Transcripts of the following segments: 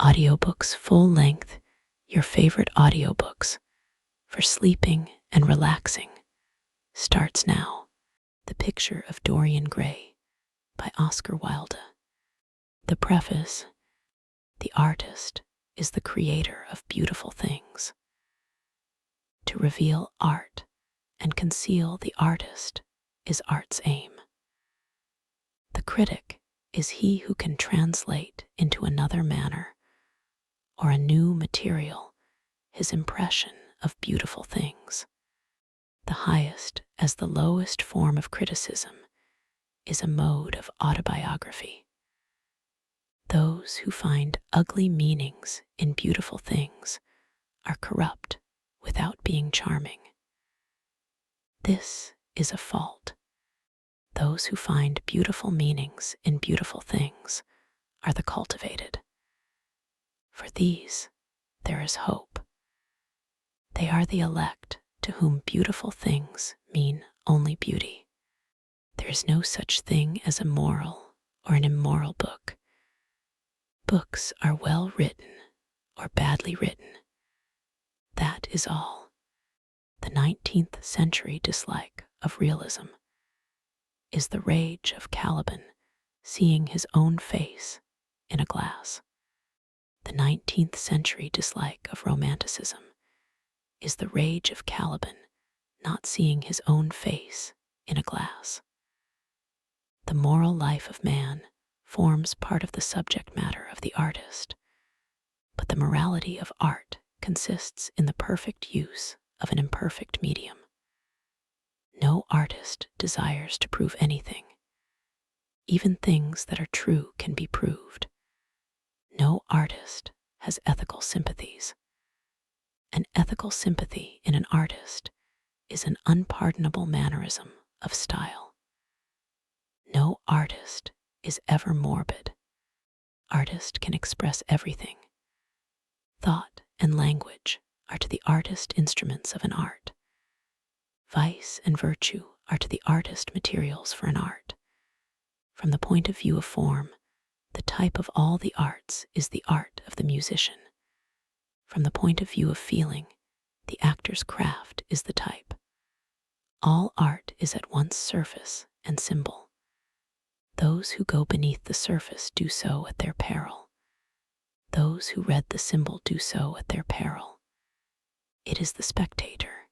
Audiobooks full length, your favorite audiobooks for sleeping and relaxing, starts now. The Picture of Dorian Gray by Oscar Wilde. The preface: the artist is the creator of beautiful things. To reveal art and conceal the artist is art's aim. The critic is he who can translate into another manner or a new material his impression of beautiful things. The highest as the lowest form of criticism is a mode of autobiography. Those who find ugly meanings in beautiful things are corrupt without being charming. This is a fault. Those who find beautiful meanings in beautiful things are the cultivated. For these, there is hope. They are the elect to whom beautiful things mean only beauty. There is no such thing as a moral or an immoral book. Books are well written or badly written. That is all. The 19th century dislike of realism is the rage of Caliban seeing his own face in a glass. The 19th century dislike of romanticism is the rage of Caliban not seeing his own face in a glass. The moral life of man forms part of the subject matter of the artist, but the morality of art consists in the perfect use of an imperfect medium. No artist desires to prove anything. Even things that are true can be proved. No artist has ethical sympathies. An ethical sympathy in an artist is an unpardonable mannerism of style. No artist is ever morbid. Artist can express everything. Thought and language are to the artist instruments of an art. Vice and virtue are to the artist materials for an art. From the point of view of form, the type of all the arts is the art of the musician. From the point of view of feeling, the actor's craft is the type. All art is at once surface and symbol. Those who go beneath the surface do so at their peril. Those who read the symbol do so at their peril. It is the spectator,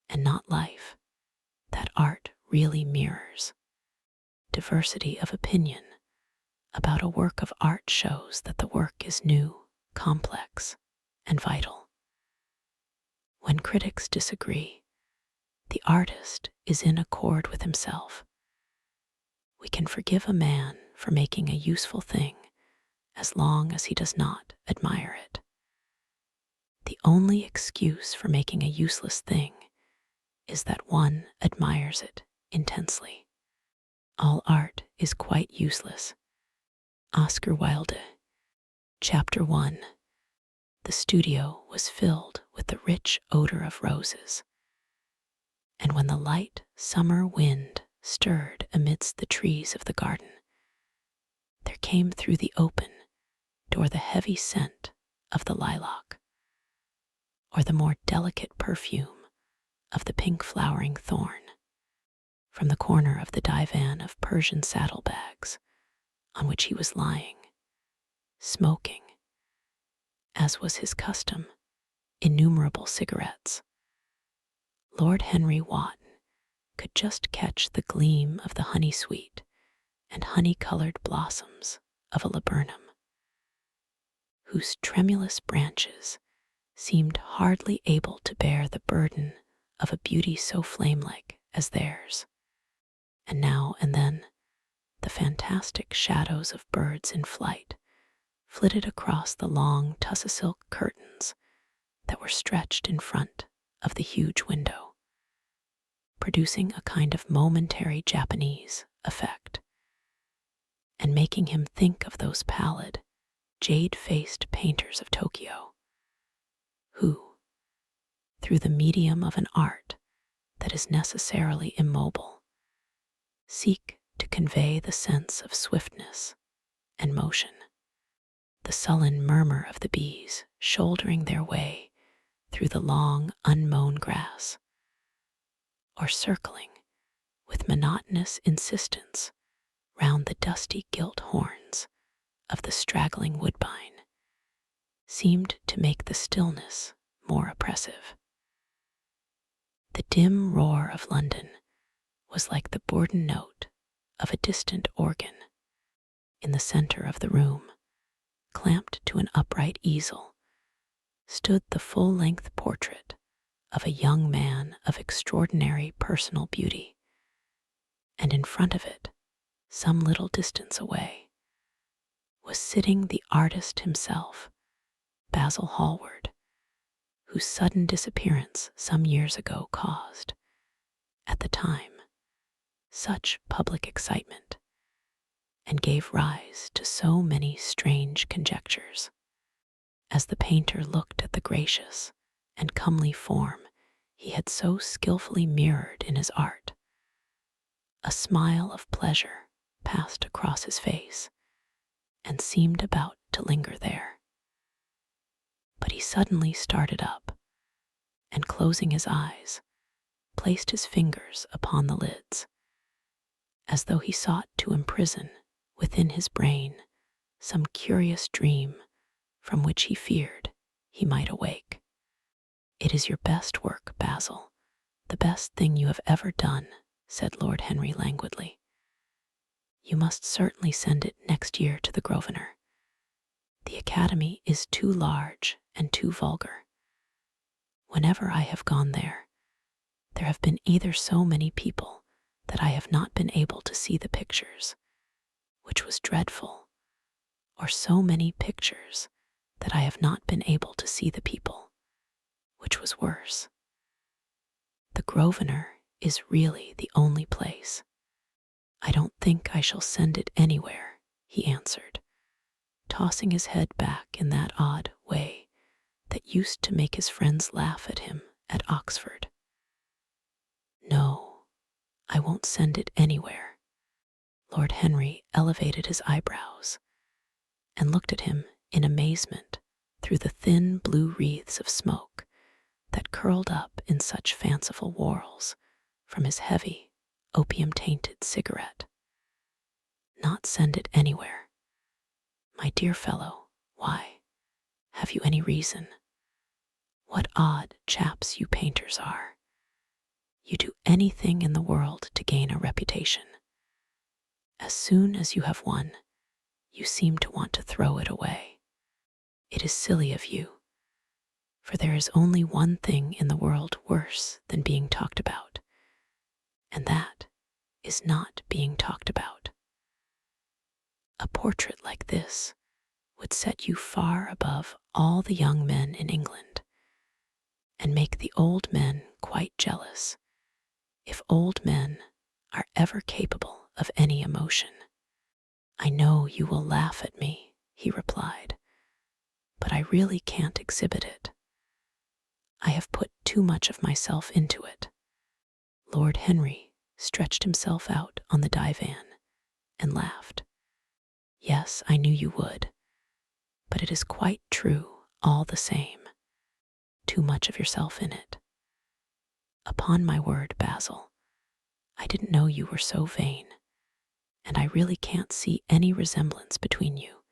and not life, that art really mirrors. Diversity of opinion about a work of art shows that the work is new, complex, and vital. When critics disagree, the artist is in accord with himself. We can forgive a man for making a useful thing as long as he does not admire it. The only excuse for making a useless thing is that one admires it intensely. All art is quite useless. Oscar Wilde. Chapter 1. The studio was filled with the rich odor of roses, and when the light summer wind stirred amidst the trees of the garden, there came through the open door the heavy scent of the lilac, or the more delicate perfume of the pink flowering thorn. From the corner of the divan of Persian saddlebags on which he was lying, smoking, as was his custom, innumerable cigarettes, Lord Henry Wotton could just catch the gleam of the honey-sweet and honey-colored blossoms of a laburnum, whose tremulous branches seemed hardly able to bear the burden of a beauty so flame-like as theirs. And now and then, the fantastic shadows of birds in flight flitted across the long tussa-silk curtains that were stretched in front of the huge window, producing a kind of momentary Japanese effect, and making him think of those pallid, jade-faced painters of Tokyo, who, through the medium of an art that is necessarily immobile, seek to convey the sense of swiftness and motion. the sullen murmur of the bees shouldering their way through the long, unmown grass, or circling with monotonous insistence round the dusty gilt horns of the straggling woodbine, seemed to make the stillness more oppressive. The dim roar of London was like the bourdon note of a distant organ. In the center of the room, clamped to an upright easel, stood the full-length portrait of a young man of extraordinary personal beauty, and in front of it, some little distance away, was sitting the artist himself, Basil Hallward, whose sudden disappearance some years ago caused, at the time, such public excitement, and gave rise to so many strange conjectures. As the painter looked at the gracious and comely form he had so skillfully mirrored in his art, a smile of pleasure passed across his face and seemed about to linger there. But he suddenly started up and, closing his eyes, placed his fingers upon the lids, as though he sought to imprison within his brain some curious dream from which he feared he might awake. "It is your best work, Basil, the best thing you have ever done," said Lord Henry languidly. "You must certainly send it next year to the Grosvenor. The Academy is too large and too vulgar. Whenever I have gone there, there have been either so many people that I have not been able to see the pictures, which was dreadful, or so many pictures that I have not been able to see the people, which was worse. The Grosvenor is really the only place. I don't think I shall send it anywhere," he answered, tossing his head back in that odd way that used to make his friends laugh at him at Oxford. "No, I won't send it anywhere." Lord Henry elevated his eyebrows and looked at him in amazement through the thin blue wreaths of smoke that curled up in such fanciful whorls from his heavy, opium-tainted cigarette. "Not send it anywhere? My dear fellow, why? Have you any reason? What odd chaps you painters are. You do anything in the world to gain a reputation. As soon as you have one, you seem to want to throw it away. It is silly of you, for there is only one thing in the world worse than being talked about, and that is not being talked about. A portrait like this would set you far above all the young men in England, and make the old men quite jealous, if old men are ever capable of any emotion." "I know you will laugh at me," he replied, "but I really can't exhibit it. I have put too much of myself into it." Lord Henry stretched himself out on the divan and laughed. "Yes, I knew you would, but it is quite true all the same. Too much of yourself in it. Upon my word, Basil, I didn't know you were so vain, and I really can't see any resemblance between you,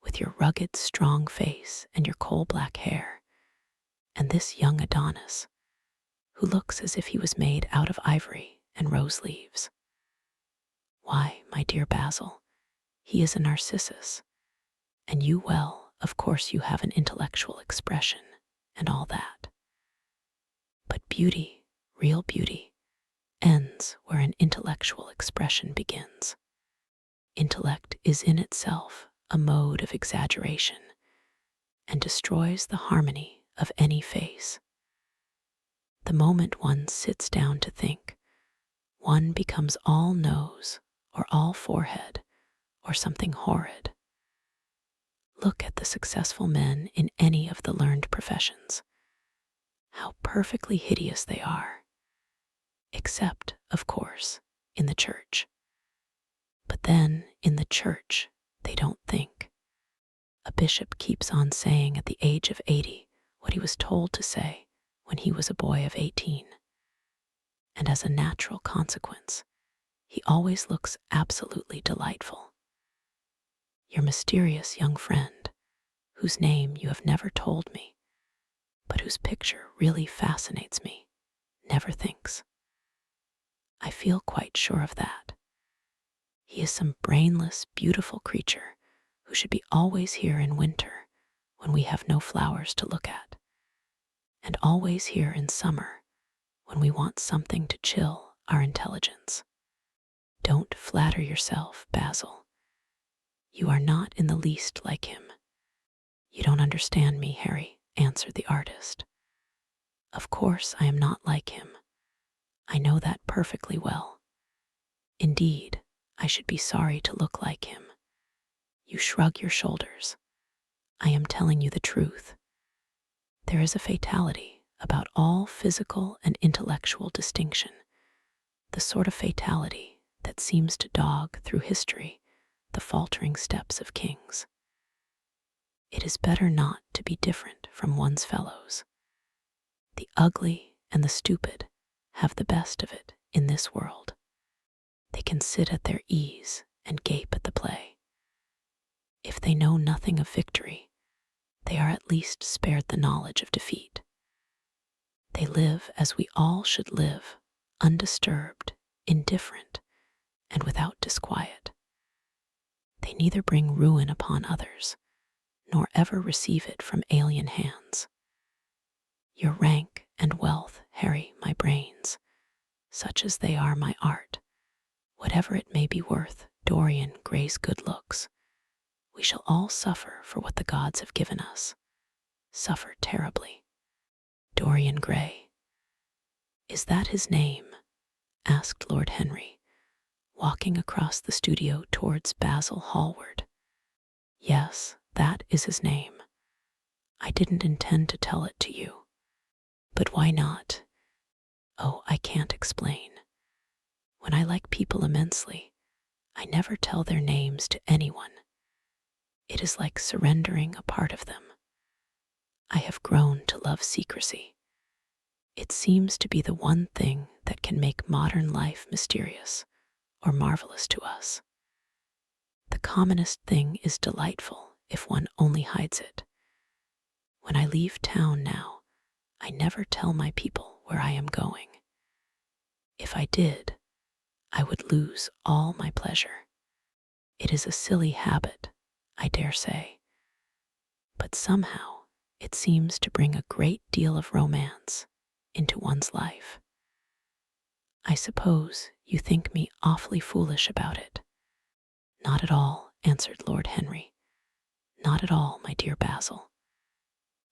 with your rugged, strong face and your coal-black hair, and this young Adonis, who looks as if he was made out of ivory and rose leaves. Why, my dear Basil, he is a Narcissus, and you, well, of course you have an intellectual expression and all that. But beauty, real beauty, ends where an intellectual expression begins. Intellect is in itself a mode of exaggeration and destroys the harmony of any face. The moment one sits down to think, one becomes all nose or all forehead or something horrid. Look at the successful men in any of the learned professions. How perfectly hideous they are, except, of course, in the church. But then, in the church, they don't think. A bishop keeps on saying at the age of 80 what he was told to say when he was a boy of 18. And as a natural consequence, he always looks absolutely delightful. Your mysterious young friend, whose name you have never told me, but whose picture really fascinates me, never thinks. I feel quite sure of that. He is some brainless, beautiful creature who should be always here in winter when we have no flowers to look at, and always here in summer when we want something to chill our intelligence. Don't flatter yourself, Basil. You are not in the least like him. You don't understand me, Harry, answered the artist. Of course I am not like him. I know that perfectly well. Indeed, I should be sorry to look like him. You shrug your shoulders. I am telling you the truth. There is a fatality about all physical and intellectual distinction, the sort of fatality that seems to dog through history the faltering steps of kings. It is better not to be different from one's fellows. The ugly and the stupid have the best of it in this world. They can sit at their ease and gape at the play. If they know nothing of victory, they are at least spared the knowledge of defeat. They live as we all should live, undisturbed, indifferent, and without disquiet. They neither bring ruin upon others, nor ever receive it from alien hands. Your rank and wealth, Harry, my brains, such as they are my art, whatever it may be worth, Dorian Gray's good looks, we shall all suffer for what the gods have given us, suffer terribly. Dorian Gray. Is that his name? Asked Lord Henry, walking across the studio towards Basil Hallward. Yes, that is his name. I didn't intend to tell it to you. But why not? Oh, I can't explain. When I like people immensely, I never tell their names to anyone. It is like surrendering a part of them. I have grown to love secrecy. It seems to be the one thing that can make modern life mysterious or marvelous to us. The commonest thing is delightful if one only hides it. When I leave town now, I never tell my people where I am going. If I did, I would lose all my pleasure. It is a silly habit, I dare say, but somehow it seems to bring a great deal of romance into one's life. I suppose you think me awfully foolish about it. Not at all, answered Lord Henry. Not at all, my dear Basil.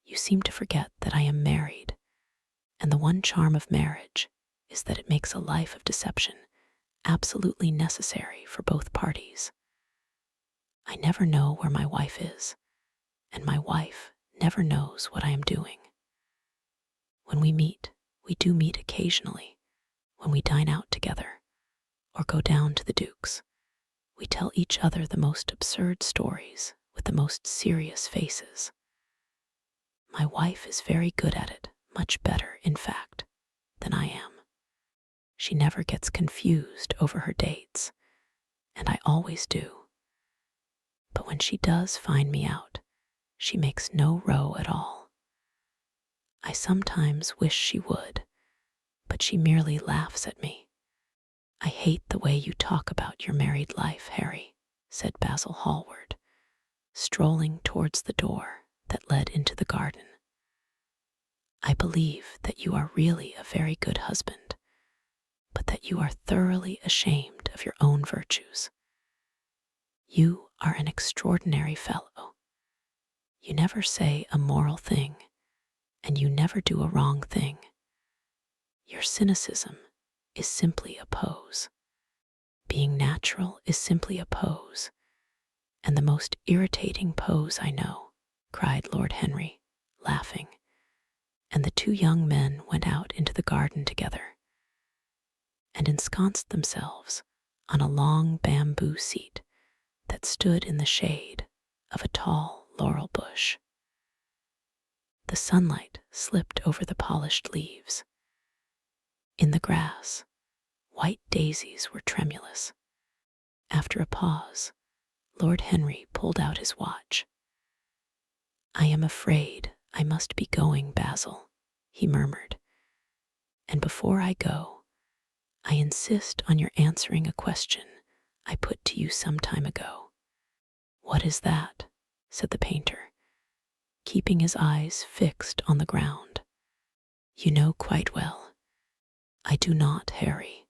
You seem to forget that I am married, and the one charm of marriage is that it makes a life of deception absolutely necessary for both parties. I never know where my wife is, and my wife never knows what I am doing. When we meet, we do meet occasionally, when we dine out together, or go down to the Duke's. We tell each other the most absurd stories with the most serious faces. My wife is very good at it, much better, in fact, than I am. She never gets confused over her dates, and I always do. But when she does find me out, she makes no row at all. I sometimes wish she would, but she merely laughs at me. I hate the way you talk about your married life, Harry, said Basil Hallward, strolling towards the door that led into the garden. I believe that you are really a very good husband, but that you are thoroughly ashamed of your own virtues. You are an extraordinary fellow. You never say a moral thing, and you never do a wrong thing. Your cynicism is simply a pose. Being natural is simply a pose, and the most irritating pose I know, cried Lord Henry, laughing, and the two young men went out into the garden together and ensconced themselves on a long bamboo seat that stood in the shade of a tall laurel bush. The sunlight slipped over the polished leaves. In the grass, white daisies were tremulous. After a pause, Lord Henry pulled out his watch. "I am afraid I must be going, Basil," he murmured. "And before I go, I insist on your answering a question I put to you some time ago." "What is that?" said the painter, keeping his eyes fixed on the ground. "You know quite well." "I do not, Harry."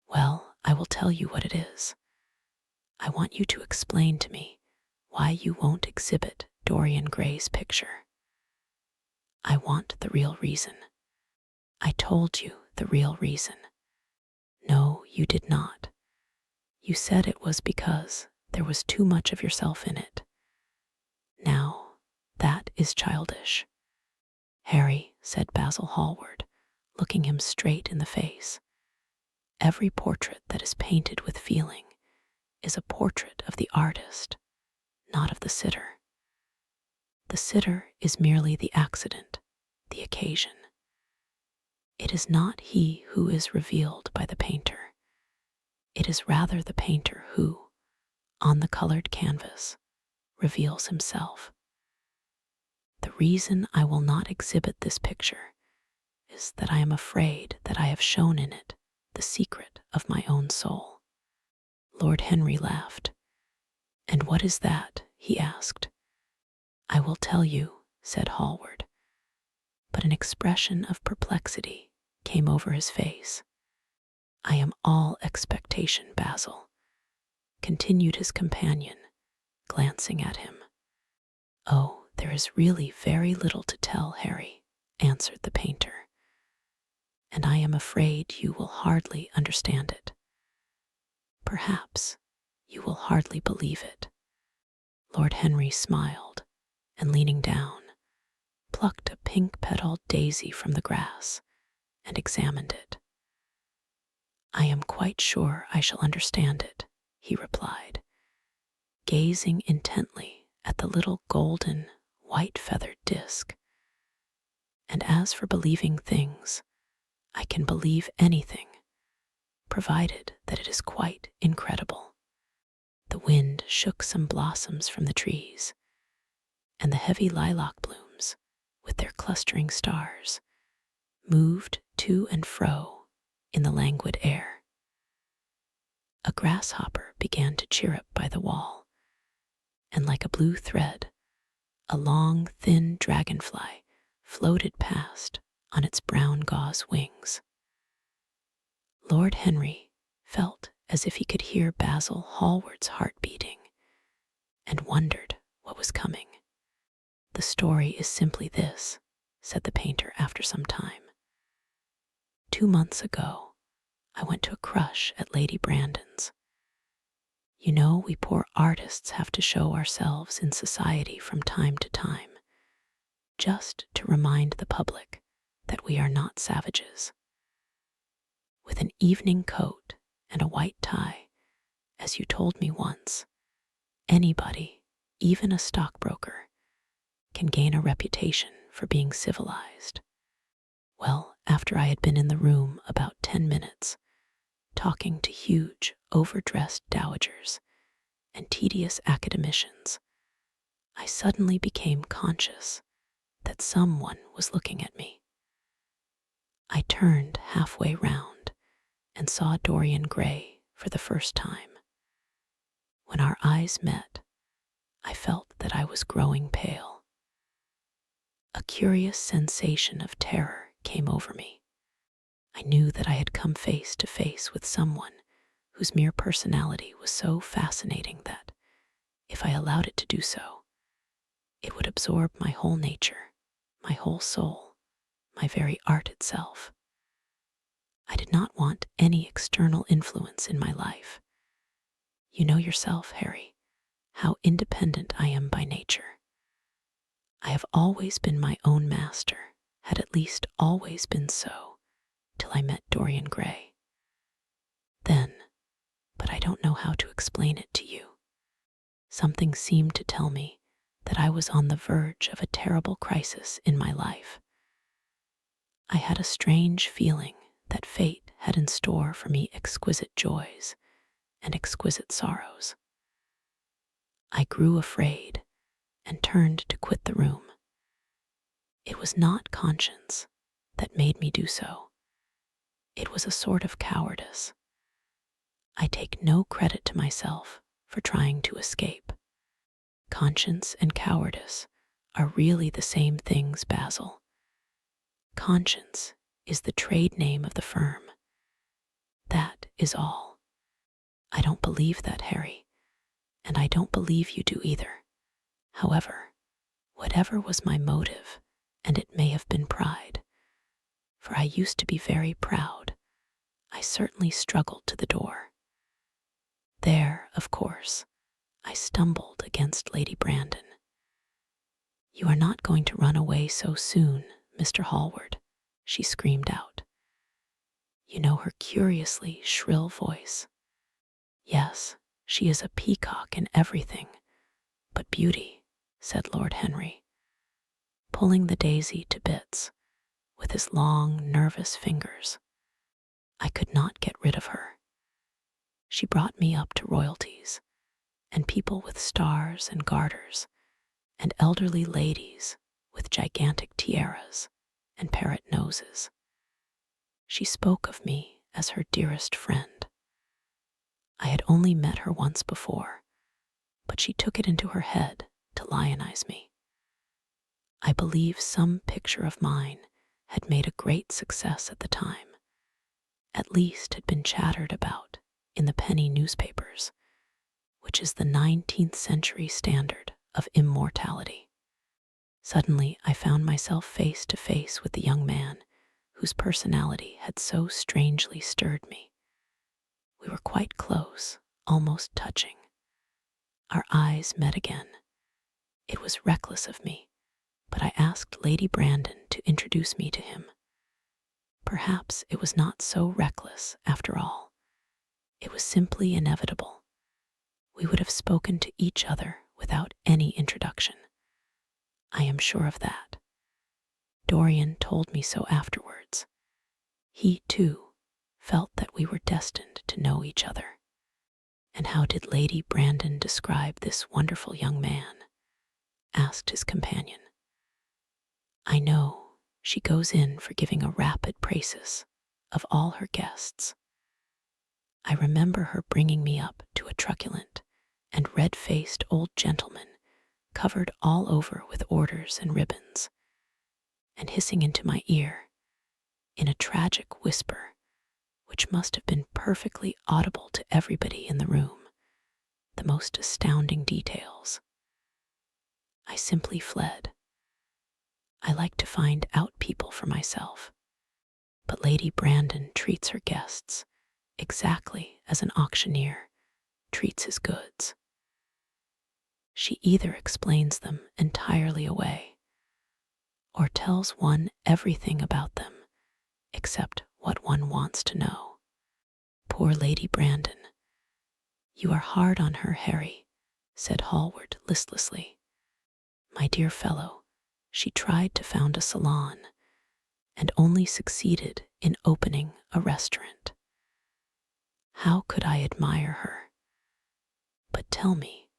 "Well, I will tell you what it is. I want you to explain to me why you won't exhibit Dorian Gray's picture. I want the real reason." "I told you the real reason." "No, you did not. You said it was because there was too much of yourself in it. Now, that is childish." "Harry," said Basil Hallward, looking him straight in the face, "every portrait that is painted with feeling is a portrait of the artist, not of the sitter. The sitter is merely the accident, the occasion. It is not he who is revealed by the painter. It is rather the painter who, on the colored canvas, reveals himself. The reason I will not exhibit this picture is that I am afraid that I have shown in it the secret of my own soul." Lord Henry laughed. "And what is that?" he asked. "I will tell you," said Hallward, but an expression of perplexity came over his face. "I am all expectation, Basil," continued his companion, glancing at him. "Oh, there is really very little to tell, Harry," answered the painter, "and I am afraid you will hardly understand it. Perhaps you will hardly believe it." Lord Henry smiled, and leaning down, plucked a pink-petaled daisy from the grass and examined it. "I am quite sure I shall understand it," he replied, gazing intently at the little golden, white-feathered disc. "And as for believing things, I can believe anything, provided that it is quite incredible." The wind shook some blossoms from the trees, and the heavy lilac blooms, with their clustering stars, moved to and fro in the languid air. A grasshopper began to chirrup by the wall, and like a blue thread, a long, thin dragonfly floated past on its brown gauze wings. Lord Henry felt as if he could hear Basil Hallward's heart beating, and wondered what was coming. "The story is simply this," said the painter after some time. 2 months ago, I went to a crush at Lady Brandon's. You know, we poor artists have to show ourselves in society from time to time, just to remind the public that we are not savages. With an evening coat and a white tie, as you told me once, anybody, even a stockbroker, can gain a reputation for being civilized. Well, after I had been in the room about 10 minutes, talking to huge, overdressed dowagers and tedious academicians, I suddenly became conscious that someone was looking at me. I turned halfway round and saw Dorian Gray for the first time. When our eyes met, I felt that I was growing pale. A curious sensation of terror came over me. I knew that I had come face to face with someone whose mere personality was so fascinating that, if I allowed it to do so, it would absorb my whole nature, my whole soul, my very art itself. I did not want any external influence in my life. You know yourself, Harry, how independent I am by nature. I have always been my own master, had at least always been so, till I met Dorian Gray. Then, but I don't know how to explain it to you, something seemed to tell me that I was on the verge of a terrible crisis in my life. I had a strange feeling that fate had in store for me exquisite joys and exquisite sorrows. I grew afraid and turned to quit the room. It was not conscience that made me do so. It was a sort of cowardice. I take no credit to myself for trying to escape. Conscience and cowardice are really the same things, Basil. Conscience is the trade name of the firm. That is all. I don't believe that, Harry, and I don't believe you do either. However, whatever was my motive, and it may have been pride, for I used to be very proud, I certainly struggled to the door. There, of course, I stumbled against Lady Brandon. "You are not going to run away so soon, Mr. Hallward," she screamed out. You know her curiously shrill voice. "Yes, she is a peacock in everything but beauty," said Lord Henry, pulling the daisy to bits with his long, nervous fingers. I could not get rid of her. She brought me up to royalties, and people with stars and garters, and elderly ladies with gigantic tiaras and parrot noses. She spoke of me as her dearest friend. I had only met her once before, but she took it into her head to lionize me. I believe some picture of mine had made a great success at the time, at least had been chattered about in the penny newspapers, which is the 19th century standard of immortality. Suddenly, I found myself face to face with the young man whose personality had so strangely stirred me. We were quite close, almost touching. Our eyes met again. It was reckless of me, but I asked Lady Brandon to introduce me to him. Perhaps it was not so reckless after all. It was simply inevitable. We would have spoken to each other without any introduction. I am sure of that. Dorian told me so afterwards. He, too, felt that we were destined to know each other. "And how did Lady Brandon describe this wonderful young man?" asked his companion. "I know she goes in for giving a rapid praises of all her guests. I remember her bringing me up to a truculent and red-faced old gentleman covered all over with orders and ribbons, and hissing into my ear, in a tragic whisper, which must have been perfectly audible to everybody in the room, the most astounding details. I simply fled. I like to find out people for myself, but Lady Brandon treats her guests exactly as an auctioneer treats his goods. She either explains them entirely away, or tells one everything about them except what one wants to know. Poor Lady Brandon. "You are hard on her, Harry," said Hallward listlessly. "My dear fellow, she tried to found a salon, and only succeeded in opening a restaurant. How could I admire her? But tell me,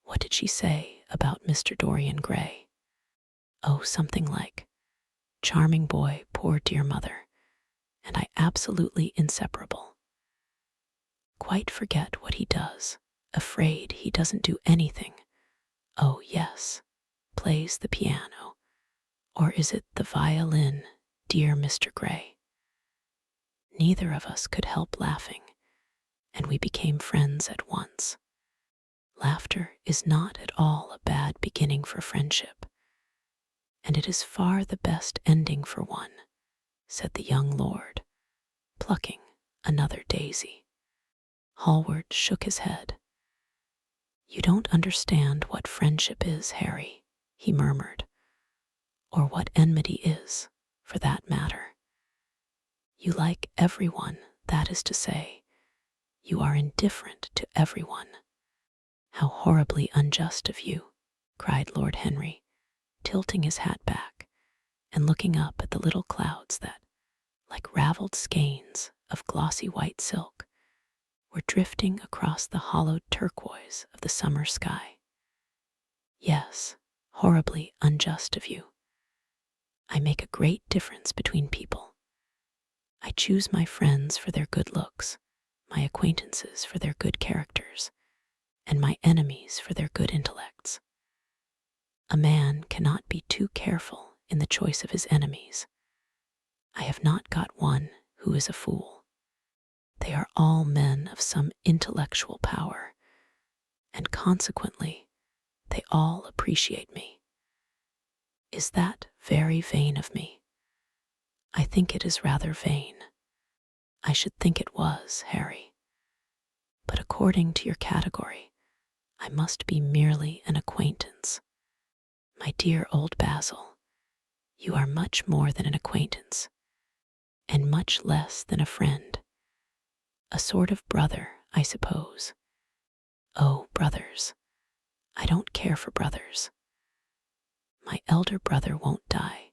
what did she say about Mr. Dorian Gray?" "Oh, something like, 'Charming boy, poor dear mother, and I absolutely inseparable. Quite forget what he does, afraid he doesn't do anything. Oh, yes, plays the piano. Or is it the violin, dear Mr. Gray?' Neither of us could help laughing, and we became friends at once. Laughter is not at all a bad beginning for friendship, and it is far the best ending for one," said the young lord, plucking another daisy. Hallward shook his head. "You don't understand what friendship is, Harry," he murmured, "or what enmity is, for that matter. You like everyone, that is to say, you are indifferent to everyone. How horribly unjust of you cried Lord Henry, tilting his hat back and looking up at the little clouds that, like raveled skeins of glossy white silk, were drifting across the hollowed turquoise of the summer sky. Yes, horribly unjust of you. I make a great difference between people. I choose my friends for their good looks, my acquaintances for their good characters, and my enemies for their good intellects. A man cannot be too careful in the choice of his enemies. I have not got one who is a fool. They are all men of some intellectual power, and consequently, they all appreciate me. Is that very vain of me? I think it is rather vain. I should think it was, Harry. But according to your category, I must be merely an acquaintance. My dear old Basil, you are much more than an acquaintance, and much less than a friend. A sort of brother, I suppose. Oh, brothers. I don't care for brothers. My elder brother won't die,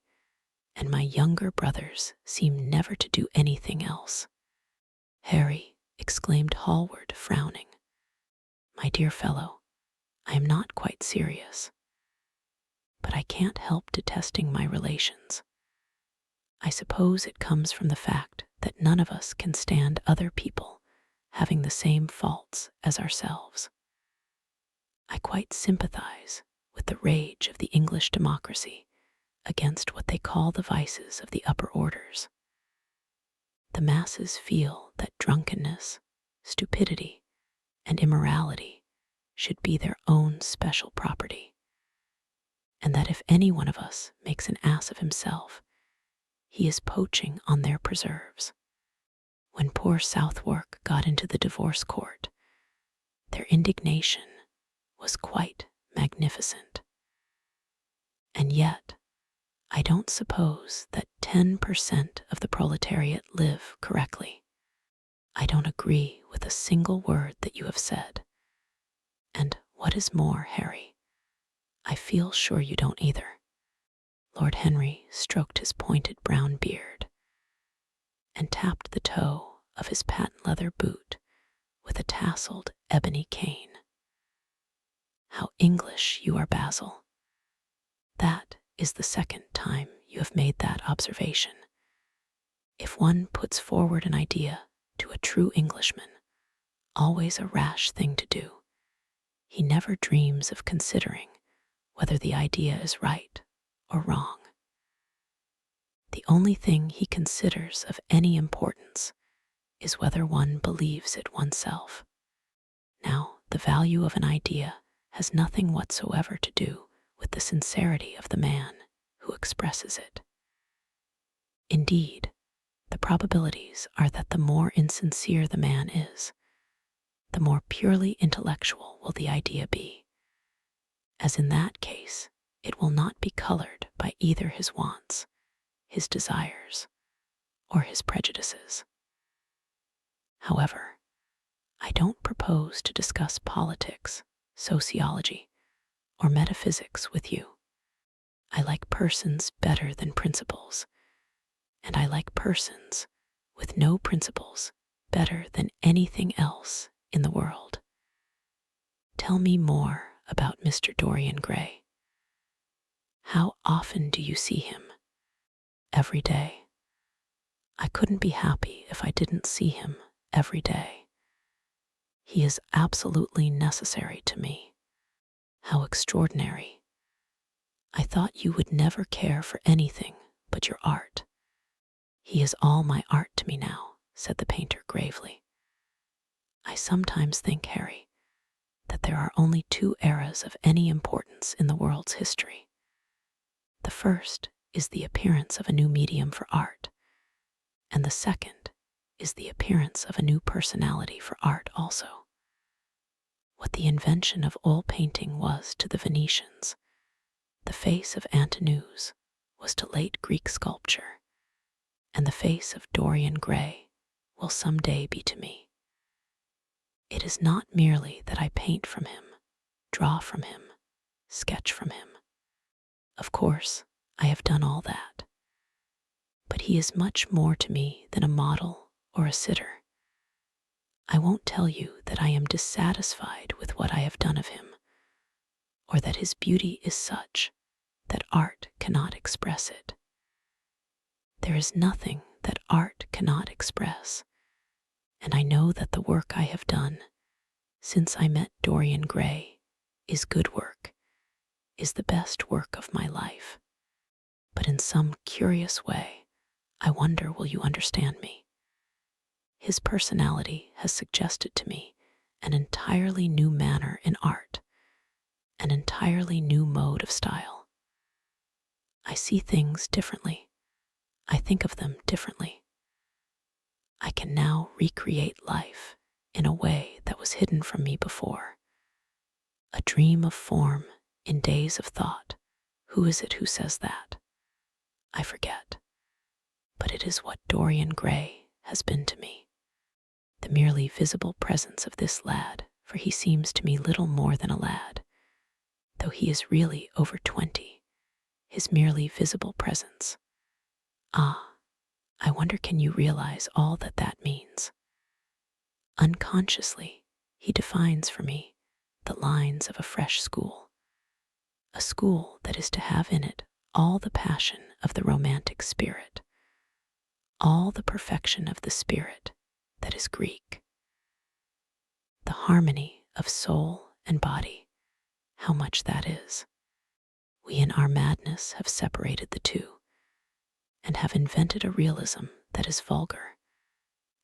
and my younger brothers seem never to do anything else. Harry, exclaimed Hallward, frowning. My dear fellow, I am not quite serious, but I can't help detesting my relations. I suppose it comes from the fact that none of us can stand other people having the same faults as ourselves. I quite sympathize with the rage of the English democracy against what they call the vices of the upper orders. The masses feel that drunkenness, stupidity, and immorality should be their own special property, and that if any one of us makes an ass of himself, he is poaching on their preserves. When poor Southwark got into the divorce court, their indignation was quite magnificent. And yet, I don't suppose that 10% of the proletariat live correctly. I don't agree with a single word that you have said. And what is more, Harry, I feel sure you don't either. Lord Henry stroked his pointed brown beard and tapped the toe of his patent leather boot with a tasseled ebony cane. How English you are, Basil. That is the second time you have made that observation. If one puts forward an idea to a true Englishman, always a rash thing to do, he never dreams of considering whether the idea is right or wrong. The only thing he considers of any importance is whether one believes it oneself. Now, the value of an idea has nothing whatsoever to do with the sincerity of the man who expresses it. Indeed, the probabilities are that the more insincere the man is, the more purely intellectual will the idea be, as in that case it will not be colored by either his wants, his desires, or his prejudices. However, I don't propose to discuss politics, sociology, or metaphysics with you. I like persons better than principles, and I like persons with no principles better than anything else in the world. Tell me more about Mr. Dorian Gray. How often do you see him? Every day. I couldn't be happy if I didn't see him every day. He is absolutely necessary to me. How extraordinary. I thought you would never care for anything but your art. He is all my art to me now, said the painter gravely. I sometimes think, Harry, that there are only two eras of any importance in the world's history. The first is the appearance of a new medium for art, and the second is the appearance of a new personality for art also. What the invention of oil painting was to the Venetians, the face of Antinous was to late Greek sculpture, and the face of Dorian Gray will some day be to me. It is not merely that I paint from him, draw from him, sketch from him. Of course, I have done all that. But he is much more to me than a model or a sitter. I won't tell you that I am dissatisfied with what I have done of him, or that his beauty is such that art cannot express it. There is nothing that art cannot express, and I know that the work I have done since I met Dorian Gray is good work, is the best work of my life. But in some curious way, I wonder will you understand me? His personality has suggested to me an entirely new manner in art, an entirely new mode of style. I see things differently. I think of them differently. I can now recreate life in a way that was hidden from me before. A dream of form in days of thought. Who is it who says that? I forget. But it is what Dorian Gray has been to me. The merely visible presence of this lad, for he seems to me little more than a lad, though he is really over 20, his merely visible presence. Ah, I wonder can you realize all that that means? Unconsciously, he defines for me the lines of a fresh school, a school that is to have in it all the passion of the romantic spirit, all the perfection of the spirit that is Greek, the harmony of soul and body, how much that is. We in our madness have separated the two, and have invented a realism that is vulgar,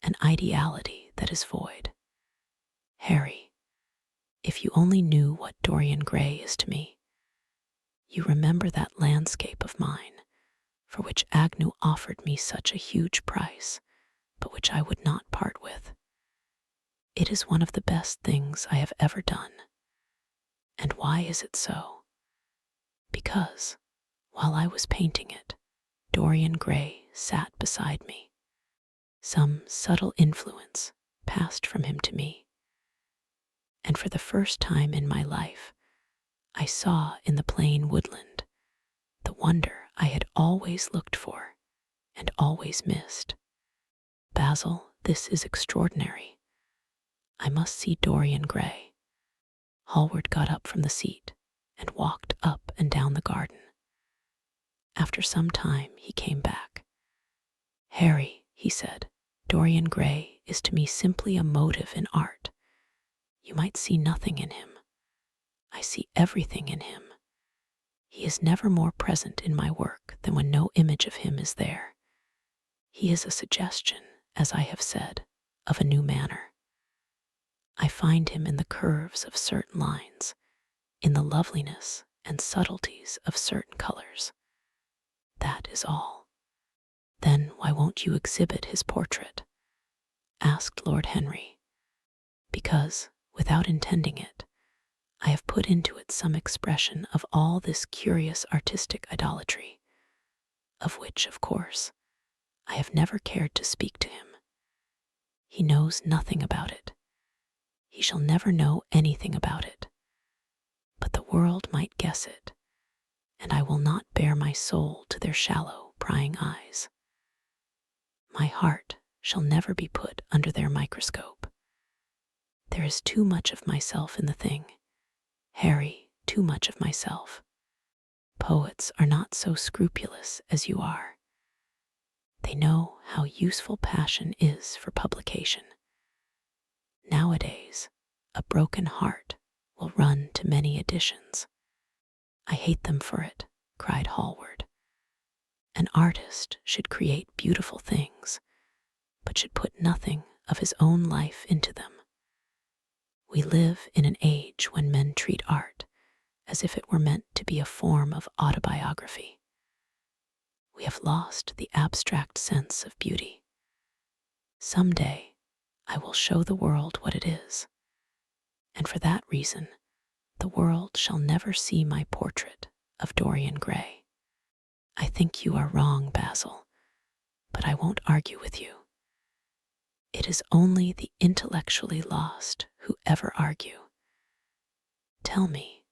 an ideality that is void. Harry, if you only knew what Dorian Gray is to me, you remember that landscape of mine, for which Agnew offered me such a huge price, but which I would not part with. It is one of the best things I have ever done. And why is it so? Because, while I was painting it, Dorian Gray sat beside me. Some subtle influence passed from him to me, and for the first time in my life, I saw in the plain woodland the wonder I had always looked for and always missed. Basil, this is extraordinary. I must see Dorian Gray. Hallward got up from the seat and walked up and down the garden. After some time, he came back. Harry, he said, Dorian Gray is to me simply a motive in art. You might see nothing in him. I see everything in him. He is never more present in my work than when no image of him is there. He is a suggestion, as I have said, of a new manner. I find him in the curves of certain lines, in the loveliness and subtleties of certain colors. That is all. Then why won't you exhibit his portrait? Asked Lord Henry. Because, without intending it, I have put into it some expression of all this curious artistic idolatry, of which, of course, I have never cared to speak to him. He knows nothing about it. He shall never know anything about it. But the world might guess it, and I will not bare my soul to their shallow, prying eyes. My heart shall never be put under their microscope. There is too much of myself in the thing. Harry, too much of myself. Poets are not so scrupulous as you are. They know how useful passion is for publication. Nowadays, a broken heart will run to many editions. I hate them for it, cried Hallward. An artist should create beautiful things, but should put nothing of his own life into them. We live in an age when men treat art as if it were meant to be a form of autobiography. We have lost the abstract sense of beauty. Some day, I will show the world what it is, and for that reason, the world shall never see my portrait of Dorian Gray. I think you are wrong, Basil, but I won't argue with you. It is only the intellectually lost who ever argue. Tell me,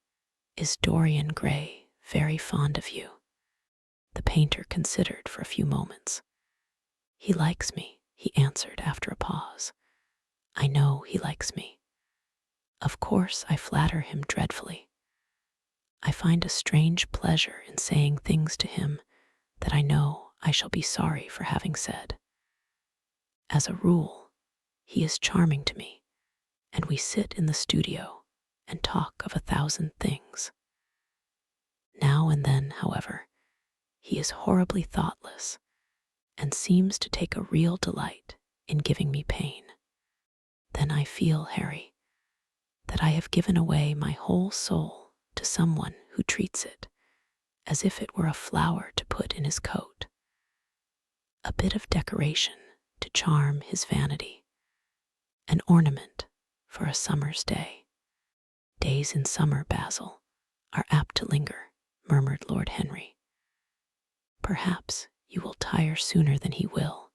Is Dorian Gray very fond of you? The painter considered for a few moments. He likes me, he answered after a pause. I know he likes me. Of course I flatter him dreadfully. I find a strange pleasure in saying things to him that I know I shall be sorry for having said. As a rule, he is charming to me, and we sit in the studio and talk of 1,000 things. Now and then, however, he is horribly thoughtless and seems to take a real delight in giving me pain. Then I feel, Harry, that I have given away my whole soul to someone who treats it as if it were a flower to put in his coat, a bit of decoration to charm his vanity, an ornament for a summer's day. Days in summer, Basil, are apt to linger, murmured Lord Henry. Perhaps you will tire sooner than he will.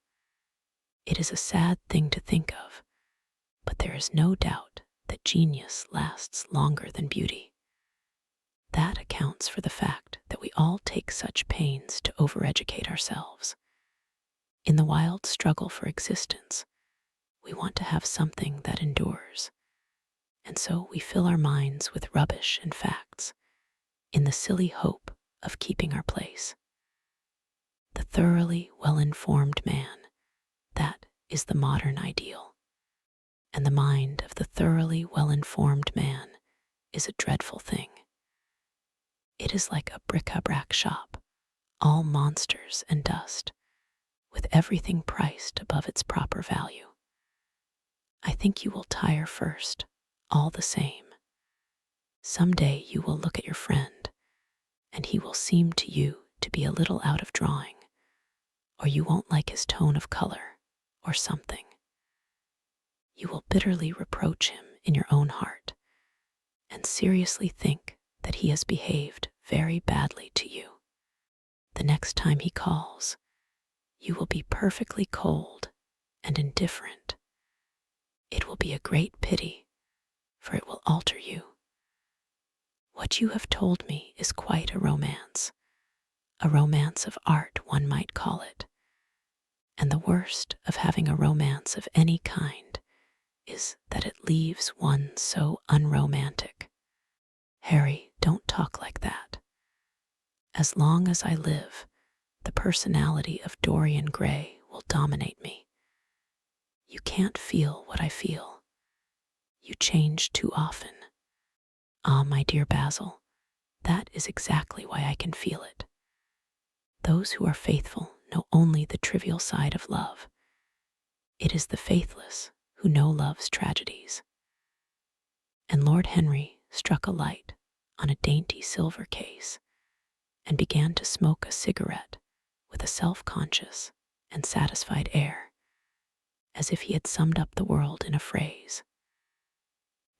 It is a sad thing to think of, but there is no doubt that genius lasts longer than beauty. That accounts for the fact that we all take such pains to overeducate ourselves. In the wild struggle for existence, we want to have something that endures, and so we fill our minds with rubbish and facts in the silly hope of keeping our place. The thoroughly well-informed man, that is the modern ideal, and the mind of the thoroughly well-informed man is a dreadful thing. It is like a bric-a-brac shop, all monsters and dust, with everything priced above its proper value. I think you will tire first, all the same. Some day you will look at your friend, and he will seem to you to be a little out of drawing, or you won't like his tone of color, or something. You will bitterly reproach him in your own heart, and seriously think that he has behaved very badly to you. The next time he calls, you will be perfectly cold and indifferent. It will be a great pity, for it will alter you. What you have told me is quite a romance of art, one might call it. And the worst of having a romance of any kind is that it leaves one so unromantic. Harry, don't talk like that. As long as I live, the personality of Dorian Gray will dominate me. You can't feel what I feel. You change too often. Ah, my dear Basil, that is exactly why I can feel it. Those who are faithful know only the trivial side of love. It is the faithless who know love's tragedies. And Lord Henry struck a light on a dainty silver case and began to smoke a cigarette with a self-conscious and satisfied air, as if he had summed up the world in a phrase.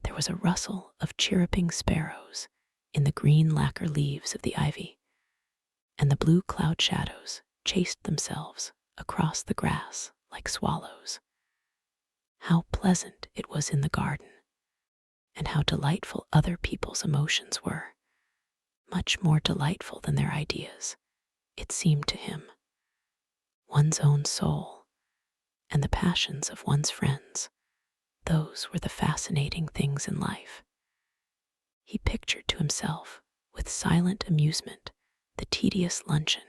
There was a rustle of chirruping sparrows in the green lacquer leaves of the ivy, and the blue cloud shadows chased themselves across the grass like swallows. How pleasant it was in the garden, and how delightful other people's emotions were, much more delightful than their ideas, it seemed to him. One's own soul, and the passions of one's friends, those were the fascinating things in life. He pictured to himself with silent amusement the tedious luncheon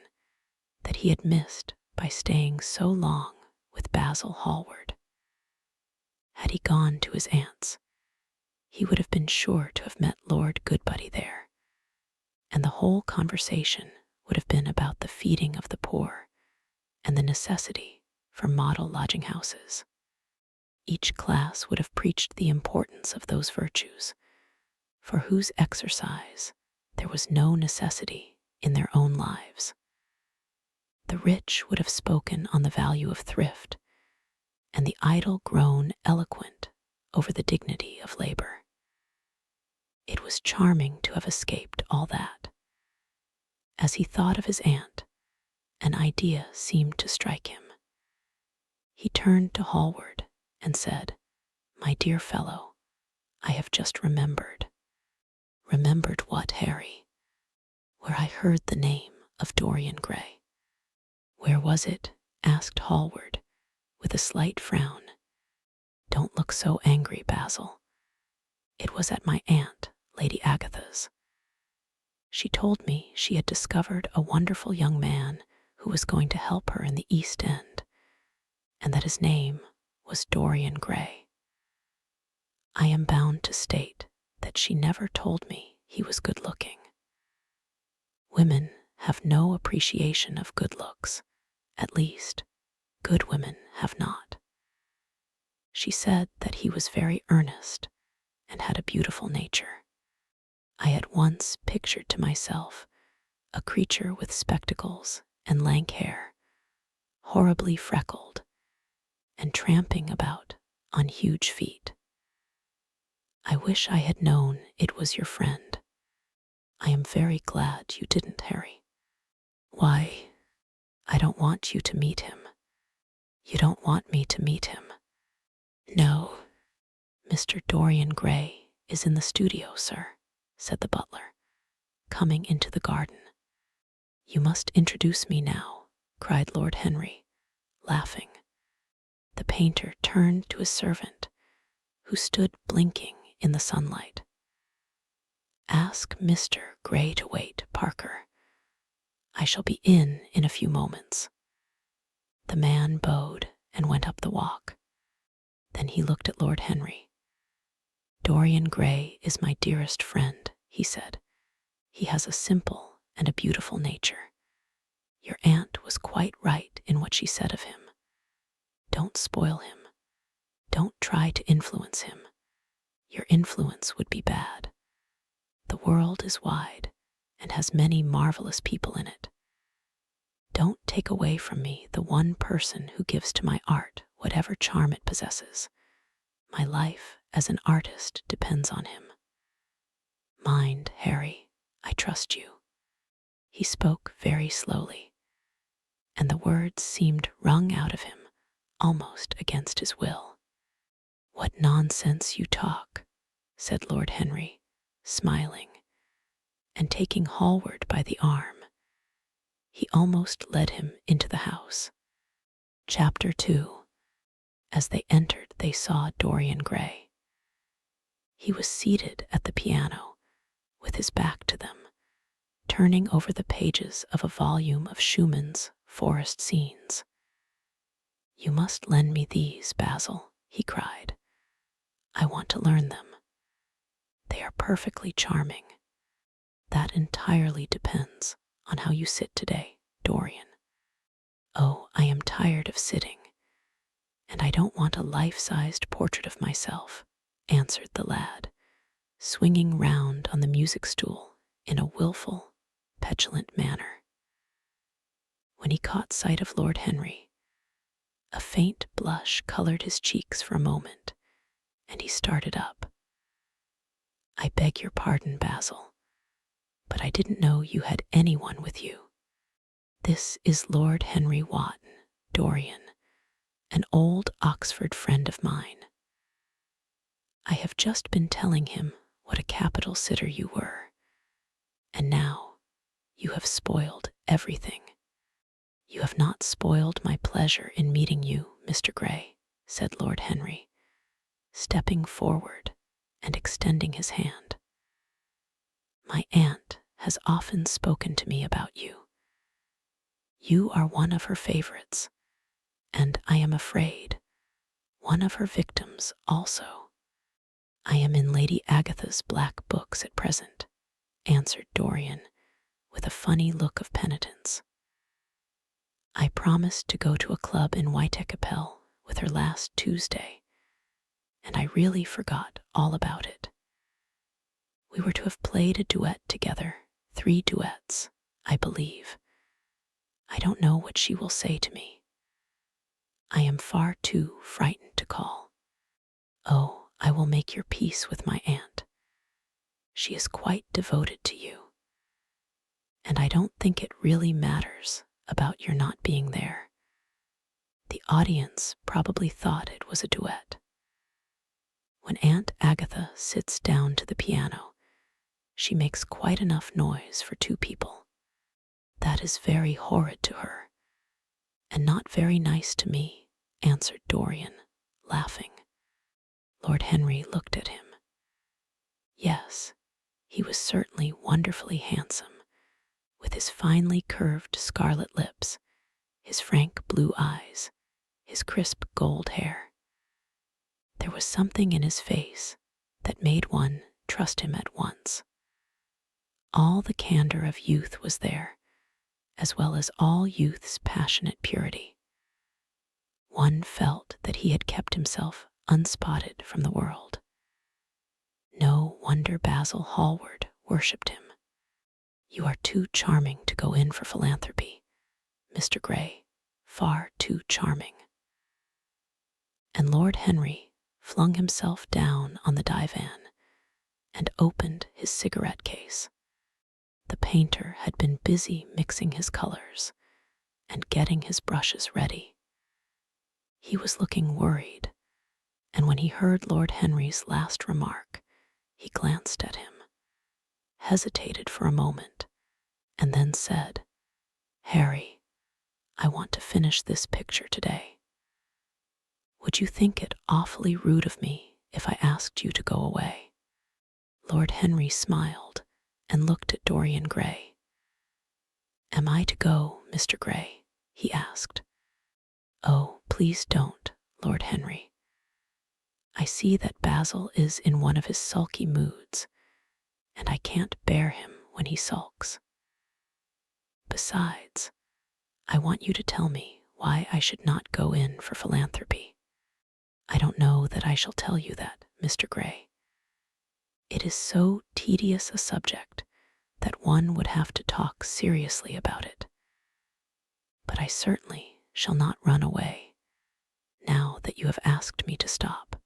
that he had missed by staying so long with Basil Hallward. Had he gone to his aunt's, he would have been sure to have met Lord Goodbuddy there, and the whole conversation would have been about the feeding of the poor and the necessity for model lodging houses. Each class would have preached the importance of those virtues, for whose exercise there was no necessity in their own lives. The rich would have spoken on the value of thrift, and the idle grown eloquent over the dignity of labor. It was charming to have escaped all that. As he thought of his aunt, an idea seemed to strike him. He turned to Hallward and said, "My dear fellow, I have just remembered." Remembered what, Harry? Where I heard the name of Dorian Gray. Where was it? Asked Hallward, with a slight frown. Don't look so angry, Basil. It was at my aunt, Lady Agatha's. She told me she had discovered a wonderful young man who was going to help her in the East End, and that his name was Dorian Gray. I am bound to state that she never told me he was good-looking. Women have no appreciation of good looks. At least, good women have not. She said that he was very earnest and had a beautiful nature. I at once pictured to myself a creature with spectacles and lank hair, horribly freckled, and tramping about on huge feet. I wish I had known it was your friend. I am very glad you didn't, Harry. Why, I don't want you to meet him. You don't want me to meet him. No, Mr. Dorian Gray is in the studio, sir, said the butler, coming into the garden. You must introduce me now, cried Lord Henry, laughing. The painter turned to his servant, who stood blinking in the sunlight. Ask Mr. Gray to wait, Parker. I shall be in a few moments. The man bowed and went up the walk. Then he looked at Lord Henry. Dorian Gray is my dearest friend, he said. He has a simple and a beautiful nature. Your aunt was quite right in what she said of him. Don't spoil him. Don't try to influence him. Your influence would be bad. The world is wide and has many marvelous people in it. Don't take away from me the one person who gives to my art whatever charm it possesses. My life as an artist depends on him. Mind, Harry, I trust you. He spoke very slowly, and the words seemed wrung out of him almost against his will. What nonsense you talk, said Lord Henry, smiling, and taking Hallward by the arm, he almost led him into the house. Chapter 2. As they entered, they saw Dorian Gray. He was seated at the piano, with his back to them, turning over the pages of a volume of Schumann's Forest Scenes. You must lend me these, Basil, he cried. I want to learn them. They are perfectly charming. That entirely depends on how you sit today, Dorian. Oh, I am tired of sitting, and I don't want a life-sized portrait of myself, answered the lad, swinging round on the music stool in a wilful, petulant manner. When he caught sight of Lord Henry, a faint blush colored his cheeks for a moment, and he started up. I beg your pardon, Basil, but I didn't know you had anyone with you. This is Lord Henry Wotton, Dorian, an old Oxford friend of mine. I have just been telling him what a capital sitter you were, and now you have spoiled everything. You have not spoiled my pleasure in meeting you, Mr. Gray, said Lord Henry, stepping forward and extending his hand. My aunt has often spoken to me about you. You are one of her favorites, and I am afraid one of her victims also. I am in Lady Agatha's black books at present, answered Dorian, with a funny look of penitence. I promised to go to a club in Whitechapel with her last Tuesday, and I really forgot all about it. We were to have played a duet together, 3 duets, I believe. I don't know what she will say to me. I am far too frightened to call. Oh, I will make your peace with my aunt. She is quite devoted to you, and I don't think it really matters about your not being there. The audience probably thought it was a duet. When Aunt Agatha sits down to the piano, She makes quite enough noise for 2 people. That is very horrid to her, and not very nice to me, answered Dorian, laughing. Lord Henry looked at him. Yes, he was certainly wonderfully handsome, with his finely curved scarlet lips, his frank blue eyes, his crisp gold hair. There was something in his face that made one trust him at once. All the candor of youth was there, as well as all youth's passionate purity. One felt that he had kept himself unspotted from the world. No wonder Basil Hallward worshipped him. You are too charming to go in for philanthropy, Mr. Gray, far too charming. And Lord Henry flung himself down on the divan and opened his cigarette case. The painter had been busy mixing his colors and getting his brushes ready. He was looking worried, and when he heard Lord Henry's last remark, he glanced at him, hesitated for a moment, and then said, "Harry, I want to finish this picture today. Would you think it awfully rude of me if I asked you to go away?" Lord Henry smiled and looked at Dorian Gray. "Am I to go, Mr. Gray?" he asked. "Oh, please don't, Lord Henry. I see that Basil is in one of his sulky moods, and I can't bear him when he sulks. Besides, I want you to tell me why I should not go in for philanthropy." "I don't know that I shall tell you that, Mr. Gray. It is so tedious a subject that one would have to talk seriously about it. But I certainly shall not run away, now that you have asked me to stop.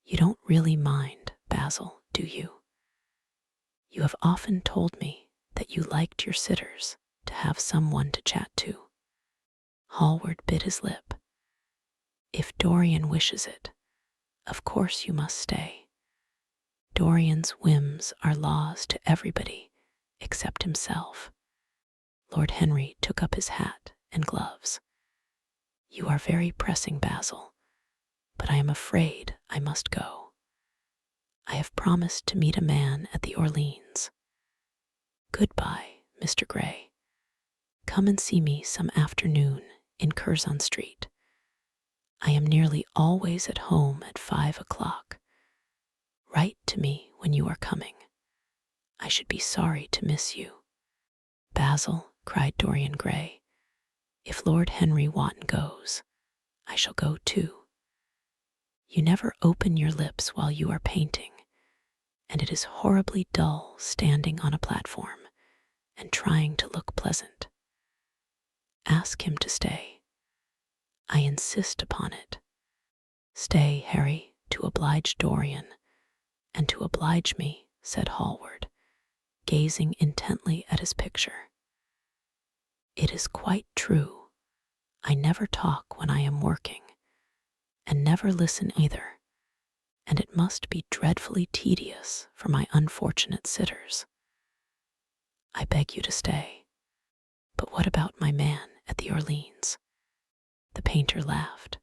You don't really mind, Basil, do you? You have often told me that you liked your sitters to have someone to chat to." Hallward bit his lip. "If Dorian wishes it, of course you must stay. Dorian's whims are laws to everybody except himself." Lord Henry took up his hat and gloves. "You are very pressing, Basil, but I am afraid I must go. I have promised to meet a man at the Orleans. Goodbye, Mr. Gray. Come and see me some afternoon in Curzon Street. I am nearly always at home at 5 o'clock. Write to me when you are coming. I should be sorry to miss you." "Basil," cried Dorian Gray, "if Lord Henry Wotton goes, I shall go too. You never open your lips while you are painting, and it is horribly dull standing on a platform and trying to look pleasant. Ask him to stay. I insist upon it. Stay, Harry, to oblige Dorian, and to oblige me," said Hallward, gazing intently at his picture. "It is quite true. I never talk when I am working, and never listen either, and it must be dreadfully tedious for my unfortunate sitters. I beg you to stay. But what about my man at the Orleans?" The painter laughed.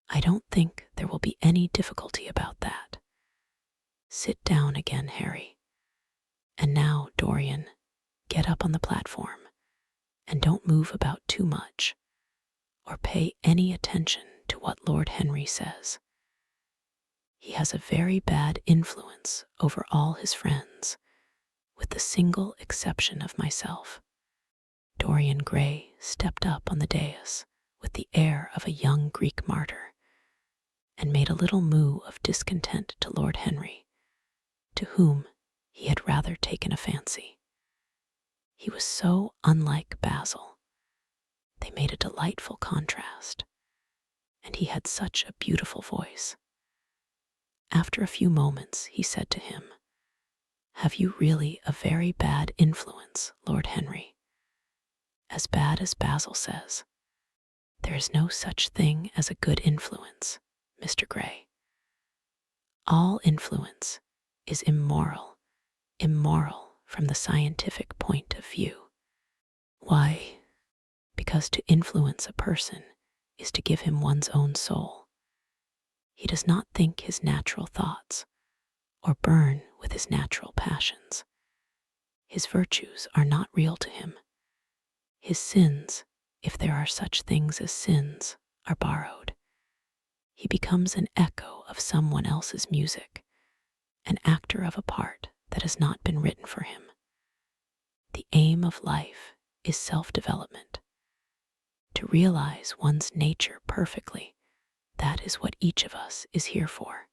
"I don't think there will be any difficulty about that. Sit down again, Harry. And now, Dorian, get up on the platform, and don't move about too much, or pay any attention to what Lord Henry says. He has a very bad influence over all his friends, with the single exception of myself." Dorian Gray stepped up on the dais with the air of a young Greek martyr, and made a little moue of discontent to Lord Henry, to whom he had rather taken a fancy. He was so unlike Basil. They made a delightful contrast, and he had such a beautiful voice. After a few moments, he said to him, "Have you really a very bad influence, Lord Henry? As bad as Basil says. There is no such thing as a good influence, Mr. Gray. All influence is immoral, immoral from the scientific point of view. Why? Because to influence a person is to give him one's own soul. He does not think his natural thoughts or burn with his natural passions. His virtues are not real to him. His sins, if there are such things as sins, are borrowed. He becomes an echo of someone else's music, an actor of a part that has not been written for him. The aim of life is self-development. To realize one's nature perfectly, that is what each of us is here for.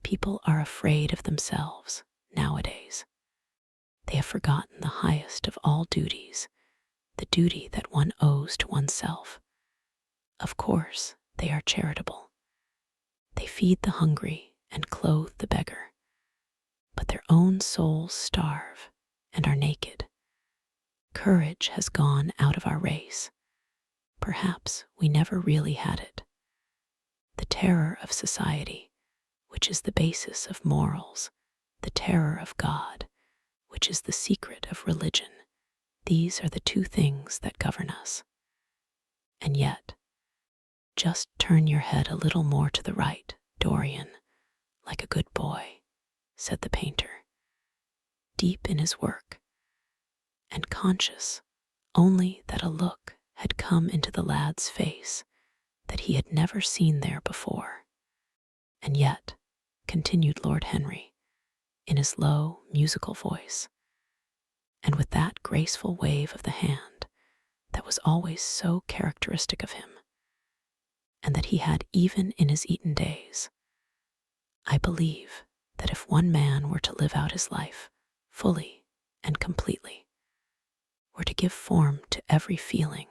People are afraid of themselves nowadays. They have forgotten the highest of all duties, the duty that one owes to oneself. Of course, they are charitable. They feed the hungry and clothe the beggar. But their own souls starve and are naked. Courage has gone out of our race. Perhaps we never really had it. The terror of society, which is the basis of morals, the terror of God, which is the secret of religion, these are the two things that govern us. And yet, just turn your head a little more to the right, Dorian, like a good boy, said the painter, deep in his work, and conscious only that a look had come into the lad's face that he had never seen there before. And yet, continued Lord Henry, in his low, musical voice, and with that graceful wave of the hand that was always so characteristic of him, and that he had even in his Eton days, I believe that if one man were to live out his life fully and completely, were to give form to every feeling,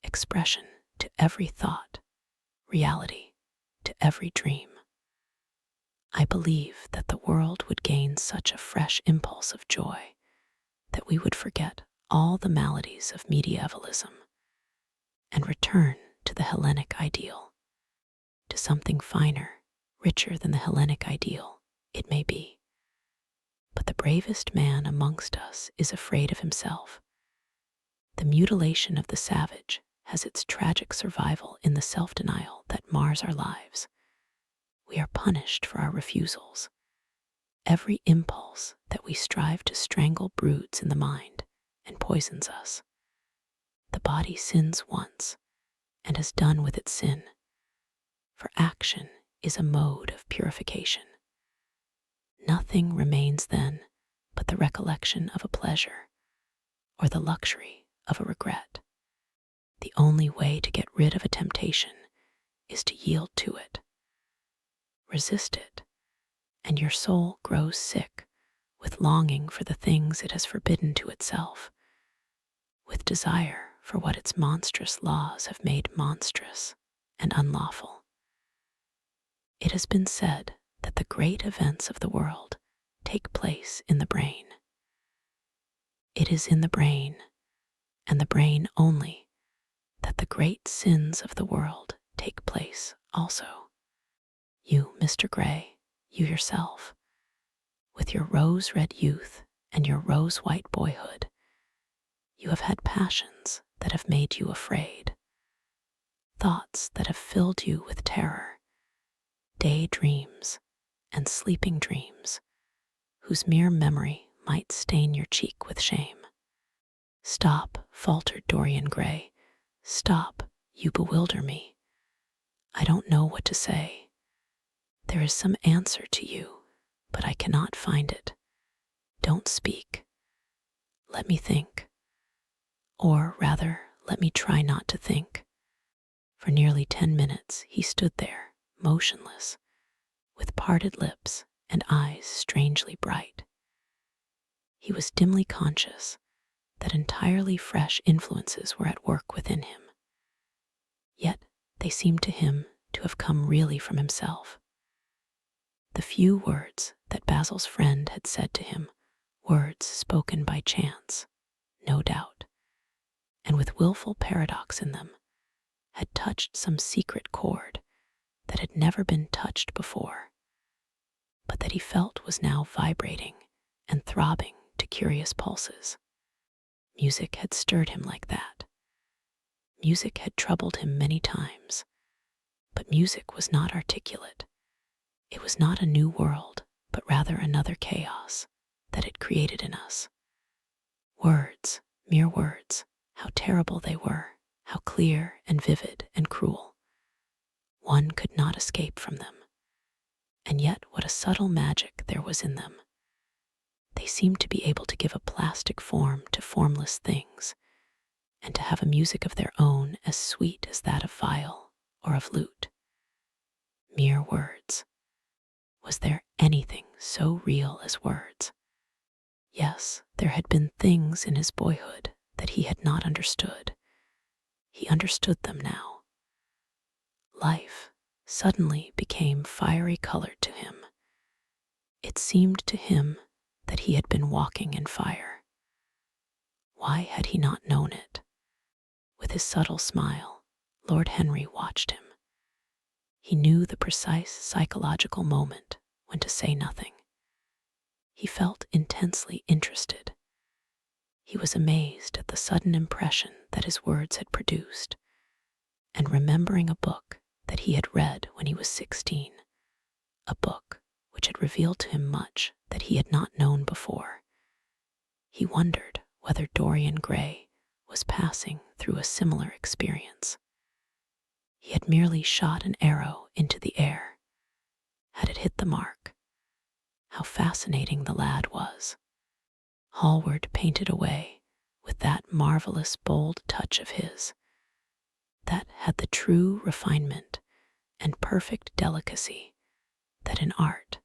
expression to every thought, reality to every dream, I believe that the world would gain such a fresh impulse of joy that we would forget all the maladies of medievalism and return to the Hellenic ideal, to something finer, richer than the Hellenic ideal, it may be. But the bravest man amongst us is afraid of himself. The mutilation of the savage has its tragic survival in the self-denial that mars our lives. We are punished for our refusals. Every impulse that we strive to strangle broods in the mind and poisons us. The body sins once and has done with its sin, for action is a mode of purification. Nothing remains then but the recollection of a pleasure or the luxury of a regret. The only way to get rid of a temptation is to yield to it. Resist it, and your soul grows sick with longing for the things it has forbidden to itself, with desire for what its monstrous laws have made monstrous and unlawful. It has been said that the great events of the world take place in the brain. It is in the brain, and the brain only, that the great sins of the world take place also. You, Mr. Gray, you yourself, with your rose-red youth and your rose-white boyhood, you have had passions that have made you afraid, thoughts that have filled you with terror, daydreams and sleeping dreams, whose mere memory might stain your cheek with shame. Stop, faltered Dorian Gray. Stop, you bewilder me. I don't know what to say. There is some answer to you, but I cannot find it. Don't speak. Let me think. Or rather, let me try not to think. For nearly 10 minutes he stood there, motionless, with parted lips and eyes strangely bright. He was dimly conscious that entirely fresh influences were at work within him. Yet they seemed to him to have come really from himself. The few words that Basil's friend had said to him, words spoken by chance, no doubt, and with willful paradox in them, had touched some secret chord that had never been touched before. but that he felt was now vibrating and throbbing to curious pulses. Music had stirred him like that. Music had troubled him many times, but music was not articulate. It was not a new world, but rather another chaos that it created in us. Words, mere words, how terrible they were, how clear and vivid and cruel. One could not escape from them. And yet what a subtle magic there was in them. They seemed to be able to give a plastic form to formless things, and to have a music of their own as sweet as that of viol or of lute. Mere words. Was there anything so real as words? Yes, there had been things in his boyhood that he had not understood. He understood them now. Life suddenly became fiery colored to him. It seemed to him that he had been walking in fire. Why had he not known it? With his subtle smile, Lord Henry watched him. He knew the precise psychological moment when to say nothing. He felt intensely interested. He was amazed at the sudden impression that his words had produced, and remembering a book that he had read when he was 16, a book which had revealed to him much that he had not known before, he wondered whether Dorian Gray was passing through a similar experience. He had merely shot an arrow into the air. Had it hit the mark? How fascinating the lad was. Hallward painted away with that marvelous bold touch of his, that had the true refinement and perfect delicacy that in art,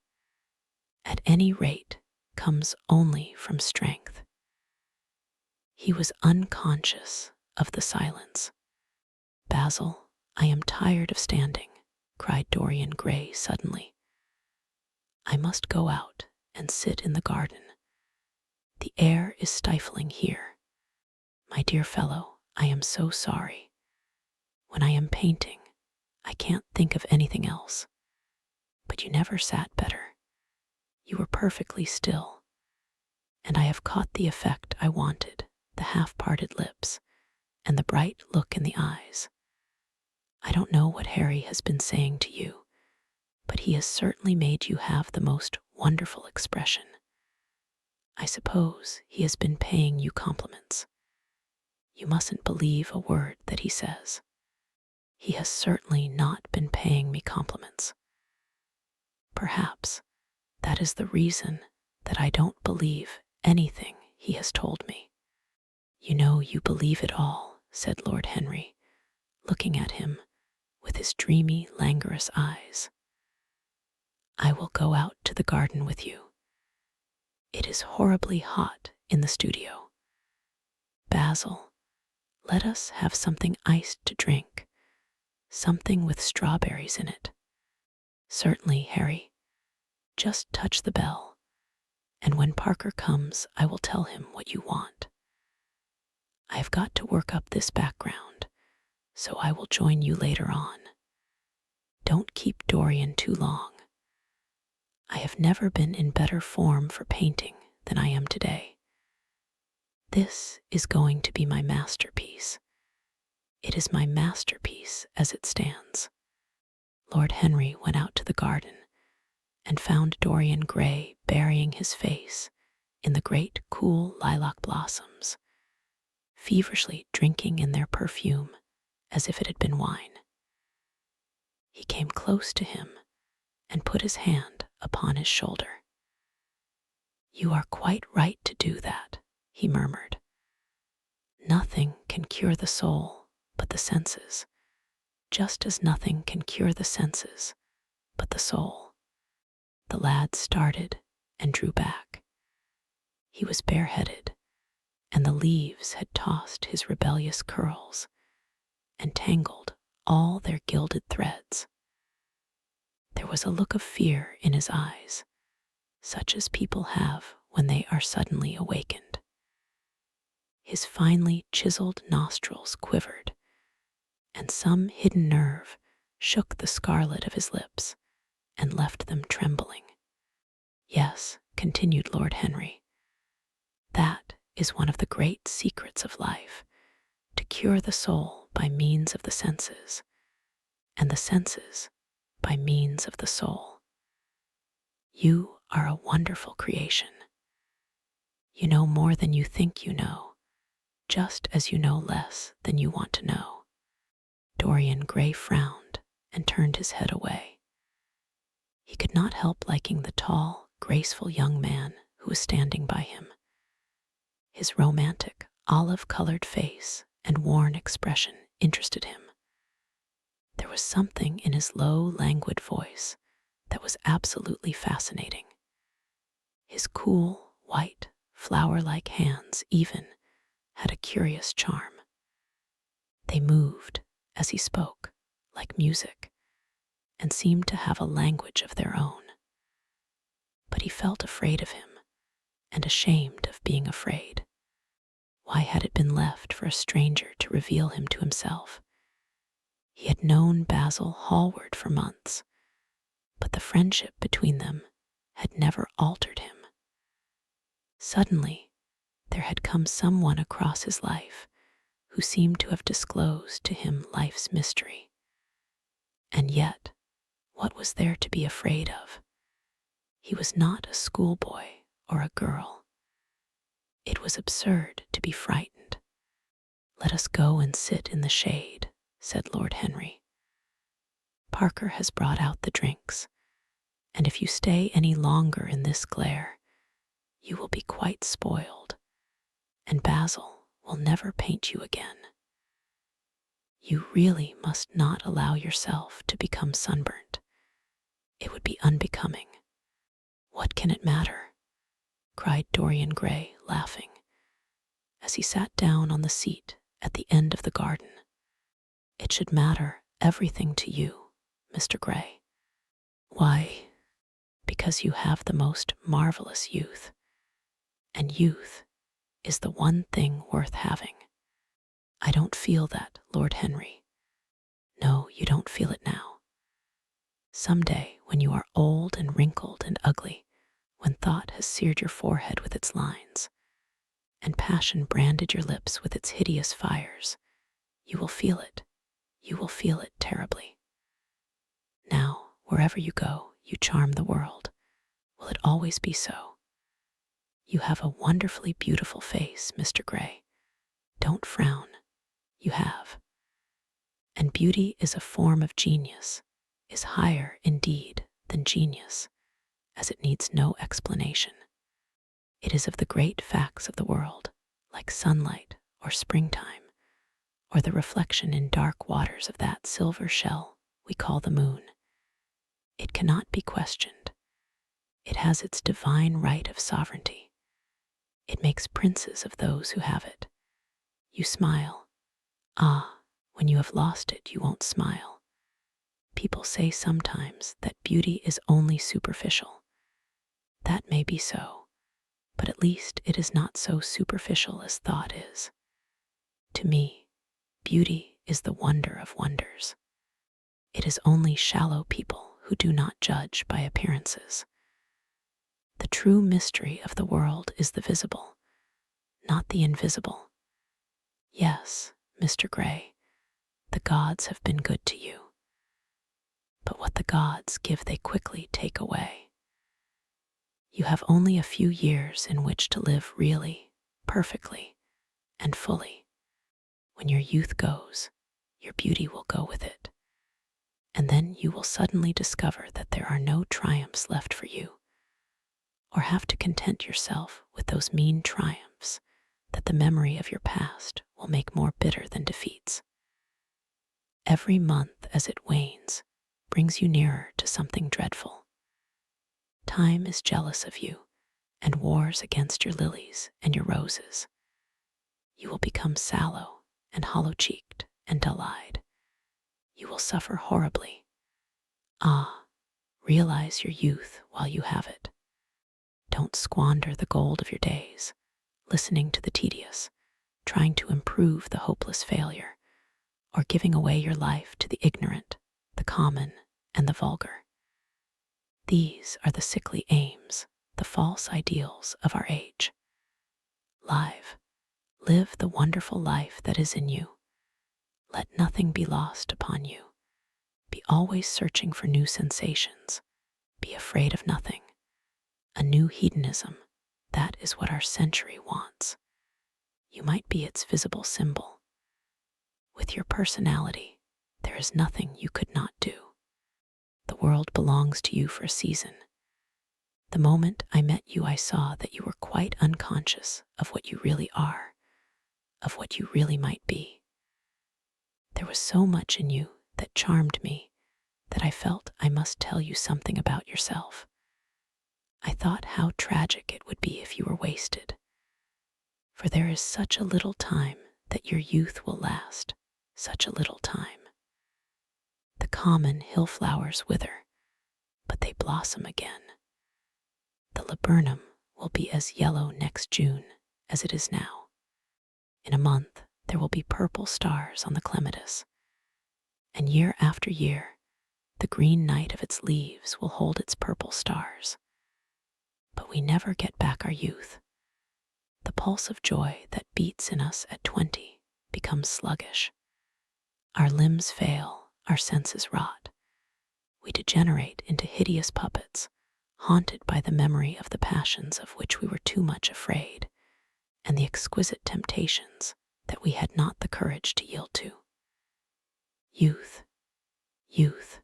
at any rate, comes only from strength. He was unconscious of the silence. "Basil, I am tired of standing," cried Dorian Gray suddenly. "I must go out and sit in the garden. The air is stifling here. My dear fellow, I am so sorry. When I am painting, I can't think of anything else. But you never sat better. You were perfectly still, and I have caught the effect I wanted, the half-parted lips, and the bright look in the eyes. I don't know what Harry has been saying to you, but he has certainly made you have the most wonderful expression. I suppose he has been paying you compliments. You mustn't believe a word that he says. He has certainly not been paying me compliments. Perhaps that is the reason that I don't believe anything he has told me." "You know you believe it all," said Lord Henry, looking at him with his dreamy, languorous eyes. "I will go out to the garden with you. It is horribly hot in the studio. Basil, let us have something iced to drink, something with strawberries in it." "Certainly, Harry. Just touch the bell, and when Parker comes I will tell him what you want. I have got to work up this background, so I will join you later on. Don't keep Dorian too long. I have never been in better form for painting than I am today. This is going to be my masterpiece. It is my masterpiece as it stands." Lord Henry went out to the garden and found Dorian Gray burying his face in the great cool lilac blossoms, feverishly drinking in their perfume as if it had been wine. He came close to him and put his hand upon his shoulder. "You are quite right to do that," he murmured. "Nothing can cure the soul but the senses, just as nothing can cure the senses but the soul." The lad started and drew back. He was bareheaded, and the leaves had tossed his rebellious curls and tangled all their gilded threads. There was a look of fear in his eyes, such as people have when they are suddenly awakened. His finely chiseled nostrils quivered, and some hidden nerve shook the scarlet of his lips and left them trembling. Yes, continued Lord Henry, that is one of the great secrets of life, to cure the soul by means of the senses, and the senses by means of the soul. You are a wonderful creation. You know more than you think you know, just as you know less than you want to know. Dorian Gray frowned and turned his head away. He could not help liking the tall, graceful young man who was standing by him. His romantic, olive-colored face and worn expression interested him. There was something in his low, languid voice that was absolutely fascinating. His cool, white, flower-like hands even had a curious charm. They moved, as he spoke, like music, and seemed to have a language of their own. But he felt afraid of him, and ashamed of being afraid. Why had it been left for a stranger to reveal him to himself? He had known Basil Hallward for months, but the friendship between them had never altered him. Suddenly, there had come someone across his life who seemed to have disclosed to him life's mystery. And yet, what was there to be afraid of? He was not a schoolboy or a girl. It was absurd to be frightened. "Let us go and sit in the shade," said Lord Henry. "Parker has brought out the drinks, and if you stay any longer in this glare, you will be quite spoiled, and Basil will never paint you again. You really must not allow yourself to become sunburnt. It would be unbecoming." "What can it matter?" cried Dorian Gray, laughing, as he sat down on the seat at the end of the garden. "It should matter everything to you, Mr. Gray." "Why?" "Because you have the most marvelous youth, and youth is the one thing worth having." "I don't feel that, Lord Henry." "No, you don't feel it now. Some day, when you are old and wrinkled and ugly, when thought has seared your forehead with its lines, and passion branded your lips with its hideous fires, you will feel it. You will feel it terribly. Now, wherever you go, you charm the world. Will it always be so? You have a wonderfully beautiful face, Mr. Gray. Don't frown. You have. And beauty is a form of genius, is higher, indeed, than genius, as it needs no explanation. It is of the great facts of the world, like sunlight or springtime, or the reflection in dark waters of that silver shell we call the moon. It cannot be questioned. It has its divine right of sovereignty. It makes princes of those who have it. You smile. Ah, when you have lost it, you won't smile. People say sometimes that beauty is only superficial. That may be so, but at least it is not so superficial as thought is. To me, beauty is the wonder of wonders. It is only shallow people who do not judge by appearances. The true mystery of the world is the visible, not the invisible. Yes, Mr. Gray, the gods have been good to you. But what the gods give they quickly take away. You have only a few years in which to live really, perfectly, and fully. When your youth goes, your beauty will go with it. And then you will suddenly discover that there are no triumphs left for you, or have to content yourself with those mean triumphs that the memory of your past will make more bitter than defeats. Every month as it wanes brings you nearer to something dreadful. Time is jealous of you and wars against your lilies and your roses. You will become sallow and hollow-cheeked and dull-eyed. You will suffer horribly. Ah, realize your youth while you have it. Don't squander the gold of your days, listening to the tedious, trying to improve the hopeless failure, or giving away your life to the ignorant, the common, and the vulgar. These are the sickly aims the false ideals of our age. Live the wonderful life that is in you. Let nothing be lost upon you. Be always searching for new sensations. Be afraid of nothing. A new hedonism, that is what our century wants. You might be its visible symbol. With your personality, there is nothing you could not do. The world belongs to you for a season. The moment I met you, I saw that you were quite unconscious of what you really are, of what you really might be. There was so much in you that charmed me that I felt I must tell you something about yourself. I thought how tragic it would be if you were wasted. For there is such a little time that your youth will last, such a little time. The common hill flowers wither, but they blossom again. The laburnum will be as yellow next June as it is now. In a month, there will be purple stars on the clematis, and year after year, the green night of its leaves will hold its purple stars. But we never get back our youth. The pulse of joy that beats in us at 20 becomes sluggish. Our limbs fail, our senses rot. We degenerate into hideous puppets, haunted by the memory of the passions of which we were too much afraid, and the exquisite temptations that we had not the courage to yield to. Youth, youth.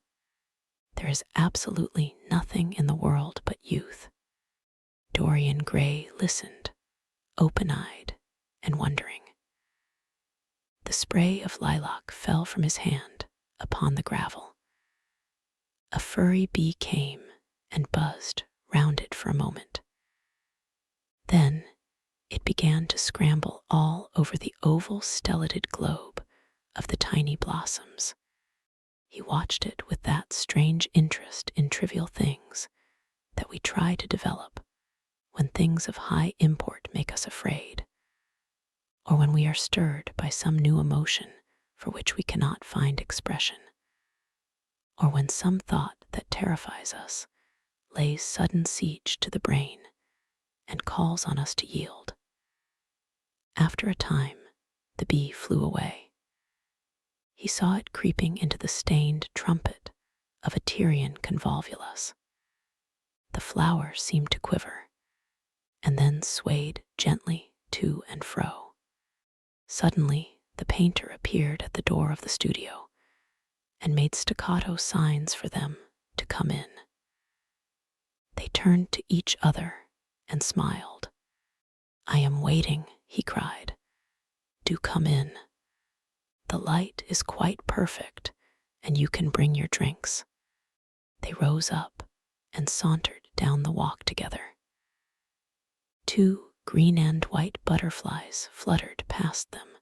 There is absolutely nothing in the world but youth. Dorian Gray listened, open-eyed and wondering. The spray of lilac fell from his hand upon the gravel. A furry bee came and buzzed round it for a moment. Then it began to scramble all over the oval stellated globe of the tiny blossoms. He watched it with that strange interest in trivial things that we try to develop when things of high import make us afraid, or when we are stirred by some new emotion for which we cannot find expression, or when some thought that terrifies us lays sudden siege to the brain and calls on us to yield. After a time, the bee flew away. He saw it creeping into the stained trumpet of a Tyrian convolvulus. The flower seemed to quiver, and then swayed gently to and fro. Suddenly, the painter appeared at the door of the studio and made staccato signs for them to come in. They turned to each other and smiled. "I am waiting," he cried. "Do come in. The light is quite perfect, and you can bring your drinks." They rose up and sauntered down the walk together. 2 green and white butterflies fluttered past them,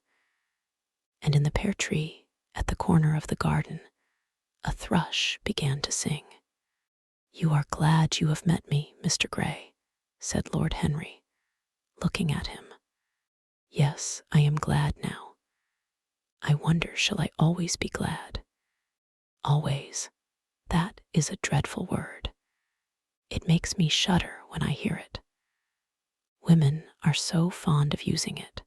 and in the pear tree at the corner of the garden, a thrush began to sing. "You are glad you have met me, Mr. Gray," said Lord Henry, looking at him. "Yes, I am glad now. I wonder, shall I always be glad?" Always. That is a dreadful word. It makes me shudder when I hear it. Women are so fond of using it.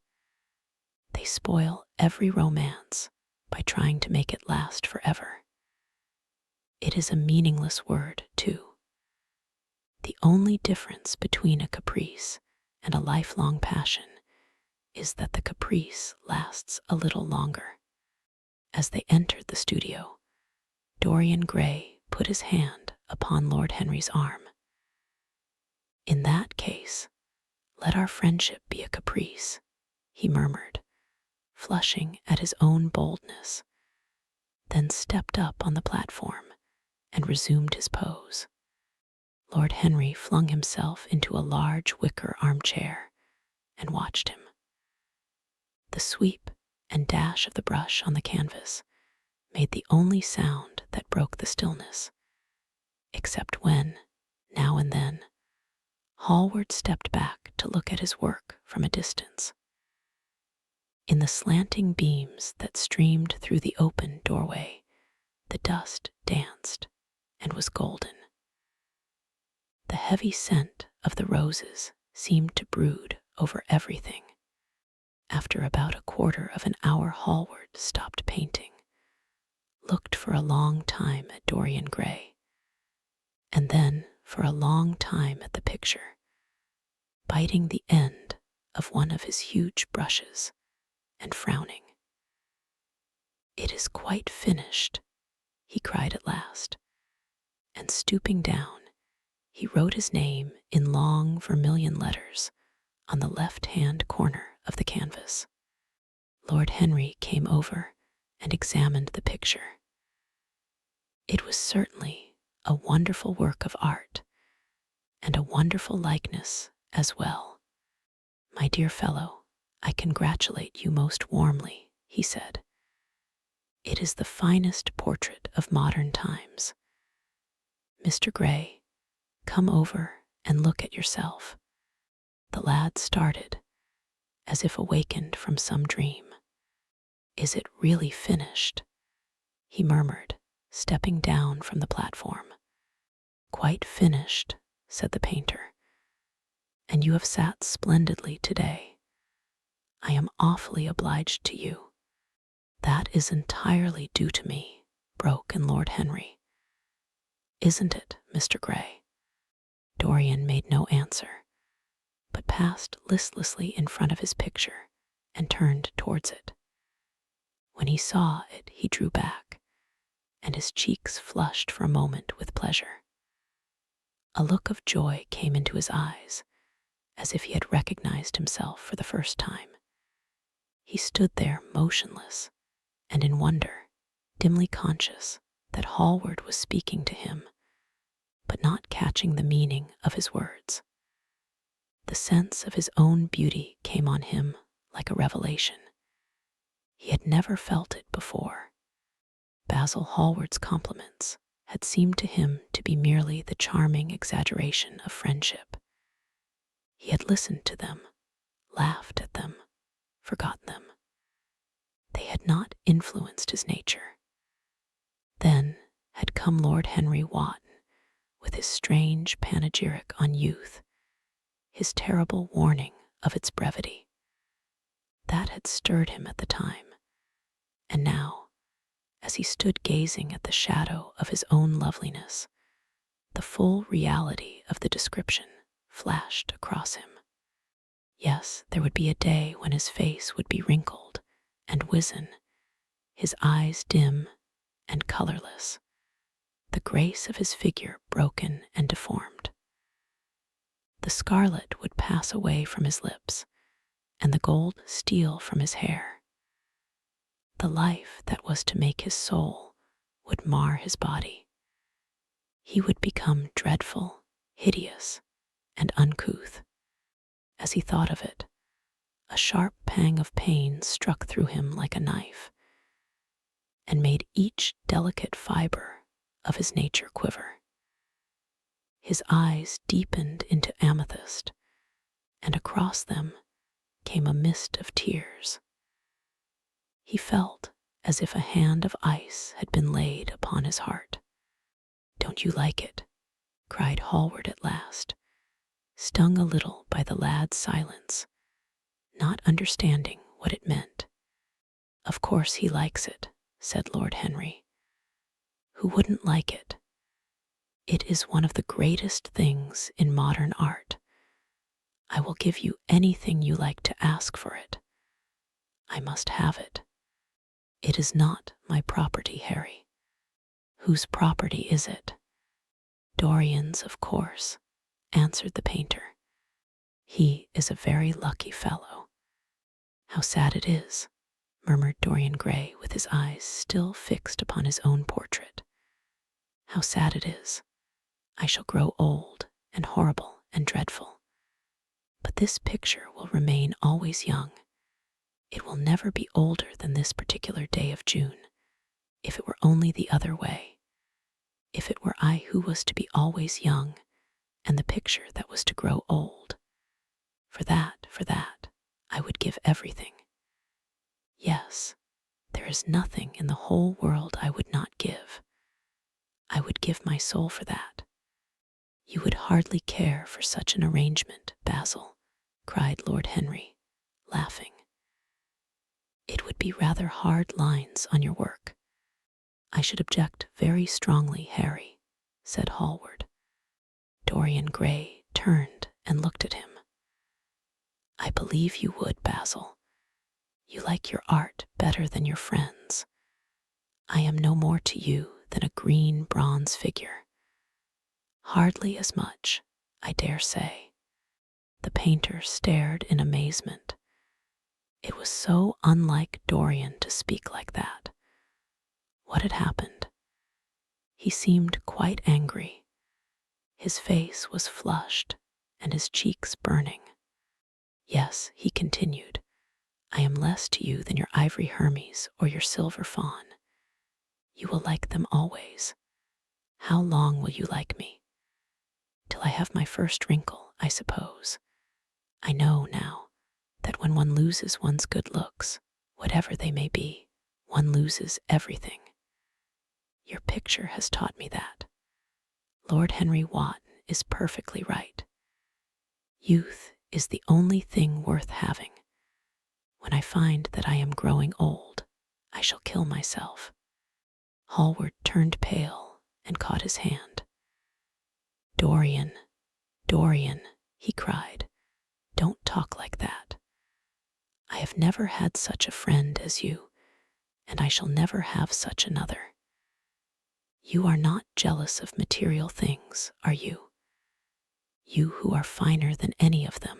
They spoil every romance by trying to make it last forever. It is a meaningless word, too. The only difference between a caprice and a lifelong passion is that the caprice lasts a little longer. As they entered the studio, Dorian Gray put his hand upon Lord Henry's arm. "In that case, let our friendship be a caprice," he murmured, flushing at his own boldness, then stepped up on the platform and resumed his pose. Lord Henry flung himself into a large wicker armchair and watched him. The sweep and dash of the brush on the canvas made the only sound that broke the stillness, except when, now and then, Hallward stepped back to look at his work from a distance. In the slanting beams that streamed through the open doorway, the dust danced and was golden. The heavy scent of the roses seemed to brood over everything. After about a quarter of an hour, Hallward stopped painting, looked for a long time at Dorian Gray, and then for a long time at the picture, biting the end of one of his huge brushes and frowning. "It is quite finished," he cried at last, and stooping down, he wrote his name in long vermilion letters on the left-hand corner of the canvas. Lord Henry came over and examined the picture. It was certainly a wonderful work of art, and a wonderful likeness as well. "My dear fellow, I congratulate you most warmly," he said. "It is the finest portrait of modern times. Mr. Gray, come over and look at yourself." The lad started, as if awakened from some dream. "Is it really finished?" he murmured, stepping down from the platform. "Quite finished," said the painter. "And you have sat splendidly today. I am awfully obliged to you." "That is entirely due to me," broke in Lord Henry. "Isn't it, Mr. Gray?" Dorian made no answer, but passed listlessly in front of his picture and turned towards it. When he saw it, he drew back, and his cheeks flushed for a moment with pleasure. A look of joy came into his eyes, as if he had recognized himself for the first time. He stood there motionless and in wonder, dimly conscious that Hallward was speaking to him, but not catching the meaning of his words. The sense of his own beauty came on him like a revelation. He had never felt it before. Basil Hallward's compliments had seemed to him to be merely the charming exaggeration of friendship. He had listened to them, laughed at them, forgotten them. They had not influenced his nature. Then had come Lord Henry Wotton with his strange panegyric on youth, his terrible warning of its brevity. That had stirred him at the time, and now, as he stood gazing at the shadow of his own loveliness, the full reality of the description flashed across him. Yes, there would be a day when his face would be wrinkled and wizen, his eyes dim and colorless, the grace of his figure broken and deformed. The scarlet would pass away from his lips, and the gold steal from his hair. The life that was to make his soul would mar his body. He would become dreadful, hideous, and uncouth. As he thought of it, a sharp pang of pain struck through him like a knife, and made each delicate fiber of his nature quiver. His eyes deepened into amethyst, and across them came a mist of tears. He felt as if a hand of ice had been laid upon his heart. "Don't you like it?" cried Hallward at last, stung a little by the lad's silence, not understanding what it meant. "Of course he likes it," said Lord Henry. "Who wouldn't like it? It is one of the greatest things in modern art. I will give you anything you like to ask for it. I must have it. It is not my property, Harry." "Whose property is it?" "Dorian's, of course," answered the painter. "He is a very lucky fellow." "How sad it is," murmured Dorian Gray with his eyes still fixed upon his own portrait. "How sad it is. I shall grow old and horrible and dreadful. But this picture will remain always young. It will never be older than this particular day of June. If it were only the other way. If it were I who was to be always young, and the picture that was to grow old. For that, I would give everything. Yes, there is nothing in the whole world I would not give. I would give my soul for that. You would hardly care for such an arrangement, Basil, cried Lord Henry, laughing. It would be rather hard lines on your work. I should object very strongly, Harry, said Hallward. Dorian Gray turned and looked at him. I believe you would, Basil. You like your art better than your friends. I am no more to you than a green bronze figure. Hardly as much, I dare say. The painter stared in amazement. It was so unlike Dorian to speak like that. What had happened? He seemed quite angry. His face was flushed and his cheeks burning. Yes, he continued, I am less to you than your ivory Hermes or your silver fawn. You will like them always. How long will you like me? Till I have my first wrinkle, I suppose. I know now that when one loses one's good looks, whatever they may be, one loses everything. Your picture has taught me that. Lord Henry Wotton is perfectly right. Youth is the only thing worth having. When I find that I am growing old, I shall kill myself. Hallward turned pale and caught his hand. Dorian, Dorian, he cried, don't talk like that. I have never had such a friend as you, and I shall never have such another. You are not jealous of material things, are you? You who are finer than any of them.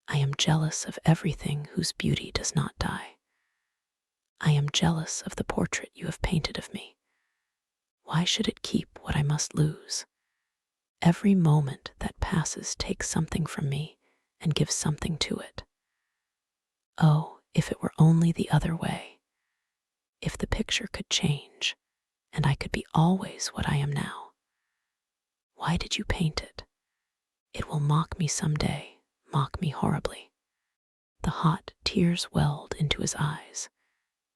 I am jealous of everything whose beauty does not die. I am jealous of the portrait you have painted of me. Why should it keep what I must lose? Every moment that passes takes something from me and gives something to it. Oh, if it were only the other way. If the picture could change, and I could be always what I am now. Why did you paint it? It will mock me some day, mock me horribly. The hot tears welled into his eyes.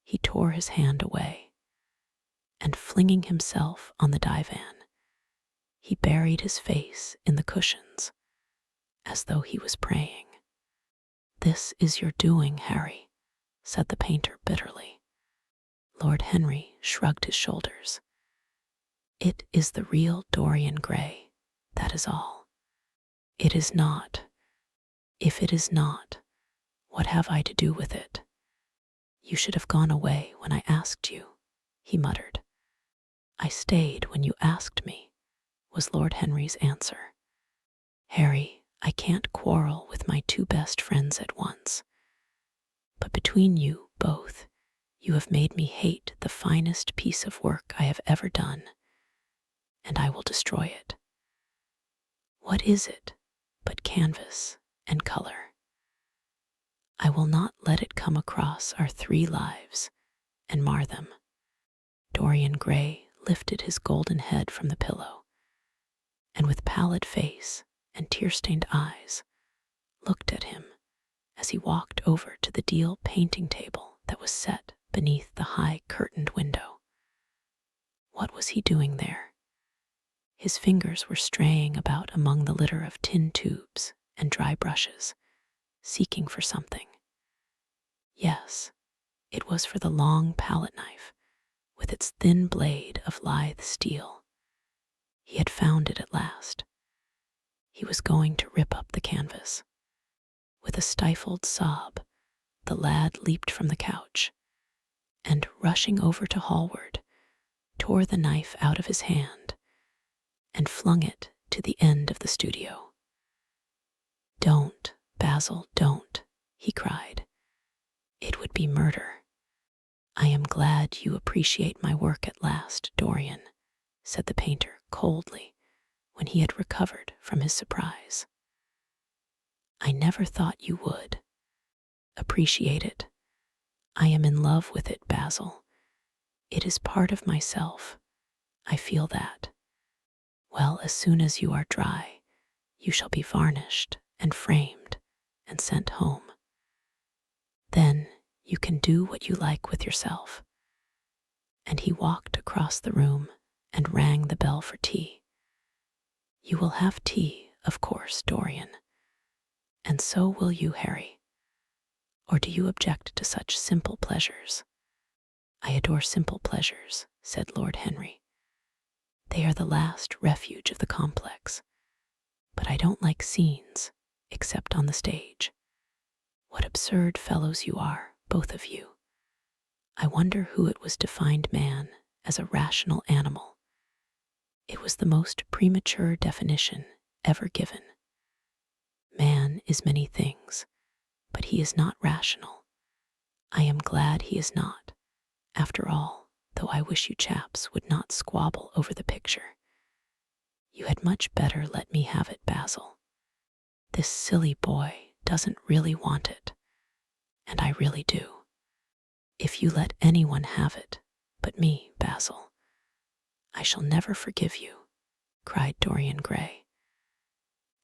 He tore his hand away, and flinging himself on the divan, he buried his face in the cushions, as though he was praying. This is your doing, Harry, said the painter bitterly. Lord Henry shrugged his shoulders. It is the real Dorian Gray, that is all. It is not. If it is not, what have I to do with it? You should have gone away when I asked you, he muttered. I stayed when you asked me, was Lord Henry's answer. Harry, I can't quarrel with my two best friends at once. But between you both, you have made me hate the finest piece of work I have ever done, and I will destroy it. What is it but canvas and color? I will not let it come across our 3 lives and mar them. Dorian Gray lifted his golden head from the pillow, and with pallid face and tear-stained eyes, looked at him as he walked over to the deal painting table that was set beneath the high curtained window. What was he doing there? His fingers were straying about among the litter of tin tubes and dry brushes, seeking for something. Yes, it was for the long palette knife, with its thin blade of lithe steel. He had found it at last. He was going to rip up the canvas. With a stifled sob, the lad leaped from the couch, and rushing over to Hallward, tore the knife out of his hand and flung it to the end of the studio. Don't, Basil, don't, he cried. It would be murder. I am glad you appreciate my work at last, Dorian, said the painter coldly, when he had recovered from his surprise. I never thought you would. Appreciate it. I am in love with it, Basil. It is part of myself. I feel that. Well, as soon as you are dry, you shall be varnished and framed and sent home. Then you can do what you like with yourself. And he walked across the room and rang the bell for tea. You will have tea, of course, Dorian. And so will you, Harry. Or do you object to such simple pleasures? I adore simple pleasures, said Lord Henry. They are the last refuge of the complex. But I don't like scenes, except on the stage. What absurd fellows you are, both of you. I wonder who it was defined man as a rational animal. It was the most premature definition ever given. Man is many things, but he is not rational. I am glad he is not. After all, though I wish you chaps would not squabble over the picture. You had much better let me have it, Basil. This silly boy doesn't really want it, and I really do. If you let anyone have it but me, Basil, I shall never forgive you, cried Dorian Gray.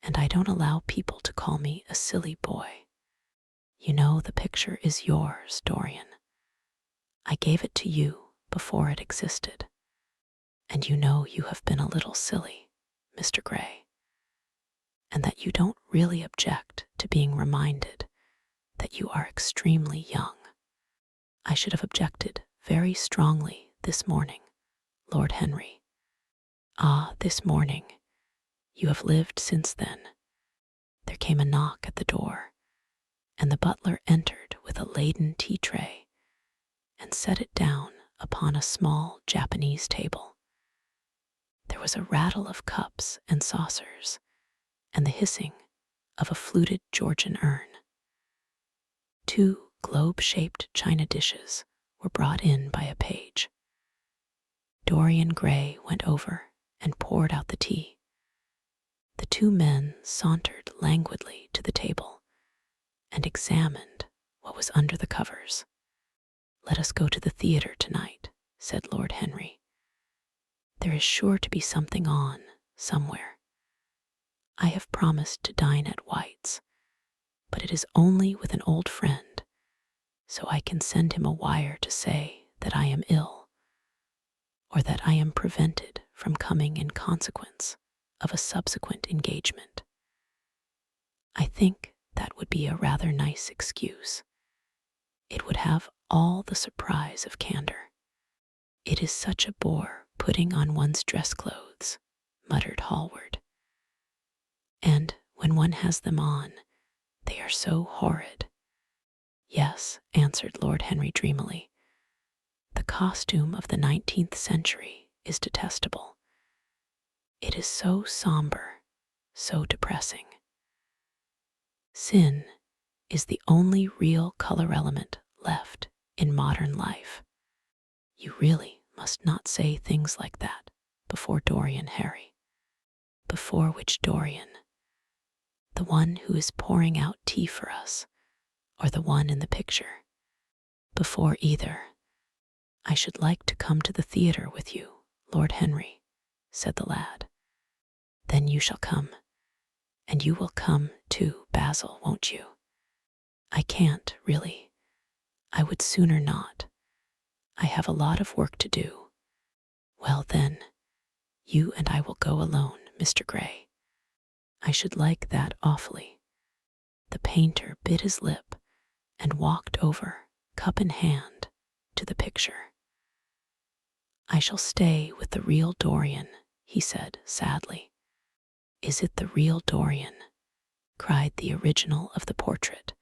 And I don't allow people to call me a silly boy. You know the picture is yours, Dorian. I gave it to you before it existed. And you know you have been a little silly, Mr. Gray, and that you don't really object to being reminded that you are extremely young. I should have objected very strongly this morning, Lord Henry. Ah, this morning. You have lived since then. There came a knock at the door, and the butler entered with a laden tea tray and set it down upon a small Japanese table. There was a rattle of cups and saucers, and the hissing of a fluted Georgian urn. 2 globe-shaped china dishes were brought in by a page. Dorian Gray went over and poured out the tea. The 2 men sauntered languidly to the table and examined what was under the covers. Let us go to the theater tonight, said Lord Henry. There is sure to be something on somewhere. I have promised to dine at White's, but it is only with an old friend, so I can send him a wire to say that I am ill, or that I am prevented from coming in consequence of a subsequent engagement. I think that would be a rather nice excuse. It would have all the surprise of candor. It is such a bore putting on one's dress clothes, muttered Hallward. And when one has them on, they are so horrid. Yes, answered Lord Henry dreamily. The costume of the 19th century is detestable. It is so somber, so depressing. Sin is the only real color element left in modern life. You really must not say things like that before Dorian, Harry. Before which Dorian? The one who is pouring out tea for us, or the one in the picture? Before either. I should like to come to the theater with you, Lord Henry, said the lad. Then you shall come, and you will come too, Basil, won't you? I can't, really. I would sooner not. I have a lot of work to do. Well then, you and I will go alone, Mr. Gray. I should like that awfully. The painter bit his lip and walked over, cup in hand, to the picture. I shall stay with the real Dorian, he said sadly. Is it the real Dorian? Cried the original of the portrait,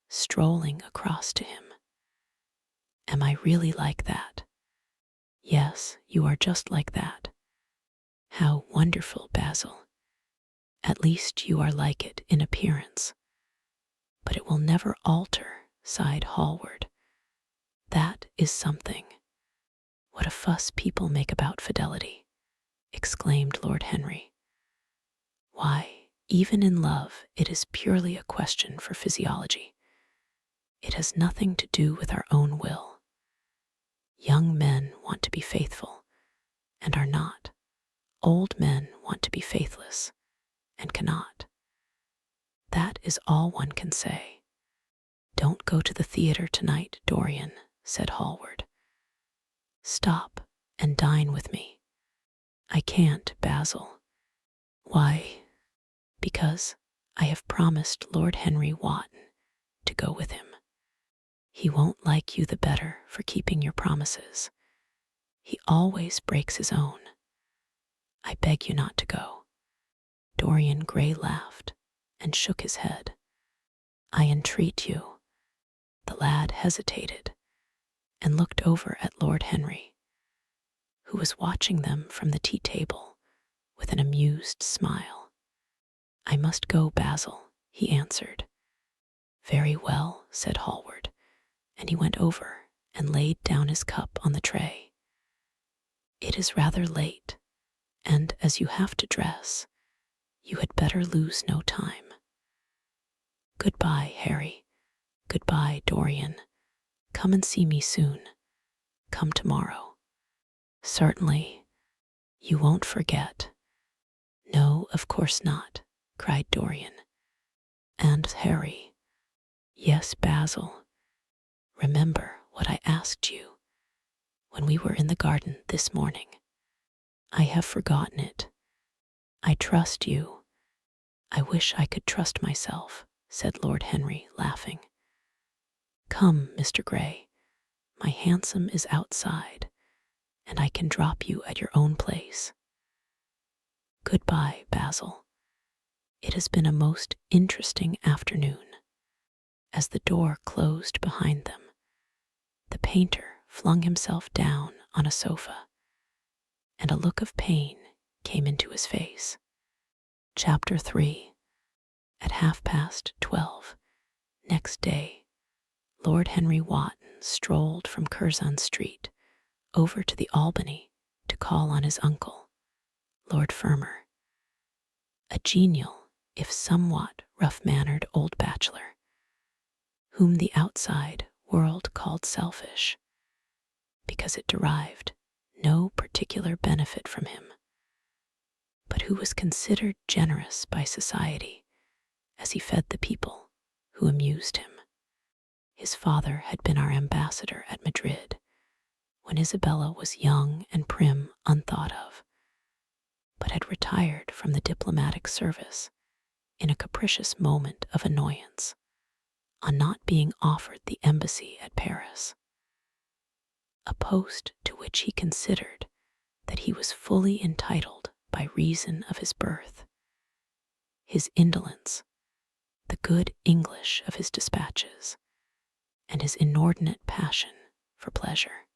strolling across to him. Am I really like that? Yes, you are just like that. How wonderful, Basil. At least you are like it in appearance. But it will never alter, sighed Hallward. That is something. What a fuss people make about fidelity, exclaimed Lord Henry. Why, even in love, it is purely a question for physiology. It has nothing to do with our own will. Young men want to be faithful, and are not. Old men want to be faithless, and cannot. That is all one can say. Don't go to the theater tonight, Dorian, said Hallward. Stop and dine with me. I can't, Basil. Why, because I have promised Lord Henry Wotton to go with him. He won't like you the better for keeping your promises. He always breaks his own. I beg you not to go." Dorian Gray laughed and shook his head. "I entreat you." The lad hesitated and looked over at Lord Henry, who was watching them from the tea table with an amused smile. "I must go, Basil," he answered. "Very well," said Hallward, and he went over and laid down his cup on the tray. "It is rather late, and as you have to dress, you had better lose no time. Goodbye, Harry. Goodbye, Dorian. Come and see me soon. Come tomorrow." "Certainly. You won't forget." "No, of course not," cried Dorian. "And Harry." "Yes, Basil. Remember what I asked you when we were in the garden this morning." "I have forgotten it. I trust you." "I wish I could trust myself," said Lord Henry, laughing. "Come, Mr. Gray, my hansom is outside, and I can drop you at your own place." "Goodbye, Basil. It has been a most interesting afternoon." As the door closed behind them, the painter flung himself down on a sofa, and a look of pain came into his face. Chapter 3. At 12:30 next day, Lord Henry Wotton strolled from Curzon Street over to the Albany to call on his uncle, Lord Fermor, a genial, if somewhat rough-mannered old bachelor, whom the outside world called selfish, because it derived no particular benefit from him, but who was considered generous by society as he fed the people who amused him. His father had been our ambassador at Madrid when Isabella was young and prim, unthought of, but had retired from the diplomatic service in a capricious moment of annoyance on not being offered the embassy at Paris, a post to which he considered that he was fully entitled by reason of his birth, his indolence, the good English of his dispatches, and his inordinate passion for pleasure.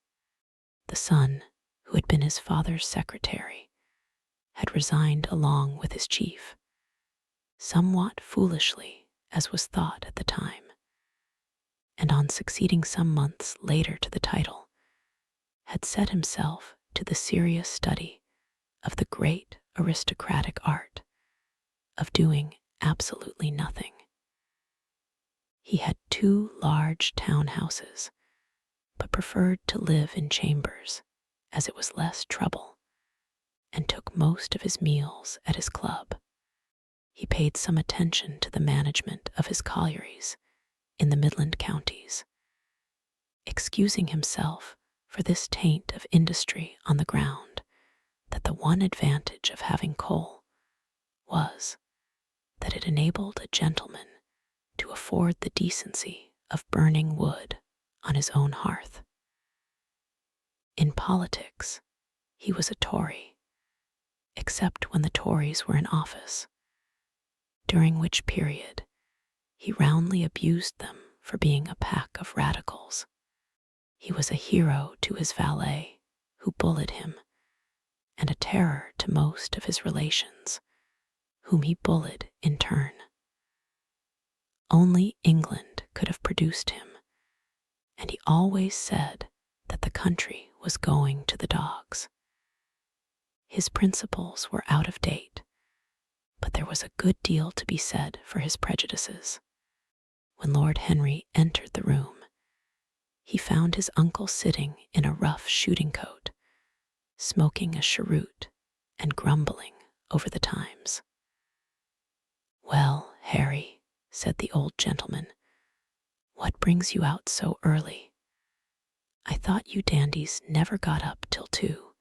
The son, who had been his father's secretary, had resigned along with his chief, somewhat foolishly as was thought at the time, and on succeeding some months later to the title, had set himself to the serious study of the great aristocratic art of doing absolutely nothing. He had 2 large town houses, but preferred to live in chambers, as it was less trouble, and took most of his meals at his club. He paid some attention to the management of his collieries in the Midland counties, excusing himself for this taint of industry on the ground that the one advantage of having coal was that it enabled a gentleman to afford the decency of burning wood on his own hearth. In politics, he was a Tory, except when the Tories were in office, during which period he roundly abused them for being a pack of radicals. He was a hero to his valet, who bullied him, and a terror to most of his relations, whom he bullied in turn. Only England could have produced him, and he always said that the country was going to the dogs. His principles were out of date, but there was a good deal to be said for his prejudices. When Lord Henry entered the room, he found his uncle sitting in a rough shooting coat, smoking a cheroot and grumbling over the Times. "Well, Harry," said the old gentleman, "what brings you out so early? I thought you dandies never got up till 2,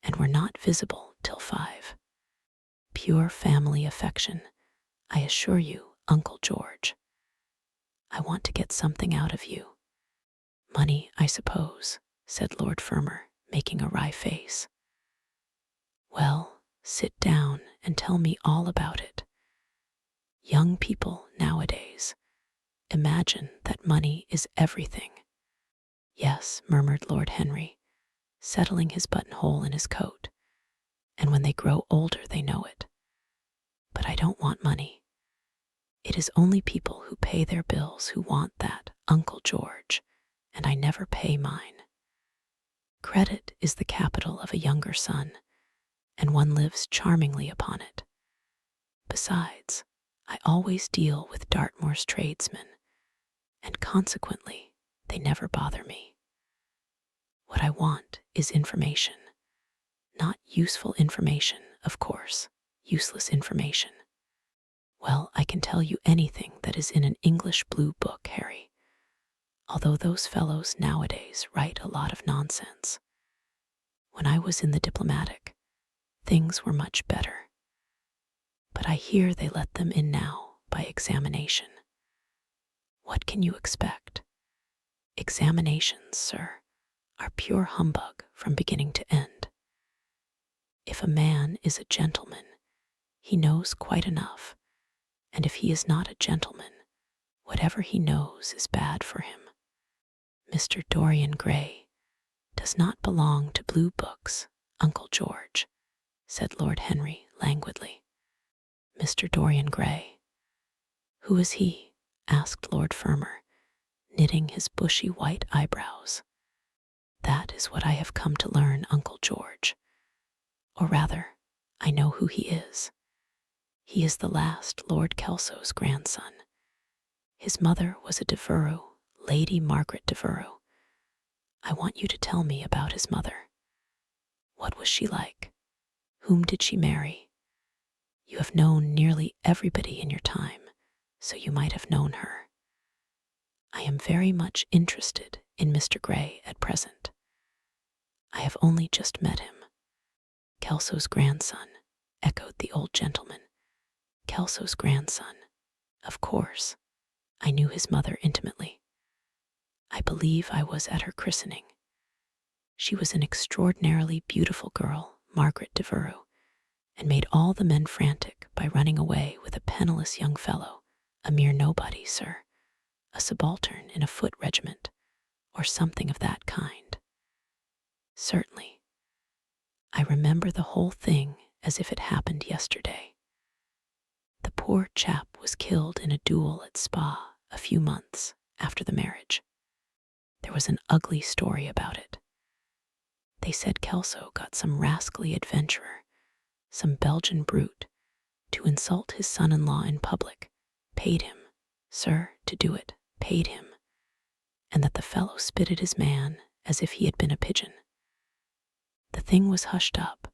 and were not visible till 5. Pure family affection, I assure you, Uncle George. I want to get something out of you. Money, I suppose, said Lord Fermor, making a wry face. Well, sit down and tell me all about it. Young people nowadays imagine that money is everything. Yes, murmured Lord Henry, settling his buttonhole in his coat, and when they grow older they know it. But I don't want money. It is only people who pay their bills who want that, Uncle George, and I never pay mine. Credit is the capital of a younger son, and one lives charmingly upon it. Besides, I always deal with Dartmoor's tradesmen, and consequently they never bother me. What I want is information. Not useful information, of course, useless information. Well, I can tell you anything that is in an English blue book, Harry, although those fellows nowadays write a lot of nonsense. When I was in the diplomatic, things were much better. But I hear they let them in now by examination. What can you expect? Examinations, sir, are pure humbug from beginning to end. If a man is a gentleman, he knows quite enough, and if he is not a gentleman, whatever he knows is bad for him. Mr. Dorian Gray does not belong to blue books, Uncle George, said Lord Henry languidly. Mr. Dorian Gray. Who is he? Asked Lord Fermor, knitting his bushy white eyebrows. That is what I have come to learn, Uncle George. Or rather, I know who he is. He is the last Lord Kelso's grandson. His mother was a Devereux, Lady Margaret Devereux. I want you to tell me about his mother. What was she like? Whom did she marry? You have known nearly everybody in your time, so you might have known her. I am very much interested in Mr. Gray at present. I have only just met him. Kelso's grandson, echoed the old gentleman. Kelso's grandson. Of course, I knew his mother intimately. I believe I was at her christening. She was an extraordinarily beautiful girl, Margaret Devereux, and made all the men frantic by running away with a penniless young fellow, a mere nobody, sir, a subaltern in a foot regiment, or something of that kind. Certainly. I remember the whole thing as if it happened yesterday. The poor chap was killed in a duel at Spa a few months after the marriage. There was an ugly story about it. They said Kelso got some rascally adventurer, some Belgian brute, to insult his son-in-law in public, paid him, sir, to do it, paid him, and that the fellow spitted his man as if he had been a pigeon. The thing was hushed up,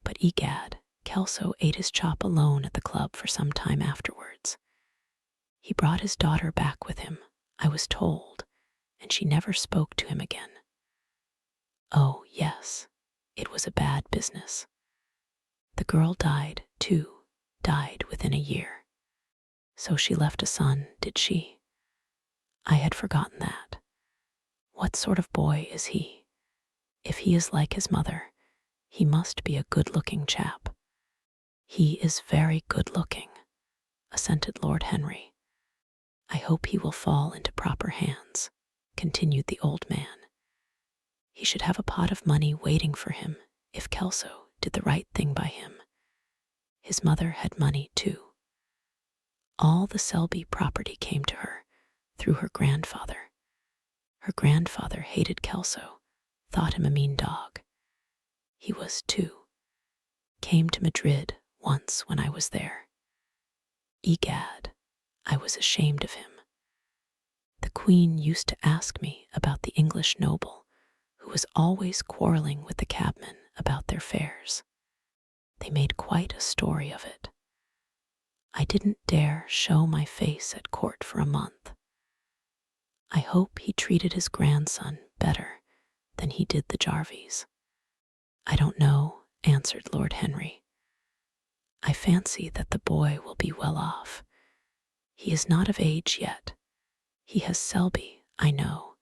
but egad, Kelso ate his chop alone at the club for some time afterwards. He brought his daughter back with him, I was told, and she never spoke to him again. Oh, yes, it was a bad business. The girl died, too, died within a year. So she left a son, did she? I had forgotten that. What sort of boy is he? If he is like his mother, he must be a good-looking chap. He is very good-looking, assented Lord Henry. I hope he will fall into proper hands, continued the old man. He should have a pot of money waiting for him if Kelso did the right thing by him. His mother had money, too. All the Selby property came to her through her grandfather. Her grandfather hated Kelso, thought him a mean dog. He was, too. Came to Madrid once when I was there. Egad, I was ashamed of him. The Queen used to ask me about the English noble, who was always quarreling with the cabmen about their fares. They made quite a story of it. I didn't dare show my face at court for a month. I hope he treated his grandson better than he did the Jarvies. I don't know, answered Lord Henry. I fancy that the boy will be well off. He is not of age yet. He has Selby, I know.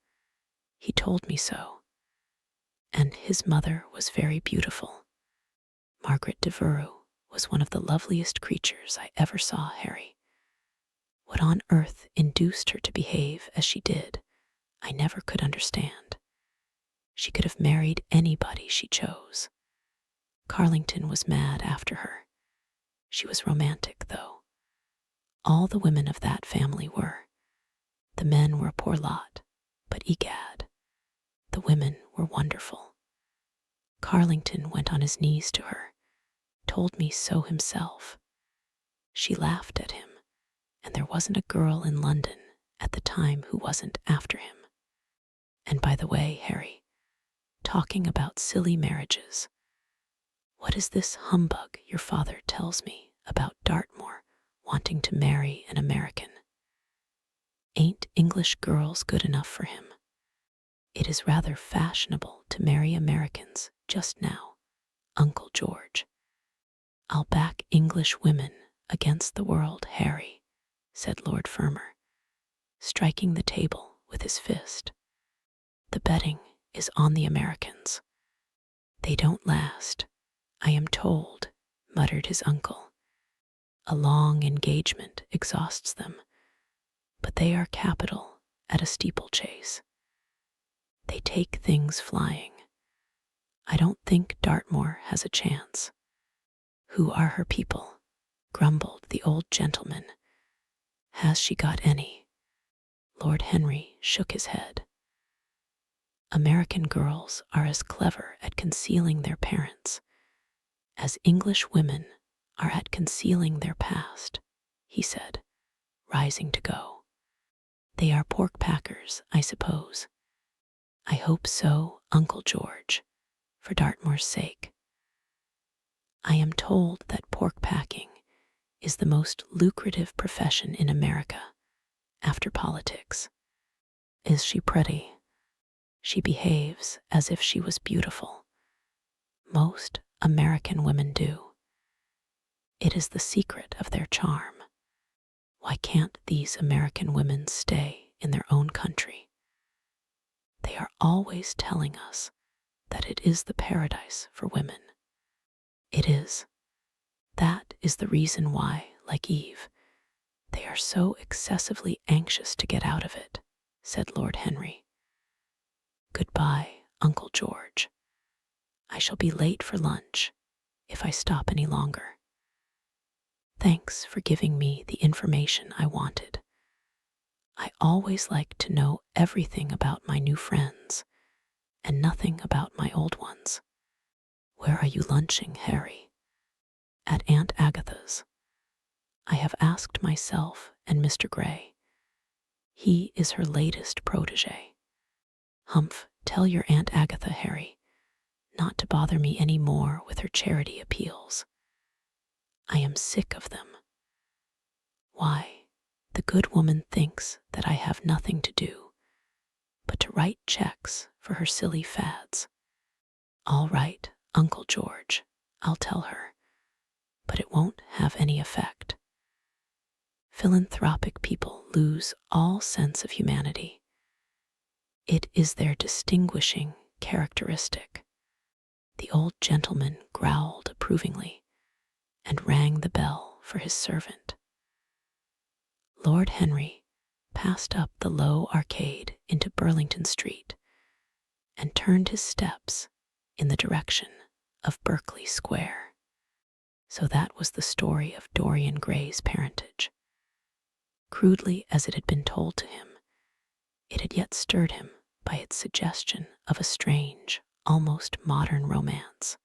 He told me so. And his mother was very beautiful. Margaret Devereux was one of the loveliest creatures I ever saw, Harry. What on earth induced her to behave as she did, I never could understand. She could have married anybody she chose. Carlington was mad after her. She was romantic, though. All the women of that family were. The men were a poor lot, but egad, the women were wonderful. Carlington went on his knees to her, told me so himself. She laughed at him, and there wasn't a girl in London at the time who wasn't after him. And by the way, Harry, talking about silly marriages, what is this humbug your father tells me about Dartmoor wanting to marry an American? Ain't English girls good enough for him? It is rather fashionable to marry Americans just now, Uncle George. I'll back English women against the world, Harry, said Lord Fermor, striking the table with his fist. The betting is on the Americans. They don't last, I am told, muttered his uncle. A long engagement exhausts them, but they are capital at a steeplechase. They take things flying. I don't think Dartmoor has a chance. Who are her people? Grumbled the old gentleman. Has she got any? Lord Henry shook his head. American girls are as clever at concealing their parents as English women are at concealing their past, he said, rising to go. They are pork packers, I suppose. I hope so, Uncle George, for Dartmoor's sake. I am told that pork packing is the most lucrative profession in America, after politics. Is she pretty? She behaves as if she was beautiful. Most American women do. It is the secret of their charm. Why can't these American women stay in their own country? They are always telling us that it is the paradise for women. It is. That is the reason why, like Eve, they are so excessively anxious to get out of it, said Lord Henry. Goodbye, Uncle George. I shall be late for lunch if I stop any longer. Thanks for giving me the information I wanted. I always like to know everything about my new friends and nothing about my old ones. Where are you lunching, Harry? At Aunt Agatha's. I have asked myself and Mr. Gray. He is her latest protege. Humph, tell your Aunt Agatha, Harry, not to bother me any more with her charity appeals. I am sick of them. Why, the good woman thinks that I have nothing to do but to write checks for her silly fads. All right, Uncle George, I'll tell her, but it won't have any effect. Philanthropic people lose all sense of humanity. It is their distinguishing characteristic. The old gentleman growled approvingly and rang the bell for his servant. Lord Henry passed up the low arcade into Burlington Street and turned his steps in the direction of Berkeley Square. So that was the story of Dorian Gray's parentage. Crudely as it had been told to him, it had yet stirred him by its suggestion of a strange, almost modern romance.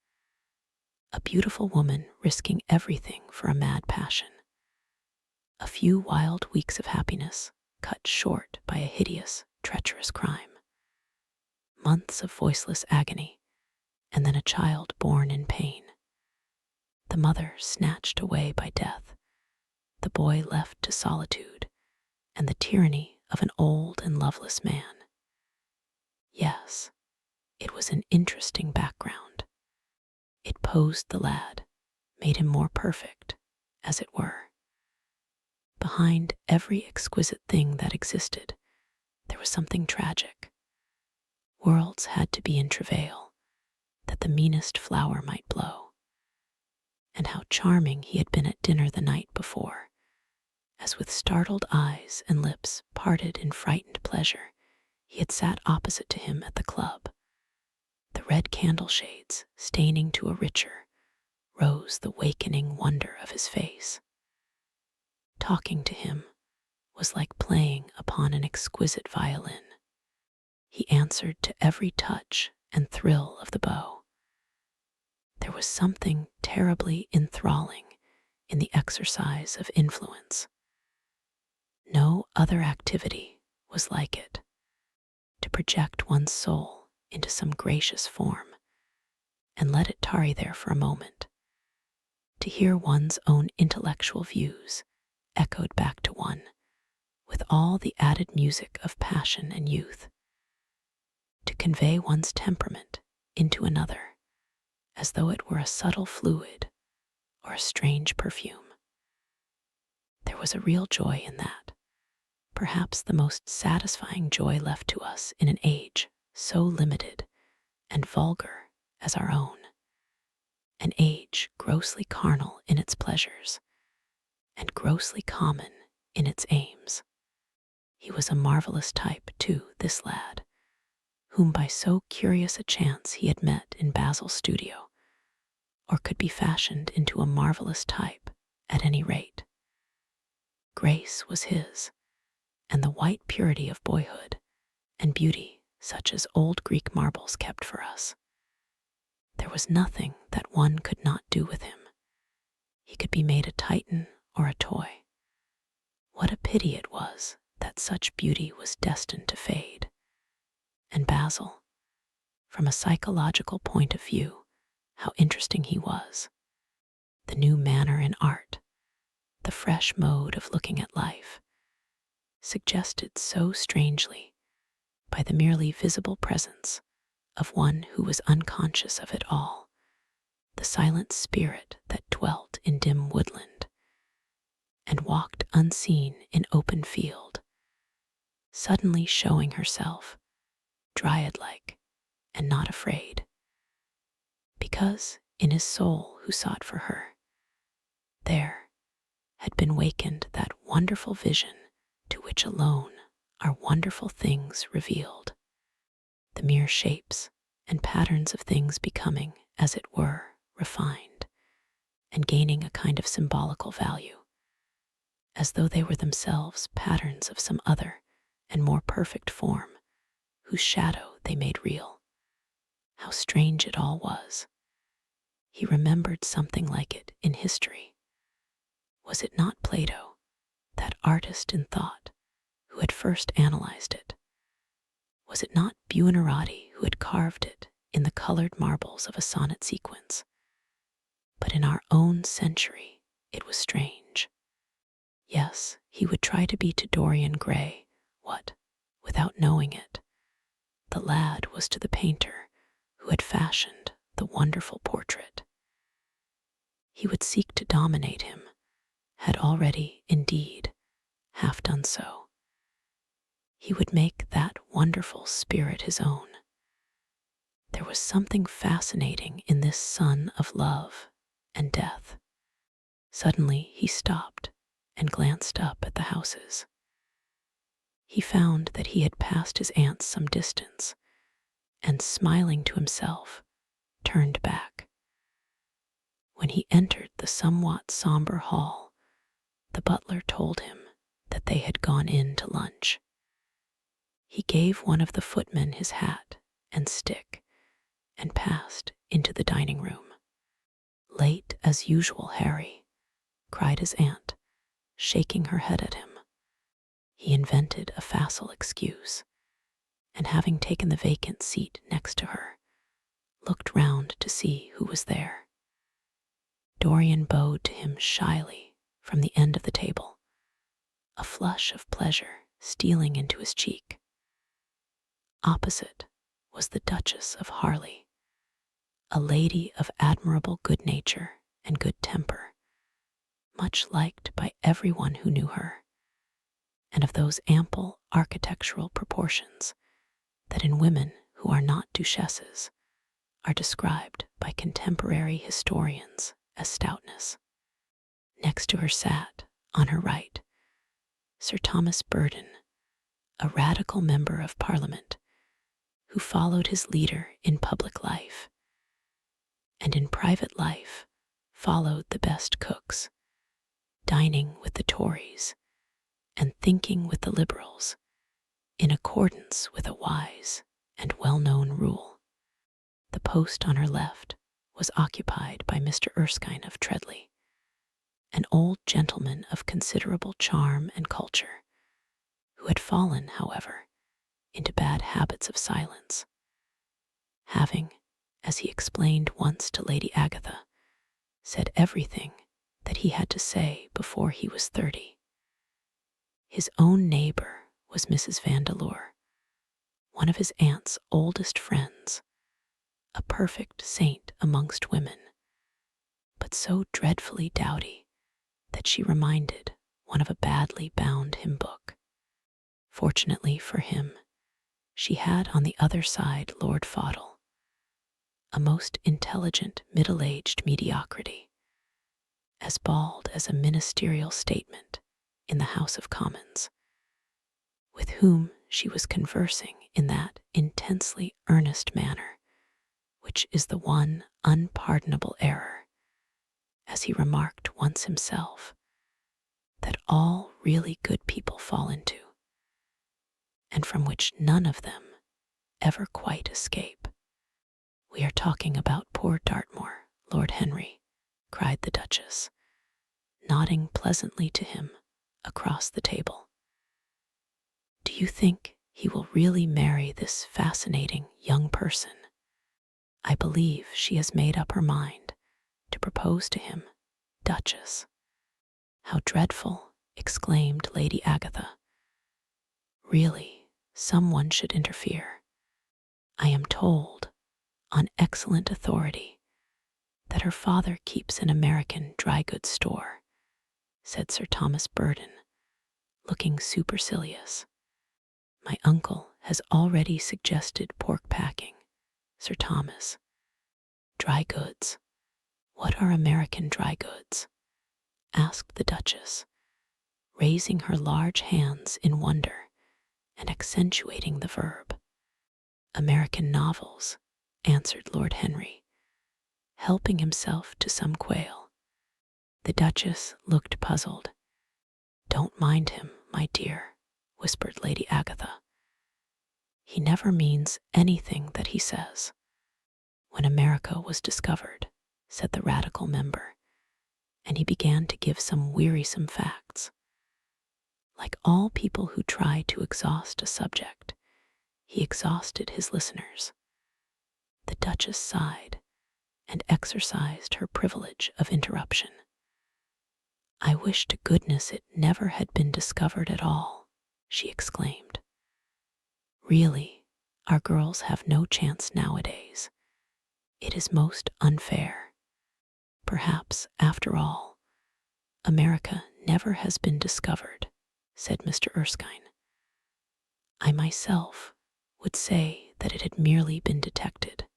A beautiful woman risking everything for a mad passion. A few wild weeks of happiness cut short by a hideous, treacherous crime. Months of voiceless agony, and then a child born in pain. The mother snatched away by death, the boy left to solitude, and the tyranny of an old and loveless man. Yes, it was an interesting background. It posed the lad, made him more perfect, as it were. Behind every exquisite thing that existed, there was something tragic. Worlds had to be in travail, that the meanest flower might blow. And how charming he had been at dinner the night before, as with startled eyes and lips parted in frightened pleasure, he had sat opposite to him at the club. The red candle shades, staining to a richer, rose the wakening wonder of his face. Talking to him was like playing upon an exquisite violin. He answered to every touch and thrill of the bow. There was something terribly enthralling in the exercise of influence. No other activity was like it. To project one's soul into some gracious form and let it tarry there for a moment. To hear one's own intellectual views echoed back to one with all the added music of passion and youth. To convey one's temperament into another as though it were a subtle fluid or a strange perfume. There was a real joy in that, perhaps the most satisfying joy left to us in an age so limited and vulgar as our own, an age grossly carnal in its pleasures and grossly common in its aims. He was a marvelous type, too, this lad, whom by so curious a chance he had met in Basil's studio, or could be fashioned into a marvelous type at any rate. Grace was his, and the white purity of boyhood, and beauty such as old Greek marbles kept for us. There was nothing that one could not do with him. He could be made a Titan or a toy. What a pity it was that such beauty was destined to fade. And Basil, from a psychological point of view, how interesting he was. The new manner in art, the fresh mode of looking at life, suggested so strangely by the merely visible presence of one who was unconscious of it all, the silent spirit that dwelt in dim woodland and walked unseen in open field, suddenly showing herself, dryad-like and not afraid, because in his soul who sought for her, there had been wakened that wonderful vision to which alone are wonderful things revealed, the mere shapes and patterns of things becoming, as it were, refined, and gaining a kind of symbolical value, as though they were themselves patterns of some other and more perfect form, whose shadow they made real. How strange it all was. He remembered something like it in history. Was it not Plato, that artist in thought, who had first analyzed it? Was it not Buonarroti who had carved it in the colored marbles of a sonnet sequence? But in our own century, it was strange. Yes, he would try to be to Dorian Gray what, without knowing it, the lad was to the painter who had fashioned the wonderful portrait. He would seek to dominate him, had already, indeed, half done so. He would make that wonderful spirit his own. There was something fascinating in this son of love and death. Suddenly he stopped and glanced up at the houses. He found that he had passed his aunts some distance, and smiling to himself, turned back. When he entered the somewhat somber hall, the butler told him that they had gone in to lunch. He gave one of the footmen his hat and stick and passed into the dining room. "Late as usual, Harry," cried his aunt, shaking her head at him. He invented a facile excuse, and having taken the vacant seat next to her, looked round to see who was there. Dorian bowed to him shyly from the end of the table, a flush of pleasure stealing into his cheek. Opposite was the Duchess of Harley, a lady of admirable good nature and good temper, much liked by everyone who knew her, and of those ample architectural proportions that in women who are not duchesses are described by contemporary historians as stoutness. Next to her sat, on her right, Sir Thomas Burdon, a radical member of Parliament who followed his leader in public life, and in private life followed the best cooks, dining with the Tories and thinking with the Liberals in accordance with a wise and well-known rule. The post on her left was occupied by Mr. Erskine of Treadley, an old gentleman of considerable charm and culture, who had fallen, however, into bad habits of silence, having, as he explained once to Lady Agatha, said everything that he had to say before he was 30. His own neighbor was Mrs. Vandeleur, one of his aunt's oldest friends, a perfect saint amongst women, but so dreadfully dowdy that she reminded one of a badly bound hymn book. Fortunately for him, she had on the other side Lord Fodle, a most intelligent middle-aged mediocrity, as bald as a ministerial statement in the House of Commons, with whom she was conversing in that intensely earnest manner which is the one unpardonable error, as he remarked once himself, that all really good people fall into, and from which none of them ever quite escape. "We are talking about poor Dartmoor, Lord Henry," cried the Duchess, nodding pleasantly to him across the table. "Do you think he will really marry this fascinating young person? I believe she has made up her mind to propose to him, Duchess." "How dreadful!" exclaimed Lady Agatha. "Really, someone should interfere. I am told, on excellent authority, that her father keeps an American dry goods store," said Sir Thomas Burdon, looking supercilious. "My uncle has already suggested pork packing, Sir Thomas. Dry goods. What are American dry goods?" asked the Duchess, raising her large hands in wonder and accentuating the verb. "American novels," answered Lord Henry, helping himself to some quail. The Duchess looked puzzled. "Don't mind him, my dear," whispered Lady Agatha. "He never means anything that he says. When America was discovered," said the radical member, and he began to give some wearisome facts. Like all people who try to exhaust a subject, he exhausted his listeners. The Duchess sighed and exercised her privilege of interruption. "I wish to goodness it never had been discovered at all," she exclaimed. "Really, our girls have no chance nowadays. It is most unfair. Perhaps, after all, America never has been discovered," said Mr. Erskine. "I myself would say that it had merely been detected."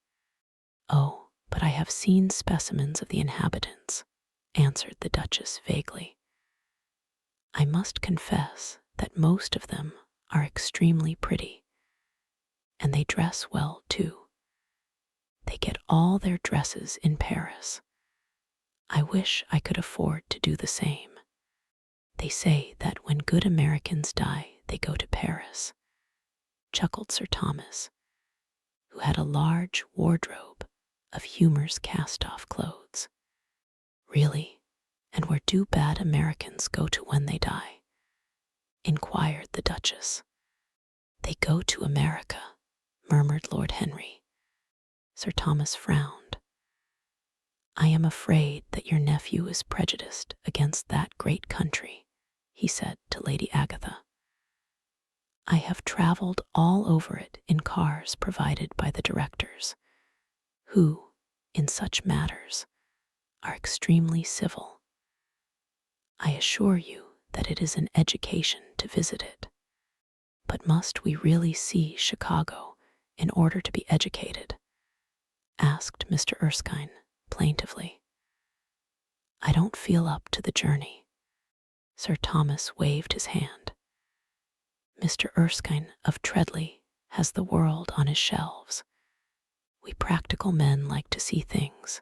"Oh, but I have seen specimens of the inhabitants," answered the Duchess vaguely. "I must confess that most of them are extremely pretty, and they dress well too. They get all their dresses in Paris. I wish I could afford to do the same. They say that when good Americans die, they go to Paris," chuckled Sir Thomas, who had a large wardrobe of Humour's cast-off clothes. "Really? And where do bad Americans go to when they die?" inquired the Duchess. "They go to America," murmured Lord Henry. Sir Thomas frowned. "I am afraid that your nephew is prejudiced against that great country," he said to Lady Agatha. "I have travelled all over it in cars provided by the directors, who, in such matters, are extremely civil. I assure you that it is an education to visit it. But must we really see Chicago in order to be educated? Asked Mr. Erskine plaintively. I don't feel up to the journey. Sir Thomas waved his hand. Mr. Erskine of Treadley has the world on his shelves. We practical men like to see things,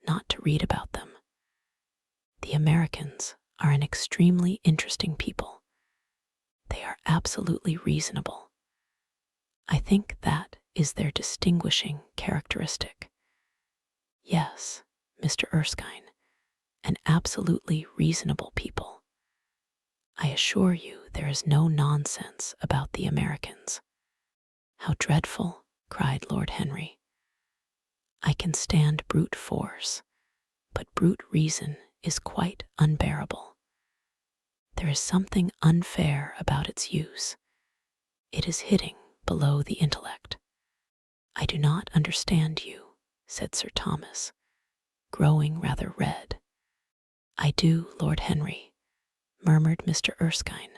not to read about them. The Americans are an extremely interesting people. They are absolutely reasonable. I think that is their distinguishing characteristic. Yes, Mr. Erskine, an absolutely reasonable people. I assure you there is no nonsense about the Americans. How dreadful, cried Lord Henry. I can stand brute force, but brute reason is quite unbearable. There is something unfair about its use. It is hitting below the intellect. I do not understand you, said Sir Thomas, growing rather red. I do, Lord Henry, murmured Mr. Erskine,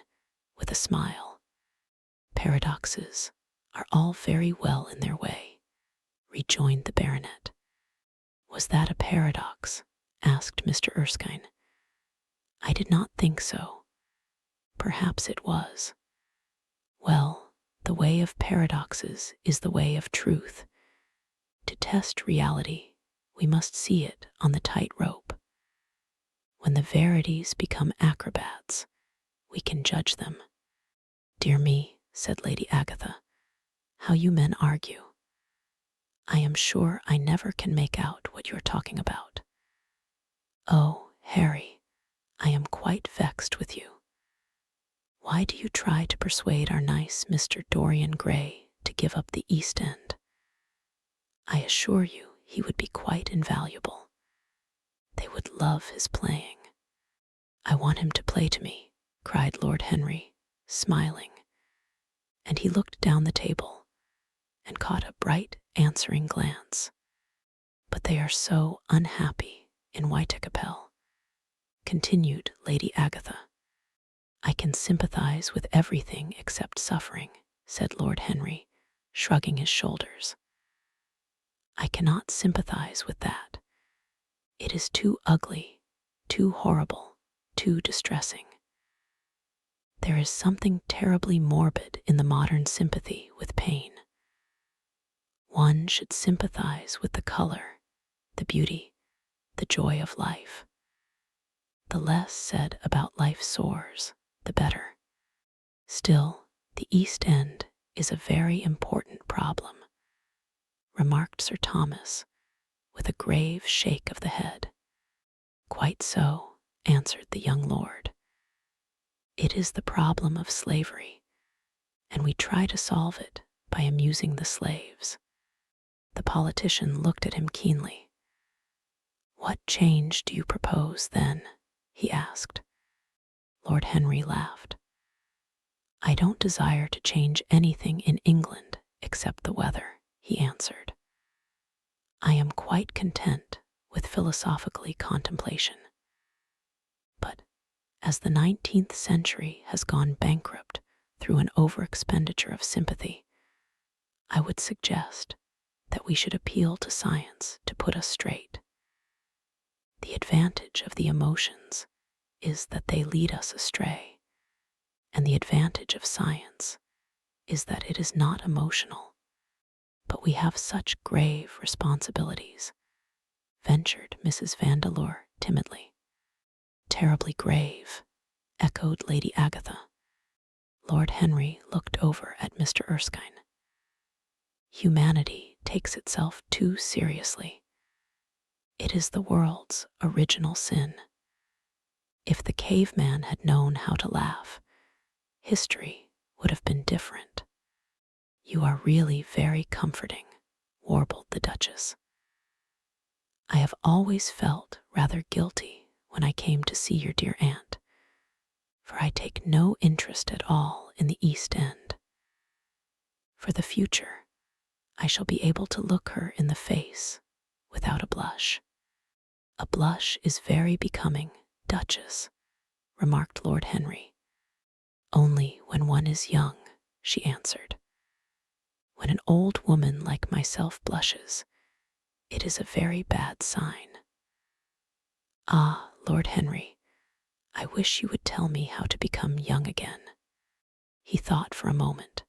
with a smile. Paradoxes are all very well in their way, rejoined the baronet. Was that a paradox? Asked Mr. Erskine. I did not think so. Perhaps it was. Well, the way of paradoxes is the way of truth. To test reality, we must see it on the tightrope. When the verities become acrobats, we can judge them. Dear me, said Lady Agatha, how you men argue. I am sure I never can make out what you're talking about. Oh, Harry, I am quite vexed with you. Why do you try to persuade our nice Mr. Dorian Gray to give up the East End? I assure you he would be quite invaluable. They would love his playing. I want him to play to me, cried Lord Henry, smiling, and he looked down the table and caught a bright answering glance. But they are so unhappy in Whitechapel, continued Lady Agatha. I can sympathize with everything except suffering, said Lord Henry, shrugging his shoulders. I cannot sympathize with that. It is too ugly, too horrible, too distressing. There is something terribly morbid in the modern sympathy with pain. One should sympathize with the color, the beauty, the joy of life. The less said about life's sores, the better. Still, the East End is a very important problem, remarked Sir Thomas, with a grave shake of the head. Quite so, answered the young lord. It is the problem of slavery, and we try to solve it by amusing the slaves. The politician looked at him keenly. What change do you propose, then? He asked. Lord Henry laughed. I don't desire to change anything in England except the weather, he answered. I am quite content with philosophically contemplation. But as the 19th century has gone bankrupt through an over-expenditure of sympathy, I would suggest that we should appeal to science to put us straight. The advantage of the emotions is that they lead us astray, and the advantage of science is that it is not emotional. But we have such grave responsibilities, ventured Mrs. Vandeleur timidly. Terribly grave, echoed Lady Agatha. Lord Henry looked over at Mr. Erskine. Humanity takes itself too seriously. It is the world's original sin. If the caveman had known how to laugh, history would have been different. You are really very comforting, warbled the Duchess. I have always felt rather guilty when I came to see your dear aunt, for I take no interest at all in the East End. For the future, I shall be able to look her in the face without a blush. "A blush is very becoming, Duchess," remarked Lord Henry. "Only when one is young," she answered. "When an old woman like myself blushes, it is a very bad sign." "Ah, Lord Henry, I wish you would tell me how to become young again." He thought for a moment.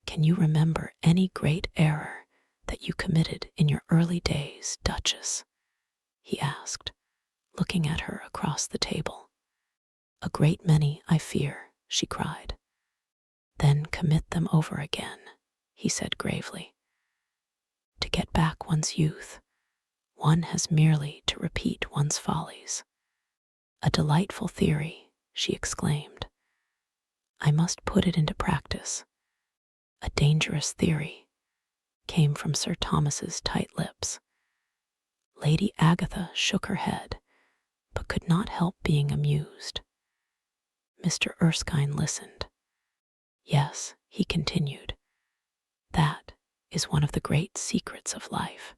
"Can you remember any great error that you committed in your early days, Duchess?" he asked, looking at her across the table. "A great many, I fear," she cried. "Then commit them over again," he said gravely. "To get back one's youth, one has merely to repeat one's follies." "A delightful theory," she exclaimed. "I must put it into practice." "A dangerous theory," came from Sir Thomas's tight lips. Lady Agatha shook her head, but could not help being amused. Mr. Erskine listened. "Yes," he continued, "that is one of the great secrets of life.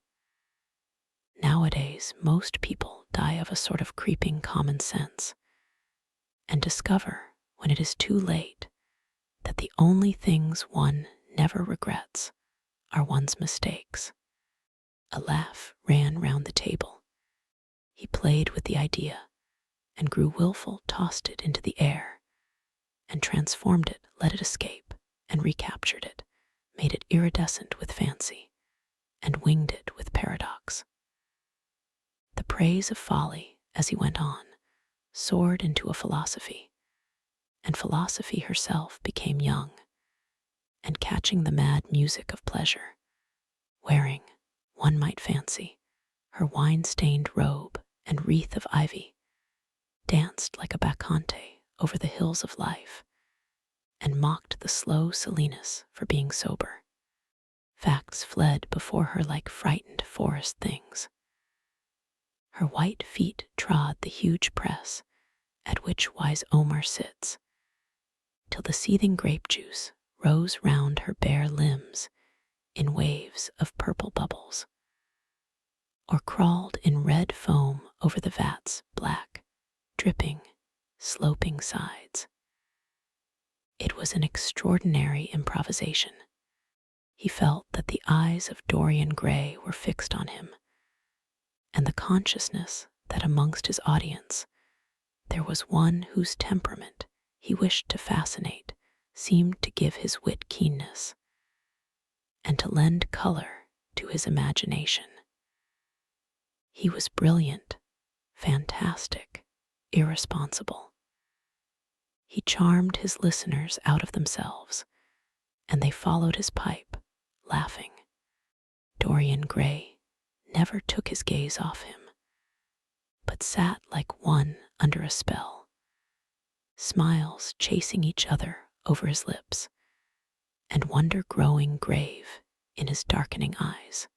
Nowadays, most people die of a sort of creeping common sense, and discover, when it is too late, that the only things one never regrets are one's mistakes." A laugh ran round the table. He played with the idea, and grew wilful, tossed it into the air, and transformed it, let it escape, and recaptured it, made it iridescent with fancy, and winged it with paradox. The praise of folly, as he went on, soared into a philosophy, and philosophy herself became young, and catching the mad music of pleasure, wearing, one might fancy, her wine-stained robe and wreath of ivy, danced like a bacchante over the hills of life, and mocked the slow Silenus for being sober. Facts fled before her like frightened forest things. Her white feet trod the huge press at which wise Omar sits, till the seething grape juice rose round her bare limbs in waves of purple bubbles, or crawled in red foam over the vat's black, dripping, sloping sides. It was an extraordinary improvisation. He felt that the eyes of Dorian Gray were fixed on him, and the consciousness that amongst his audience there was one whose temperament he wished to fascinate seemed to give his wit keenness, and to lend color to his imagination. He was brilliant, fantastic, irresponsible. He charmed his listeners out of themselves, and they followed his pipe, laughing. Dorian Gray never took his gaze off him, but sat like one under a spell, smiles chasing each other over his lips, and wonder growing grave in his darkening eyes.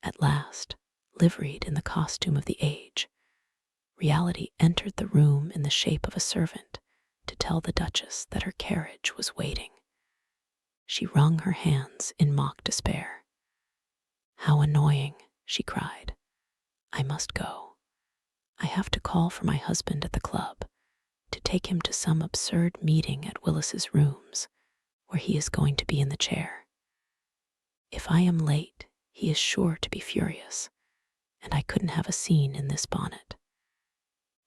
At last, liveried in the costume of the age, reality entered the room in the shape of a servant to tell the Duchess that her carriage was waiting. She wrung her hands in mock despair. "How annoying," she cried. "I must go. I have to call for my husband at the club, to take him to some absurd meeting at Willis's rooms, where he is going to be in the chair. If I am late, he is sure to be furious, and I couldn't have a scene in this bonnet.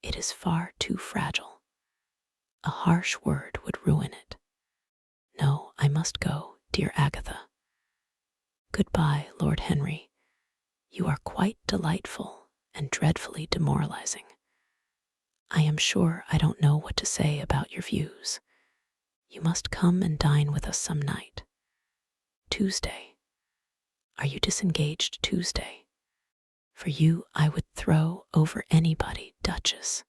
It is far too fragile. A harsh word would ruin it. No, I must go, dear Agatha. Goodbye, Lord Henry. You are quite delightful and dreadfully demoralizing. I am sure I don't know what to say about your views. You must come and dine with us some night. Tuesday. Are you disengaged Tuesday? For you I would throw over anybody, Duchess,"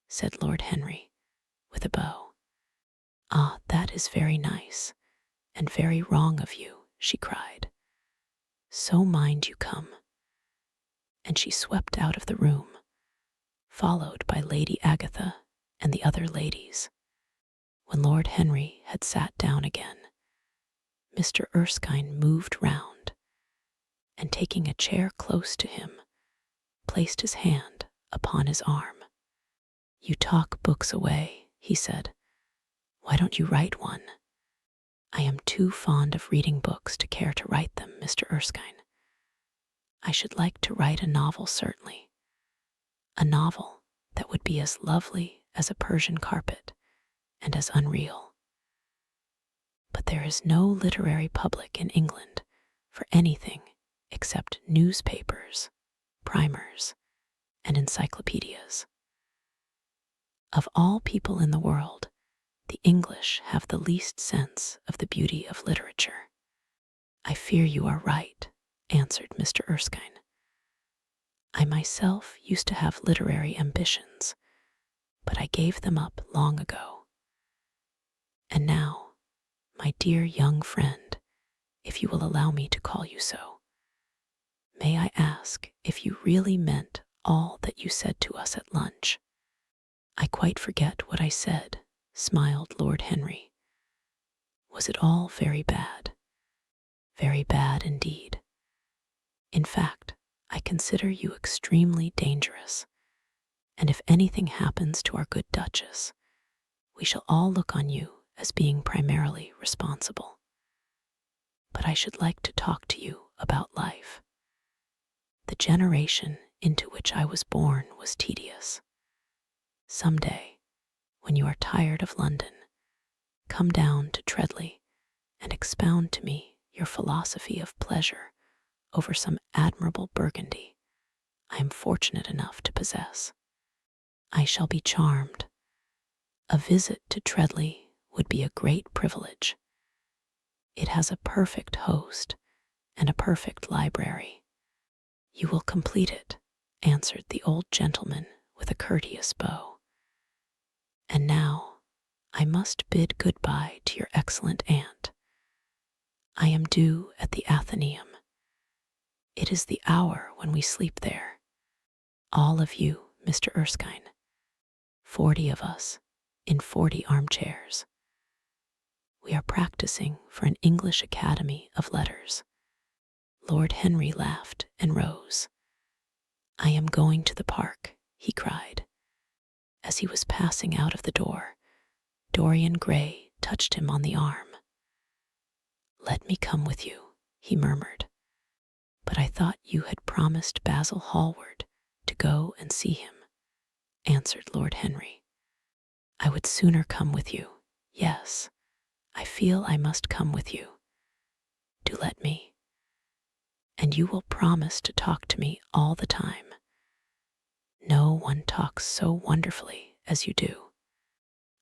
said Lord Henry, with a bow. "Ah, that is very nice, and very wrong of you," she cried. "So mind you come." And she swept out of the room, followed by Lady Agatha and the other ladies. When Lord Henry had sat down again, Mr. Erskine moved round, and taking a chair close to him, placed his hand upon his arm. "You talk books away," he said. "Why don't you write one?" "I am too fond of reading books to care to write them, Mr. Erskine. I should like to write a novel, certainly. A novel that would be as lovely as a Persian carpet and as unreal. But there is no literary public in England for anything except newspapers, primers, and encyclopedias. Of all people in the world, the English have the least sense of the beauty of literature." "I fear you are right," answered Mr. Erskine. "I myself used to have literary ambitions, but I gave them up long ago. And now, my dear young friend, if you will allow me to call you so, may I ask if you really meant all that you said to us at lunch?" "I quite forget what I said," smiled Lord Henry. "Was it all very bad?" "Very bad indeed. In fact, I consider you extremely dangerous, and if anything happens to our good Duchess, we shall all look on you as being primarily responsible. But I should like to talk to you about life. The generation into which I was born was tedious. Some day, when you are tired of London, come down to Treadley and expound to me your philosophy of pleasure over some admirable Burgundy I am fortunate enough to possess. I shall be charmed. A visit to Treadley would be a great privilege. It has a perfect host and a perfect library." "You will complete it," answered the old gentleman with a courteous bow. "And now I must bid good-bye to your excellent aunt. I am due at the Athenaeum. It is the hour when we sleep there. All of you, Mr. Erskine, 40 of us, in 40 armchairs. We are practicing for an English Academy of Letters." Lord Henry laughed and rose. "I am going to the park," he cried. As he was passing out of the door, Dorian Gray touched him on the arm. "Let me come with you," he murmured. "But I thought you had promised Basil Hallward to go and see him," answered Lord Henry. "I would sooner come with you. Yes, I feel I must come with you. Do let me. And you will promise to talk to me all the time. No one talks so wonderfully as you do."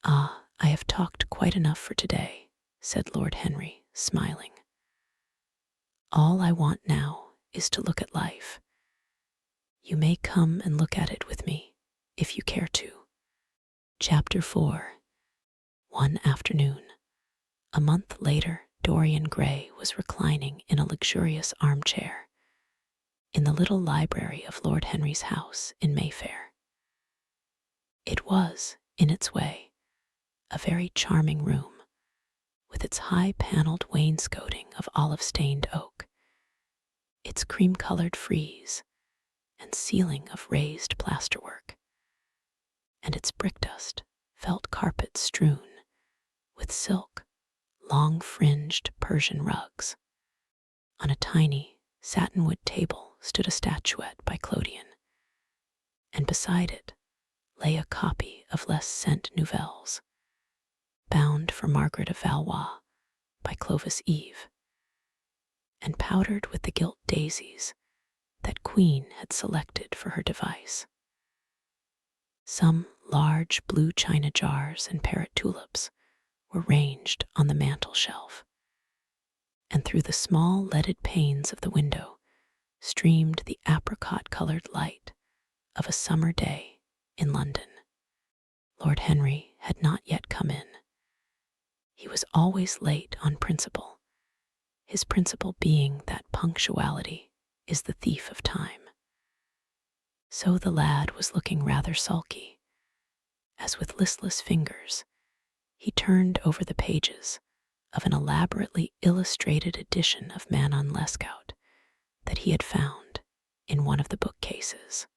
"Ah, I have talked quite enough for today," said Lord Henry, smiling. "All I want now is to look at life. You may come and look at it with me, if you care to." Chapter 4. One afternoon, a month later, Dorian Gray was reclining in a luxurious armchair in the little library of Lord Henry's house in Mayfair. It was, in its way, a very charming room, with its high-paneled wainscoting of olive-stained oak, its cream-colored frieze and ceiling of raised plasterwork, and its brick-dust felt carpet strewn with silk, long-fringed Persian rugs. On a tiny satinwood table stood a statuette by Clodion, and beside it lay a copy of Les Cent Nouvelles, bound for Margaret of Valois by Clovis Eve, and powdered with the gilt daisies that Queen had selected for her device. Some large blue china jars and parrot tulips were ranged on the mantel shelf, and through the small leaded panes of the window streamed the apricot-colored light of a summer day in London. Lord Henry had not yet come in. He was always late on principle, his principle being that punctuality is the thief of time. So the lad was looking rather sulky, as with listless fingers he turned over the pages of an elaborately illustrated edition of Manon Lescaut that he had found in one of the bookcases.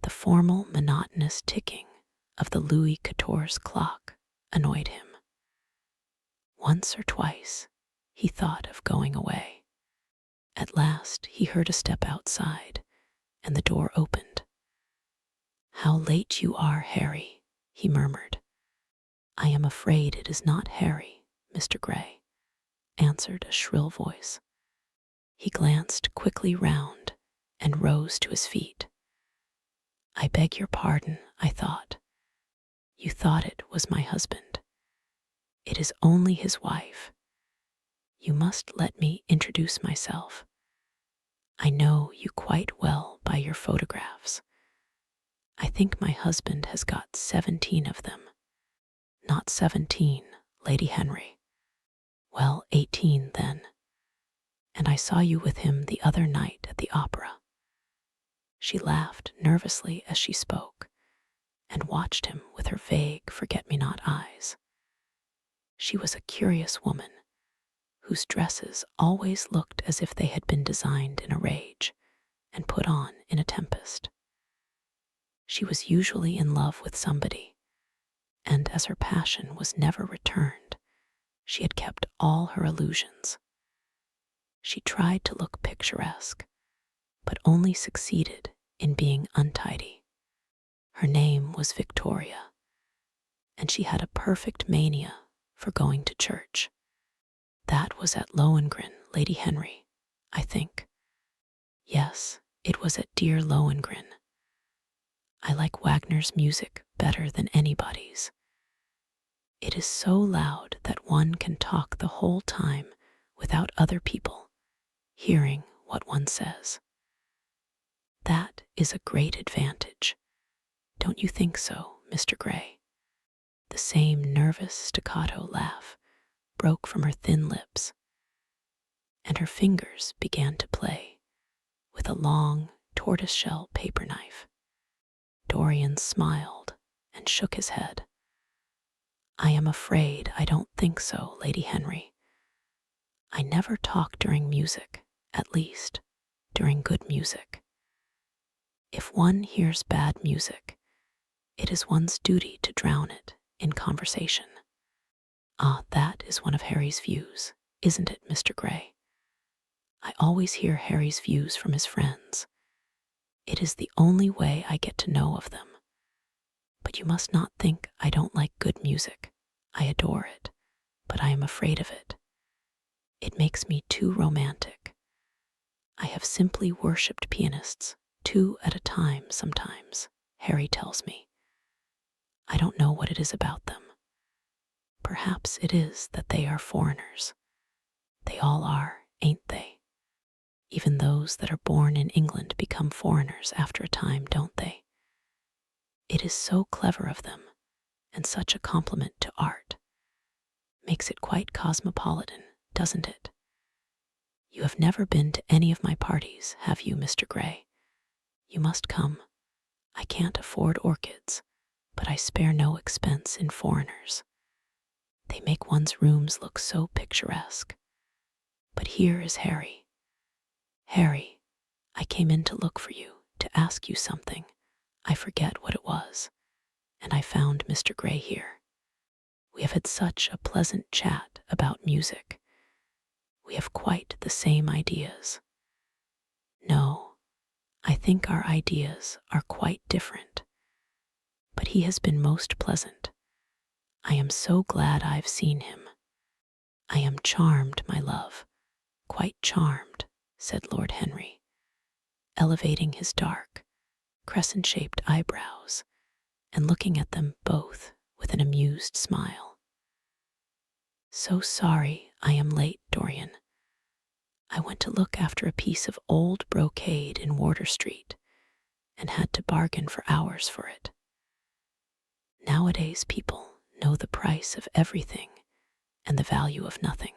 The formal, monotonous ticking of the Louis XIV's clock annoyed him. Once or twice, he thought of going away. At last, he heard a step outside, and the door opened. "How late you are, Harry," he murmured. "I am afraid it is not Harry, Mr. Gray," answered a shrill voice. He glanced quickly round and rose to his feet. "I beg your pardon," I thought. "You thought it was my husband. It is only his wife. You must let me introduce myself. I know you quite well by your photographs. I think my husband has got 17 of them." "Not 17, Lady Henry." "Well, 18 then. And I saw you with him the other night at the opera." She laughed nervously as she spoke, and watched him with her vague forget-me-not eyes. She was a curious woman, whose dresses always looked as if they had been designed in a rage and put on in a tempest. She was usually in love with somebody, and as her passion was never returned, she had kept all her illusions. She tried to look picturesque, but only succeeded in being untidy. Her name was Victoria, and she had a perfect mania for going to church. That was at Lohengrin, Lady Henry, I think. Yes, it was at dear Lohengrin. I like Wagner's music better than anybody's. It is so loud that one can talk the whole time without other people hearing what one says. That is a great advantage. Don't you think so, Mr. Gray? The same nervous staccato laugh broke from her thin lips, and her fingers began to play with a long tortoiseshell paper knife. Dorian smiled and shook his head. "I am afraid I don't think so, Lady Henry. I never talk during music, at least during good music. If one hears bad music, it is one's duty to drown it in conversation." "Ah, that is one of Harry's views, isn't it, Mr. Gray? I always hear Harry's views from his friends. It is the only way I get to know of them. But you must not think I don't like good music. I adore it, but I am afraid of it. It makes me too romantic. I have simply worshipped pianists, 2 at a time sometimes, Harry tells me. I don't know what it is about them. Perhaps it is that they are foreigners. They all are, ain't they? Even those that are born in England become foreigners after a time, don't they? It is so clever of them, and such a compliment to art. Makes it quite cosmopolitan, doesn't it? You have never been to any of my parties, have you, Mr. Gray? You must come. I can't afford orchids, but I spare no expense in foreigners. They make one's rooms look so picturesque. But here is Harry. Harry, I came in to look for you, to ask you something. I forget what it was, and I found Mr. Gray here. We have had such a pleasant chat about music. We have quite the same ideas. No, I think our ideas are quite different. But he has been most pleasant. I am so glad I've seen him. I am charmed, my love, quite charmed, said Lord Henry, elevating his dark, crescent-shaped eyebrows and looking at them both with an amused smile. So sorry I am late, Dorian. I went to look after a piece of old brocade in Wardour Street and had to bargain for hours for it. Nowadays people know the price of everything and the value of nothing.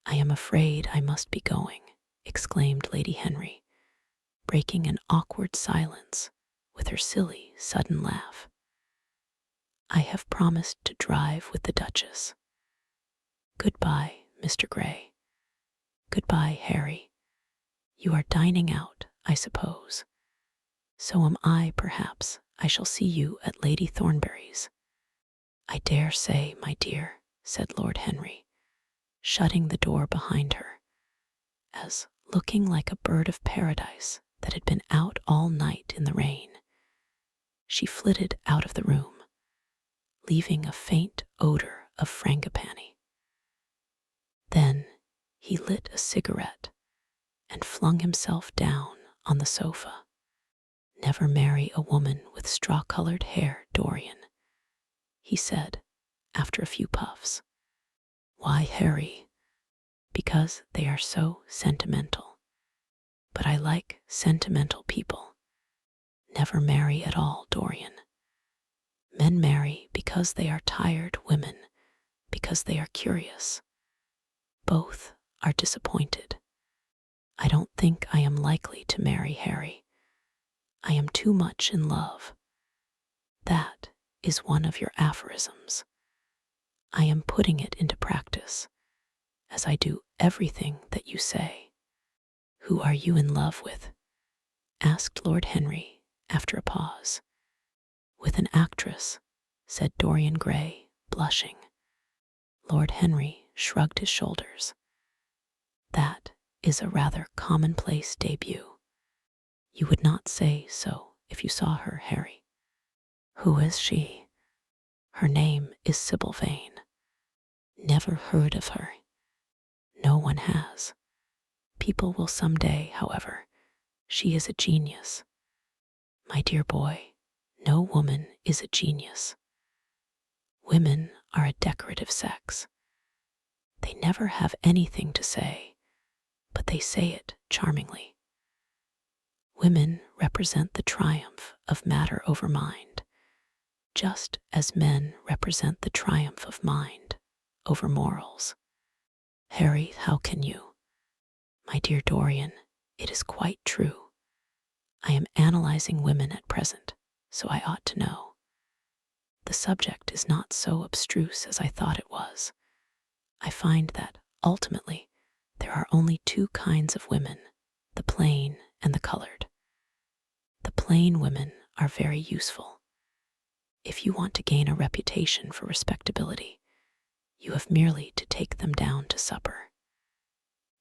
I am afraid I must be going, exclaimed Lady Henry, breaking an awkward silence with her silly, sudden laugh. I have promised to drive with the Duchess. Goodbye, Mr. Gray. Goodbye, Harry. You are dining out, I suppose. So am I, perhaps. I shall see you at Lady Thornbury's. I dare say, my dear, said Lord Henry, shutting the door behind her, as, looking like a bird of paradise that had been out all night in the rain, she flitted out of the room, leaving a faint odor of frangipani. Then he lit a cigarette and flung himself down on the sofa. Never marry a woman with straw-colored hair, Dorian, he said after a few puffs. Why, Harry? Because they are so sentimental. But I like sentimental people. Never marry at all, Dorian. Men marry because they are tired, women because they are curious. Both are disappointed. I don't think I am likely to marry Harry. I am too much in love. That is one of your aphorisms. I am putting it into practice, as I do everything that you say. Who are you in love with? Asked Lord Henry after a pause. With an actress, said Dorian Gray, blushing. Lord Henry shrugged his shoulders. That is a rather commonplace debut. You would not say so if you saw her, Harry. Who is she? Her name is Sybil Vane. Never heard of her. No one has. People will some day, however. She is a genius. My dear boy, no woman is a genius. Women are a decorative sex. They never have anything to say, but they say it charmingly. Women represent the triumph of matter over mind, just as men represent the triumph of mind over morals. Harry, how can you? My dear Dorian, it is quite true. I am analyzing women at present, so I ought to know. The subject is not so abstruse as I thought it was. I find that, ultimately, there are only two kinds of women, the plain and the colored. The plain women are very useful. If you want to gain a reputation for respectability, you have merely to take them down to supper.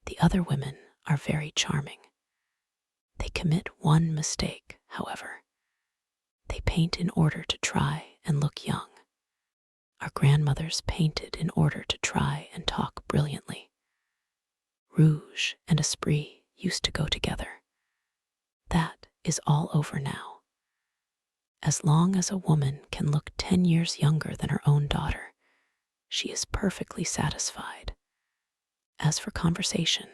The other women are very charming. They commit one mistake, however. They paint in order to try and look young. Our grandmothers painted in order to try and talk brilliantly. Rouge and esprit used to go together. That is all over now. As long as a woman can look 10 years younger than her own daughter, she is perfectly satisfied. As for conversation,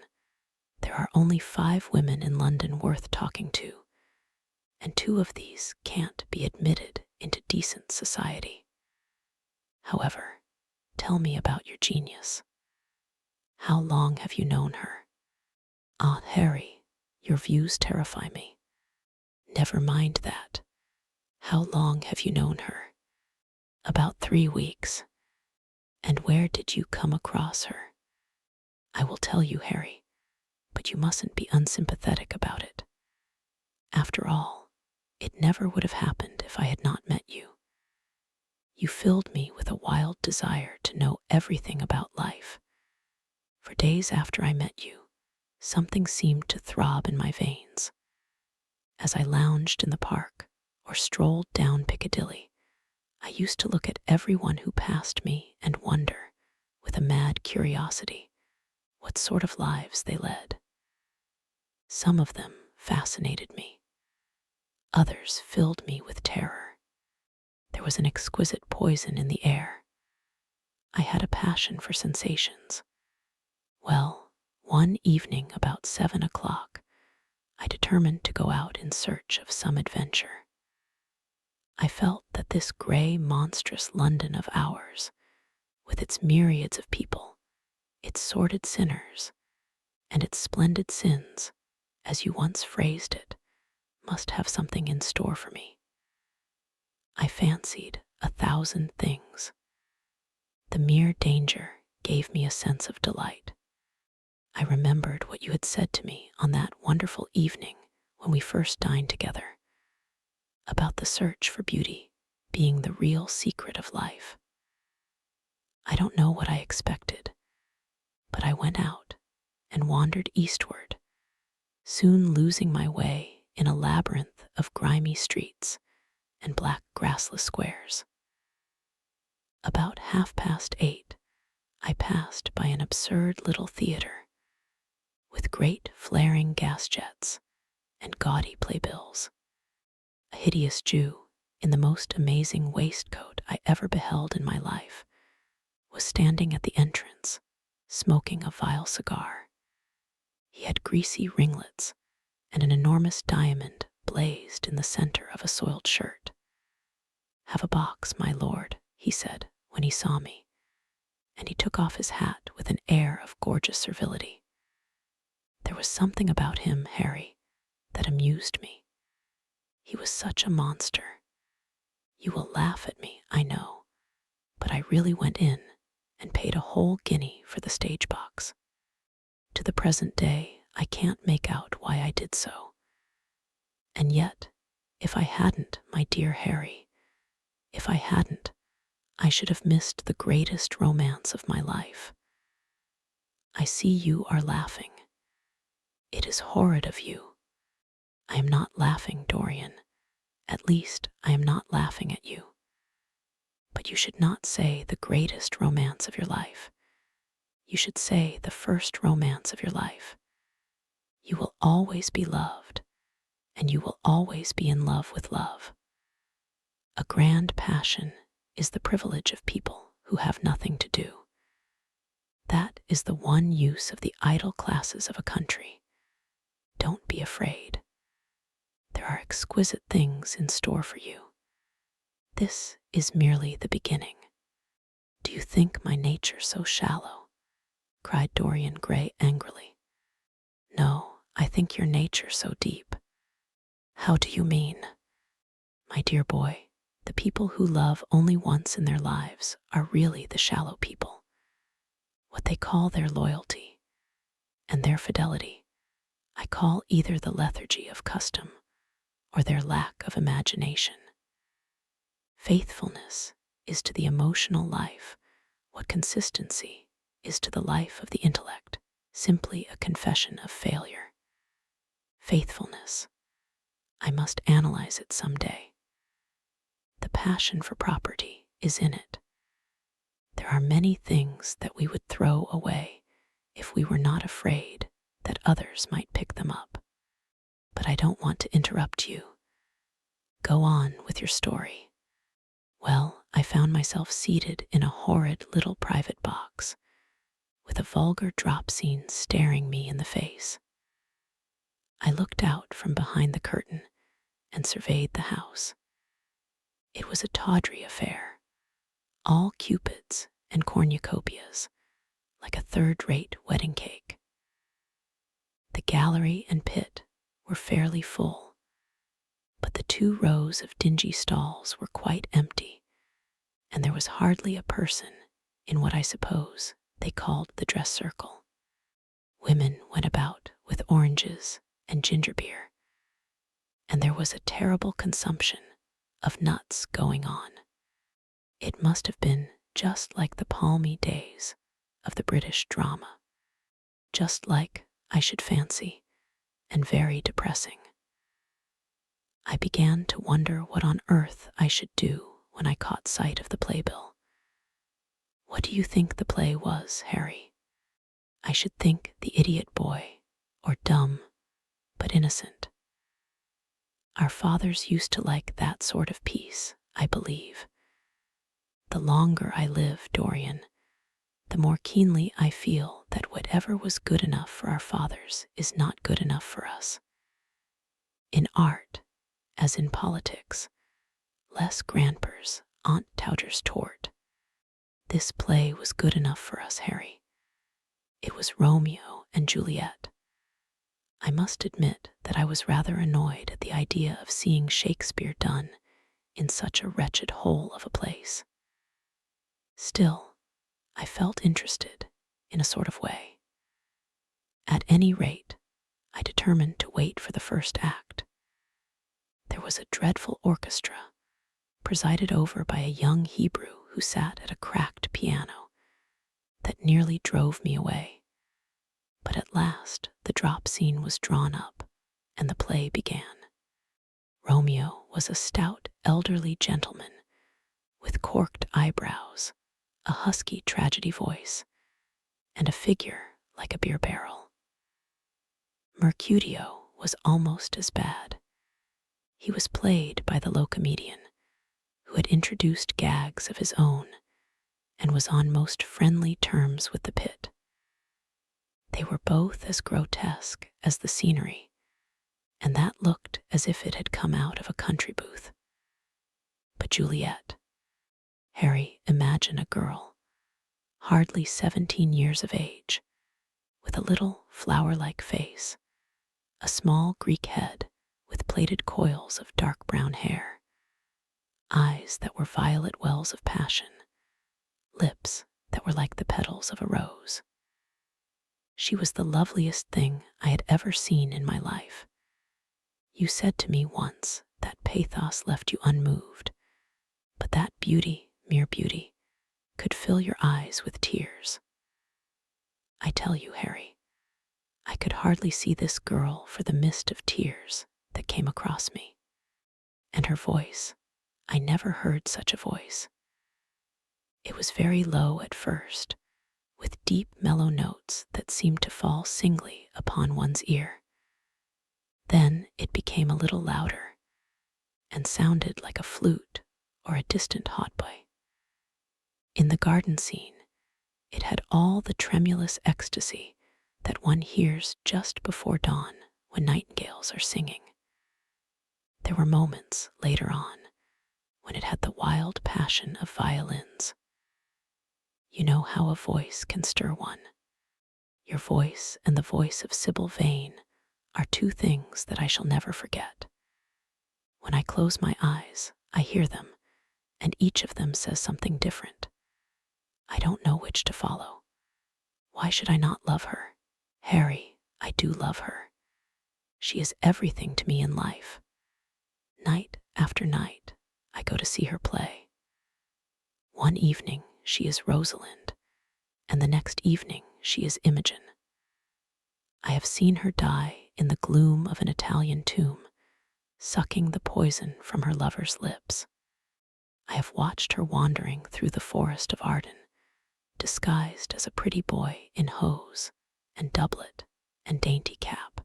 there are only 5 women in London worth talking to, and 2 of these can't be admitted into decent society. However, tell me about your genius. How long have you known her? Ah, Harry, your views terrify me. Never mind that. How long have you known her? About 3 weeks. And where did you come across her? I will tell you, Harry, but you mustn't be unsympathetic about it. After all, it never would have happened if I had not met you. You filled me with a wild desire to know everything about life. For days after I met you, something seemed to throb in my veins. As I lounged in the park or strolled down Piccadilly, I used to look at everyone who passed me and wonder, with a mad curiosity, what sort of lives they led. Some of them fascinated me. Others filled me with terror. There was an exquisite poison in the air. I had a passion for sensations. Well, one evening about 7 o'clock, I determined to go out in search of some adventure. I felt that this gray, monstrous London of ours, with its myriads of people, its sordid sinners, and its splendid sins, as you once phrased it, must have something in store for me. I fancied 1,000 things. The mere danger gave me a sense of delight. I remembered what you had said to me on that wonderful evening when we first dined together. about the search for beauty being the real secret of life. I don't know what I expected, but I went out and wandered eastward, soon losing my way in a labyrinth of grimy streets and black grassless squares. About 8:30, I passed by an absurd little theater with great flaring gas jets and gaudy playbills. A hideous Jew in the most amazing waistcoat I ever beheld in my life was standing at the entrance, smoking a vile cigar. He had greasy ringlets, and an enormous diamond blazed in the center of a soiled shirt. "Have a box, my lord," he said when he saw me, and he took off his hat with an air of gorgeous servility. There was something about him, Harry, that amused me. He was such a monster. You will laugh at me, I know, but I really went in and paid a whole guinea for the stage box. To the present day, I can't make out why I did so. And yet, if I hadn't, my dear Harry, if I hadn't, I should have missed the greatest romance of my life. I see you are laughing. It is horrid of you. I am not laughing, Dorian. At least, I am not laughing at you. But you should not say the greatest romance of your life. You should say the first romance of your life. You will always be loved, and you will always be in love with love. A grand passion is the privilege of people who have nothing to do. That is the one use of the idle classes of a country. Don't be afraid. There are exquisite things in store for you. This is merely the beginning. Do you think my nature so shallow? Cried Dorian Gray angrily. No, I think your nature so deep. How do you mean? My dear boy, the people who love only once in their lives are really the shallow people. What they call their loyalty and their fidelity, I call either the lethargy of custom or their lack of imagination. Faithfulness is to the emotional life what consistency is to the life of the intellect, simply a confession of failure. Faithfulness. I must analyze it some day. The passion for property is in it. There are many things that we would throw away if we were not afraid that others might pick them up. But I don't want to interrupt you. Go on with your story. Well, I found myself seated in a horrid little private box, with a vulgar drop scene staring me in the face. I looked out from behind the curtain and surveyed the house. It was a tawdry affair, all cupids and cornucopias, like a third-rate wedding cake. The gallery and pit were fairly full, but the 2 rows of dingy stalls were quite empty, and there was hardly a person in what I suppose they called the dress circle. Women went about with oranges and ginger beer, and there was a terrible consumption of nuts going on. It must have been just like the palmy days of the British drama, just like, I should fancy, and very depressing. I began to wonder what on earth I should do when I caught sight of the playbill. What do you think the play was, Harry? I should think The Idiot Boy, or Dumb but Innocent. Our fathers used to like that sort of piece, I believe. The longer I live, Dorian, the more keenly I feel that whatever was good enough for our fathers is not good enough for us. In art, as in politics, les grandpères ont toujours tort. This play was good enough for us, Harry. It was Romeo and Juliet. I must admit that I was rather annoyed at the idea of seeing Shakespeare done in such a wretched hole of a place. Still, I felt interested in a sort of way. At any rate, I determined to wait for the first act. There was a dreadful orchestra, presided over by a young Hebrew who sat at a cracked piano, that nearly drove me away. But at last the drop scene was drawn up, and the play began. Romeo was a stout, elderly gentleman with corked eyebrows, a husky tragedy voice, and a figure like a beer barrel. Mercutio was almost as bad. He was played by the low comedian, who had introduced gags of his own and was on most friendly terms with the pit. They were both as grotesque as the scenery, and that looked as if it had come out of a country booth. But Juliet, Harry, imagine a girl, hardly 17 years of age, with a little flower-like face, a small Greek head with plaited coils of dark brown hair, eyes that were violet wells of passion, lips that were like the petals of a rose. She was the loveliest thing I had ever seen in my life. You said to me once that pathos left you unmoved, but that beauty, mere beauty, could fill your eyes with tears. I tell you, Harry, I could hardly see this girl for the mist of tears that came across me. And her voice, I never heard such a voice. It was very low at first, with deep mellow notes that seemed to fall singly upon one's ear. Then it became a little louder, and sounded like a flute or a distant hautboy. In the garden scene, it had all the tremulous ecstasy that one hears just before dawn when nightingales are singing. There were moments later on when it had the wild passion of violins. You know how a voice can stir one. Your voice and the voice of Sybil Vane are two things that I shall never forget. When I close my eyes, I hear them, and each of them says something different. I don't know which to follow. Why should I not love her? Harry, I do love her. She is everything to me in life. Night after night, I go to see her play. One evening, she is Rosalind, and the next evening, she is Imogen. I have seen her die in the gloom of an Italian tomb, sucking the poison from her lover's lips. I have watched her wandering through the forest of Arden, disguised as a pretty boy in hose and doublet and dainty cap.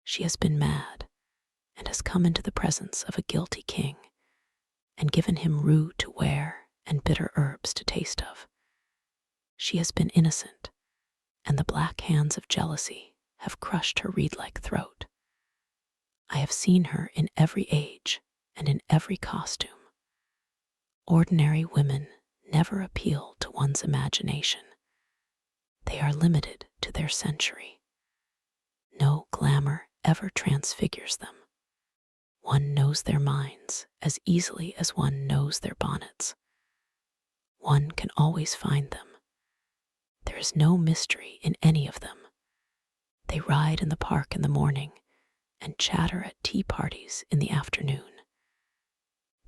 She has been mad, and has come into the presence of a guilty king, and given him rue to wear and bitter herbs to taste of. She has been innocent, and the black hands of jealousy have crushed her reed-like throat. I have seen her in every age and in every costume. Ordinary women never appeal to one's imagination. They are limited to their century. No glamour ever transfigures them. One knows their minds as easily as one knows their bonnets. One can always find them. There is no mystery in any of them. They ride in the park in the morning and chatter at tea parties in the afternoon.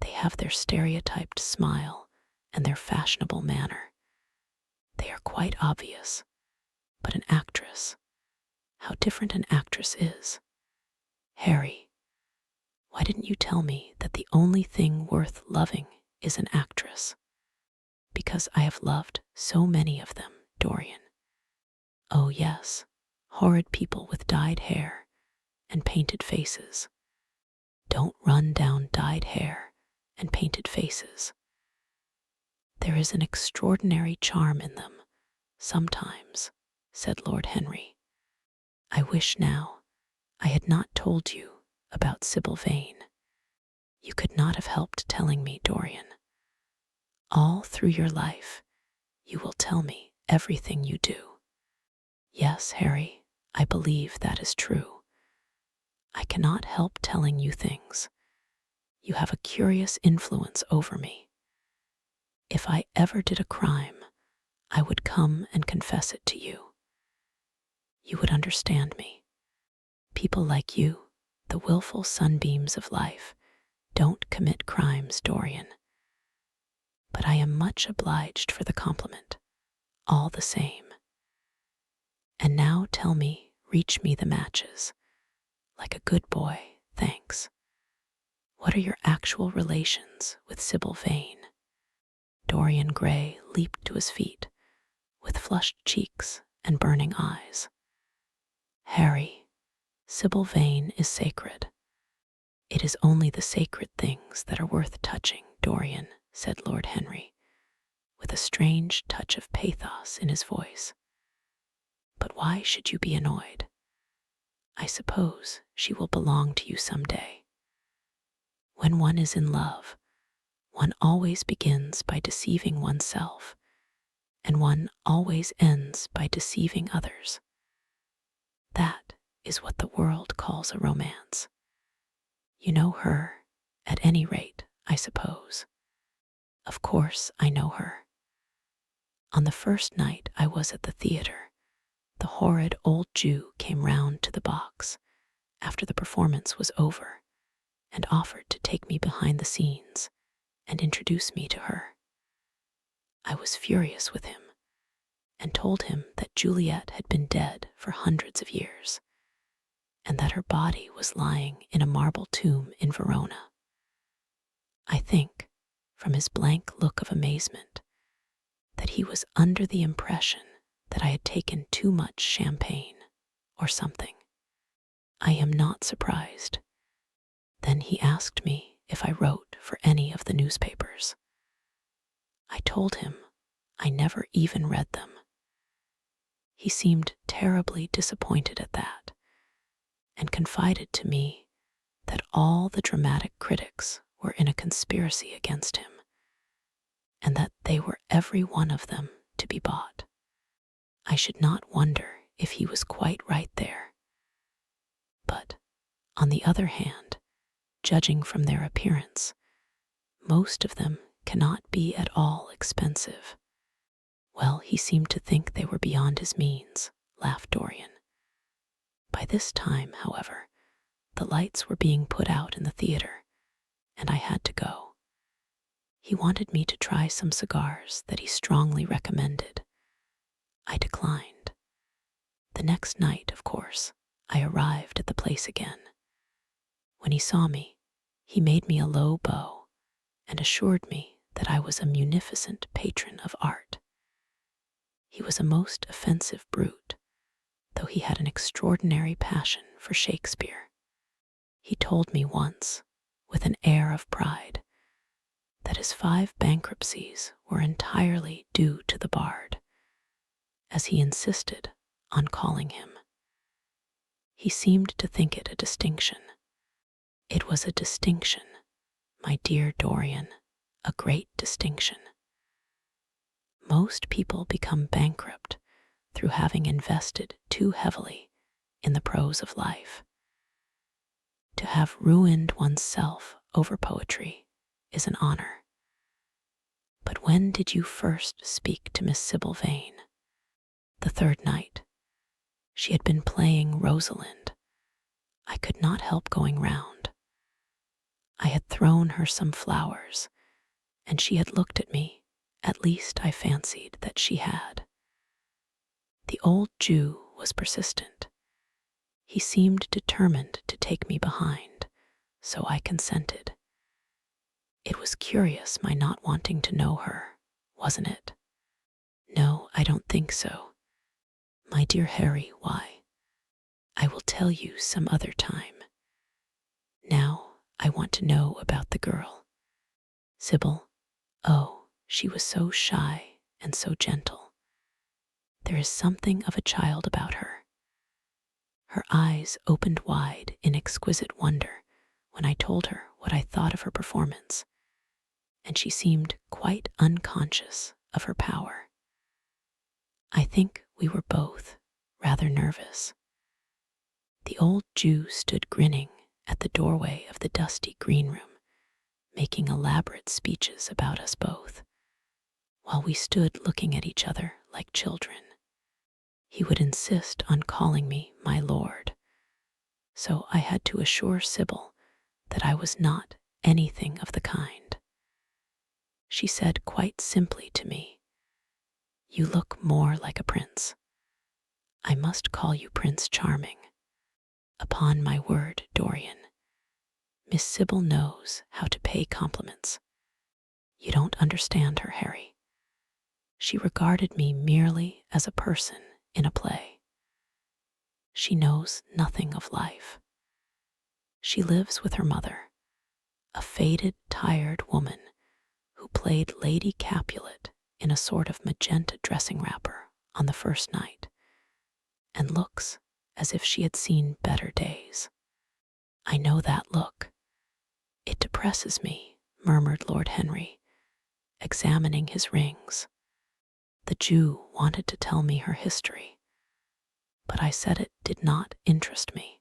They have their stereotyped smile and their fashionable manner. They are quite obvious, but an actress, how different an actress is. Harry, why didn't you tell me that the only thing worth loving is an actress? Because I have loved so many of them, Dorian. Oh yes, horrid people with dyed hair and painted faces. Don't run down dyed hair and painted faces. There is an extraordinary charm in them, sometimes, said Lord Henry. I wish now I had not told you about Sybil Vane. You could not have helped telling me, Dorian. All through your life, you will tell me everything you do. Yes, Harry, I believe that is true. I cannot help telling you things. You have a curious influence over me. If I ever did a crime, I would come and confess it to you. You would understand me. People like you, the willful sunbeams of life don't commit crimes, Dorian. But I am much obliged for the compliment, all the same. And now tell me, reach me the matches. Like a good boy, thanks. What are your actual relations with Sybil Vane? Dorian Gray leaped to his feet, with flushed cheeks and burning eyes. Harry, Sybil Vane is sacred. It is only the sacred things that are worth touching, Dorian, said Lord Henry, with a strange touch of pathos in his voice. But why should you be annoyed? I suppose she will belong to you some day. When one is in love, one always begins by deceiving oneself, and one always ends by deceiving others. That is what the world calls a romance. You know her, at any rate, I suppose. Of course I know her. On the first night I was at the theatre, the horrid old Jew came round to the box after the performance was over and offered to take me behind the scenes and introduce me to her. I was furious with him and told him that Juliet had been dead for hundreds of years and that her body was lying in a marble tomb in Verona. I think, from his blank look of amazement, that he was under the impression that I had taken too much champagne or something. I am not surprised. Then he asked me if I wrote for any of the newspapers. I told him I never even read them. He seemed terribly disappointed at that, and confided to me that all the dramatic critics were in a conspiracy against him, and that they were every one of them to be bought. I should not wonder if he was quite right there. But, on the other hand, judging from their appearance, most of them cannot be at all expensive. Well, he seemed to think they were beyond his means, laughed Dorian. By this time, however, the lights were being put out in the theatre, and I had to go. He wanted me to try some cigars that he strongly recommended. I declined. The next night, of course, I arrived at the place again. When he saw me, he made me a low bow and assured me that I was a munificent patron of art. He was a most offensive brute, though he had an extraordinary passion for Shakespeare. He told me once, with an air of pride, that his 5 bankruptcies were entirely due to the bard, as he insisted on calling him. He seemed to think it a distinction. It was a distinction, my dear Dorian, a great distinction. Most people become bankrupt through having invested too heavily in the prose of life. To have ruined oneself over poetry is an honor. But when did you first speak to Miss Sybil Vane? The 3rd night. She had been playing Rosalind. I could not help going round. I had thrown her some flowers, and she had looked at me. At least I fancied that she had. The old Jew was persistent. He seemed determined to take me behind, so I consented. It was curious my not wanting to know her, wasn't it? No, I don't think so. My dear Harry, why? I will tell you some other time. Now I want to know about the girl. Sybil, oh, she was so shy and so gentle. There is something of a child about her. Her eyes opened wide in exquisite wonder when I told her what I thought of her performance, and she seemed quite unconscious of her power. I think we were both rather nervous. The old Jew stood grinning at the doorway of the dusty green room, making elaborate speeches about us both, while we stood looking at each other like children. He would insist on calling me my lord, so I had to assure Sybil that I was not anything of the kind. She said quite simply to me, "You look more like a prince. I must call you Prince Charming. Upon my word, Dorian, Miss Sybil knows how to pay compliments. You don't understand her, Harry. She regarded me merely as a person in a play. She knows nothing of life. She lives with her mother, a faded, tired woman who played Lady Capulet in a sort of magenta dressing wrapper on the first night, and looks as if she had seen better days. I know that look. It depresses me," murmured Lord Henry, examining his rings. "The Jew wanted to tell me her history, but I said it did not interest me.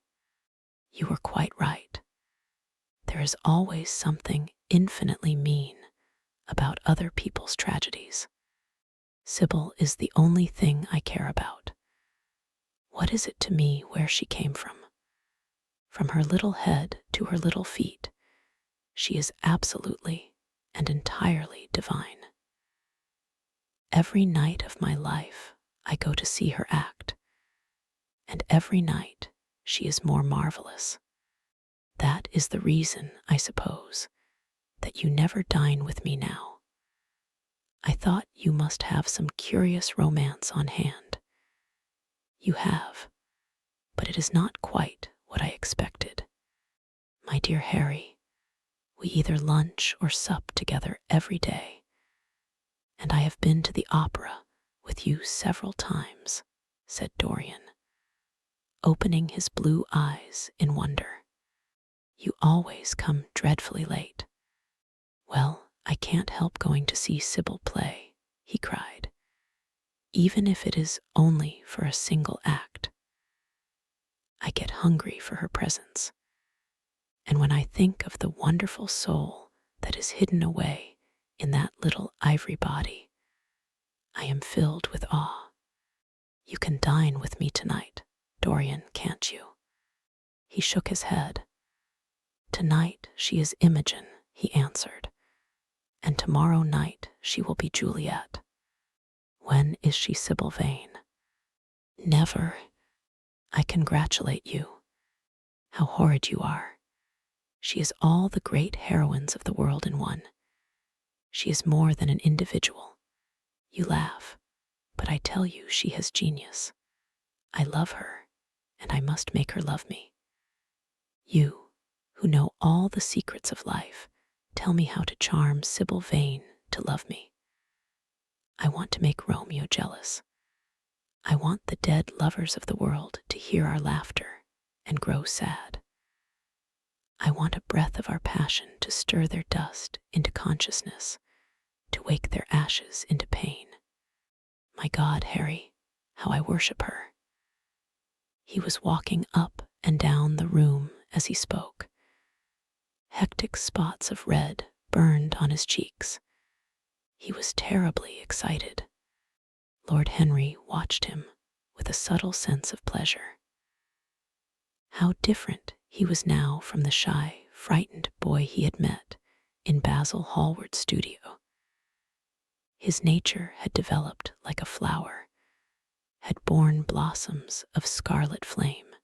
You were quite right. There is always something infinitely mean about other people's tragedies. Sybil is the only thing I care about. What is it to me where she came from? From her little head to her little feet, she is absolutely and entirely divine. Every night of my life I go to see her act, and every night she is more marvelous. That is the reason, I suppose, that you never dine with me now. I thought you must have some curious romance on hand. You have, but it is not quite what I expected. My dear Harry, we either lunch or sup together every day, and I have been to the opera with you several times," said Dorian, opening his blue eyes in wonder. "You always come dreadfully late." "Well, I can't help going to see Sybil play," he cried, "even if it is only for a single act. I get hungry for her presence, and when I think of the wonderful soul that is hidden away in that little ivory body, I am filled with awe. You can dine with me tonight, Dorian, can't you?" He shook his head. "Tonight she is Imogen," he answered, "and tomorrow night she will be Juliet. When is she Sybil Vane?" "Never." "I congratulate you. How horrid you are. She is all the great heroines of the world in one. She is more than an individual. You laugh, but I tell you she has genius. I love her, and I must make her love me. You, who know all the secrets of life, tell me how to charm Sybil Vane to love me. I want to make Romeo jealous. I want the dead lovers of the world to hear our laughter and grow sad. I want a breath of our passion to stir their dust into consciousness, to wake their ashes into pain. My God, Harry, how I worship her." He was walking up and down the room as he spoke. Hectic spots of red burned on his cheeks. He was terribly excited. Lord Henry watched him with a subtle sense of pleasure. How different he was now from the shy, frightened boy he had met in Basil Hallward's studio. His nature had developed like a flower, had borne blossoms of scarlet flame.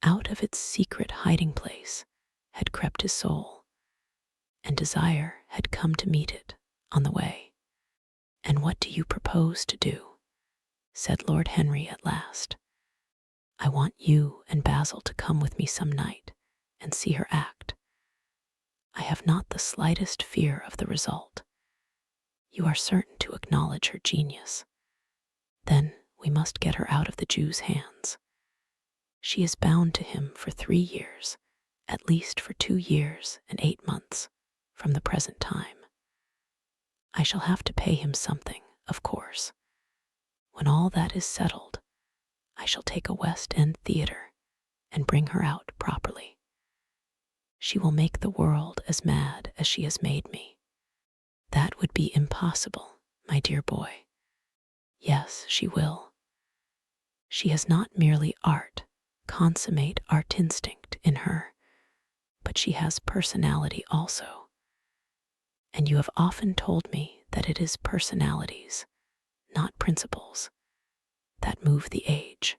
Out of its secret hiding place had crept his soul, and desire had come to meet it on the way. "And what do you propose to do?" said Lord Henry at last. "I want you and Basil to come with me some night and see her act. I have not the slightest fear of the result. You are certain to acknowledge her genius. Then we must get her out of the Jew's hands. She is bound to him for 3 years, at least for 2 years and 8 months from the present time. I shall have to pay him something, of course. When all that is settled, I shall take a West End theater and bring her out properly. She will make the world as mad as she has made me." "That would be impossible, my dear boy." "Yes, she will. She has not merely art, consummate art instinct in her, but she has personality also. And you have often told me that it is personalities, not principles, that move the age.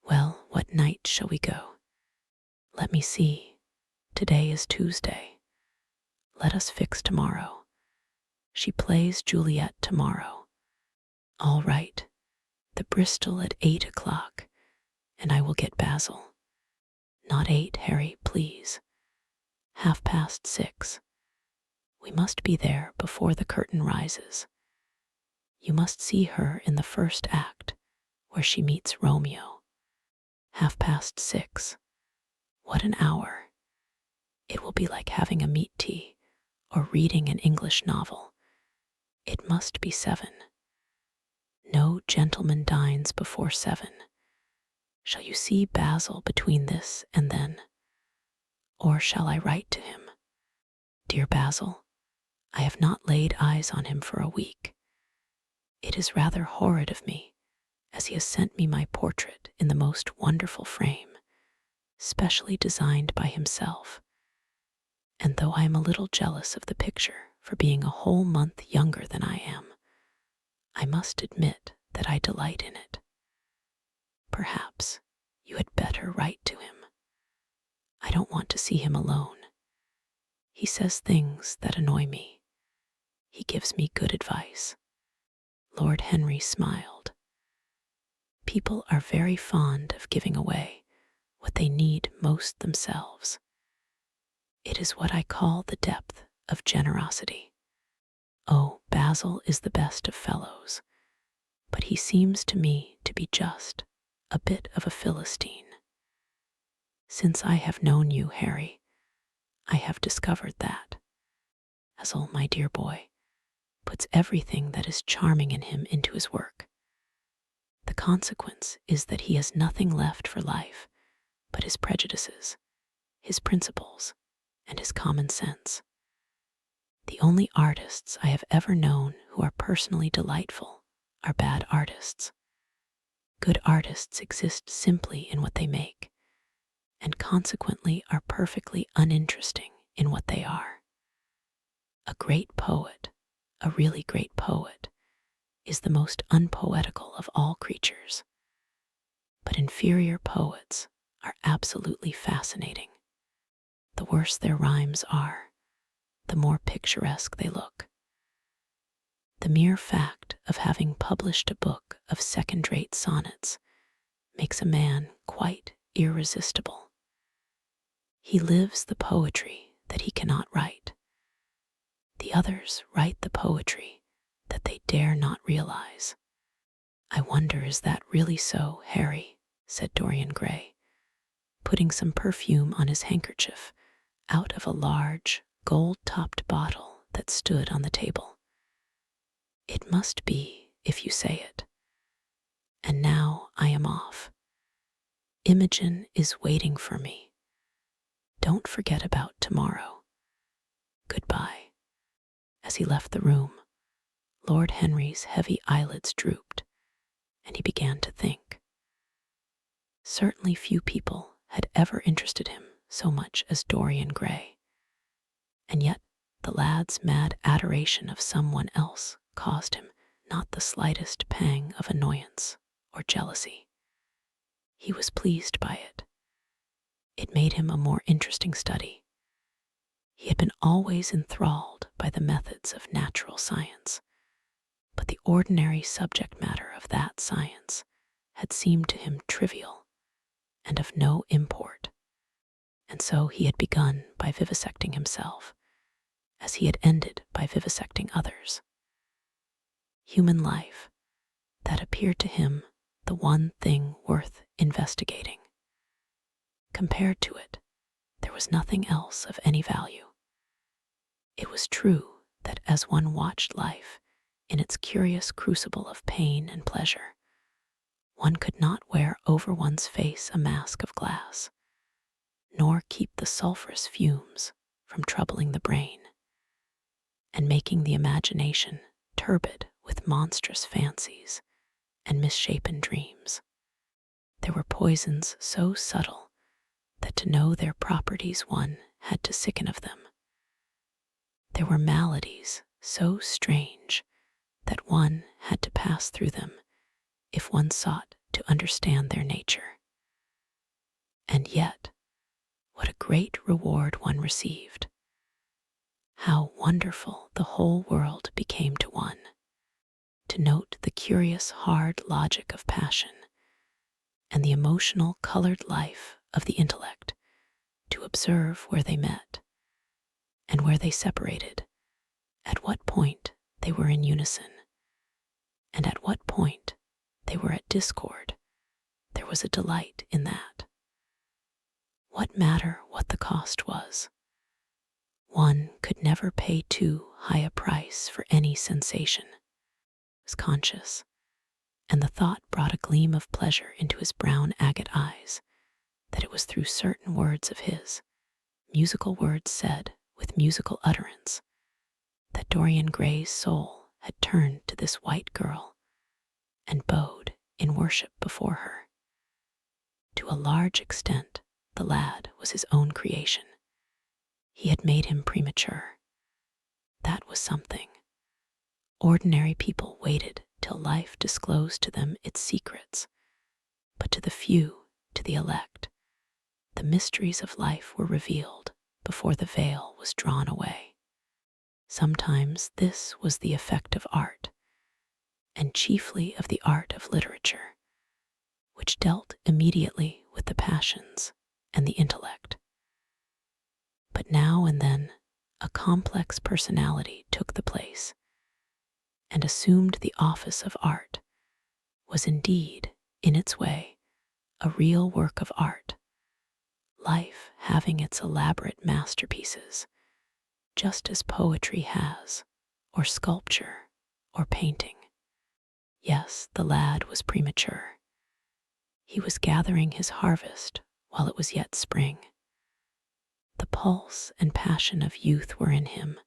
Well, what night shall we go? Let me see. Today is Tuesday. Let us fix tomorrow. She plays Juliet tomorrow. All right. The Bristol at 8 o'clock, and I will get Basil. Not 8, Harry, please. 6:30. We must be there before the curtain rises. You must see her in the first act, where she meets Romeo. 6:30. What an hour. It will be like having a meat tea or reading an English novel. It must be 7. No gentleman dines before 7. Shall you see Basil between this and then? Or shall I write to him? Dear Basil, I have not laid eyes on him for a week. It is rather horrid of me, as he has sent me my portrait in the most wonderful frame, specially designed by himself. And though I am a little jealous of the picture for being a whole month younger than I am, I must admit that I delight in it. Perhaps you had better write to him. I don't want to see him alone. He says things that annoy me. He gives me good advice. Lord Henry smiled. People are very fond of giving away what they need most themselves. It is what I call the depth of generosity. Oh, Basil is the best of fellows, but he seems to me to be just a bit of a Philistine. Since I have known you, Harry, I have discovered that. Basil, my dear boy, puts everything that is charming in him into his work. The consequence is that he has nothing left for life but his prejudices, his principles, and his common sense. The only artists I have ever known who are personally delightful are bad artists. Good artists exist simply in what they make, and consequently are perfectly uninteresting in what they are. A great poet, a really great poet, is the most unpoetical of all creatures. But inferior poets are absolutely fascinating. The worse their rhymes are, the more picturesque they look. The mere fact of having published a book of second-rate sonnets makes a man quite irresistible. He lives the poetry that he cannot write. The others write the poetry that they dare not realize. I wonder, is that really so, Harry? Said Dorian Gray, putting some perfume on his handkerchief out of a large, gold-topped bottle that stood on the table. It must be, if you say it. And now I am off. Imogen is waiting for me. Don't forget about tomorrow. Goodbye. As he left the room, Lord Henry's heavy eyelids drooped, and he began to think. Certainly few people had ever interested him so much as Dorian Gray, and yet the lad's mad adoration of someone else caused him not the slightest pang of annoyance or jealousy. He was pleased by it. It made him a more interesting study. He had been always enthralled by the methods of natural science, but the ordinary subject matter of that science had seemed to him trivial and of no import, and so he had begun by vivisecting himself, as he had ended by vivisecting others. Human life, that appeared to him the one thing worth investigating. Compared to it, there was nothing else of any value. It was true that as one watched life in its curious crucible of pain and pleasure, one could not wear over one's face a mask of glass, nor keep the sulphurous fumes from troubling the brain and making the imagination turbid with monstrous fancies and misshapen dreams. There were poisons so subtle that to know their properties one had to sicken of them. There were maladies so strange that one had to pass through them if one sought to understand their nature. And yet, what a great reward one received! How wonderful the whole world became to one! To note the curious hard logic of passion and the emotional colored life of the intellect, to observe where they met and where they separated, at what point they were in unison, and at what point they were at discord. There was a delight in that. What matter what the cost was? One could never pay too high a price for any sensation. He was conscious, and the thought brought a gleam of pleasure into his brown agate eyes, that it was through certain words of his, musical words said with musical utterance, that Dorian Gray's soul had turned to this white girl and bowed in worship before her. To a large extent, the lad was his own creation. He had made him premature. That was something. Ordinary people waited till life disclosed to them its secrets, but to the few, to the elect, the mysteries of life were revealed before the veil was drawn away. Sometimes this was the effect of art, and chiefly of the art of literature, which dealt immediately with the passions and the intellect. But now and then a complex personality took the place and assumed the office of art, was indeed, in its way, a real work of art, life having its elaborate masterpieces, just as poetry has, or sculpture, or painting. Yes, the lad was premature. He was gathering his harvest while it was yet spring. The pulse and passion of youth were in him,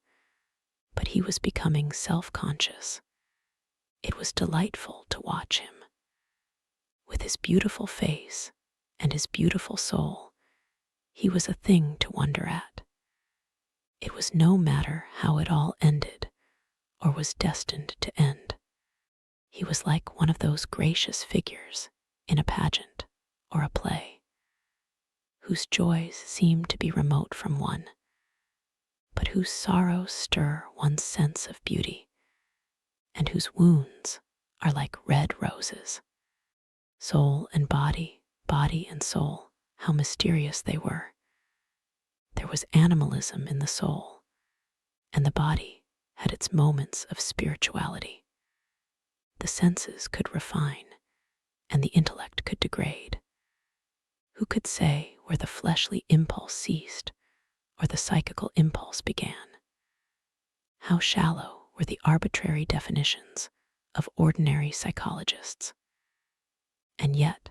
but he was becoming self-conscious. It was delightful to watch him. With his beautiful face and his beautiful soul, he was a thing to wonder at. It was no matter how it all ended or was destined to end. He was like one of those gracious figures in a pageant or a play, whose joys seem to be remote from one, but whose sorrows stir one's sense of beauty, and whose wounds are like red roses. Soul and body, body and soul, how mysterious they were. There was animalism in the soul, and the body had its moments of spirituality. The senses could refine, and the intellect could degrade. Who could say where the fleshly impulse ceased or the psychical impulse began? How shallow were the arbitrary definitions of ordinary psychologists. And yet,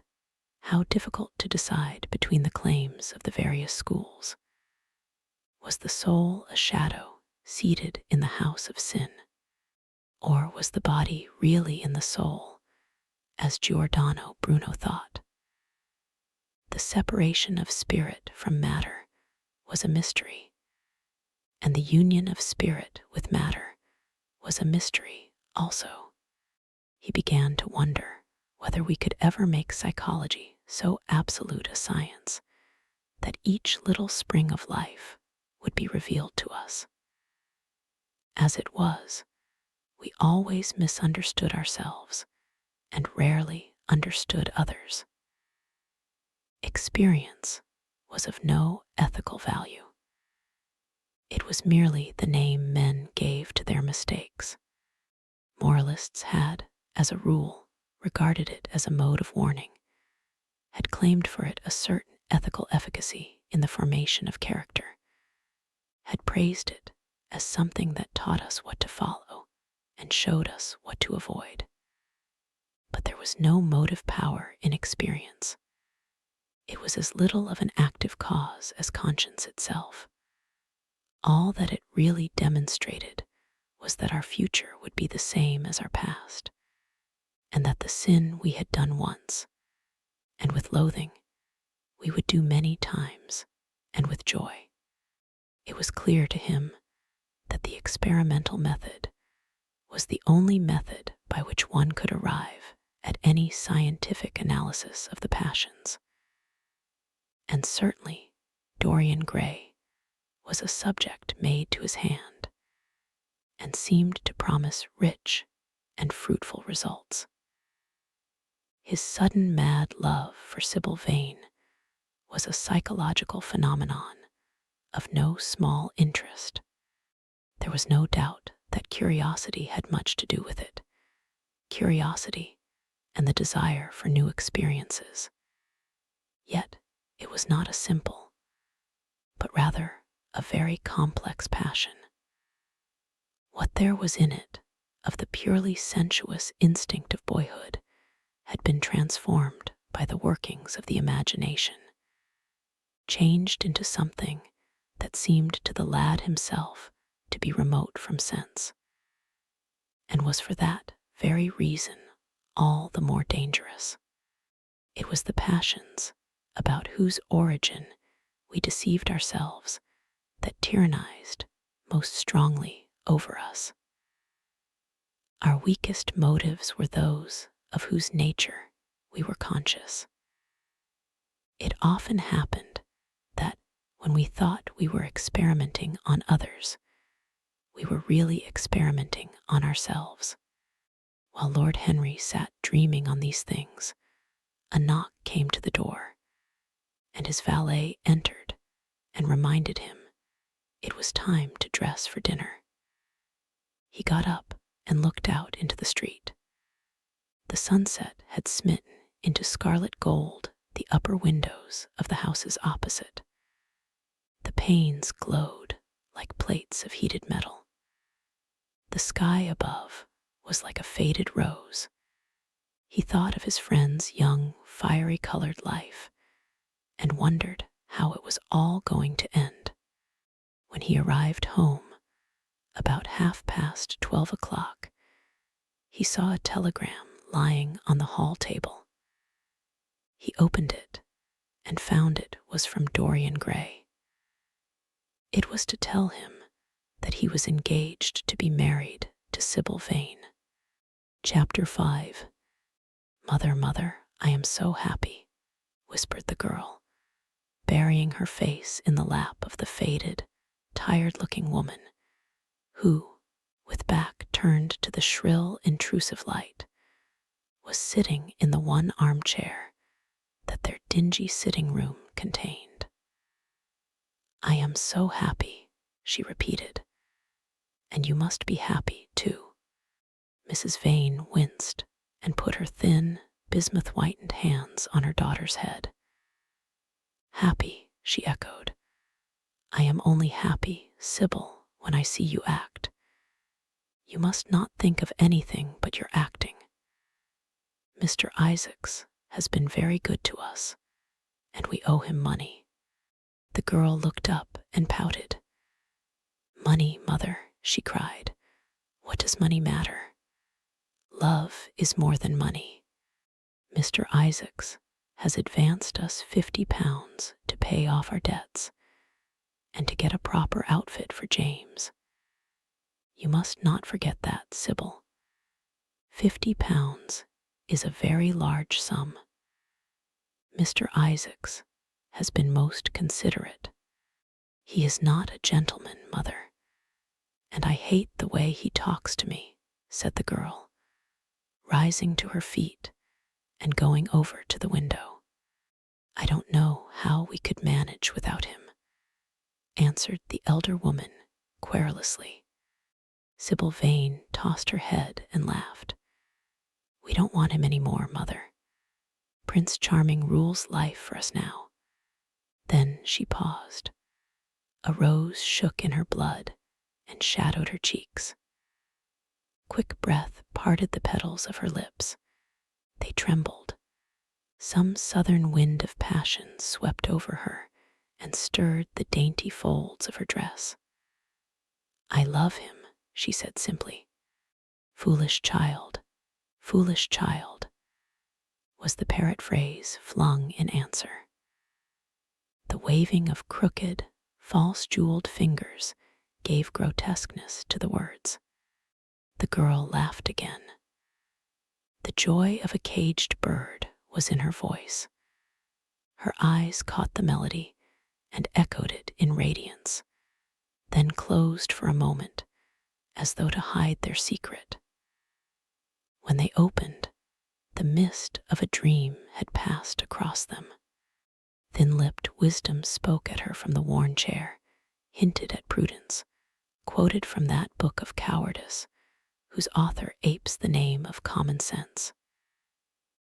how difficult to decide between the claims of the various schools. Was the soul a shadow seated in the house of sin? Or was the body really in the soul, as Giordano Bruno thought? The separation of spirit from matter was a mystery, and the union of spirit with matter was a mystery also. He began to wonder whether we could ever make psychology so absolute a science that each little spring of life would be revealed to us. As it was, we always misunderstood ourselves and rarely understood others. Experience was of no ethical value. It was merely the name men gave to their mistakes. Moralists had, as a rule, regarded it as a mode of warning, had claimed for it a certain ethical efficacy in the formation of character, had praised it as something that taught us what to follow and showed us what to avoid. But there was no motive power in experience. It was as little of an active cause as conscience itself. All that it really demonstrated was that our future would be the same as our past, and that the sin we had done once, and with loathing, we would do many times, and with joy. It was clear to him that the experimental method was the only method by which one could arrive at any scientific analysis of the passions. And certainly, Dorian Gray was a subject made to his hand, and seemed to promise rich and fruitful results. His sudden mad love for Sybil Vane was a psychological phenomenon of no small interest. There was no doubt that curiosity had much to do with it, curiosity and the desire for new experiences. Yet it was not a simple, but rather a very complex passion. What there was in it of the purely sensuous instinct of boyhood had been transformed by the workings of the imagination, changed into something that seemed to the lad himself to be remote from sense, and was for that very reason all the more dangerous. It was the passions about whose origin we deceived ourselves that tyrannized most strongly over us. Our weakest motives were those of whose nature we were conscious. It often happened that when we thought we were experimenting on others, we were really experimenting on ourselves. While Lord Henry sat dreaming on these things, a knock came to the door, and his valet entered and reminded him it was time to dress for dinner. He got up and looked out into the street. The sunset had smitten into scarlet gold the upper windows of the houses opposite. The panes glowed like plates of heated metal. The sky above was like a faded rose. He thought of his friend's young, fiery-colored life and wondered how it was all going to end. When he arrived home, about 12:30, he saw a telegram lying on the hall table. He opened it and found it was from Dorian Gray. It was to tell him that he was engaged to be married to Sybil Vane. Chapter 5. "Mother, mother, I am so happy," whispered the girl, burying her face in the lap of the faded, tired-looking woman, who, with back turned to the shrill, intrusive light, was sitting in the one armchair that their dingy sitting room contained. "I am so happy," she repeated, "and you must be happy, too." Mrs. Vane winced and put her thin, bismuth-whitened hands on her daughter's head. "Happy," she echoed. "I am only happy, Sybil, when I see you act. You must not think of anything but your acting. Mr. Isaacs has been very good to us, and we owe him money." The girl looked up and pouted. "Money, mother," she cried. "What does money matter? Love is more than money. Mr. Isaacs has advanced us £50 to pay off our debts and to get a proper outfit for James. You must not forget that, Sybil. £50 is a very large sum. Mr. Isaacs has been most considerate. He is not a gentleman, mother, and I hate the way he talks to me," said the girl, rising to her feet and going over to the window. "I don't know how we could manage without him," answered the elder woman querulously. Sybil Vane tossed her head and laughed. "We don't want him any more, mother. Prince Charming rules life for us now." Then she paused. A rose shook in her blood and shadowed her cheeks. Quick breath parted the petals of her lips. They trembled. Some southern wind of passion swept over her and stirred the dainty folds of her dress. "I love him," she said simply. "Foolish child, foolish child. was the parrot phrase flung in answer. The waving of crooked, false-jeweled fingers gave grotesqueness to the words. The girl laughed again. The joy of a caged bird was in her voice. Her eyes caught the melody and echoed it in radiance, then closed for a moment as though to hide their secret. When they opened, the mist of a dream had passed across them. Thin-lipped wisdom spoke at her from the worn chair, hinted at prudence, quoted from that book of cowardice whose author apes the name of common sense.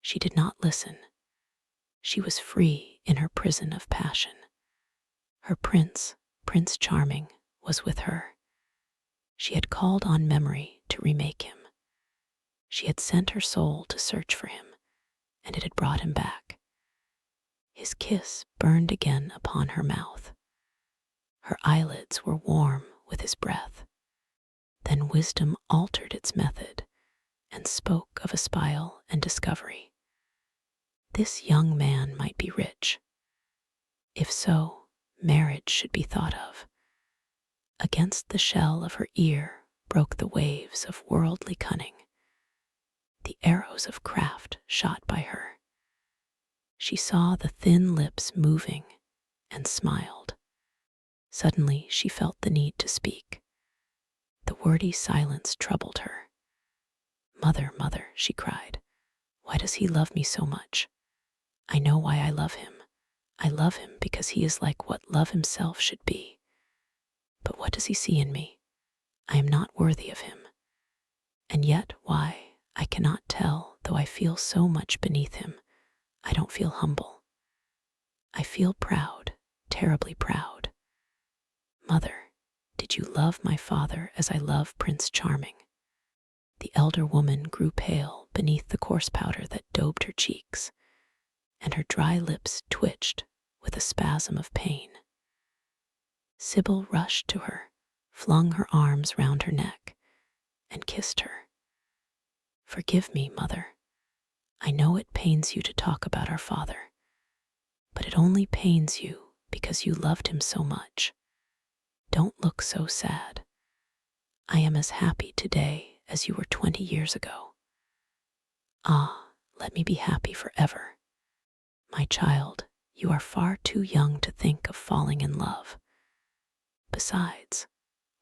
She did not listen. She was free in her prison of passion. Her prince, Prince Charming, was with her. She had called on memory to remake him. She had sent her soul to search for him, and it had brought him back. His kiss burned again upon her mouth. Her eyelids were warm with his breath. Then wisdom altered its method and spoke of espial and discovery. This young man might be rich. If so, marriage should be thought of. Against the shell of her ear broke the waves of worldly cunning. The arrows of craft shot by her. She saw the thin lips moving and smiled. Suddenly she felt the need to speak. The wordy silence troubled her. "Mother, mother," she cried, "why does he love me so much? I know why I love him. I love him because he is like what love himself should be. But what does he see in me? I am not worthy of him. And yet why, I cannot tell, though I feel so much beneath him. I don't feel humble. I feel proud, terribly proud. Mother, did you love my father as I love Prince Charming?" The elder woman grew pale beneath the coarse powder that daubed her cheeks, and her dry lips twitched with a spasm of pain. Sybil rushed to her, flung her arms round her neck, and kissed her. "Forgive me, mother. I know it pains you to talk about our father, but it only pains you because you loved him so much. Don't look so sad. I am as happy today as you were 20 years ago. Ah, let me be happy forever. My child, you are far too young to think of falling in love. Besides,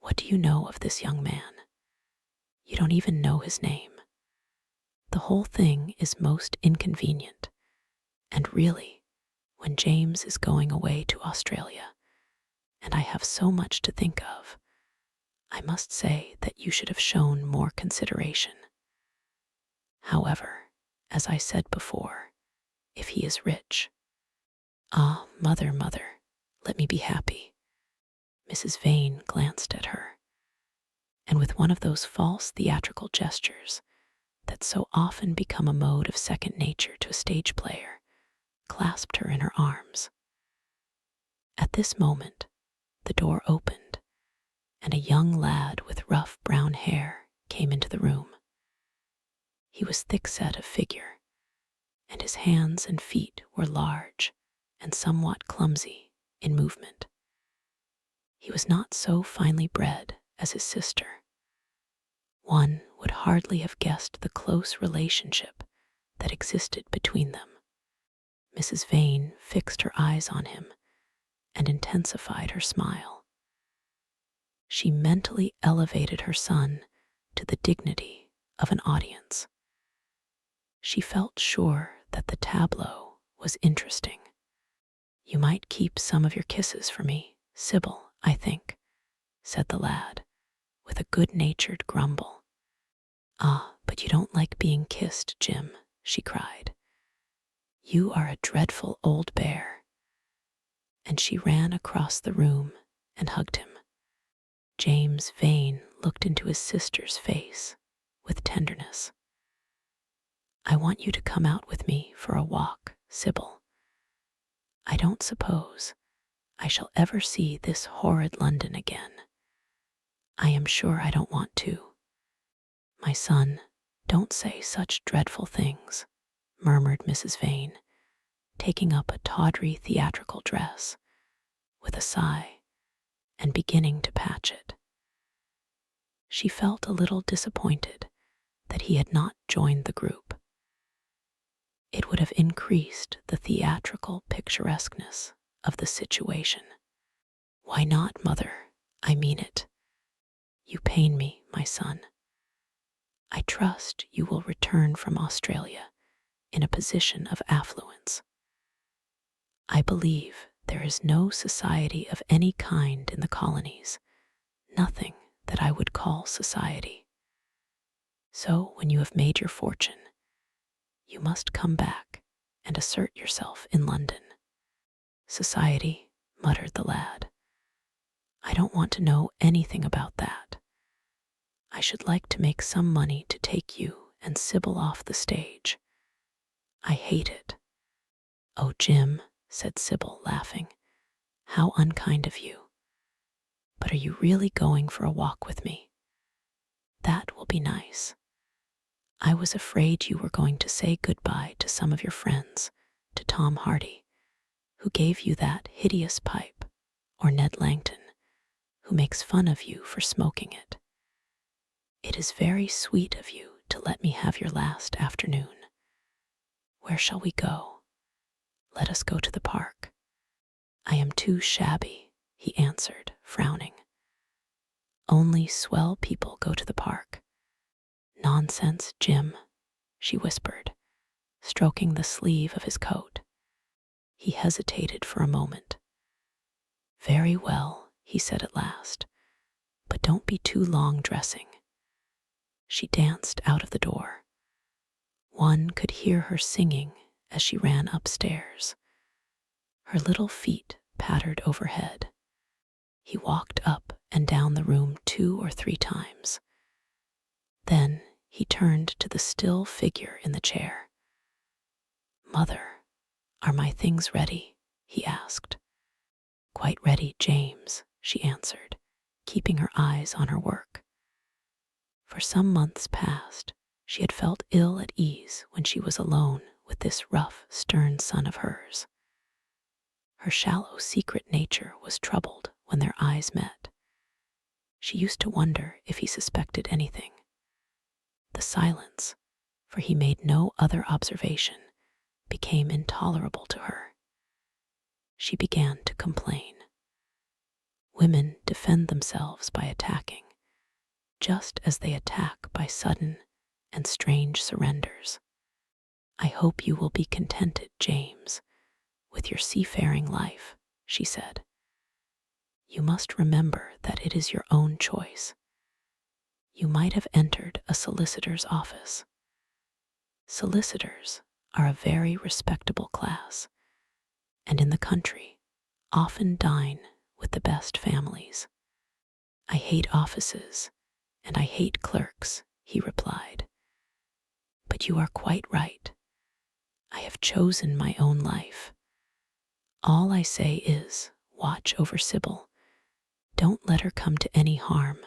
what do you know of this young man? You don't even know his name. The whole thing is most inconvenient, and really, when James is going away to Australia, and I have so much to think of, I must say that you should have shown more consideration. However, as I said before, if he is rich—" "Ah, mother, mother, let me be happy." Mrs. Vane glanced at her, and with one of those false theatrical gestures that so often become a mode of second nature to a stage player, clasped her in her arms. At this moment, the door opened, and a young lad with rough brown hair came into the room. He was thick-set of figure, and his hands and feet were large and somewhat clumsy in movement. He was not so finely bred as his sister. One would hardly have guessed the close relationship that existed between them. Mrs. Vane fixed her eyes on him and intensified her smile. She mentally elevated her son to the dignity of an audience. She felt sure that the tableau was interesting. "You might keep some of your kisses for me, Sybil, I think," said the lad, with a good-natured grumble. "Ah, but you don't like being kissed, Jim," she cried. "You are a dreadful old bear." And she ran across the room and hugged him. James Vane looked into his sister's face with tenderness. "I want you to come out with me for a walk, Sybil. I don't suppose I shall ever see this horrid London again. I am sure I don't want to." "My son, don't say such dreadful things," murmured Mrs. Vane, taking up a tawdry theatrical dress with a sigh and beginning to patch it. She felt a little disappointed that he had not joined the group. It would have increased the theatrical picturesqueness of the situation. "Why not, mother? I mean it. You pain me, my son. I trust you will return from Australia in a position of affluence. I believe there is no society of any kind in the colonies, nothing that I would call society. So when you have made your fortune, you must come back and assert yourself in London." "Society," muttered the lad. "I don't want to know anything about that. I should like to make some money to take you and Sybil off the stage. I hate it." "Oh, Jim," said Sybil, laughing, "how unkind of you. But are you really going for a walk with me? That will be nice. I was afraid you were going to say goodbye to some of your friends, to Tom Hardy, who gave you that hideous pipe, or Ned Langton, who makes fun of you for smoking it. It is very sweet of you to let me have your last afternoon. Where shall we go? Let us go to the park." "I am too shabby," he answered, frowning. "Only swell people go to the park." "Nonsense, Jim," she whispered, stroking the sleeve of his coat. He hesitated for a moment. "Very well," he said at last, "but don't be too long dressing." She danced out of the door. One could hear her singing as she ran upstairs. Her little feet pattered overhead. He walked up and down the room 2 or 3 times. Then he turned to the still figure in the chair. "Mother, are my things ready?" he asked. "Quite ready, James," she answered, keeping her eyes on her work. For some months past, she had felt ill at ease when she was alone with this rough, stern son of hers. Her shallow, secret nature was troubled when their eyes met. She used to wonder if he suspected anything. The silence, for he made no other observation, became intolerable to her. She began to complain. Women defend themselves by attacking, just as they attack by sudden and strange surrenders. "I hope you will be contented, James, with your seafaring life," she said. "You must remember that it is your own choice. You might have entered a solicitor's office. Solicitors are a very respectable class, and in the country often dine with the best families." "I hate offices, and I hate clerks," he replied. "But you are quite right. I have chosen my own life. All I say is, watch over Sybil. Don't let her come to any harm.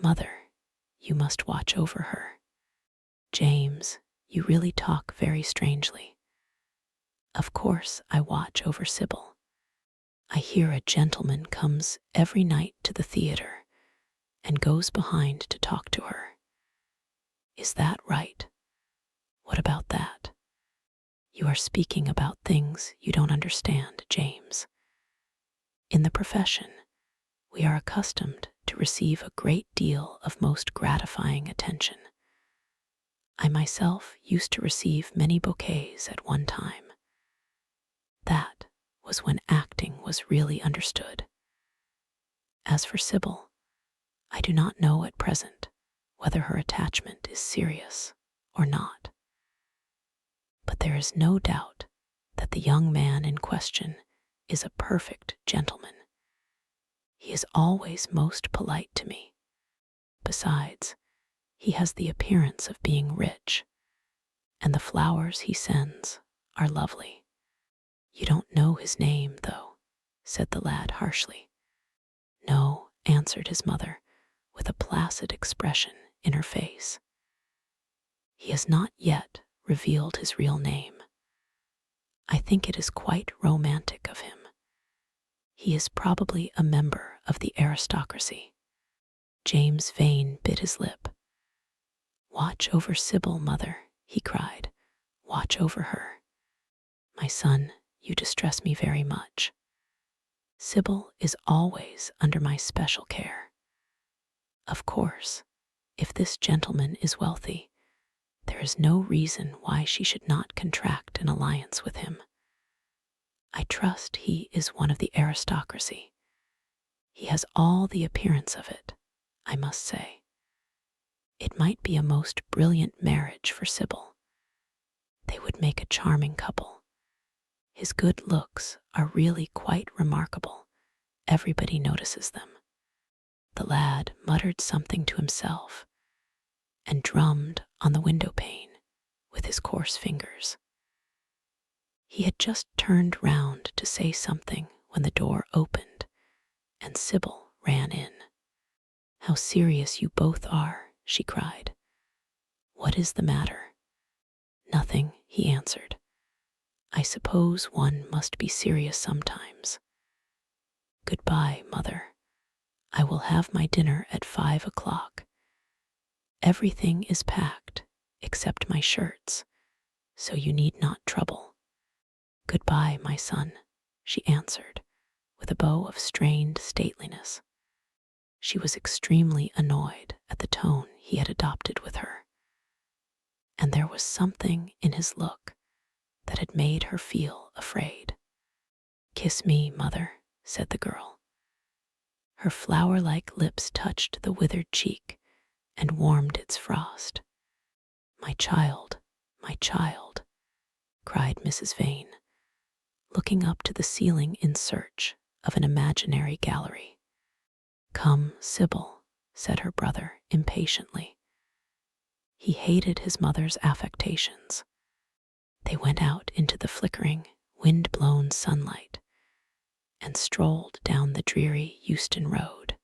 Mother, you must watch over her. James, you really talk very strangely. Of course I watch over Sybil. I hear a gentleman comes every night to the theater and goes behind to talk to her. Is that right? What about that? You are speaking about things you don't understand, James. In the profession, we are accustomed to receive a great deal of most gratifying attention. I myself used to receive many bouquets at one time. That was when acting was really understood. As for Sybil, I do not know at present whether her attachment is serious or not. But there is no doubt that the young man in question is a perfect gentleman. He is always most polite to me. Besides, he has the appearance of being rich, and the flowers he sends are lovely. You don't know his name, though, said the lad harshly. No, answered his mother, with a placid expression in her face. He has not yet revealed his real name. I think it is quite romantic of him. He is probably a member of the aristocracy. James Vane bit his lip. "Watch over Sybil, mother," he cried. "Watch over her. My son, you distress me very much. Sybil is always under my special care. Of course, if this gentleman is wealthy, there is no reason why she should not contract an alliance with him. I trust he is one of the aristocracy. He has all the appearance of it, I must say. It might be a most brilliant marriage for Sybil. They would make a charming couple. His good looks are really quite remarkable. Everybody notices them." The lad muttered something to himself and drummed on the window pane with his coarse fingers. He had just turned round to say something when the door opened and Sybil ran in. "How serious you both are," she cried. "What is the matter?" "Nothing," he answered. "I suppose one must be serious sometimes. Goodbye, mother. I will have my dinner at 5 o'clock. Everything is packed except my shirts, so you need not trouble." "Goodbye, my son," she answered, with a bow of strained stateliness. She was extremely annoyed at the tone he had adopted with her, and there was something in his look that had made her feel afraid. "Kiss me, mother," said the girl. Her flower-like lips touched the withered cheek and warmed its frost. My child," cried Mrs. Vane, looking up to the ceiling in search of an imaginary gallery. "Come, Sybil," said her brother impatiently. He hated his mother's affectations. They went out into the flickering, wind-blown sunlight and strolled down the dreary Euston Road.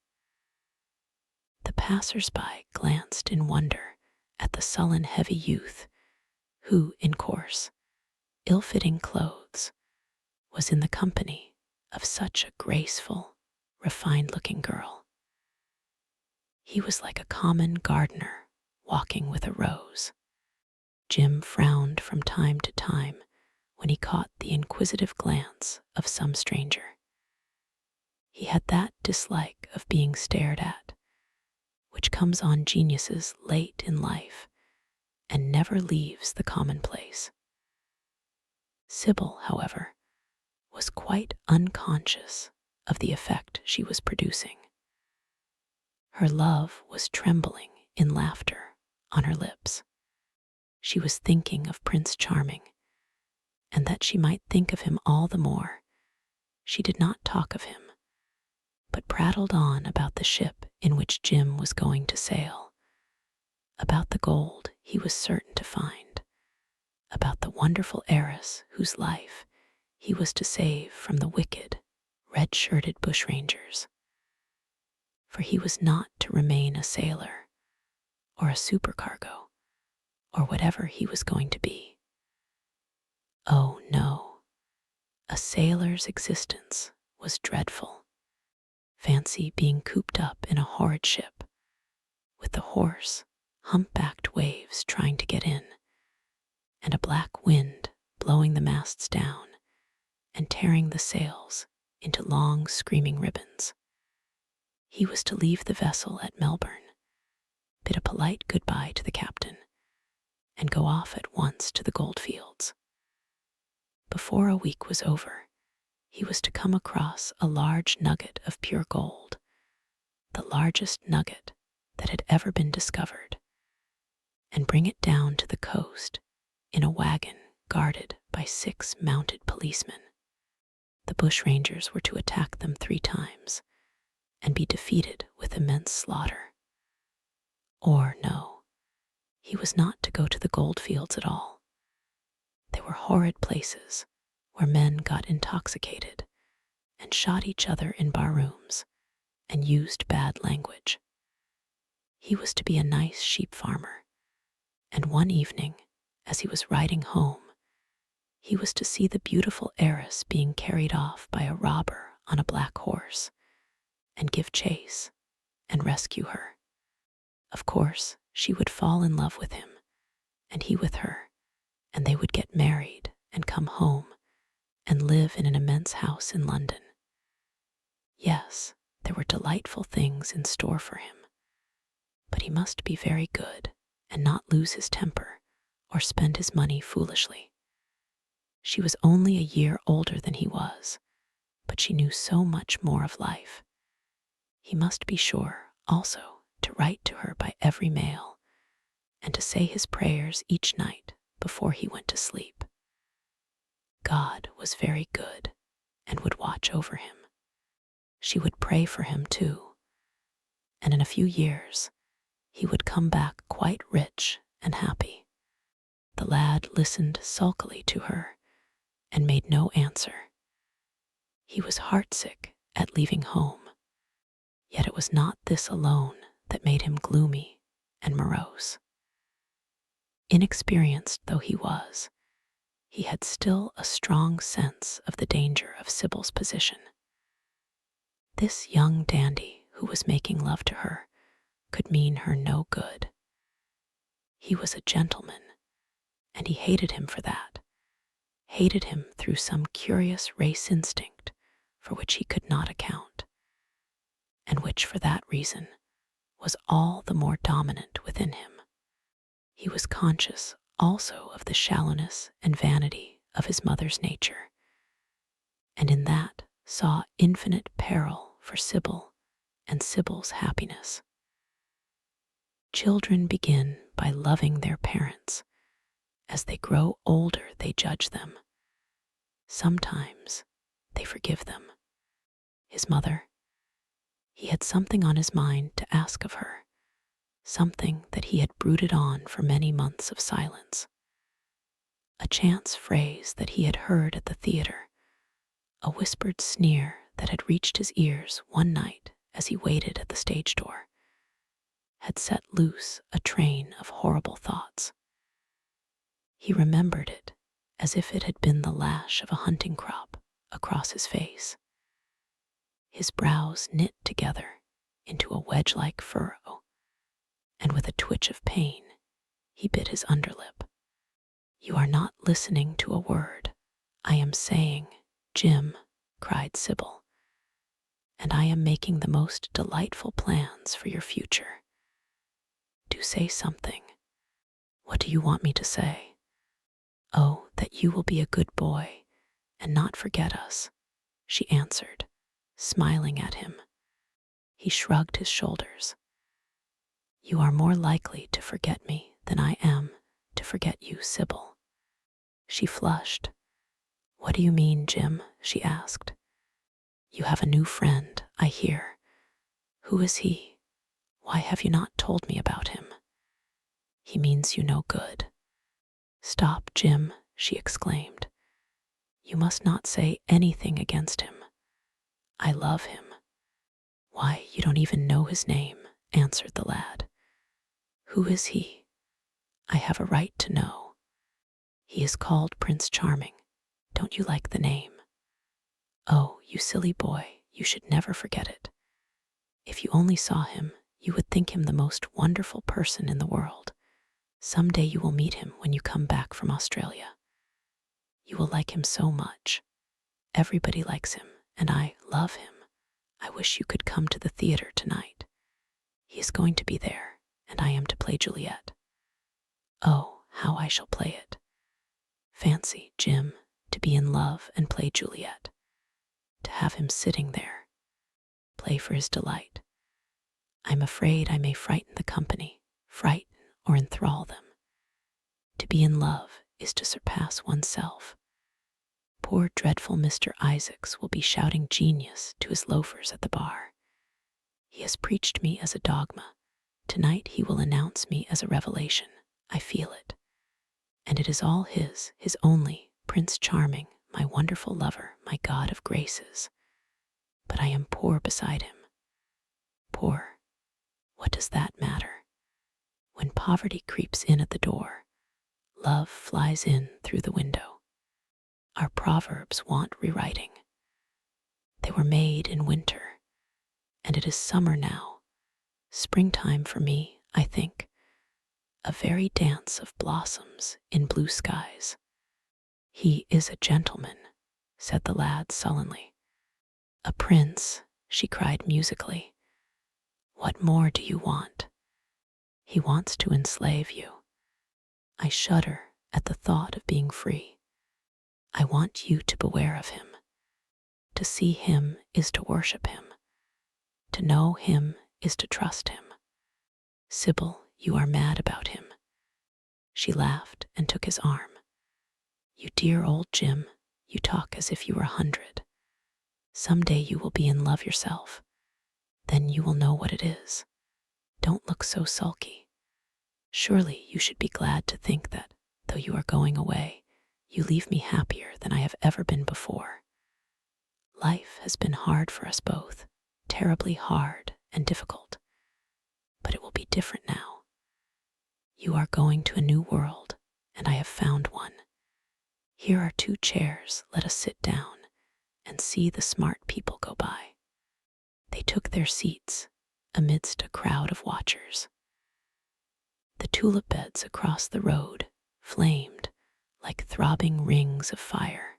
The passers-by glanced in wonder at the sullen, heavy youth who, in coarse, ill-fitting clothes, was in the company of such a graceful, refined-looking girl. He was like a common gardener walking with a rose. Jim frowned from time to time when he caught the inquisitive glance of some stranger. He had that dislike of being stared at, which comes on geniuses late in life and never leaves the commonplace. Sybil, however, was quite unconscious of the effect she was producing. Her love was trembling in laughter on her lips. She was thinking of Prince Charming, and that she might think of him all the more, she did not talk of him, but prattled on about the ship in which Jim was going to sail, about the gold he was certain to find, about the wonderful heiress whose life he was to save from the wicked, red-shirted bushrangers. For he was not to remain a sailor, or a supercargo, or whatever he was going to be. Oh no, a sailor's existence was dreadful. Fancy being cooped up in a horrid ship, with the hoarse, hump-backed waves trying to get in, and a black wind blowing the masts down and tearing the sails into long, screaming ribbons. He was to leave the vessel at Melbourne, bid a polite goodbye to the captain, and go off at once to the goldfields. Before a week was over, he was to come across a large nugget of pure gold, the largest nugget that had ever been discovered, and bring it down to the coast in a wagon guarded by 6 mounted policemen. The bushrangers were to attack them 3 times and be defeated with immense slaughter. Or no, he was not to go to the goldfields at all. They were horrid places where men got intoxicated and shot each other in barrooms and used bad language. He was to be a nice sheep farmer, and one evening, as he was riding home, he was to see the beautiful heiress being carried off by a robber on a black horse, and give chase and rescue her. Of course, she would fall in love with him, and he with her, and they would get married and come home and live in an immense house in London. Yes, there were delightful things in store for him, but he must be very good and not lose his temper or spend his money foolishly. She was only a year older than he was, but she knew so much more of life. He must be sure, also, to write to her by every mail, and to say his prayers each night before he went to sleep. God was very good and would watch over him. She would pray for him too, and in a few years he would come back quite rich and happy. The lad listened sulkily to her and made no answer. He was heartsick at leaving home, yet it was not this alone that made him gloomy and morose. Inexperienced though he was, he had still a strong sense of the danger of Sybil's position. This young dandy who was making love to her could mean her no good. He was a gentleman, and he hated him for that, hated him through some curious race instinct for which he could not account, and which for that reason was all the more dominant within him. He was conscious also of the shallowness and vanity of his mother's nature, and in that saw infinite peril for Sybil and Sybil's happiness. Children begin by loving their parents. As they grow older, they judge them. Sometimes they forgive them. His mother, he had something on his mind to ask of her, something that he had brooded on for many months of silence. A chance phrase that he had heard at the theater, a whispered sneer that had reached his ears one night as he waited at the stage door, had set loose a train of horrible thoughts. He remembered it as if it had been the lash of a hunting crop across his face. His brows knit together into a wedge-like furrow, and with a twitch of pain, he bit his underlip. "You are not listening to a word I am saying, Jim," cried Sybil, "and I am making the most delightful plans for your future. Do say something. What do you want me to say?" "Oh, that you will be a good boy and not forget us," she answered, smiling at him. He shrugged his shoulders. "You are more likely to forget me than I am to forget you, Sybil." She flushed. "What do you mean, Jim?" she asked. "You have a new friend, I hear. Who is he? Why have you not told me about him?" "He means you no good." "Stop, Jim," she exclaimed. "You must not say anything against him. I love him." "Why, you don't even know his name," answered the lad. "Who is he?" "I have a right to know." "He is called Prince Charming. Don't you like the name?" "Oh, you silly boy, you should never forget it. If you only saw him, you would think him the most wonderful person in the world. Some day you will meet him when you come back from Australia. You will like him so much. Everybody likes him, and I love him. I wish you could come to the theater tonight. He is going to be there, and I am to play Juliet. Oh, how I shall play it. Fancy, Jim, to be in love and play Juliet. To have him sitting there. Play for his delight. I'm afraid I may frighten the company, frighten or enthrall them. To be in love is to surpass oneself. Poor dreadful Mr. Isaacs will be shouting genius to his loafers at the bar. He has preached me as a dogma. Tonight he will announce me as a revelation. I feel it. And it is all his only, Prince Charming, my wonderful lover, my god of graces. But I am poor beside him. Poor. What does that matter? When poverty creeps in at the door, Love flies in through the window. Our proverbs want rewriting. They were made in winter, and it is summer now. Springtime for me, I think. A very dance of blossoms in blue skies. He is a gentleman, said the lad sullenly. A prince, she cried musically. What more do you want? He wants to enslave you. I shudder at the thought of being free. I want you to beware of him. To see him is to worship him. To know him is to trust him. Sybil, you are mad about him. She laughed and took his arm. You dear old Jim, you talk as if you were 100. Some day you will be in love yourself. Then you will know what it is. Don't look so sulky. Surely you should be glad to think that, though you are going away, you leave me happier than I have ever been before. Life has been hard for us both, terribly hard and difficult. But it will be different now. You are going to a new world, and I have found one. Here are 2 chairs, let us sit down and see the smart people go by. They took their seats amidst a crowd of watchers. The tulip beds across the road flamed like throbbing rings of fire.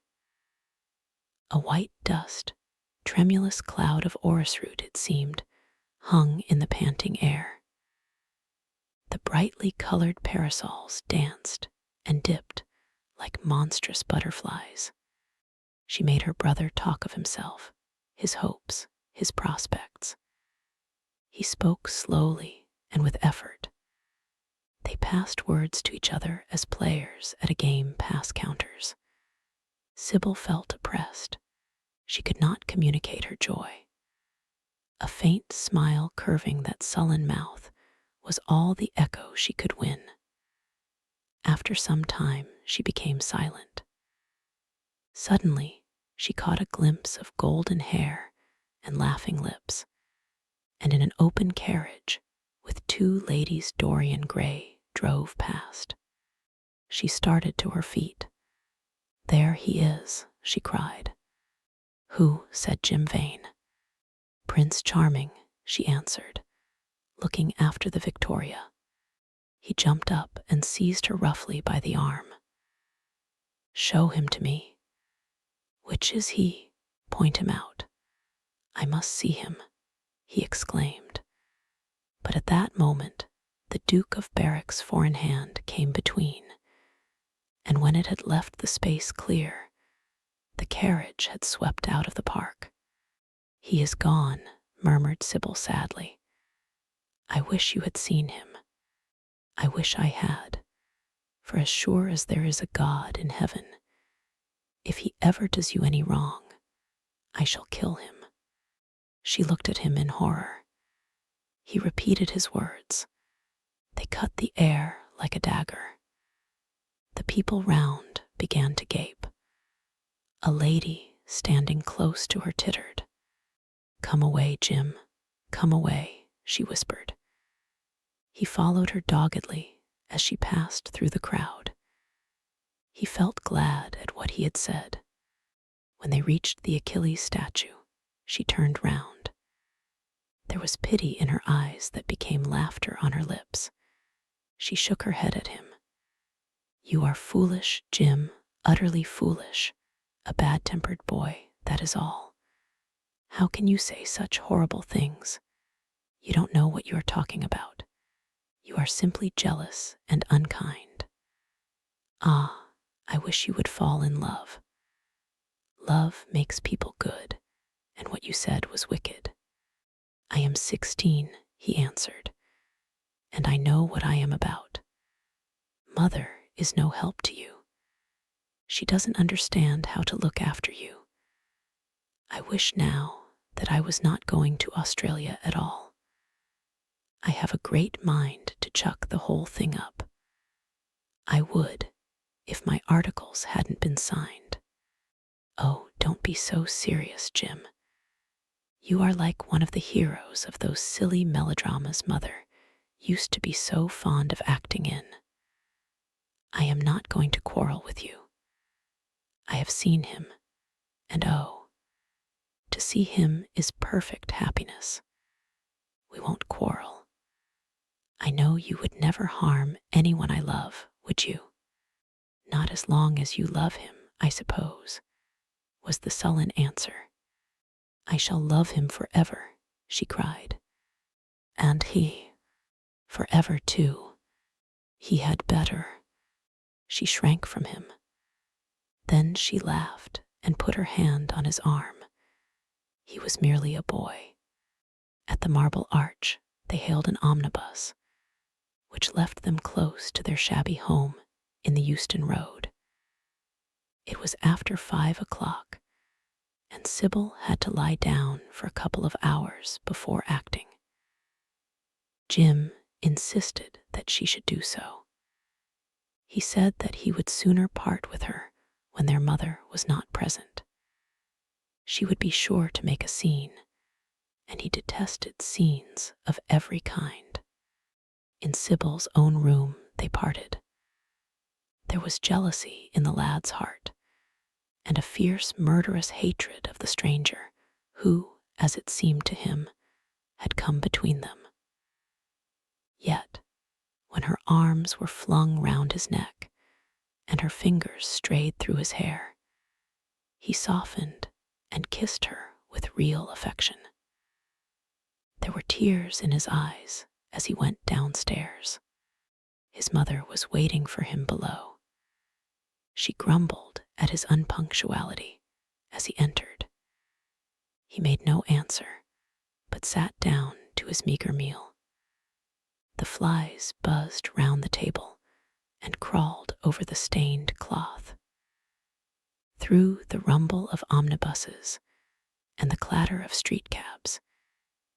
A white dust, tremulous cloud of orris root, it seemed, hung in the panting air. The brightly colored parasols danced and dipped like monstrous butterflies. She made her brother talk of himself, his hopes, his prospects. He spoke slowly and with effort. They passed words to each other as players at a game pass counters. Sybil felt oppressed. She could not communicate her joy. A faint smile curving that sullen mouth was all the echo she could win. After some time, she became silent. Suddenly, she caught a glimpse of golden hair and laughing lips, and in an open carriage, with 2 ladies Dorian gray drove past. She started to her feet. There he is, she cried. Who? Said Jim Vane. Prince Charming, she answered, looking after the Victoria. He jumped up and seized her roughly by the arm. Show him to me. Which is he? Point him out. I must see him, he exclaimed. But at that moment, the Duke of Berwick's 4-in-hand came between, and when it had left the space clear, the carriage had swept out of the park. He is gone, murmured Sybil sadly. I wish you had seen him. I wish I had, for as sure as there is a God in heaven, if he ever does you any wrong, I shall kill him. She looked at him in horror. He repeated his words. They cut the air like a dagger. The people round began to gape. A lady standing close to her tittered. Come away, Jim, come away, she whispered. He followed her doggedly as she passed through the crowd. He felt glad at what he had said. When they reached the Achilles statue, she turned round. There was pity in her eyes that became laughter on her lips. She shook her head at him. You are foolish, Jim, utterly foolish. A bad-tempered boy, that is all. How can you say such horrible things? You don't know what you are talking about. You are simply jealous and unkind. Ah, I wish you would fall in love. Love makes people good, and what you said was wicked. I am 16, he answered, and I know what I am about. Mother is no help to you. She doesn't understand how to look after you. I wish now that I was not going to Australia at all. I have a great mind to chuck the whole thing up. I would, if my articles hadn't been signed. Oh, don't be so serious, Jim. You are like one of the heroes of those silly melodramas Mother used to be so fond of acting in. I am not going to quarrel with you. I have seen him, and oh, to see him is perfect happiness. We won't quarrel. I know you would never harm anyone I love, would you? Not as long as you love him, I suppose, was the sullen answer. I shall love him forever, she cried. And he, forever too. He had better. She shrank from him. Then she laughed and put her hand on his arm. He was merely a boy. At the Marble Arch, they hailed an omnibus, which left them close to their shabby home in the Euston Road. It was after 5 o'clock, and Sybil had to lie down for a couple of hours before acting. Jim insisted that she should do so. He said that he would sooner part with her when their mother was not present. She would be sure to make a scene, and he detested scenes of every kind. In Sybil's own room they parted. There was jealousy in the lad's heart, and a fierce, murderous hatred of the stranger who, as it seemed to him, had come between them. Yet, when her arms were flung round his neck, and her fingers strayed through his hair, he softened and kissed her with real affection. There were tears in his eyes as he went downstairs. His mother was waiting for him below. She grumbled at his unpunctuality as he entered. He made no answer, but sat down to his meager meal. The flies buzzed round the table and crawled over the stained cloth. Through the rumble of omnibuses and the clatter of street cabs,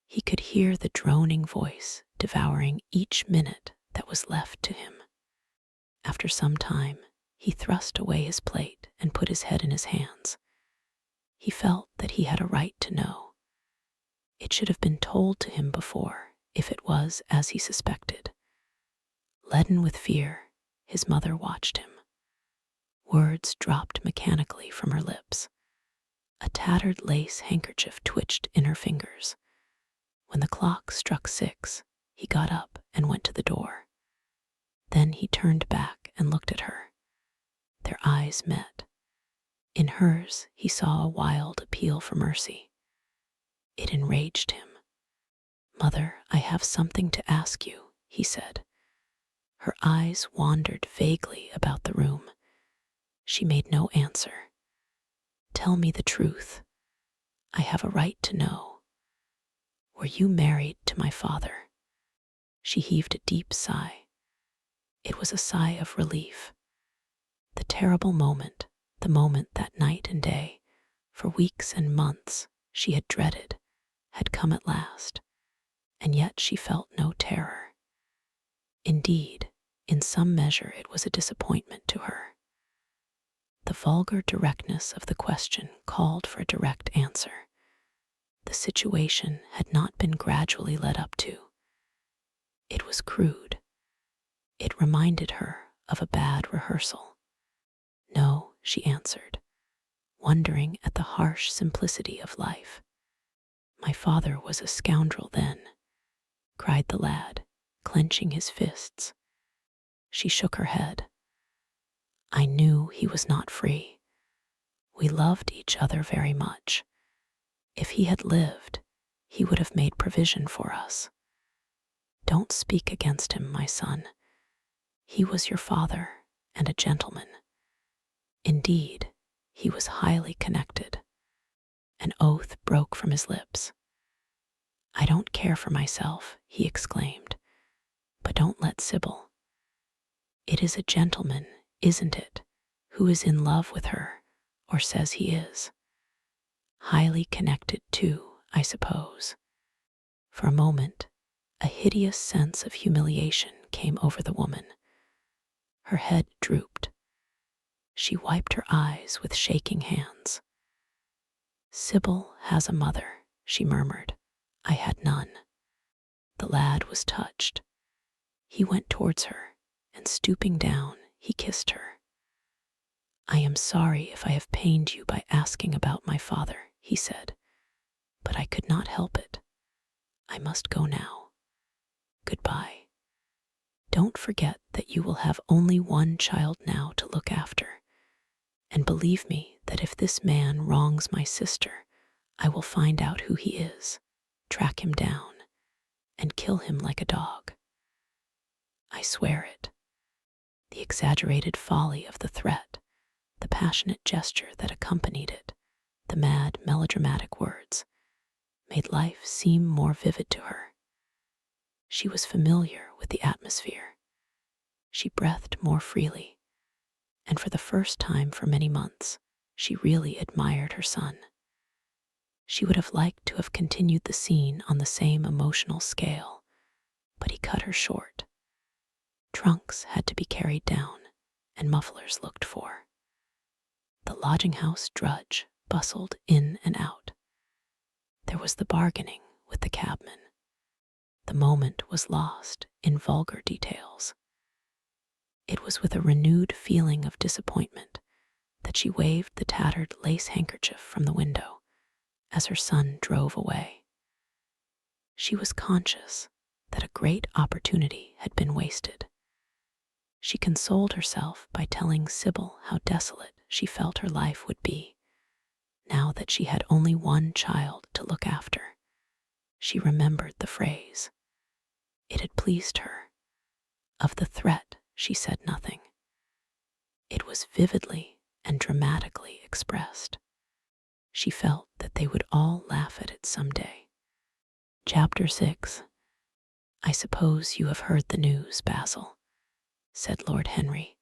he could hear the droning voice devouring each minute that was left to him. After some time, he thrust away his plate and put his head in his hands. He felt that he had a right to know. It should have been told to him before, if it was as he suspected. Leaden with fear, his mother watched him. Words dropped mechanically from her lips. A tattered lace handkerchief twitched in her fingers. When the clock struck 6, he got up and went to the door. Then he turned back and looked at her. Their eyes met. In hers, he saw a wild appeal for mercy. It enraged him. "Mother, I have something to ask you," he said. Her eyes wandered vaguely about the room. She made no answer. "Tell me the truth. I have a right to know. Were you married to my father?" She heaved a deep sigh. It was a sigh of relief. The terrible moment, the moment that night and day, for weeks and months she had dreaded, had come at last, and yet she felt no terror. Indeed, in some measure it was a disappointment to her. The vulgar directness of the question called for a direct answer. The situation had not been gradually led up to. It was crude. It reminded her of a bad rehearsal. "No," she answered, wondering at the harsh simplicity of life. "My father was a scoundrel then," cried the lad, clenching his fists. She shook her head. "I knew he was not free. We loved each other very much. If he had lived, he would have made provision for us. Don't speak against him, my son. He was your father and a gentleman. Indeed, he was highly connected." An oath broke from his lips. "I don't care for myself," he exclaimed, "but don't let Sybil. It is a gentleman, isn't it, who is in love with her, or says he is? Highly connected too, I suppose." For a moment, a hideous sense of humiliation came over the woman. Her head drooped. She wiped her eyes with shaking hands. "Sybil has a mother," she murmured. "I had none." The lad was touched. He went towards her, and stooping down, he kissed her. "I am sorry if I have pained you by asking about my father," he said, "but I could not help it. I must go now. Goodbye. Don't forget that you will have only one child now to look after, and believe me that if this man wrongs my sister, I will find out who he is, track him down, and kill him like a dog. I swear it." The exaggerated folly of the threat, the passionate gesture that accompanied it, the mad, melodramatic words, made life seem more vivid to her. She was familiar with the atmosphere. She breathed more freely, and for the first time for many months, she really admired her son. She would have liked to have continued the scene on the same emotional scale, but he cut her short. Trunks had to be carried down, and mufflers looked for. The lodging-house drudge bustled in and out. There was the bargaining with the cabman. The moment was lost in vulgar details. It was with a renewed feeling of disappointment that she waved the tattered lace handkerchief from the window as her son drove away. She was conscious that a great opportunity had been wasted. She consoled herself by telling Sybil how desolate she felt her life would be, now that she had only one child to look after. She remembered the phrase. It had pleased her. Of the threat, she said nothing. It was vividly and dramatically expressed. She felt that they would all laugh at it someday. Chapter 6. "I suppose you have heard the news, Basil," said Lord Henry,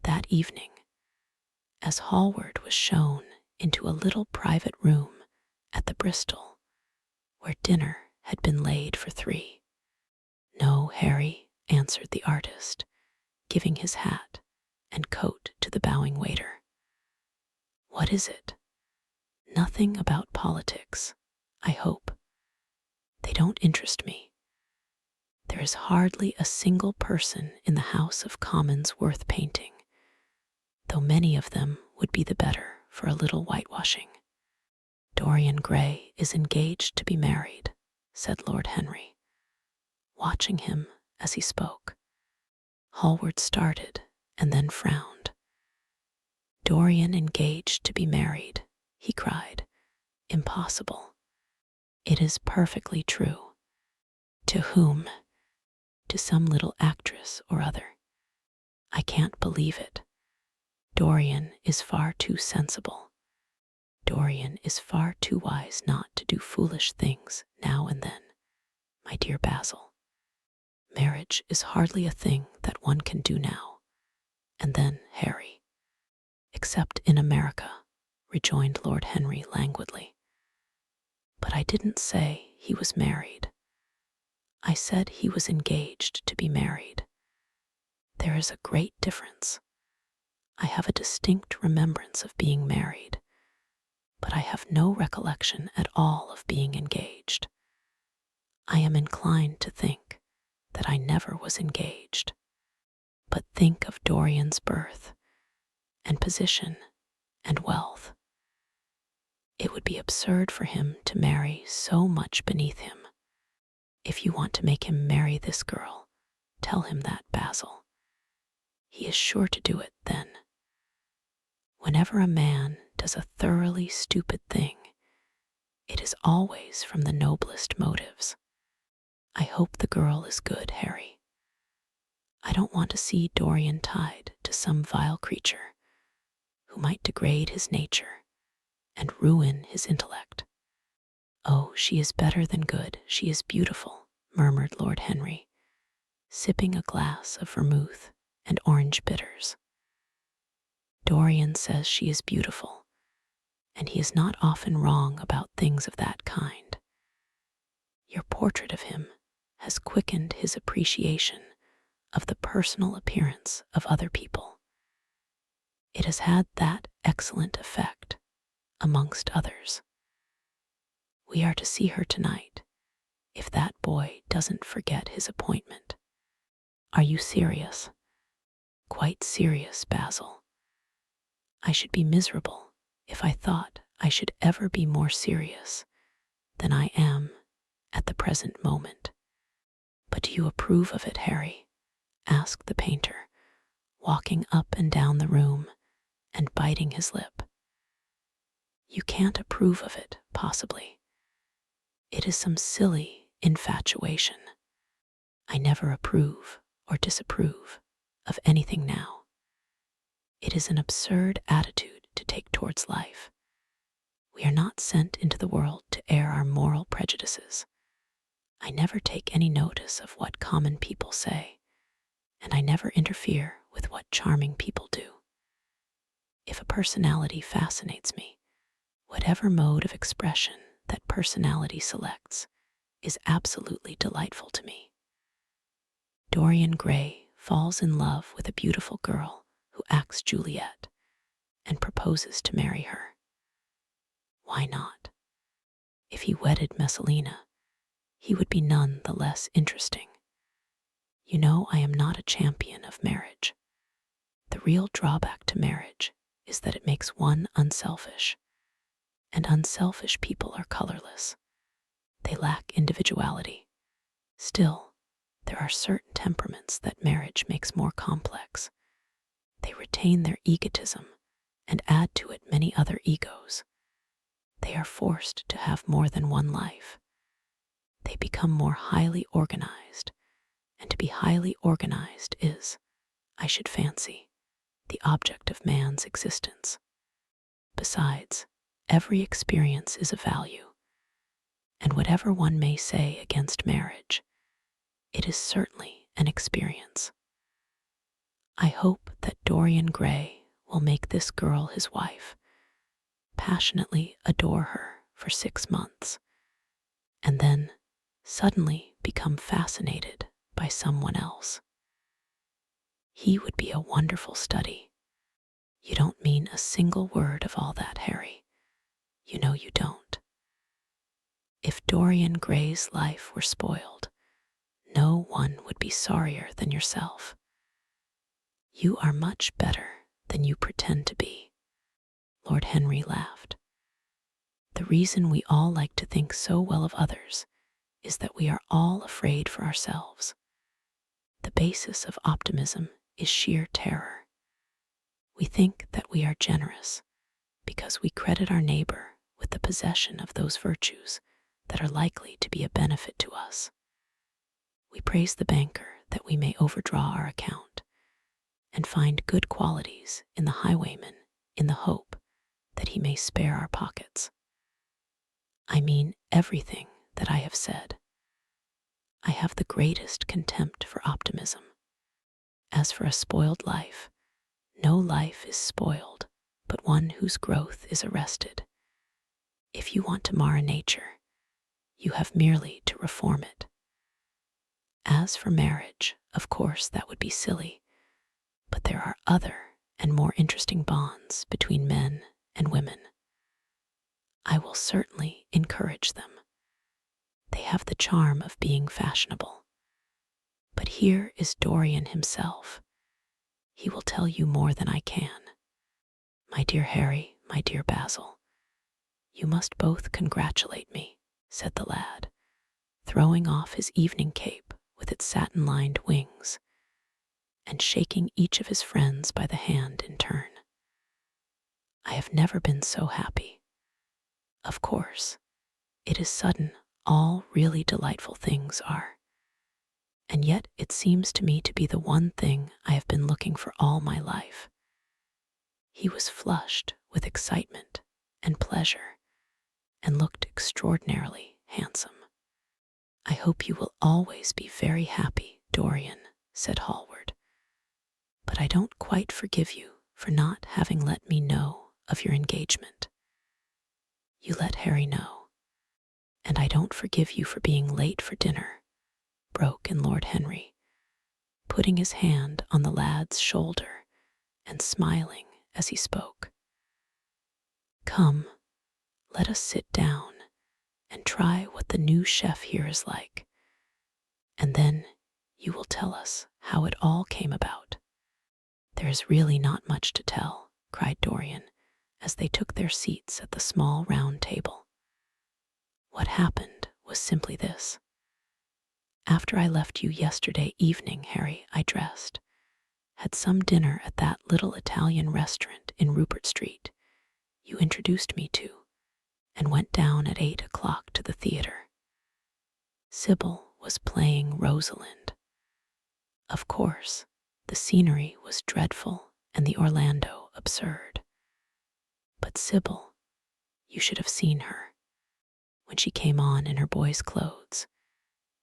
that evening, as Hallward was shown into a little private room at the Bristol, where dinner had been laid for 3. "No, Harry," answered the artist, giving his hat and coat to the bowing waiter. "What is it?" "Nothing about politics, I hope. They don't interest me. There is hardly a single person in the House of Commons worth painting, though many of them would be the better for a little whitewashing." "Dorian Gray is engaged to be married," said Lord Henry, watching him as he spoke. Hallward started and then frowned. "Dorian engaged to be married," he cried. "Impossible." "It is perfectly true." "To whom?" "To some little actress or other. I can't believe it. Dorian is far too sensible. Dorian is far too wise not to do foolish things now and then, my dear Basil. Marriage is hardly a thing that one can do now and then, Harry." "Except in America," rejoined Lord Henry languidly. "But I didn't say he was married. I said he was engaged to be married. There is a great difference. I have a distinct remembrance of being married, but I have no recollection at all of being engaged. I am inclined to think that I never was engaged. But think of Dorian's birth and position and wealth. It would be absurd for him to marry so much beneath him. If you want to make him marry this girl, tell him that, Basil. He is sure to do it then. Whenever a man does a thoroughly stupid thing, it is always from the noblest motives. I hope the girl is good, Harry. I don't want to see Dorian tied to some vile creature who might degrade his nature and ruin his intellect." "Oh, she is better than good. She is beautiful," murmured Lord Henry, sipping a glass of vermouth and orange bitters. "Dorian says she is beautiful, and he is not often wrong about things of that kind. Your portrait of him has quickened his appreciation of the personal appearance of other people. It has had that excellent effect, amongst others. We are to see her tonight, if that boy doesn't forget his appointment." "Are you serious?" quite serious, Basil. I should be miserable if I thought I should ever be more serious than I am at the present moment. But do you approve of it, Harry? Asked the painter, walking up and down the room and biting his lip. You can't approve of it, possibly. It is some silly infatuation. I never approve or disapprove of anything now. It is an absurd attitude to take towards life. We are not sent into the world to air our moral prejudices. I never take any notice of what common people say, and I never interfere with what charming people do. If a personality fascinates me, whatever mode of expression that personality selects is absolutely delightful to me. Dorian Gray falls in love with a beautiful girl who acts Juliet and proposes to marry her. Why not? If he wedded Messalina, he would be none the less interesting. You know, I am not a champion of marriage. The real drawback to marriage is that it makes one unselfish, and unselfish people are colorless. They lack individuality. Still, there are certain temperaments that marriage makes more complex. They retain their egotism and add to it many other egos. They are forced to have more than one life. They become more highly organized, and to be highly organized is, I should fancy, the object of man's existence. Besides, every experience is of value, and whatever one may say against marriage, it is certainly an experience. I hope that Dorian Gray will make this girl his wife, passionately adore her for 6 months, and then suddenly become fascinated by someone else. He would be a wonderful study. You don't mean a single word of all that, Harry. You know you don't. If Dorian Gray's life were spoiled, no one would be sorrier than yourself. You are much better than you pretend to be. Lord Henry laughed. The reason we all like to think so well of others is that we are all afraid for ourselves. The basis of optimism is sheer terror. We think that we are generous because we credit our neighbor with the possession of those virtues that are likely to be a benefit to us. We praise the banker that we may overdraw our account, and find good qualities in the highwayman in the hope that he may spare our pockets. I mean everything that I have said. I have the greatest contempt for optimism. As for a spoiled life, no life is spoiled but one whose growth is arrested. If you want to mar nature, you have merely to reform it. As for marriage, of course that would be silly, but there are other and more interesting bonds between men and women. I will certainly encourage them. They have the charm of being fashionable. But here is Dorian himself. He will tell you more than I can. My dear Harry, my dear Basil, you must both congratulate me, said the lad, throwing off his evening cape with its satin-lined wings, and shaking each of his friends by the hand in turn. I have never been so happy. Of course, it is sudden, all really delightful things are. And yet it seems to me to be the one thing I have been looking for all my life. He was flushed with excitement and pleasure, and looked extraordinarily handsome. I hope you will always be very happy, Dorian, said Hallward. But I don't quite forgive you for not having let me know of your engagement. You let Harry know. And I don't forgive you for being late for dinner, broke in Lord Henry, putting his hand on the lad's shoulder and smiling as he spoke. Come, let us sit down and try what the new chef here is like, and then you will tell us how it all came about. There is really not much to tell, cried Dorian, as they took their seats at the small round table. What happened was simply this. After I left you yesterday evening, Harry, I dressed, had some dinner at that little Italian restaurant in Rupert Street you introduced me to, and went down at 8 o'clock to the theater. Sybil was playing Rosalind. Of course, the scenery was dreadful and the Orlando absurd. But Sybil, you should have seen her. When she came on in her boy's clothes,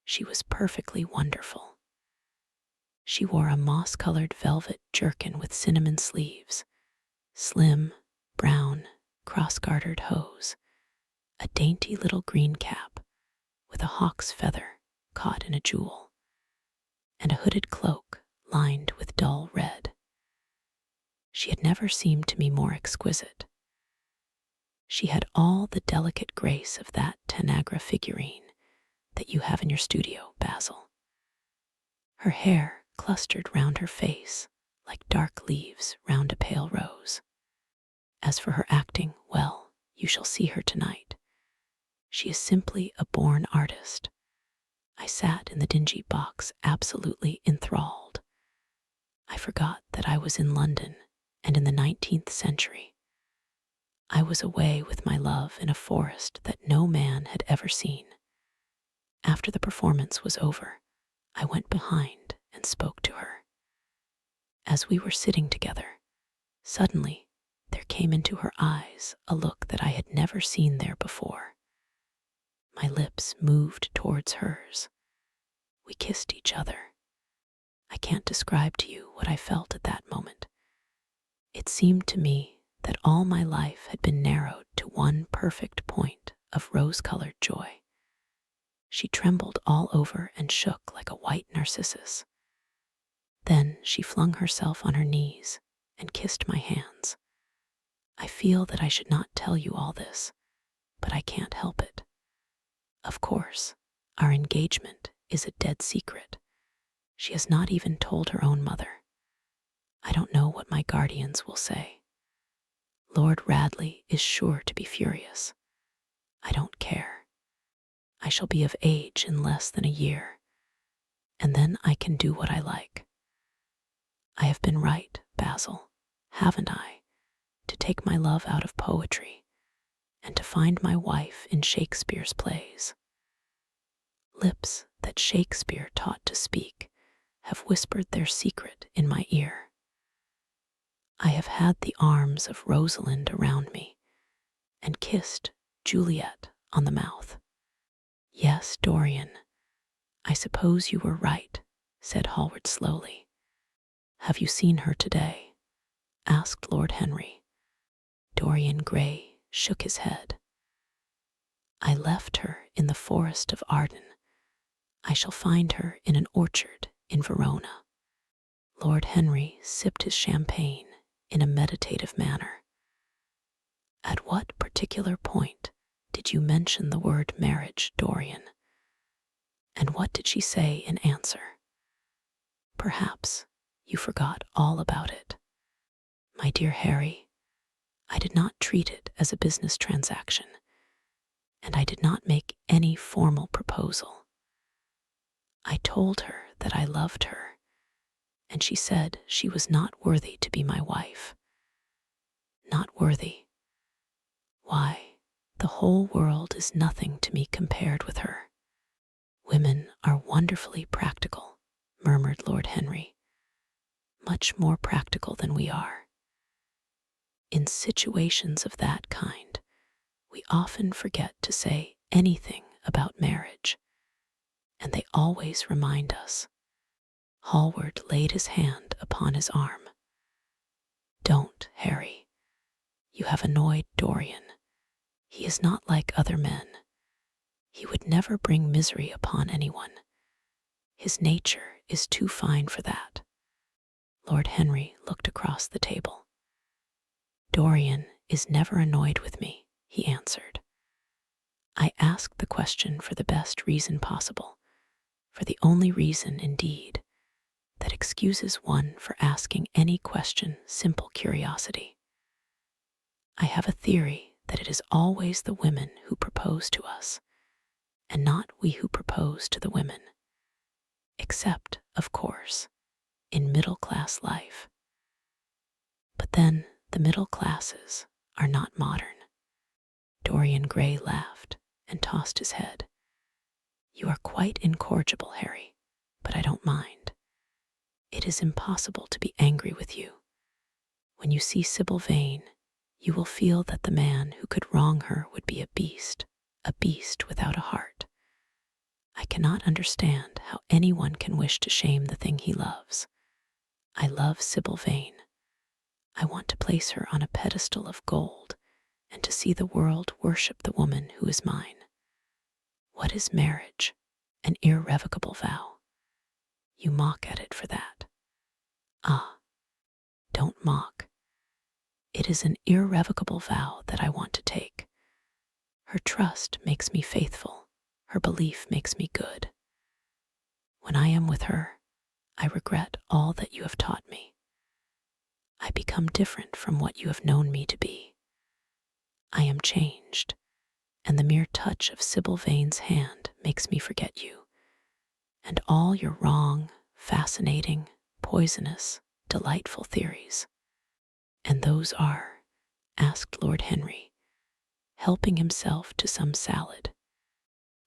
she was perfectly wonderful. She wore a moss-colored velvet jerkin with cinnamon sleeves, slim, brown, cross-gartered hose, a dainty little green cap with a hawk's feather caught in a jewel, and a hooded cloak lined with dull red. She had never seemed to me more exquisite. She had all the delicate grace of that Tanagra figurine that you have in your studio, Basil. Her hair clustered round her face like dark leaves round a pale rose. As for her acting, well, you shall see her tonight. She is simply a born artist. I sat in the dingy box absolutely enthralled. I forgot that I was in London and in the 19th century. I was away with my love in a forest that no man had ever seen. After the performance was over, I went behind and spoke to her. As we were sitting together, suddenly there came into her eyes a look that I had never seen there before. My lips moved towards hers. We kissed each other. I can't describe to you what I felt at that moment. It seemed to me that all my life had been narrowed to one perfect point of rose-colored joy. She trembled all over and shook like a white narcissus. Then she flung herself on her knees and kissed my hands. I feel that I should not tell you all this, but I can't help it. Of course, our engagement is a dead secret. She has not even told her own mother. I don't know what my guardians will say. Lord Radley is sure to be furious. I don't care. I shall be of age in less than a year, and then I can do what I like. I have been right, Basil, haven't I, to take my love out of poetry and to find my wife in Shakespeare's plays. Lips that Shakespeare taught to speak have whispered their secret in my ear. I have had the arms of Rosalind around me and kissed Juliet on the mouth. Yes, Dorian, I suppose you were right, said Hallward slowly. Have you seen her today? Asked Lord Henry. Dorian Gray shook his head. I left her in the forest of Arden. I shall find her in an orchard in Verona. Lord Henry sipped his champagne in a meditative manner. At what particular point did you mention the word marriage, Dorian? And what did she say in answer? Perhaps you forgot all about it. My dear Harry, I did not treat it as a business transaction, and I did not make any formal proposal. I told her that I loved her, and she said she was not worthy to be my wife. Not worthy. Why, the whole world is nothing to me compared with her. Women are wonderfully practical, murmured Lord Henry. Much more practical than we are. In situations of that kind, we often forget to say anything about marriage, and they always remind us. Hallward laid his hand upon his arm. Don't, Harry. You have annoyed Dorian. He is not like other men. He would never bring misery upon anyone. His nature is too fine for that. Lord Henry looked across the table. Dorian is never annoyed with me, he answered. I asked the question for the best reason possible, for the only reason, indeed, that excuses one for asking any question, simple curiosity. I have a theory that it is always the women who propose to us, and not we who propose to the women, except, of course, in middle-class life. But then the middle classes are not modern. Dorian Gray laughed and tossed his head. You are quite incorrigible, Harry, but I don't mind. It is impossible to be angry with you. When you see Sybil Vane, you will feel that the man who could wrong her would be a beast without a heart. I cannot understand how anyone can wish to shame the thing he loves. I love Sybil Vane. I want to place her on a pedestal of gold and to see the world worship the woman who is mine. What is marriage? An irrevocable vow. You mock at it for that. Ah, don't mock. It is an irrevocable vow that I want to take. Her trust makes me faithful. Her belief makes me good. When I am with her, I regret all that you have taught me. I become different from what you have known me to be. I am changed, and the mere touch of Sybil Vane's hand makes me forget you, and all your wrong, fascinating, poisonous, delightful theories. And those are, asked Lord Henry, helping himself to some salad.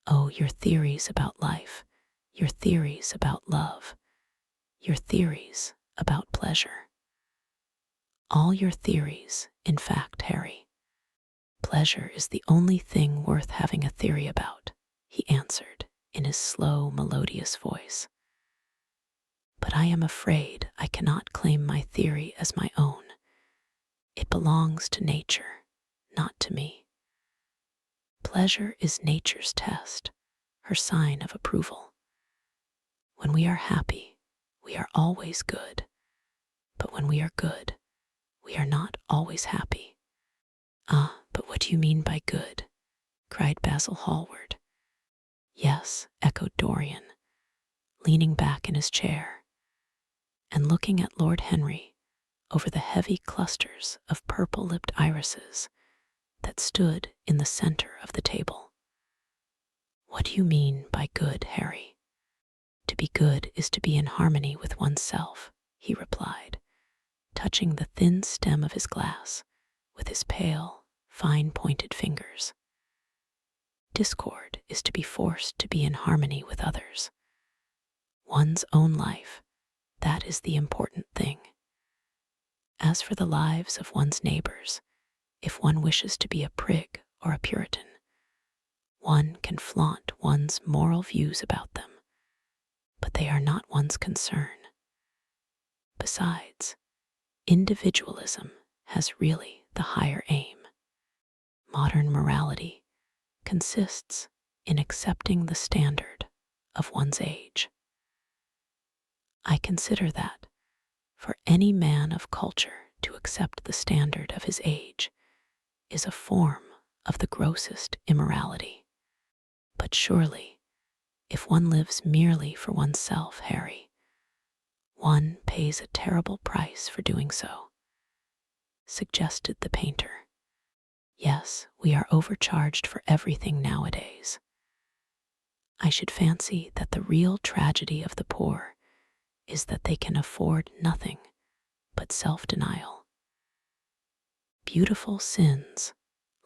Oh, your theories about life, your theories about love, your theories about pleasure. All your theories, in fact, Harry. Pleasure is the only thing worth having a theory about, he answered in his slow, melodious voice. But I am afraid I cannot claim my theory as my own. It belongs to nature, not to me. Pleasure is nature's test, her sign of approval. When we are happy, we are always good. But when we are good, we are not always happy. Ah, but what do you mean by good? Cried Basil Hallward. Yes, echoed Dorian, leaning back in his chair and looking at Lord Henry over the heavy clusters of purple-lipped irises that stood in the center of the table. What do you mean by good, Harry? To be good is to be in harmony with oneself, he replied, touching the thin stem of his glass with his pale, fine-pointed fingers. Discord is to be forced to be in harmony with others. One's own life, that is the important thing. As for the lives of one's neighbors, if one wishes to be a prig or a Puritan, one can flaunt one's moral views about them, but they are not one's concern. Besides, individualism has really the higher aim. Modern morality consists in accepting the standard of one's age. I consider that for any man of culture to accept the standard of his age is a form of the grossest immorality. But surely, if one lives merely for oneself, Harry, one pays a terrible price for doing so, suggested the painter. Yes, we are overcharged for everything nowadays. I should fancy that the real tragedy of the poor is that they can afford nothing but self-denial. Beautiful sins,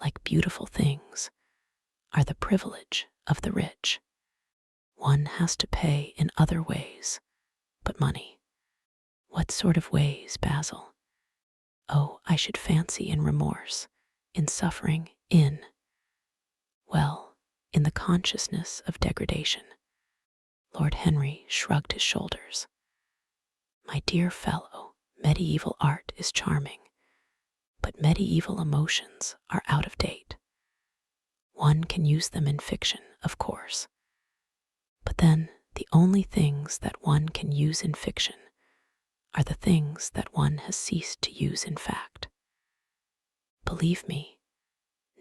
like beautiful things, are the privilege of the rich. One has to pay in other ways, but money. What sort of ways, Basil? Oh, I should fancy in remorse, in suffering, in the consciousness of degradation. Lord Henry shrugged his shoulders. My dear fellow, medieval art is charming, but medieval emotions are out of date. One can use them in fiction, of course, but then the only things that one can use in fiction are the things that one has ceased to use in fact. Believe me,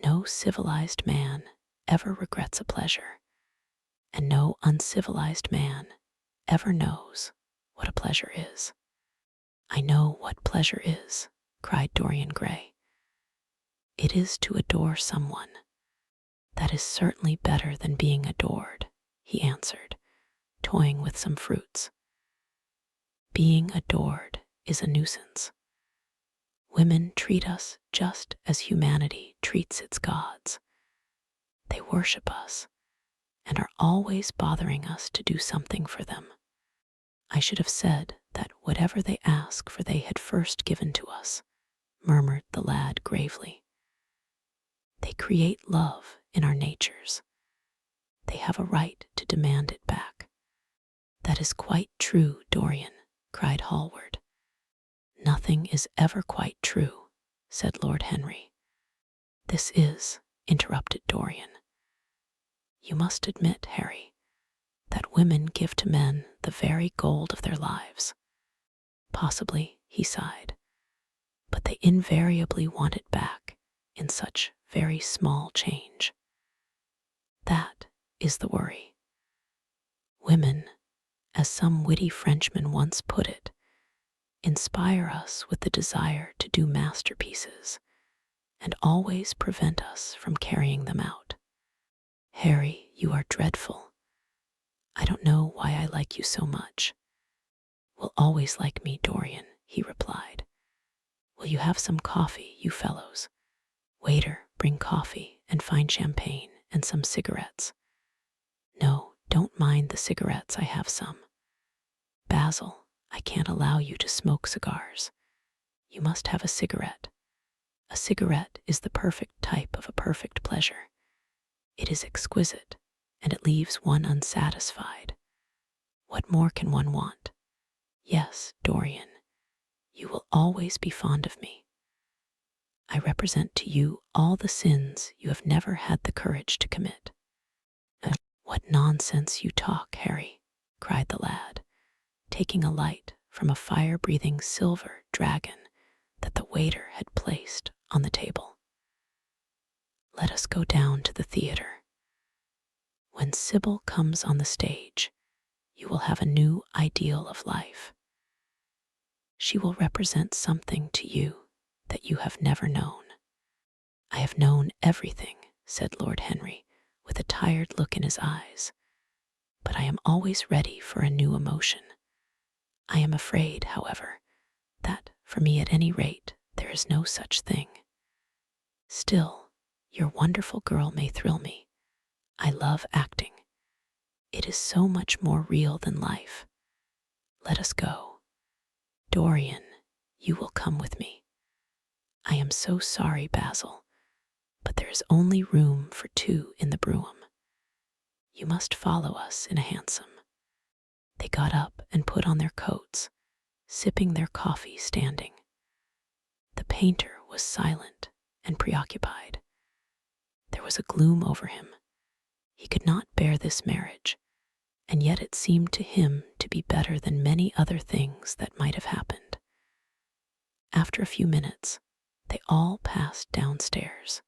no civilized man ever regrets a pleasure, and no uncivilized man ever knows what a pleasure is." "I know what pleasure is," cried Dorian Gray. "It is to adore someone." "That is certainly better than being adored," he answered, toying with some fruits. "Being adored is a nuisance. Women treat us just as humanity treats its gods. They worship us and are always bothering us to do something for them. I should have said that whatever they ask for they had first given to us," murmured the lad gravely. "They create love in our natures. They have a right to demand it back." "That is quite true, Dorian," cried Hallward. "Nothing is ever quite true," said Lord Henry. "This is," interrupted Dorian. "You must admit, Harry, that women give to men the very gold of their lives." "Possibly," he sighed, "but they invariably want it back in such very small change. That is the worry. Women, as some witty Frenchman once put it, inspire us with the desire to do masterpieces and always prevent us from carrying them out. Harry, you are dreadful. I don't know why I like you so much." "Will always like me, Dorian," he replied. "Will you have some coffee, you fellows? Waiter, bring coffee and fine champagne and some cigarettes." "No, don't mind the cigarettes, I have some." "Basil, I can't allow you to smoke cigars. You must have a cigarette. A cigarette is the perfect type of a perfect pleasure. It is exquisite, and it leaves one unsatisfied. What more can one want? Yes, Dorian, you will always be fond of me. I represent to you all the sins you have never had the courage to commit." "What nonsense you talk, Harry," cried the lad, taking a light from a fire-breathing silver dragon that the waiter had placed on the table. "Let us go down to the theater. When Sybil comes on the stage, you will have a new ideal of life. She will represent something to you that you have never known." "I have known everything," said Lord Henry, with a tired look in his eyes, "but I am always ready for a new emotion. I am afraid, however, that for me at any rate there is no such thing. Still, your wonderful girl may thrill me. I love acting. It is so much more real than life. Let us go. Dorian, you will come with me. I am so sorry, Basil, but there is only room for 2 in the brougham. You must follow us in a hansom." They got up and put on their coats, sipping their coffee standing. The painter was silent and preoccupied. There was a gloom over him. He could not bear this marriage, and yet it seemed to him to be better than many other things that might have happened. After a few minutes, they all passed downstairs.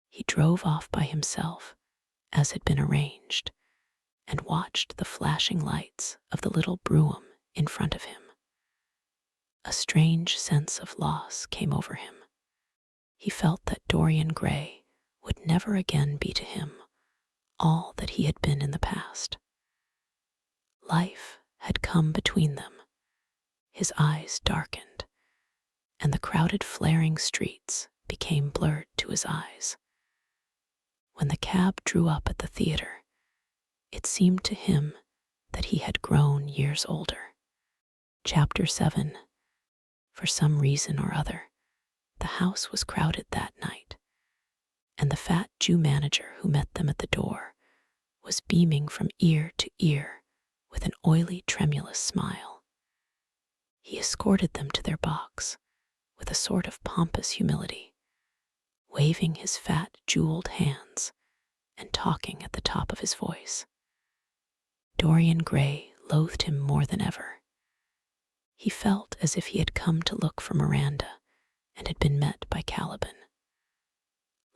He drove off by himself, as had been arranged, and watched the flashing lights of the little brougham in front of him. A strange sense of loss came over him. He felt that Dorian Gray would never again be to him all that he had been in the past. Life had come between them. His eyes darkened, and the crowded flaring streets became blurred to his eyes. When the cab drew up at the theater, it seemed to him that he had grown years older. Chapter 7. For some reason or other, the house was crowded that night, and the fat Jew manager who met them at the door was beaming from ear to ear with an oily, tremulous smile. He escorted them to their box with a sort of pompous humility, waving his fat, jeweled hands and talking at the top of his voice. Dorian Gray loathed him more than ever. He felt as if he had come to look for Miranda and had been met by Caliban.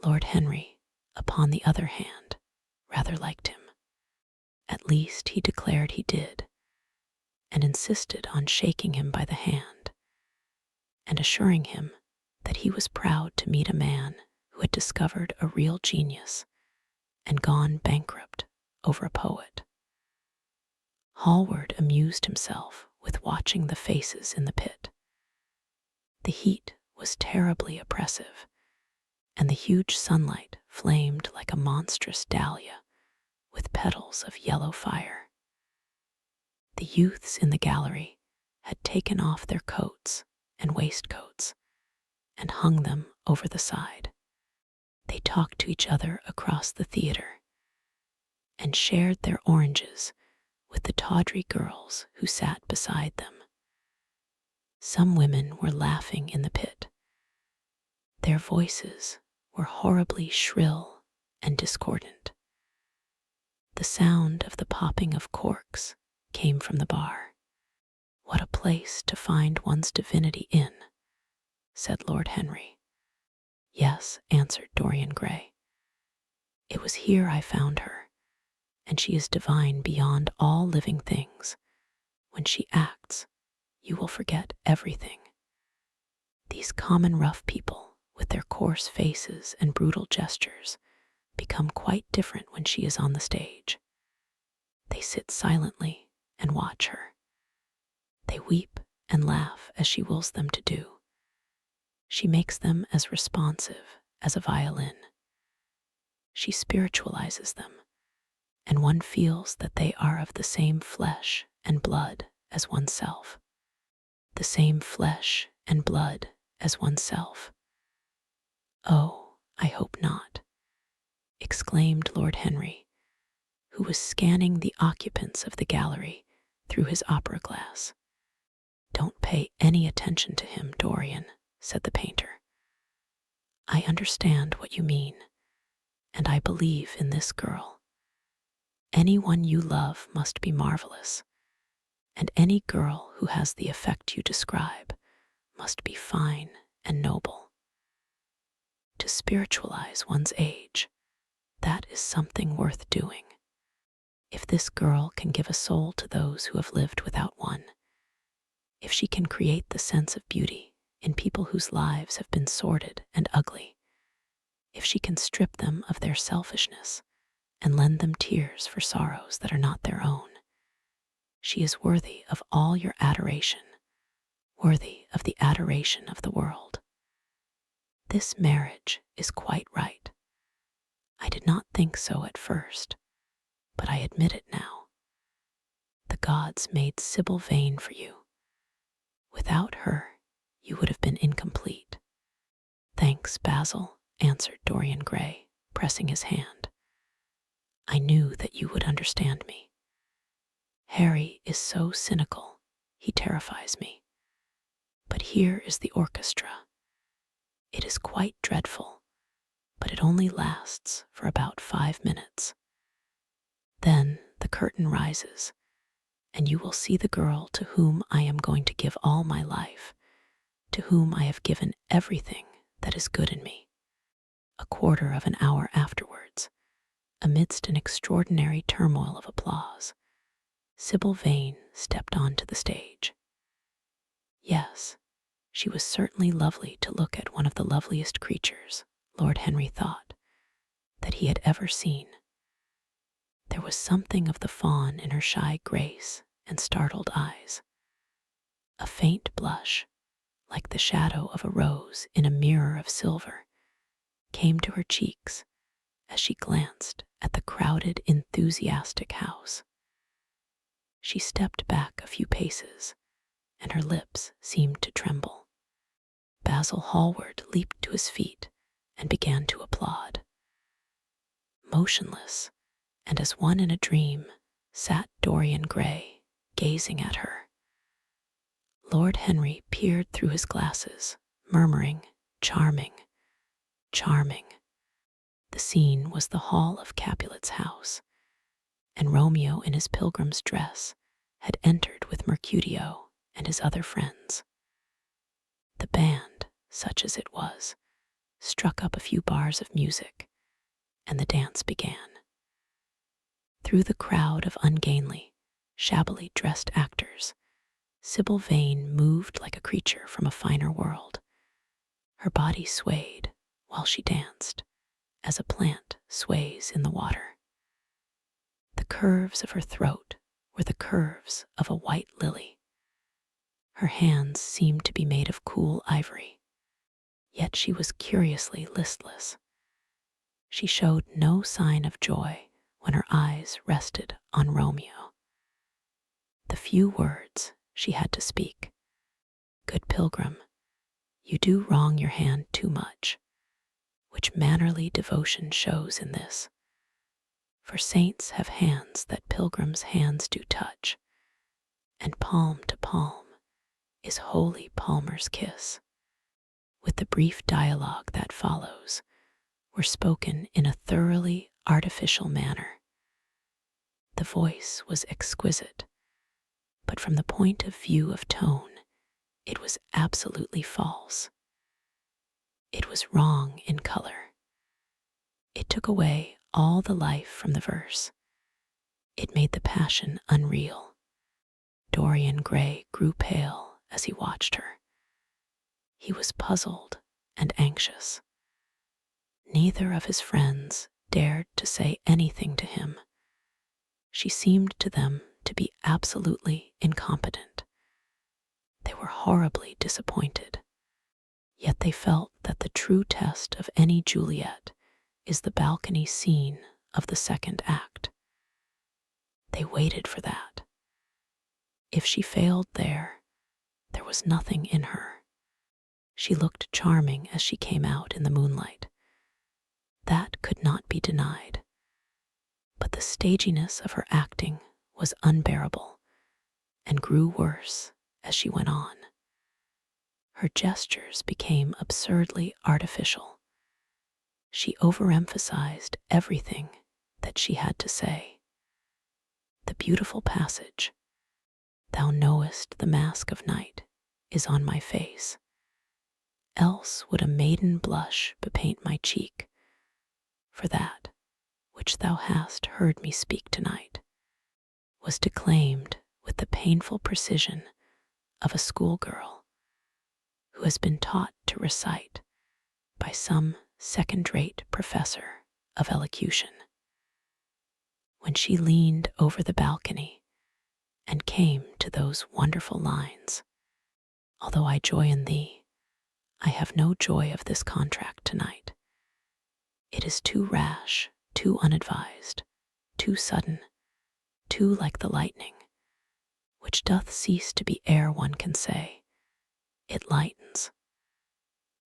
Lord Henry, upon the other hand, rather liked him. At least he declared he did, and in insisted on shaking him by the hand and assuring him that he was proud to meet a man who had discovered a real genius and gone bankrupt over a poet. Hallward amused himself with watching the faces in the pit. The heat was terribly oppressive, and the huge sunlight flamed like a monstrous dahlia with petals of yellow fire. The youths in the gallery had taken off their coats and waistcoats and hung them over the side. They talked to each other across the theater and shared their oranges with the tawdry girls who sat beside them. Some women were laughing in the pit. Their voices were horribly shrill and discordant. The sound of the popping of corks came from the bar. "What a place to find one's divinity in," said Lord Henry. "Yes," answered Dorian Gray. "It was here I found her, and she is divine beyond all living things. When she acts, you will forget everything. These common rough people, with their coarse faces and brutal gestures, become quite different when she is on the stage. They sit silently and watch her. They weep and laugh as she wills them to do. She makes them as responsive as a violin. She spiritualizes them, and one feels that they are of the same flesh and blood as oneself. The same flesh and blood as oneself. Oh, I hope not," exclaimed Lord Henry, who was scanning the occupants of the gallery through his opera glass. "Don't pay any attention to him, Dorian," said the painter. "I understand what you mean, and I believe in this girl. Anyone you love must be marvelous, and any girl who has the effect you describe must be fine and noble. To spiritualize one's age, that is something worth doing. If this girl can give a soul to those who have lived without one, if she can create the sense of beauty in people whose lives have been sordid and ugly, if she can strip them of their selfishness and lend them tears for sorrows that are not their own, she is worthy of all your adoration, worthy of the adoration of the world. This marriage is quite right. I did not think so at first, but I admit it now. The gods made Sybil Vane for you. Without her, you would have been incomplete." "Thanks, Basil," answered Dorian Gray, pressing his hand. "I knew that you would understand me. Harry is so cynical, he terrifies me. But here is the orchestra. It is quite dreadful, but it only lasts for about 5 minutes. Then the curtain rises, and you will see the girl to whom I am going to give all my life, to whom I have given everything that is good in me." A quarter of an hour afterwards, amidst an extraordinary turmoil of applause, Sybil Vane stepped onto the stage. Yes, she was certainly lovely to look at, one of the loveliest creatures, Lord Henry thought, that he had ever seen. There was something of the fawn in her shy grace and startled eyes. A faint blush, like the shadow of a rose in a mirror of silver, came to her cheeks as she glanced at the crowded, enthusiastic house. She stepped back a few paces, and her lips seemed to tremble. Basil Hallward leaped to his feet and began to applaud. Motionless, and as one in a dream, sat Dorian Gray, gazing at her. Lord Henry peered through his glasses, murmuring, "Charming, charming." The scene was the hall of Capulet's house, and Romeo in his pilgrim's dress had entered with Mercutio and his other friends. The band, such as it was, struck up a few bars of music, and the dance began. Through the crowd of ungainly, shabbily dressed actors, Sybil Vane moved like a creature from a finer world. Her body swayed while she danced, as a plant sways in the water. The curves of her throat were the curves of a white lily. Her hands seemed to be made of cool ivory, yet she was curiously listless. She showed no sign of joy when her eyes rested on Romeo. The few words she had to speak: "Good pilgrim, you do wrong your hand too much," which mannerly devotion shows in this. For saints have hands that pilgrims' hands do touch, and palm to palm is holy palmer's kiss. With the brief dialogue that follows, were spoken in a thoroughly artificial manner. The voice was exquisite, but from the point of view of tone, it was absolutely false. It was wrong in color. It took away all the life from the verse. It made the passion unreal. Dorian Gray grew pale as he watched her. He was puzzled and anxious. Neither of his friends dared to say anything to him. She seemed to them to be absolutely incompetent. They were horribly disappointed. Yet they felt that the true test of any Juliet is the balcony scene of the second act. They waited for that. If she failed there was nothing in her. She looked charming as she came out in the moonlight. That could not be denied. But the staginess of her acting was unbearable and grew worse as she went on. Her gestures became absurdly artificial. She overemphasized everything that she had to say. The beautiful passage, "Thou knowest the mask of night is on my face. Else would a maiden blush bepaint my cheek, for that which thou hast heard me speak tonight," was declaimed with the painful precision of a schoolgirl who has been taught to recite by some second-rate professor of elocution. When she leaned over the balcony and came to those wonderful lines, "Although I joy in thee, I have no joy of this contract tonight. It is too rash, too unadvised, too sudden, too like the lightning, which doth cease to be ere one can say, it lightens.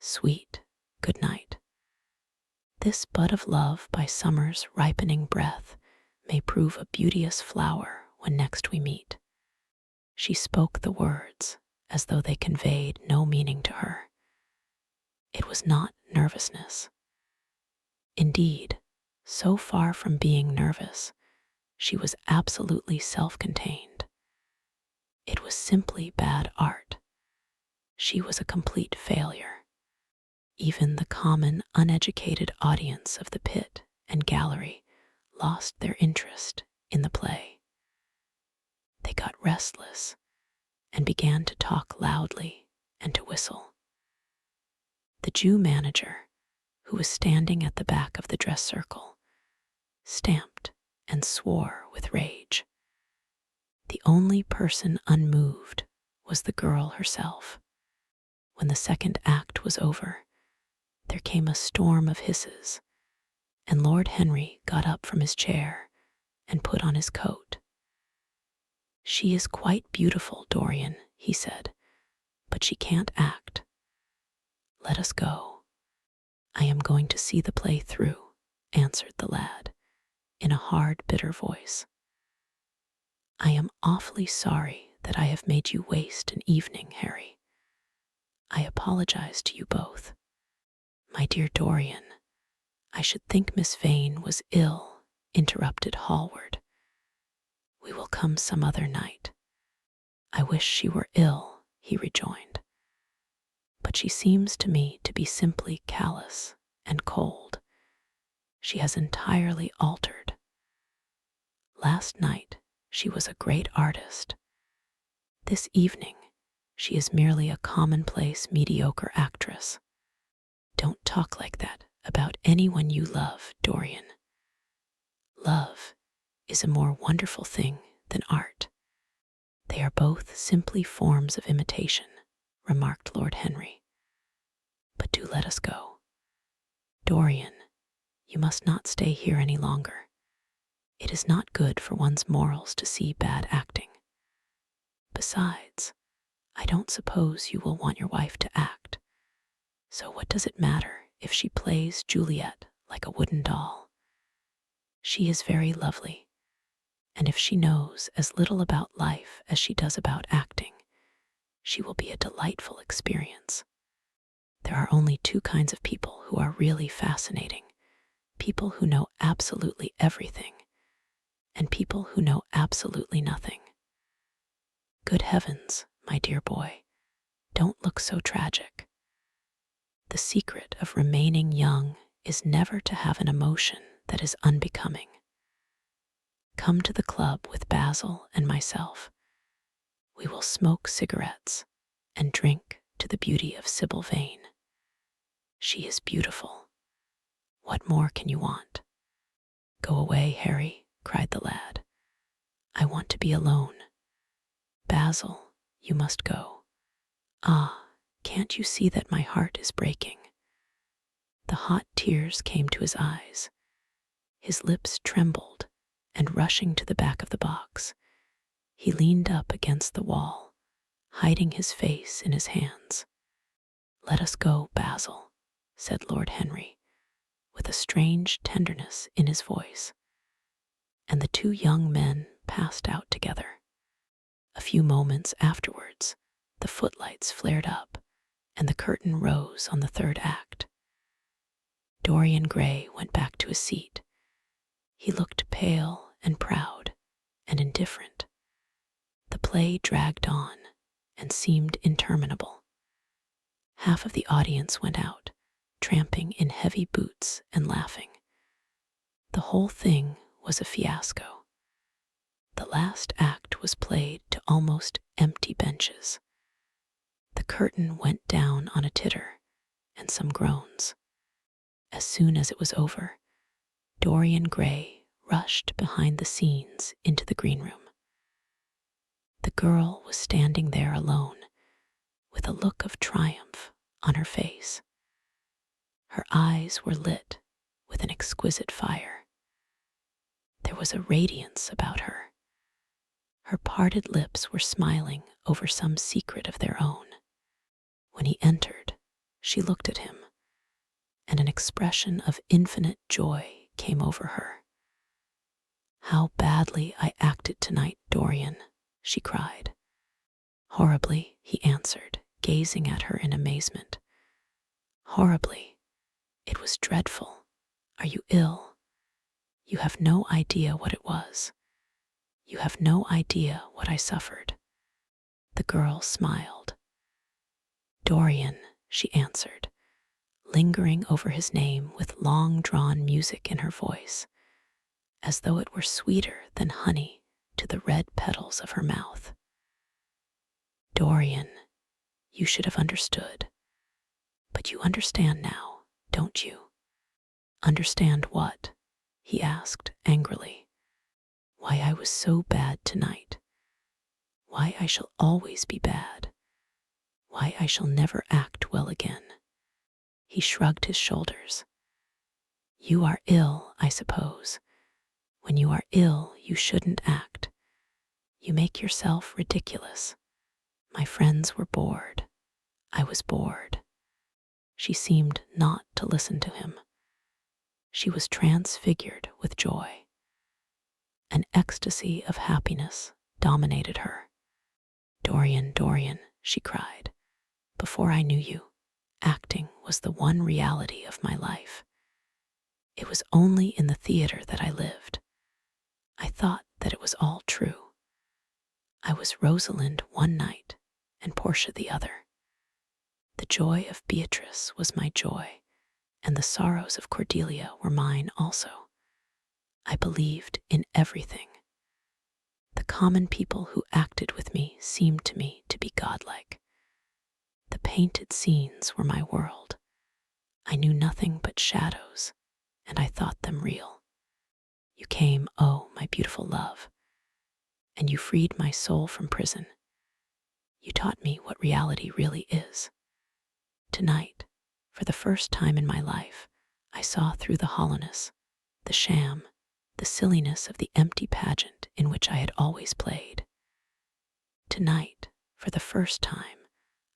Sweet, good night. This bud of love by summer's ripening breath may prove a beauteous flower when next we meet." She spoke the words as though they conveyed no meaning to her. It was not nervousness. Indeed, so far from being nervous, she was absolutely self-contained. It was simply bad art. She was a complete failure. Even the common, uneducated audience of the pit and gallery lost their interest in the play. They got restless and began to talk loudly and to whistle. The Jew manager, who was standing at the back of the dress circle, stamped and swore with rage. The only person unmoved was the girl herself. When the second act was over, there came a storm of hisses, and Lord Henry got up from his chair and put on his coat. "She is quite beautiful, Dorian," he said, "but she can't act. Let us go." "I am going to see the play through," answered the lad, in a hard, bitter voice. "I am awfully sorry that I have made you waste an evening, Harry. I apologize to you both. My dear Dorian, I should think Miss Vane was ill," interrupted Hallward. "We will come some other night." "I wish she were ill," he rejoined. "But she seems to me to be simply callous and cold. She has entirely altered. Last night she was a great artist. This evening, she is merely a commonplace, mediocre actress. Don't talk like that about anyone you love, Dorian. Love is a more wonderful thing than art. They are both simply forms of imitation, remarked Lord Henry. But do let us go. Dorian, you must not stay here any longer. It is not good for one's morals to see bad acting. Besides, I don't suppose you will want your wife to act. So what does it matter if she plays Juliet like a wooden doll? She is very lovely, and if she knows as little about life as she does about acting, she will be a delightful experience. There are only two kinds of people who are really fascinating: people who know absolutely everything, and people who know absolutely nothing. Good heavens, my dear boy, don't look so tragic. The secret of remaining young is never to have an emotion that is unbecoming. Come to the club with Basil and myself. We will smoke cigarettes and drink to the beauty of Sybil Vane. She is beautiful. What more can you want? Go away, Harry, cried the lad. I want to be alone. Basil, you must go. Ah, can't you see that my heart is breaking? The hot tears came to his eyes. His lips trembled, and rushing to the back of the box, he leaned up against the wall, hiding his face in his hands. Let us go, Basil, said Lord Henry, with a strange tenderness in his voice. And the two young men passed out together. A few moments afterwards, the footlights flared up, and the curtain rose on the third act. Dorian Gray went back to his seat. He looked pale and proud and indifferent. The play dragged on and seemed interminable. Half of the audience went out, tramping in heavy boots and laughing. The whole thing was a fiasco. The last act was played to almost empty benches. The curtain went down on a titter and some groans. As soon as it was over, Dorian Gray rushed behind the scenes into the green room. The girl was standing there alone, with a look of triumph on her face. Her eyes were lit with an exquisite fire. There was a radiance about her. Her parted lips were smiling over some secret of their own. When he entered, she looked at him, and an expression of infinite joy came over her. How badly I acted tonight, Dorian, she cried. Horribly, he answered, gazing at her in amazement. Horribly. It was dreadful. Are you ill? You have no idea what it was. You have no idea what I suffered. The girl smiled. Dorian, she answered, lingering over his name with long-drawn music in her voice, as though it were sweeter than honey to the red petals of her mouth. Dorian, you should have understood. But you understand now, don't you? Understand what? He asked angrily. Why I was so bad tonight. Why I shall always be bad. Why I shall never act well again. He shrugged his shoulders. You are ill, I suppose. When you are ill, you shouldn't act. You make yourself ridiculous. My friends were bored. I was bored. She seemed not to listen to him. She was transfigured with joy. An ecstasy of happiness dominated her. Dorian, Dorian, she cried, before I knew you, acting was the one reality of my life. It was only in the theater that I lived. I thought that it was all true. I was Rosalind one night and Portia the other. The joy of Beatrice was my joy, and the sorrows of Cordelia were mine also. I believed in everything. The common people who acted with me seemed to me to be godlike. The painted scenes were my world. I knew nothing but shadows, and I thought them real. You came, oh, my beautiful love, and you freed my soul from prison. You taught me what reality really is. Tonight, for the first time in my life, I saw through the hollowness, the sham, the silliness of the empty pageant in which I had always played. Tonight, for the first time,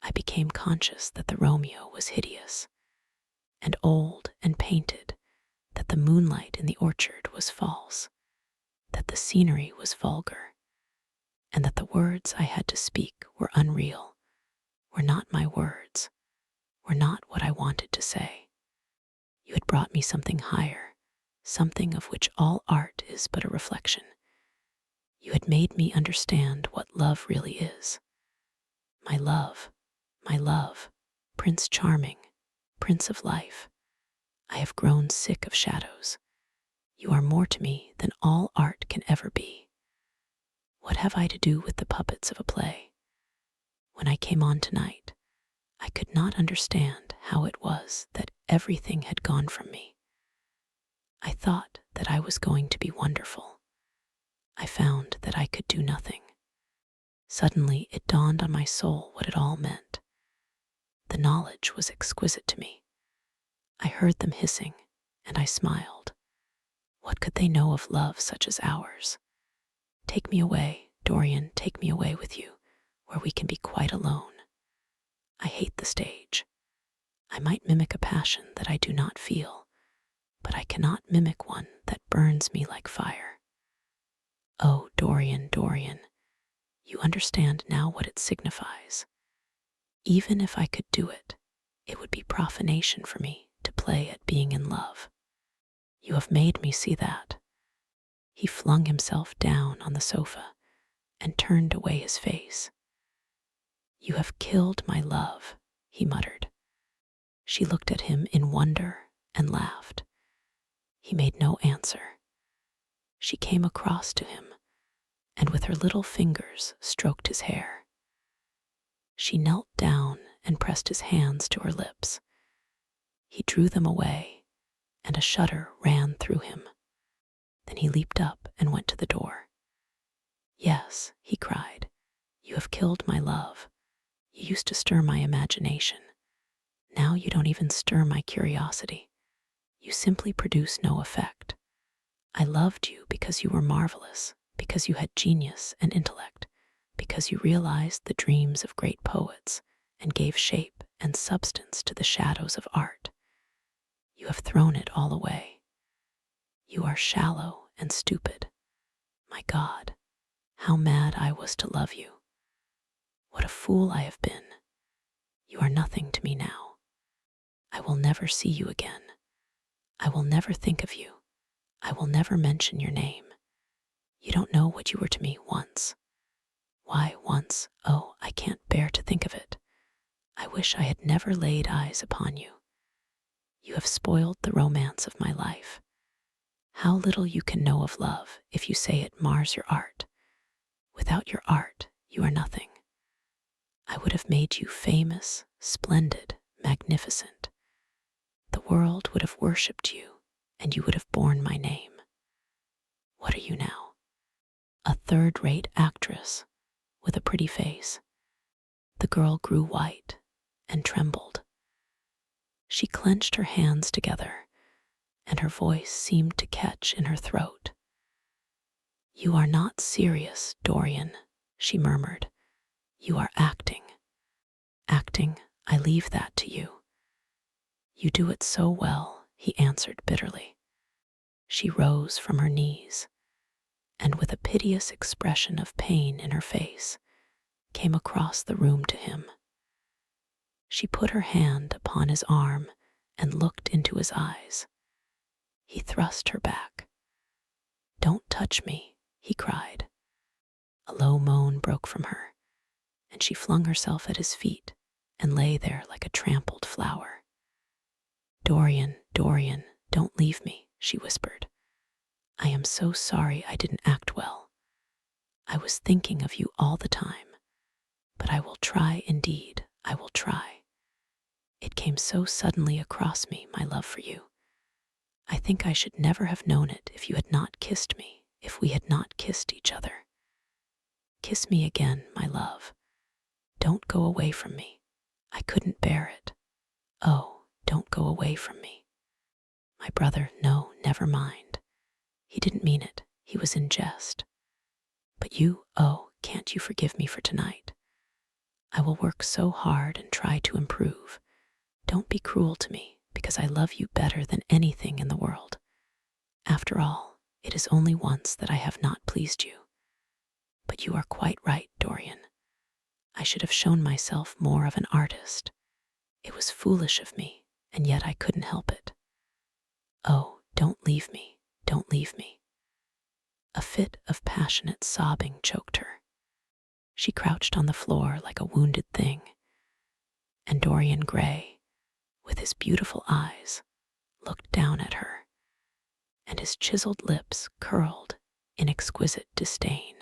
I became conscious that the Romeo was hideous, and old and painted, that the moonlight in the orchard was false, that the scenery was vulgar, and that the words I had to speak were unreal, were not my words, were not what I wanted to say. You had brought me something higher, something of which all art is but a reflection. You had made me understand what love really is. My love, Prince Charming, Prince of Life, I have grown sick of shadows. You are more to me than all art can ever be. What have I to do with the puppets of a play? When I came on tonight, I could not understand how it was that everything had gone from me. I thought that I was going to be wonderful. I found that I could do nothing. Suddenly it dawned on my soul what it all meant. The knowledge was exquisite to me. I heard them hissing, and I smiled. What could they know of love such as ours? Take me away, Dorian, take me away with you, where we can be quite alone. I hate the stage. I might mimic a passion that I do not feel, but I cannot mimic one that burns me like fire. Oh, Dorian, Dorian, you understand now what it signifies. Even if I could do it, it would be profanation for me to play at being in love. You have made me see that. He flung himself down on the sofa and turned away his face. You have killed my love, he muttered. She looked at him in wonder and laughed. He made no answer. She came across to him and with her little fingers stroked his hair. She knelt down and pressed his hands to her lips. He drew them away, and a shudder ran through him. Then he leaped up and went to the door. Yes, he cried, you have killed my love. You used to stir my imagination. Now you don't even stir my curiosity. You simply produce no effect. I loved you because you were marvelous, because you had genius and intellect, because you realized the dreams of great poets and gave shape and substance to the shadows of art. You have thrown it all away. You are shallow and stupid. My God, how mad I was to love you. What a fool I have been. You are nothing to me now. I will never see you again. I will never think of you. I will never mention your name. You don't know what you were to me once. Why once? Oh, I can't bear to think of it. I wish I had never laid eyes upon you. You have spoiled the romance of my life. How little you can know of love if you say it mars your art. Without your art, you are nothing. I would have made you famous, splendid, magnificent. The world would have worshipped you, and you would have borne my name. What are you now? A third-rate actress with a pretty face. The girl grew white and trembled. She clenched her hands together, and her voice seemed to catch in her throat. You are not serious, Dorian, she murmured. You are acting. Acting, I leave that to you. You do it so well, he answered bitterly. She rose from her knees, and with a piteous expression of pain in her face, came across the room to him. She put her hand upon his arm and looked into his eyes. He thrust her back. Don't touch me, he cried. A low moan broke from her, and she flung herself at his feet and lay there like a trampled flower. Dorian, Dorian, don't leave me, she whispered. I am so sorry I didn't act well. I was thinking of you all the time, but I will try indeed, I will try. It came so suddenly across me, my love for you. I think I should never have known it if you had not kissed me, if we had not kissed each other. Kiss me again, my love. Don't go away from me. I couldn't bear it. Oh, don't go away from me. My brother, no, never mind. He didn't mean it. He was in jest. But you, oh, can't you forgive me for tonight? I will work so hard and try to improve. Don't be cruel to me, because I love you better than anything in the world. After all, it is only once that I have not pleased you. But you are quite right, Dorian. I should have shown myself more of an artist. It was foolish of me, and yet I couldn't help it. Oh, don't leave me, don't leave me. A fit of passionate sobbing choked her. She crouched on the floor like a wounded thing, and Dorian Gray, with his beautiful eyes, looked down at her, and his chiseled lips curled in exquisite disdain.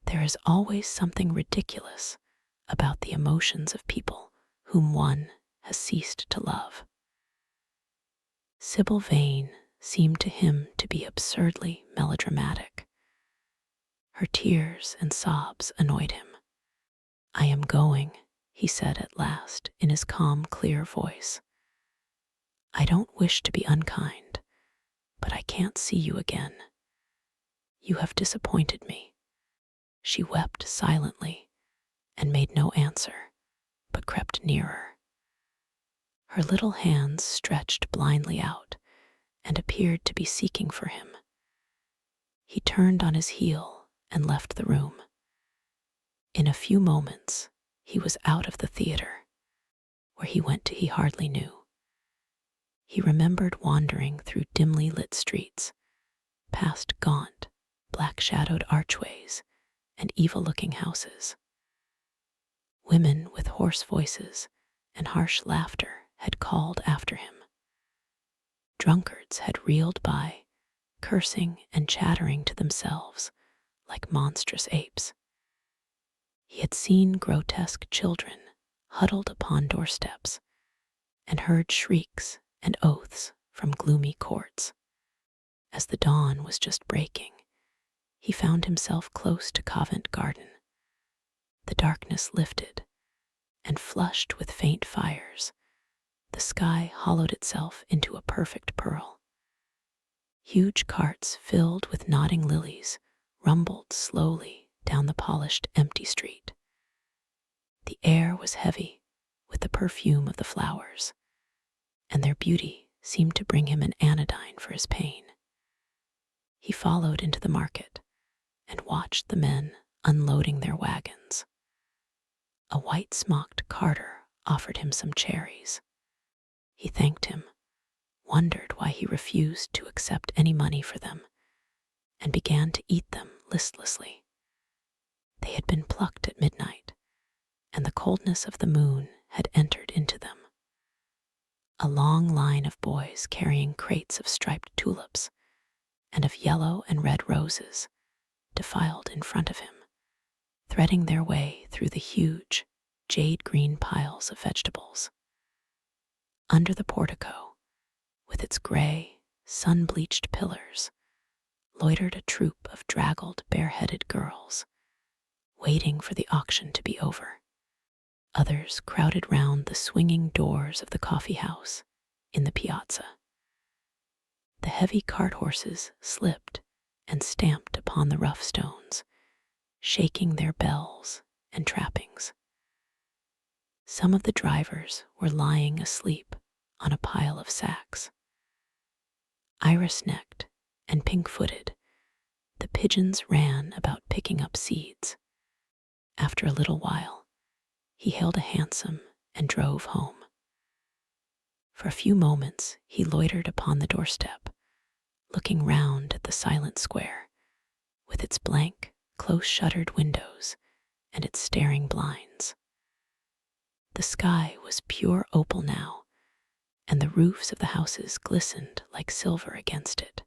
There is always something ridiculous about the emotions of people whom one has ceased to love. Sybil Vane seemed to him to be absurdly melodramatic. Her tears and sobs annoyed him. I am going, he said at last in his calm, clear voice. I don't wish to be unkind, but I can't see you again. You have disappointed me. She wept silently and made no answer, but crept nearer. Her little hands stretched blindly out and appeared to be seeking for him. He turned on his heel and left the room. In a few moments, he was out of the theater. Where he went to he hardly knew. He remembered wandering through dimly lit streets, past gaunt, black-shadowed archways and evil-looking houses. Women with hoarse voices and harsh laughter had called after him. Drunkards had reeled by, cursing and chattering to themselves like monstrous apes. He had seen grotesque children huddled upon doorsteps and heard shrieks and oaths from gloomy courts. As the dawn was just breaking, he found himself close to Covent Garden. The darkness lifted, and flushed with faint fires, the sky hollowed itself into a perfect pearl. Huge carts filled with nodding lilies rumbled slowly down the polished, empty street. The air was heavy with the perfume of the flowers, and their beauty seemed to bring him an anodyne for his pain. He followed into the market and watched the men unloading their wagons. A white-smocked carter offered him some cherries. He thanked him, wondered why he refused to accept any money for them, and began to eat them listlessly. They had been plucked at midnight, and the coldness of the moon had entered into them. A long line of boys carrying crates of striped tulips and of yellow and red roses defiled in front of him, threading their way through the huge, jade-green piles of vegetables. Under the portico, with its gray, sun-bleached pillars, loitered a troop of draggled, bareheaded girls, waiting for the auction to be over. Others crowded round the swinging doors of the coffee house in the piazza. The heavy cart horses slipped and stamped upon the rough stones, shaking their bells and trappings. Some of the drivers were lying asleep on a pile of sacks. Iris-necked and pink-footed, the pigeons ran about picking up seeds. After a little while, he hailed a hansom and drove home. For a few moments he loitered upon the doorstep, looking round at the silent square, with its blank, close-shuttered windows and its staring blinds. The sky was pure opal now, and the roofs of the houses glistened like silver against it.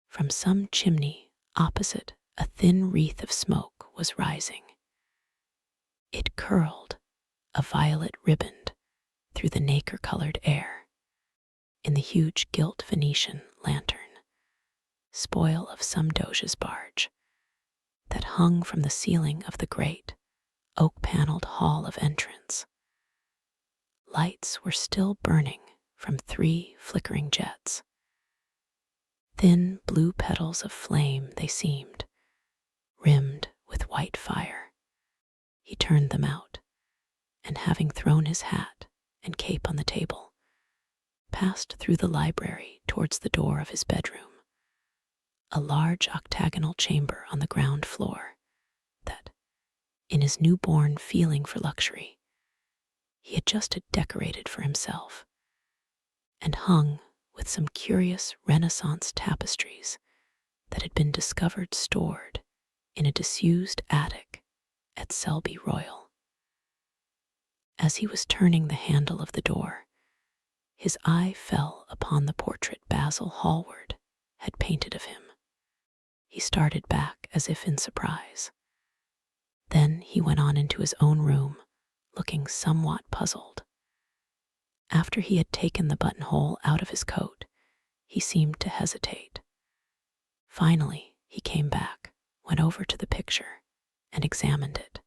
From some chimney opposite A thin wreath of smoke was rising. It curled, a violet riband, through the nacre-colored air. In the huge gilt Venetian lantern, spoil of some doge's barge, that hung from the ceiling of the great, oak-paneled hall of entrance, lights were still burning from 3 flickering jets. Thin blue petals of flame they seemed, rimmed with white fire. He turned them out, and having thrown his hat and cape on the table, passed through the library towards the door of his bedroom, a large octagonal chamber on the ground floor that, in his newborn feeling for luxury, he had just decorated for himself, and hung with some curious Renaissance tapestries that had been discovered stored in a disused attic at Selby Royal. As he was turning the handle of the door, his eye fell upon the portrait Basil Hallward had painted of him. He started back as if in surprise. Then he went on into his own room, looking somewhat puzzled. After he had taken the buttonhole out of his coat, he seemed to hesitate. Finally, he came back, went over to the picture, and examined it.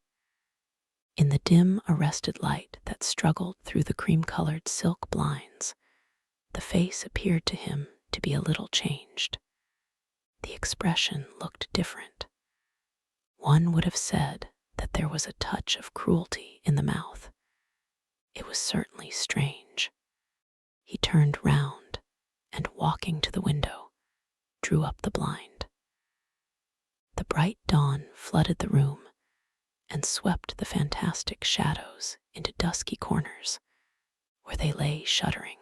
In the dim, arrested light that struggled through the cream-colored silk blinds, the face appeared to him to be a little changed. The expression looked different. One would have said that there was a touch of cruelty in the mouth. It was certainly strange. He turned round and, walking to the window, drew up the blind. The bright dawn flooded the room and swept the fantastic shadows into dusky corners where they lay shuddering.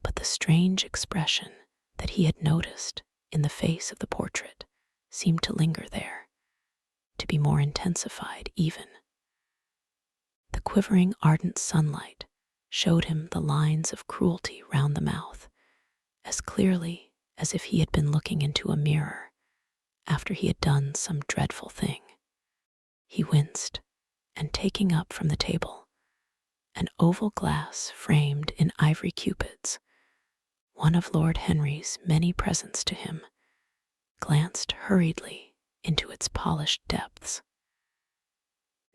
But the strange expression that he had noticed in the face of the portrait seemed to linger there, to be more intensified even. The quivering, ardent sunlight showed him the lines of cruelty round the mouth as clearly as if he had been looking into a mirror after he had done some dreadful thing. He winced, and taking up from the table an oval glass framed in ivory cupids, one of Lord Henry's many presents to him, glanced hurriedly into its polished depths.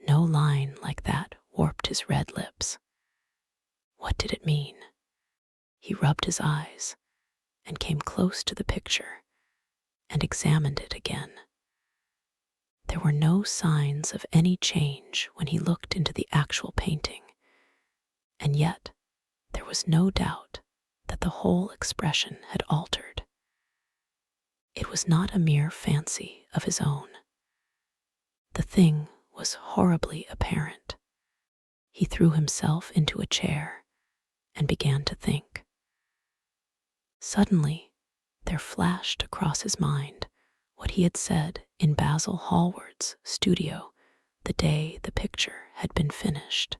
No line like that warped his red lips. What did it mean? He rubbed his eyes and came close to the picture and examined it again. There were no signs of any change when he looked into the actual painting, and yet there was no doubt that the whole expression had altered. It was not a mere fancy of his own. The thing was horribly apparent. He threw himself into a chair and began to think. Suddenly, there flashed across his mind what he had said in Basil Hallward's studio the day the picture had been finished.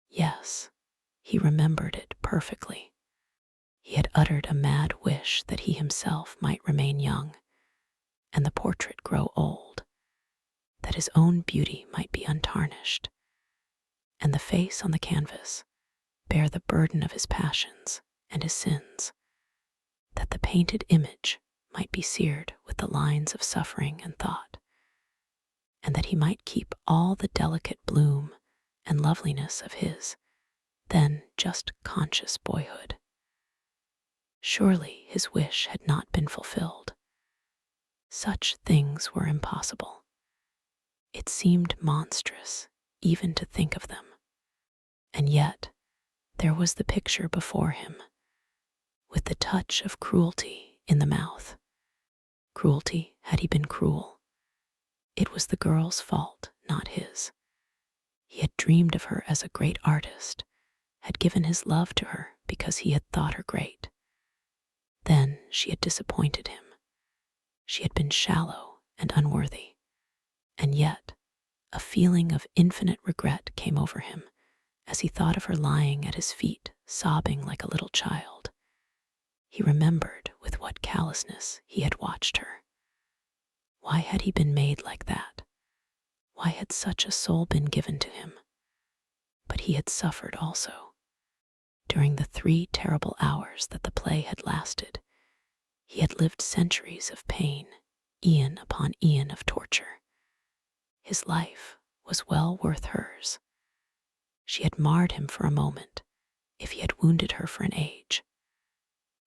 Yes, he remembered it perfectly. He had uttered a mad wish that he himself might remain young, and the portrait grow old, that his own beauty might be untarnished, and the face on the canvas bear the burden of his passions and his sins, that the painted image might be seared with the lines of suffering and thought, and that he might keep all the delicate bloom and loveliness of his then just conscious boyhood. Surely his wish had not been fulfilled. Such things were impossible. It seemed monstrous even to think of them. And yet there was the picture before him, with the touch of cruelty in the mouth. Cruelty had he been cruel. It was the girl's fault, not his. He had dreamed of her as a great artist, had given his love to her because he had thought her great. Then she had disappointed him. She had been shallow and unworthy. And yet a feeling of infinite regret came over him as he thought of her lying at his feet, sobbing like a little child. He remembered with what callousness he had watched her. Why had he been made like that? Why had such a soul been given to him? But he had suffered also. During the 3 terrible hours that the play had lasted, he had lived centuries of pain, eon upon eon of torture. His life was well worth hers. She had marred him for a moment, if he had wounded her for an age.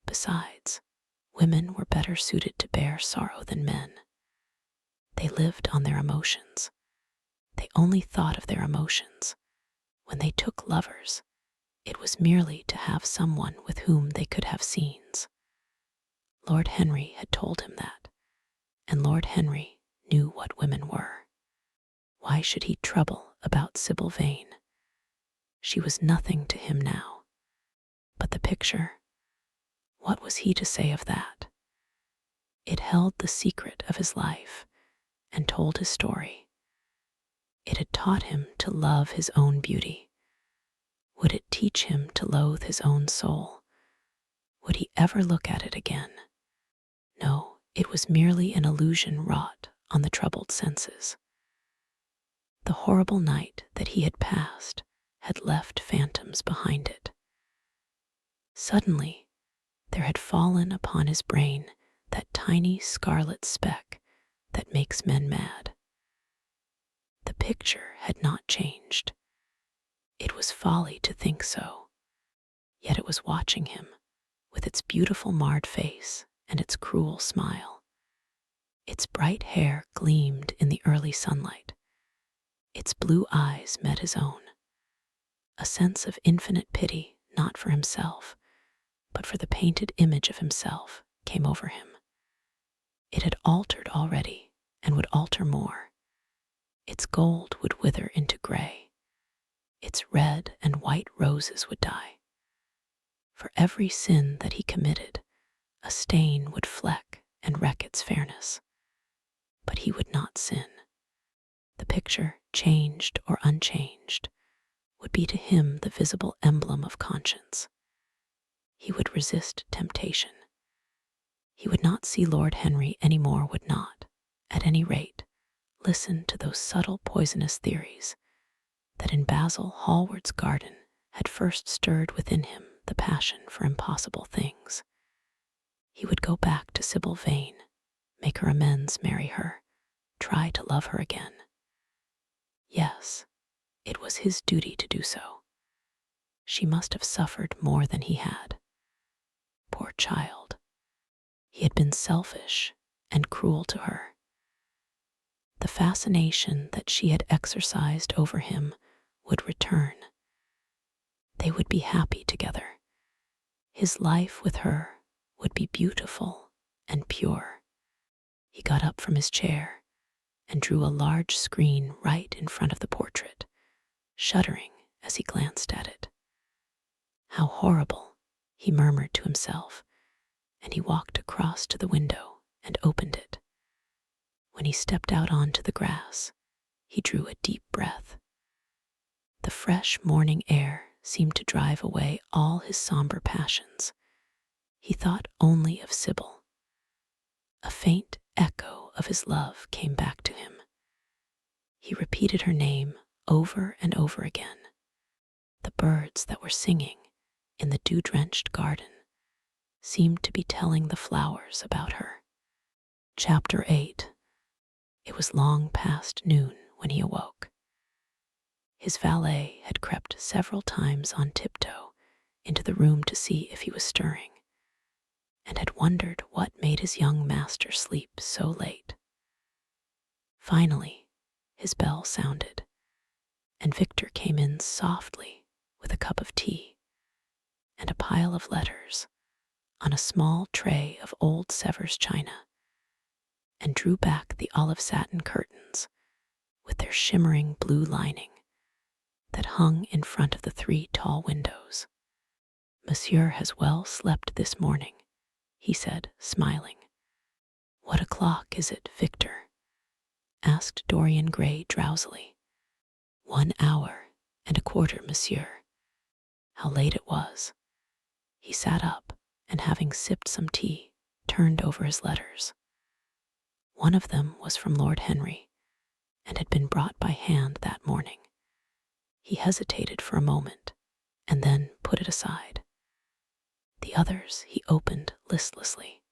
Besides, women were better suited to bear sorrow than men. They lived on their emotions. They only thought of their emotions. When they took lovers, it was merely to have someone with whom they could have scenes. Lord Henry had told him that, and Lord Henry knew what women were. Why should he trouble about Sybil Vane? She was nothing to him now. But the picture, what was he to say of that? It held the secret of his life and told his story. It had taught him to love his own beauty. Would it teach him to loathe his own soul? Would he ever look at it again? No, it was merely an illusion wrought on the troubled senses. The horrible night that he had passed had left phantoms behind it. Suddenly, there had fallen upon his brain that tiny scarlet speck that makes men mad. The picture had not changed. It was folly to think so. Yet it was watching him, with its beautiful marred face and its cruel smile. Its bright hair gleamed in the early sunlight. Its blue eyes met his own. A sense of infinite pity, not for himself, but for the painted image of himself, came over him. It had altered already, and would alter more. Its gold would wither into gray. Its red and white roses would die. For every sin that he committed, a stain would fleck and wreck its fairness. But he would not sin. The picture, changed or unchanged, would be to him the visible emblem of conscience. He would resist temptation. He would not see Lord Henry any more, would not, at any rate, listen to those subtle poisonous theories that in Basil Hallward's garden had first stirred within him the passion for impossible things. He would go back to Sybil Vane, make her amends, marry her, try to love her again. Yes, it was his duty to do so. She must have suffered more than he had. Poor child. He had been selfish and cruel to her. The fascination that she had exercised over him would return. They would be happy together. His life with her would be beautiful and pure. He got up from his chair and drew a large screen right in front of the portrait, shuddering as he glanced at it. How horrible, he murmured to himself, and he walked across to the window and opened it. When he stepped out onto the grass, he drew a deep breath. The fresh morning air seemed to drive away all his somber passions. He thought only of Sybil. A faint echo of his love came back to him. He repeated her name over and over again. The birds that were singing in the dew-drenched garden seemed to be telling the flowers about her. Chapter 8. It was long past noon when he awoke. His valet had crept several times on tiptoe into the room to see if he was stirring, and had wondered what made his young master sleep so late. Finally, his bell sounded, and Victor came in softly with a cup of tea and a pile of letters on a small tray of old Sevres china, and drew back the olive satin curtains with their shimmering blue lining that hung in front of the 3 tall windows. "Monsieur has well slept this morning," he said, smiling. "What o'clock is it, Victor?" asked Dorian Gray drowsily. 1 hour and a quarter, monsieur." How late it was. He sat up, and having sipped some tea, turned over his letters. One of them was from Lord Henry and had been brought by hand that morning. He hesitated for a moment and then put it aside. The others he opened listlessly.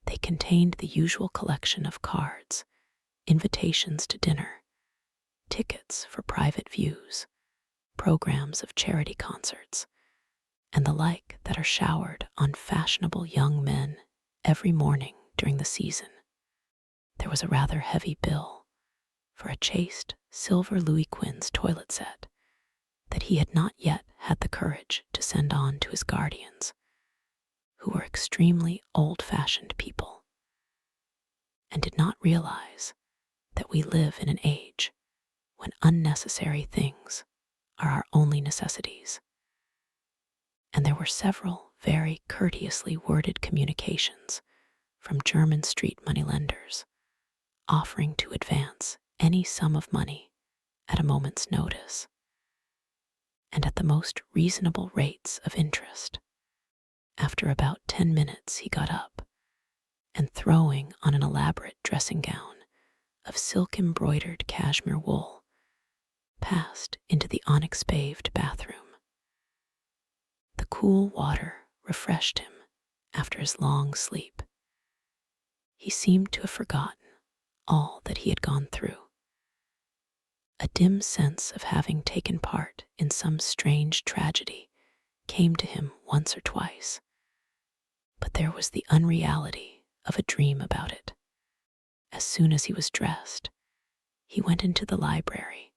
They contained the usual collection of cards, invitations to dinner, tickets for private views, programs of charity concerts, and the like that are showered on fashionable young men every morning during the season. There was a rather heavy bill for a chaste silver Louis Quinze toilet set that he had not yet had the courage to send on to his guardians, who were extremely old-fashioned people, and did not realize that we live in an age when unnecessary things are our only necessities. And there were several very courteously worded communications from German street moneylenders offering to advance any sum of money at a moment's notice, and at the most reasonable rates of interest. After about 10 minutes he got up, and throwing on an elaborate dressing gown of silk-embroidered cashmere wool, passed into the onyx-paved bathroom. The cool water refreshed him after his long sleep. He seemed to have forgotten all that he had gone through. A dim sense of having taken part in some strange tragedy came to him once or twice, but there was the unreality of a dream about it. As soon as he was dressed, he went into the library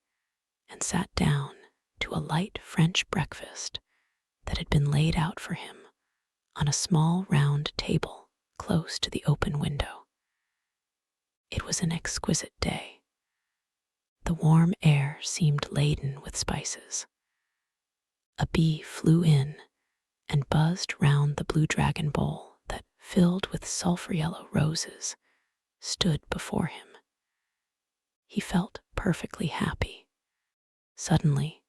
and sat down to a light French breakfast that had been laid out for him on a small round table close to the open window. It was an exquisite day. The warm air seemed laden with spices. A bee flew in and buzzed round the blue dragon bowl that, filled with sulphur-yellow roses, stood before him. He felt perfectly happy. Suddenly,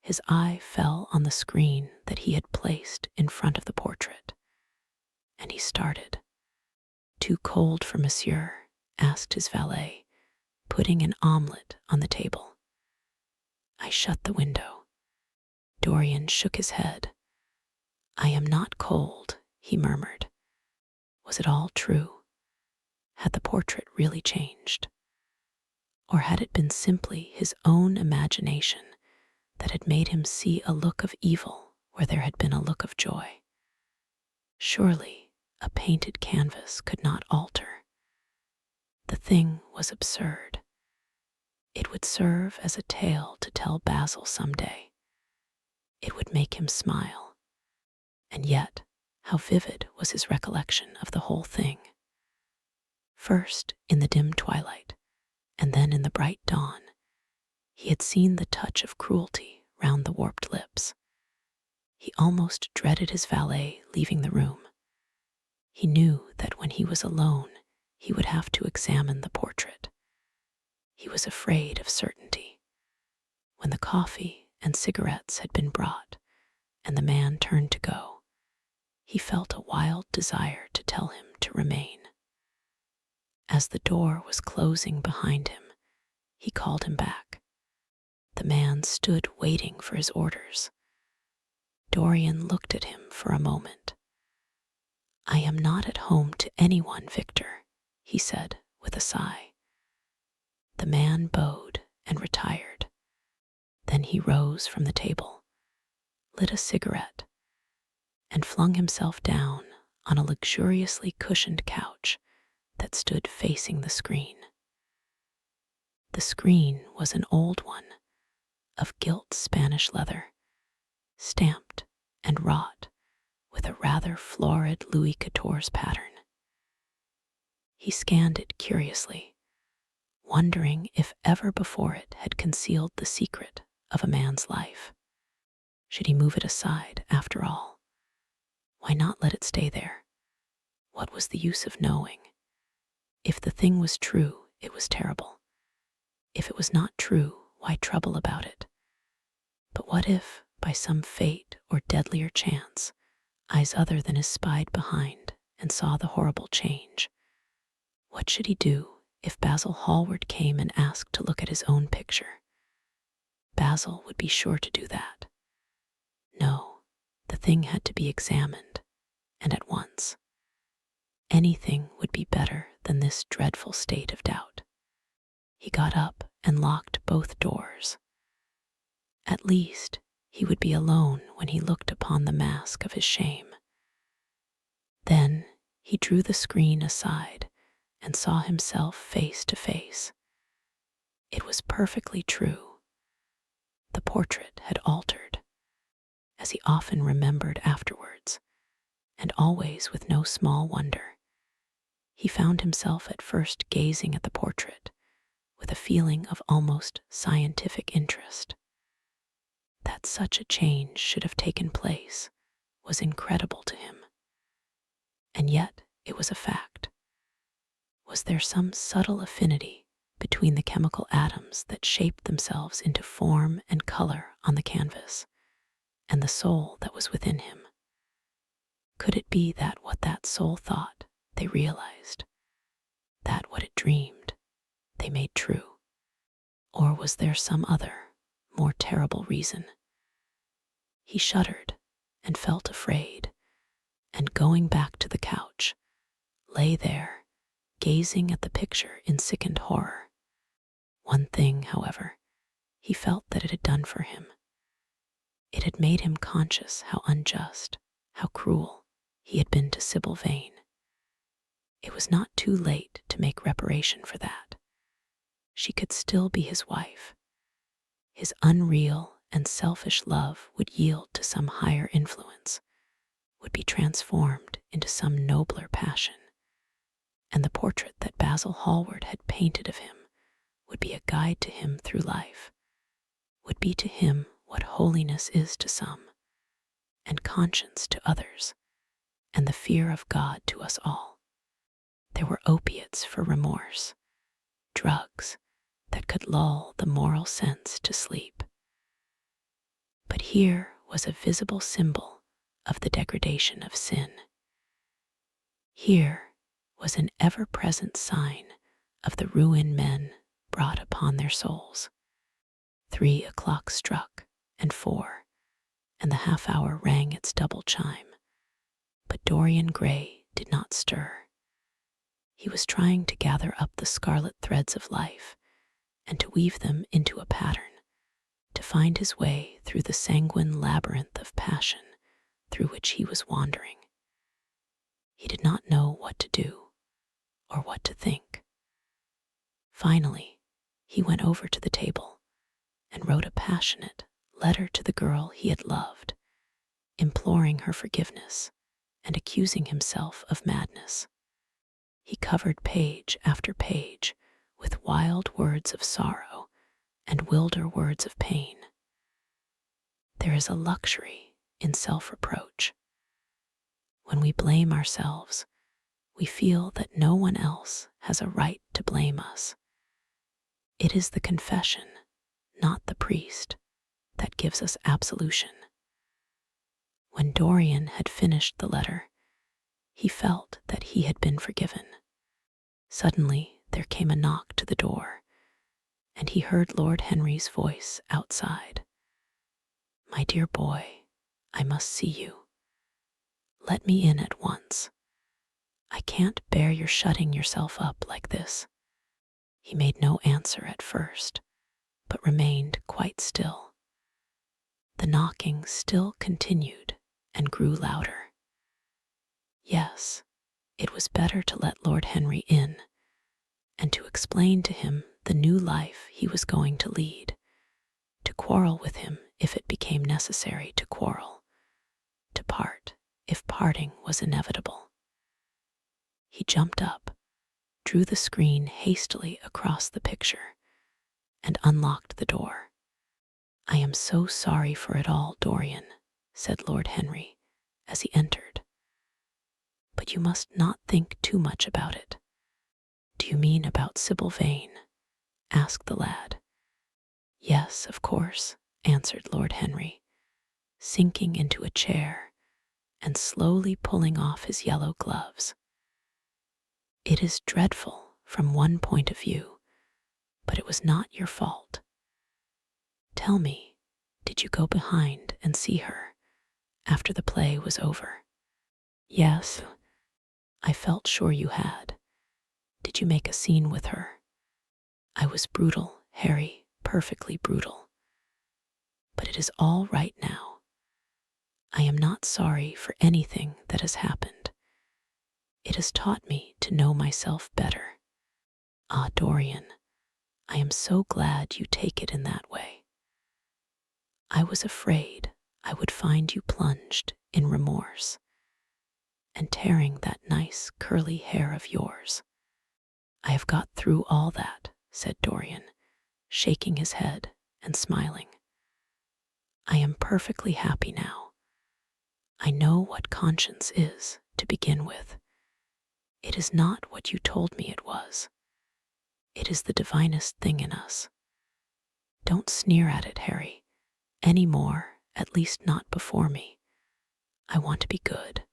his eye fell on the screen that he had placed in front of the portrait, and he started. "Too cold for monsieur?" asked his valet, putting an omelette on the table. I shut the window. Dorian shook his head. "I am not cold," he murmured. Was it all true? Had the portrait really changed? Or had it been simply his own imagination that had made him see a look of evil where there had been a look of joy? Surely a painted canvas could not alter. The thing was absurd. It would serve as a tale to tell Basil some day. It would make him smile. And yet, how vivid was his recollection of the whole thing. First in the dim twilight, and then in the bright dawn, he had seen the touch of cruelty round the warped lips. He almost dreaded his valet leaving the room. He knew that when he was alone, he would have to examine the portrait. He was afraid of certainty. When the coffee and cigarettes had been brought, and the man turned to go, he felt a wild desire to tell him to remain. As the door was closing behind him, he called him back. The man stood waiting for his orders. Dorian looked at him for a moment. "I am not at home to anyone, Victor," he said with a sigh. The man bowed and retired. Then he rose from the table, lit a cigarette, and flung himself down on a luxuriously cushioned couch that stood facing the screen. The screen was an old one, of gilt Spanish leather, stamped and wrought with a rather florid Louis XIV pattern. He scanned it curiously, wondering if ever before it had concealed the secret of a man's life. Should he move it aside, after all? Why not let it stay there? What was the use of knowing? If the thing was true, it was terrible. If it was not true, why trouble about it? But what if, by some fate or deadlier chance, eyes other than his spied behind and saw the horrible change? What should he do if Basil Hallward came and asked to look at his own picture? Basil would be sure to do that. No, the thing had to be examined, and at once. Anything would be better than this dreadful state of doubt. He got up and locked both doors. At least he would be alone when he looked upon the mask of his shame. Then he drew the screen aside and saw himself face to face. It was perfectly true. The portrait had altered, as he often remembered afterwards, and always with no small wonder. He found himself at first gazing at the portrait with a feeling of almost scientific interest. That such a change should have taken place was incredible to him. And yet it was a fact. Was there some subtle affinity between the chemical atoms that shaped themselves into form and color on the canvas, and the soul that was within him? Could it be that what that soul thought, they realized, that what it dreamed, they made true? Or was there some other, more terrible reason? He shuddered and felt afraid, and going back to the couch, lay there, gazing at the picture in sickened horror. One thing, however, he felt that it had done for him. It had made him conscious how unjust, how cruel he had been to Sybil Vane. It was not too late to make reparation for that. She could still be his wife. His unreal and selfish love would yield to some higher influence, would be transformed into some nobler passion, and the portrait that Basil Hallward had painted of him would be a guide to him through life, would be to him what holiness is to some, and conscience to others, and the fear of God to us all. There were opiates for remorse, drugs that could lull the moral sense to sleep. But here was a visible symbol of the degradation of sin. Here was an ever-present sign of the ruin men brought upon their souls. 3 o'clock struck, and 4, and the half-hour rang its double chime. But Dorian Gray did not stir. He was trying to gather up the scarlet threads of life and to weave them into a pattern, to find his way through the sanguine labyrinth of passion through which he was wandering. He did not know what to do or what to think. Finally, he went over to the table and wrote a passionate letter to the girl he had loved, imploring her forgiveness and accusing himself of madness. He covered page after page with wild words of sorrow and wilder words of pain. There is a luxury in self-reproach. When we blame ourselves, we feel that no one else has a right to blame us. It is the confession, not the priest, that gives us absolution. When Dorian had finished the letter, he felt that he had been forgiven. Suddenly, there came a knock to the door, and he heard Lord Henry's voice outside. "My dear boy, I must see you. Let me in at once. I can't bear your shutting yourself up like this." He made no answer at first, but remained quite still. The knocking still continued and grew louder. Yes, it was better to let Lord Henry in, and to explain to him the new life he was going to lead, to quarrel with him if it became necessary to quarrel, to part if parting was inevitable. He jumped up, drew the screen hastily across the picture, and unlocked the door. "I am so sorry for it all, Dorian," said Lord Henry as he entered. "But you must not think too much about it." "Do you mean about Sybil Vane?" asked the lad. "Yes, of course," answered Lord Henry, sinking into a chair and slowly pulling off his yellow gloves. "It is dreadful from one point of view, but it was not your fault. Tell me, did you go behind and see her after the play was over? Yes, I felt sure you had. Did you make a scene with her? I was brutal, Harry, perfectly brutal. But it is all right now. I am not sorry for anything that has happened. It has taught me to know myself better. Ah, Dorian, I am so glad you take it in that way. I was afraid I would find you plunged in remorse and tearing that nice curly hair of yours. I have got through all that, said Dorian, shaking his head and smiling. I am perfectly happy now. I know what conscience is to begin with. It is not what you told me it was. It is the divinest thing in us. Don't sneer at it, Harry, any more, at least not before me. I want to be good.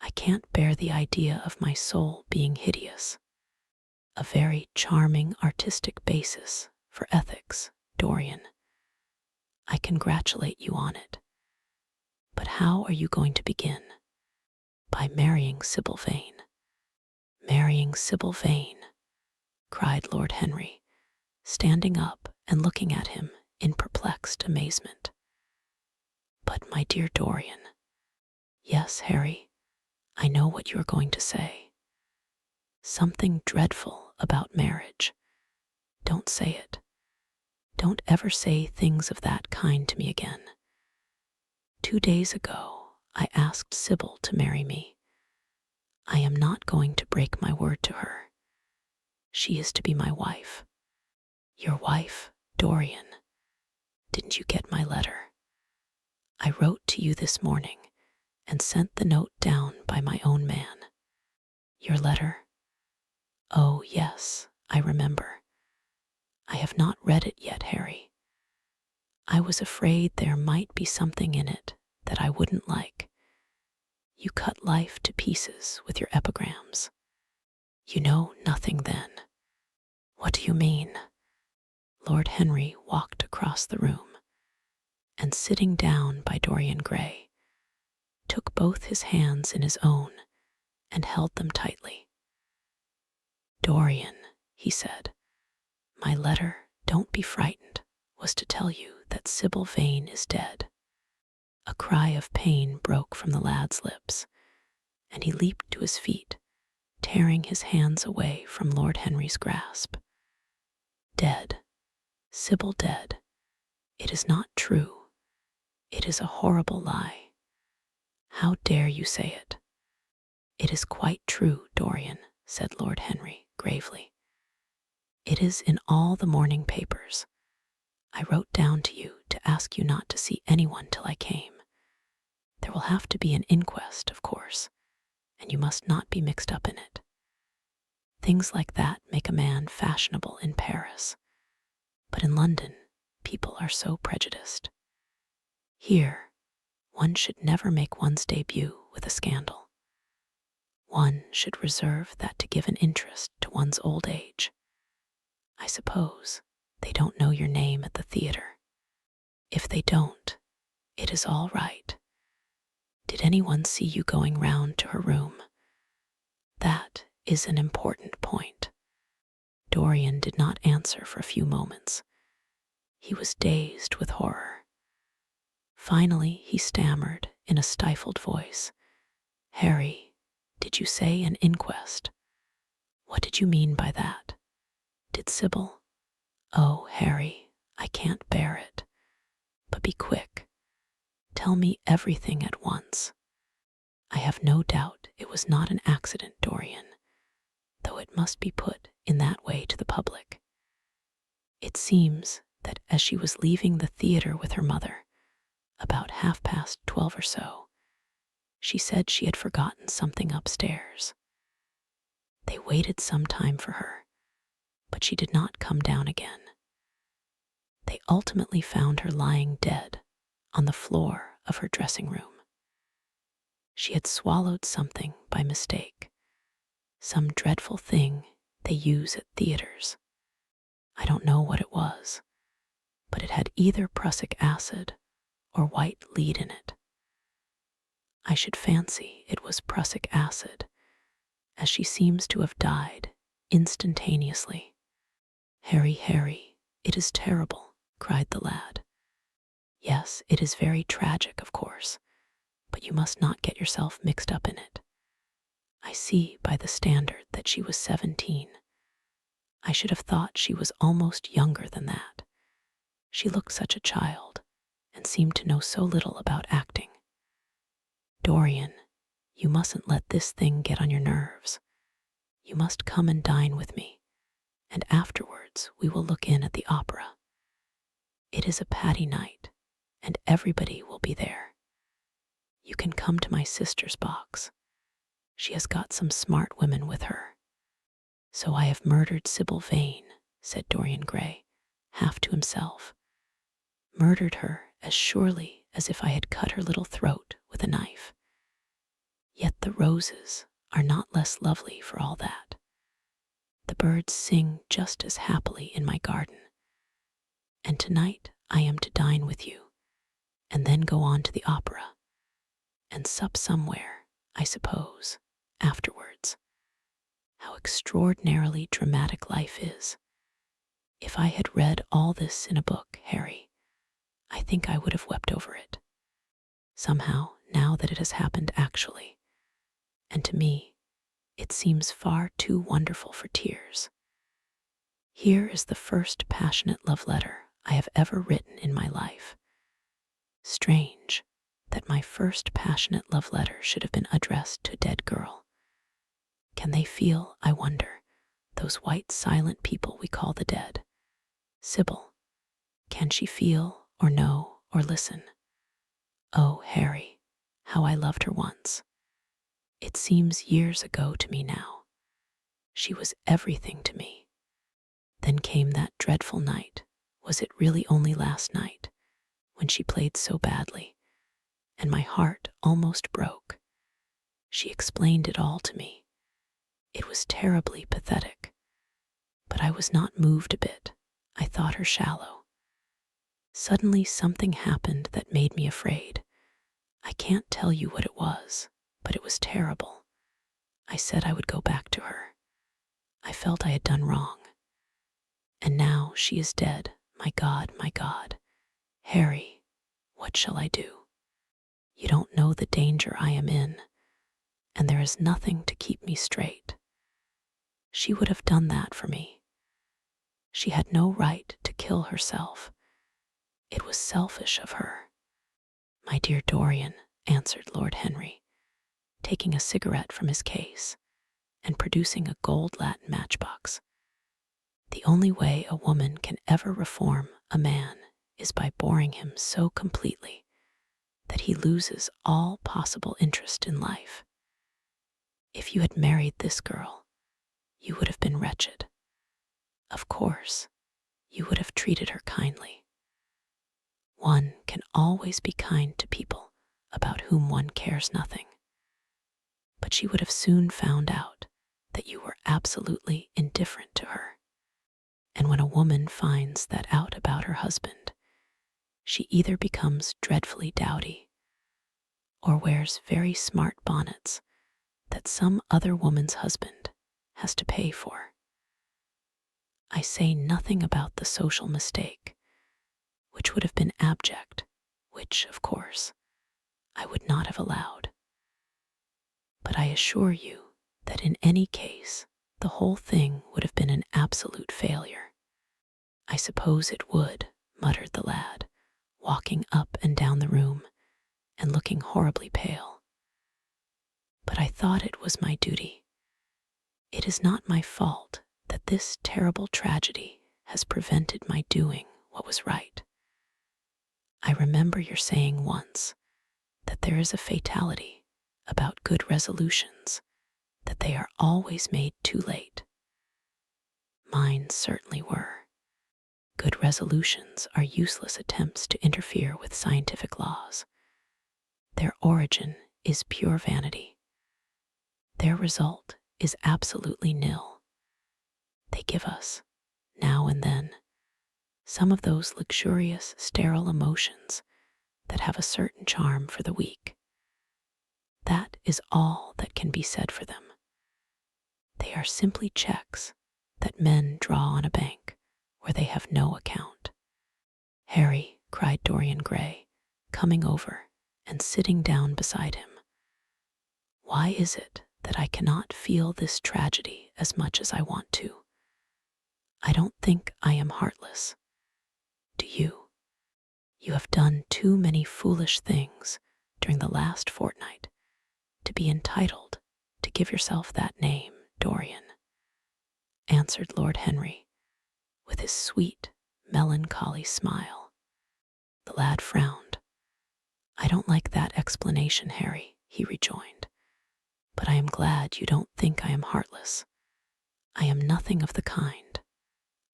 I can't bear the idea of my soul being hideous. A very charming artistic basis for ethics, Dorian. I congratulate you on it. But how are you going to begin? By marrying Sybil Vane. Marrying Sybil Vane, cried Lord Henry, standing up and looking at him in perplexed amazement. But my dear Dorian. Yes, Harry, I know what you are going to say. Something dreadful about marriage. Don't say it. Don't ever say things of that kind to me again. 2 days ago, I asked Sybil to marry me. I am not going to break my word to her. She is to be my wife. Your wife, Dorian. Didn't you get my letter? I wrote to you this morning and sent the note down by my own man. Your letter? Oh, yes, I remember. I have not read it yet, Harry. I was afraid there might be something in it that I wouldn't like. You cut life to pieces with your epigrams. You know nothing then. What do you mean? Lord Henry walked across the room and, sitting down by Dorian Gray, took both his hands in his own and held them tightly. Dorian, he said, my letter, don't be frightened, was to tell you that Sybil Vane is dead. A cry of pain broke from the lad's lips, and he leaped to his feet, tearing his hands away from Lord Henry's grasp. Dead. Sybil dead. It is not true. It is a horrible lie. How dare you say it? It is quite true, Dorian, said Lord Henry gravely. It is in all the morning papers. I wrote down to you to ask you not to see anyone till I came. There will have to be an inquest, of course, and you must not be mixed up in it. Things like that make a man fashionable in Paris, but in London, people are so prejudiced. Here, one should never make one's debut with a scandal. One should reserve that to give an interest to one's old age. I suppose they don't know your name at the theater. If they don't, it is all right. Did anyone see you going round to her room? That is an important point. Dorian did not answer for a few moments. He was dazed with horror. Finally, he stammered in a stifled voice, Harry, did you say an inquest? What did you mean by that? Did Sybil? Oh, Harry, I can't bear it. But be quick. Tell me everything at once. I have no doubt it was not an accident, Dorian, though it must be put in that way to the public. It seems that as she was leaving the theater with her mother, about 12:30 or so, she said she had forgotten something upstairs. They waited some time for her, but she did not come down again. They ultimately found her lying dead on the floor of her dressing room. She had swallowed something by mistake, some dreadful thing they use at theaters. I don't know what it was, but it had either prussic acid or white lead in it. I should fancy it was prussic acid, as she seems to have died instantaneously. Harry, Harry, it is terrible, cried the lad. Yes, it is very tragic, of course, but you must not get yourself mixed up in it. I see by the standard that she was 17. I should have thought she was almost younger than that. She looked such a child and seemed to know so little about acting. Dorian, you mustn't let this thing get on your nerves. You must come and dine with me, and afterwards we will look in at the opera. It is a Patty night, and everybody will be there. You can come to my sister's box. She has got some smart women with her. So I have murdered Sybil Vane, said Dorian Gray, half to himself. Murdered her as surely as if I had cut her little throat with a knife. Yet the roses are not less lovely for all that. The birds sing just as happily in my garden. And tonight I am to dine with you, and then go on to the opera, and sup somewhere, I suppose, afterwards. How extraordinarily dramatic life is. If I had read all this in a book, Harry, I think I would have wept over it. Somehow, now that it has happened actually, and to me, it seems far too wonderful for tears. Here is the first passionate love letter I have ever written in my life. Strange that my first passionate love letter should have been addressed to a dead girl. Can they feel, I wonder, those white silent people we call the dead? Sybil, can she feel or know or listen? Oh, Harry, how I loved her once. It seems years ago to me now. She was everything to me. Then came that dreadful night, was it really only last night, when she played so badly, and my heart almost broke. She explained it all to me. It was terribly pathetic, but I was not moved a bit. I thought her shallow. Suddenly something happened that made me afraid. I can't tell you what it was, but it was terrible. I said I would go back to her. I felt I had done wrong. And now she is dead. My God, my God. Harry, what shall I do? You don't know the danger I am in, and there is nothing to keep me straight. She would have done that for me. She had no right to kill herself. It was selfish of her. My dear Dorian, answered Lord Henry, taking a cigarette from his case and producing a gold latin matchbox. The only way a woman can ever reform a man is by boring him so completely that he loses all possible interest in life. If you had married this girl, you would have been wretched. Of course, you would have treated her kindly. One can always be kind to people about whom one cares nothing. But she would have soon found out that you were absolutely indifferent to her. And when a woman finds that out about her husband, she either becomes dreadfully dowdy or wears very smart bonnets that some other woman's husband has to pay for. I say nothing about the social mistake, which would have been abject, which, of course, I would not have allowed. But I assure you that in any case, the whole thing would have been an absolute failure. I suppose it would, muttered the lad, walking up and down the room and looking horribly pale. But I thought it was my duty. It is not my fault that this terrible tragedy has prevented my doing what was right. I remember your saying once that there is a fatality about good resolutions, that they are always made too late. Mine certainly were. Good resolutions are useless attempts to interfere with scientific laws. Their origin is pure vanity. Their result is absolutely nil. They give us, now and then, some of those luxurious, sterile emotions that have a certain charm for the weak. That is all that can be said for them. They are simply checks that men draw on a bank where they have no account. Harry, cried Dorian Gray, coming over and sitting down beside him. Why is it that I cannot feel this tragedy as much as I want to? I don't think I am heartless. Do you? You have done too many foolish things during the last fortnight to be entitled to give yourself that name, Dorian, answered Lord Henry, with his sweet, melancholy smile. The lad frowned. I don't like that explanation, Harry, he rejoined, but I am glad you don't think I am heartless. I am nothing of the kind.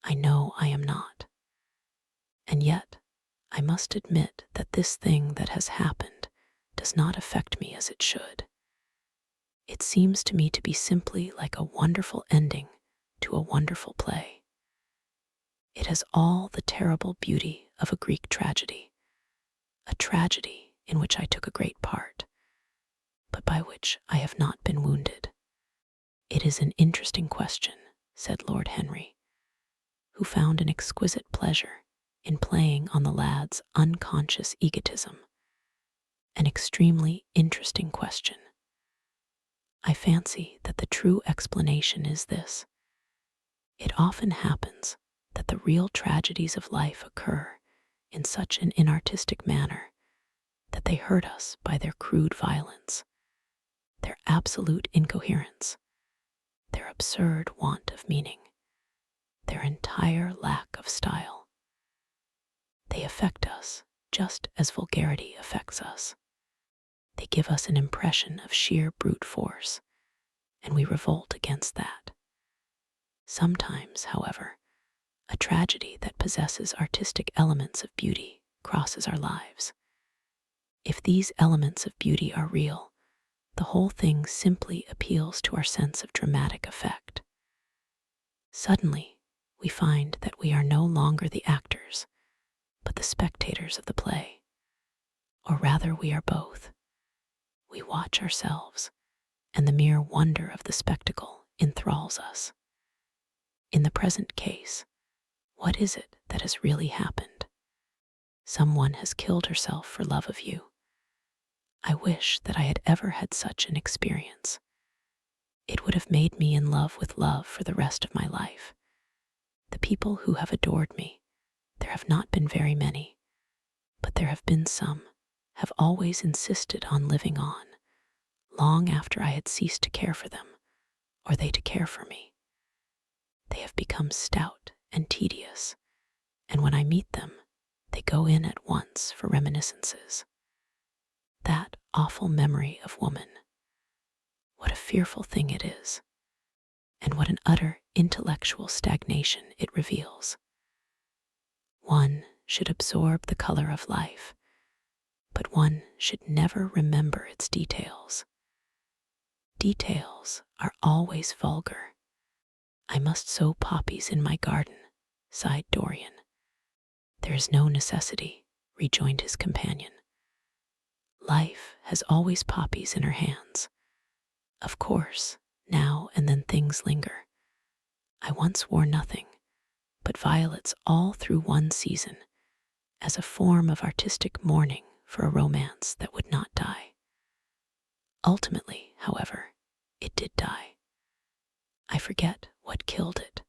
I know I am not. And yet, I must admit that this thing that has happened does not affect me as it should. It seems to me to be simply like a wonderful ending to a wonderful play. It has all the terrible beauty of a Greek tragedy, a tragedy in which I took a great part, but by which I have not been wounded. It is an interesting question, said Lord Henry, who found an exquisite pleasure in playing on the lad's unconscious egotism. An extremely interesting question. I fancy that the true explanation is this. It often happens that the real tragedies of life occur in such an inartistic manner that they hurt us by their crude violence, their absolute incoherence, their absurd want of meaning, their entire lack of style. They affect us just as vulgarity affects us. They give us an impression of sheer brute force, and we revolt against that. Sometimes, however, a tragedy that possesses artistic elements of beauty crosses our lives. If these elements of beauty are real, the whole thing simply appeals to our sense of dramatic effect. Suddenly, we find that we are no longer the actors, but the spectators of the play. Or rather, we are both. We watch ourselves, and the mere wonder of the spectacle enthralls us. In the present case, what is it that has really happened? Someone has killed herself for love of you. I wish that I had ever had such an experience. It would have made me in love with love for the rest of my life. The people who have adored me, there have not been very many, but there have been some, have always insisted on living on, long after I had ceased to care for them, or they to care for me. They have become stout and tedious, and when I meet them, they go in at once for reminiscences. That awful memory of woman. What a fearful thing it is, and what an utter intellectual stagnation it reveals. One should absorb the color of life, but one should never remember its details. Details are always vulgar. I must sow poppies in my garden, sighed Dorian. There is no necessity, rejoined his companion. Life has always poppies in her hands. Of course, now and then things linger. I once wore nothing but violets all through one season, as a form of artistic mourning for a romance that would not die. Ultimately, however, it did die. I forget what killed it.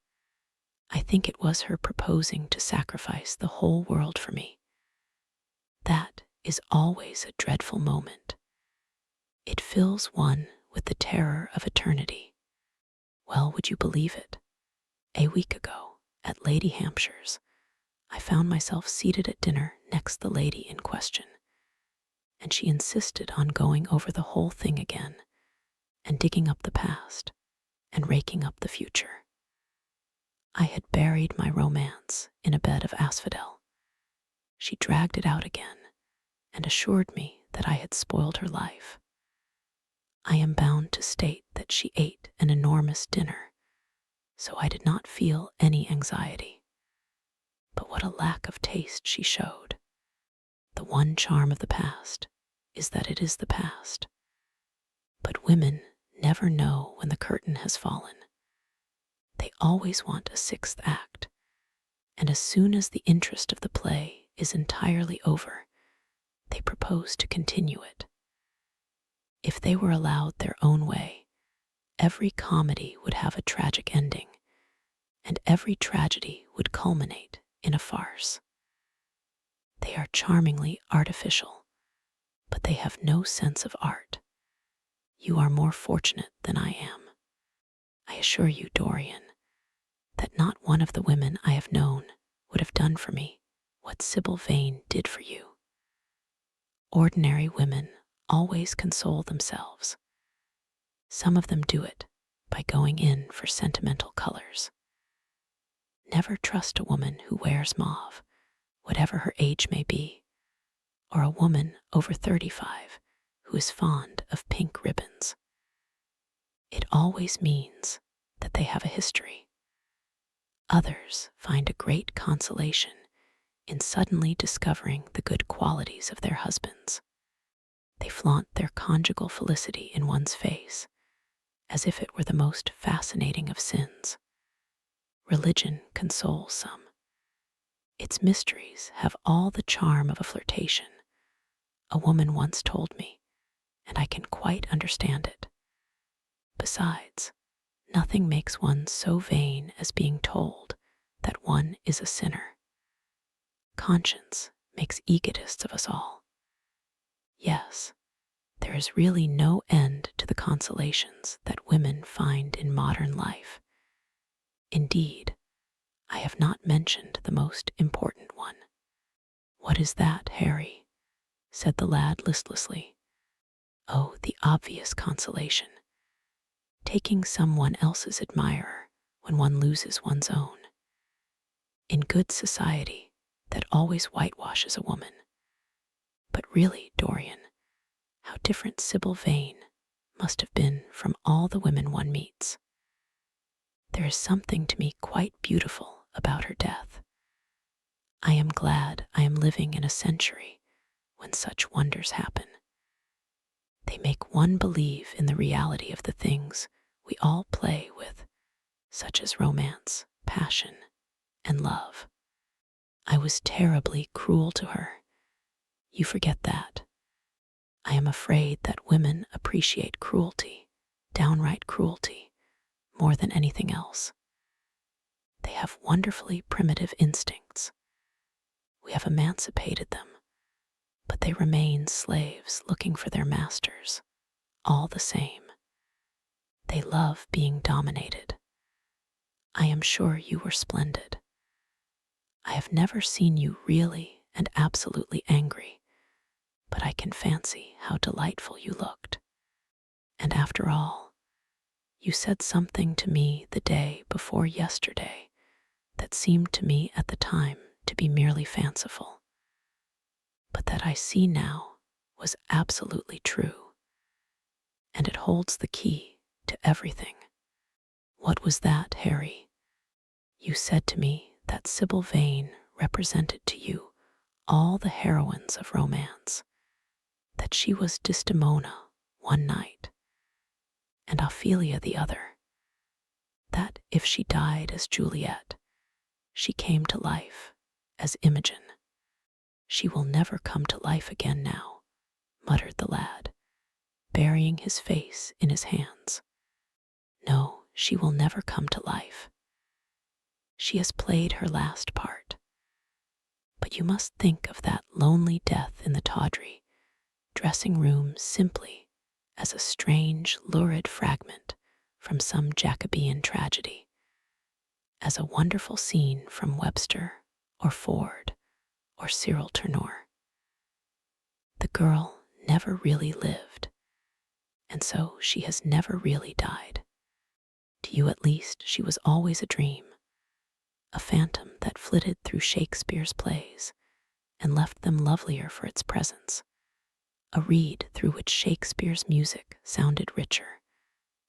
I think it was her proposing to sacrifice the whole world for me. That is always a dreadful moment. It fills one with the terror of eternity. Well, would you believe it? A week ago, at Lady Hampshire's, I found myself seated at dinner next the lady in question, and she insisted on going over the whole thing again, and digging up the past, and raking up the future. I had buried my romance in a bed of asphodel. She dragged it out again, and assured me that I had spoiled her life. I am bound to state that she ate an enormous dinner, so I did not feel any anxiety. But what a lack of taste she showed. The one charm of the past is that it is the past. But women never know when the curtain has fallen. They always want a sixth act, and as soon as the interest of the play is entirely over, they propose to continue it. If they were allowed their own way, every comedy would have a tragic ending, and every tragedy would culminate in a farce. They are charmingly artificial, but they have no sense of art. You are more fortunate than I am. I assure you, Dorian, that not one of the women I have known would have done for me what Sybil Vane did for you. Ordinary women always console themselves. Some of them do it by going in for sentimental colors. Never trust a woman who wears mauve, whatever her age may be, or a woman over 35 who is fond of pink ribbons. It always means that they have a history. Others find a great consolation in suddenly discovering the good qualities of their husbands. They flaunt their conjugal felicity in one's face, as if it were the most fascinating of sins. Religion consoles some. Its mysteries have all the charm of a flirtation, a woman once told me, and I can quite understand it. Besides, nothing makes one so vain as being told that one is a sinner. Conscience makes egotists of us all. Yes, there is really no end to the consolations that women find in modern life. Indeed, I have not mentioned the most important one. What is that, Harry? Said the lad listlessly. Oh, the obvious consolation. Taking someone else's admirer when one loses one's own. In good society, that always whitewashes a woman. But really, Dorian, how different Sybil Vane must have been from all the women one meets. There is something to me quite beautiful about her death. I am glad I am living in a century when such wonders happen. They make one believe in the reality of the things we all play with, such as romance, passion, and love. I was terribly cruel to her. You forget that. I am afraid that women appreciate cruelty, downright cruelty, more than anything else. They have wonderfully primitive instincts. We have emancipated them, but they remain slaves looking for their masters, all the same. They love being dominated. I am sure you were splendid. I have never seen you really and absolutely angry, but I can fancy how delightful you looked. And after all, you said something to me the day before yesterday that seemed to me at the time to be merely fanciful, but that I see now was absolutely true, and it holds the key to everything. What was that, Harry? You said to me that Sybil Vane represented to you all the heroines of romance, that she was Desdemona one night, and Ophelia the other, that if she died as Juliet, she came to life as Imogen. She will never come to life again now, muttered the lad, burying his face in his hands. No, she will never come to life. She has played her last part. But you must think of that lonely death in the tawdry dressing room simply as a strange, lurid fragment from some Jacobean tragedy, as a wonderful scene from Webster or Ford or Cyril Tourneur. The girl never really lived, and so she has never really died. To you at least she was always a dream, a phantom that flitted through Shakespeare's plays and left them lovelier for its presence, a reed through which Shakespeare's music sounded richer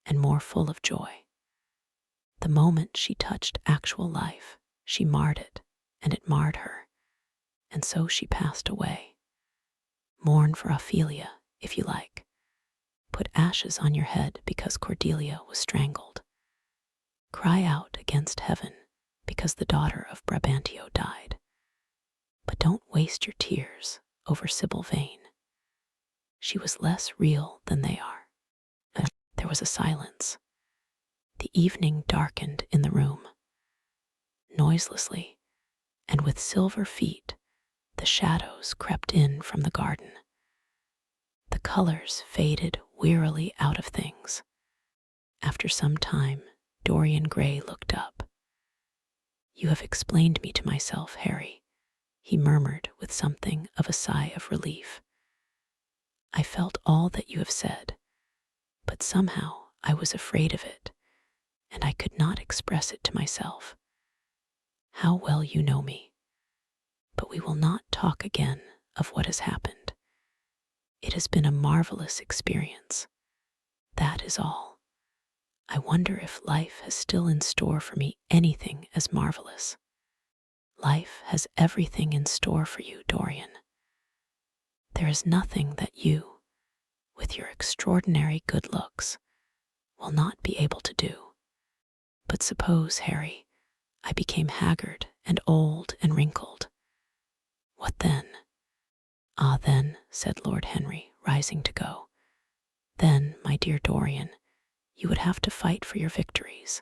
and more full of joy. The moment she touched actual life, she marred it, and it marred her, and so she passed away. Mourn for Ophelia, if you like. Put ashes on your head because Cordelia was strangled. Cry out against heaven because the daughter of Brabantio died. But don't waste your tears over Sybil Vane. She was less real than they are. There was a silence. The evening darkened in the room. Noiselessly, and with silver feet, the shadows crept in from the garden. The colors faded wearily out of things. After some time, Dorian Gray looked up. "You have explained me to myself, Harry," he murmured with something of a sigh of relief. "I felt all that you have said, but somehow I was afraid of it, and I could not express it to myself. How well you know me. But we will not talk again of what has happened. It has been a marvelous experience. That is all. I wonder if life has still in store for me anything as marvelous. Life has everything in store for you, Dorian. There is nothing that you, with your extraordinary good looks, will not be able to do. But suppose, Harry, I became haggard and old and wrinkled. What then?" "Ah, then," said Lord Henry, rising to go, "then, my dear Dorian, you would have to fight for your victories.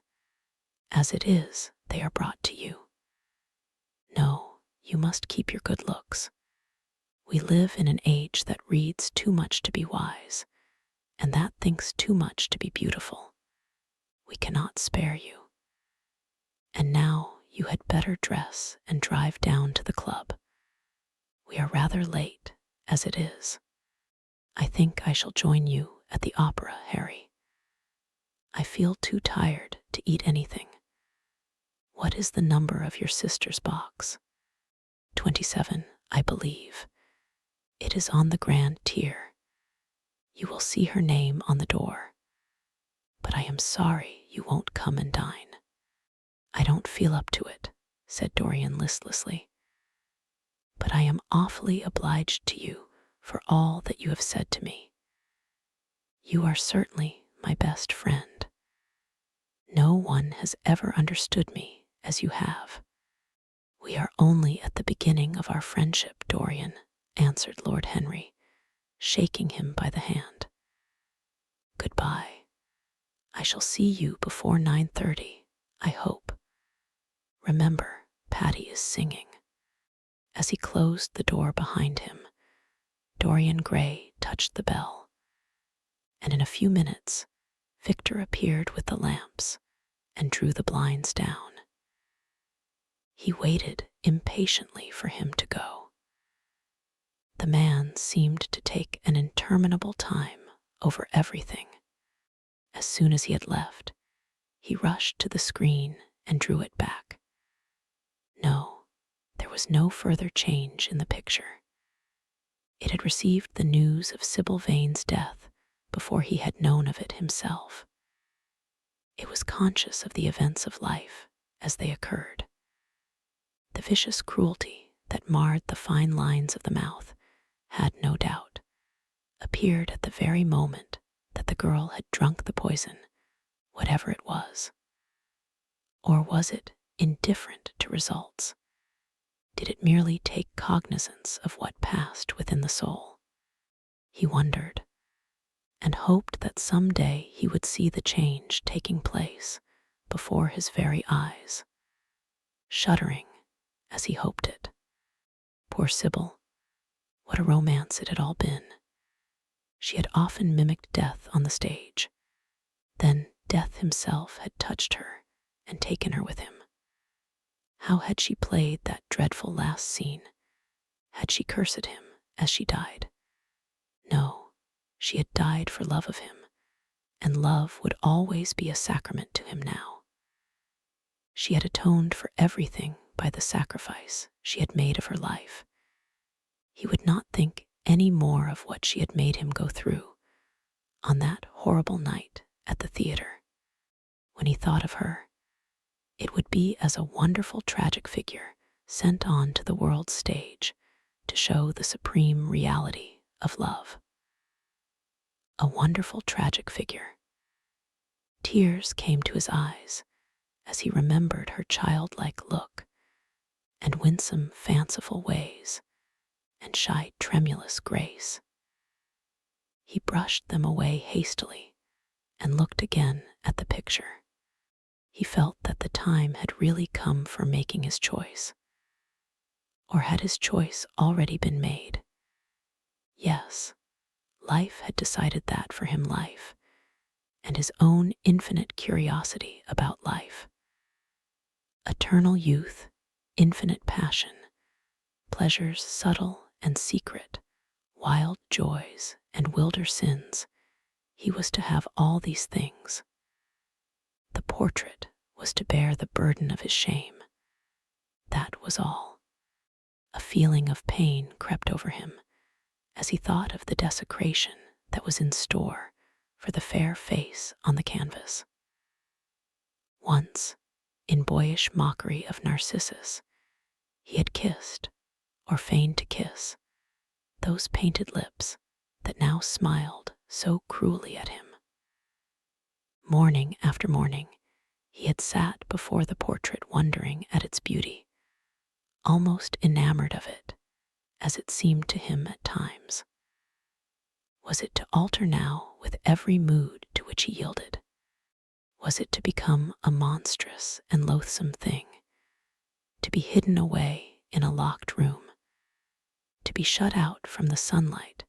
As it is, they are brought to you. No, you must keep your good looks. We live in an age that reads too much to be wise, and that thinks too much to be beautiful. We cannot spare you. And now you had better dress and drive down to the club. We are rather late, as it is. I think I shall join you at the opera, Harry. I feel too tired to eat anything. What is the number of your sister's box?" 27, I believe. It is on the grand tier. You will see her name on the door. But I am sorry you won't come and dine." "I don't feel up to it," said Dorian listlessly. "But I am awfully obliged to you for all that you have said to me. You are certainly my best friend. No one has ever understood me as you have." "We are only at the beginning of our friendship, Dorian," answered Lord Henry, shaking him by the hand. "Goodbye. I shall see you before 9:30, I hope. Remember, Patty is singing." As he closed the door behind him, Dorian Gray touched the bell, and in a few minutes, Victor appeared with the lamps and drew the blinds down. He waited impatiently for him to go. The man seemed to take an interminable time over everything. As soon as he had left, he rushed to the screen and drew it back. No, there was no further change in the picture. It had received the news of Sybil Vane's death before he had known of it himself. It was conscious of the events of life as they occurred. The vicious cruelty that marred the fine lines of the mouth had, no doubt, appeared at the very moment that the girl had drunk the poison, whatever it was. Or was it indifferent to results? Did it merely take cognizance of what passed within the soul? He wondered, and hoped that some day he would see the change taking place before his very eyes, shuddering as he hoped it. Poor Sybil, what a romance it had all been. She had often mimicked death on the stage. Then death himself had touched her and taken her with him. How had she played that dreadful last scene? Had she cursed him as she died? No, she had died for love of him, and love would always be a sacrament to him now. She had atoned for everything by the sacrifice she had made of her life. He would not think any more of what she had made him go through on that horrible night at the theater. When he thought of her, It would be as a wonderful tragic figure sent on to the world's stage to show the supreme reality of love. A wonderful tragic figure. Tears came to his eyes as he remembered her childlike look and winsome, fanciful ways and shy, tremulous grace. He brushed them away hastily and looked again at the picture. He felt that the time had really come for making his choice. Or had his choice already been made? Yes, life had decided that for him, life, and his own infinite curiosity about life. Eternal youth, infinite passion, pleasures subtle and secret, wild joys and wilder sins. He was to have all these things. The portrait was to bear the burden of his shame. That was all. A feeling of pain crept over him as he thought of the desecration that was in store for the fair face on the canvas. Once, in boyish mockery of Narcissus, he had kissed, or feigned to kiss, those painted lips that now smiled so cruelly at him. Morning after morning, he had sat before the portrait wondering at its beauty, almost enamored of it, as it seemed to him at times. Was it to alter now with every mood to which he yielded? Was it to become a monstrous and loathsome thing, to be hidden away in a locked room, to be shut out from the sunlight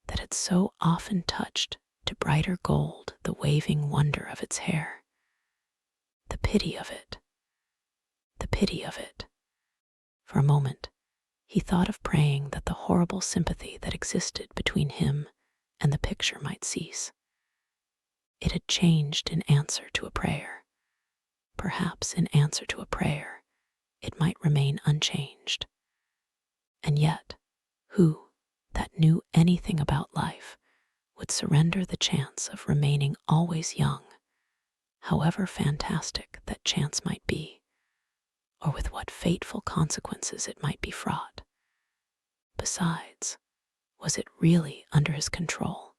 that had so often touched to brighter gold the waving wonder of its hair? The pity of it! The pity of it! For a moment, he thought of praying that the horrible sympathy that existed between him and the picture might cease. It had changed in answer to a prayer. Perhaps in answer to a prayer, it might remain unchanged. And yet, who that knew anything about life would surrender the chance of remaining always young, however fantastic that chance might be, or with what fateful consequences it might be fraught? Besides, was it really under his control?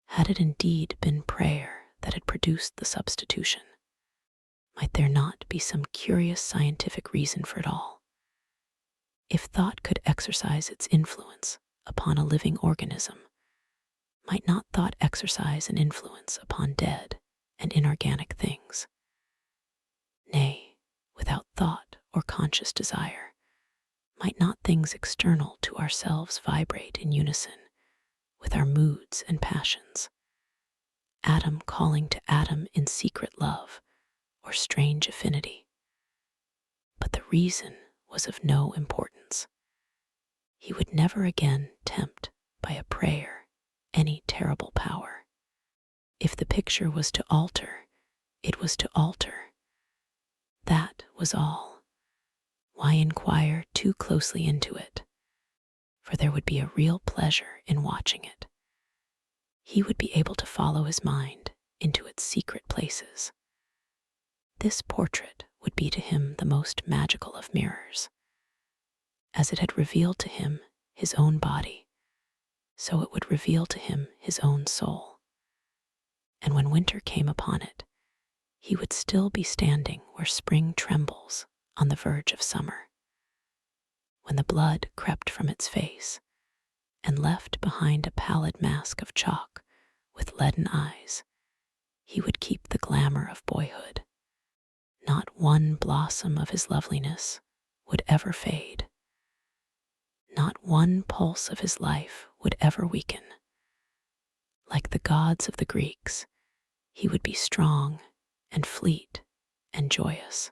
Had it indeed been prayer that had produced the substitution? Might there not be some curious scientific reason for it all? If thought could exercise its influence upon a living organism, might not thought exercise an influence upon dead and inorganic things? Nay, without thought or conscious desire, might not things external to ourselves vibrate in unison with our moods and passions? Atom calling to atom in secret love or strange affinity. But the reason was of no importance. He would never again tempt by a prayer any terrible power. If the picture was to alter, it was to alter. That was all. Why inquire too closely into it? For there would be a real pleasure in watching it. He would be able to follow his mind into its secret places. This portrait would be to him the most magical of mirrors. As it had revealed to him his own body, so it would reveal to him his own soul. And when winter came upon it, he would still be standing where spring trembles on the verge of summer. When the blood crept from its face and left behind a pallid mask of chalk with leaden eyes, he would keep the glamour of boyhood. Not one blossom of his loveliness would ever fade. Not one pulse of his life would ever weaken. Like the gods of the Greeks, he would be strong and fleet and joyous.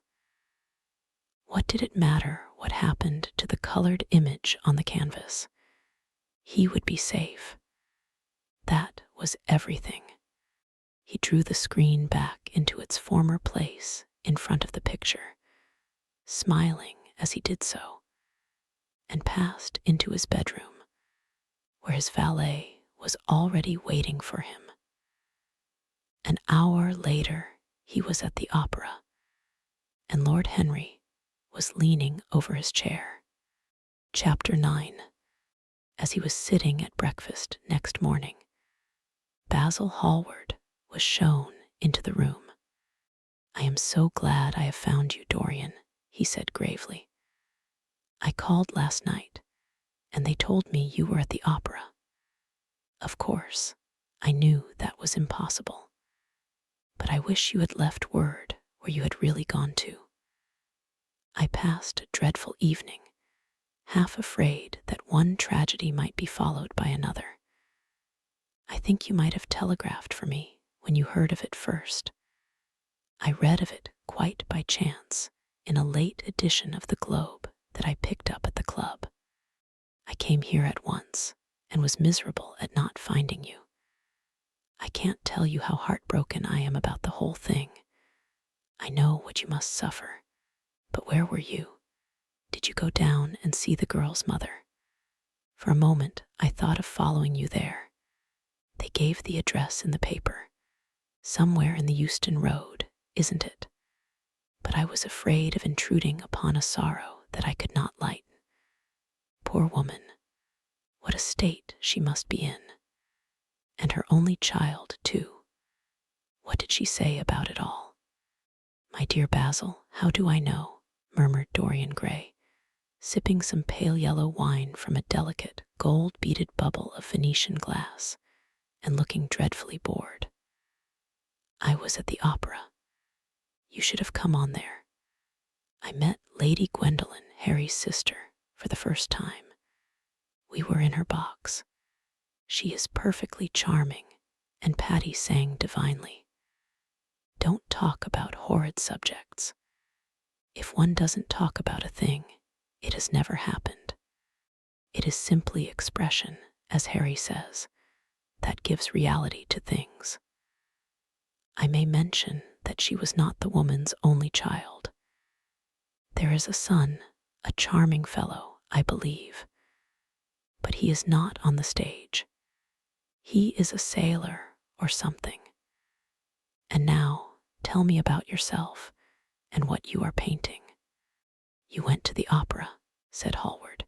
What did it matter what happened to the colored image on the canvas? He would be safe. That was everything. He drew the screen back into its former place in front of the picture, smiling as he did so, and passed into his bedroom, where his valet was already waiting for him. An hour later, he was at the opera, and Lord Henry was leaning over his chair. Chapter 9. As he was sitting at breakfast next morning, Basil Hallward was shown into the room. "I am so glad I have found you, Dorian," he said gravely. "I called last night, and they told me you were at the opera. Of course, I knew that was impossible, but I wish you had left word where you had really gone to. I passed a dreadful evening, half afraid that one tragedy might be followed by another. I think you might have telegraphed for me when you heard of it first. I read of it quite by chance in a late edition of the Globe that I picked up at the club. I came here at once and was miserable at not finding you. I can't tell you how heartbroken I am about the whole thing. I know what you must suffer, but where were you? Did you go down and see the girl's mother? For a moment, I thought of following you there. They gave the address in the paper. Somewhere in the Euston Road, isn't it? But I was afraid of intruding upon a sorrow that I could not lighten. Poor woman, what a state she must be in. And her only child, too. What did she say about it all?" "My dear Basil, how do I know?" murmured Dorian Gray, sipping some pale yellow wine from a delicate, gold-beaded bubble of Venetian glass, and looking dreadfully bored. "I was at the opera. You should have come on there. I met Lady Gwendolen, Harry's sister, for the first time. We were in her box. She is perfectly charming, and Patty sang divinely. Don't talk about horrid subjects. If one doesn't talk about a thing, it has never happened. It is simply expression, as Harry says, that gives reality to things. I may mention that she was not the woman's only child. There is a son, a charming fellow, I believe, but he is not on the stage. He is a sailor or something. And now, tell me about yourself and what you are painting." "You went to the opera," said Hallward,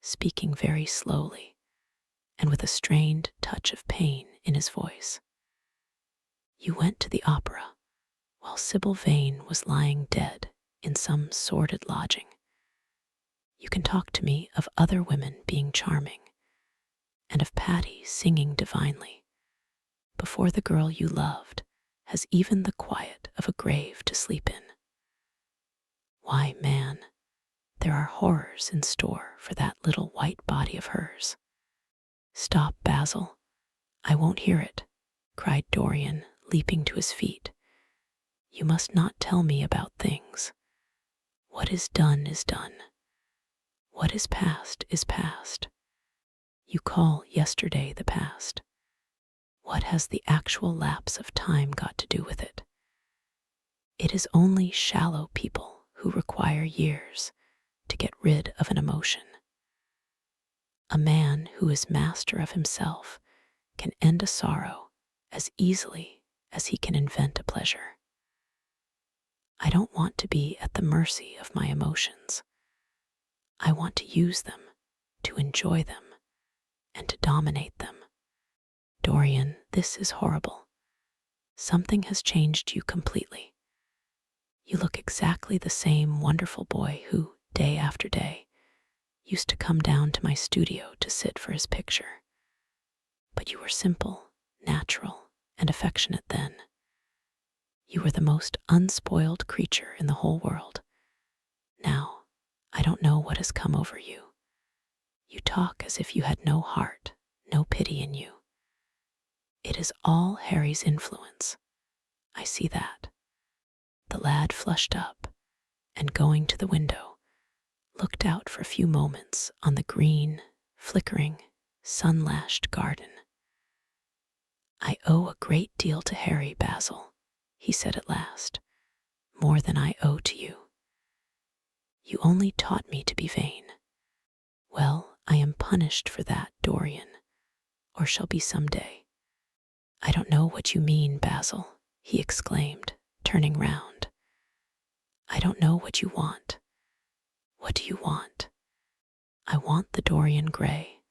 speaking very slowly and with a strained touch of pain in his voice. "You went to the opera while Sybil Vane was lying dead in some sordid lodging. You can talk to me of other women being charming, and of Patty singing divinely, before the girl you loved has even the quiet of a grave to sleep in. Why, man, there are horrors in store for that little white body of hers." "Stop, Basil. I won't hear it," cried Dorian, leaping to his feet. "You must not tell me about things. What is done is done. What is past is past. You call yesterday the past. What has the actual lapse of time got to do with it? It is only shallow people who require years to get rid of an emotion. A man who is master of himself can end a sorrow as easily as he can invent a pleasure. I don't want to be at the mercy of my emotions. I want to use them, to enjoy them, and to dominate them. Dorian, this is horrible. Something has changed you completely. You look exactly the same wonderful boy who, day after day, used to come down to my studio to sit for his picture. But you were simple, natural, and affectionate then. You were the most unspoiled creature in the whole world. Now, I don't know what has come over you. You talk as if you had no heart, no pity in you. It is all Harry's influence. I see that." The lad flushed up, and going to the window, looked out for a few moments on the green, flickering, sun-lashed garden. "I owe a great deal to Harry, Basil," he said at last, "more than I owe to you. You only taught me to be vain. Well, I am punished for that, Dorian, or shall be some day." "I don't know what you mean, Basil," he exclaimed, turning round. I don't know what you want. What do you want? I want the Dorian gray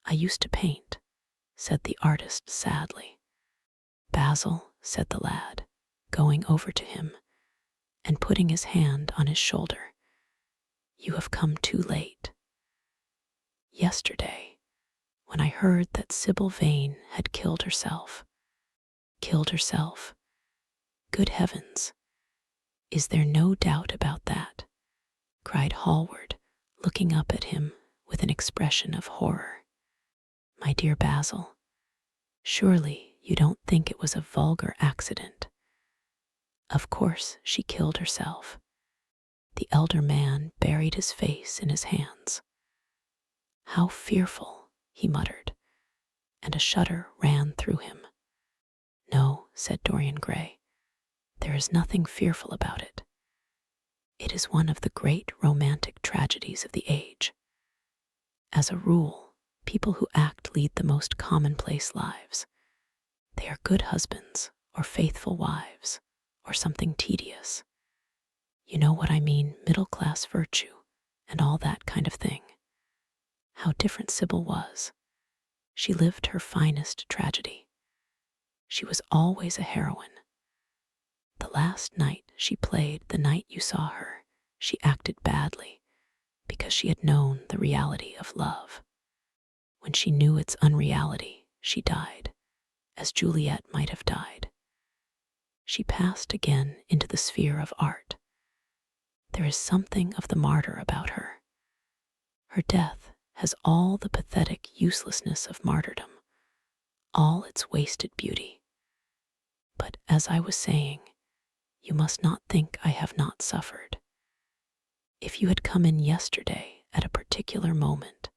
I used to paint, said the artist sadly. Basil, said the lad, going over to him and putting his hand on his shoulder. You have come too late. Yesterday, when I heard that Sybil Vane had killed herself. Killed herself? Good heavens! Is there no doubt about that? Cried Hallward, looking up at him with an expression of horror. My dear Basil, surely you don't think it was a vulgar accident? Of course she killed herself. The elder man buried his face in his hands. How fearful, he muttered, and a shudder ran through him. No, said Dorian Gray, there is nothing fearful about it. It is one of the great romantic tragedies of the age. As a rule, people who act lead the most commonplace lives. They are good husbands or faithful wives or something tedious. You know what I mean, middle-class virtue and all that kind of thing. How different Sybil was. She lived her finest tragedy. She was always a heroine. The last night she played, the night you saw her, she acted badly because she had known the reality of love. When she knew its unreality, she died, as Juliet might have died. She passed again into the sphere of art. There is something of the martyr about her. Her death has all the pathetic uselessness of martyrdom, all its wasted beauty. But as I was saying, you must not think I have not suffered. If you had come in yesterday at a particular moment,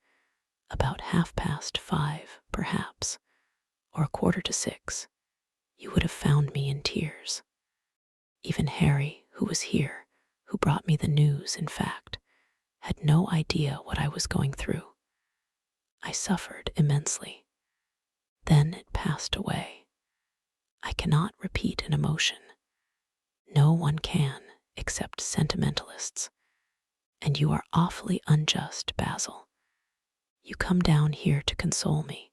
about 5:30, perhaps, or 5:45, you would have found me in tears. Even Harry, who was here, who brought me the news, in fact, had no idea what I was going through. I suffered immensely. Then it passed away. I cannot repeat an emotion. No one can, except sentimentalists. And you are awfully unjust, Basil. You come down here to console me.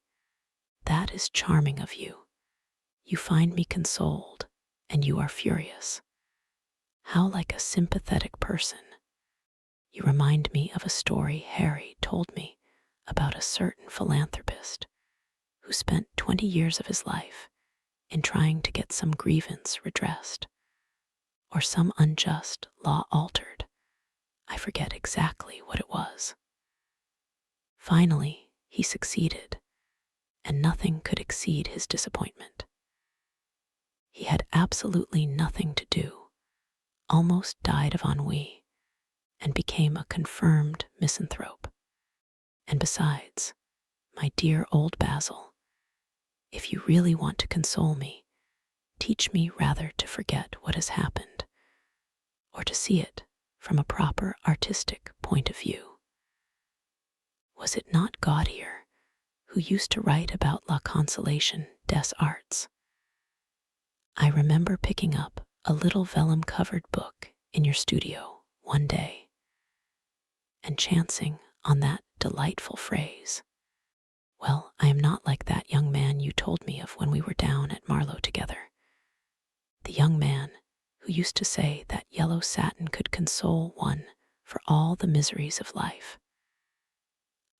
That is charming of you. You find me consoled, and you are furious. How like a sympathetic person. You remind me of a story Harry told me about a certain philanthropist who spent 20 years of his life in trying to get some grievance redressed, or some unjust law altered. I forget exactly what it was. Finally, he succeeded, and nothing could exceed his disappointment. He had absolutely nothing to do, almost died of ennui, and became a confirmed misanthrope. And besides, my dear old Basil, if you really want to console me, teach me rather to forget what has happened, or to see it from a proper artistic point of view. Was it not Gautier who used to write about La Consolation des Arts? I remember picking up a little vellum-covered book in your studio one day and chancing on that delightful phrase. Well, I am not like that young man you told me of when we were down at Marlow together. The young man who used to say that yellow satin could console one for all the miseries of life.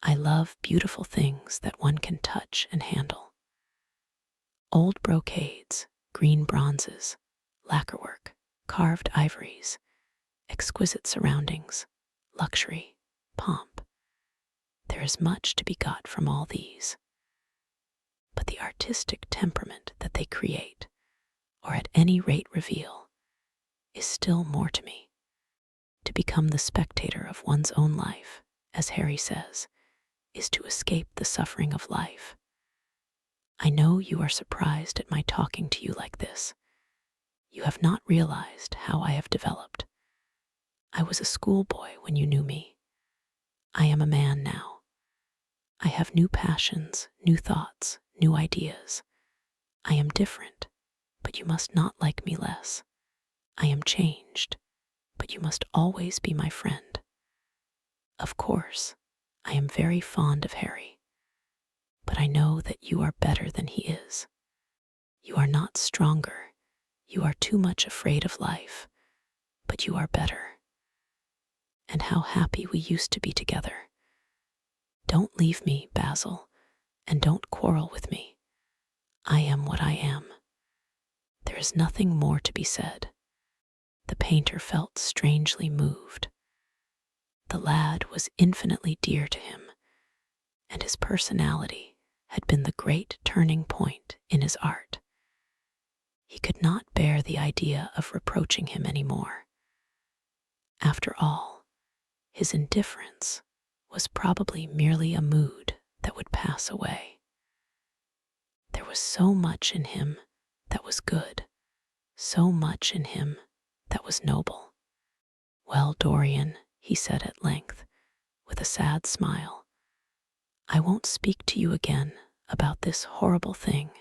I love beautiful things that one can touch and handle. Old brocades, green bronzes, lacquerwork, carved ivories, exquisite surroundings, luxury, pomp. There is much to be got from all these. But the artistic temperament that they create, or at any rate reveal, is still more to me. To become the spectator of one's own life, as Harry says, is to escape the suffering of life. I know you are surprised at my talking to you like this. You have not realized how I have developed. I was a schoolboy when you knew me. I am a man now. I have new passions, new thoughts, new ideas. I am different, but you must not like me less. I am changed, but you must always be my friend. Of course, I am very fond of Harry, but I know that you are better than he is. You are not stronger, you are too much afraid of life, but you are better. And how happy we used to be together. Don't leave me, Basil, and don't quarrel with me. I am what I am. There is nothing more to be said. The painter felt strangely moved. The lad was infinitely dear to him, and his personality had been the great turning point in his art. He could not bear the idea of reproaching him any more. After all, his indifference was probably merely a mood that would pass away. There was so much in him that was good, so much in him that was noble. Well, Dorian, he said at length, with a sad smile, I won't speak to you again about this horrible thing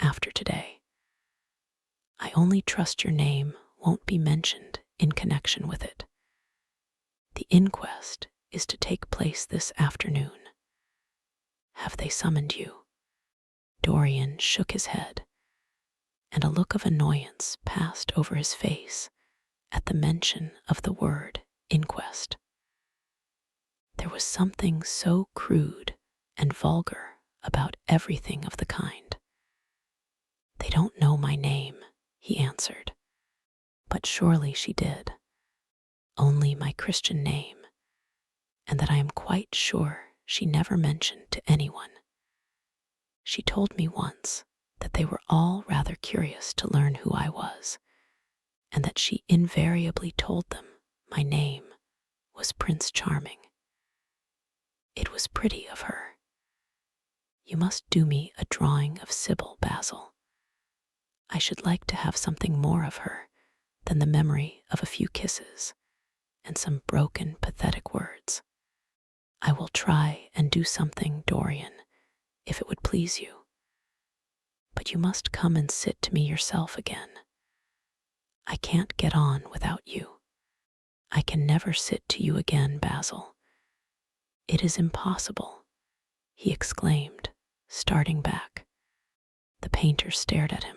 after today. I only trust your name won't be mentioned in connection with it. The inquest is to take place this afternoon. Have they summoned you? Dorian shook his head, and a look of annoyance passed over his face at the mention of the word inquest. There was something so crude and vulgar about everything of the kind. They don't know my name, he answered. But surely she did. Only my Christian name, and that I am quite sure she never mentioned to anyone. She told me once that they were all rather curious to learn who I was, and that she invariably told them my name was Prince Charming. It was pretty of her. You must do me a drawing of Sybil, Basil. I should like to have something more of her than the memory of a few kisses and some broken, pathetic words. I will try and do something, Dorian, if it would please you. But you must come and sit to me yourself again. I can't get on without you. I can never sit to you again, Basil. It is impossible, he exclaimed, starting back. The painter stared at him.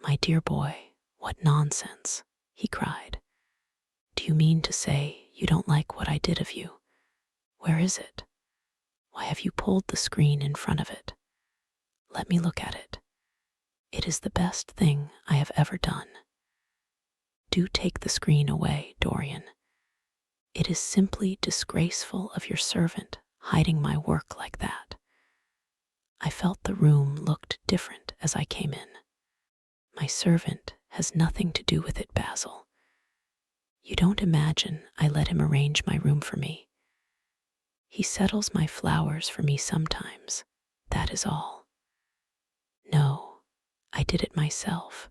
My dear boy, what nonsense, he cried. Do you mean to say you don't like what I did of you? Where is it? Why have you pulled the screen in front of it? Let me look at it. It is the best thing I have ever done. Do take the screen away, Dorian. It is simply disgraceful of your servant hiding my work like that. I felt the room looked different as I came in. My servant has nothing to do with it, Basil. You don't imagine I let him arrange my room for me. He settles my flowers for me sometimes, that is all. No, I did it myself.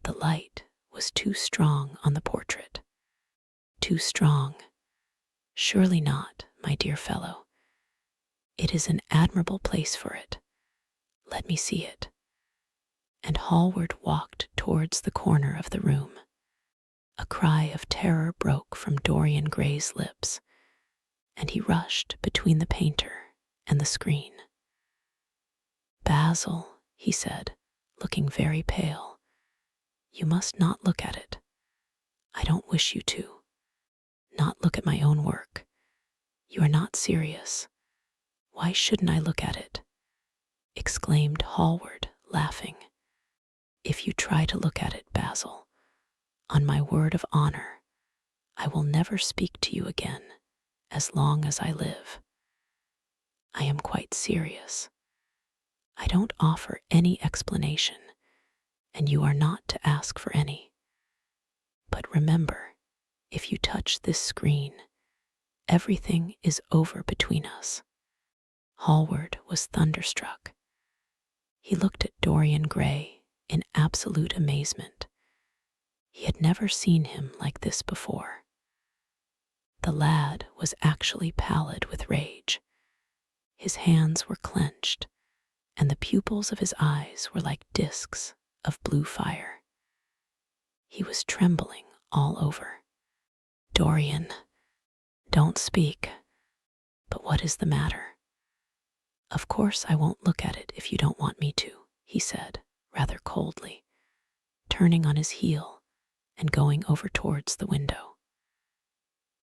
The light was too strong on the portrait. Too strong. Surely not, my dear fellow. It is an admirable place for it. Let me see it. And Hallward walked towards the corner of the room. A cry of terror broke from Dorian Gray's lips, and he rushed between the painter and the screen. Basil, he said, looking very pale, you must not look at it. I don't wish you to. Not look at my own work. You are not serious. Why shouldn't I look at it? Exclaimed Hallward, laughing. If you try to look at it, Basil, on my word of honor, I will never speak to you again as long as I live. I am quite serious. I don't offer any explanation, and you are not to ask for any. But remember, if you touch this screen, everything is over between us. Hallward was thunderstruck. He looked at Dorian Gray in absolute amazement. He had never seen him like this before. The lad was actually pallid with rage. His hands were clenched, and the pupils of his eyes were like discs of blue fire. He was trembling all over. Dorian, don't speak. But what is the matter? Of course I won't look at it if you don't want me to, he said, rather coldly, turning on his heel and going over towards the window.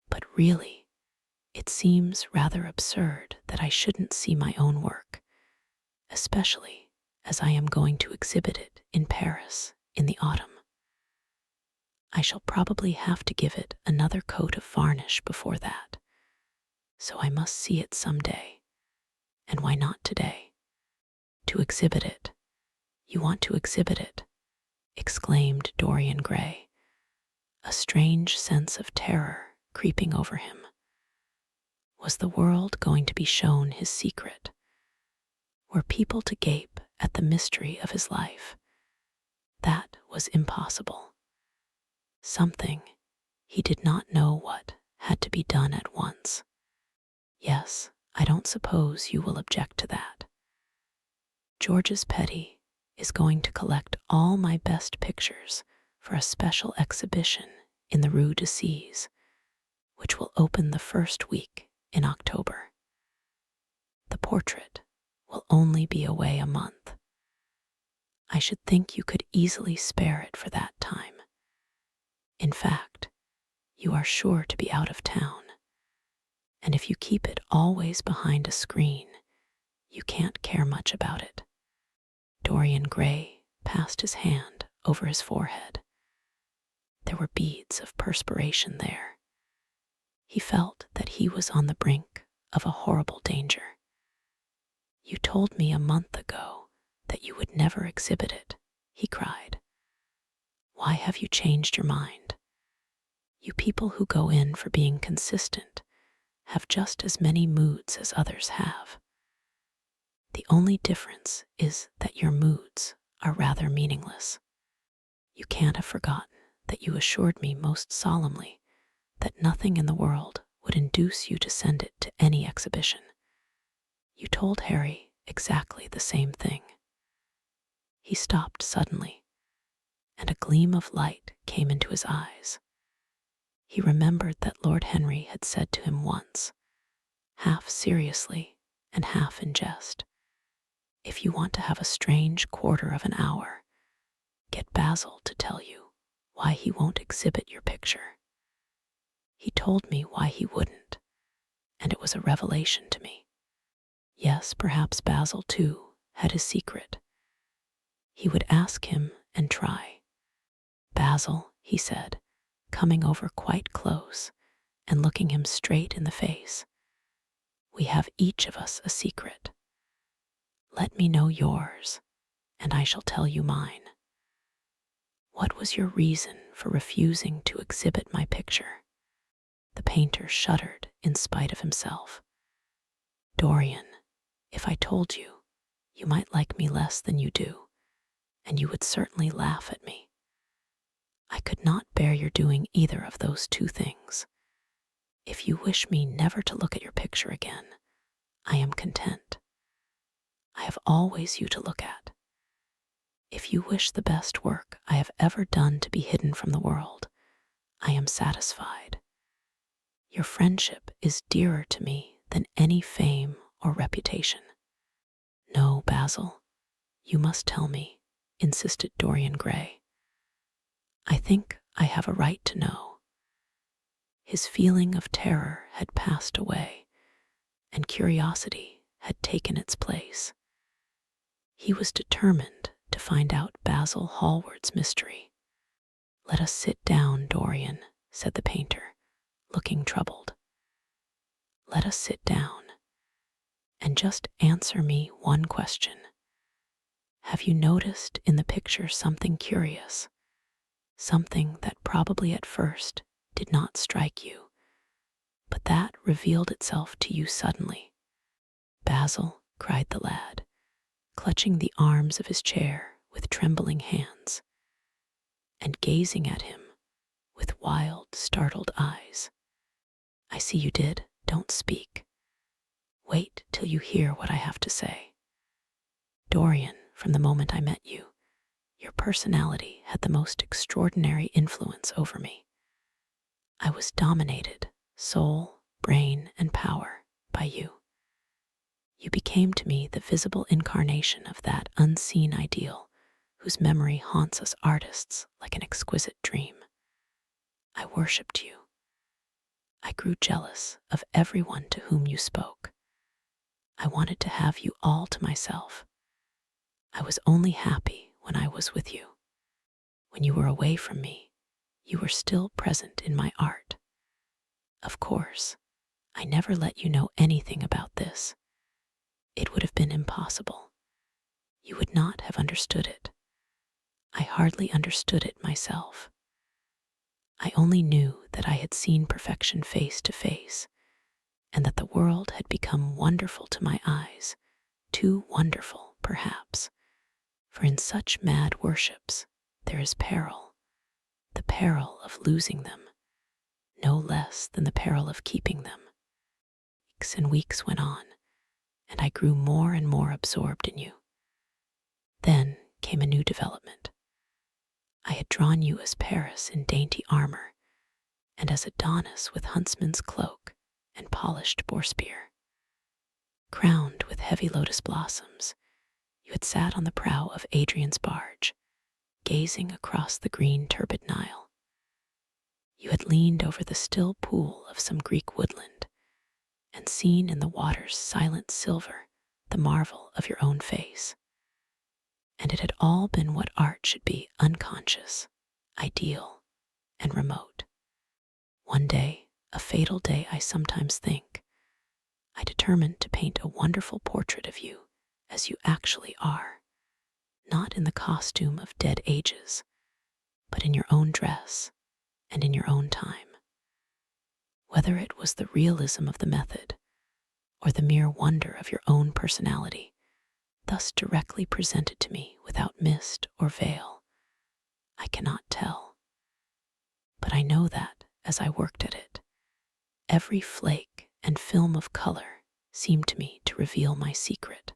But really, it seems rather absurd that I shouldn't see my own work, especially as I am going to exhibit it in Paris in the autumn. I shall probably have to give it another coat of varnish before that, so I must see it some day. And why not today? To exhibit it. You want to exhibit it, exclaimed Dorian Gray, a strange sense of terror creeping over him. Was the world going to be shown his secret? Were people to gape at the mystery of his life? That was impossible. Something, he did not know what, had to be done at once. Yes, I don't suppose you will object to that. George's Petty is going to collect all my best pictures for a special exhibition in the Rue de Sèvres, which will open the first week in October. The portrait will only be away a month. I should think you could easily spare it for that time. In fact, you are sure to be out of town, and if you keep it always behind a screen, you can't care much about it. Dorian Gray passed his hand over his forehead. There were beads of perspiration there. He felt that he was on the brink of a horrible danger. You told me a month ago that you would never exhibit it, he cried. Why have you changed your mind? You people who go in for being consistent have just as many moods as others have. The only difference is that your moods are rather meaningless. You can't have forgotten that you assured me most solemnly that nothing in the world would induce you to send it to any exhibition. You told Harry exactly the same thing. He stopped suddenly, and a gleam of light came into his eyes. He remembered that Lord Henry had said to him once, half seriously and half in jest, if you want to have a strange quarter of an hour, get Basil to tell you why he won't exhibit your picture. He told me why he wouldn't, and it was a revelation to me. Yes, perhaps Basil, too, had his secret. He would ask him and try. Basil, he said, coming over quite close and looking him straight in the face, we have each of us a secret. Let me know yours, and I shall tell you mine. What was your reason for refusing to exhibit my picture? The painter shuddered in spite of himself. Dorian, if I told you, you might like me less than you do, and you would certainly laugh at me. I could not bear your doing either of those two things. If you wish me never to look at your picture again, I am content. I have always you to look at. If you wish the best work I have ever done to be hidden from the world, I am satisfied. Your friendship is dearer to me than any fame or reputation. No, Basil, you must tell me, insisted Dorian Gray. I think I have a right to know. His feeling of terror had passed away, and curiosity had taken its place. He was determined to find out Basil Hallward's mystery. Let us sit down, Dorian, said the painter, looking troubled. Let us sit down, and just answer me one question. Have you noticed in the picture something curious? Something that probably at first did not strike you, but that revealed itself to you suddenly. Basil, cried the lad, clutching the arms of his chair with trembling hands, and gazing at him with wild, startled eyes. I see you did. Don't speak. Wait till you hear what I have to say. Dorian, from the moment I met you, your personality had the most extraordinary influence over me. I was dominated, soul, brain, and power, by you. You became to me the visible incarnation of that unseen ideal whose memory haunts us artists like an exquisite dream. I worshipped you. I grew jealous of everyone to whom you spoke. I wanted to have you all to myself. I was only happy when I was with you. When you were away from me, you were still present in my art. Of course, I never let you know anything about this. It would have been impossible. You would not have understood it. I hardly understood it myself. I only knew that I had seen perfection face to face, and that the world had become wonderful to my eyes, too wonderful, perhaps, for in such mad worships there is peril, the peril of losing them, no less than the peril of keeping them. Weeks and weeks went on, and I grew more and more absorbed in you. Then came a new development. I had drawn you as Paris in dainty armor, and as Adonis with huntsman's cloak and polished boar spear. Crowned with heavy lotus blossoms, you had sat on the prow of Adrian's barge, gazing across the green turbid Nile. You had leaned over the still pool of some Greek woodland, and seen in the water's silent silver the marvel of your own face. And it had all been what art should be, unconscious, ideal, and remote. One day, a fatal day I sometimes think, I determined to paint a wonderful portrait of you as you actually are, not in the costume of dead ages, but in your own dress and in your own time. Whether it was the realism of the method or the mere wonder of your own personality, thus directly presented to me without mist or veil, I cannot tell. But I know that, as I worked at it, every flake and film of color seemed to me to reveal my secret.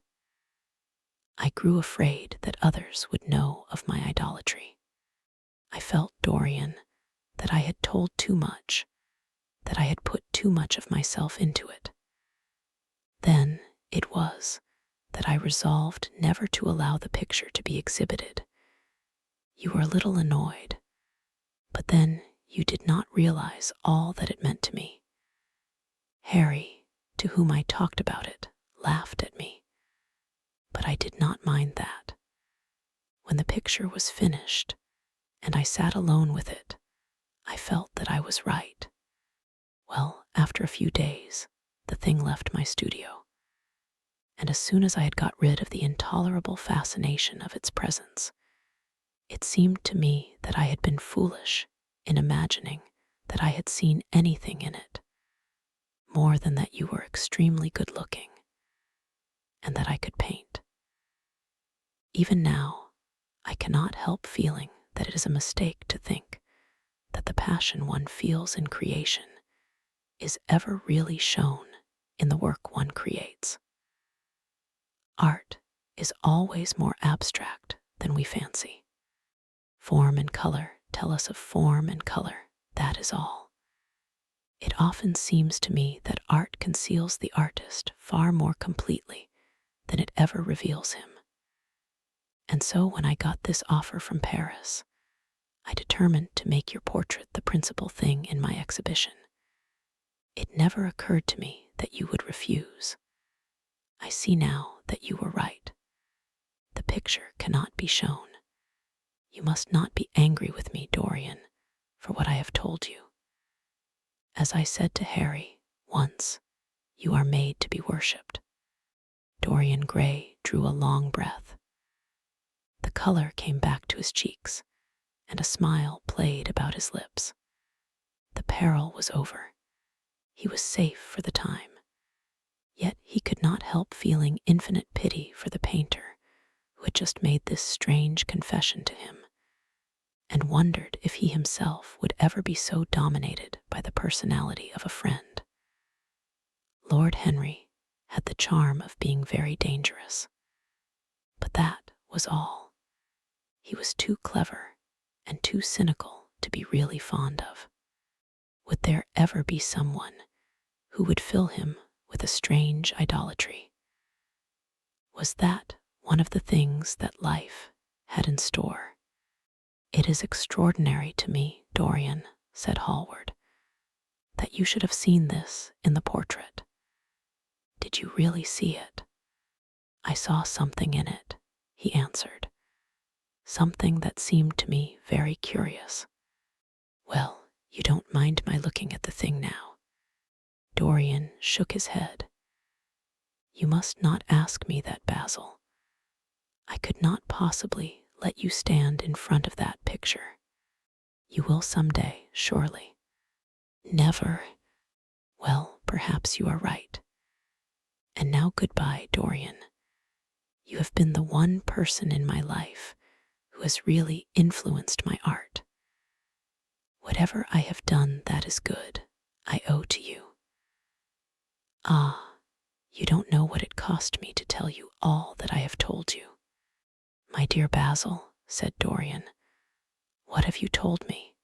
I grew afraid that others would know of my idolatry. I felt, Dorian, that I had told too much, that I had put too much of myself into it. Then it was that I resolved never to allow the picture to be exhibited. You were a little annoyed, but then you did not realize all that it meant to me. Harry, to whom I talked about it, laughed at me, but I did not mind that. When the picture was finished, and I sat alone with it, I felt that I was right. Well, after a few days, the thing left my studio, and as soon as I had got rid of the intolerable fascination of its presence, it seemed to me that I had been foolish in imagining that I had seen anything in it, more than that you were extremely good-looking, and that I could paint. Even now, I cannot help feeling that it is a mistake to think that the passion one feels in creation is ever really shown in the work one creates. Art is always more abstract than we fancy. Form and color tell us of form and color, that is all. It often seems to me that art conceals the artist far more completely than it ever reveals him. And so when I got this offer from Paris, I determined to make your portrait the principal thing in my exhibition. It never occurred to me that you would refuse. I see now that you were right. The picture cannot be shown. You must not be angry with me, Dorian, for what I have told you. As I said to Harry once, you are made to be worshipped. Dorian Gray drew a long breath. The color came back to his cheeks, and a smile played about his lips. The peril was over. He was safe for the time. Yet he could not help feeling infinite pity for the painter who had just made this strange confession to him, and wondered if he himself would ever be so dominated by the personality of a friend. Lord Henry had the charm of being very dangerous, but that was all. He was too clever and too cynical to be really fond of. Would there ever be someone who would fill him with a strange idolatry? Was that one of the things that life had in store? "It is extraordinary to me, Dorian," said Hallward, "that you should have seen this in the portrait. Did you really see it?" "I saw something in it," he answered, "something that seemed to me very curious." "Well, you don't mind my looking at the thing now?" Dorian shook his head. "You must not ask me that, Basil. I could not possibly let you stand in front of that picture. You will some day, surely." "Never." "Well, perhaps you are right. And now goodbye, Dorian. You have been the one person in my life who has really influenced my art. Whatever I have done that is good, I owe to you." "Ah, you don't know what it cost me to tell you all that I have told you." "My dear Basil," said Dorian, "what have you told me?"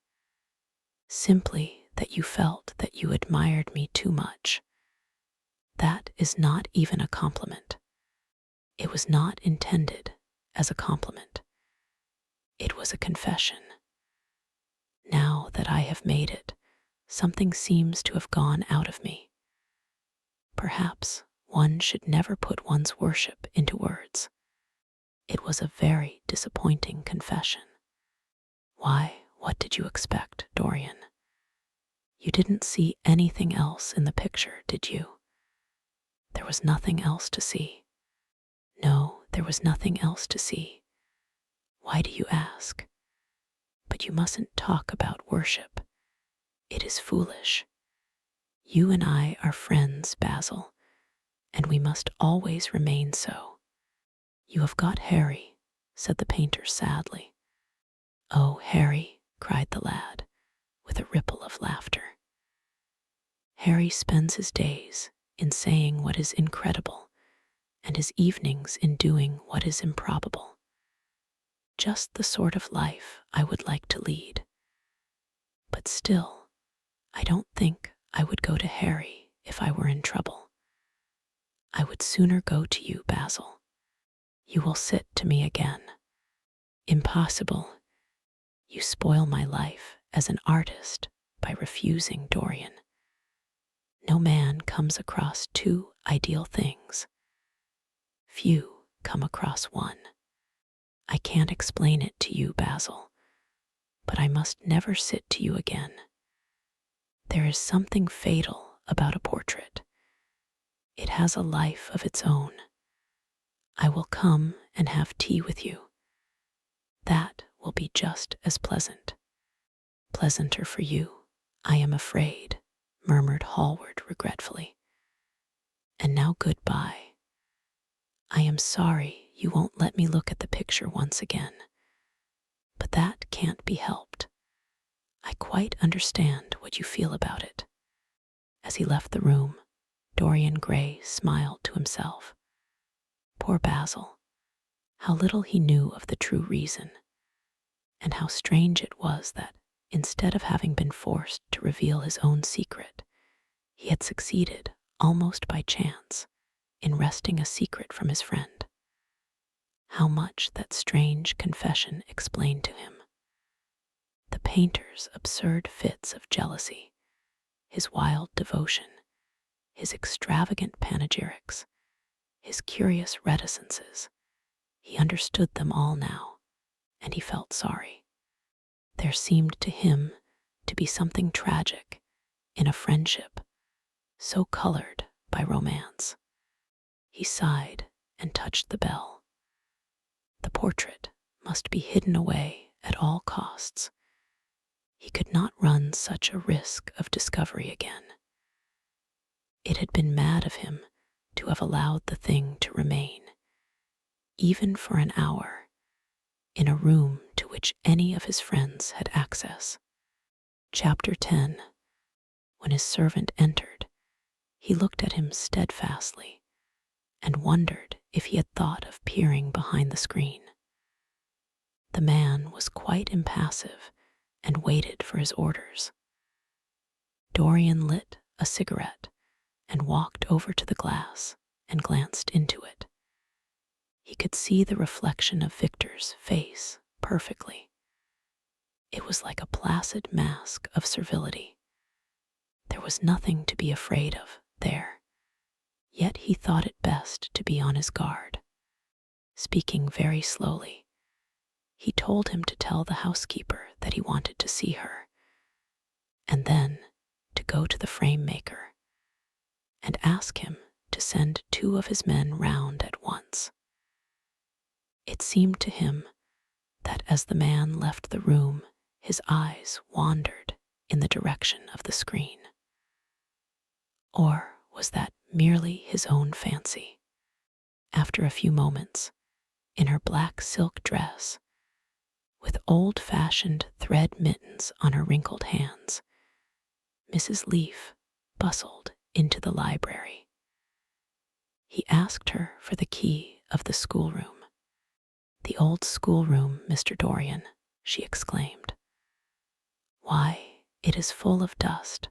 "Simply that you felt that you admired me too much. That is not even a compliment. It was not intended as a compliment. It was a confession. Now that I have made it, something seems to have gone out of me. Perhaps one should never put one's worship into words. It was a very disappointing confession." "Why, what did you expect, Dorian? You didn't see anything else in the picture, did you?" "There was nothing else to see." "No, there was nothing else to see. Why do you ask? But you mustn't talk about worship. It is foolish. You and I are friends, Basil, and we must always remain so." "You have got Harry," said the painter sadly. "Oh, Harry," cried the lad, with a ripple of laughter. "Harry spends his days in saying what is incredible, and his evenings in doing what is improbable. Just the sort of life I would like to lead. But still, I don't think I would go to Harry if I were in trouble. I would sooner go to you, Basil. You will sit to me again." "Impossible. You spoil my life as an artist by refusing, Dorian. No man comes across two ideal things. Few come across one. I can't explain it to you, Basil, but I must never sit to you again. There is something fatal about a portrait. It has a life of its own. I will come and have tea with you. That will be just as pleasant." "Pleasanter for you, I am afraid," murmured Hallward regretfully. "And now goodbye. I am sorry you won't let me look at the picture once again, but that can't be helped. I quite understand what you feel about it." As he left the room, Dorian Gray smiled to himself. Poor Basil, how little he knew of the true reason, and how strange it was that, instead of having been forced to reveal his own secret, he had succeeded, almost by chance, in wresting a secret from his friend. How much that strange confession explained to him. The painter's absurd fits of jealousy, his wild devotion, his extravagant panegyrics, his curious reticences. He understood them all now, and he felt sorry. There seemed to him to be something tragic in a friendship so colored by romance. He sighed and touched the bell. The portrait must be hidden away at all costs. He could not run such a risk of discovery again. It had been mad of him to have allowed the thing to remain, even for an hour, in a room to which any of his friends had access. Chapter 10. When his servant entered, he looked at him steadfastly and wondered if he had thought of peering behind the screen. The man was quite impassive and waited for his orders. Dorian lit a cigarette and walked over to the glass and glanced into it. He could see the reflection of Victor's face perfectly. It was like a placid mask of servility. There was nothing to be afraid of there, yet he thought it best to be on his guard. Speaking very slowly, he told him to tell the housekeeper that he wanted to see her, and then to go to the frame maker and ask him to send 2 of his men round at once. It seemed to him that as the man left the room, his eyes wandered in the direction of the screen. Or was that merely his own fancy? After a few moments, in her black silk dress, with old-fashioned thread mittens on her wrinkled hands, Mrs. Leaf bustled into the library. He asked her for the key of the schoolroom. "The old schoolroom, Mr. Dorian," she exclaimed. "Why, it is full of dust.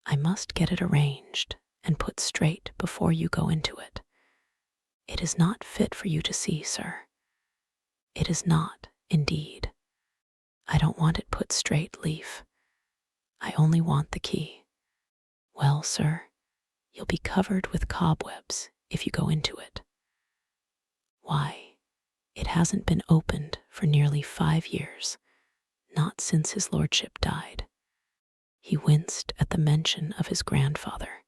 I must get it arranged and put straight before you go into it. It is not fit for you to see, sir. It is not, indeed. I don't want it put straight, Leaf. I only want the key. Well, sir, you'll be covered with cobwebs if you go into it. Why, it hasn't been opened for nearly 5 years, not since his lordship died." He winced at the mention of his grandfather.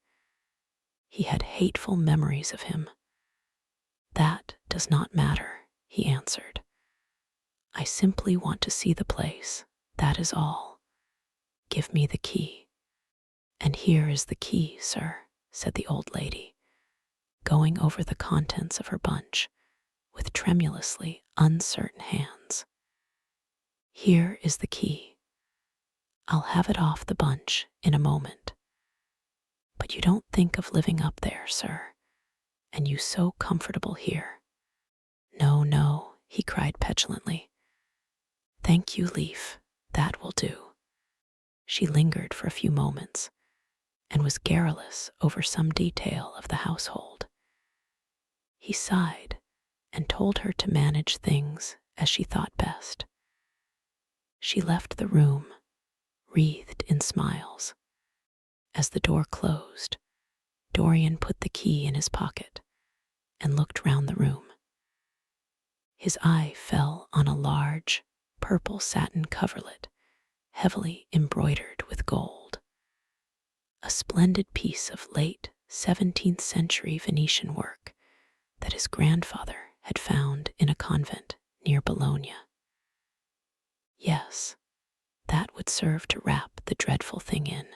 He had hateful memories of him. "That does not matter," he answered. "I simply want to see the place, that is all. Give me the key." "And here is the key, sir," said the old lady, going over the contents of her bunch with tremulously uncertain hands. "Here is the key. I'll have it off the bunch in a moment. But you don't think of living up there, sir, and you so comfortable here." "No, no," he cried petulantly. "Thank you, Leaf, that will do." She lingered for a few moments and was garrulous over some detail of the household. He sighed and told her to manage things as she thought best. She left the room, wreathed in smiles. As the door closed, Dorian put the key in his pocket and looked round the room. His eye fell on a large, purple satin coverlet, heavily embroidered with gold. A splendid piece of late 17th century Venetian work that his grandfather had found in a convent near Bologna. Yes, that would serve to wrap the dreadful thing in.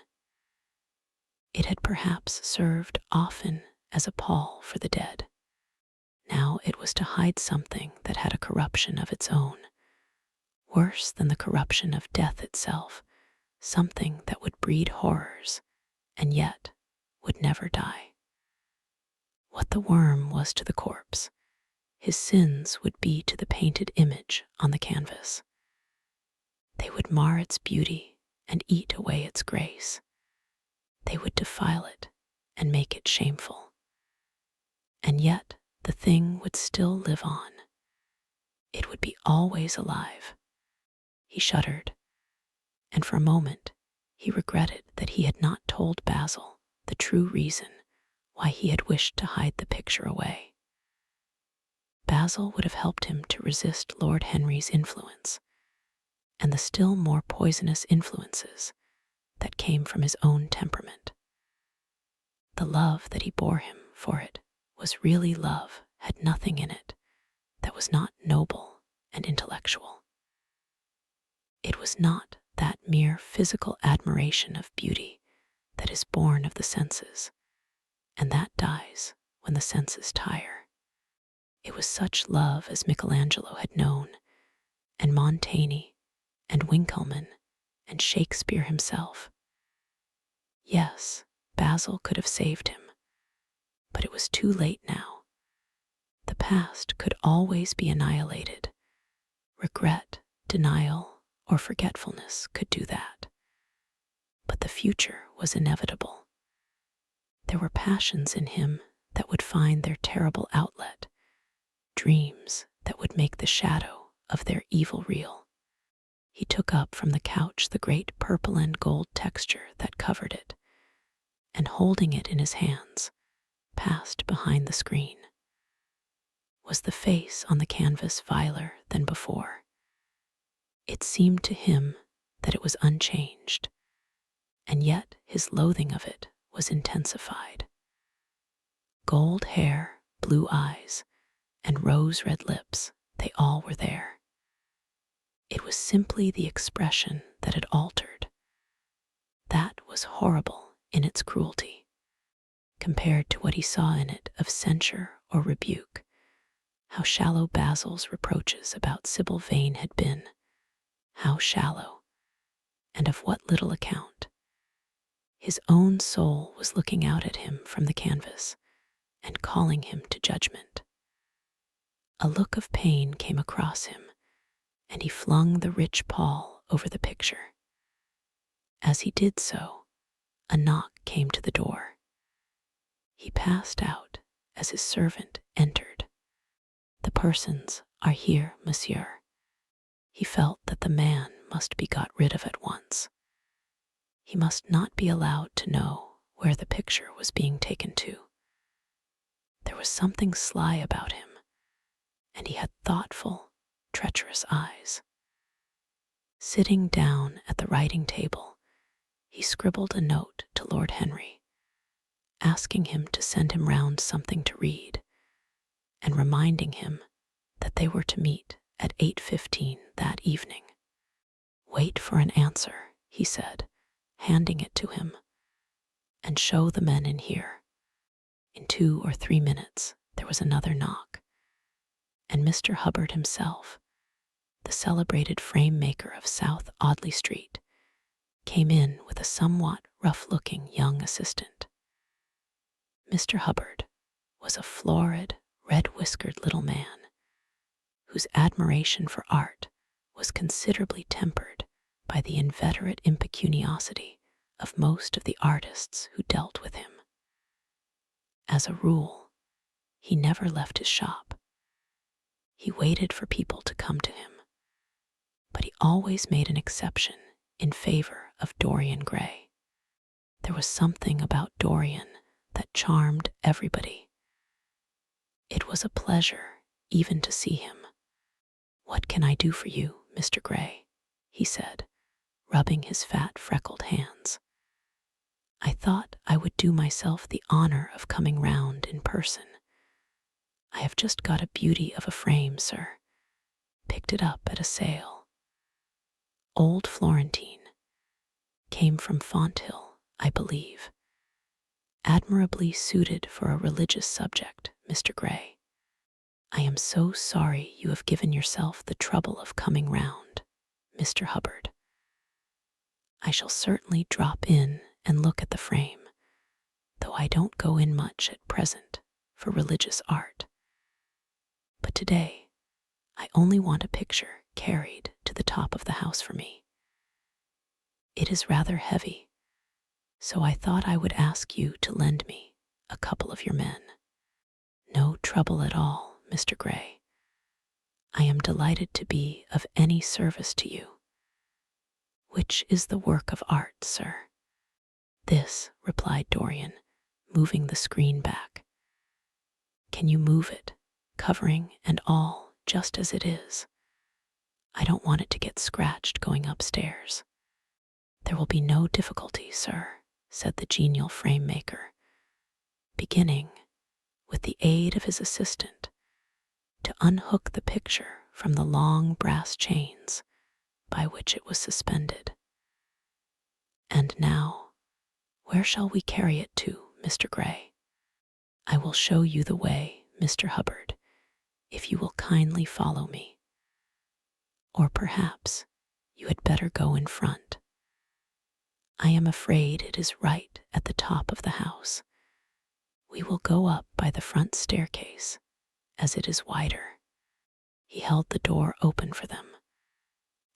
It had perhaps served often as a pall for the dead. Now it was to hide something that had a corruption of its own, worse than the corruption of death itself, something that would breed horrors and yet would never die. What the worm was to the corpse, his sins would be to the painted image on the canvas. They would mar its beauty and eat away its grace. They would defile it and make it shameful. And yet the thing would still live on. It would be always alive. He shuddered, and for a moment he regretted that he had not told Basil the true reason why he had wished to hide the picture away. Basil would have helped him to resist Lord Henry's influence, and the still more poisonous influences that came from his own temperament. The love that he bore him for it was really love, had nothing in it that was not noble and intellectual. It was not that mere physical admiration of beauty that is born of the senses, and that dies when the senses tire. It was such love as Michelangelo had known, and Montaigne, and Winckelmann, and Shakespeare himself. Yes, Basil could have saved him, but it was too late now. The past could always be annihilated. Regret, denial, or forgetfulness could do that. but the future was inevitable. There were passions in him that would find their terrible outlet, dreams that would make the shadow of their evil real. He took up from the couch the great purple and gold texture that covered it, and holding it in his hands, passed behind the screen. Was the face on the canvas viler than before? It seemed to him that it was unchanged, and yet his loathing of it was intensified. Gold hair, blue eyes, and rose-red lips, they all were there. It was simply the expression that had altered. That was horrible in its cruelty, compared to what he saw in it of censure or rebuke. How shallow Basil's reproaches about Sybil Vane had been. How shallow, and of what little account. His own soul was looking out at him from the canvas and calling him to judgment. A look of pain came across him, and he flung the rich pall over the picture. As he did so, a knock came to the door. He passed out as his servant entered. "The persons are here, monsieur." He felt that the man must be got rid of at once. He must not be allowed to know where the picture was being taken to. There was something sly about him, and he had thoughtful, treacherous eyes. Sitting down at the writing table, he scribbled a note to Lord Henry, asking him to send him round something to read, and reminding him that they were to meet at 8:15 that evening. "Wait for an answer," he said, handing it to him, "and show the men in here." In 2 or 3 minutes there was another knock, and Mr. Hubbard himself, the celebrated frame maker of South Audley Street, came in with a somewhat rough-looking young assistant. Mr. Hubbard was a florid, red-whiskered little man, whose admiration for art was considerably tempered by the inveterate impecuniosity of most of the artists who dealt with him. As a rule, he never left his shop. He waited for people to come to him, but he always made an exception in favor of Dorian Gray. There was something about Dorian that charmed everybody. It was a pleasure even to see him. "What can I do for you, Mr. Gray?" he said, rubbing his fat, freckled hands. "I thought I would do myself the honor of coming round in person. I have just got a beauty of a frame, sir. Picked it up at a sale. Old Florentine. Came from Fonthill, I believe. Admirably suited for a religious subject, Mr. Gray. I am so sorry you have given yourself the trouble of coming round, Mr. Hubbard. I shall certainly drop in and look at the frame, though I don't go in much at present for religious art. But today, I only want a picture carried to the top of the house for me. It is rather heavy, so I thought I would ask you to lend me a couple of your men. No trouble at all, Mr. Gray. I am delighted to be of any service to you. Which is the work of art, sir?" "This," replied Dorian, moving the screen back. "Can you move it, covering and all, just as it is? I don't want it to get scratched going upstairs." "There will be no difficulty, sir," said the genial frame maker, beginning, with the aid of his assistant, to unhook the picture from the long brass chains by which it was suspended. "And now, where shall we carry it to, Mr. Gray? I will show you the way, Mr. Hubbard, if you will kindly follow me. Or perhaps you had better go in front. I am afraid it is right at the top of the house. We will go up by the front staircase, as it is wider." He held the door open for them,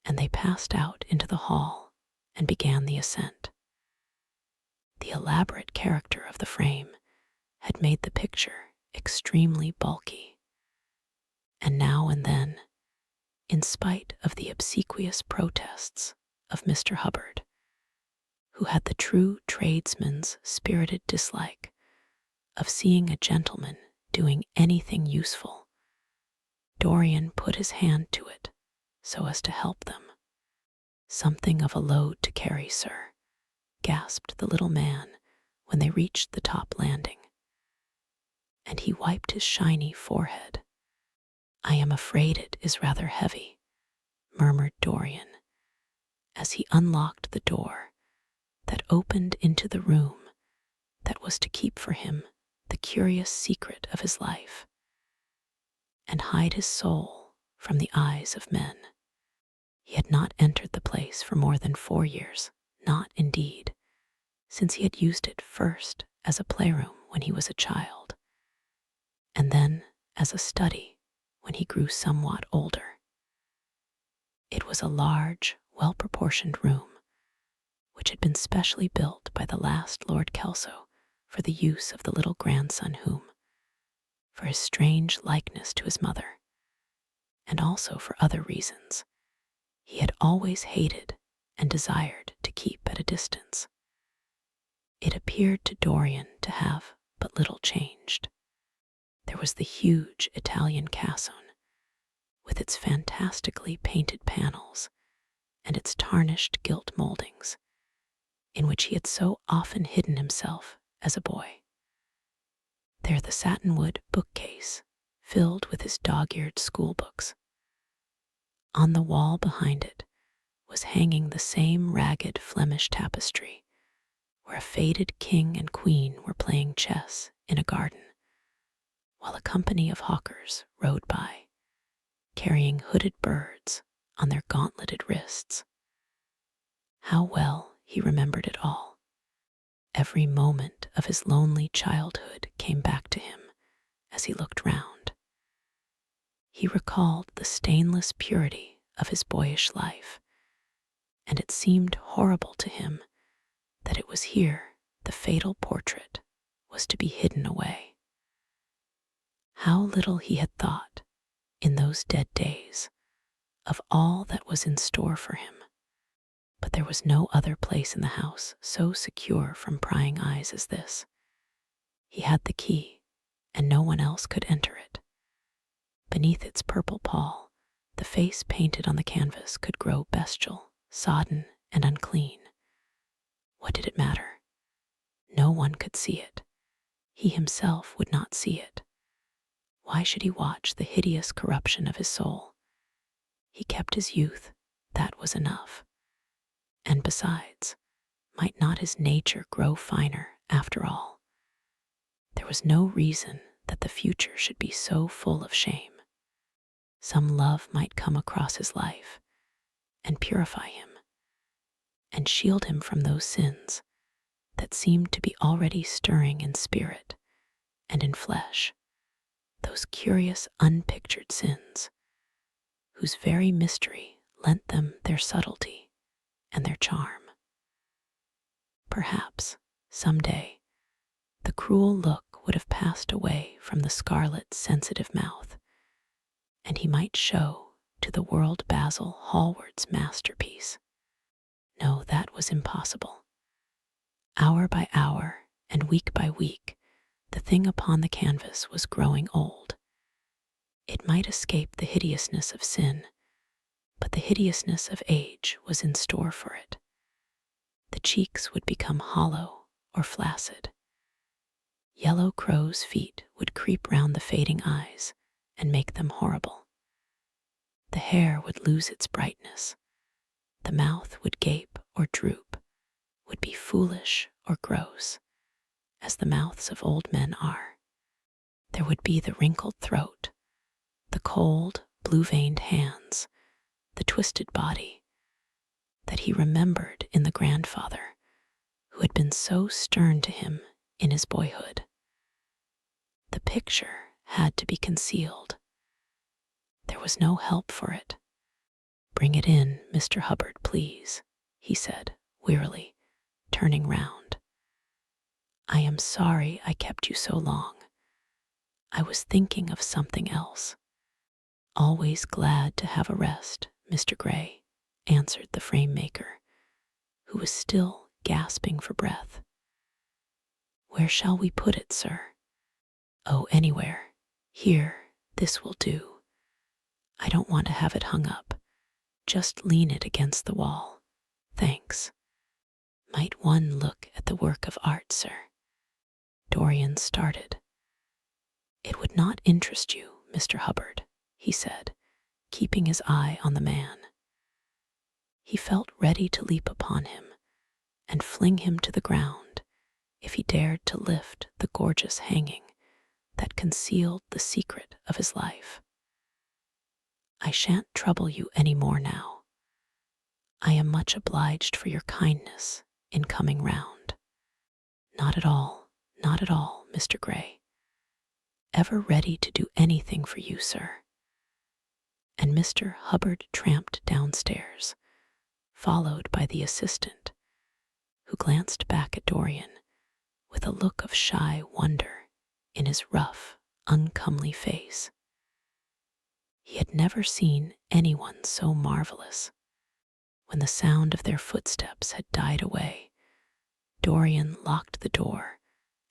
and they passed out into the hall and began the ascent. elaborate character of the frame had made the picture extremely bulky, and now and then, in spite of the obsequious protests of Mr. Hubbard, who had the true tradesman's spirited dislike of seeing a gentleman doing anything useful, Dorian put his hand to it so as to help them. "Something of a load to carry, sir," gasped the little man when they reached the top landing, and he wiped his shiny forehead. "I am afraid it is rather heavy," murmured Dorian, as he unlocked the door that opened into the room that was to keep for him the curious secret of his life and hide his soul from the eyes of men. He had not entered the place for more than 4 years, not indeed, since he had used it first as a playroom when he was a child, and then as a study when he grew somewhat older. It was a large, well-proportioned room, which had been specially built by the last Lord Kelso for the use of the little grandson whom, for his strange likeness to his mother, and also for other reasons, he had always hated and desired to keep at a distance. It appeared to Dorian to have but little changed. There was the huge Italian cassone, with its fantastically painted panels and its tarnished gilt moldings, in which he had so often hidden himself as a boy. There the satinwood bookcase, filled with his dog-eared schoolbooks. On the wall behind it was hanging the same ragged Flemish tapestry, where a faded king and queen were playing chess in a garden, while a company of hawkers rode by, carrying hooded birds on their gauntleted wrists. How well he remembered it all. Every moment of his lonely childhood came back to him as he looked round. He recalled the stainless purity of his boyish life, and it seemed horrible to him that it was here the fatal portrait was to be hidden away. How little he had thought, in those dead days, of all that was in store for him. But there was no other place in the house so secure from prying eyes as this. He had the key, and no one else could enter it. Beneath its purple pall, the face painted on the canvas could grow bestial, sodden, and unclean. What did it matter? No one could see it. He himself would not see it. Why should he watch the hideous corruption of his soul? He kept his youth, that was enough. And besides, might not his nature grow finer after all? There was no reason that the future should be so full of shame. Some love might come across his life and purify him and shield him from those sins that seemed to be already stirring in spirit and in flesh, those curious unpictured sins whose very mystery lent them their subtlety and their charm. Perhaps, some day, the cruel look would have passed away from the scarlet, sensitive mouth, and he might show to the world Basil Hallward's masterpiece. No, that was impossible. Hour by hour and week by week, the thing upon the canvas was growing old. It might escape the hideousness of sin, but the hideousness of age was in store for it. The cheeks would become hollow or flaccid. Yellow crow's feet would creep round the fading eyes and make them horrible. The hair would lose its brightness. The mouth would gape or droop, would be foolish or gross, as the mouths of old men are. There would be the wrinkled throat, the cold, blue-veined hands, the twisted body that he remembered in the grandfather who had been so stern to him in his boyhood. The picture had to be concealed. There was no help for it. "Bring it in, Mr. Hubbard, please," he said wearily, turning round. I am sorry I kept you so long. I was thinking of something else. Always glad to have a rest, Mr. Gray, answered the frame maker, who was still gasping for breath. Where shall we put it, sir? Oh, anywhere. Here, this will do. I don't want to have it hung up. Just lean it against the wall. Thanks. Might one look at the work of art, sir? Dorian started. It would not interest you, Mr. Hubbard, he said, keeping his eye on the man. He felt ready to leap upon him and fling him to the ground if he dared to lift the gorgeous hanging that concealed the secret of his life. I shan't trouble you any more now. I am much obliged for your kindness in coming round. Not at all, Mr. Gray. Ever ready to do anything for you, sir. And Mr. Hubbard tramped downstairs, followed by the assistant, who glanced back at Dorian with a look of shy wonder in his rough, uncomely face. He had never seen anyone so marvelous. When the sound of their footsteps had died away, Dorian locked the door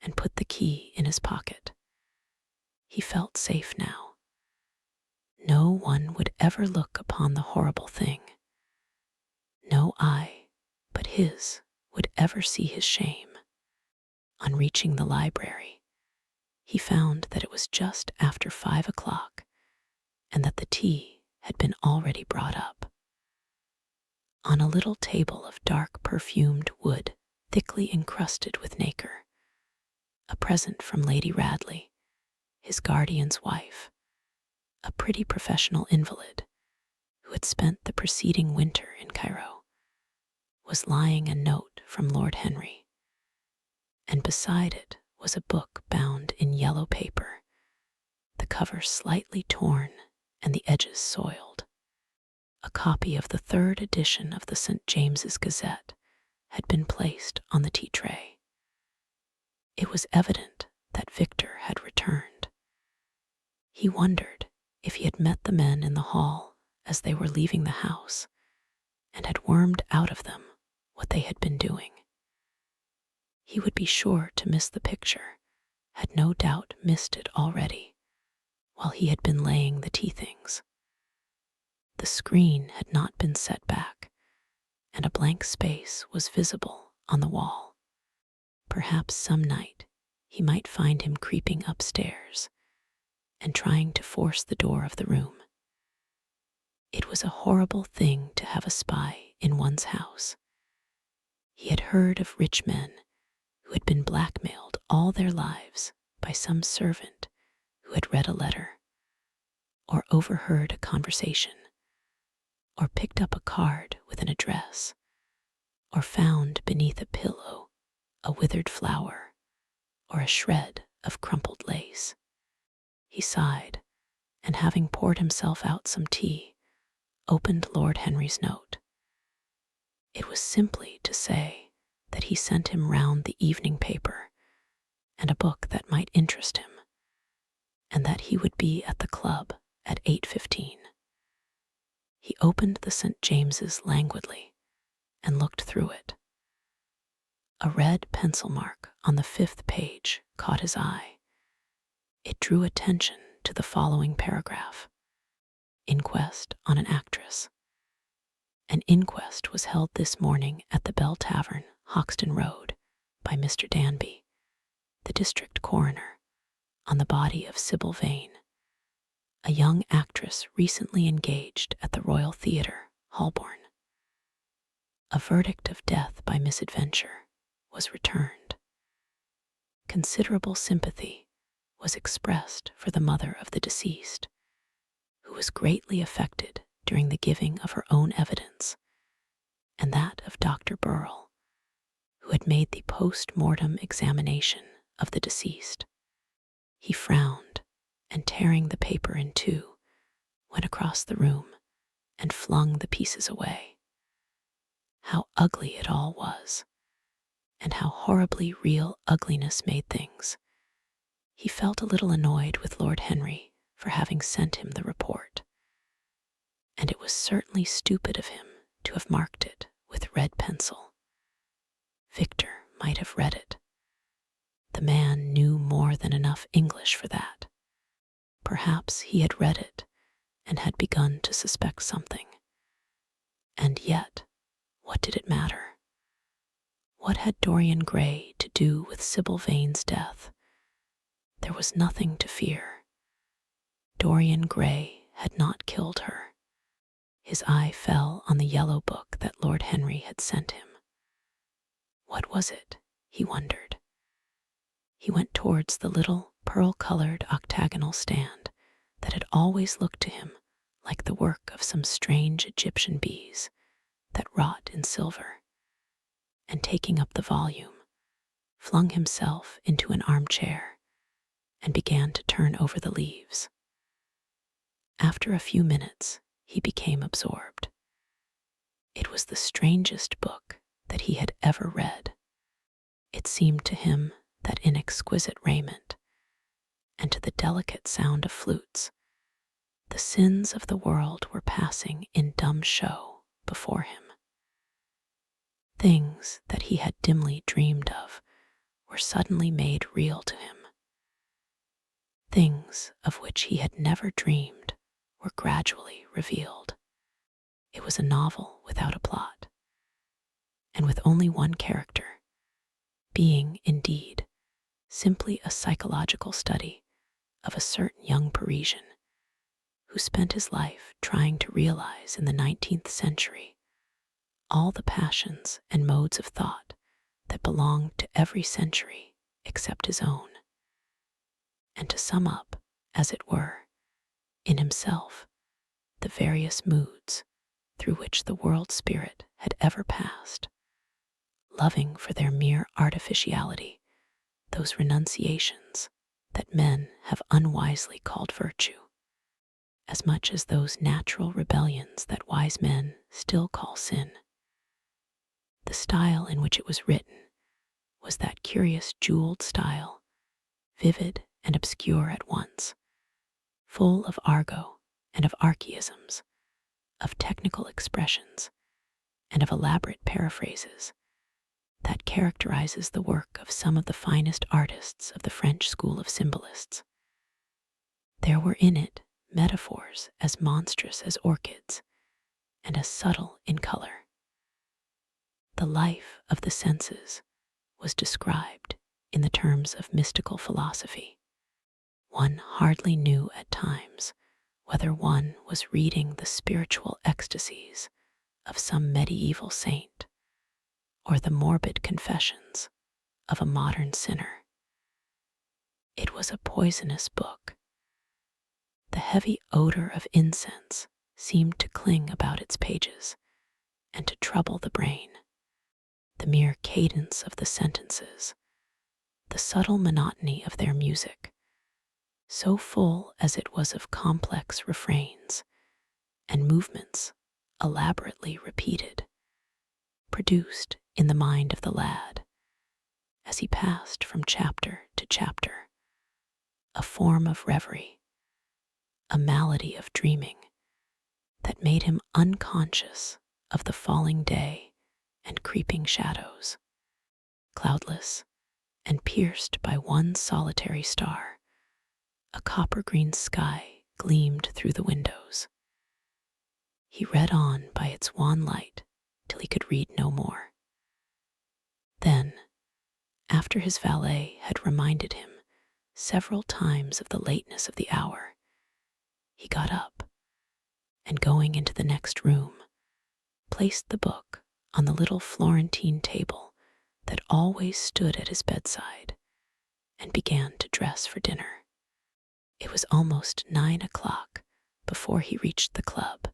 and put the key in his pocket. He felt safe now. No one would ever look upon the horrible thing. No eye but his would ever see his shame. On reaching the library, he found that it was just after 5 o'clock and that the tea had been already brought up. On a little table of dark perfumed wood thickly encrusted with nacre, a present from Lady Radley, his guardian's wife, a pretty professional invalid who had spent the preceding winter in Cairo, was lying a note from Lord Henry, and beside it was a book bound in yellow paper, the cover slightly torn and the edges soiled. A copy of the 3rd edition of the St. James's Gazette had been placed on the tea tray. It was evident that Victor had returned. He wondered if he had met the men in the hall as they were leaving the house and had wormed out of them what they had been doing. He would be sure to miss the picture, had no doubt missed it already, while he had been laying the tea things. The screen had not been set back, and a blank space was visible on the wall. Perhaps some night he might find him creeping upstairs and trying to force the door of the room. It was a horrible thing to have a spy in one's house. He had heard of rich men who had been blackmailed all their lives by some servant who had read a letter, or overheard a conversation, or picked up a card with an address, or found beneath a pillow a withered flower or a shred of crumpled lace. He sighed, and having poured himself out some tea, opened Lord Henry's note. It was simply to say that he sent him round the evening paper and a book that might interest him, and that he would be at the club at 8:15. He opened the St. James's languidly and looked through it. A red pencil mark on the 5th page caught his eye. It drew attention to the following paragraph: Inquest on an actress. An inquest was held this morning at the Bell Tavern, Hoxton Road, by Mr. Danby, the district coroner, on the body of Sybil Vane, a young actress recently engaged at the Royal Theatre, Holborn. A verdict of death by misadventure was returned. Considerable sympathy was expressed for the mother of the deceased, who was greatly affected during the giving of her own evidence, and that of Dr. Burrell, who had made the post-mortem examination of the deceased. He frowned, and tearing the paper in two, went across the room and flung the pieces away. How ugly it all was, and how horribly real ugliness made things. He felt a little annoyed with Lord Henry for having sent him the report, and it was certainly stupid of him to have marked it with red pencil. Victor might have read it. The man knew more than enough English for that. Perhaps he had read it and had begun to suspect something. And yet, what did it matter? What had Dorian Gray to do with Sybil Vane's death? There was nothing to fear. Dorian Gray had not killed her. His eye fell on the yellow book that Lord Henry had sent him. What was it? He wondered. He went towards the little pearl-colored octagonal stand that had always looked to him like the work of some strange Egyptian bees that wrought in silver, and taking up the volume, flung himself into an armchair and began to turn over the leaves. After a few minutes, he became absorbed. It was the strangest book that he had ever read. It seemed to him that in exquisite raiment, and to the delicate sound of flutes, the sins of the world were passing in dumb show before him. Things that he had dimly dreamed of were suddenly made real to him. Things of which he had never dreamed were gradually revealed. It was a novel without a plot, and with only one character, being, indeed, simply a psychological study of a certain young Parisian who spent his life trying to realize in the 19th century all the passions and modes of thought that belonged to every century except his own, and to sum up, as it were, in himself the various moods through which the world spirit had ever passed, loving for their mere artificiality those renunciations that men have unwisely called virtue, as much as those natural rebellions that wise men still call sin. The style in which it was written was that curious jeweled style, vivid and obscure at once, full of argot and of archaisms, of technical expressions, and of elaborate paraphrases, that characterizes the work of some of the finest artists of the French school of symbolists. There were in it metaphors as monstrous as orchids, and as subtle in color. The life of the senses was described in the terms of mystical philosophy. One hardly knew at times whether one was reading the spiritual ecstasies of some medieval saint or the morbid confessions of a modern sinner. It was a poisonous book. The heavy odor of incense seemed to cling about its pages and to trouble the brain. The mere cadence of the sentences, the subtle monotony of their music, so full as it was of complex refrains and movements elaborately repeated, produced in the mind of the lad, as he passed from chapter to chapter, a form of reverie, a malady of dreaming that made him unconscious of the falling day and creeping shadows. Cloudless and pierced by one solitary star, a copper-green sky gleamed through the windows. He read on by its wan light till he could read no more. Then, after his valet had reminded him several times of the lateness of the hour, he got up, and going into the next room, placed the book on the little Florentine table that always stood at his bedside, and began to dress for dinner. It was almost 9 o'clock before he reached the club,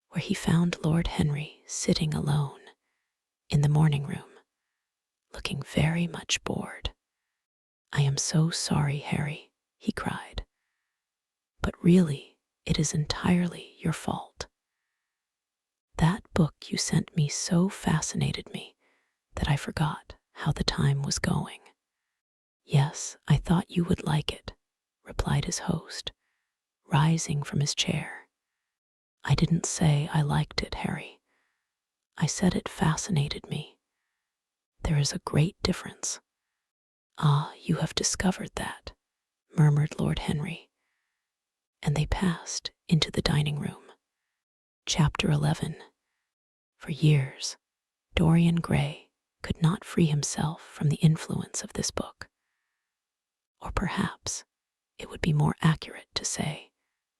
where he found Lord Henry sitting alone in the morning room, looking very much bored. "I am so sorry, Harry," he cried, "but really it is entirely your fault. That book you sent me so fascinated me that I forgot how the time was going. "Yes, I thought you would like it," replied his host, rising from his chair. "I didn't say I liked it, Harry. I said it fascinated me. There is a great difference." "Ah, you have discovered that," murmured Lord Henry, and they passed into the dining room. Chapter 11. For years, Dorian Gray could not free himself from the influence of this book. Or perhaps it would be more accurate to say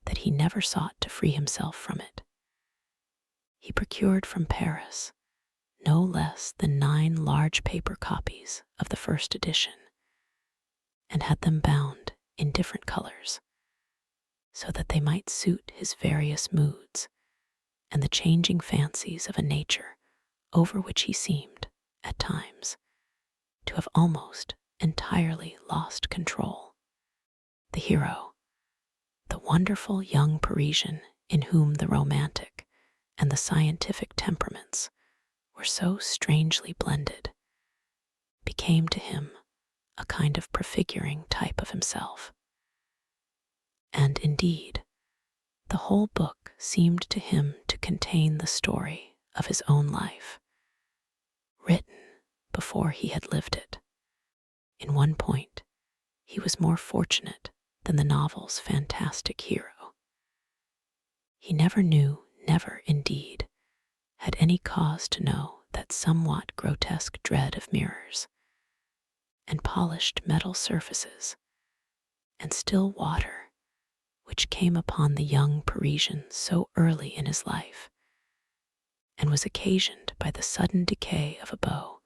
that he never sought to free himself from it. He procured from Paris no less than 9 large paper copies of the first edition, and had them bound in different colors, so that they might suit his various moods and the changing fancies of a nature over which he seemed, at times, to have almost entirely lost control. The hero, the wonderful young Parisian in whom the romantic and the scientific temperaments were so strangely blended, became to him a kind of prefiguring type of himself. And indeed, the whole book seemed to him to contain the story of his own life, written before he had lived it. In one point, he was more fortunate than the novel's fantastic hero. He never indeed, had any cause to know that somewhat grotesque dread of mirrors, and polished metal surfaces, and still water, which came upon the young Parisian so early in his life, and was occasioned by the sudden decay of a beau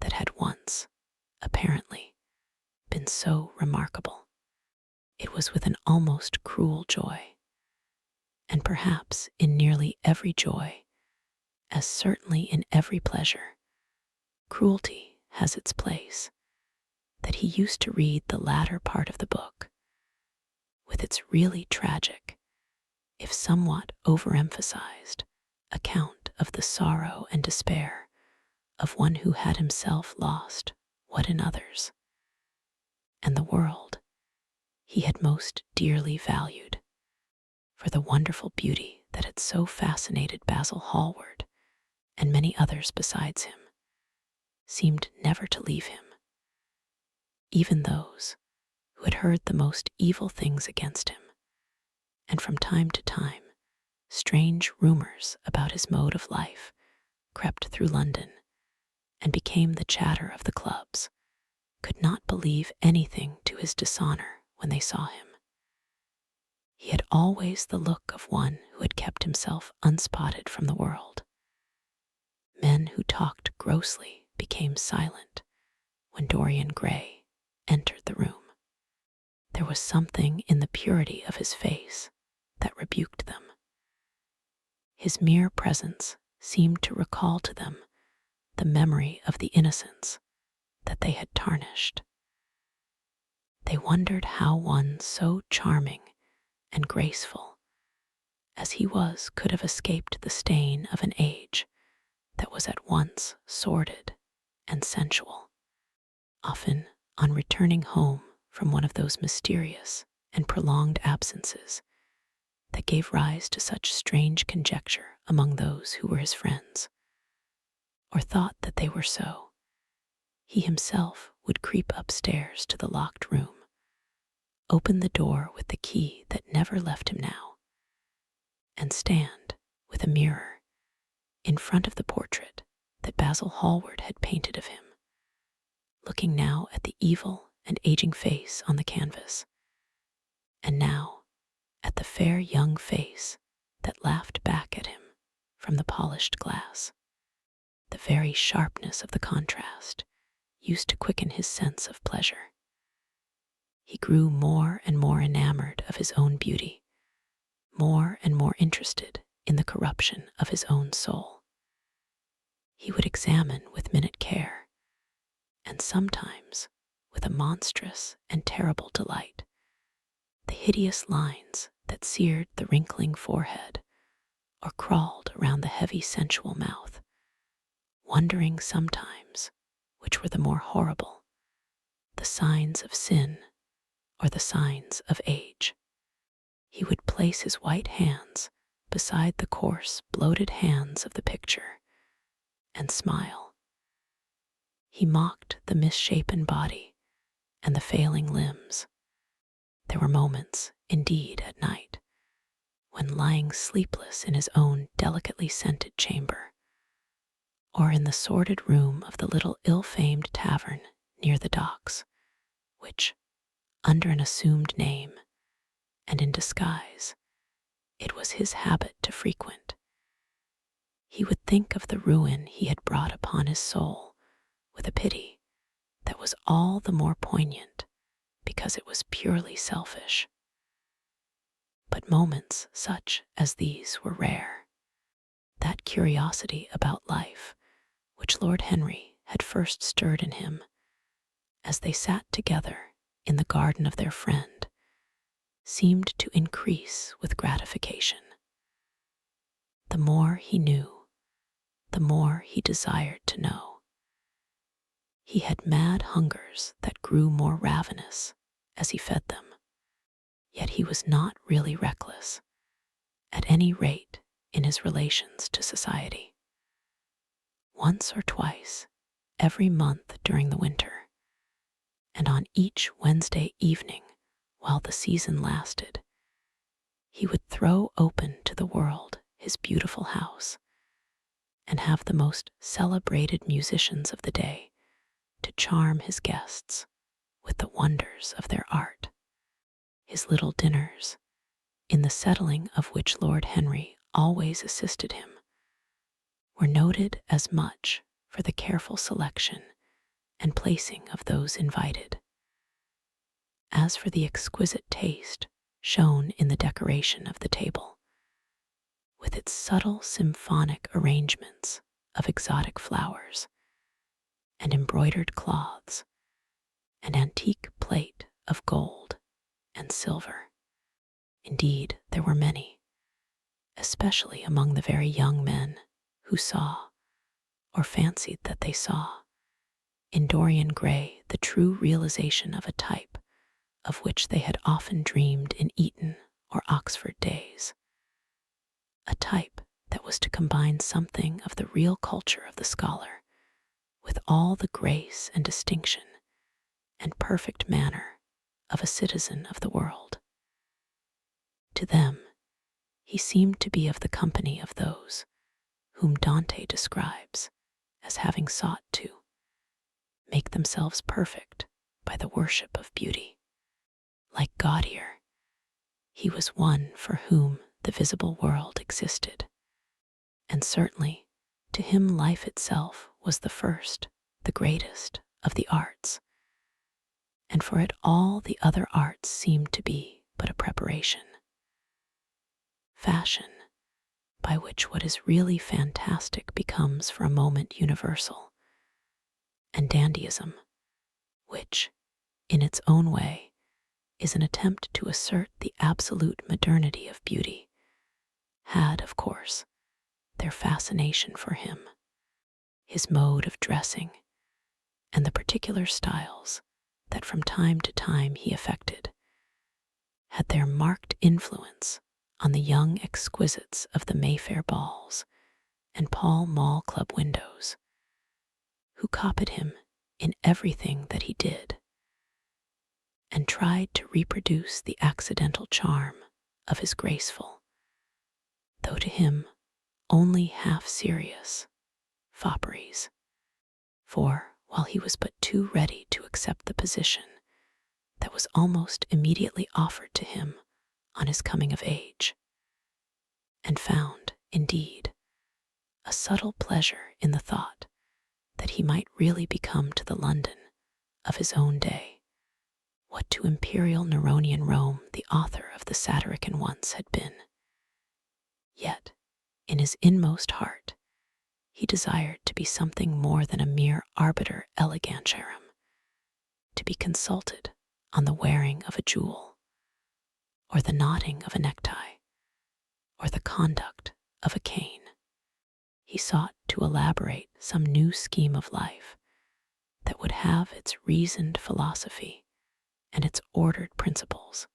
that had once, apparently, been so remarkable. It was with an almost cruel joy, and perhaps in nearly every joy, as certainly in every pleasure, cruelty has its place, that he used to read the latter part of the book, with its really tragic, if somewhat overemphasized, account of the sorrow and despair of one who had himself lost what in others, and the world, he had most dearly valued. For the wonderful beauty that had so fascinated Basil Hallward, and many others besides him, seemed never to leave him. Even those who had heard the most evil things against him, and from time to time strange rumors about his mode of life crept through London and became the chatter of the clubs, could not believe anything to his dishonor when they saw him. He had always the look of one who had kept himself unspotted from the world. Men who talked grossly became silent when Dorian Gray entered the room. There was something in the purity of his face that rebuked them. His mere presence seemed to recall to them the memory of the innocence that they had tarnished. They wondered how one so charming and graceful as he was could have escaped the stain of an age that was at once sordid and sensual. Often, on returning home from one of those mysterious and prolonged absences that gave rise to such strange conjecture among those who were his friends, or thought that they were so, he himself would creep upstairs to the locked room, open the door with the key that never left him now, and stand with a mirror in front of the portrait that Basil Hallward had painted of him, looking now at the evil and aging face on the canvas, and now at the fair young face that laughed back at him from the polished glass. The very sharpness of the contrast used to quicken his sense of pleasure. He grew more and more enamored of his own beauty, more and more interested in the corruption of his own soul. He would examine with minute care, and sometimes with a monstrous and terrible delight, the hideous lines that seared the wrinkling forehead or crawled around the heavy sensual mouth, wondering sometimes which were the more horrible, the signs of sin or the signs of age. He would place his white hands beside the coarse, bloated hands of the picture and smile. He mocked the misshapen body and the failing limbs. There were moments, indeed, at night, when lying sleepless in his own delicately scented chamber, or in the sordid room of the little ill-famed tavern near the docks, which, under an assumed name and in disguise, it was his habit to frequent, he would think of the ruin he had brought upon his soul with a pity that was all the more poignant because it was purely selfish. But moments such as these were rare. That curiosity about life which Lord Henry had first stirred in him as they sat together in the garden of their friend seemed to increase with gratification. The more he knew, the more he desired to know. He had mad hungers that grew more ravenous as he fed them, yet he was not really reckless, at any rate in his relations to society. Once or twice every month during the winter, and on each Wednesday evening while the season lasted, he would throw open to the world his beautiful house and have the most celebrated musicians of the day to charm his guests with the wonders of their art. His little dinners, in the settling of which Lord Henry always assisted him, were noted as much for the careful selection and placing of those invited as for the exquisite taste shown in the decoration of the table, with its subtle symphonic arrangements of exotic flowers and embroidered cloths and antique plate of gold and silver. Indeed, there were many, especially among the very young men who saw, or fancied that they saw, in Dorian Gray the true realization of a type of which they had often dreamed in Eton or Oxford days, a type that was to combine something of the real culture of the scholar with all the grace and distinction and perfect manner of a citizen of the world. To them, he seemed to be of the company of those whom Dante describes as having sought to make themselves perfect by the worship of beauty. Like Gautier, he was one for whom the visible world existed, and certainly to him life itself was the first, the greatest of the arts, and for it all the other arts seemed to be but a preparation. Fashion, by which what is really fantastic becomes for a moment universal, and dandyism, which, in its own way, is an attempt to assert the absolute modernity of beauty, had, of course, their fascination for him. His mode of dressing, and the particular styles that from time to time he affected, had their marked influence on the young exquisites of the Mayfair balls and Pall Mall club windows, who copied him in everything that he did, and tried to reproduce the accidental charm of his graceful, though to him only half-serious, fopperies. For, while he was but too ready to accept the position that was almost immediately offered to him on his coming of age, and found, indeed, a subtle pleasure in the thought that he might really become to the London of his own day what to imperial Neronian Rome the author of the Satyricon once had been. Yet, in his inmost heart, he desired to be something more than a mere arbiter elegantiarum, to be consulted on the wearing of a jewel, or the knotting of a necktie, or the conduct of a cane. He sought to elaborate some new scheme of life that would have its reasoned philosophy and its ordered principles,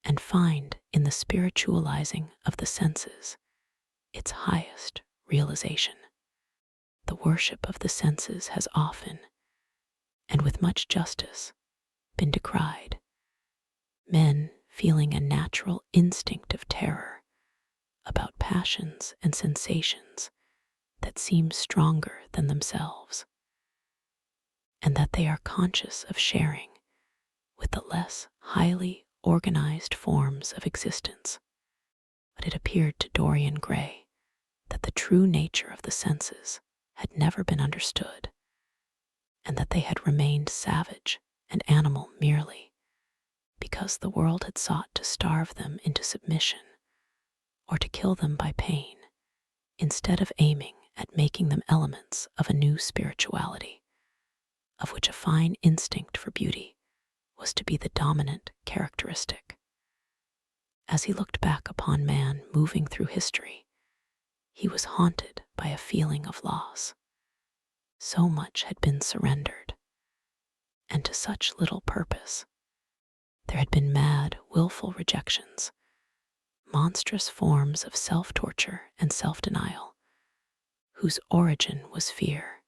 and find in the spiritualizing of the senses its highest realization. The worship of the senses has often, and with much justice, been decried, men feeling a natural instinct of terror about passions and sensations that seem stronger than themselves, and that they are conscious of sharing with the less highly organized forms of existence. But it appeared to Dorian Gray that the true nature of the senses had never been understood, and that they had remained savage and animal merely because the world had sought to starve them into submission or to kill them by pain, instead of aiming at making them elements of a new spirituality, of which a fine instinct for beauty was to be the dominant characteristic. As he looked back upon man moving through history, he was haunted by a feeling of loss. So much had been surrendered, and to such little purpose. There had been mad, willful rejections, monstrous forms of self-torture and self-denial, whose origin was fear,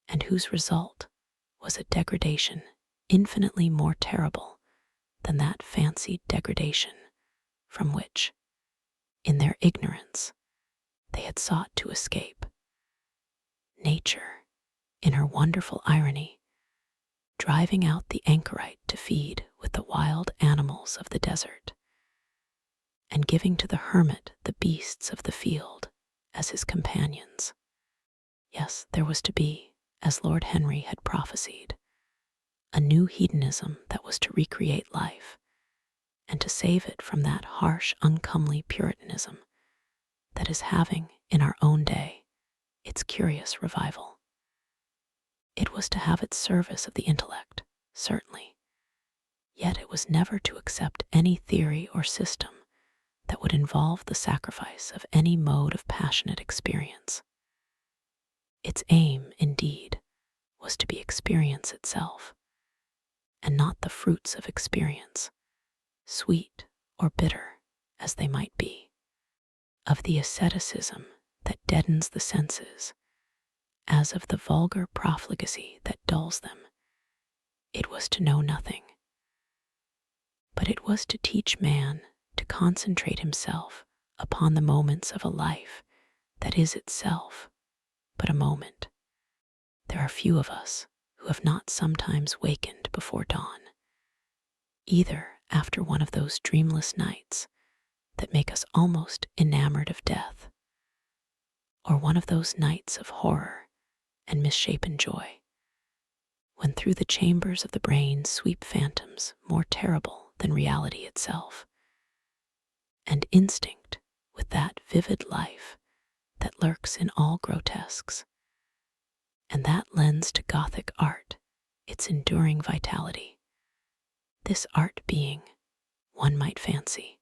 and whose result was a degradation infinitely more terrible than that fancied degradation from which, in their ignorance, they had sought to escape. Nature, in her wonderful irony, driving out the anchorite to feed with the wild animals of the desert, and giving to the hermit the beasts of the field as his companions. Yes, there was to be, as Lord Henry had prophesied, a new hedonism that was to recreate life, and to save it from that harsh, uncomely Puritanism that is having, in our own day, its curious revival. It was to have its service of the intellect, certainly, yet it was never to accept any theory or system that would involve the sacrifice of any mode of passionate experience. Its aim, indeed, was to be experience itself, and not the fruits of experience, sweet or bitter as they might be, of the asceticism that deadens the senses, as of the vulgar profligacy that dulls them. It was to know nothing, but it was to teach man to concentrate himself upon the moments of a life that is itself but a moment. There are few of us who have not sometimes wakened before dawn, either after one of those dreamless nights that make us almost enamored of death, or one of those nights of horror and misshapen joy, when through the chambers of the brain sweep phantoms more terrible than reality itself, and instinct with that vivid life that lurks in all grotesques, and that lends to Gothic art its enduring vitality. This art being, one might fancy,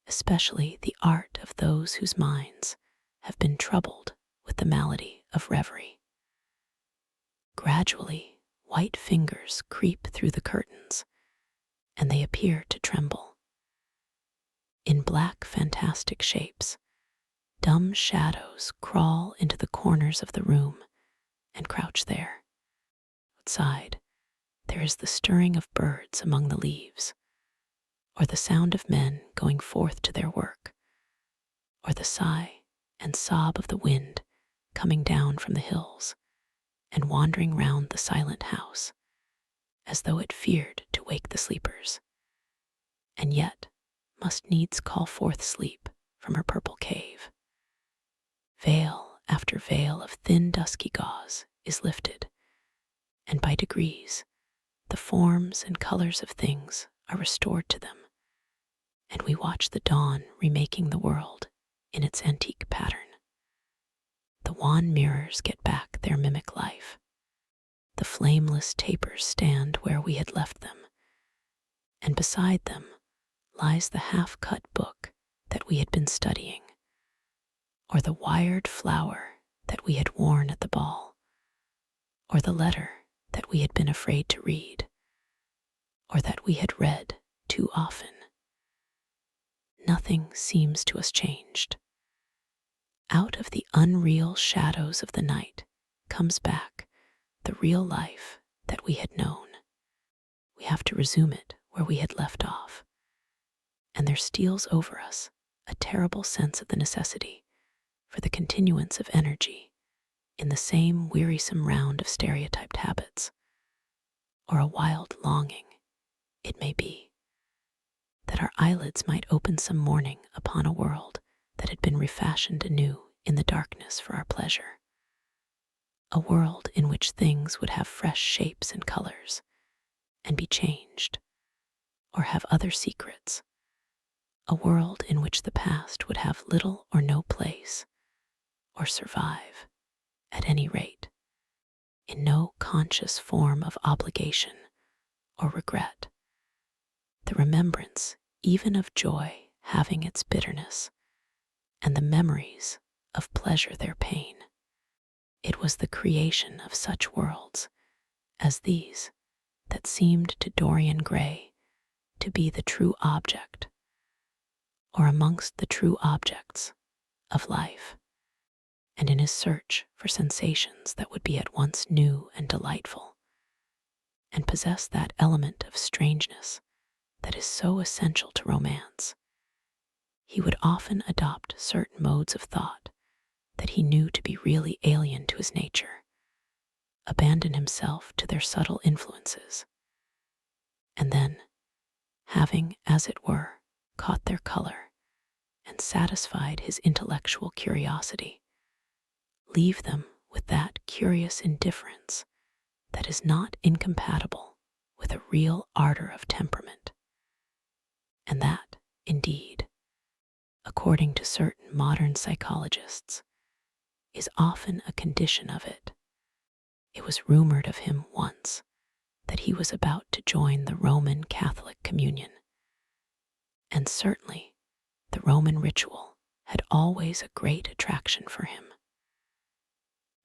especially the art of those whose minds have been troubled with the malady of reverie. Gradually, white fingers creep through the curtains, and they appear to tremble. In black, fantastic shapes, dumb shadows crawl into the corners of the room and crouch there. Outside, there is the stirring of birds among the leaves, or the sound of men going forth to their work, or the sigh and sob of the wind coming down from the hills and wandering round the silent house, as though it feared to wake the sleepers, and yet must needs call forth sleep from her purple cave. Veil after veil of thin dusky gauze is lifted, and by degrees the forms and colors of things are restored to them, and we watch the dawn remaking the world in its antique pattern. The wan mirrors get back their mimic life. The flameless tapers stand where we had left them, and beside them lies the half-cut book that we had been studying, or the wired flower that we had worn at the ball, or the letter that we had been afraid to read, or that we had read too often. Nothing seems to us changed. Out of the unreal shadows of the night comes back the real life that we had known. We have to resume it where we had left off, and there steals over us a terrible sense of the necessity for the continuance of energy in the same wearisome round of stereotyped habits, or a wild longing, it may be, that our eyelids might open some morning upon a world that had been refashioned anew in the darkness for our pleasure, a world in which things would have fresh shapes and colors and be changed, or have other secrets, a world in which the past would have little or no place, or survive, at any rate, in no conscious form of obligation or regret, the remembrance even of joy having its bitterness, and the memories of pleasure their pain. It was the creation of such worlds as these that seemed to Dorian Gray to be the true object, or amongst the true objects, of life, and in his search for sensations that would be at once new and delightful, and possess that element of strangeness that is so essential to romance, he would often adopt certain modes of thought that he knew to be really alien to his nature, abandon himself to their subtle influences, and then, having, as it were, caught their color and satisfied his intellectual curiosity, leave them with that curious indifference that is not incompatible with a real ardor of temperament, and that, indeed, according to certain modern psychologists, is often a condition of it. It was rumored of him once that he was about to join the Roman Catholic communion, and certainly the Roman ritual had always a great attraction for him.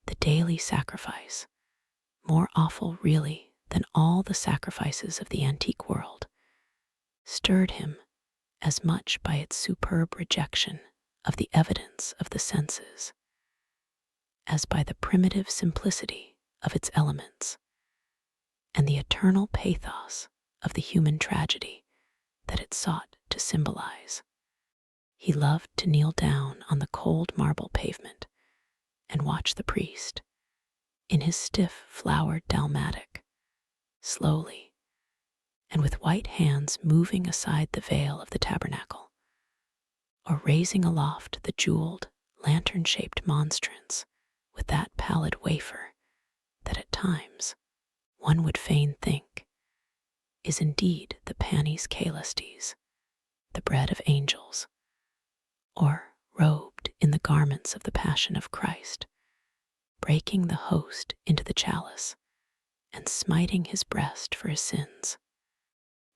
The daily sacrifice, more awful really than all the sacrifices of the antique world, stirred him as much by its superb rejection of the evidence of the senses as by the primitive simplicity of its elements and the eternal pathos of the human tragedy that it sought to symbolize. He loved to kneel down on the cold marble pavement and watch the priest, in his stiff flowered dalmatic, slowly, and with white hands moving aside the veil of the tabernacle, or raising aloft the jeweled, lantern-shaped monstrance with that pallid wafer that at times one would fain think is indeed the panis caelestis, the bread of angels, or robed in the garments of the Passion of Christ, breaking the host into the chalice and smiting his breast for his sins,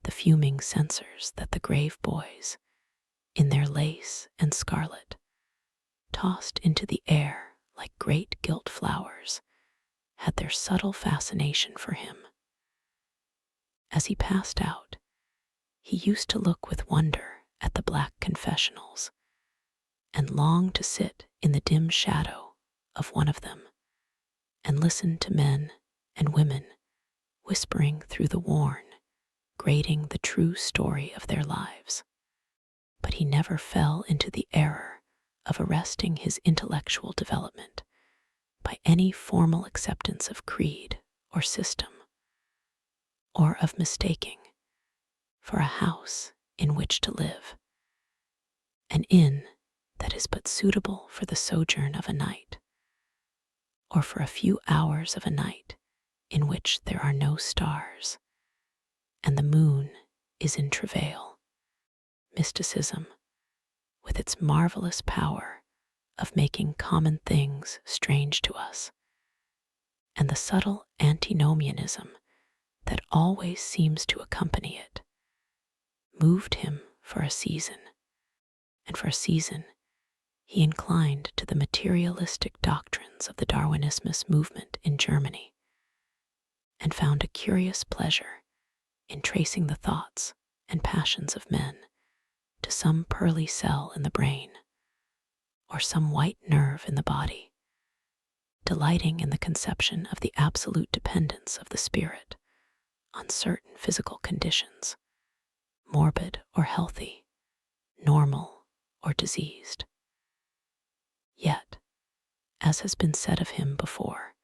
the fuming censers that the grave boys, in their lace and scarlet, tossed into the air like great gilt flowers, had their subtle fascination for him. As he passed out, he used to look with wonder at the black confessionals and long to sit in the dim shadow of one of them and listen to men and women whispering through the worn, grating the true story of their lives. But he never fell into the error of arresting his intellectual development by any formal acceptance of creed or system, or of mistaking for a house in which to live, an inn that is but suitable for the sojourn of a night, or for a few hours of a night in which there are no stars, and the moon is in travail. Mysticism, with its marvelous power of making common things strange to us, and the subtle antinomianism that always seems to accompany it, moved him for a season, and for a season he inclined to the materialistic doctrines of the Darwinismus movement in Germany, and found a curious pleasure in tracing the thoughts and passions of men to some pearly cell in the brain or some white nerve in the body, delighting in the conception of the absolute dependence of the spirit on certain physical conditions, morbid or healthy, normal or diseased. Yet, as has been said of him before,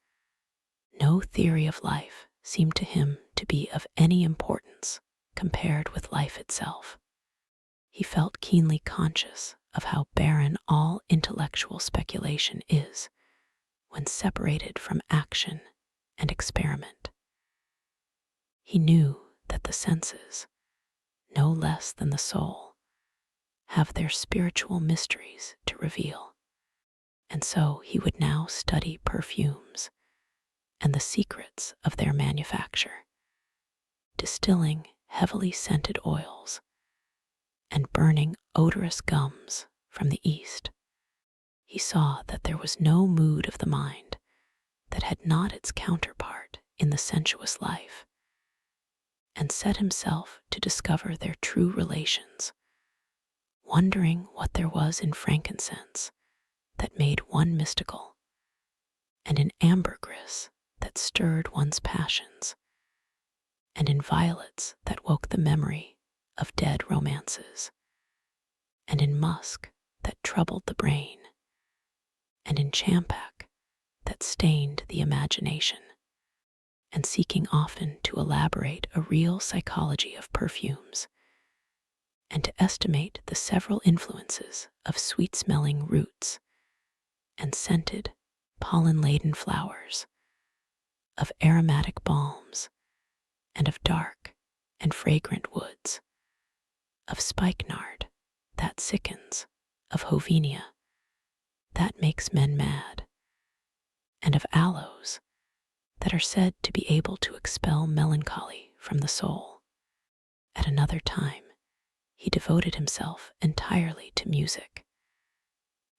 no theory of life seemed to him to be of any importance compared with life itself. He felt keenly conscious of how barren all intellectual speculation is when separated from action and experiment. He knew that the senses, no less than the soul, have their spiritual mysteries to reveal, and so he would now study perfumes and the secrets of their manufacture, distilling heavily scented oils and burning odorous gums from the East. He saw that there was no mood of the mind that had not its counterpart in the sensuous life, and set himself to discover their true relations, wondering what there was in frankincense that made one mystical, and in ambergris that stirred one's passions, and in violets that woke the memory of dead romances, and in musk that troubled the brain, and in champak that stained the imagination, and seeking often to elaborate a real psychology of perfumes, and to estimate the several influences of sweet-smelling roots and scented, pollen-laden flowers, of aromatic balms, and of dark and fragrant woods, of spikenard that sickens, of hovenia that makes men mad, and of aloes that are said to be able to expel melancholy from the soul. At another time, he devoted himself entirely to music,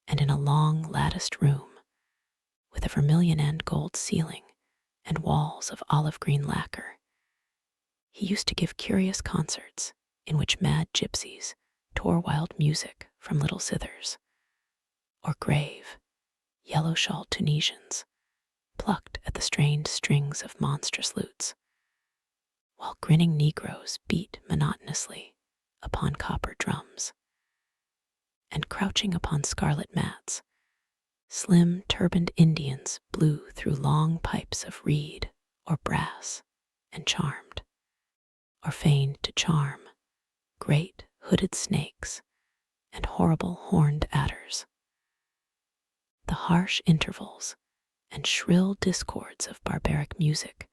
and in a long latticed room, with a vermilion and gold ceiling and walls of olive green lacquer, he used to give curious concerts in which mad gypsies tore wild music from little zithers, or grave, yellow-shawled Tunisians plucked at the strained strings of monstrous lutes, while grinning Negroes beat monotonously upon copper drums, and crouching upon scarlet mats, slim turbaned Indians blew through long pipes of reed or brass and charmed, or feigned to charm, great hooded snakes and horrible horned adders. The harsh intervals and shrill discords of barbaric music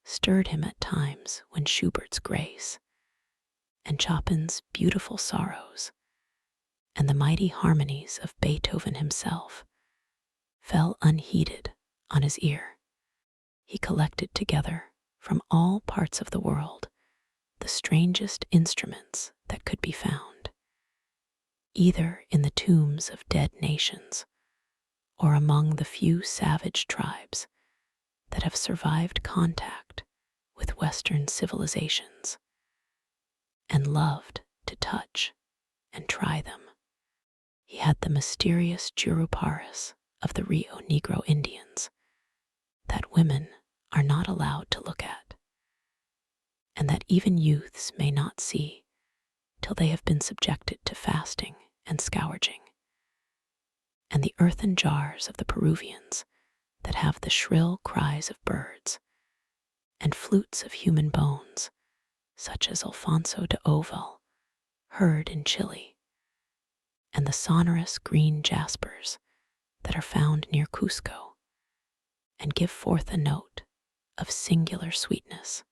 stirred him at times when Schubert's Grace and Chopin's Beautiful Sorrows and the mighty harmonies of Beethoven himself fell unheeded on his ear. He collected together from all parts of the world the strangest instruments that could be found, either in the tombs of dead nations or among the few savage tribes that have survived contact with Western civilizations, and loved to touch and try them. He had the mysterious Juruparis of the Rio Negro Indians that women are not allowed to look at, and that even youths may not see till they have been subjected to fasting and scourging, and the earthen jars of the Peruvians that have the shrill cries of birds, and flutes of human bones, such as Alfonso de Oval heard in Chile, and the sonorous green jaspers that are found near Cusco, and give forth a note of singular sweetness.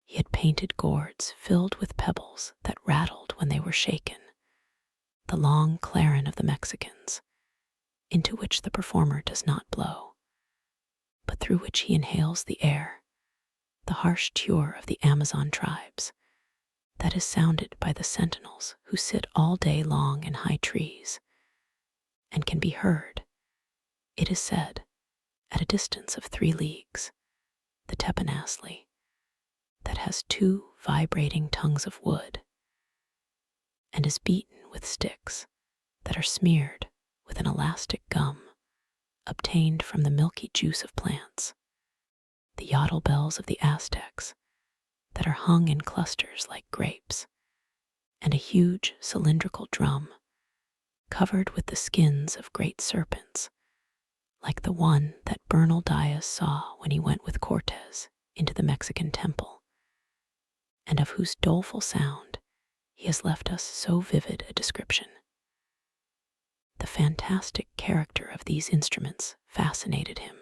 He had painted gourds filled with pebbles that rattled when they were shaken, the long clarin of the Mexicans, into which the performer does not blow, but through which he inhales the air, the harsh tior of the Amazon tribes, that is sounded by the sentinels who sit all day long in high trees, and can be heard, it is said, at a distance of 3 leagues, the teponazli, that has 2 vibrating tongues of wood and is beaten with sticks that are smeared with an elastic gum obtained from the milky juice of plants, the yotl bells of the Aztecs that are hung in clusters like grapes, and a huge cylindrical drum covered with the skins of great serpents, like the one that Bernal Diaz saw when he went with Cortez into the Mexican temple, and of whose doleful sound he has left us so vivid a description. The fantastic character of these instruments fascinated him,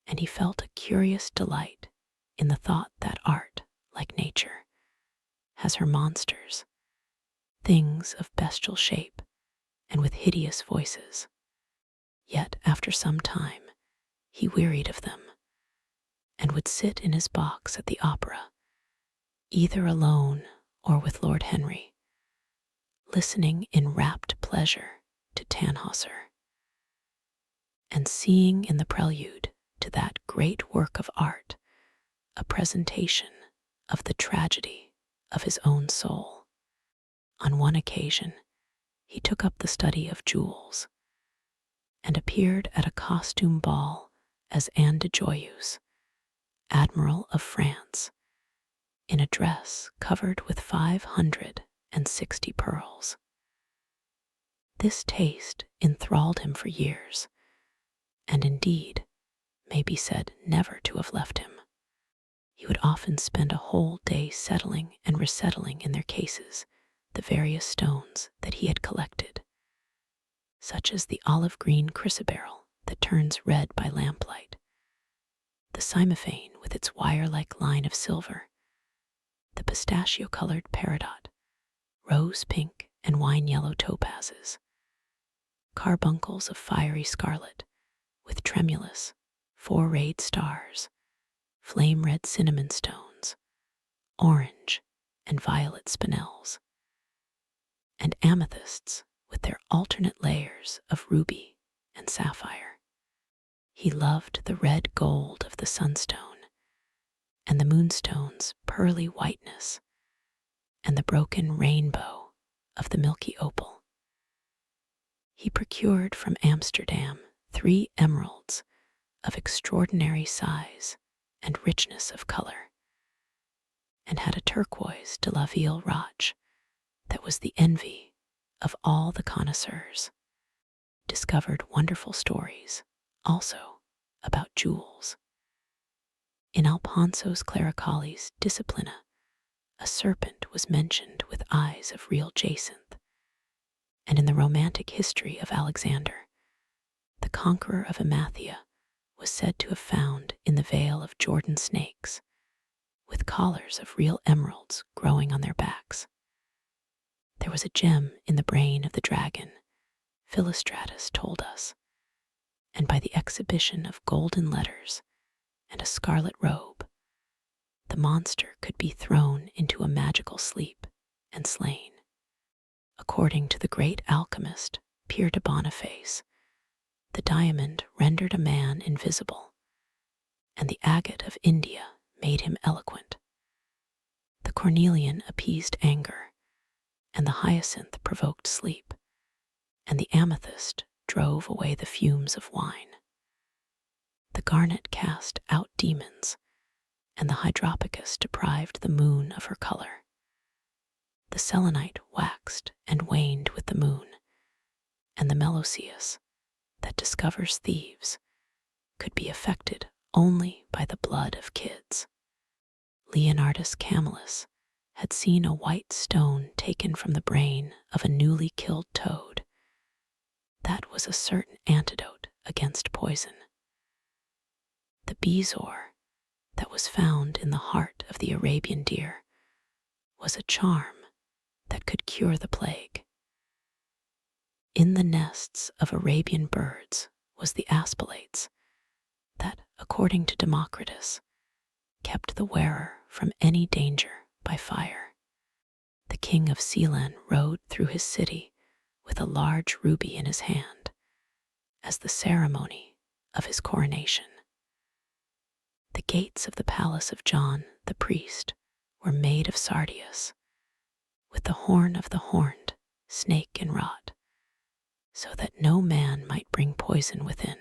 and he felt a curious delight in the thought that art, like nature, has her monsters, things of bestial shape and with hideous voices. Yet after some time he wearied of them, and would sit in his box at the opera, either alone or with Lord Henry, listening in rapt pleasure to Tannhauser, and seeing in the prelude to that great work of art a presentation of the tragedy of his own soul. On one occasion he took up the study of jewels, and appeared at a costume ball as Anne de Joyeuse, Admiral of France, in a dress covered with 560 pearls. This taste enthralled him for years, and indeed may be said never to have left him. He would often spend a whole day settling and resettling in their cases the various stones that he had collected, such as the olive-green chrysoberyl that turns red by lamplight, the cymophane with its wire-like line of silver, the pistachio-colored peridot, rose-pink and wine-yellow topazes, carbuncles of fiery scarlet with tremulous, 4-rayed stars, flame-red cinnamon stones, orange and violet spinels, and amethysts with their alternate layers of ruby and sapphire. He loved the red gold of the sunstone, and the moonstone's pearly whiteness, and the broken rainbow of the milky opal. He procured from Amsterdam 3 emeralds of extraordinary size and richness of color, and had a turquoise de la Ville Roche that was the envy of all the connoisseurs. Discovered wonderful stories also about jewels. In Alfonso's Clericales Disciplina, a serpent was mentioned with eyes of real jacinth, and in the romantic history of Alexander, the conqueror of Emathia was said to have found in the Vale of Jordan snakes, with collars of real emeralds growing on their backs. There was a gem in the brain of the dragon, Philostratus told us, and by the exhibition of golden letters and a scarlet robe, the monster could be thrown into a magical sleep and slain. According to the great alchemist Pierre de Boniface, the diamond rendered a man invisible, and the agate of India made him eloquent. The cornelian appeased anger, and the hyacinth provoked sleep, and the amethyst drove away the fumes of wine. The garnet cast out demons, and the hydropicus deprived the moon of her color. The selenite waxed and waned with the moon, and the meloceus, that discovers thieves, could be affected only by the blood of kids. Leonardus Camillus had seen a white stone taken from the brain of a newly killed toad. That was a certain antidote against poison. The bezoar that was found in the heart of the Arabian deer was a charm that could cure the plague. In the nests of Arabian birds was the aspilates that, according to Democritus, kept the wearer from any danger by fire. The king of Ceylon rode through his city with a large ruby in his hand as the ceremony of his coronation. The gates of the palace of John the priest were made of sardius, with the horn of the horned snake inwrought, so that no man might bring poison within.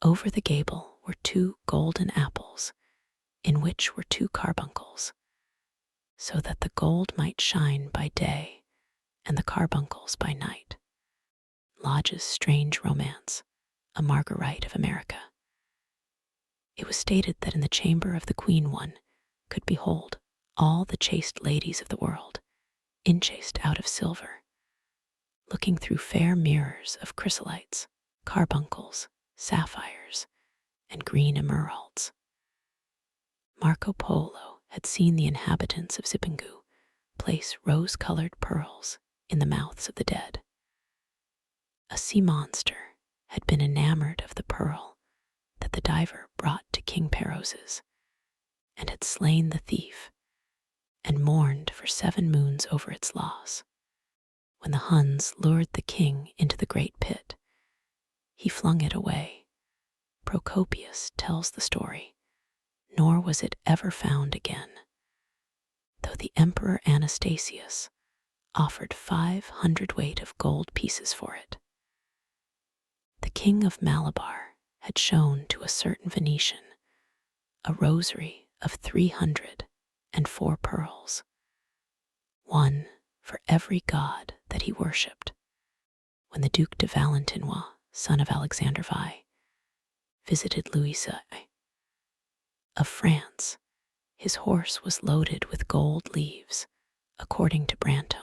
Over the gable were 2 golden apples, in which were 2 carbuncles, so that the gold might shine by day and the carbuncles by night. Lodge's strange romance, A Marguerite of America. It was stated that in the chamber of the queen one could behold all the chaste ladies of the world, enchased out of silver, looking through fair mirrors of chrysolites, carbuncles, sapphires, and green emeralds. Marco Polo had seen the inhabitants of Zipangu place rose-colored pearls in the mouths of the dead. A sea monster had been enamored of the pearl that the diver brought to King Peroz's, and had slain the thief, and mourned for 7 moons over its loss. When the Huns lured the king into the great pit, he flung it away. Procopius tells the story, nor was it ever found again, though the Emperor Anastasius offered 500 weight of gold pieces for it. The king of Malabar had shown to a certain Venetian a rosary of 304 pearls, one for every god that he worshipped. When the Duc de Valentinois, son of Alexander VI, visited Louis XVI of France, his horse was loaded with gold leaves, according to Brantome,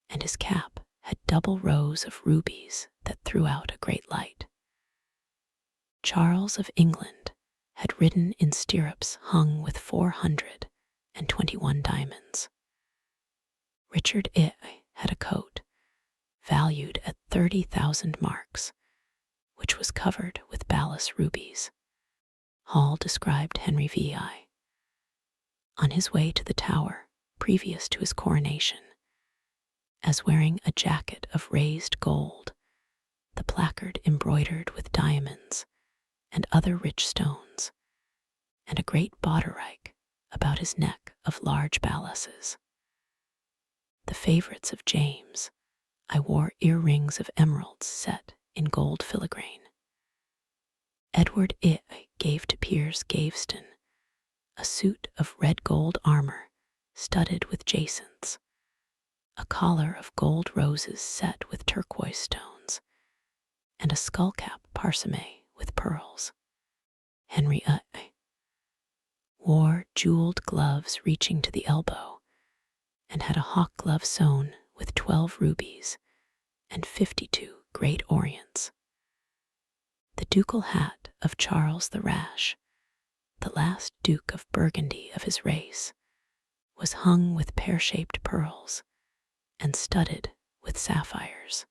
and his cap had double rows of rubies that threw out a great light. Charles of England had ridden in stirrups hung with 421 diamonds. Richard I had a coat valued at 30,000 marks, which was covered with balas rubies. Hall described Henry VI on his way to the Tower previous to his coronation as wearing a jacket of raised gold, the placard embroidered with diamonds and other rich stones, and a great baldric about his neck of large balasses. The favorites of James, I wore earrings of emeralds set in gold filigrane. Edward I gave to Piers Gaveston a suit of red gold armor studded with jacinths, a collar of gold roses set with turquoise stones, and a skullcap parsemé with pearls. Henry I wore jeweled gloves reaching to the elbow, and had a hawk glove sewn with 12 rubies and 52 great orients. The ducal hat of Charles the Rash, the last Duke of Burgundy of his race, was hung with pear-shaped pearls and studded with sapphires.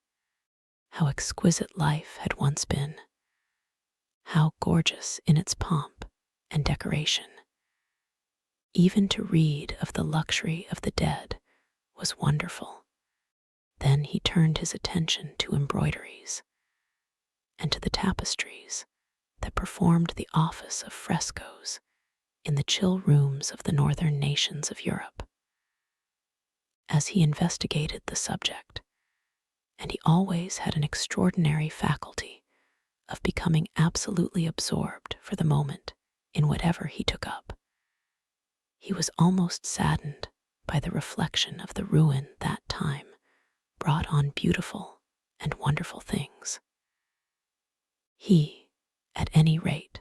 How exquisite life had once been! How gorgeous in its pomp and decoration! Even to read of the luxury of the dead was wonderful. Then he turned his attention to embroideries and to the tapestries that performed the office of frescoes in the chill rooms of the northern nations of Europe. As he investigated the subject, and he always had an extraordinary faculty of becoming absolutely absorbed for the moment in whatever he took up, he was almost saddened by the reflection of the ruin that time brought on beautiful and wonderful things. He, at any rate,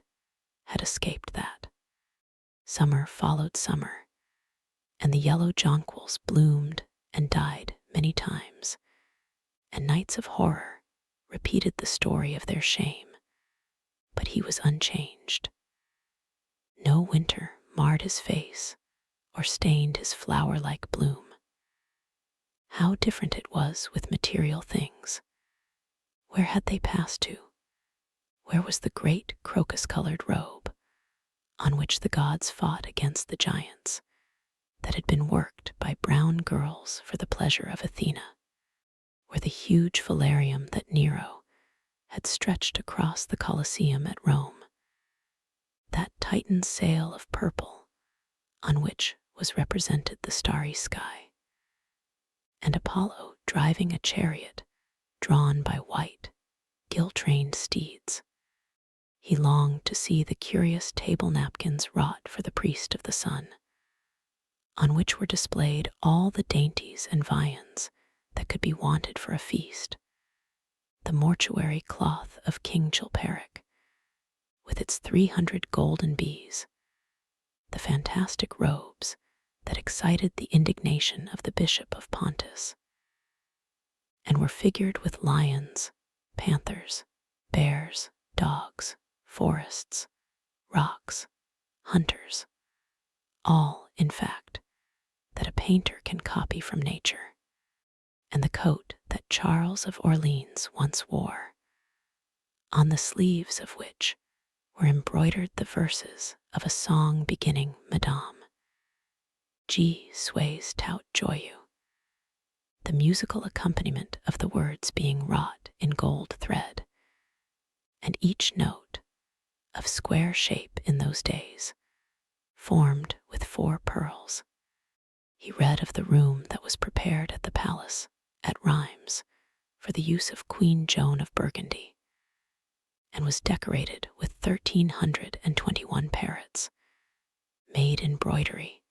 had escaped that. Summer followed summer, and the yellow jonquils bloomed and died many times, and nights of horror repeated the story of their shame, but he was unchanged. No winter marred his face or stained his flower-like bloom. How different it was with material things. Where had they passed to? Where was the great crocus-colored robe on which the gods fought against the giants, that had been worked by brown girls for the pleasure of Athena? Or the huge velarium that Nero had stretched across the Colosseum at Rome, Titan's sail of purple, on which was represented the starry sky, and Apollo driving a chariot drawn by white, gill-trained steeds. He longed to see the curious table napkins wrought for the priest of the sun, on which were displayed all the dainties and viands that could be wanted for a feast. The mortuary cloth of King Chilperic, with its 300 golden bees, the fantastic robes that excited the indignation of the Bishop of Pontus, and were figured with lions, panthers, bears, dogs, forests, rocks, hunters, all, in fact, that a painter can copy from nature, and the coat that Charles of Orleans once wore, on the sleeves of which were embroidered the verses of a song beginning Madame, G sways tout joyeux, the musical accompaniment of the words being wrought in gold thread, and each note, of square shape in those days, formed with 4 pearls. He read of the room that was prepared at the palace at Rheims for the use of Queen Joan of Burgundy, and was decorated with 1,321 parrots, made in broidery,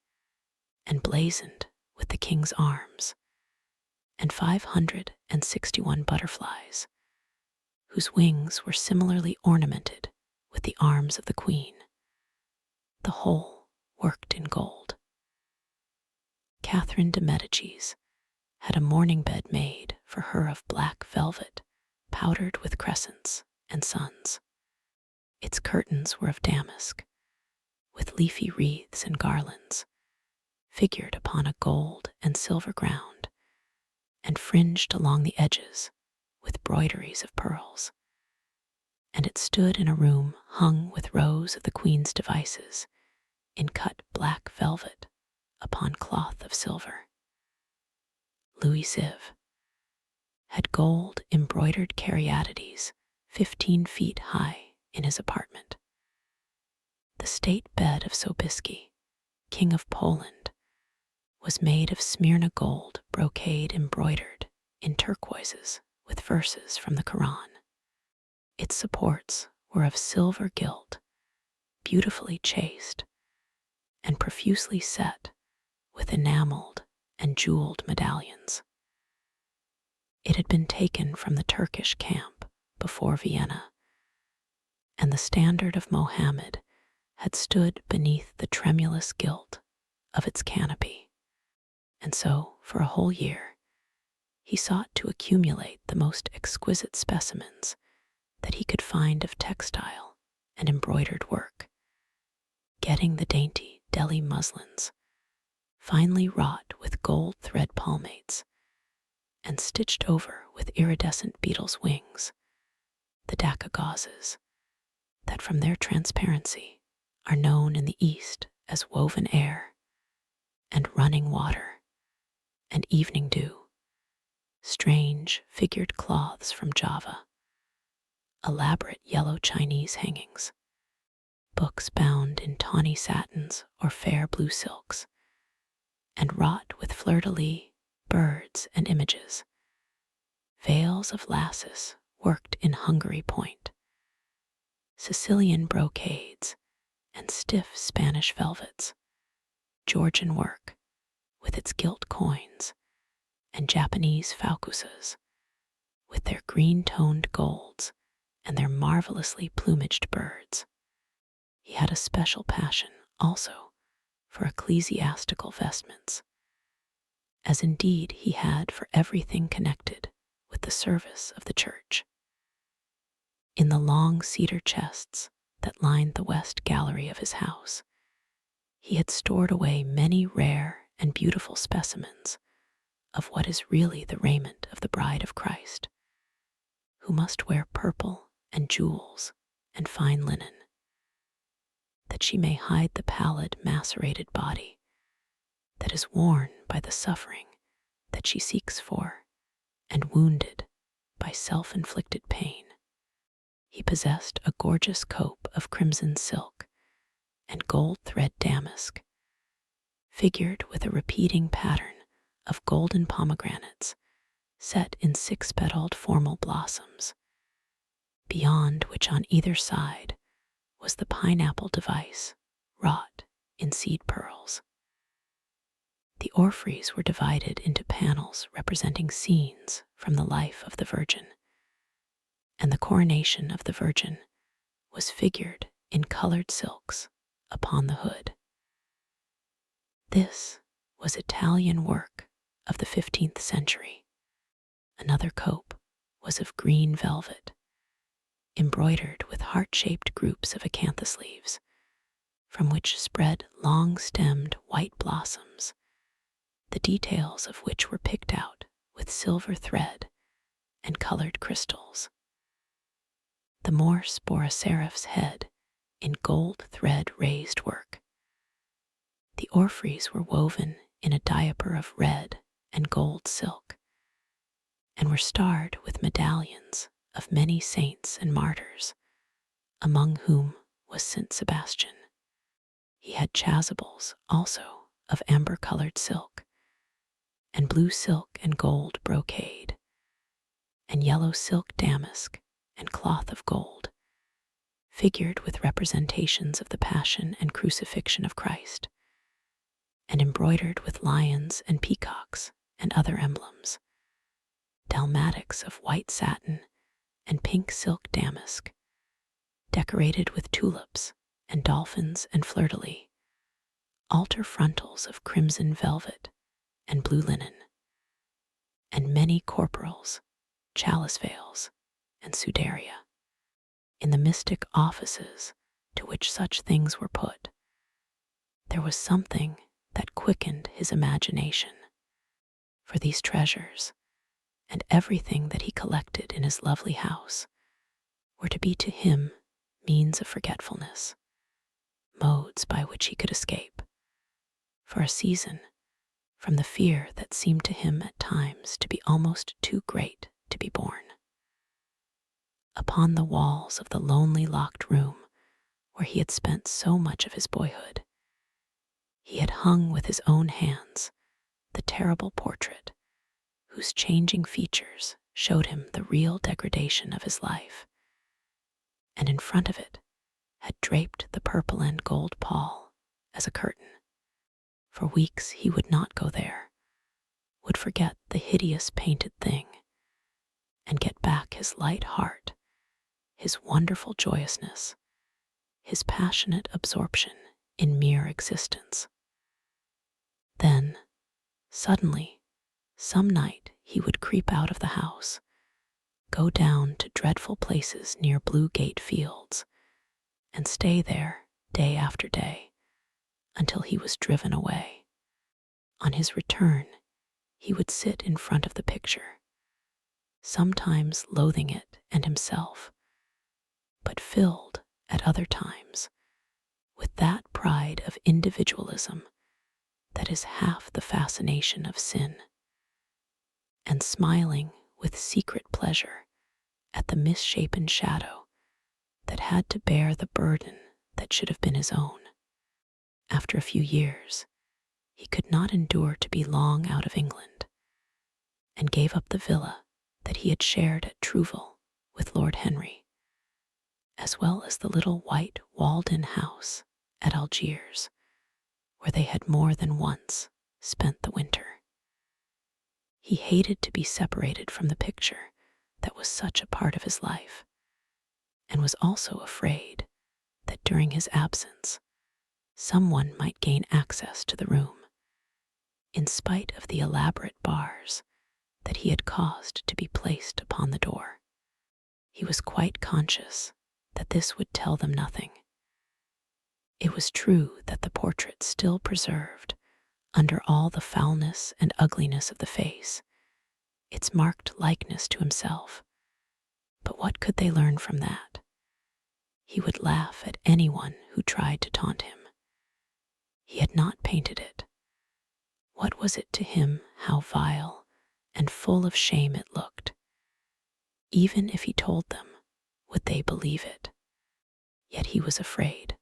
and blazoned with the king's arms, and 561 butterflies, whose wings were similarly ornamented with the arms of the queen, the whole worked in gold. Catherine de Medicis had a mourning bed made for her of black velvet, powdered with crescents and suns. Its curtains were of damask, with leafy wreaths and garlands, figured upon a gold and silver ground, and fringed along the edges with broideries of pearls. And it stood in a room hung with rows of the queen's devices in cut black velvet upon cloth of silver. Louis Ziv had gold embroidered caryatides 15 feet high in his apartment. The state bed of Sobieski, King of Poland, was made of Smyrna gold brocade embroidered in turquoises with verses from the Quran. Its supports were of silver gilt, beautifully chased, and profusely set with enameled and jeweled medallions. It had been taken from the Turkish camp before Vienna, and the standard of Mohammed had stood beneath the tremulous gilt of its canopy. And so, for a whole year, he sought to accumulate the most exquisite specimens that he could find of textile and embroidered work, getting the dainty Delhi muslins, finely wrought with gold thread palmates, and stitched over with iridescent beetles' wings, the Dhaka gauzes, that from their transparency are known in the East as woven air, and running water, and evening dew, strange figured cloths from Java, elaborate yellow Chinese hangings, books bound in tawny satins or fair blue silks, and wrought with fleur-de-lis, birds, and images, veils of lasses worked in Hungary point, Sicilian brocades, and stiff Spanish velvets, Georgian work with its gilt coins, and Japanese faucusas with their green-toned golds and their marvelously plumaged birds. He had a special passion, also, for ecclesiastical vestments, as indeed he had for everything connected with the service of the church. In the long cedar chests that lined the west gallery of his house, he had stored away many rare and beautiful specimens of what is really the raiment of the bride of Christ, who must wear purple and jewels and fine linen, that she may hide the pallid, macerated body that is worn by the suffering that she seeks for and wounded by self-inflicted pain. He possessed a gorgeous cope of crimson silk and gold thread damask, figured with a repeating pattern of golden pomegranates set in six-petaled formal blossoms, beyond which on either side was the pineapple device wrought in seed pearls. The orphreys were divided into panels representing scenes from the life of the Virgin, and the coronation of the Virgin was figured in colored silks upon the hood. This was Italian work of the 15th century. Another cope was of green velvet, embroidered with heart-shaped groups of acanthus leaves, from which spread long-stemmed white blossoms, the details of which were picked out with silver thread and colored crystals. The Morse bore a seraph's head in gold thread raised work. The orphreys were woven in a diaper of red and gold silk, and were starred with medallions of many saints and martyrs, among whom was St. Sebastian. He had chasubles also of amber-colored silk, and blue silk and gold brocade, and yellow silk damask and cloth of gold, figured with representations of the Passion and Crucifixion of Christ, and embroidered with lions and peacocks and other emblems, dalmatics of white satin and pink silk damask, decorated with tulips and dolphins and fleur-de-lis, altar frontals of crimson velvet and blue linen, and many corporals, chalice veils, and sudaria. In the mystic offices to which such things were put, there was something that quickened his imagination. For these treasures, and everything that he collected in his lovely house, were to be to him means of forgetfulness, modes by which he could escape, for a season, from the fear that seemed to him at times to be almost too great to be borne. Upon the walls of the lonely locked room where he had spent so much of his boyhood, he had hung with his own hands the terrible portrait whose changing features showed him the real degradation of his life, and in front of it had draped the purple and gold pall as a curtain. For weeks he would not go there, would forget the hideous painted thing, and get back his light heart, his wonderful joyousness, his passionate absorption in mere existence. Then, suddenly, some night he would creep out of the house, go down to dreadful places near Blue Gate Fields, and stay there day after day until he was driven away. On his return, he would sit in front of the picture, sometimes loathing it and himself, but filled at other times with that pride of individualism that is half the fascination of sin, and smiling with secret pleasure at the misshapen shadow that had to bear the burden that should have been his own. After a few years, he could not endure to be long out of England, and gave up the villa that he had shared at Trouville with Lord Henry, as well as the little white walled-in house at Algiers, where they had more than once spent the winter. He hated to be separated from the picture that was such a part of his life, and was also afraid that during his absence someone might gain access to the room, in spite of the elaborate bars that he had caused to be placed upon the door. He was quite conscious that this would tell them nothing. It was true that the portrait still preserved, under all the foulness and ugliness of the face, its marked likeness to himself. But what could they learn from that? He would laugh at anyone who tried to taunt him. He had not painted it. What was it to him how vile and full of shame it looked? Even if he told them, would they believe it? Yet he was afraid.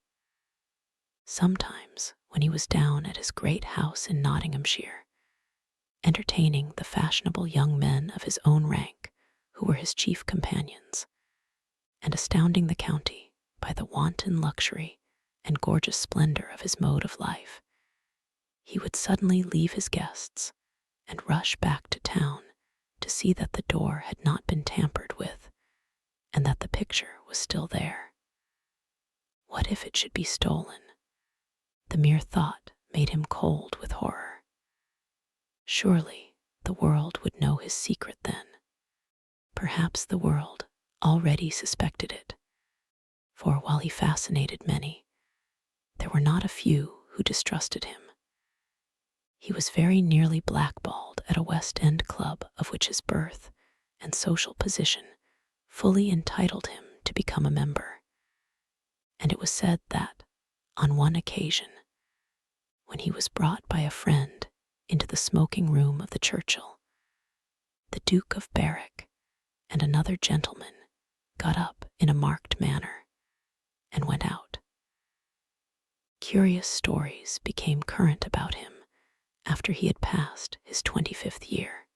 Sometimes, when he was down at his great house in Nottinghamshire, entertaining the fashionable young men of his own rank who were his chief companions, and astounding the county by the wanton luxury and gorgeous splendor of his mode of life, he would suddenly leave his guests and rush back to town to see that the door had not been tampered with and that the picture was still there. What if it should be stolen? The mere thought made him cold with horror. Surely the world would know his secret then. Perhaps the world already suspected it, for while he fascinated many, there were not a few who distrusted him. He was very nearly blackballed at a West End club of which his birth and social position fully entitled him to become a member. And it was said that, on one occasion, when he was brought by a friend into the smoking room of the Churchill, the Duke of Berwick and another gentleman got up in a marked manner and went out. Curious stories became current about him after he had passed his 25th year.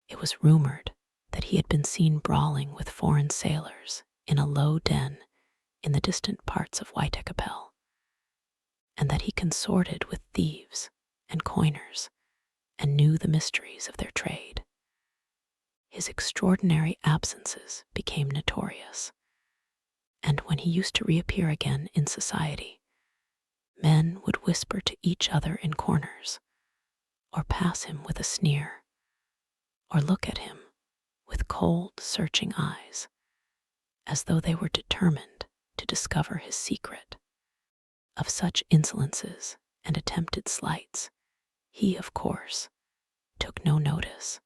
It was rumored that he had been seen brawling with foreign sailors in a low den in the distant parts of Whitecapel, and that he consorted with thieves and coiners and knew the mysteries of their trade. His extraordinary absences became notorious, and when he used to reappear again in society, men would whisper to each other in corners, or pass him with a sneer, or look at him with cold, searching eyes, as though they were determined to discover his secret. Of such insolences and attempted slights, he, of course, took no notice,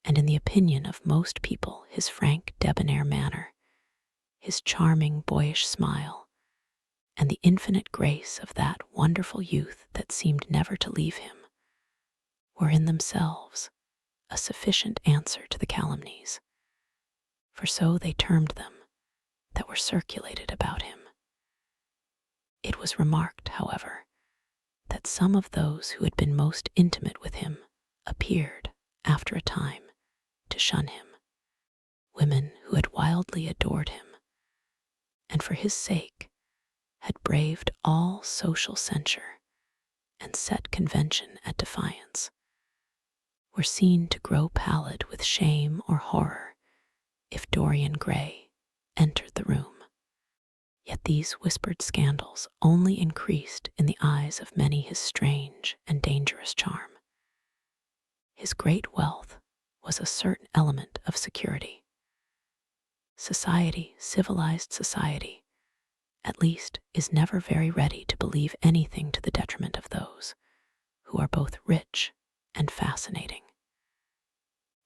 and in the opinion of most people his frank, debonair manner, his charming, boyish smile, and the infinite grace of that wonderful youth that seemed never to leave him, were in themselves a sufficient answer to the calumnies, for so they termed them, that were circulated about him. It was remarked, however, that some of those who had been most intimate with him appeared, after a time, to shun him, women who had wildly adored him, and for his sake had braved all social censure and set convention at defiance, were seen to grow pallid with shame or horror if Dorian Gray entered the room. Yet these whispered scandals only increased in the eyes of many his strange and dangerous charm. His great wealth was a certain element of security. Society, civilized society, at least, is never very ready to believe anything to the detriment of those who are both rich and fascinating.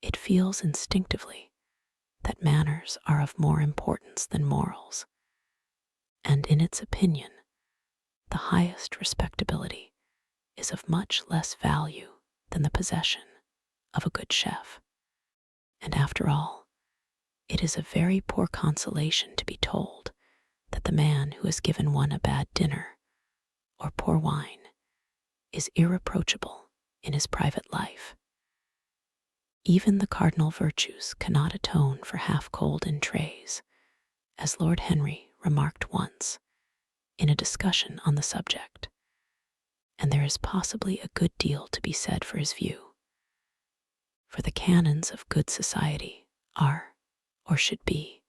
It feels instinctively that manners are of more importance than morals, and in its opinion, the highest respectability is of much less value than the possession of a good chef. And after all, it is a very poor consolation to be told that the man who has given one a bad dinner or poor wine is irreproachable in his private life. Even the cardinal virtues cannot atone for half-cold in trays, as Lord Henry remarked once in a discussion on the subject, and there is possibly a good deal to be said for his view. For the canons of good society are, or should be,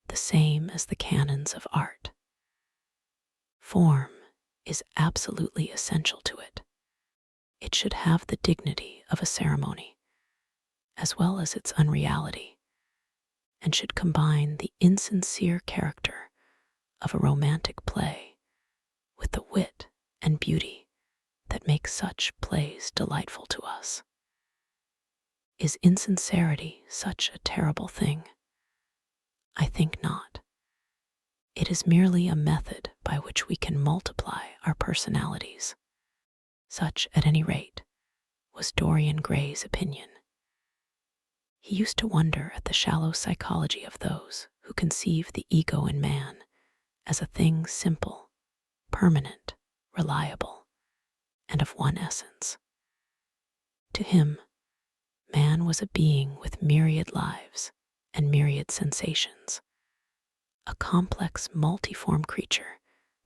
the same as the canons of art. Form is absolutely essential to it. It should have the dignity of a ceremony, as well as its unreality, and should combine the insincere character of a romantic play with the wit and beauty that make such plays delightful to us. Is insincerity such a terrible thing? I think not. It is merely a method by which we can multiply our personalities. Such, at any rate, was Dorian Gray's opinion. He used to wonder at the shallow psychology of those who conceive the ego in man as a thing simple permanent, reliable, and of one essence. To him, man was a being with myriad lives and myriad sensations, a complex, multiform creature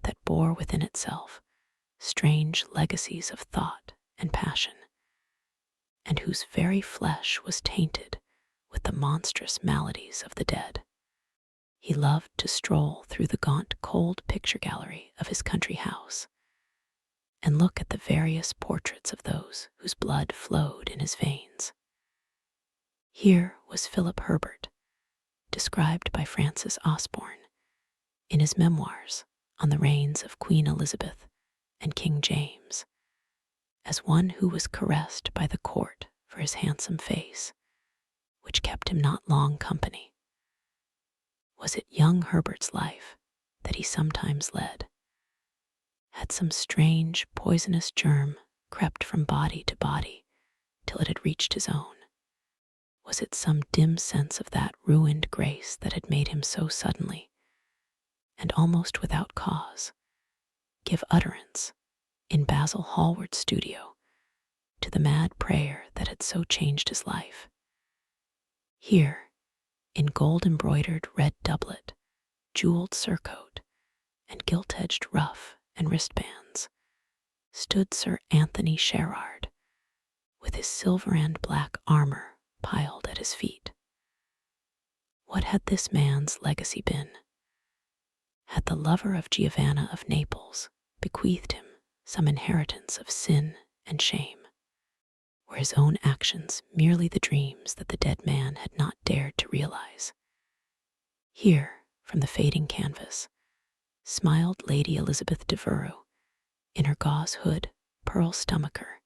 that bore within itself strange legacies of thought and passion, and whose very flesh was tainted with the monstrous maladies of the dead. He loved to stroll through the gaunt, cold picture gallery of his country house and look at the various portraits of those whose blood flowed in his veins. Here was Philip Herbert, described by Francis Osborne in his memoirs on the reigns of Queen Elizabeth and King James, as one who was caressed by the court for his handsome face, which kept him not long company. Was it young Herbert's life that he sometimes led? Had some strange, poisonous germ crept from body to body till it had reached his own? Was it some dim sense of that ruined grace that had made him so suddenly, and almost without cause, give utterance, in Basil Hallward's studio, to the mad prayer that had so changed his life? Here, in gold-embroidered red doublet, jeweled surcoat, and gilt-edged ruff and wristbands, stood Sir Anthony Sherard, with his silver and black armor piled at his feet. What had this man's legacy been? Had the lover of Giovanna of Naples bequeathed him some inheritance of sin and shame? Were his own actions merely the dreams that the dead man had not dared to realize? Here, from the fading canvas, smiled Lady Elizabeth de Vereux in her gauze hood, pearl stomacher,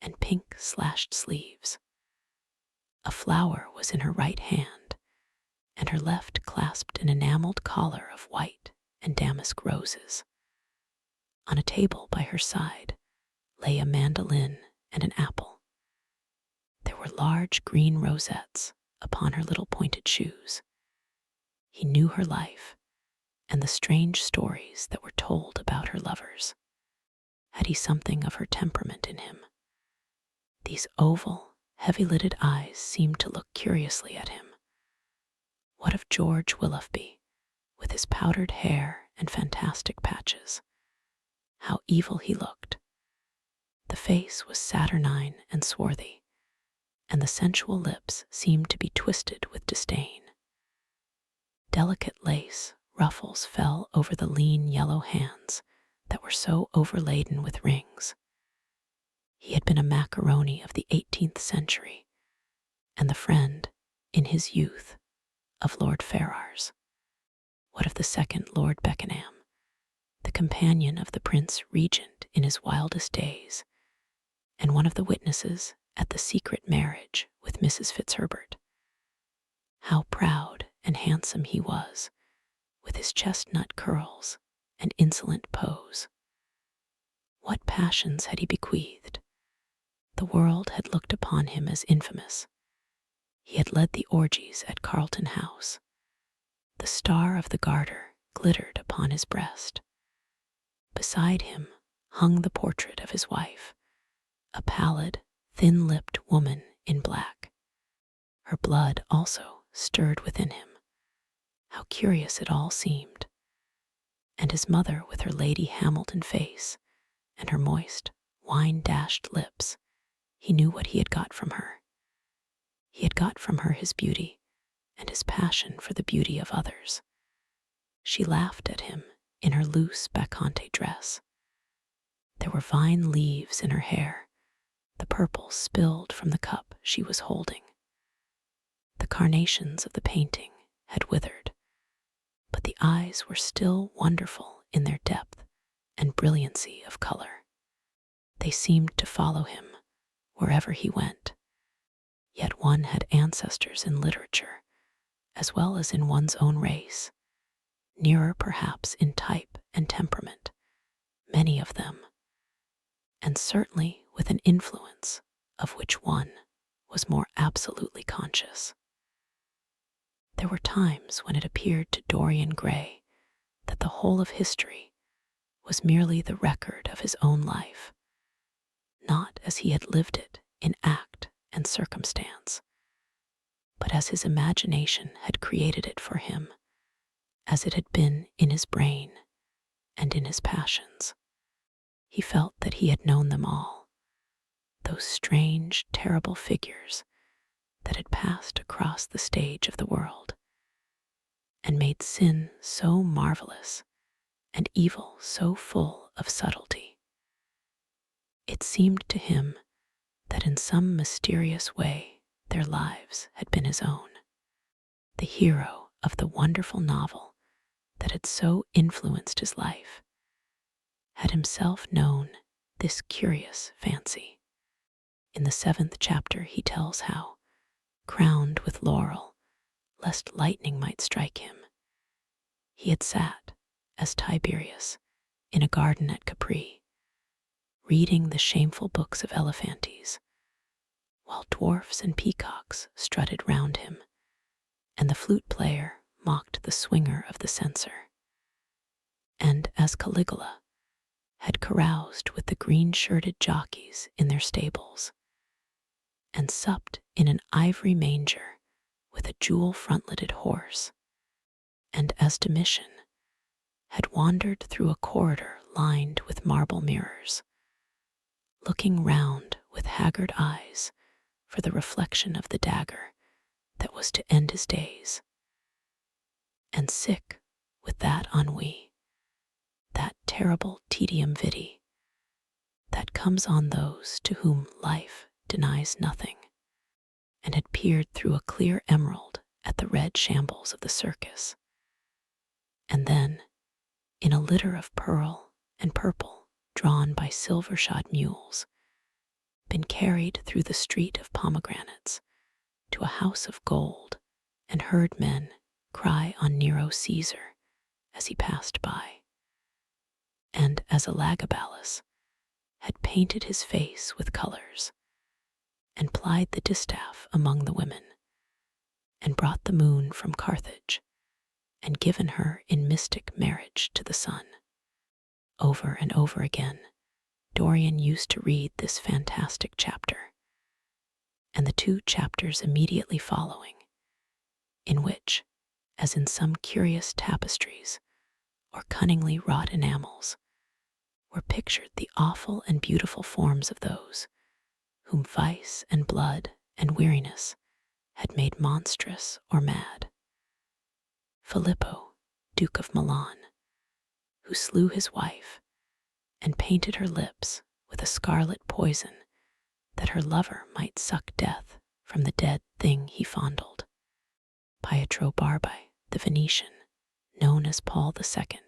and pink slashed sleeves. A flower was in her right hand, and her left clasped an enameled collar of white and damask roses. On a table by her side lay a mandolin and an apple. There were large green rosettes upon her little pointed shoes. He knew her life and the strange stories that were told about her lovers. Had he something of her temperament in him? These oval, heavy-lidded eyes seemed to look curiously at him. What of George Willoughby, with his powdered hair and fantastic patches? How evil he looked. The face was saturnine and swarthy, and the sensual lips seemed to be twisted with disdain. Delicate lace ruffles fell over the lean yellow hands that were so overladen with rings. He had been a macaroni of the 18th century, and the friend, in his youth, of Lord Ferrars. What of the second Lord Beckenham, the companion of the Prince Regent in his wildest days, and one of the witnesses at the secret marriage with Mrs. Fitzherbert? How proud and handsome he was, with his chestnut curls and insolent pose. What passions had he bequeathed? The world had looked upon him as infamous. He had led the orgies at Carlton House. The star of the Garter glittered upon his breast. Beside him hung the portrait of his wife, a pallid, thin-lipped woman in black. Her blood also stirred within him. How curious it all seemed. And his mother with her Lady Hamilton face and her moist, wine-dashed lips, he knew what he had got from her. He had got from her his beauty and his passion for the beauty of others. She laughed at him in her loose bacchante dress. There were vine leaves in her hair, the purple spilled from the cup she was holding. The carnations of the painting had withered, but the eyes were still wonderful in their depth and brilliancy of color. They seemed to follow him wherever he went. Yet one had ancestors in literature, as well as in one's own race, nearer perhaps in type and temperament, many of them, and certainly with an influence of which one was more absolutely conscious. There were times when it appeared to Dorian Gray that the whole of history was merely the record of his own life, not as he had lived it in act and circumstance, but as his imagination had created it for him, as it had been in his brain and in his passions. He felt that he had known them all, those strange, terrible figures that had passed across the stage of the world and made sin so marvelous and evil so full of subtlety. It seemed to him that in some mysterious way their lives had been his own. The hero of the wonderful novel that had so influenced his life had himself known this curious fancy. In the 7th chapter he tells how, crowned with laurel, lest lightning might strike him, he had sat, as Tiberius, in a garden at Capri, reading the shameful books of Elephantes, while dwarfs and peacocks strutted round him, and the flute player mocked the swinger of the censer. And as Caligula had caroused with the green-shirted jockeys in their stables, and supped in an ivory manger with a jewel-frontleted horse, and as Domitian had wandered through a corridor lined with marble mirrors, looking round with haggard eyes for the reflection of the dagger that was to end his days, and sick with that ennui, that terrible tedium vitae that comes on those to whom life denies nothing, and had peered through a clear emerald at the red shambles of the circus, and then, in a litter of pearl and purple drawn by silver-shod mules, been carried through the street of pomegranates to a house of gold, and heard men cry on Nero Caesar as he passed by, and as Elagabalus had painted his face with colors, and plied the distaff among the women, and brought the moon from Carthage, and given her in mystic marriage to the sun. Over and over again, Dorian used to read this fantastic chapter, and the 2 chapters immediately following, in which, as in some curious tapestries or cunningly wrought enamels, were pictured the awful and beautiful forms of those whom vice and blood and weariness had made monstrous or mad. Filippo, Duke of Milan, who slew his wife and painted her lips with a scarlet poison that her lover might suck death from the dead thing he fondled. Pietro Barbi, the Venetian, known as Paul II,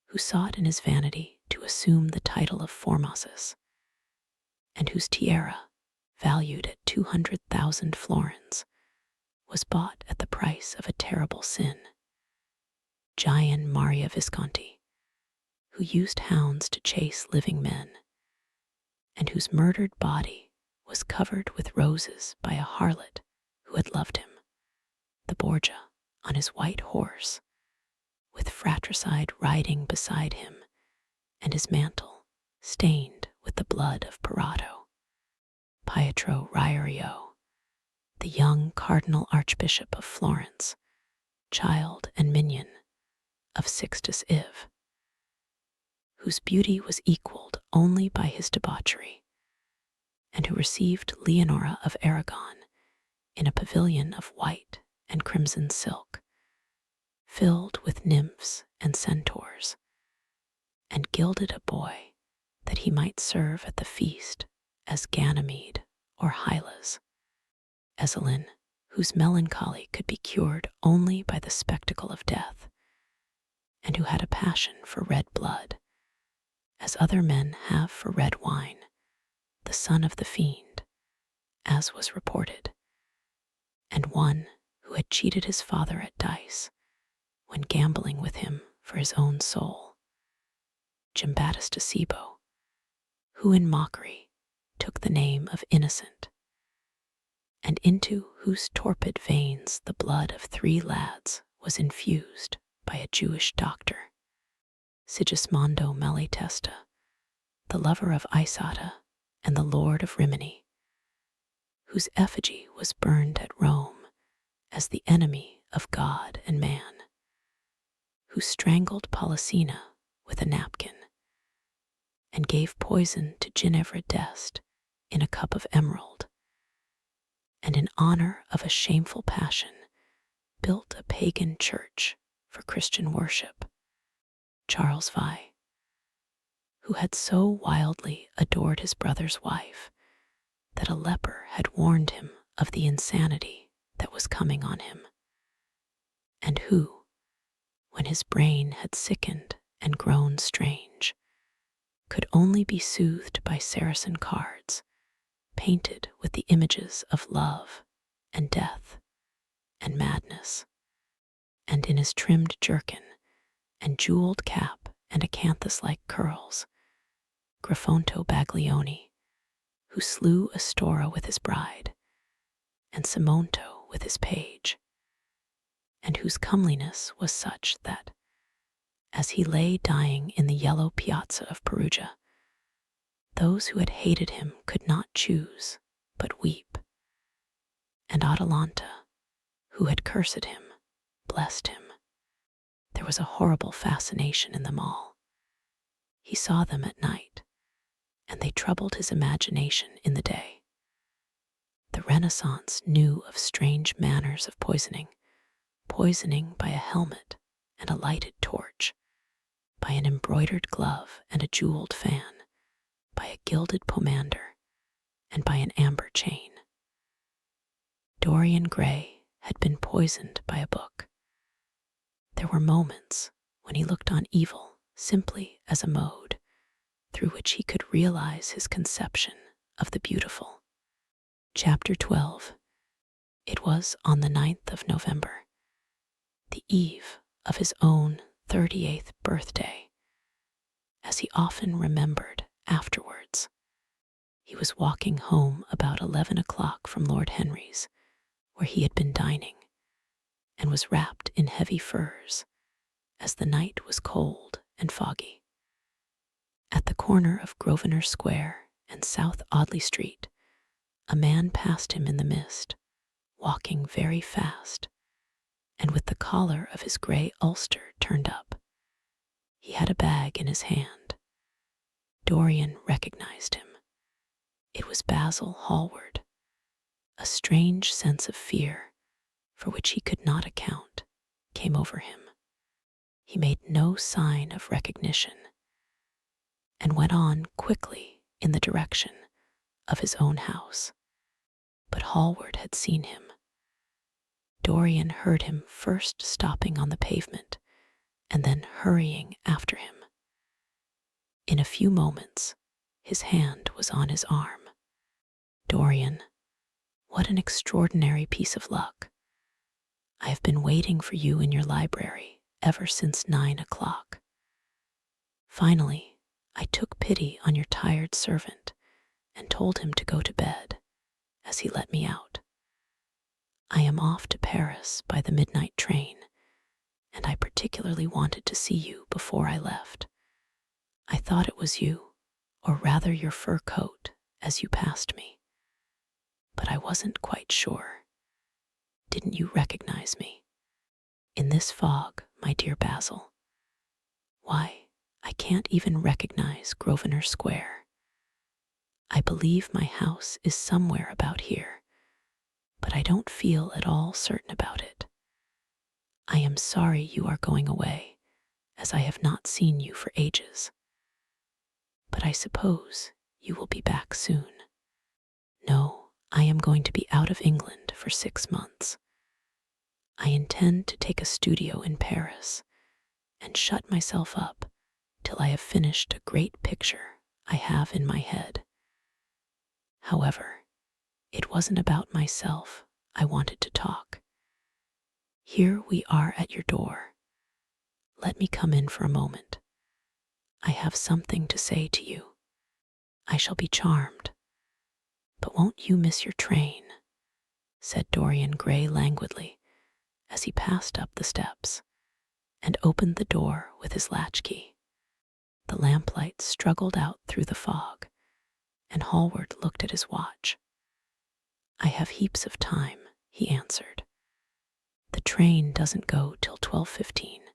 who sought in his vanity to assume the title of Formosus, and whose tiara, valued at 200,000 florins, was bought at the price of a terrible sin. Gian Maria Visconti, who used hounds to chase living men, and whose murdered body was covered with roses by a harlot who had loved him. The Borgia, on his white horse, with fratricide riding beside him, and his mantle stained with the blood of Perato. Pietro Riario, the young Cardinal Archbishop of Florence, child and minion of Sixtus IV, whose beauty was equaled only by his debauchery, and who received Leonora of Aragon in a pavilion of white and crimson silk, filled with nymphs and centaurs, and gilded a boy that he might serve at the feast as Ganymede or Hylas. Ezelin, whose melancholy could be cured only by the spectacle of death, and who had a passion for red blood, as other men have for red wine, the son of the fiend, as was reported, and one who had cheated his father at dice when gambling with him for his own soul, Giambattista Cibo, who in mockery took the name of Innocent, and into whose torpid veins the blood of 3 lads was infused by a Jewish doctor. Sigismondo Malatesta, the lover of Isata and the lord of Rimini, whose effigy was burned at Rome as the enemy of God and man, who strangled Polissena with a napkin and gave poison to Ginevra d'Este in a cup of emerald, and in honor of a shameful passion built a pagan church for Christian worship. Charles Vi, who had so wildly adored his brother's wife that a leper had warned him of the insanity that was coming on him, and who, when his brain had sickened and grown strange, could only be soothed by Saracen cards painted with the images of love and death and madness, and in his trimmed jerkin and jeweled cap and acanthus-like curls, Griffonto Baglioni, who slew Astora with his bride, and Simonto with his page, and whose comeliness was such that, as he lay dying in the yellow piazza of Perugia, those who had hated him could not choose but weep, and Atalanta, who had cursed him, blessed him. There was a horrible fascination in them all. He saw them at night, and they troubled his imagination in the day. The Renaissance knew of strange manners of poisoning by a helmet and a lighted torch, by an embroidered glove and a jeweled fan, by a gilded pomander, and by an amber chain. Dorian Gray had been poisoned by a book. There were moments when he looked on evil simply as a mode through which he could realize his conception of the beautiful. Chapter 12. It was on the 9th of November, the eve of his own 38th birthday, as he often remembered afterwards. He was walking home about 11 o'clock from Lord Henry's, where he had been dining, and was wrapped in heavy furs, as the night was cold and foggy. At the corner of Grosvenor Square and South Audley Street, a man passed him in the mist, walking very fast, and with the collar of his grey ulster turned up. He had a bag in his hand. Dorian recognized him. It was Basil Hallward. A strange sense of fear, for which he could not account, came over him. He made no sign of recognition, and went on quickly in the direction of his own house. But Hallward had seen him. Dorian heard him first stopping on the pavement and then hurrying after him. In a few moments, his hand was on his arm. Dorian, what an extraordinary piece of luck. I have been waiting for you in your library ever since 9 o'clock. Finally, I took pity on your tired servant and told him to go to bed, as he let me out. I am off to Paris by the midnight train, and I particularly wanted to see you before I left. I thought it was you, or rather your fur coat, as you passed me. But I wasn't quite sure. Didn't you recognize me? In this fog, my dear Basil. Why, I can't even recognize Grosvenor Square. I believe my house is somewhere about here, but I don't feel at all certain about it. I am sorry you are going away, as I have not seen you for ages. But I suppose you will be back soon. No, I am going to be out of England for 6 months. I intend to take a studio in Paris and shut myself up till I have finished a great picture I have in my head. However, it wasn't about myself I wanted to talk. Here we are at your door. Let me come in for a moment. I have something to say to you. I shall be charmed. But won't you miss your train? Said Dorian Gray languidly, as he passed up the steps and opened the door with his latchkey. The lamplight struggled out through the fog, and Hallward looked at his watch. "I have heaps of time," he answered. "The train doesn't go till 12:15,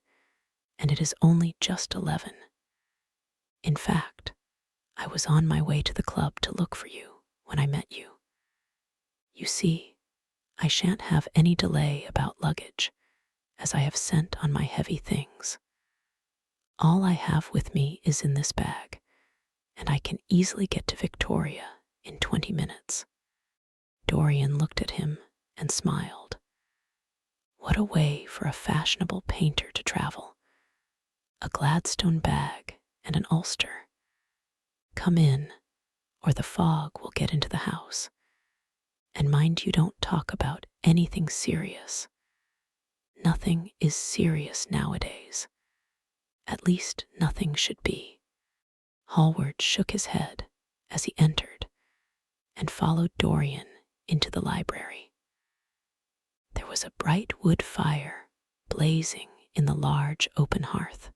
and it is only just 11. In fact, I was on my way to the club to look for you when I met you. You see, I shan't have any delay about luggage, as I have sent on my heavy things. All I have with me is in this bag, and I can easily get to Victoria in 20 minutes. Dorian looked at him and smiled. What a way for a fashionable painter to travel. A Gladstone bag and an ulster. Come in, or the fog will get into the house. And mind you don't talk about anything serious. Nothing is serious nowadays. At least nothing should be." Hallward shook his head as he entered and followed Dorian into the library. There was a bright wood fire blazing in the large open hearth.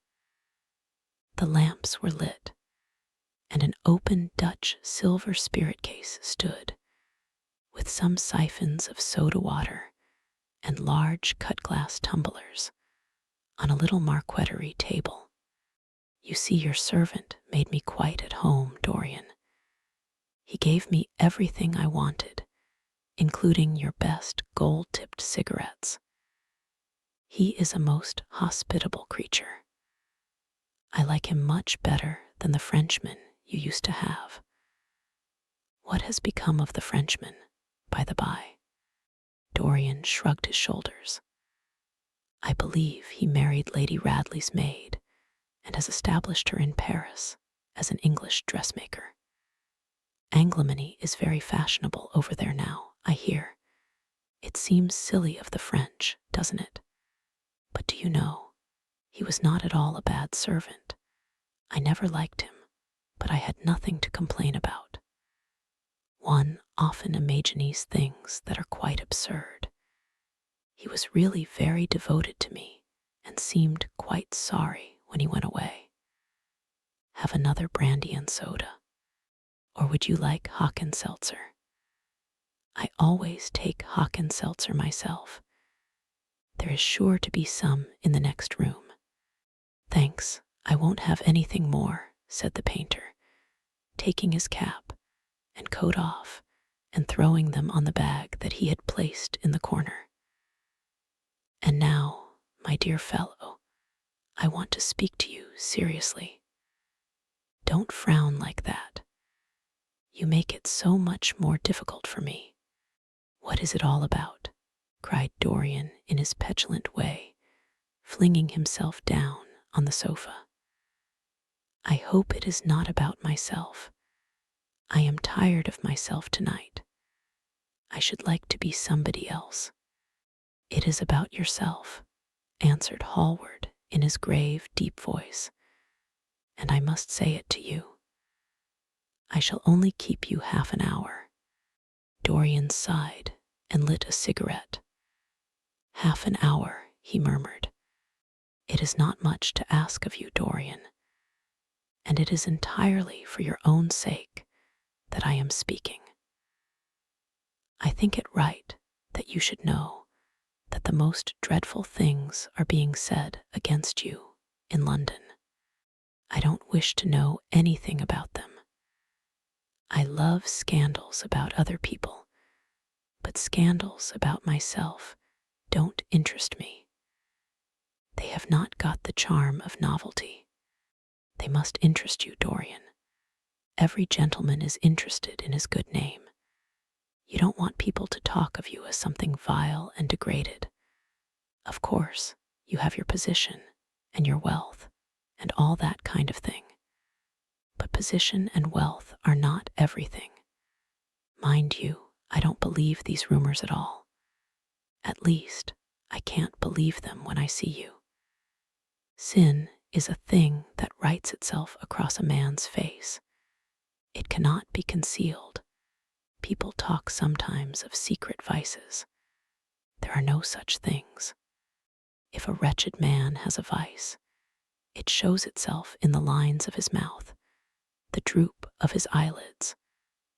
The lamps were lit, and an open Dutch silver spirit case stood, with some siphons of soda water and large cut-glass tumblers on a little marqueterie table. "You see, your servant made me quite at home, Dorian. He gave me everything I wanted, including your best gold-tipped cigarettes. He is a most hospitable creature. I like him much better than the Frenchman you used to have. What has become of the Frenchman, by the by?" Dorian shrugged his shoulders. "I believe he married Lady Radley's maid and has established her in Paris as an English dressmaker. Anglomany is very fashionable over there now, I hear. It seems silly of the French, doesn't it? But do you know, he was not at all a bad servant. I never liked him, but I had nothing to complain about. One often imagines things that are quite absurd. He was really very devoted to me and seemed quite sorry when he went away. Have another brandy and soda? Or would you like Hock-and-Seltzer? I always take Hock-and-Seltzer myself. There is sure to be some in the next room." "Thanks, I won't have anything more," said the painter, taking his cap and coat off and throwing them on the bag that he had placed in the corner. "And now, my dear fellow, I want to speak to you seriously. Don't frown like that. You make it so much more difficult for me." "What is it all about?" cried Dorian in his petulant way, flinging himself down on the sofa. "I hope it is not about myself. I am tired of myself tonight. I should like to be somebody else." "It is about yourself," answered Hallward in his grave, deep voice, "and I must say it to you. I shall only keep you half an hour." Dorian sighed and lit a cigarette. "Half an hour," he murmured. "It is not much to ask of you, Dorian, and it is entirely for your own sake that I am speaking. I think it right that you should know that the most dreadful things are being said against you in London. I don't wish to know anything about them. I love scandals about other people, but scandals about myself don't interest me. They have not got the charm of novelty. They must interest you, Dorian. Every gentleman is interested in his good name. You don't want people to talk of you as something vile and degraded. Of course, you have your position and your wealth and all that kind of thing. But position and wealth are not everything. Mind you, I don't believe these rumors at all. At least, I can't believe them when I see you. Sin is a thing that writes itself across a man's face. It cannot be concealed. People talk sometimes of secret vices. There are no such things. If a wretched man has a vice, It shows itself in the lines of his mouth, the droop of his eyelids,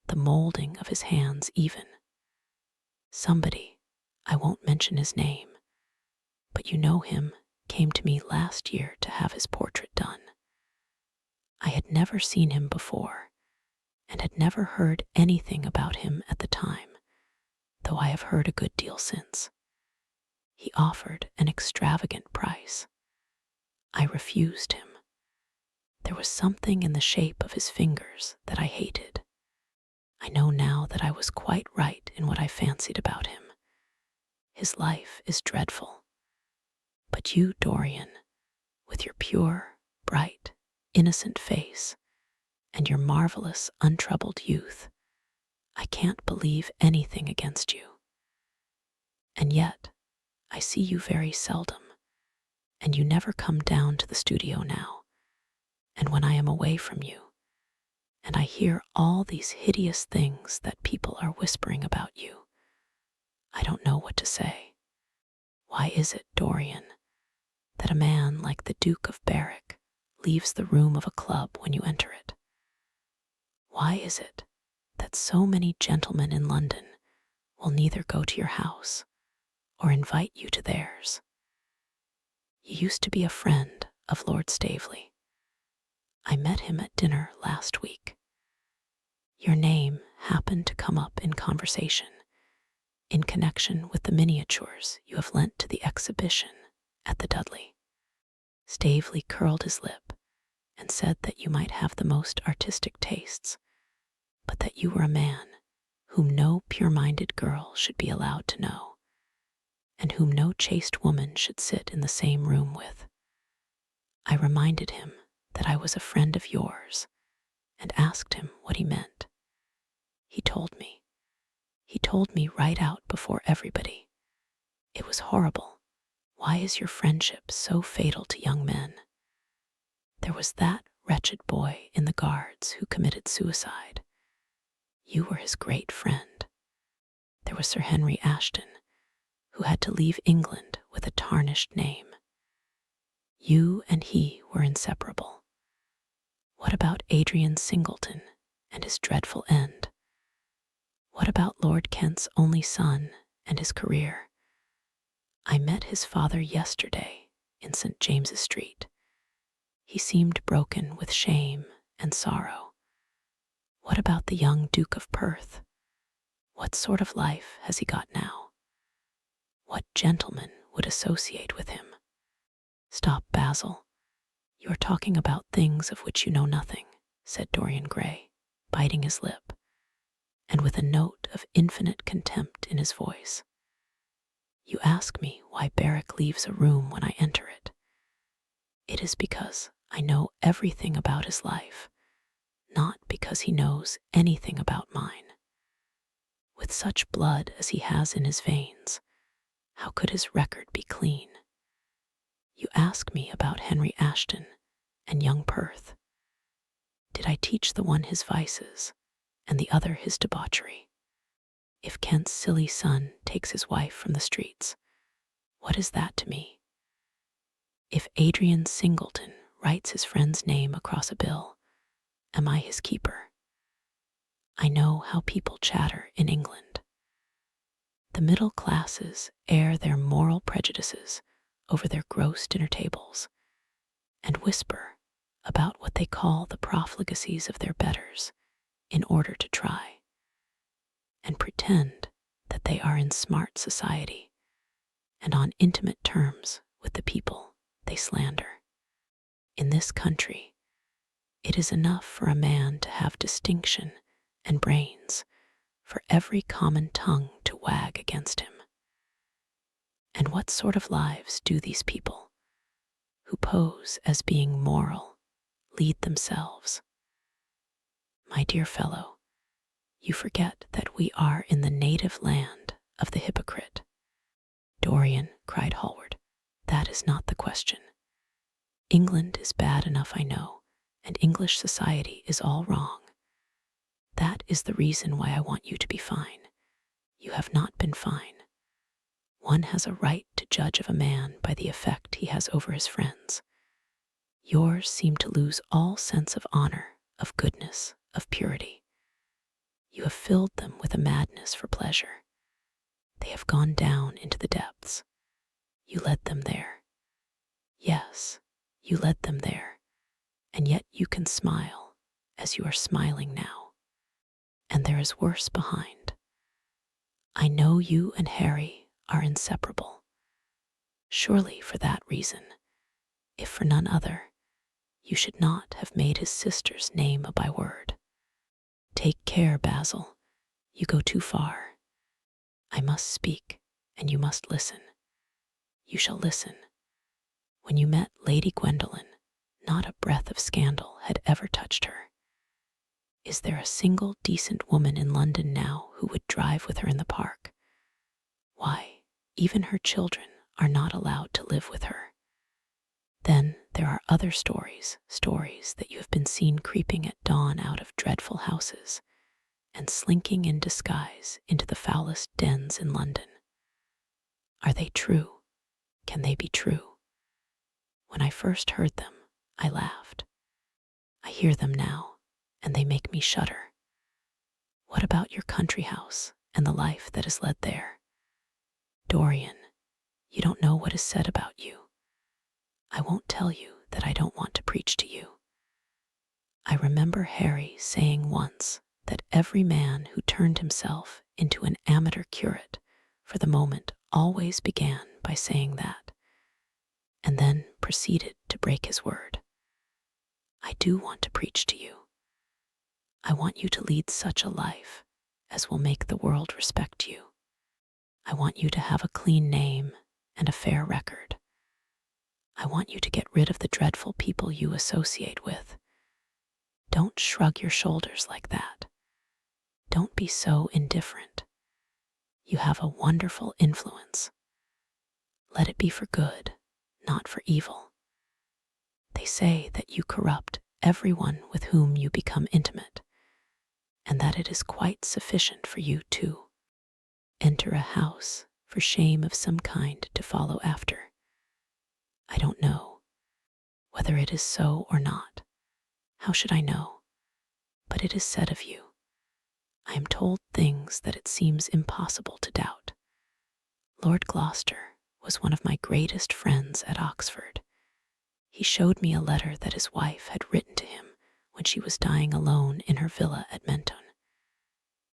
the molding of his hands even. Somebody, I won't mention his name, but you know him, came to me last year to have his portrait done. I had never seen him before, and had never heard anything about him at the time, though I have heard a good deal since. He offered an extravagant price. I refused him. There was something in the shape of his fingers that I hated. I know now that I was quite right in what I fancied about him. His life is dreadful. But you, Dorian, with your pure, bright, innocent face, and your marvelous, untroubled youth, I can't believe anything against you. And yet, I see you very seldom, and you never come down to the studio now. And when I am away from you, and I hear all these hideous things that people are whispering about you, I don't know what to say. Why is it, Dorian, that a man like the Duke of Berwick leaves the room of a club when you enter it? Why is it that so many gentlemen in London will neither go to your house or invite you to theirs? You used to be a friend of Lord Staveley. I met him at dinner last week. Your name happened to come up in conversation in connection with the miniatures you have lent to the exhibition at the Dudley. Staveley curled his lip and said that you might have the most artistic tastes, but that you were a man whom no pure-minded girl should be allowed to know, and whom no chaste woman should sit in the same room with. I reminded him that I was a friend of yours, and asked him what he meant. He told me. He told me right out before everybody. It was horrible. Why is your friendship so fatal to young men? There was that wretched boy in the Guards who committed suicide. You were his great friend. There was Sir Henry Ashton, who had to leave England with a tarnished name. You and he were inseparable. What about Adrian Singleton and his dreadful end? What about Lord Kent's only son and his career? I met his father yesterday in St. James's Street. He seemed broken with shame and sorrow. What about the young Duke of Perth? What sort of life has he got now? What gentleman would associate with him? Stop, Basil. You are talking about things of which you know nothing, said Dorian Gray, biting his lip, and with a note of infinite contempt in his voice. You ask me why Berwick leaves a room when I enter it. It is because I know everything about his life, not because he knows anything about mine. With such blood as he has in his veins, how could his record be clean? You ask me about Henry Ashton and young Perth. Did I teach the one his vices and the other his debauchery? If Kent's silly son takes his wife from the streets, what is that to me? If Adrian Singleton writes his friend's name across a bill, am I his keeper? I know how people chatter in England. The middle classes air their moral prejudices over their gross dinner tables, and whisper about what they call the profligacies of their betters in order to try, and pretend that they are in smart society and on intimate terms with the people they slander. In this country, it is enough for a man to have distinction and brains for every common tongue to wag against him. And what sort of lives do these people, who pose as being moral, lead themselves? My dear fellow, you forget that we are in the native land of the hypocrite. Dorian, cried Hallward, that is not the question. England is bad enough, I know, and English society is all wrong. That is the reason why I want you to be fine. You have not been fine. One has a right to judge of a man by the effect he has over his friends. Yours seem to lose all sense of honor, of goodness, of purity. You have filled them with a madness for pleasure. They have gone down into the depths. You led them there. Yes, you led them there, and yet you can smile as you are smiling now. And there is worse behind. I know you and Harry are inseparable. Surely for that reason, if for none other, you should not have made his sister's name a byword. Take care, Basil. You go too far. I must speak, and you must listen. You shall listen. When you met Lady Gwendolen, not a breath of scandal had ever touched her. Is there a single decent woman in London now who would drive with her in the park? Why, even her children are not allowed to live with her. Then there are other stories that you have been seen creeping at dawn out of dreadful houses and slinking in disguise into the foulest dens in London. Are they true? Can they be true? When I first heard them, I laughed. I hear them now, and they make me shudder. What about your country house and the life that is led there? Dorian, you don't know what is said about you. I won't tell you that I don't want to preach to you. I remember Harry saying once that every man who turned himself into an amateur curate for the moment always began by saying that, and then proceeded to break his word. I do want to preach to you. I want you to lead such a life as will make the world respect you. I want you to have a clean name and a fair record. I want you to get rid of the dreadful people you associate with. Don't shrug your shoulders like that. Don't be so indifferent. You have a wonderful influence. Let it be for good, not for evil. They say that you corrupt everyone with whom you become intimate, and that it is quite sufficient for you to enter a house for shame of some kind to follow after. I don't know whether it is so or not. How should I know? But it is said of you. I am told things that it seems impossible to doubt. Lord Gloucester was one of my greatest friends at Oxford. He showed me a letter that his wife had written to him when she was dying alone in her villa at Menton.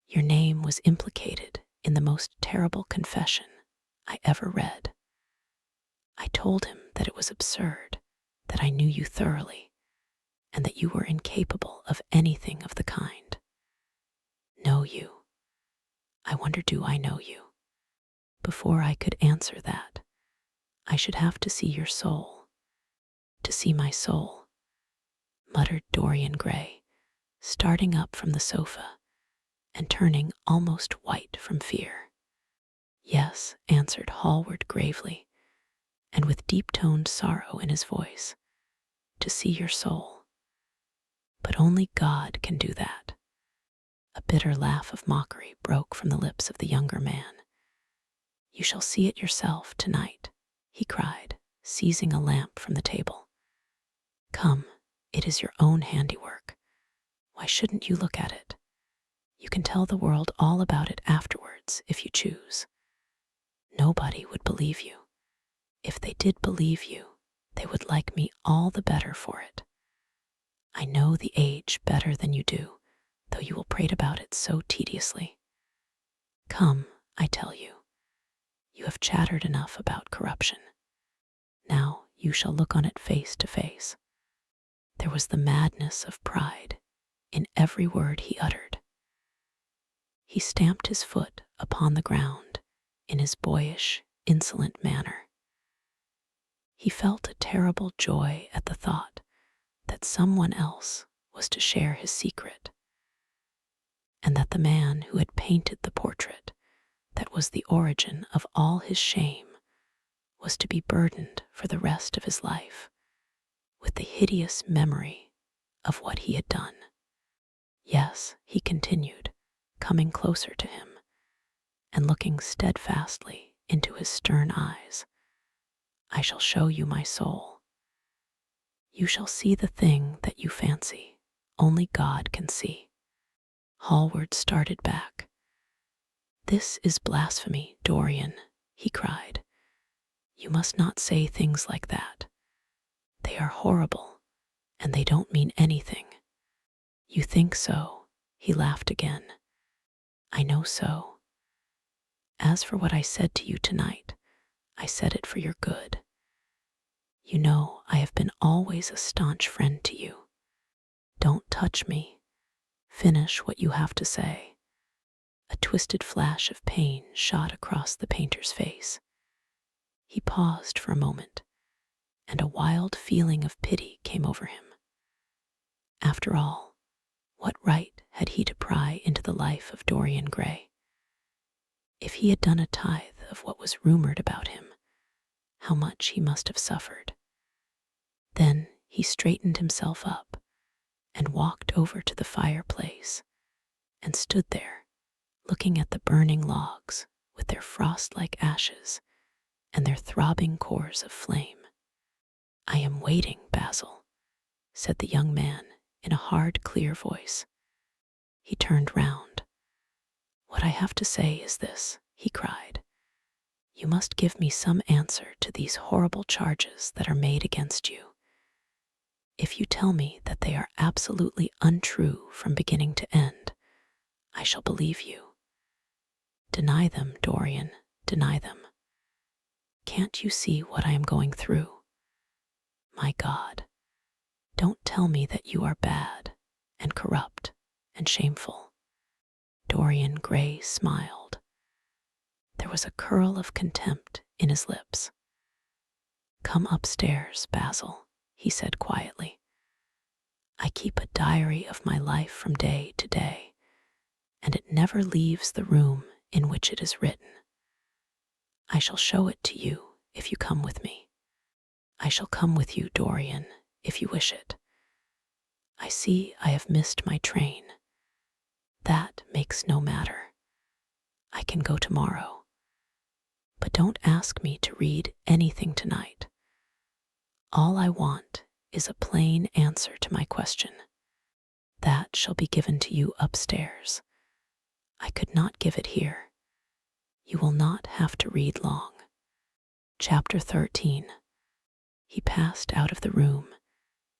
Your name was implicated in the most terrible confession I ever read. I told him that it was absurd, that I knew you thoroughly, and that you were incapable of anything of the kind. Know you? I wonder, do I know you? Before I could answer that, I should have to see your soul. To see my soul, muttered Dorian Gray, starting up from the sofa and turning almost white from fear. Yes, answered Hallward gravely, and with deep-toned sorrow in his voice, to see your soul. But only God can do that. A bitter laugh of mockery broke from the lips of the younger man. You shall see it yourself tonight, he cried, seizing a lamp from the table. Come, it is your own handiwork. Why shouldn't you look at it? You can tell the world all about it afterwards if you choose. Nobody would believe you. If they did believe you, they would like me all the better for it. I know the age better than you do, though you will prate about it so tediously. Come, I tell you. You have chattered enough about corruption. Now you shall look on it face to face. There was the madness of pride in every word he uttered. He stamped his foot upon the ground in his boyish, insolent manner. He felt a terrible joy at the thought that someone else was to share his secret, and that the man who had painted the portrait that was the origin of all his shame was to be burdened for the rest of his life with the hideous memory of what he had done. Yes, he continued, coming closer to him and looking steadfastly into his stern eyes, I shall show you my soul. You shall see the thing that you fancy. Only God can see. Hallward started back. This is blasphemy, Dorian, he cried. You must not say things like that. They are horrible, and they don't mean anything. You think so, he laughed again. I know so. As for what I said to you tonight, I said it for your good. You know I have been always a staunch friend to you. Don't touch me. Finish what you have to say. A twisted flash of pain shot across the painter's face. He paused for a moment, and a wild feeling of pity came over him. After all, what right had he to pry into the life of Dorian Gray? If he had done a tithe of what was rumored about him, how much he must have suffered. Then he straightened himself up and walked over to the fireplace and stood there, looking at the burning logs with their frost-like ashes and their throbbing cores of flame. I am waiting, Basil, said the young man in a hard, clear voice. He turned round. What I have to say is this, he cried. You must give me some answer to these horrible charges that are made against you. If you tell me that they are absolutely untrue from beginning to end, I shall believe you. Deny them, Dorian, deny them. Can't you see what I am going through? My God, don't tell me that you are bad and corrupt and shameful. Dorian Gray smiled. There was a curl of contempt in his lips. Come upstairs, Basil, he said quietly. I keep a diary of my life from day to day, and it never leaves the room in which it is written. I shall show it to you if you come with me. I shall come with you, Dorian, if you wish it. I see I have missed my train. That makes no matter. I can go tomorrow. But don't ask me to read anything tonight. All I want is a plain answer to my question. That shall be given to you upstairs. I could not give it here. You will not have to read long. Chapter 13. He passed out of the room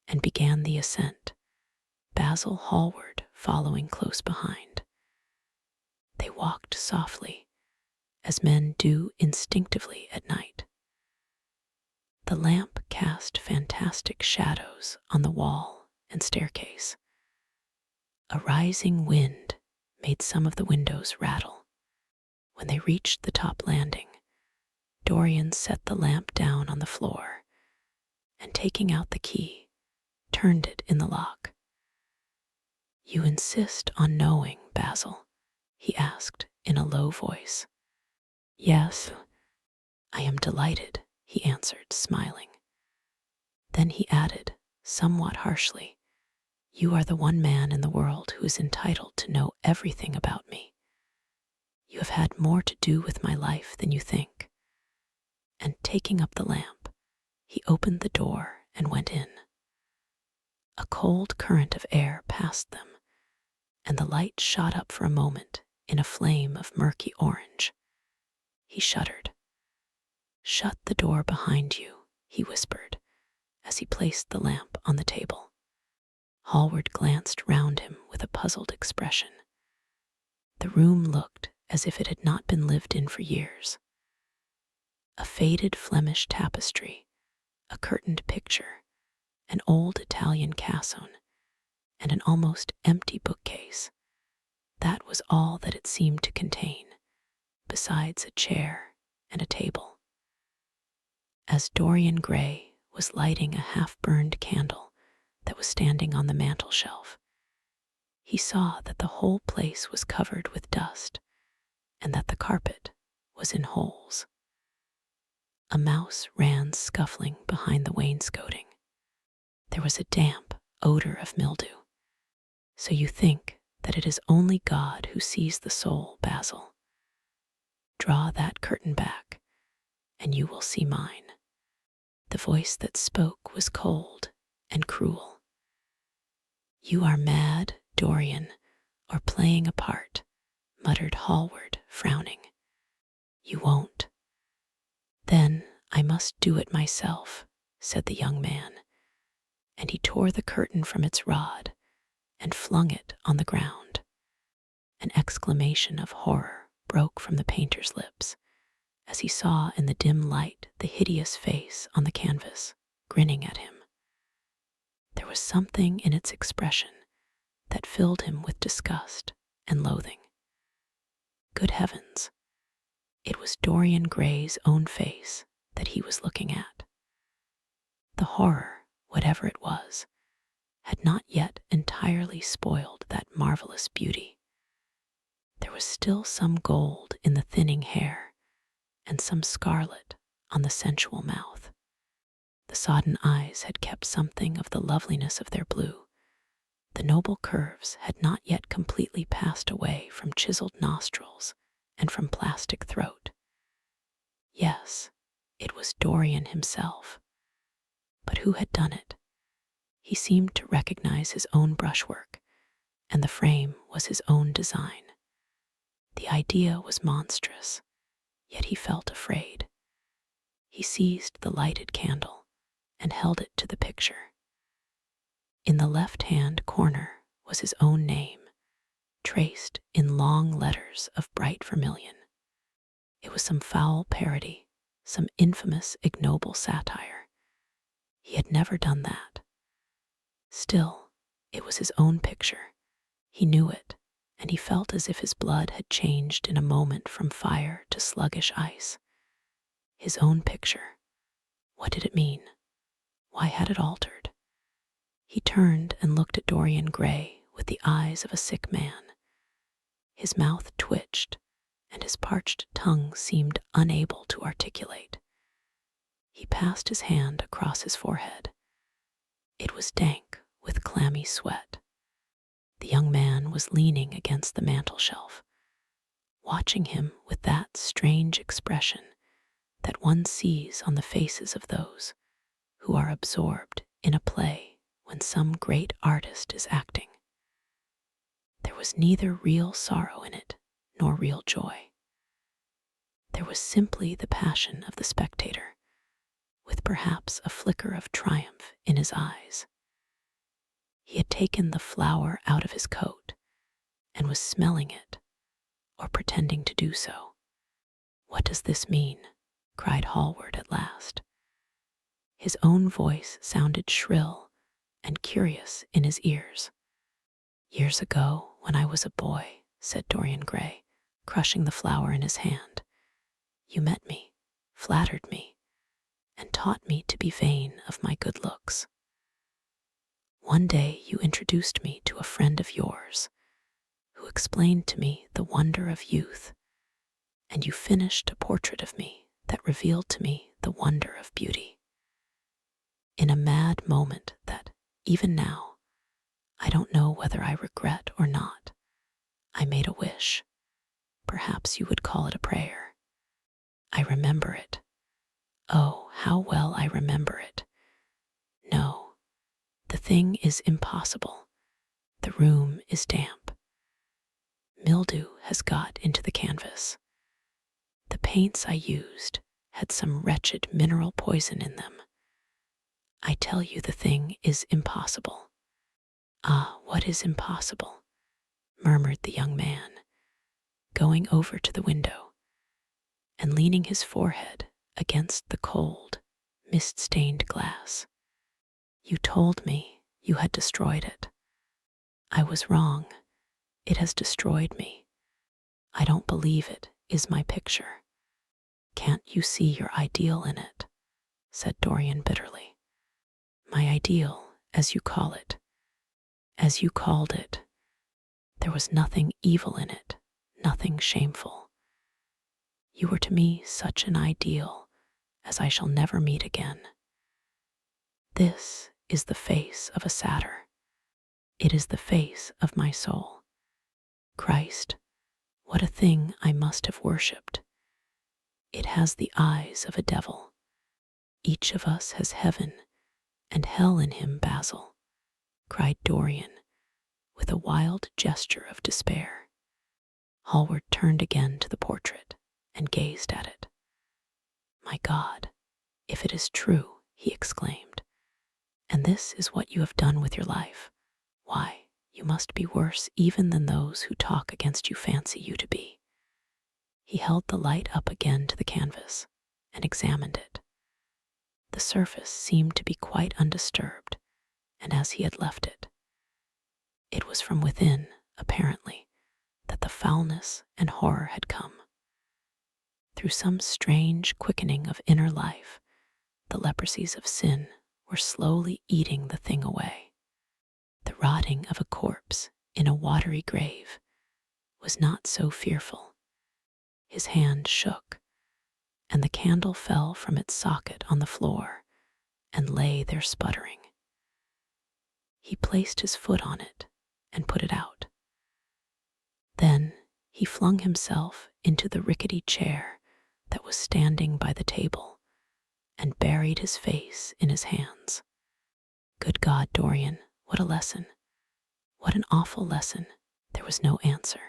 and began the ascent, Basil Hallward following close behind. They walked softly, as men do instinctively at night. The lamp cast fantastic shadows on the wall and staircase. A rising wind made some of the windows rattle. When they reached the top landing, Dorian set the lamp down on the floor and, taking out the key, turned it in the lock. You insist on knowing, Basil? He asked in a low voice. Yes, I am delighted, he answered, smiling. Then he added, somewhat harshly, you are the one man in the world who is entitled to know everything about me. You have had more to do with my life than you think. And taking up the lamp, he opened the door and went in. A cold current of air passed them, and the light shot up for a moment in a flame of murky orange. He shuddered. Shut the door behind you, he whispered, as he placed the lamp on the table. Hallward glanced round him with a puzzled expression. The room looked as if it had not been lived in for years. A faded Flemish tapestry, a curtained picture, an old Italian cassone, and an almost empty bookcase. That was all that it seemed to contain, besides a chair and a table. As Dorian Gray was lighting a half-burned candle that was standing on the mantel shelf, he saw that the whole place was covered with dust and that the carpet was in holes. A mouse ran scuffling behind the wainscoting. There was a damp odor of mildew. So you think that it is only God who sees the soul, Basil. Draw that curtain back, and you will see mine. The voice that spoke was cold and cruel. "You are mad, Dorian, or playing a part," muttered Hallward, frowning. "You won't." "Then I must do it myself," said the young man, and he tore the curtain from its rod and flung it on the ground. An exclamation of horror broke from the painter's lips as he saw in the dim light the hideous face on the canvas, grinning at him. There was something in its expression that filled him with disgust and loathing. Good heavens, it was Dorian Gray's own face that he was looking at. The horror, whatever it was, had not yet entirely spoiled that marvelous beauty. There was still some gold in the thinning hair and some scarlet on the sensual mouth. The sodden eyes had kept something of the loveliness of their blue. The noble curves had not yet completely passed away from chiseled nostrils and from plastic throat. Yes, it was Dorian himself. But who had done it? He seemed to recognize his own brushwork, and the frame was his own design. The idea was monstrous, yet he felt afraid. He seized the lighted candle and held it to the picture. In the left-hand corner was his own name, traced in long letters of bright vermilion. It was some foul parody, some infamous, ignoble satire. He had never done that. Still, it was his own picture. He knew it, and he felt as if his blood had changed in a moment from fire to sluggish ice. His own picture. What did it mean? Why had it altered? He turned and looked at Dorian Gray with the eyes of a sick man. His mouth twitched, and his parched tongue seemed unable to articulate. He passed his hand across his forehead. It was dank with clammy sweat. The young man was leaning against the mantel-shelf, watching him with that strange expression that one sees on the faces of those who are absorbed in a play when some great artist is acting. There was neither real sorrow in it nor real joy. There was simply the passion of the spectator, with perhaps a flicker of triumph in his eyes. He had taken the flower out of his coat and was smelling it, or pretending to do so. "What does this mean?" cried Hallward at last. His own voice sounded shrill and curious in his ears. "Years ago, when I was a boy," said Dorian Gray, crushing the flower in his hand, "you met me, flattered me, and taught me to be vain of my good looks. One day you introduced me to a friend of yours, who explained to me the wonder of youth, and you finished a portrait of me that revealed to me the wonder of beauty. In a mad moment that, even now, I don't know whether I regret or not, I made a wish. Perhaps you would call it a prayer. I remember it. Oh, how well I remember it. No, the thing is impossible. The room is damp. Mildew has got into the canvas. The paints I used had some wretched mineral poison in them. I tell you the thing is impossible." "Ah, what is impossible?" murmured the young man, going over to the window and leaning his forehead against the cold, mist-stained glass. "You told me you had destroyed it. I was wrong. It has destroyed me. I don't believe it is my picture." "Can't you see your ideal in it?" said Dorian bitterly. "My ideal, as you call it. As you called it. There was nothing evil in it, nothing shameful. You were to me such an ideal as I shall never meet again. This is the face of a satyr. It is the face of my soul. Christ, what a thing I must have worshipped. It has the eyes of a devil. Each of us has heaven And hell in him, Basil, cried Dorian, with a wild gesture of despair. Hallward turned again to the portrait and gazed at it. My God, if it is true, he exclaimed, and this is what you have done with your life, why, you must be worse even than those who talk against you fancy you to be. He held the light up again to the canvas and examined it. The surface seemed to be quite undisturbed, and as he had left it. It was from within, apparently, that the foulness and horror had come. Through some strange quickening of inner life, the leprosies of sin were slowly eating the thing away. The rotting of a corpse in a watery grave was not so fearful. His hand shook, and the candle fell from its socket on the floor and lay there sputtering. He placed his foot on it and put it out. Then he flung himself into the rickety chair that was standing by the table and buried his face in his hands. Good God, Dorian, what a lesson! What an awful lesson! There was no answer,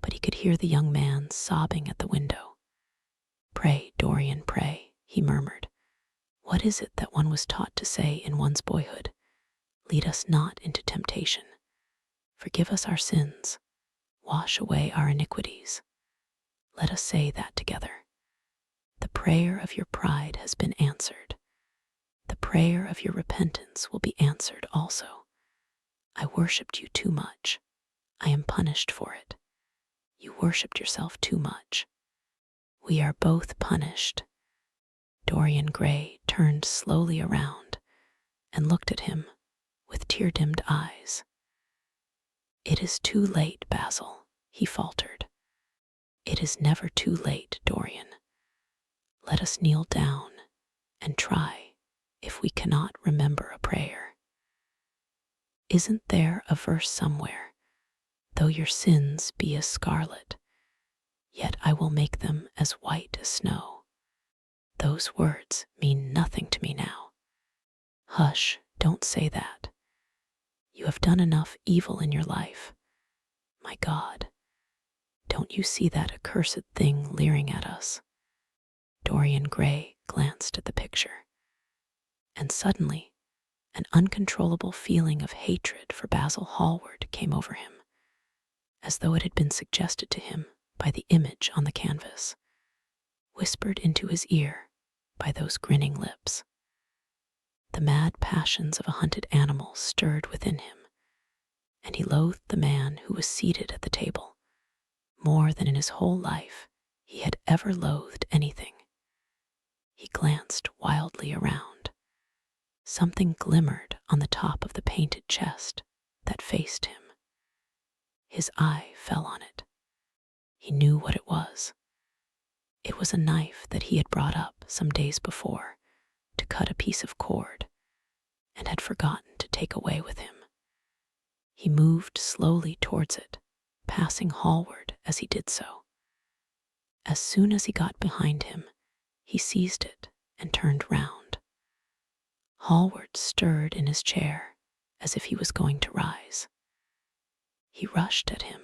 but he could hear the young man sobbing at the window. Pray, Dorian, pray, he murmured. What is it that one was taught to say in one's boyhood? Lead us not into temptation. Forgive us our sins. Wash away our iniquities. Let us say that together. The prayer of your pride has been answered. The prayer of your repentance will be answered also. I worshipped you too much. I am punished for it. You worshipped yourself too much. We are both punished. Dorian Gray turned slowly around and looked at him with tear-dimmed eyes. It is too late, Basil, he faltered. It is never too late, Dorian. Let us kneel down and try if we cannot remember a prayer. Isn't there a verse somewhere? Though your sins be as scarlet, yet I will make them as white as snow. Those words mean nothing to me now. Hush, don't say that. You have done enough evil in your life. My God, don't you see that accursed thing leering at us? Dorian Gray glanced at the picture, and suddenly an uncontrollable feeling of hatred for Basil Hallward came over him, as though it had been suggested to him by the image on the canvas, whispered into his ear by those grinning lips. The mad passions of a hunted animal stirred within him, and he loathed the man who was seated at the table more than in his whole life he had ever loathed anything. He glanced wildly around. Something glimmered on the top of the painted chest that faced him. His eye fell on it. He knew what it was. It was a knife that he had brought up some days before to cut a piece of cord and had forgotten to take away with him. He moved slowly towards it, passing Hallward as he did so. As soon as he got behind him, he seized it and turned round. Hallward stirred in his chair as if he was going to rise. He rushed at him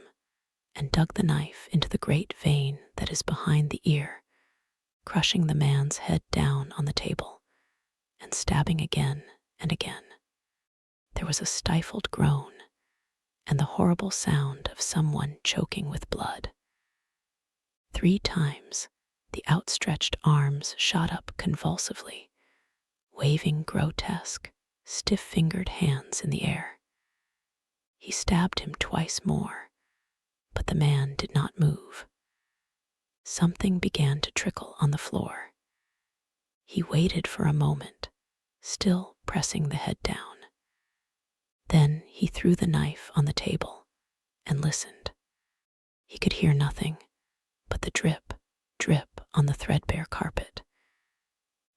and dug the knife into the great vein that is behind the ear, crushing the man's head down on the table and stabbing again and again. There was a stifled groan and the horrible sound of someone choking with blood. 3 times the outstretched arms shot up convulsively, waving grotesque, stiff-fingered hands in the air. He stabbed him twice more, but the man did not move. Something began to trickle on the floor. He waited for a moment, still pressing the head down. Then he threw the knife on the table and listened. He could hear nothing but the drip, drip on the threadbare carpet.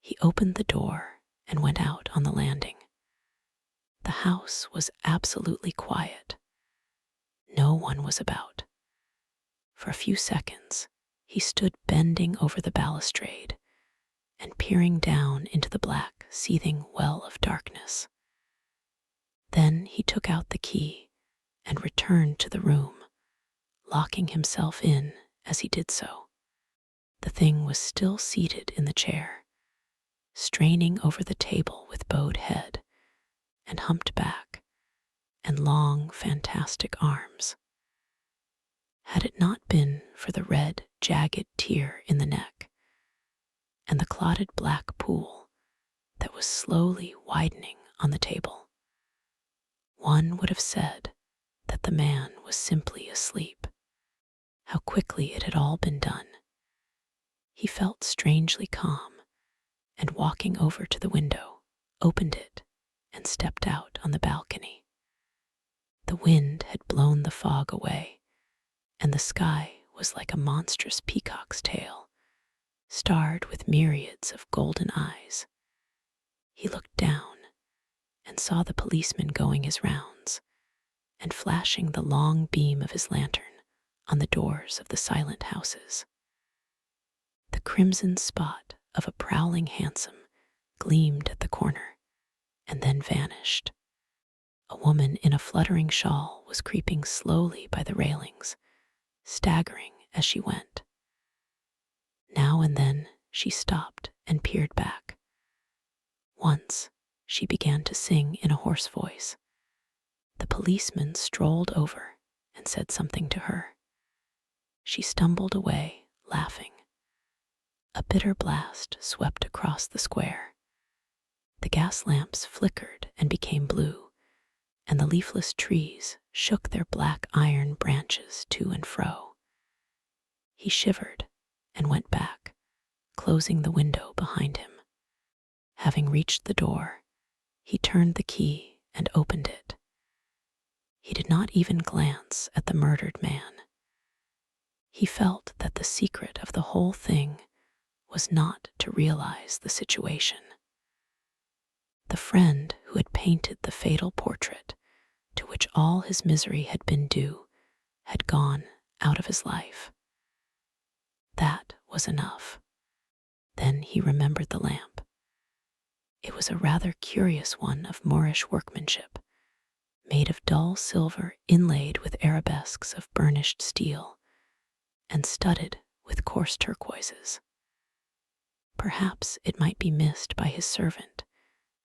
He opened the door and went out on the landing. The house was absolutely quiet. No one was about. For a few seconds, he stood bending over the balustrade and peering down into the black seething well of darkness. Then he took out the key and returned to the room, locking himself in as he did so. The thing was still seated in the chair, straining over the table with bowed head and humped back and long, fantastic arms. Had it not been for the red, jagged tear in the neck and the clotted black pool that was slowly widening on the table, one would have said that the man was simply asleep. How quickly it had all been done. He felt strangely calm, and walking over to the window, opened it and stepped out on the balcony. The wind had blown the fog away, and the sky was like a monstrous peacock's tail, starred with myriads of golden eyes. He looked down and saw the policeman going his rounds and flashing the long beam of his lantern on the doors of the silent houses. The crimson spot of a prowling hansom gleamed at the corner and then vanished. A woman in a fluttering shawl was creeping slowly by the railings, staggering as she went. Now and then she stopped and peered back. Once she began to sing in a hoarse voice. The policeman strolled over and said something to her. She stumbled away, laughing. A bitter blast swept across the square. The gas lamps flickered and became blue, and the leafless trees shook their black iron branches to and fro. He shivered and went back, closing the window behind him. Having reached the door, he turned the key and opened it. He did not even glance at the murdered man. He felt that the secret of the whole thing was not to realize the situation. The friend who had painted the fatal portrait, to which all his misery had been due, had gone out of his life. That was enough. Then he remembered the lamp. It was a rather curious one of Moorish workmanship, made of dull silver inlaid with arabesques of burnished steel, and studded with coarse turquoises. Perhaps it might be missed by his servant,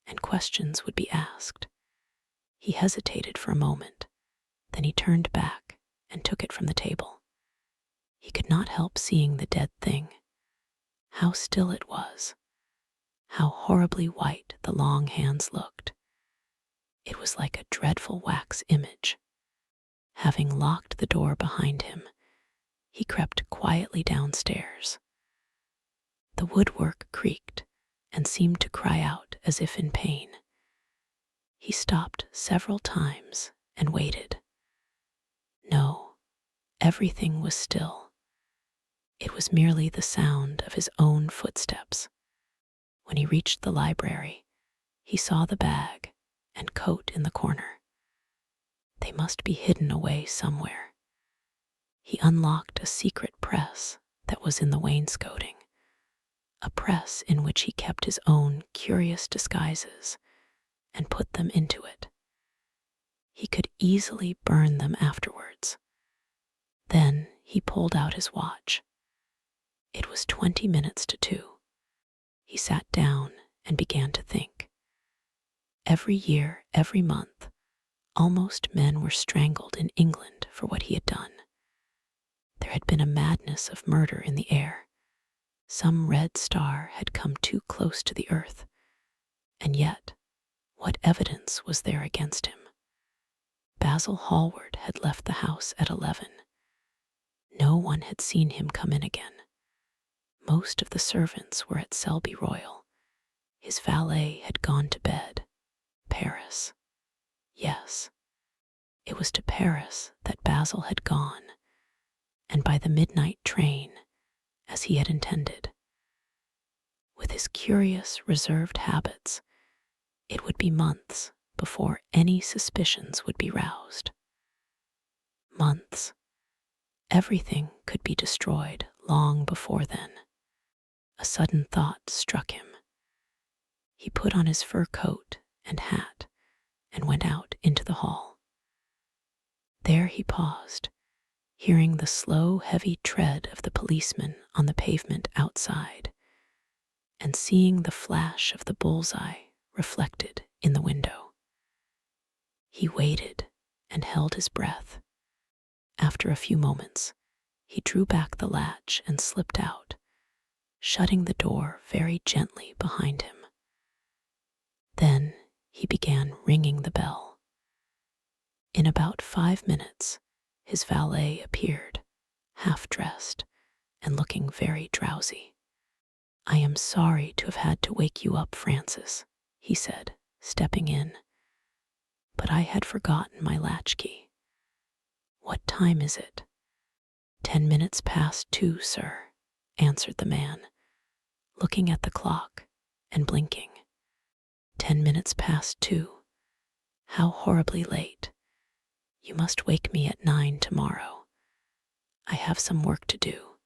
and questions would be asked. He hesitated for a moment, then he turned back and took it from the table. He could not help seeing the dead thing. How still it was. How horribly white the long hands looked. It was like a dreadful wax image. Having locked the door behind him, he crept quietly downstairs. The woodwork creaked and seemed to cry out as if in pain. He stopped several times and waited. No, everything was still. It was merely the sound of his own footsteps. When he reached the library, he saw the bag and coat in the corner. They must be hidden away somewhere. He unlocked a secret press that was in the wainscoting, a press in which he kept his own curious disguises, and put them into it. He could easily burn them afterwards. Then he pulled out his watch. It was 20 minutes to 2. He sat down and began to think. Every year, every month, almost men were strangled in England for what he had done. There had been a madness of murder in the air. Some red star had come too close to the earth, and yet, what evidence was there against him? Basil Hallward had left the house at 11. No one had seen him come in again. Most of the servants were at Selby Royal. His valet had gone to bed. Paris. Yes, it was to Paris that Basil had gone, and by the midnight train, as he had intended. With his curious, reserved habits, it would be months before any suspicions would be roused. Months. Everything could be destroyed long before then. A sudden thought struck him. He put on his fur coat and hat and went out into the hall. There he paused, hearing the slow, heavy tread of the policeman on the pavement outside, and seeing the flash of the bullseye reflected in the window. He waited and held his breath. After a few moments, he drew back the latch and slipped out, shutting the door very gently behind him. Then he began ringing the bell. In about 5 minutes, his valet appeared, half-dressed and looking very drowsy. "I am sorry to have had to wake you up, Francis," he said, stepping in, "but I had forgotten my latchkey." "What time is it?" 10 minutes past 2, sir," answered the man, looking at the clock and blinking. 10 minutes past 2. How horribly late. You must wake me at 9 tomorrow. I have some work to do.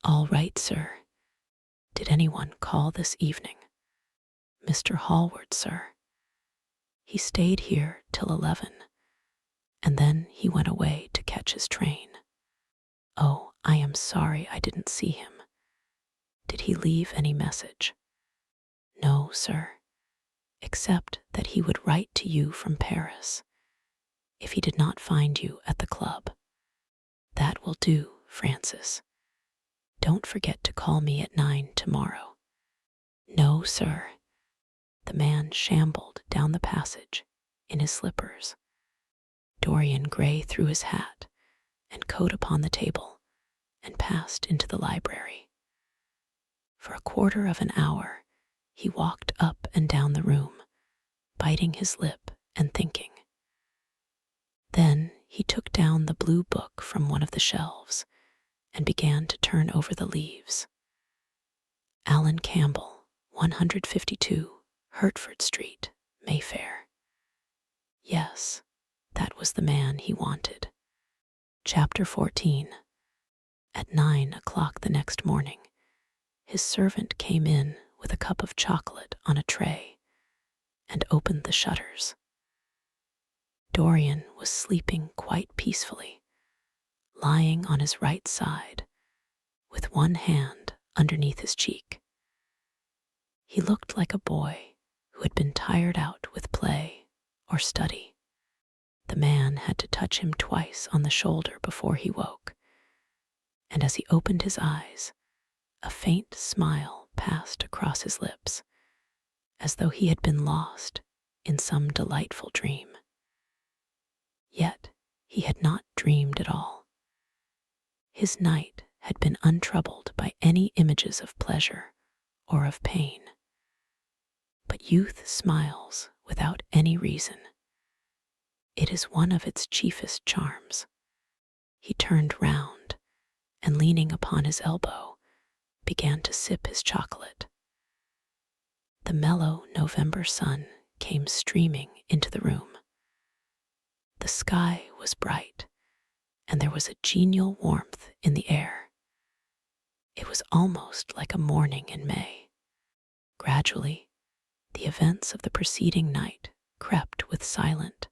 All right, sir. Did anyone call this evening? Mr. Hallward, sir. He stayed here till 11, and then he went away to catch his train. Oh, I am sorry I didn't see him. Did he leave any message? No, sir, except that he would write to you from Paris if he did not find you at the club. That will do, Francis. Don't forget to call me at 9 tomorrow. No, sir. The man shambled down the passage in his slippers. Dorian Gray threw his hat and coat upon the table and passed into the library. For a quarter of an hour, he walked up and down the room, biting his lip and thinking. Then he took down the blue book from one of the shelves and began to turn over the leaves. Alan Campbell, 152, Hertford Street, Mayfair. Yes, that was the man he wanted. Chapter 14. At 9 o'clock the next morning, his servant came in with a cup of chocolate on a tray and opened the shutters. Dorian was sleeping quite peacefully, lying on his right side, with one hand underneath his cheek. He looked like a boy who had been tired out with play or study. The man had to touch him twice on the shoulder before he woke, and as he opened his eyes, a faint smile passed across his lips, as though he had been lost in some delightful dream. Yet he had not dreamed at all. His night had been untroubled by any images of pleasure or of pain. But youth smiles without any reason. It is one of its chiefest charms. He turned round and, leaning upon his elbow, began to sip his chocolate. The mellow November sun came streaming into the room. The sky was bright, and there was a genial warmth in the air. It was almost like a morning in May. Gradually, the events of the preceding night crept with silent,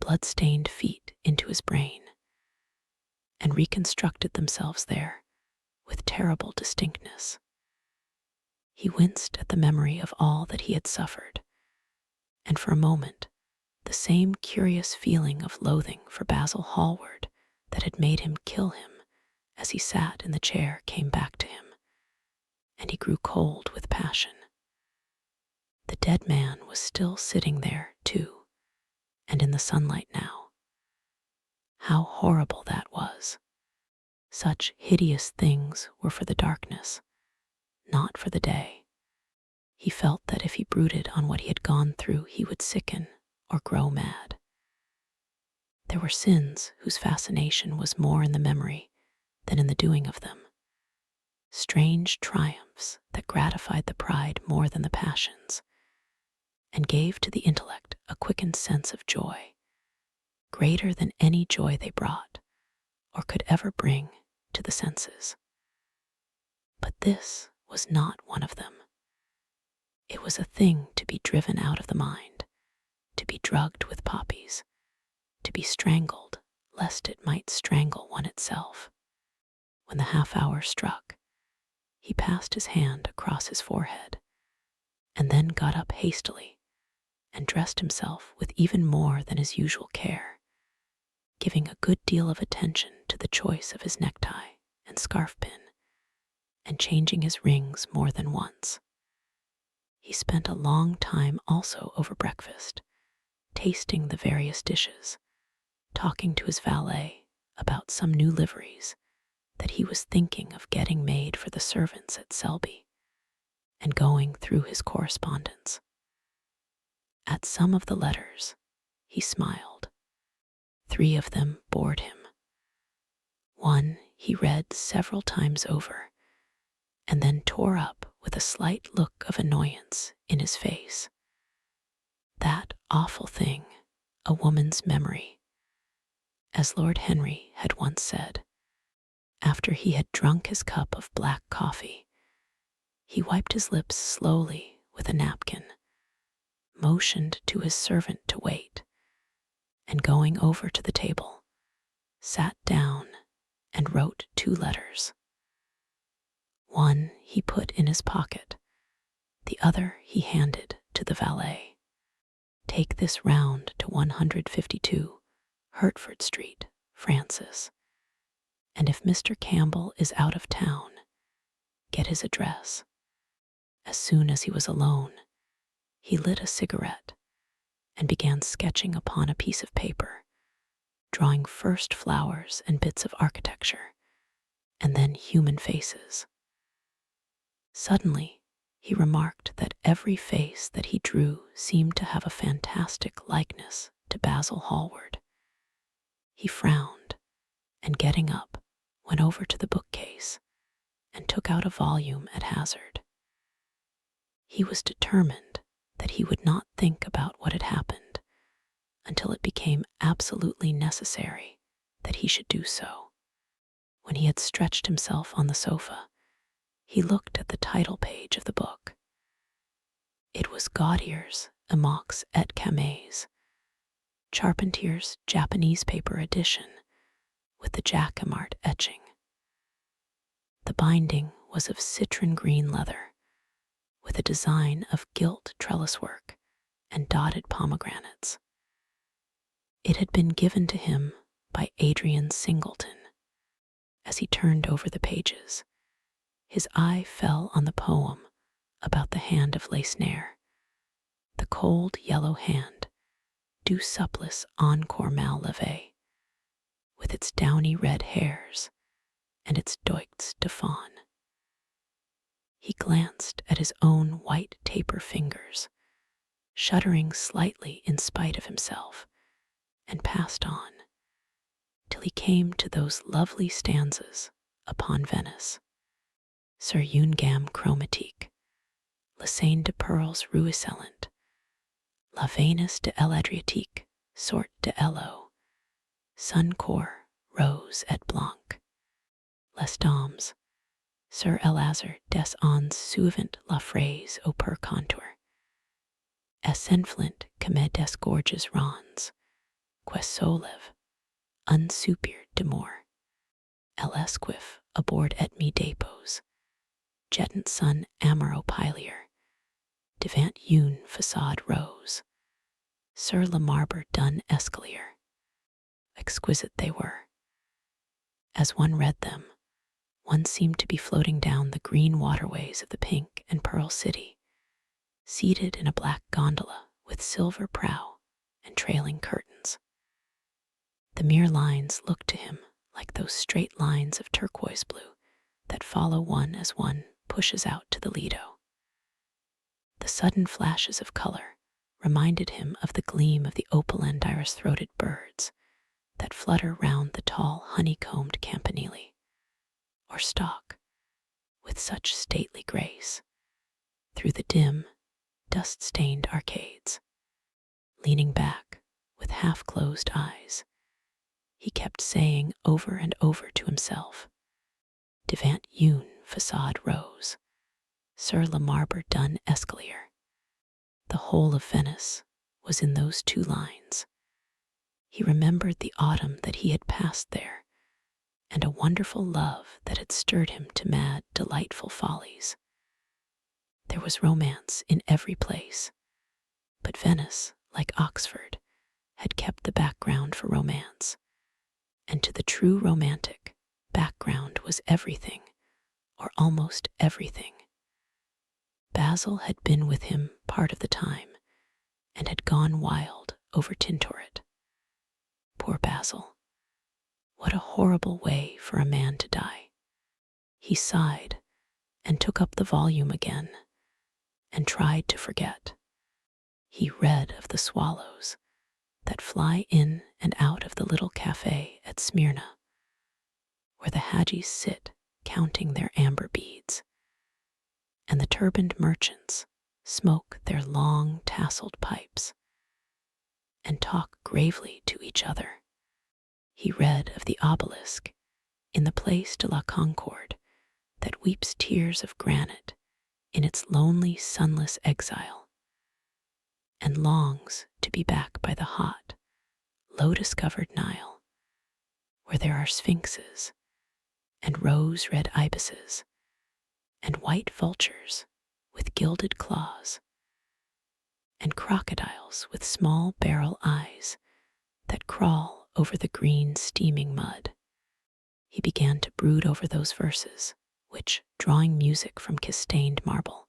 blood-stained feet into his brain, and reconstructed themselves there with terrible distinctness. He winced at the memory of all that he had suffered, and for a moment the same curious feeling of loathing for Basil Hallward that had made him kill him as he sat in the chair came back to him, and he grew cold with passion. The dead man was still sitting there, too, and in the sunlight now. How horrible that was! Such hideous things were for the darkness, not for the day. He felt that if he brooded on what he had gone through, he would sicken or grow mad. There were sins whose fascination was more in the memory than in the doing of them. Strange triumphs that gratified the pride more than the passions, and gave to the intellect a quickened sense of joy, greater than any joy they brought, or could ever bring to the senses. But this was not one of them. It was a thing to be driven out of the mind, to be drugged with poppies, to be strangled lest it might strangle one itself. When the half-hour struck, he passed his hand across his forehead, and then got up hastily and dressed himself with even more than his usual care, giving a good deal of attention to the choice of his necktie and scarf pin, and changing his rings more than once. He spent a long time also over breakfast, tasting the various dishes, talking to his valet about some new liveries that he was thinking of getting made for the servants at Selby, and going through his correspondence. At some of the letters, he smiled. 3 of them bored him. One he read several times over, and then tore up with a slight look of annoyance in his face. That awful thing, a woman's memory. As Lord Henry had once said, after he had drunk his cup of black coffee, he wiped his lips slowly with a napkin, motioned to his servant to wait, and going over to the table, sat down and wrote 2 letters. One he put in his pocket, the other he handed to the valet. Take this round to 152 Hertford Street, Francis, and if Mr. Campbell is out of town, get his address. As soon as he was alone, he lit a cigarette and began sketching upon a piece of paper, drawing first flowers and bits of architecture, and then human faces. Suddenly, he remarked that every face that he drew seemed to have a fantastic likeness to Basil Hallward. He frowned, and getting up, went over to the bookcase and took out a volume at hazard. He was determined that he would not think about what had happened until it became absolutely necessary that he should do so. When he had stretched himself on the sofa, he looked at the title page of the book. It was Gautier's Émox et Camées, Charpentier's Japanese paper edition with the Jacquemart etching. The binding was of citron green leather, with a design of gilt trellis work and dotted pomegranates. It had been given to him by Adrian Singleton. As he turned over the pages, his eye fell on the poem about the hand of Lacenaire, the cold yellow hand, du supplice encore mal lavé, with its downy red hairs and its doigts de faune. He glanced at his own white taper fingers, shuddering slightly in spite of himself, and passed on, till he came to those lovely stanzas upon Venice. Sur une gamme chromatique, la scène de pearls ruisselant, la Vénus de l'Adriatique sort de l'eau, sun core rose et blanc, les dames, sur l'azur des ans suivant la phrase au pur contour, et s'enflent comme des gorges rondes, que soulève un soupir d'amour, l'esquif aboard et me dépose, jetant son amoureux pilier, devant une façade rose, sur le marbre d'un escalier. Exquisite they were. As one read them, one seemed to be floating down the green waterways of the pink and pearl city, seated in a black gondola with silver prow and trailing curtains. The mere lines looked to him like those straight lines of turquoise blue that follow one as one pushes out to the Lido. The sudden flashes of color reminded him of the gleam of the opaline iris-throated birds that flutter round the tall honeycombed campanile, or stalk, with such stately grace, through the dim, dust-stained arcades. Leaning back with half-closed eyes, he kept saying over and over to himself, devant une façade rose, sur le marbre d'un escalier. The whole of Venice was in those 2 lines. He remembered the autumn that he had passed there, and a wonderful love that had stirred him to mad, delightful follies. There was romance in every place, but Venice, like Oxford, had kept the background for romance, and to the true romantic, background was everything, or almost everything. Basil had been with him part of the time, and had gone wild over Tintoret. Poor Basil. What a horrible way for a man to die. He sighed and took up the volume again and tried to forget. He read of the swallows that fly in and out of the little cafe at Smyrna, where the Hadjis sit counting their amber beads, and the turbaned merchants smoke their long tasseled pipes and talk gravely to each other. He read of the obelisk in the Place de la Concorde that weeps tears of granite in its lonely, sunless exile, and longs to be back by the hot, lotus-covered Nile, where there are sphinxes and rose-red ibises and white vultures with gilded claws and crocodiles with small beryl eyes that crawl over the green steaming mud. He began to brood over those verses which, drawing music from kiss-stained marble,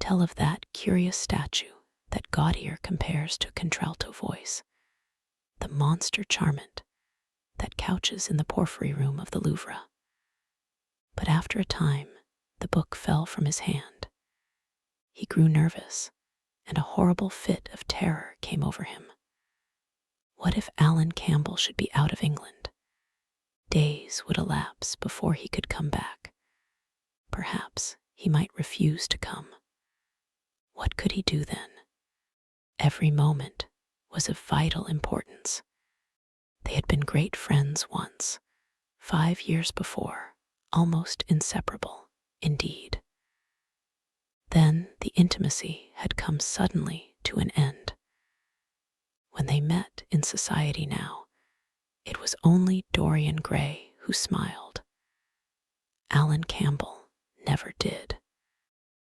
tell of that curious statue that Gautier compares to a contralto voice, the monster charmant that couches in the porphyry room of the Louvre. But after a time, the book fell from his hand. He grew nervous, and a horrible fit of terror came over him. What if Alan Campbell should be out of England? Days would elapse before he could come back. Perhaps he might refuse to come. What could he do then? Every moment was of vital importance. They had been great friends once, 5 years before, almost inseparable, indeed. Then the intimacy had come suddenly to an end. When they met in society now, it was only Dorian Gray who smiled. Alan Campbell never did.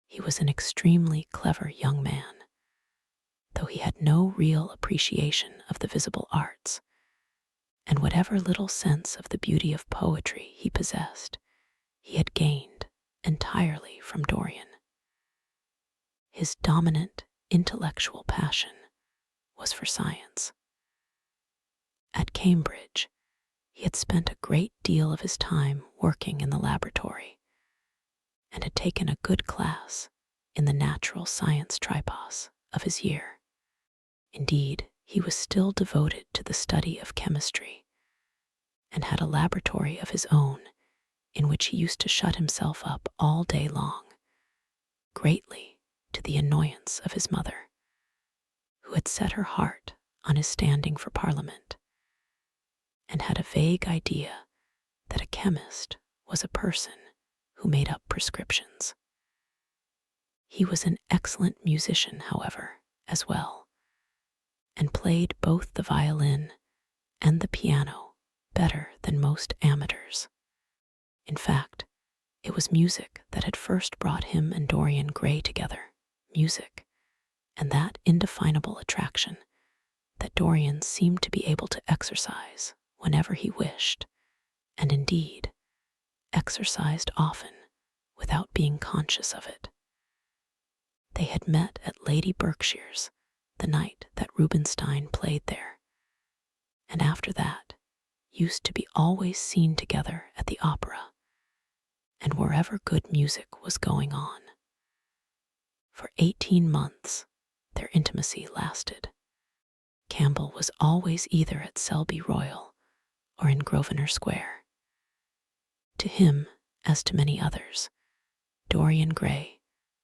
He was an extremely clever young man, though he had no real appreciation of the visible arts, and whatever little sense of the beauty of poetry he possessed, he had gained entirely from Dorian. His dominant intellectual passion was for science. At Cambridge, he had spent a great deal of his time working in the laboratory, and had taken a good class in the natural science tripos of his year. Indeed, he was still devoted to the study of chemistry, and had a laboratory of his own in which he used to shut himself up all day long, greatly to the annoyance of his mother, who had set her heart on his standing for Parliament, and had a vague idea that a chemist was a person who made up prescriptions. He was an excellent musician, however, as well, and played both the violin and the piano better than most amateurs. In fact, it was music that had first brought him and Dorian Gray together, music, and that indefinable attraction that Dorian seemed to be able to exercise whenever he wished, and indeed, exercised often without being conscious of it. They had met at Lady Berkshire's the night that Rubinstein played there, and after that used to be always seen together at the opera and wherever good music was going on. For 18 months, their intimacy lasted. Campbell was always either at Selby Royal or in Grosvenor Square. To him, as to many others, Dorian Gray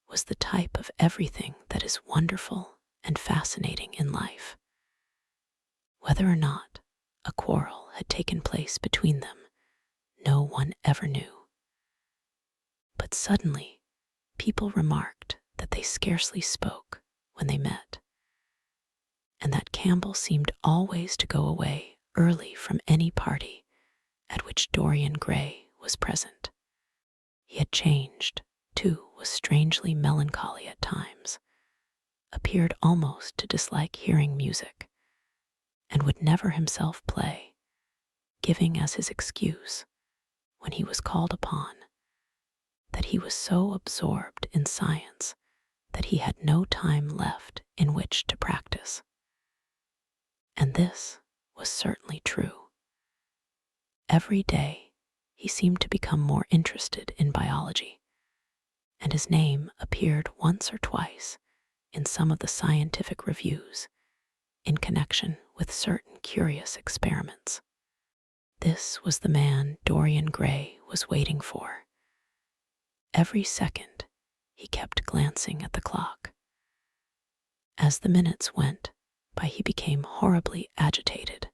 was the type of everything that is wonderful and fascinating in life. Whether or not a quarrel had taken place between them, no one ever knew. But suddenly, people remarked that they scarcely spoke when they met, and that Campbell seemed always to go away early from any party at which Dorian Gray was present. He had changed, too, was strangely melancholy at times, appeared almost to dislike hearing music, and would never himself play, giving as his excuse, when he was called upon, that he was so absorbed in science that he had no time left in which to practice. And this was certainly true. Every day he seemed to become more interested in biology, and his name appeared once or twice in some of the scientific reviews in connection with certain curious experiments. This was the man Dorian Gray was waiting for. Every second he kept glancing at the clock. As the minutes went by, he became horribly agitated.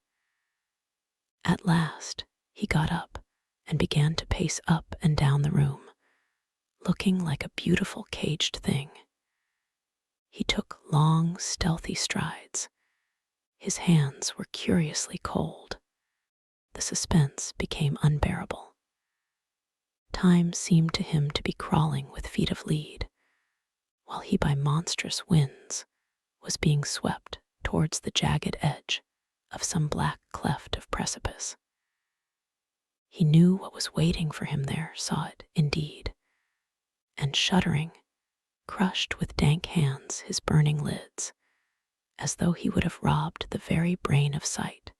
At last he got up and began to pace up and down the room, looking like a beautiful caged thing. He took long, stealthy strides. His hands were curiously cold. The suspense became unbearable. Time seemed to him to be crawling with feet of lead, while he by monstrous winds was being swept towards the jagged edge of some black cleft of precipice. He knew what was waiting for him there, saw it indeed, and shuddering, crushed with dank hands his burning lids, as though he would have robbed the very brain of sight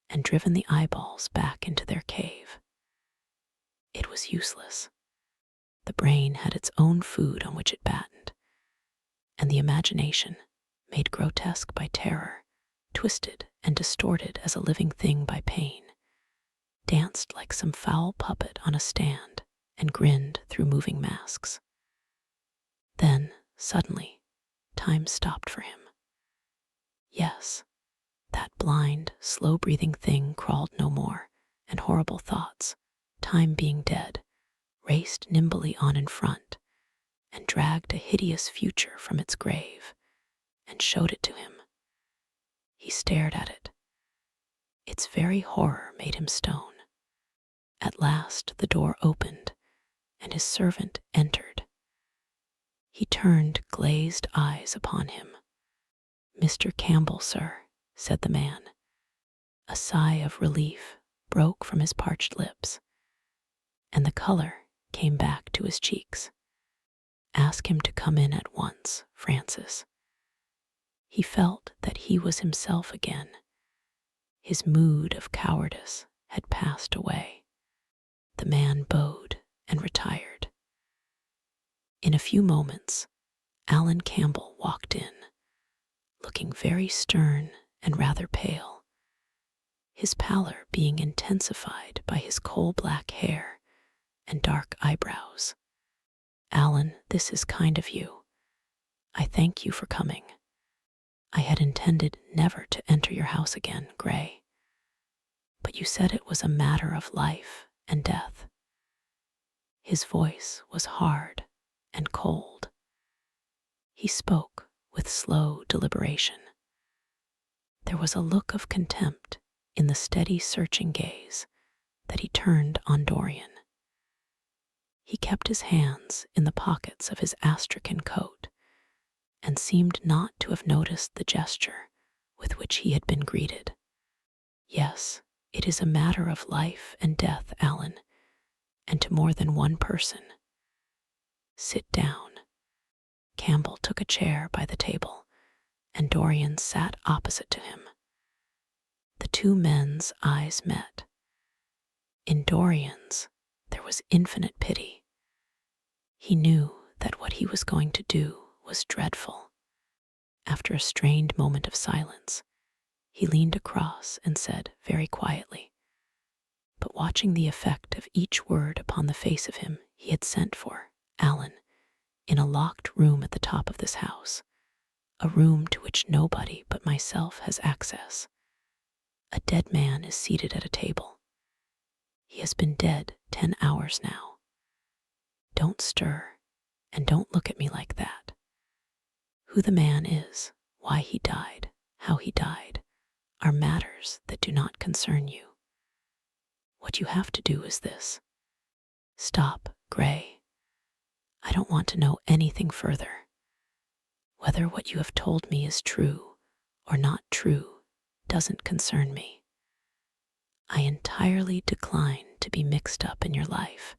and driven the eyeballs back into their cave. It was useless. The brain had its own food on which it battened, and the imagination, made grotesque by terror, twisted and distorted as a living thing by pain, danced like some foul puppet on a stand and grinned through moving masks. Then, suddenly, time stopped for him. Yes, that blind, slow-breathing thing crawled no more, and horrible thoughts, time being dead, raced nimbly on in front and dragged a hideous future from its grave and showed it to him. He stared at it. Its very horror made him stone. At last the door opened and his servant entered. He turned glazed eyes upon him. "Mr. Campbell, sir," said the man. A sigh of relief broke from his parched lips, and the color came back to his cheeks. "Ask him to come in at once, Francis." He felt that he was himself again. His mood of cowardice had passed away. The man bowed and retired. In a few moments, Alan Campbell walked in, looking very stern and rather pale, his pallor being intensified by his coal-black hair and dark eyebrows. "Alan, this is kind of you. I thank you for coming. I had intended never to enter your house again, Gray. But you said it was a matter of life and death." His voice was hard and cold. He spoke with slow deliberation. There was a look of contempt in the steady, searching gaze that he turned on Dorian. He kept his hands in the pockets of his astrakhan coat and seemed not to have noticed the gesture with which he had been greeted. "Yes, it is a matter of life and death, Alan, and to more than one person. Sit down." Campbell took a chair by the table, and Dorian sat opposite to him. The two men's eyes met. In Dorian's, there was infinite pity. He knew that what he was going to do was dreadful. After a strained moment of silence, he leaned across and said very quietly, but watching the effect of each word upon the face of him he had sent for, "Alan, in a locked room at the top of this house, a room to which nobody but myself has access, a dead man is seated at a table. He has been dead 10 hours now. Don't stir, and don't look at me like that. Who the man is, why he died, how he died, are matters that do not concern you. What you have to do is this. Stop, Gray. I don't want to know anything further. Whether what you have told me is true or not true doesn't concern me. I entirely decline to be mixed up in your life.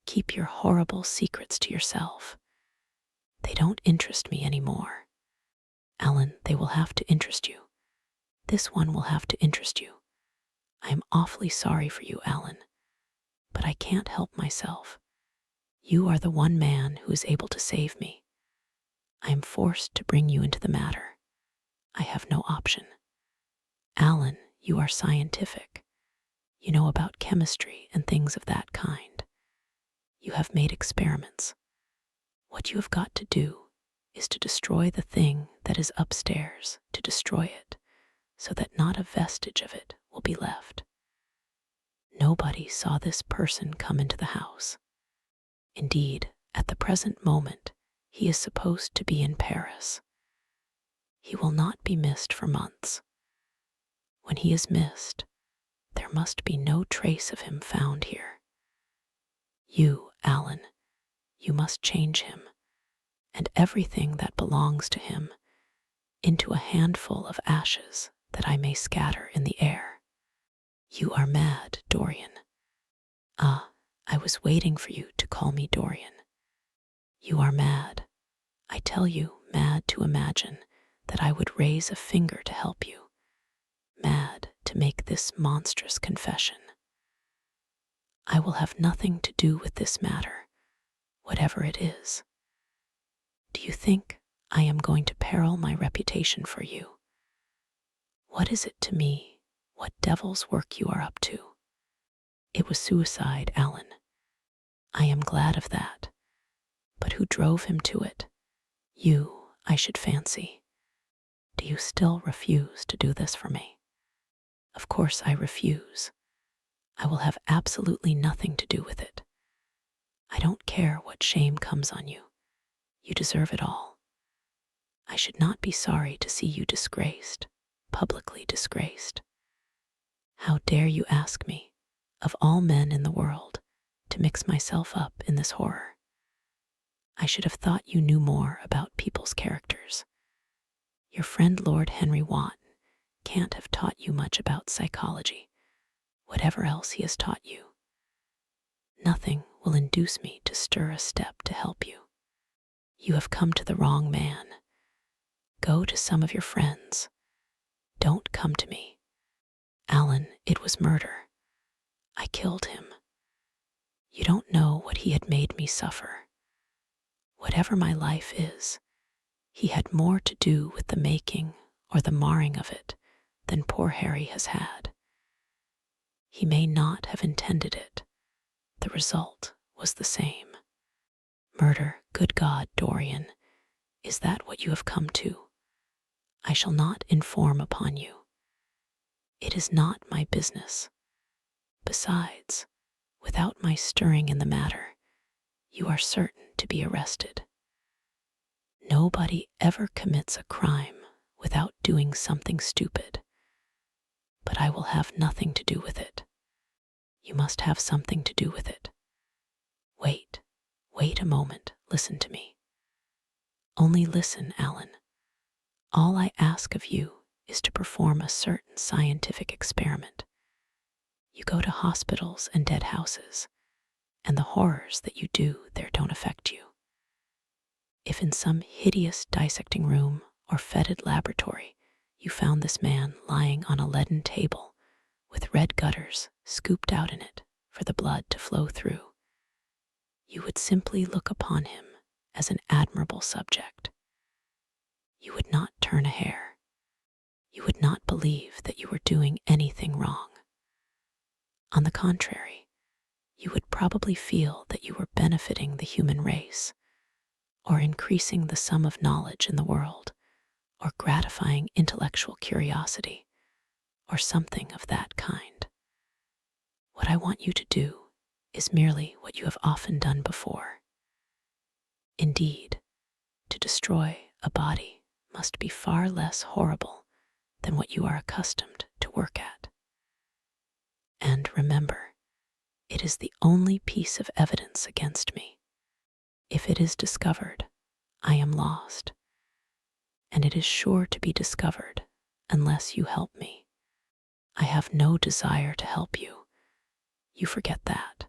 Keep your horrible secrets to yourself. They don't interest me anymore. Alan, they will have to interest you. This one will have to interest you. I am awfully sorry for you, Alan, but I can't help myself. You are the one man who is able to save me. I am forced to bring you into the matter. I have no option. Alan, you are scientific. You know about chemistry and things of that kind. You have made experiments. What you have got to do is to destroy the thing that is upstairs, to destroy it, so that not a vestige of it will be left. Nobody saw this person come into the house. Indeed, at the present moment, he is supposed to be in Paris. He will not be missed for months. When he is missed, there must be no trace of him found here. You, Alan, you must change him, and everything that belongs to him, into a handful of ashes that I may scatter in the air. You are mad, Dorian. Ah, I was waiting for you to call me Dorian. You are mad. I tell you, mad to imagine that I would raise a finger to help you. Mad to make this monstrous confession. I will have nothing to do with this matter, whatever it is. Do you think I am going to peril my reputation for you? What is it to me what devil's work you are up to? It was suicide, Alan. I am glad of that. But who drove him to it? You, I should fancy. Do you still refuse to do this for me? Of course I refuse. I will have absolutely nothing to do with it. I don't care what shame comes on you. You deserve it all. I should not be sorry to see you disgraced, publicly disgraced. How dare you ask me, of all men in the world, to mix myself up in this horror? I should have thought you knew more about people's characters. Your friend Lord Henry Wotton can't have taught you much about psychology, whatever else he has taught you. Nothing will induce me to stir a step to help you. You have come to the wrong man. Go to some of your friends. Don't come to me. Alan, it was murder. I killed him. You don't know what he had made me suffer. Whatever my life is, he had more to do with the making or the marring of it than poor Harry has had. He may not have intended it. The result was the same. Murder, good God, Dorian, is that what you have come to? I shall not inform upon you. It is not my business. Besides, without my stirring in the matter, you are certain to be arrested. Nobody ever commits a crime without doing something stupid. But I will have nothing to do with it. You must have something to do with it. Wait a moment, listen to me. Only listen, Alan. All I ask of you is to perform a certain scientific experiment. You go to hospitals and dead houses, and the horrors that you do there don't affect you. If in some hideous dissecting room or fetid laboratory you found this man lying on a leaden table with red gutters scooped out in it for the blood to flow through, you would simply look upon him as an admirable subject. You would not turn a hair. You would not believe that you were doing anything wrong. On the contrary, you would probably feel that you were benefiting the human race, or increasing the sum of knowledge in the world, or gratifying intellectual curiosity, or something of that kind. What I want you to do is merely what you have often done before. Indeed, to destroy a a body must be far less horrible than what you are accustomed to work at. And remember, it is the only piece of evidence against me. If it is discovered, I am lost, and it is sure to be discovered unless you help me. I have no desire to help you. You forget that.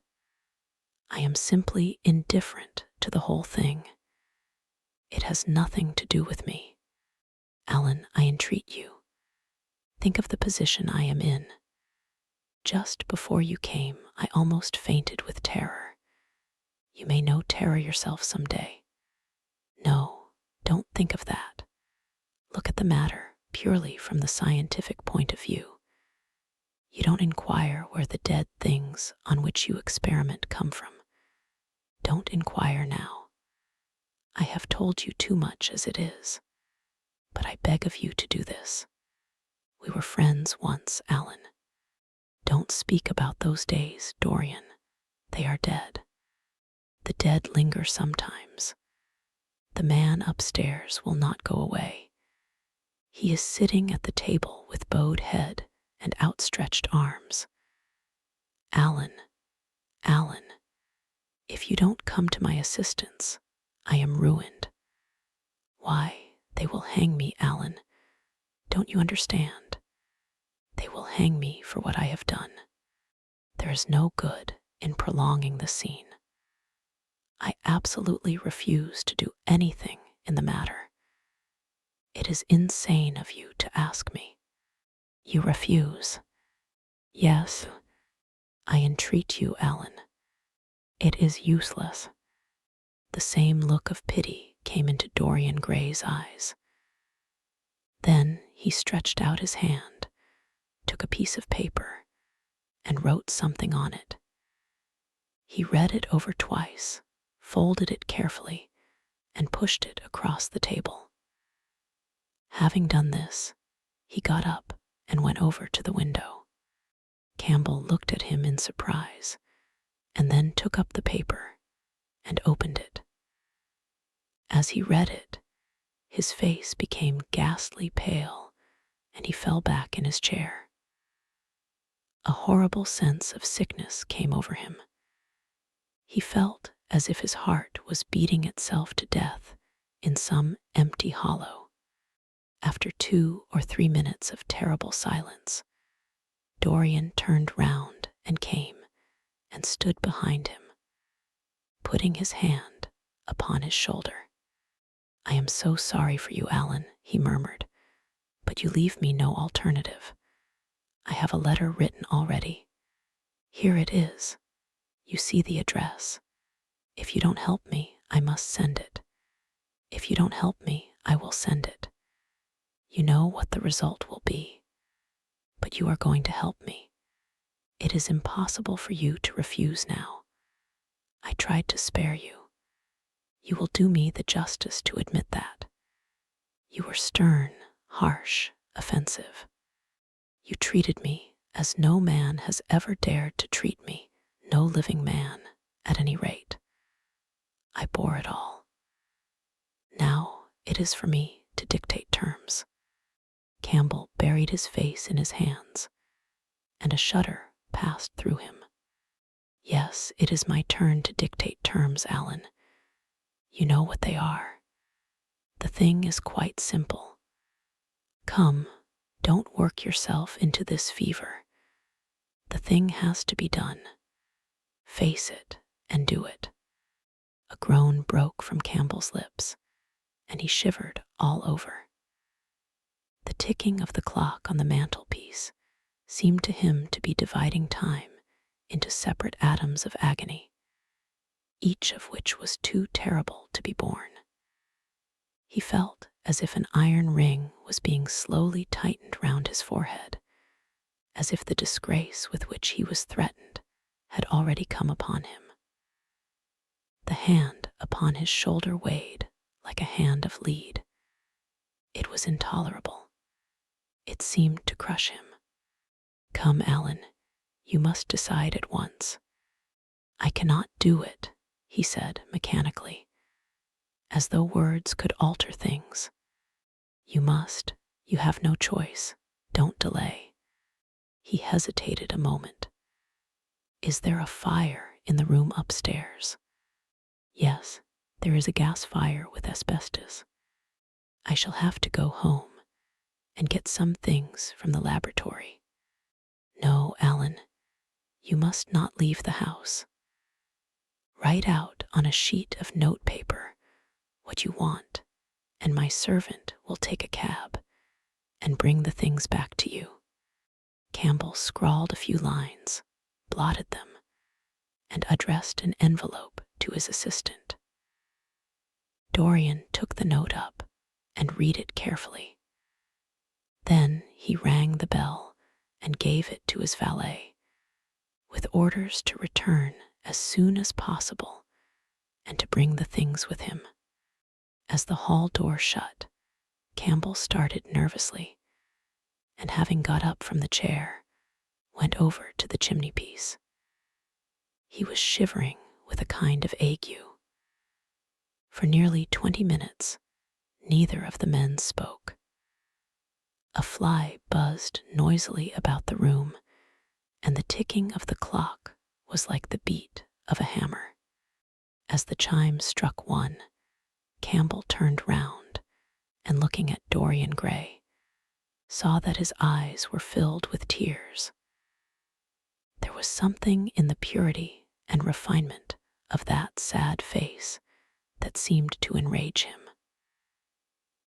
I am simply indifferent to the whole thing. It has nothing to do with me. Alan, I entreat you. Think of the position I am in. Just before you came, I almost fainted with terror. You may know terror yourself someday. No, don't think of that. Look at the matter purely from the scientific point of view. You don't inquire where the dead things on which you experiment come from. Don't inquire now. I have told you too much as it is, but I beg of you to do this. We were friends once, Alan. Don't speak about those days, Dorian. They are dead. The dead linger sometimes. The man upstairs will not go away. He is sitting at the table with bowed head and outstretched arms. Alan, Alan, if you don't come to my assistance, I am ruined. Why, they will hang me, Alan. Don't you understand? They will hang me for what I have done. There is no good in prolonging the scene. I absolutely refuse to do anything in the matter. It is insane of you to ask me. You refuse. Yes, I entreat you, Alan. It is useless. The same look of pity came into Dorian Gray's eyes. Then he stretched out his hand, took a piece of paper, and wrote something on it. He read it over twice, folded it carefully, and pushed it across the table. Having done this, he got up and went over to the window. Campbell looked at him in surprise, and then took up the paper and opened it. As he read it, his face became ghastly pale, and he fell back in his chair. A horrible sense of sickness came over him. He felt as if his heart was beating itself to death in some empty hollow. After 2 or 3 minutes of terrible silence, Dorian turned round and came and stood behind him, putting his hand upon his shoulder. I am so sorry for you, Alan, he murmured, but you leave me no alternative. I have a letter written already. Here it is. You see the address. If you don't help me, I must send it. If you don't help me, I will send it. You know what the result will be. But you are going to help me. It is impossible for you to refuse now. I tried to spare you. You will do me the justice to admit that. You were stern, harsh, offensive. You treated me as no man has ever dared to treat me, no living man, at any rate. I bore it all. Now it is for me to dictate terms. Campbell buried his face in his hands, and a shudder passed through him. Yes, it is my turn to dictate terms, Alan. You know what they are. The thing is quite simple. Come, don't work yourself into this fever. The thing has to be done. Face it and do it. A groan broke from Campbell's lips, and he shivered all over. The ticking of the clock on the mantelpiece seemed to him to be dividing time into separate atoms of agony, each of which was too terrible to be borne. He felt as if an iron ring was being slowly tightened round his forehead, as if the disgrace with which he was threatened had already come upon him. The hand upon his shoulder weighed like a hand of lead. It was intolerable. It seemed to crush him. Come, Alan, you must decide at once. I cannot do it, he said mechanically. as though words could alter things. You must. You have no choice. Don't delay. He hesitated a moment. Is there a fire in the room upstairs? Yes, there is a gas fire with asbestos. I shall have to go home and get some things from the laboratory. No, Alan, you must not leave the house. Write out on a sheet of notepaper what you want, and my servant will take a cab and bring the things back to you. Campbell scrawled a few lines, blotted them, and addressed an envelope to his assistant. Dorian took the note up and read it carefully. Then he rang the bell and gave it to his valet, with orders to return as soon as possible and to bring the things with him. As the hall door shut, Campbell started nervously, and having got up from the chair, went over to the chimney-piece. He was shivering with a kind of ague. For nearly 20 minutes, neither of the men spoke. A fly buzzed noisily about the room, and the ticking of the clock was like the beat of a hammer. As the chime struck 1, Campbell turned round and, looking at Dorian Gray, saw that his eyes were filled with tears. There was something in the purity and refinement of that sad face that seemed to enrage him.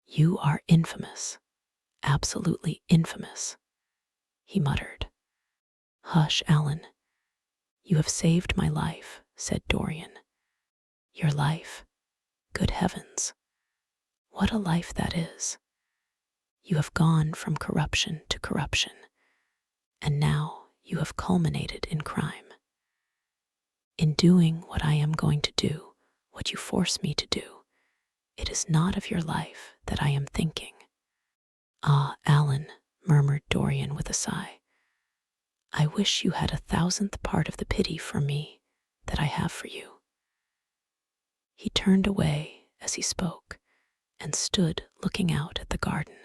You are infamous, absolutely infamous, he muttered. Hush, Alan. You have saved my life, said Dorian. Your life? Good heavens. What a life that is. You have gone from corruption to corruption, and now you have culminated in crime. In doing what I am going to do, what you force me to do, it is not of your life that I am thinking. Ah, Alan, murmured Dorian with a sigh. I wish you had 1,000th part of the pity for me that I have for you. He turned away as he spoke and stood looking out at the garden.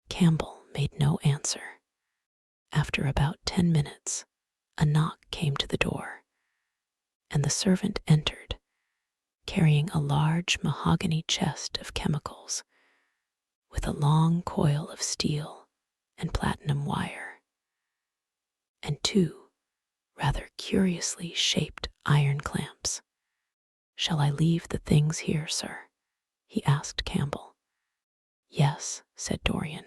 Campbell made no answer. After about 10 minutes, a knock came to the door, and the servant entered, carrying a large mahogany chest of chemicals with a long coil of steel and platinum wire, and 2 rather curiously shaped iron clamps. Shall I leave the things here, sir? He asked Campbell. Yes, said Dorian.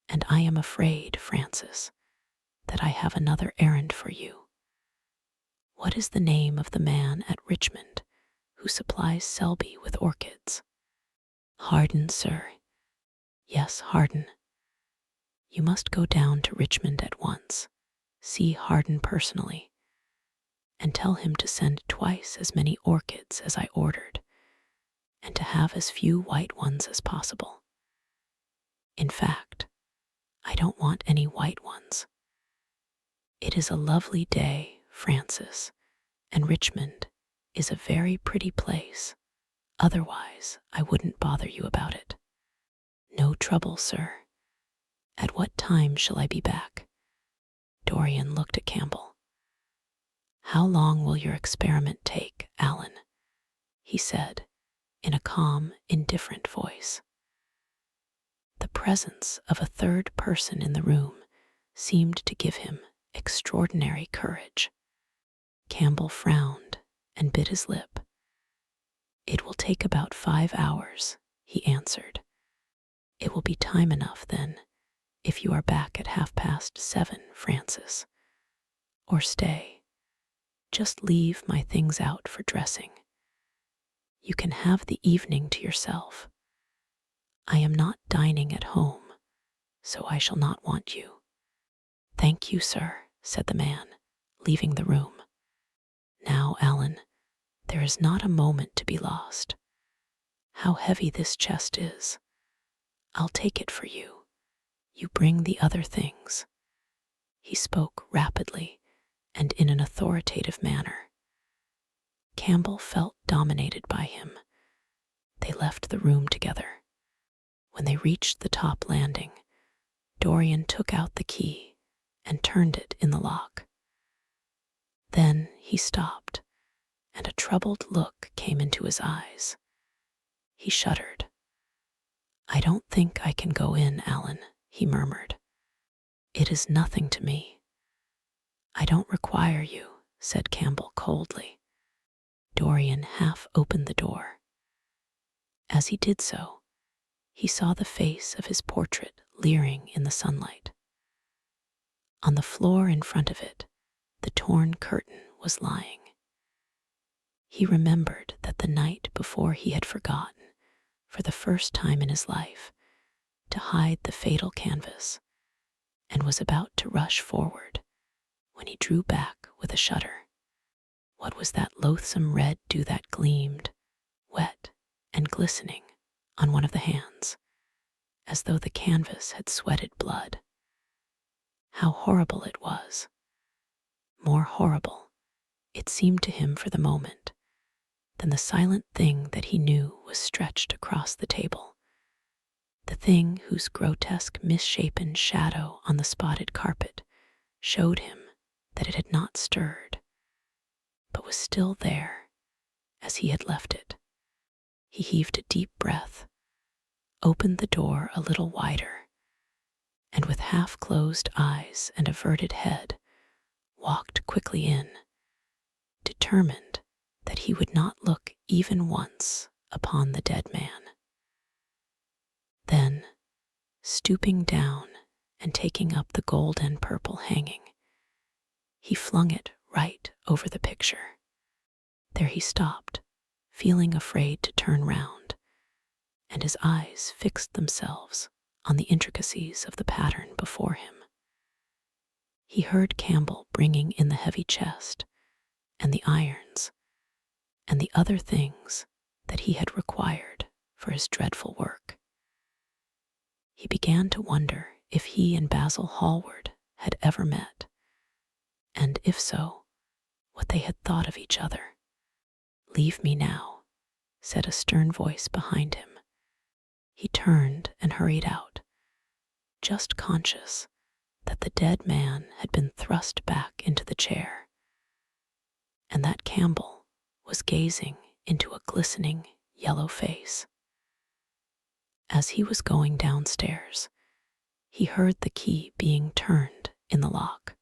And I am afraid, Francis, that I have another errand for you. What is the name of the man at Richmond who supplies Selby with orchids? Harden, sir. Yes, Harden. You must go down to Richmond at once, see Harden personally, and tell him to send twice as many orchids as I ordered, and to have as few white ones as possible. In fact, I don't want any white ones. It is a lovely day, Francis, and Richmond is a very pretty place. Otherwise, I wouldn't bother you about it. No trouble, sir. At what time shall I be back? Dorian looked at Campbell. How long will your experiment take, Alan? He said, in a calm, indifferent voice. The presence of a third person in the room seemed to give him extraordinary courage. Campbell frowned and bit his lip. It will take about 5 hours, he answered. It will be time enough then, if you are back at 7:30, Francis. Or stay, just leave my things out for dressing. You can have the evening to yourself. I am not dining at home, so I shall not want you. Thank you, sir, said the man, leaving the room. Now, Alan, there is not a moment to be lost. How heavy this chest is. I'll take it for you. You bring the other things. He spoke rapidly and in an authoritative manner. Campbell felt dominated by him. They left the room together. When they reached the top landing, Dorian took out the key and turned it in the lock. Then he stopped, and a troubled look came into his eyes. He shuddered. "I don't think I can go in, Alan," he murmured. "It is nothing to me." "I don't require you," said Campbell coldly. Dorian half opened the door. As he did so, he saw the face of his portrait leering in the sunlight. On the floor in front of it, the torn curtain was lying. He remembered that the night before he had forgotten, for the first time in his life, to hide the fatal canvas, and was about to rush forward when he drew back with a shudder. What was that loathsome red dew that gleamed, wet and glistening, on one of the hands, as though the canvas had sweated blood? How horrible it was! More horrible, it seemed to him for the moment, than the silent thing that he knew was stretched across the table, the thing whose grotesque misshapen shadow on the spotted carpet showed him that it had not stirred, but was still there as he had left it. He heaved a deep breath, opened the door a little wider, and with half-closed eyes and averted head, walked quickly in, determined that he would not look even once upon the dead man. Then, stooping down and taking up the gold and purple hanging, he flung it right over the picture. There he stopped, feeling afraid to turn round, and his eyes fixed themselves on the intricacies of the pattern before him. He heard Campbell bringing in the heavy chest, and the irons, and the other things that he had required for his dreadful work. He began to wonder if he and Basil Hallward had ever met, and if so, what they had thought of each other. "Leave me now," said a stern voice behind him. He turned and hurried out, just conscious that the dead man had been thrust back into the chair, and that Campbell was gazing into a glistening yellow face. As he was going downstairs, he heard the key being turned in the lock.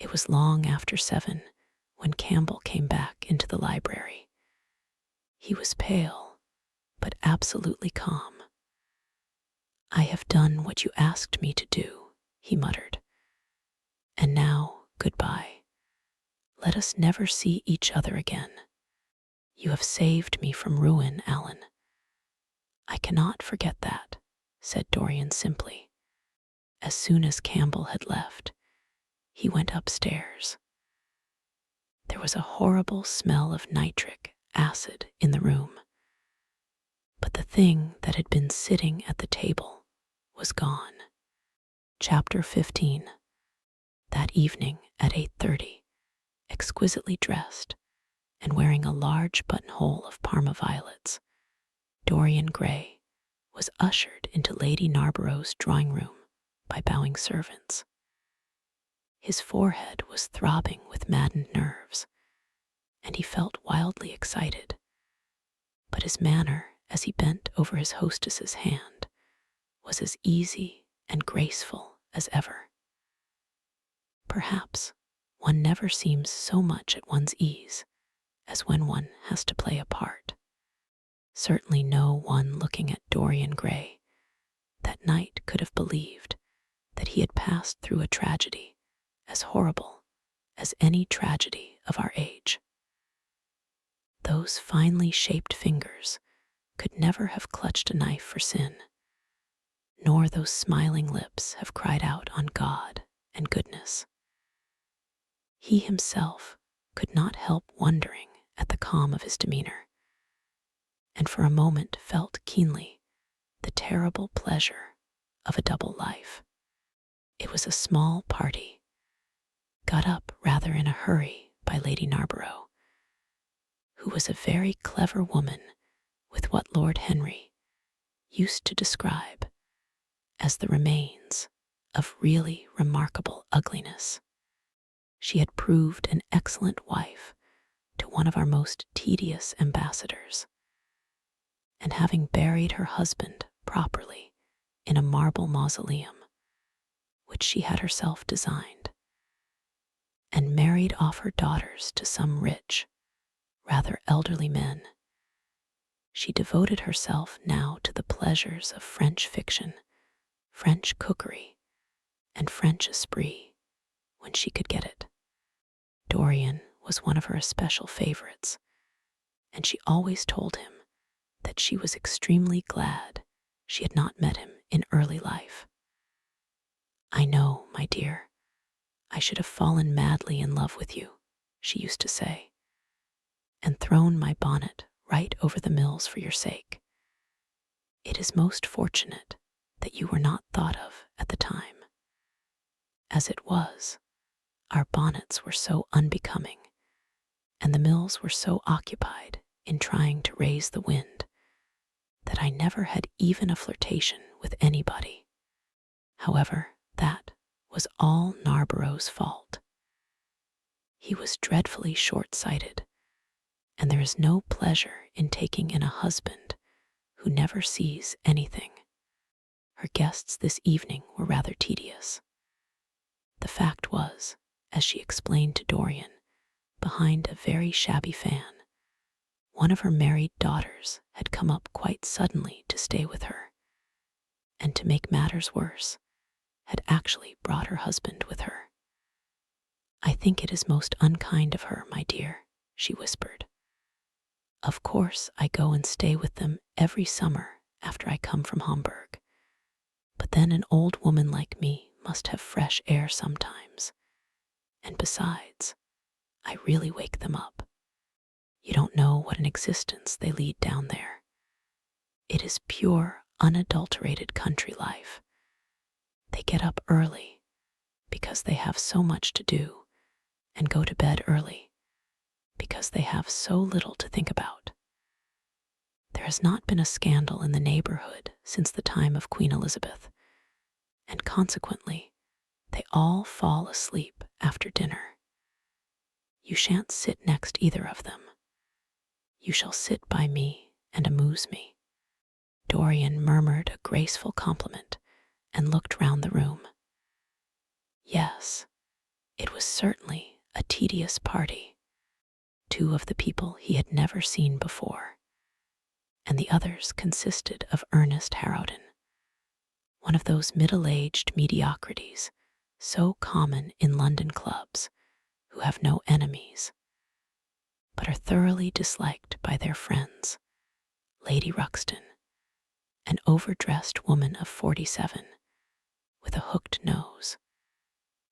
It was long after 7 when Campbell came back into the library. He was pale, but absolutely calm. "I have done what you asked me to do," he muttered. "And now, goodbye. Let us never see each other again. You have saved me from ruin, Alan." "I cannot forget that," said Dorian simply. As soon as Campbell had left, he went upstairs. There was a horrible smell of nitric acid in the room, but the thing that had been sitting at the table was gone. Chapter 15. That evening at 8:30, exquisitely dressed and wearing a large buttonhole of Parma violets, Dorian Gray was ushered into Lady Narborough's drawing room by bowing servants. His forehead was throbbing with maddened nerves, and he felt wildly excited, but his manner as he bent over his hostess's hand was as easy and graceful as ever. Perhaps one never seems so much at one's ease as when one has to play a part. Certainly no one looking at Dorian Gray that night could have believed that he had passed through a tragedy as horrible as any tragedy of our age. Those finely shaped fingers could never have clutched a knife for sin, nor those smiling lips have cried out on God and goodness. He himself could not help wondering at the calm of his demeanor, and for a moment felt keenly the terrible pleasure of a double life. It was a small party, got up rather in a hurry by Lady Narborough, who was a very clever woman with what Lord Henry used to describe as the remains of really remarkable ugliness. She had proved an excellent wife to one of our most tedious ambassadors, and having buried her husband properly in a marble mausoleum, which she had herself designed, and married off her daughters to some rich, rather elderly men, she devoted herself now to the pleasures of French fiction, French cookery, and French esprit when she could get it. Dorian was one of her especial favorites, and she always told him that she was extremely glad she had not met him in early life. "I know, my dear, I should have fallen madly in love with you," she used to say, "and thrown my bonnet right over the mills for your sake. It is most fortunate that you were not thought of at the time. As it was, our bonnets were so unbecoming, and the mills were so occupied in trying to raise the wind, that I never had even a flirtation with anybody. However, that was all Narborough's fault. He was dreadfully short-sighted, and there is no pleasure in taking in a husband who never sees anything. Her guests this evening were rather tedious. The fact was, as she explained to Dorian, behind a very shabby fan, one of her married daughters had come up quite suddenly to stay with her, and to make matters worse, had actually brought her husband with her. I think it is most unkind of her, my dear," she whispered. "Of course I go and stay with them every summer after I come from Hamburg, but then an old woman like me must have fresh air sometimes, and besides, I really wake them up. You don't know what an existence they lead down there. It is pure, unadulterated country life. They get up early because they have so much to do, and go to bed early because they have so little to think about. There has not been a scandal in the neighborhood since the time of Queen Elizabeth, and consequently they all fall asleep after dinner. You shan't sit next either of them. You shall sit by me and amuse me." Dorian murmured a graceful compliment and looked round the room. Yes, it was certainly a tedious party. Two of the people he had never seen before, and the others consisted of Ernest Harrowden, one of those middle-aged mediocrities so common in London clubs, who have no enemies, but are thoroughly disliked by their friends. Lady Ruxton, an overdressed woman of 47, with a hooked nose,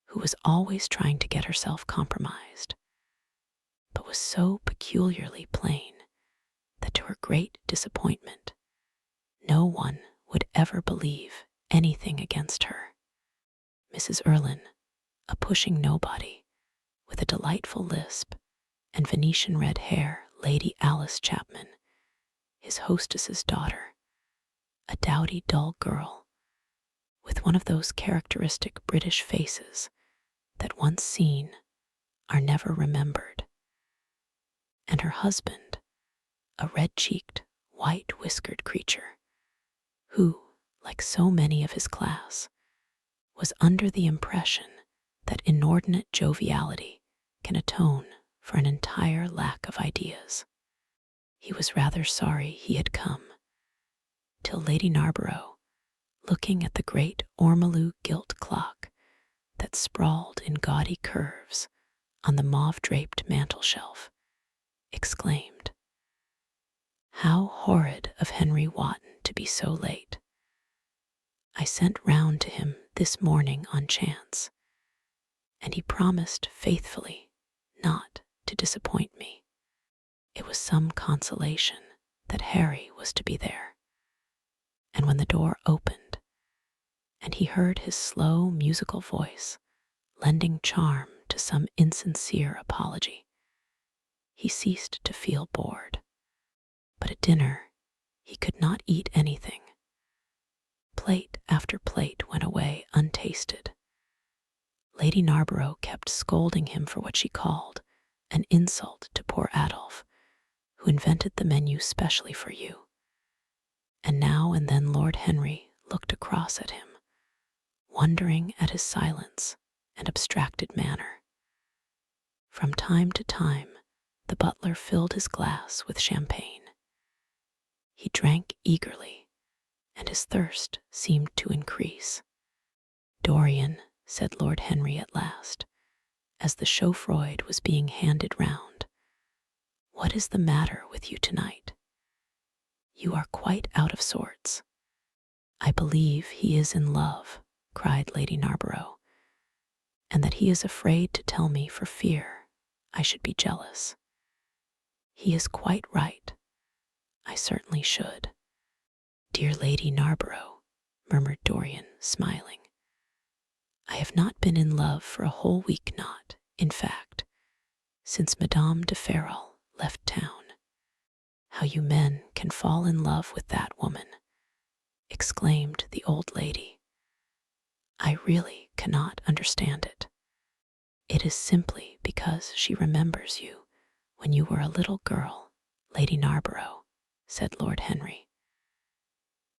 who was always trying to get herself compromised, but was so peculiarly plain that to her great disappointment, no one would ever believe anything against her. Mrs. Erlyn, a pushing nobody, with a delightful lisp and Venetian red hair, Lady Alice Chapman, his hostess's daughter, a dowdy, dull girl, with one of those characteristic British faces that once seen are never remembered, and her husband, a red-cheeked, white-whiskered creature, who, like so many of his class, was under the impression that inordinate joviality can atone for an entire lack of ideas. He was rather sorry he had come, till Lady Narborough, looking at the great ormolu gilt clock that sprawled in gaudy curves on the mauve-draped mantel-shelf, exclaimed, "How horrid of Henry Wotton to be so late. I sent round to him this morning on chance, and he promised faithfully not to disappoint me." It was some consolation that Harry was to be there, and when the door opened, and he heard his slow, musical voice lending charm to some insincere apology, he ceased to feel bored. But at dinner, he could not eat anything. Plate after plate went away untasted. Lady Narborough kept scolding him for what she called an insult to poor Adolphe, who invented the menu specially for you. And now and then Lord Henry looked across at him, wondering at his silence and abstracted manner. From time to time, the butler filled his glass with champagne. He drank eagerly, and his thirst seemed to increase. "Dorian," said Lord Henry at last, as the chaufroid was being handed round, "what is the matter with you tonight? You are quite out of sorts." "I believe he is in love," cried Lady Narborough, "and that he is afraid to tell me for fear I should be jealous." "He is quite right. I certainly should." "Dear Lady Narborough," murmured Dorian, smiling, "I have not been in love for a whole week, not, in fact, since Madame de Ferrol left town." "How you men can fall in love with that woman," exclaimed the old lady. "I really cannot understand it." "It is simply because she remembers you when you were a little girl, Lady Narborough," said Lord Henry.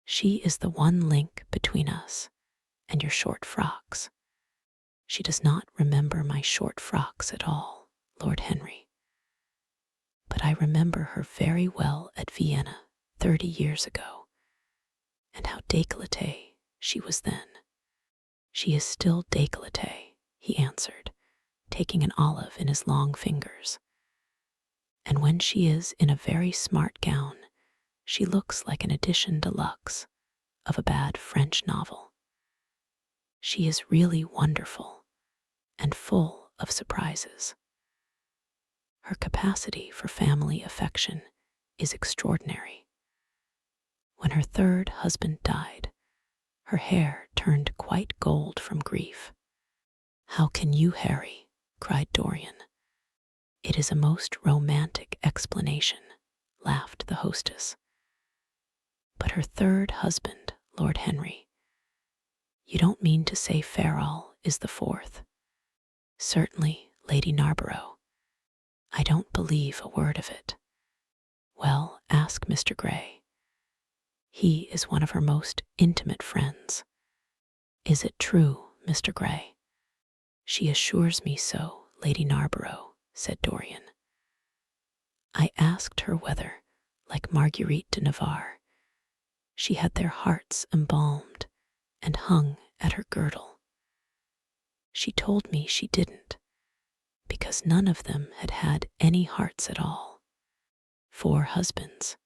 "She is the one link between us and your short frocks." "She does not remember my short frocks at all, Lord Henry. But I remember her very well at Vienna 30 years ago, and how décolletée she was then." "She is still décolletée," he answered, taking an olive in his long fingers. "And when she is in a very smart gown, she looks like an edition de luxe of a bad French novel. She is really wonderful and full of surprises. Her capacity for family affection is extraordinary. When her third husband died, her hair turned quite gold from grief." "How can you, Harry?" cried Dorian. "It is a most romantic explanation," laughed the hostess. "But her third husband, Lord Henry. You don't mean to say Ferrol is the fourth?" "Certainly, Lady Narborough. I don't believe a word of it." "Well, ask Mr. Gray. He is one of her most intimate friends." "Is it true, Mr. Gray?" "She assures me so, Lady Narborough," said Dorian. "I asked her whether, like Marguerite de Navarre, she had their hearts embalmed and hung at her girdle. She told me she didn't, because none of them had had any hearts at all. 4 husbands.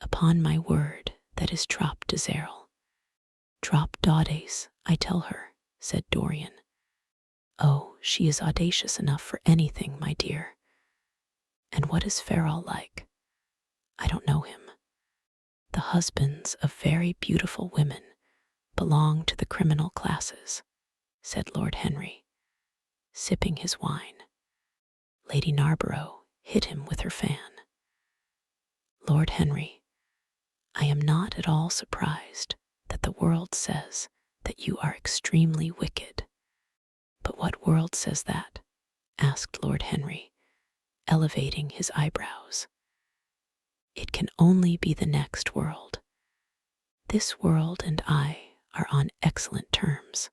Upon my word, that is trop de zéro." "Trop d'audace, I tell her," said Dorian. "Oh, she is audacious enough for anything, my dear." "And what is Ferrol like?" "I don't know him." "The husbands of very beautiful women belong to the criminal classes," said Lord Henry, sipping his wine. Lady Narborough hit him with her fan. "Lord Henry, I am not at all surprised that the world says that you are extremely wicked." "But what world says that?" asked Lord Henry, elevating his eyebrows. "It can only be the next world. This world and I are on excellent terms.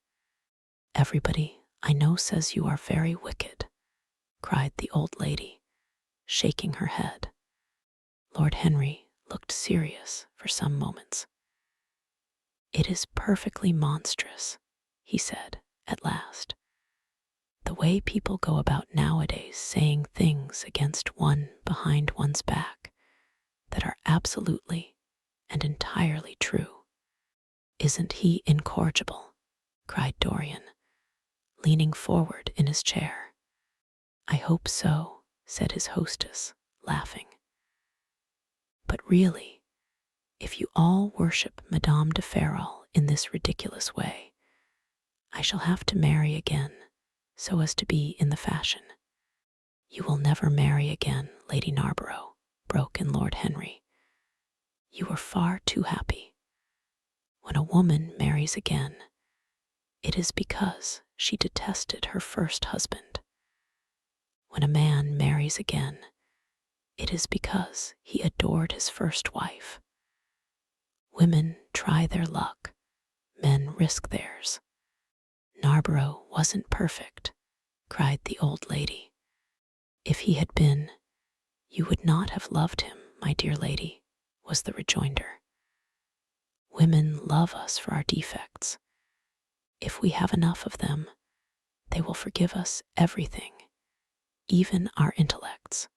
Everybody I know says you are very wicked," cried the old lady, shaking her head. Lord Henry looked serious for some moments. "It is perfectly monstrous," he said at last, "the way people go about nowadays saying things against one behind one's back that are absolutely and entirely true." "Isn't he incorrigible?" cried Dorian, leaning forward in his chair. "I hope so," said his hostess, laughing. "But really, if you all worship Madame de Ferrol in this ridiculous way, I shall have to marry again so as to be in the fashion." "You will never marry again, Lady Narborough," broke in Lord Henry. "You were far too happy. When a woman marries again, it is because she detested her first husband. When a man marries again, it is because he adored his first wife. Women try their luck, men risk theirs. Narborough wasn't perfect," cried the old lady. "If he had been, you would not have loved him, my dear lady," was the rejoinder. "Women love us for our defects. If we have enough of them, they will forgive us everything, even our intellects.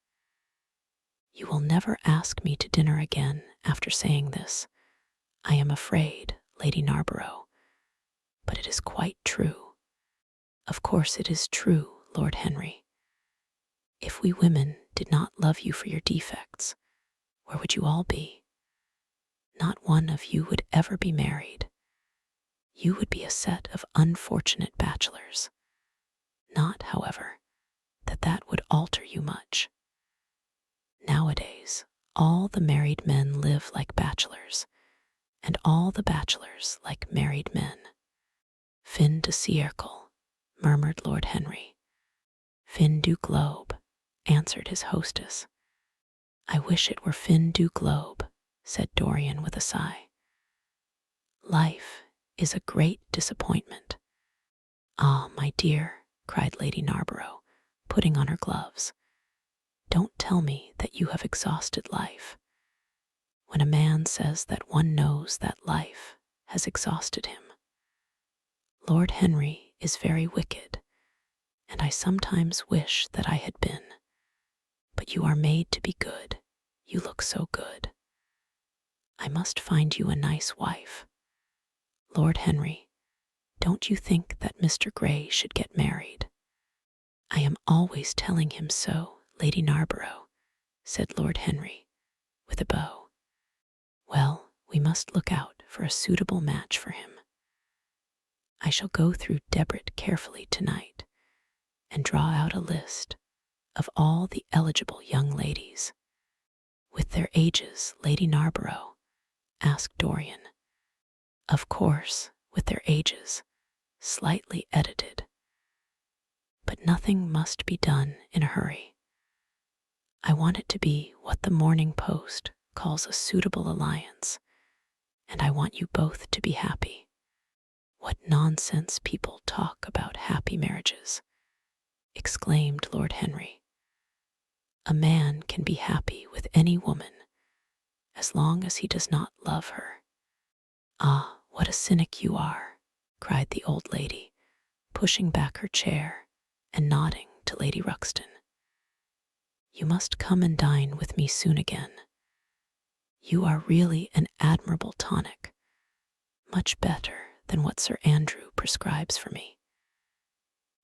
You will never ask me to dinner again after saying this, I am afraid, Lady Narborough, but it is quite true. Of course it is true, Lord Henry. If we women did not love you for your defects, where would you all be? Not one of you would ever be married. You would be a set of unfortunate bachelors. Not, however, that would alter you much. Nowadays, all the married men live like bachelors, and all the bachelors like married men." "Fin de siècle," murmured Lord Henry. "Fin du globe," answered his hostess. "I wish it were fin du globe," said Dorian with a sigh. "Life is a great disappointment." "Ah, my dear," cried Lady Narborough, putting on her gloves, "don't tell me that you have exhausted life. When a man says that, one knows that life has exhausted him. Lord Henry is very wicked, and I sometimes wish that I had been. But you are made to be good. You look so good. I must find you a nice wife. Lord Henry, don't you think that Mr. Grey should get married?" "I am always telling him so, Lady Narborough," said Lord Henry, with a bow. "Well, we must look out for a suitable match for him. I shall go through Debrett carefully tonight and draw out a list of all the eligible young ladies." "With their ages, Lady Narborough?" asked Dorian. "Of course, with their ages, slightly edited. But nothing must be done in a hurry. I want it to be what the Morning Post calls a suitable alliance, and I want you both to be happy. What nonsense people talk about happy marriages," exclaimed Lord Henry. "A man can be happy with any woman as long as he does not love her." "Ah, what a cynic you are," cried the old lady, pushing back her chair and nodding to Lady Ruxton. "You must come and dine with me soon again. You are really an admirable tonic, much better than what Sir Andrew prescribes for me.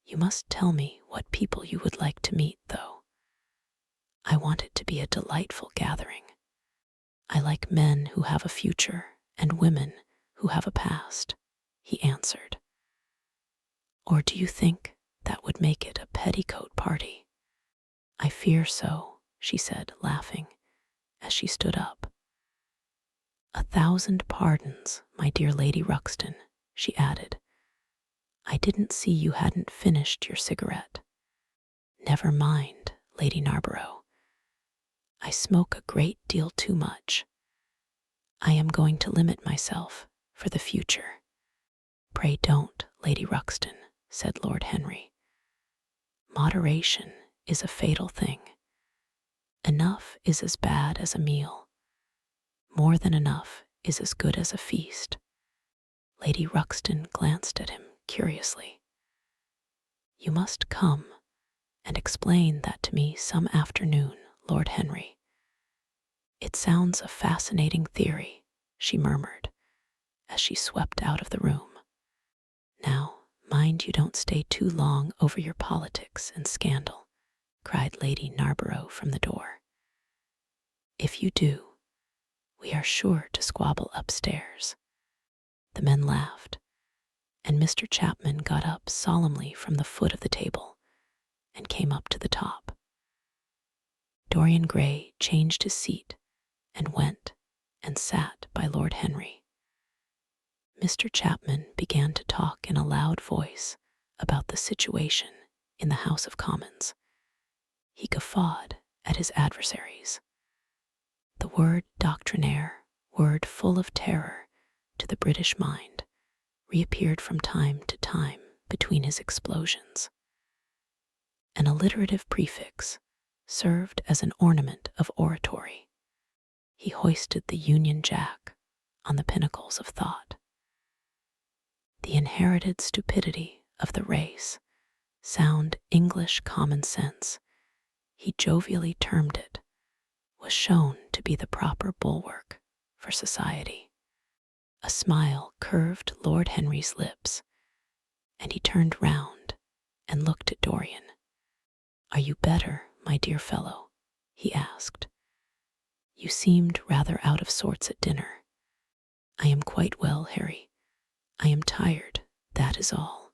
You must tell me what people you would like to meet, though. I want it to be a delightful gathering. I like men who have a future and women who have a past," he answered. "Or do you think that would make it a petticoat party?" "I fear so," she said, laughing, as she stood up. "1,000 pardons, my dear Lady Ruxton," she added. "I didn't see you hadn't finished your cigarette." "Never mind, Lady Narborough. I smoke a great deal too much. I am going to limit myself for the future." "Pray don't, Lady Ruxton," said Lord Henry. "Moderation is a fatal thing. Enough is as bad as a meal. More than enough is as good as a feast." Lady Ruxton glanced at him curiously. "You must come and explain that to me some afternoon, Lord Henry. It sounds a fascinating theory," she murmured as she swept out of the room. "Now, mind you don't stay too long over your politics and scandal," cried Lady Narborough from the door. "If you do, we are sure to squabble upstairs." The men laughed, and Mr. Chapman got up solemnly from the foot of the table and came up to the top. Dorian Gray changed his seat and went and sat by Lord Henry. Mr. Chapman began to talk in a loud voice about the situation in the House of Commons. He guffawed at his adversaries. The word doctrinaire, word full of terror to the British mind, reappeared from time to time between his explosions. An alliterative prefix served as an ornament of oratory. He hoisted the Union Jack on the pinnacles of thought. The inherited stupidity of the race, sound English common sense, he jovially termed it, was shown to be the proper bulwark for society. A smile curved Lord Henry's lips, and he turned round and looked at Dorian. "Are you better, my dear fellow?" he asked. "You seemed rather out of sorts at dinner." "I am quite well, Harry. I am tired, that is all.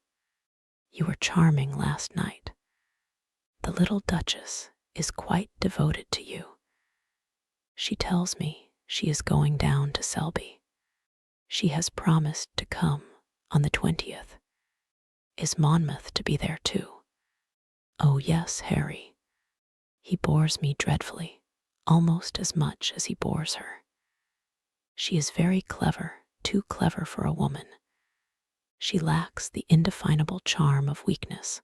You were charming last night. The little Duchess is quite devoted to you. She tells me she is going down to Selby. She has promised to come on the 20th. Is Monmouth to be there too?" "Oh yes, Harry. He bores me dreadfully, almost as much as he bores her. She is very clever, too clever for a woman. She lacks the indefinable charm of weakness.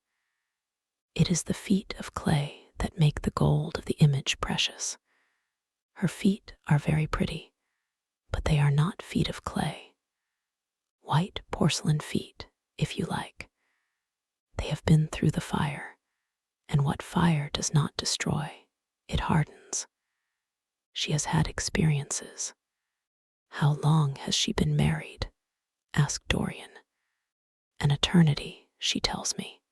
It is the feet of clay that make the gold of the image precious. Her feet are very pretty, but they are not feet of clay. White porcelain feet, if you like. They have been through the fire, and what fire does not destroy, it hardens. She has had experiences." "How long has she been married?" asked Dorian. "An eternity, she tells me.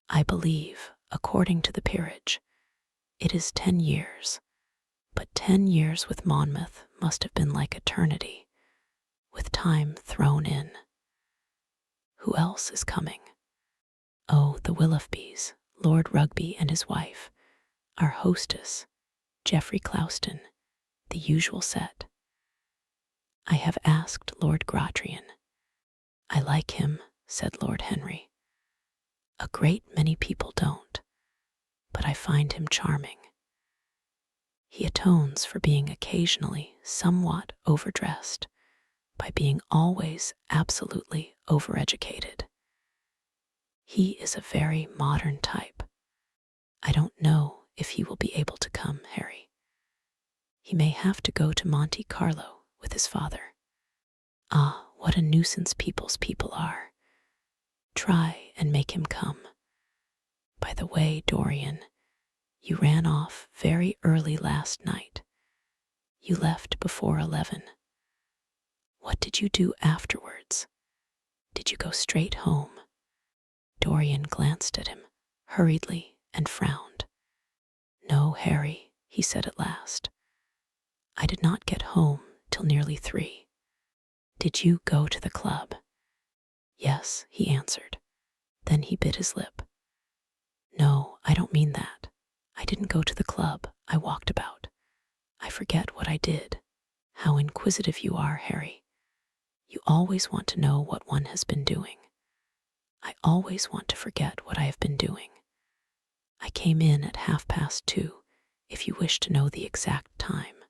I believe, according to the peerage, it is 10 years, but 10 years with Monmouth must have been like eternity, with time thrown in." "Who else is coming?" "Oh, the Willoughbys, Lord Rugby and his wife, our hostess, Geoffrey Clouston, the usual set. I have asked Lord Grottrian." "I like him," said Lord Henry. "A great many people don't, but I find him charming. He atones for being occasionally somewhat overdressed by being always absolutely overeducated. He is a very modern type. I don't know if he will be able to come, Harry. He may have to go to Monte Carlo with his father. Ah, what a nuisance people's people are. Try and make him come. By the way, Dorian, you ran off very early last night. You left before 11. What did you do afterwards? Did you go straight home?" Dorian glanced at him hurriedly and frowned. "No, Harry," he said at last. "I did not get home till nearly 3. Did you go to the club?" "Yes," he answered. Then he bit his lip. "No, I don't mean that. I didn't go to the club. I walked about. I forget what I did. How inquisitive you are, Harry. You always want to know what one has been doing. I always want to forget what I have been doing. I came in at 2:30, if you wish to know the exact time.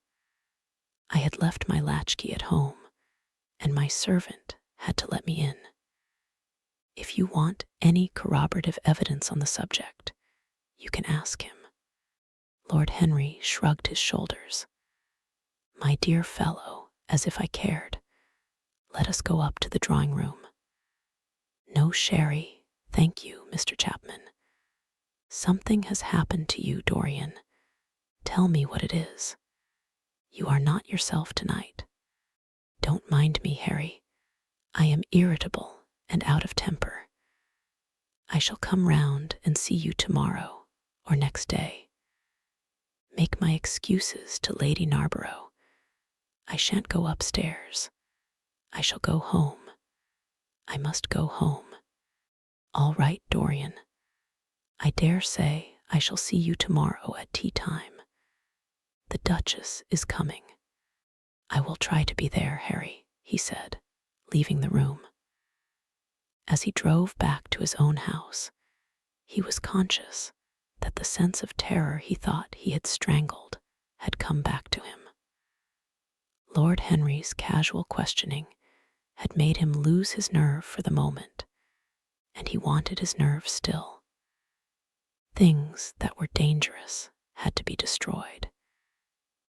I had left my latchkey at home, and my servant had to let me in. If you want any corroborative evidence on the subject, you can ask him." Lord Henry shrugged his shoulders. "My dear fellow, as if I cared. Let us go up to the drawing-room." "No sherry, thank you, Mr. Chapman. Something has happened to you, Dorian. Tell me what it is. You are not yourself tonight. Don't mind me, Harry. I am irritable and out of temper. I shall come round and see you tomorrow or next day. Make my excuses to Lady Narborough. I shan't go upstairs. I shall go home. I must go home. All right, Dorian. I dare say I shall see you tomorrow at tea time. The Duchess is coming." "I will try to be there, Harry," he said, leaving the room. As he drove back to his own house, he was conscious that the sense of terror he thought he had strangled had come back to him. Lord Henry's casual questioning had made him lose his nerve for the moment, and he wanted his nerve still. Things that were dangerous had to be destroyed.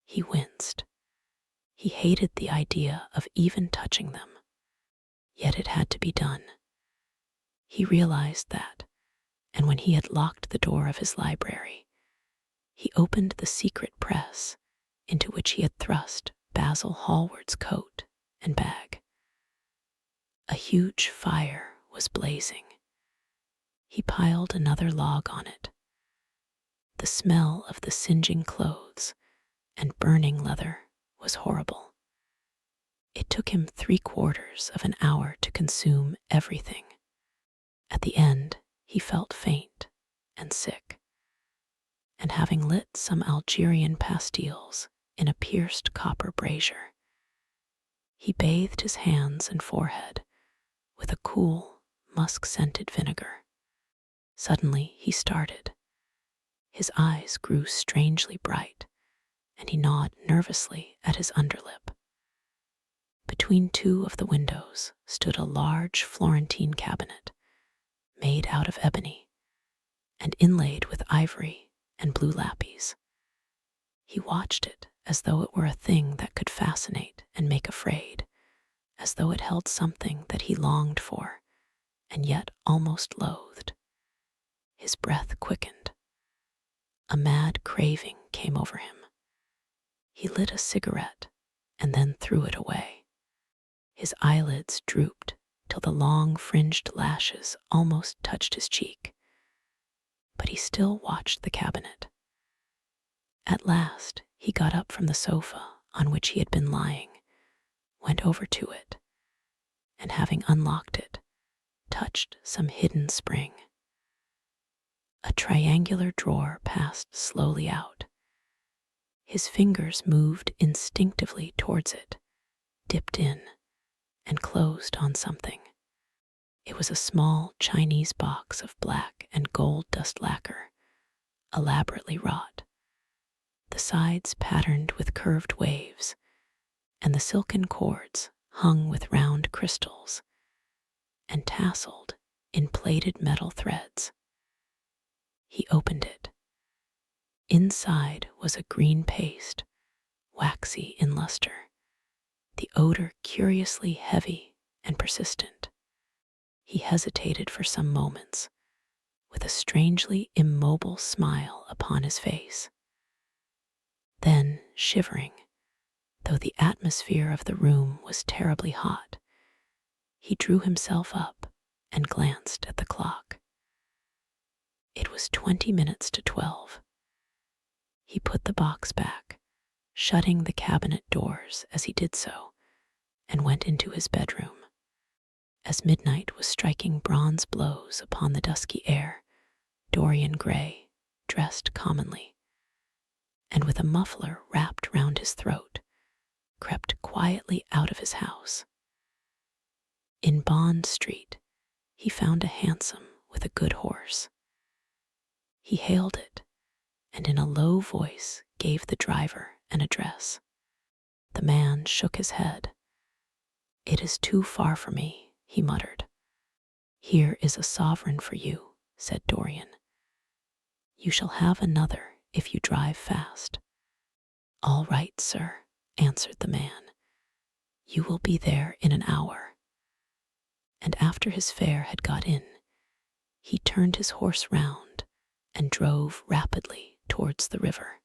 He winced. He hated the idea of even touching them, yet it had to be done. He realized that, and when he had locked the door of his library, he opened the secret press into which he had thrust Basil Hallward's coat and bag. A huge fire was blazing. He piled another log on it. The smell of the singeing clothes and burning leather was horrible. It took him 3/4 of an hour to consume everything. At the end, he felt faint and sick, and having lit some Algerian pastilles in a pierced copper brazier, he bathed his hands and forehead with a cool, musk-scented vinegar. Suddenly he started. His eyes grew strangely bright, and he gnawed nervously at his underlip. Between two of the windows stood a large Florentine cabinet, made out of ebony and inlaid with ivory and blue lapis. He watched it as though it were a thing that could fascinate and make afraid, as though it held something that he longed for and yet almost loathed. His breath quickened. A mad craving came over him. He lit a cigarette and then threw it away. His eyelids drooped till the long fringed lashes almost touched his cheek. But he still watched the cabinet. At last he got up from the sofa on which he had been lying, went over to it, and having unlocked it, touched some hidden spring. A triangular drawer passed slowly out. His fingers moved instinctively towards it, dipped in, and closed on something. It was a small Chinese box of black and gold dust lacquer, elaborately wrought, the sides patterned with curved waves, and the silken cords hung with round crystals and tasseled in plaited metal threads. He opened it. Inside was a green paste, waxy in luster, the odor curiously heavy and persistent. He hesitated for some moments, with a strangely immobile smile upon his face. Then, shivering, though the atmosphere of the room was terribly hot, he drew himself up and glanced at the clock. It was 20 minutes to 12. He put the box back, shutting the cabinet doors as he did so, and went into his bedroom. As midnight was striking bronze blows upon the dusky air, Dorian Gray, dressed commonly, and with a muffler wrapped round his throat, crept quietly out of his house. In Bond Street, he found a hansom with a good horse. He hailed it, and in a low voice gave the driver an address. The man shook his head. "It is too far for me," he muttered. "Here is a sovereign for you," said Dorian. "You shall have another if you drive fast." "All right, sir," answered the man. "You will be there in an hour." And after his fare had got in, he turned his horse round and drove rapidly towards the river.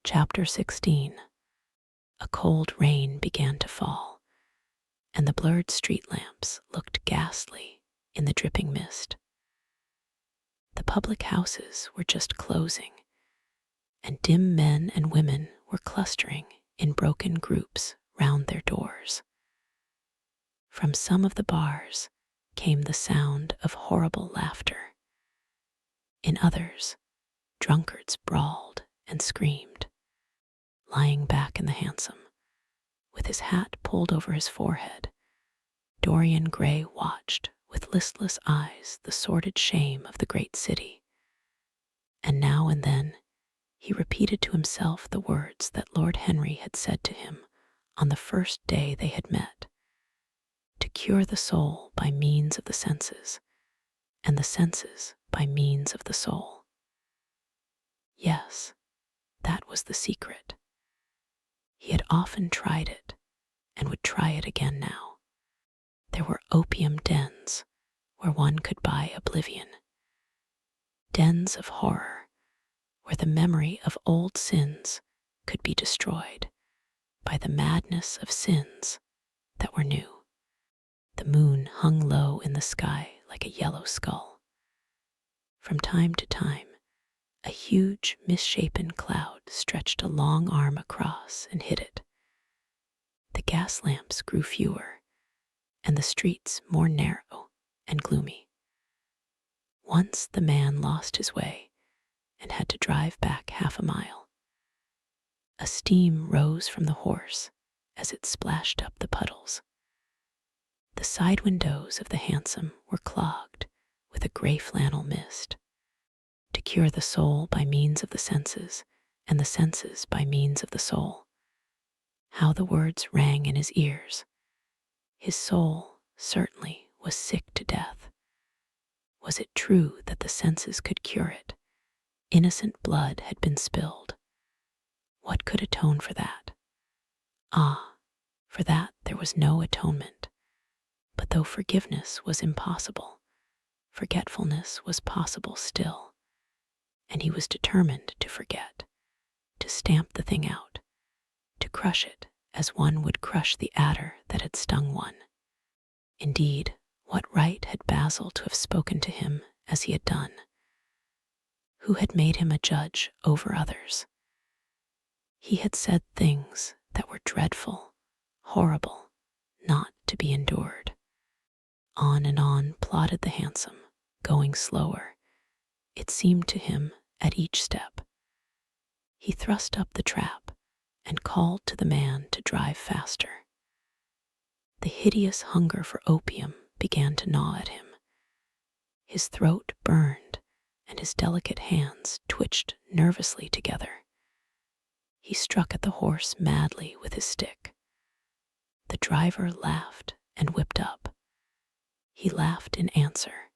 Chapter 16. A cold rain began to fall, and the blurred street lamps looked ghastly in the dripping mist. The public houses were just closing, and dim men and women were clustering in broken groups round their doors. From some of the bars came the sound of horrible laughter. In others, Drunkards brawled and screamed. Lying back in the hansom, with his hat pulled over his forehead, Dorian Gray watched with listless eyes the sordid shame of the great city. And now and then he repeated to himself the words that Lord Henry had said to him on the first day they had met: to cure the soul by means of the senses, and the senses by means of the soul. Yes, that was the secret. He had often tried it, and would try it again now. There were opium dens where one could buy oblivion. Dens of horror where the memory of old sins could be destroyed by the madness of sins that were new. The moon hung low in the sky like a yellow skull. From time to time, a huge, misshapen cloud stretched a long arm across and hid it. The gas lamps grew fewer, and the streets more narrow and gloomy. Once the man lost his way and had to drive back half a mile. A steam rose from the horse as it splashed up the puddles. The side windows of the hansom were clogged with a gray flannel mist. To cure the soul by means of the senses, and the senses by means of the soul. How the words rang in his ears. His soul certainly was sick to death. Was it true that the senses could cure it? Innocent blood had been spilled. What could atone for that? Ah, for that there was no atonement. But though forgiveness was impossible, forgetfulness was possible still. And he was determined to forget, to stamp the thing out, to crush it as one would crush the adder that had stung one. Indeed, what right had Basil to have spoken to him as he had done? Who had made him a judge over others? He had said things that were dreadful, horrible, not to be endured. On and on plodded the hansom, going slower, it seemed to him, at each step. He thrust up the trap and called to the man to drive faster. The hideous hunger for opium began to gnaw at him. His throat burned and his delicate hands twitched nervously together. He struck at the horse madly with his stick. The driver laughed and whipped up. He laughed in answer,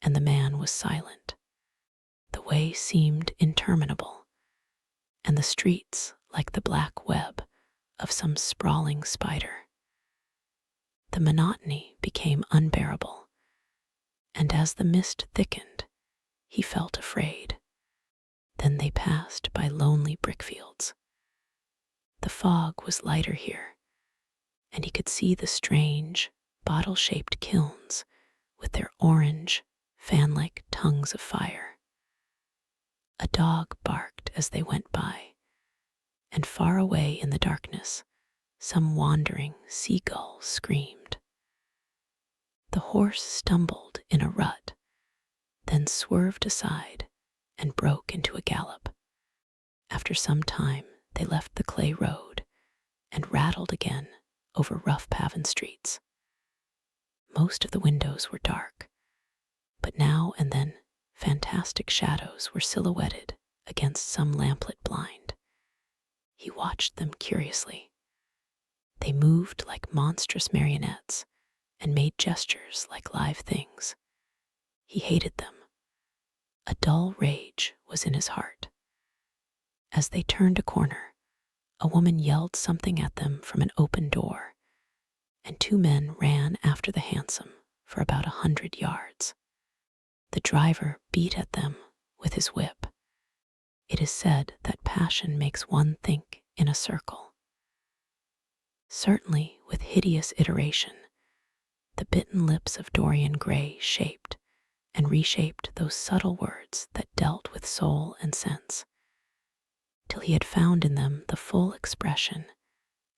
and the man was silent. The way seemed interminable, and the streets like the black web of some sprawling spider. The monotony became unbearable, and as the mist thickened, he felt afraid. Then they passed by lonely brickfields. The fog was lighter here, and he could see the strange, bottle-shaped kilns with their orange, fan-like tongues of fire. A dog barked as they went by, and far away in the darkness, some wandering seagull screamed. The horse stumbled in a rut, then swerved aside and broke into a gallop. After some time, they left the clay road and rattled again over rough-paven streets. Most of the windows were dark, but now and then fantastic shadows were silhouetted against some lamplit blind. He watched them curiously. They moved like monstrous marionettes and made gestures like live things. He hated them. A dull rage was in his heart. As they turned a corner, a woman yelled something at them from an open door, and two men ran after the hansom for about 100 yards. The driver beat at them with his whip. It is said that passion makes one think in a circle. Certainly, with hideous iteration, the bitten lips of Dorian Gray shaped and reshaped those subtle words that dealt with soul and sense, till he had found in them the full expression,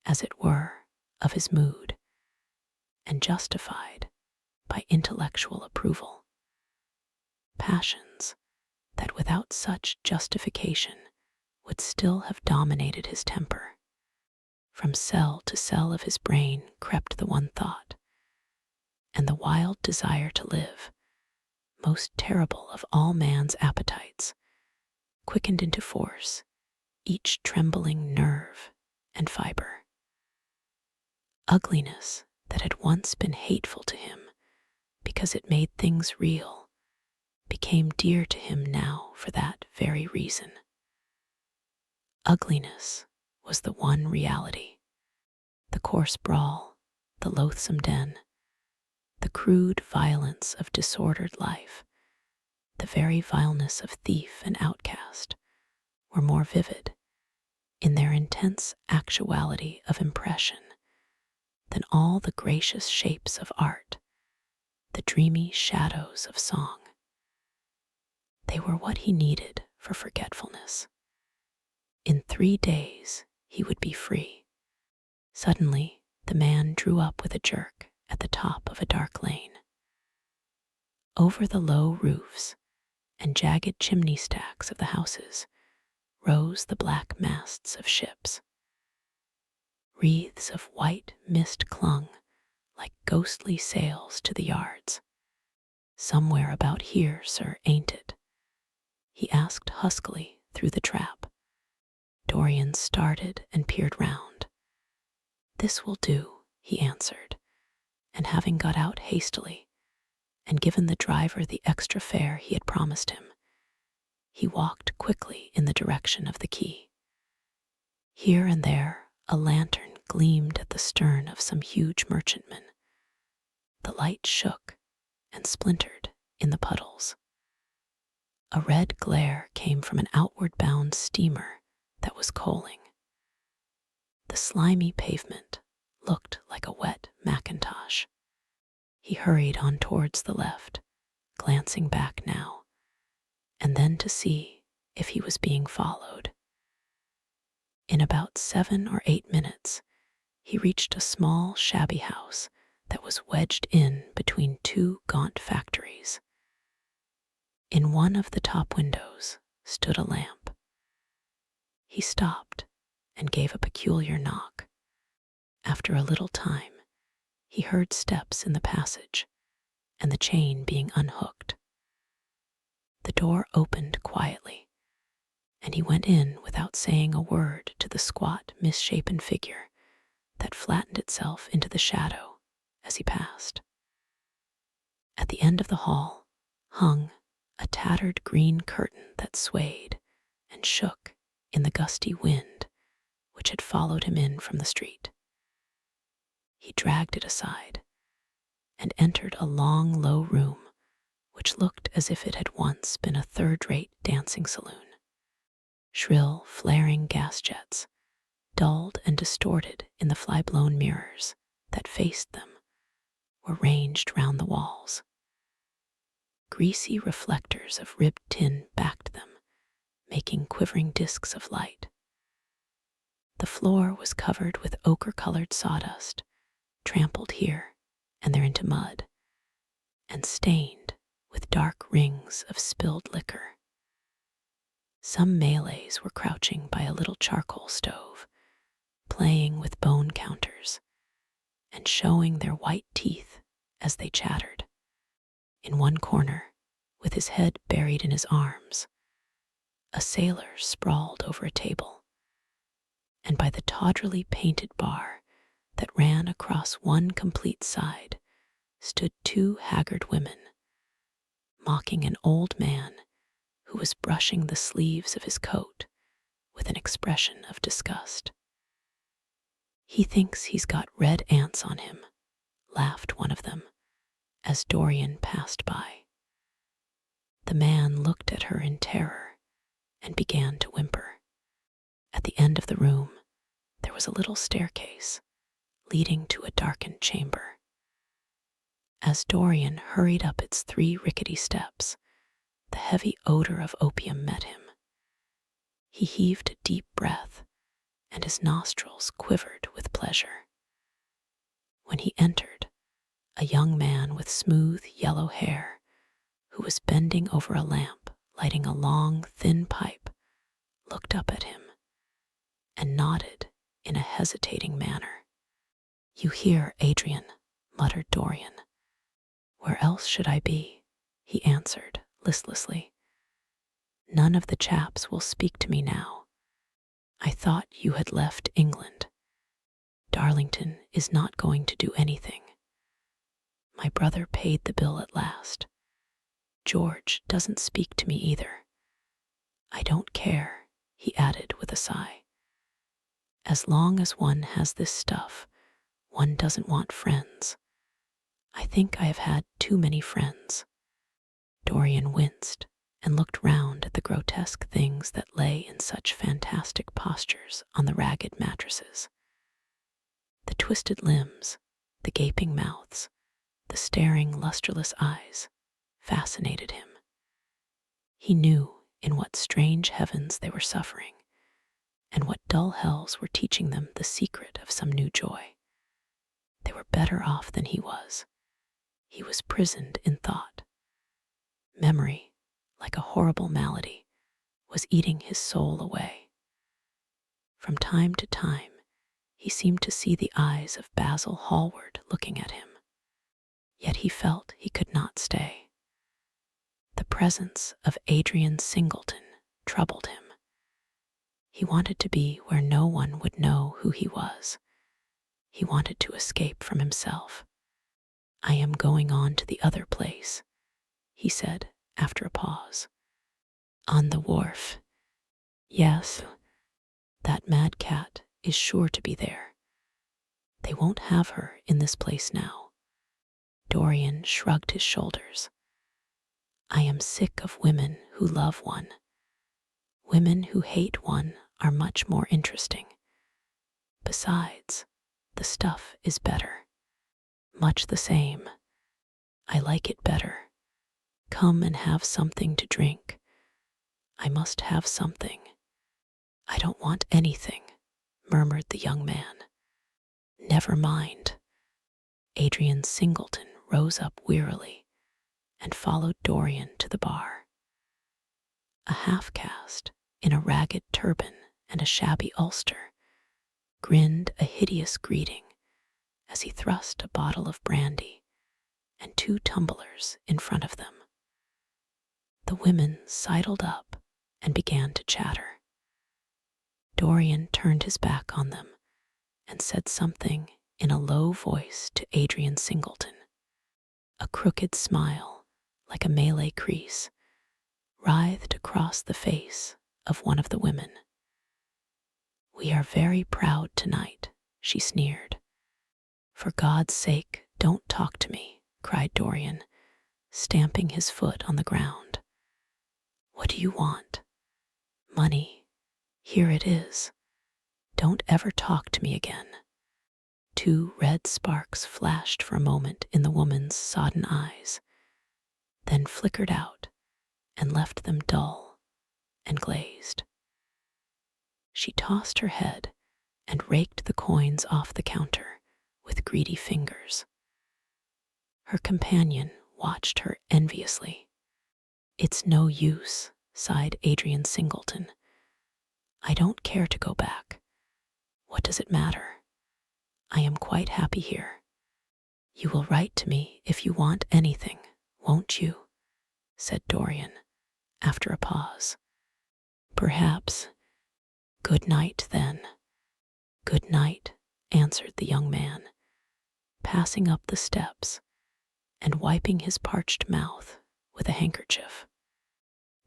as it were, of his mood, and justified by intellectual approval. Passions, that without such justification would still have dominated his temper. From cell to cell of his brain crept the one thought, and the wild desire to live, most terrible of all man's appetites, quickened into force each trembling nerve and fiber. Ugliness that had once been hateful to him because it made things real became dear to him now for that very reason. Ugliness was the one reality. The coarse brawl, the loathsome den, the crude violence of disordered life, the very vileness of thief and outcast were more vivid in their intense actuality of impression than all the gracious shapes of art, the dreamy shadows of song. They were what he needed for forgetfulness. In 3 days he would be free. Suddenly, the man drew up with a jerk at the top of a dark lane. Over the low roofs and jagged chimney stacks of the houses rose the black masts of ships. Wreaths of white mist clung like ghostly sails to the yards. "Somewhere about here, sir, ain't it?" he asked huskily through the trap. Dorian started and peered round. "This will do," he answered, and having got out hastily and given the driver the extra fare he had promised him, he walked quickly in the direction of the quay. Here and there a lantern gleamed at the stern of some huge merchantman. The light shook and splintered in the puddles. A red glare came from an outward-bound steamer that was coaling. The slimy pavement looked like a wet mackintosh. He hurried on towards the left, glancing back now, and then to see if he was being followed. In about 7 or 8 minutes, he reached a small, shabby house that was wedged in between 2 gaunt factories. In one of the top windows stood a lamp. He stopped and gave a peculiar knock. After a little time, he heard steps in the passage and the chain being unhooked. The door opened quietly, and he went in without saying a word to the squat, misshapen figure that flattened itself into the shadow as he passed. At the end of the hall hung a tattered green curtain that swayed and shook in the gusty wind which had followed him in from the street. He dragged it aside and entered a long, low room which looked as if it had once been a third-rate dancing saloon. Shrill, flaring gas jets, dulled and distorted in the fly-blown mirrors that faced them, were ranged round the walls. Greasy reflectors of ribbed tin backed them, making quivering discs of light. The floor was covered with ochre-colored sawdust, trampled here and there into mud, and stained with dark rings of spilled liquor. Some Malays were crouching by a little charcoal stove, playing with bone counters and showing their white teeth as they chattered. In one corner, with his head buried in his arms, a sailor sprawled over a table, and by the tawdrily painted bar that ran across one complete side stood 2 haggard women, mocking an old man who was brushing the sleeves of his coat with an expression of disgust. "He thinks he's got red ants on him," laughed one of them as Dorian passed by. The man looked at her in terror and began to whimper. At the end of the room, there was a little staircase leading to a darkened chamber. As Dorian hurried up its 3 rickety steps, the heavy odor of opium met him. He heaved a deep breath, and his nostrils quivered with pleasure. When he entered, a young man with smooth yellow hair, who was bending over a lamp lighting a long, thin pipe, looked up at him and nodded in a hesitating manner. "You hear, Adrian," muttered Dorian. "Where else should I be?" he answered listlessly. "None of the chaps will speak to me now. I thought you had left England. Darlington is not going to do anything. My brother paid the bill at last. George doesn't speak to me either. I don't care," he added with a sigh. "As long as one has this stuff, one doesn't want friends. I think I have had too many friends." Dorian winced and looked round at the grotesque things that lay in such fantastic postures on the ragged mattresses. The twisted limbs, the gaping mouths, the staring, lustreless eyes fascinated him. He knew in what strange heavens they were suffering, and what dull hells were teaching them the secret of some new joy. They were better off than he was. He was prisoned in thought. Memory, like a horrible malady, was eating his soul away. From time to time, he seemed to see the eyes of Basil Hallward looking at him. Yet he felt he could not stay. The presence of Adrian Singleton troubled him. He wanted to be where no one would know who he was. He wanted to escape from himself. "I am going on to the other place," he said after a pause. "On the wharf. Yes, that mad cat is sure to be there. They won't have her in this place now." Dorian shrugged his shoulders. "I am sick of women who love one. Women who hate one are much more interesting. Besides, the stuff is better. Much the same. I like it better. Come and have something to drink." "I must have something." "I don't want anything," murmured the young man. "Never mind." Adrian Singleton rose up wearily and followed Dorian to the bar. A half-caste, in a ragged turban and a shabby ulster, grinned a hideous greeting as he thrust a bottle of brandy and 2 tumblers in front of them. The women sidled up and began to chatter. Dorian turned his back on them and said something in a low voice to Adrian Singleton. A crooked smile, like a Malay crease, writhed across the face of one of the women. "We are very proud tonight," she sneered. "For God's sake, don't talk to me," cried Dorian, stamping his foot on the ground. "What do you want?" "Money. Here it is. Don't ever talk to me again." 2 red sparks flashed for a moment in the woman's sodden eyes, then flickered out and left them dull and glazed. She tossed her head and raked the coins off the counter with greedy fingers. Her companion watched her enviously. "It's no use," sighed Adrian Singleton. "I don't care to go back. What does it matter? I am quite happy here. You will write to me if you want anything, won't you?" said Dorian, after a pause. "Perhaps. Good night, then." "Good night," answered the young man, passing up the steps and wiping his parched mouth with a handkerchief.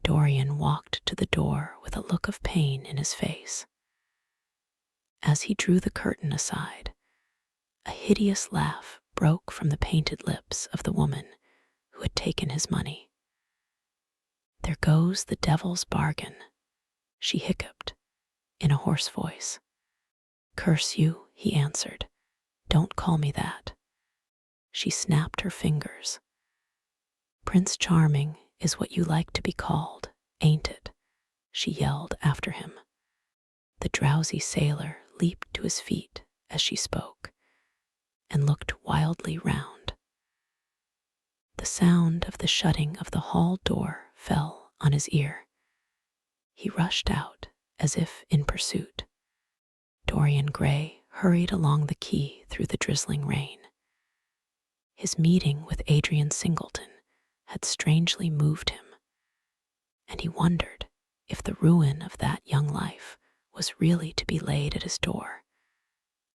Dorian walked to the door with a look of pain in his face. As he drew the curtain aside, a hideous laugh broke from the painted lips of the woman who had taken his money. "There goes the devil's bargain," she hiccuped in a hoarse voice. "Curse you," he answered. "Don't call me that." She snapped her fingers. "Prince Charming is what you like to be called, ain't it?" she yelled after him. The drowsy sailor leaped to his feet as she spoke and looked wildly round. The sound of the shutting of the hall door fell on his ear. He rushed out as if in pursuit. Dorian Gray hurried along the quay through the drizzling rain. His meeting with Adrian Singleton had strangely moved him, and he wondered if the ruin of that young life was really to be laid at his door,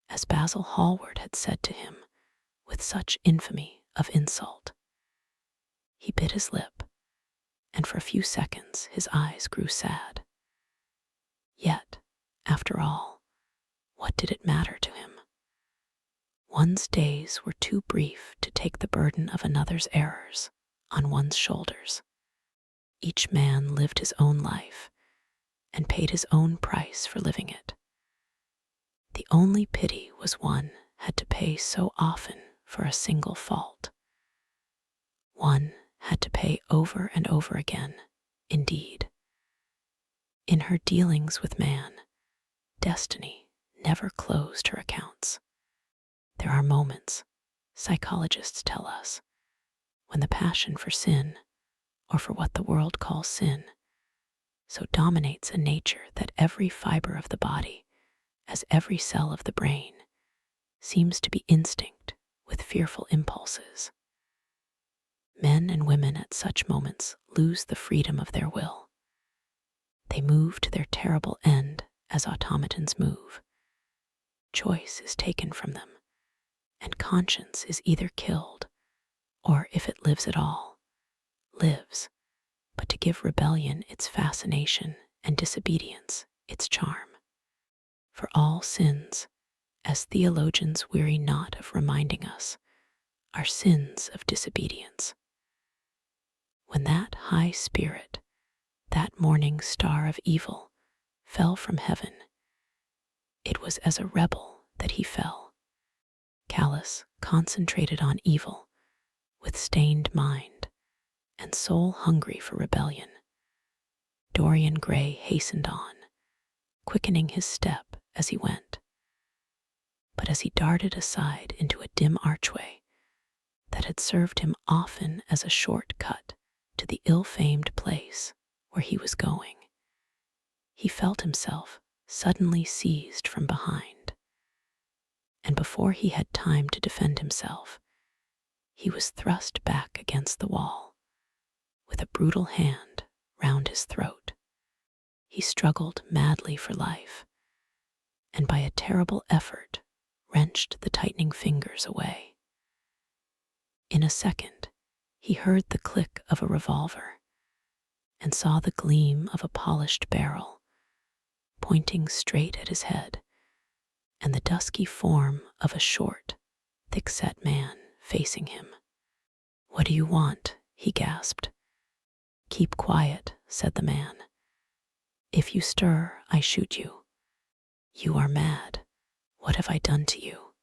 as Basil Hallward had said to him with such infamy of insult. He bit his lip, and for a few seconds his eyes grew sad. Yet, after all, what did it matter to him? One's days were too brief to take the burden of another's errors on one's shoulders. Each man lived his own life and paid his own price for living it. The only pity was one had to pay so often for a single fault. One had to pay over and over again, indeed. In her dealings with man, destiny never closed her accounts. There are moments, psychologists tell us, when the passion for sin, or for what the world calls sin, so dominates a nature that every fiber of the body, as every cell of the brain, seems to be instinct with fearful impulses. Men and women at such moments lose the freedom of their will. They move to their terrible end as automatons move. Choice is taken from them, and conscience is either killed, or if it lives at all, lives, but to give rebellion its fascination and disobedience its charm. For all sins, as theologians weary not of reminding us, are sins of disobedience. When that high spirit, that morning star of evil, fell from heaven, it was as a rebel that he fell, callous, concentrated on evil, with stained mind, and soul hungry for rebellion. Dorian Gray hastened on, quickening his step as he went. But as he darted aside into a dim archway that had served him often as a short cut to the ill-famed place where he was going, he felt himself suddenly seized from behind, and before he had time to defend himself, he was thrust back against the wall, with a brutal hand round his throat. He struggled madly for life, and by a terrible effort wrenched the tightening fingers away. In a second, he heard the click of a revolver and saw the gleam of a polished barrel pointing straight at his head, and the dusky form of a short, thick-set man facing him. "What do you want?" he gasped. "Keep quiet," said the man. "If you stir, I shoot you." "You are mad. What have I done to you?"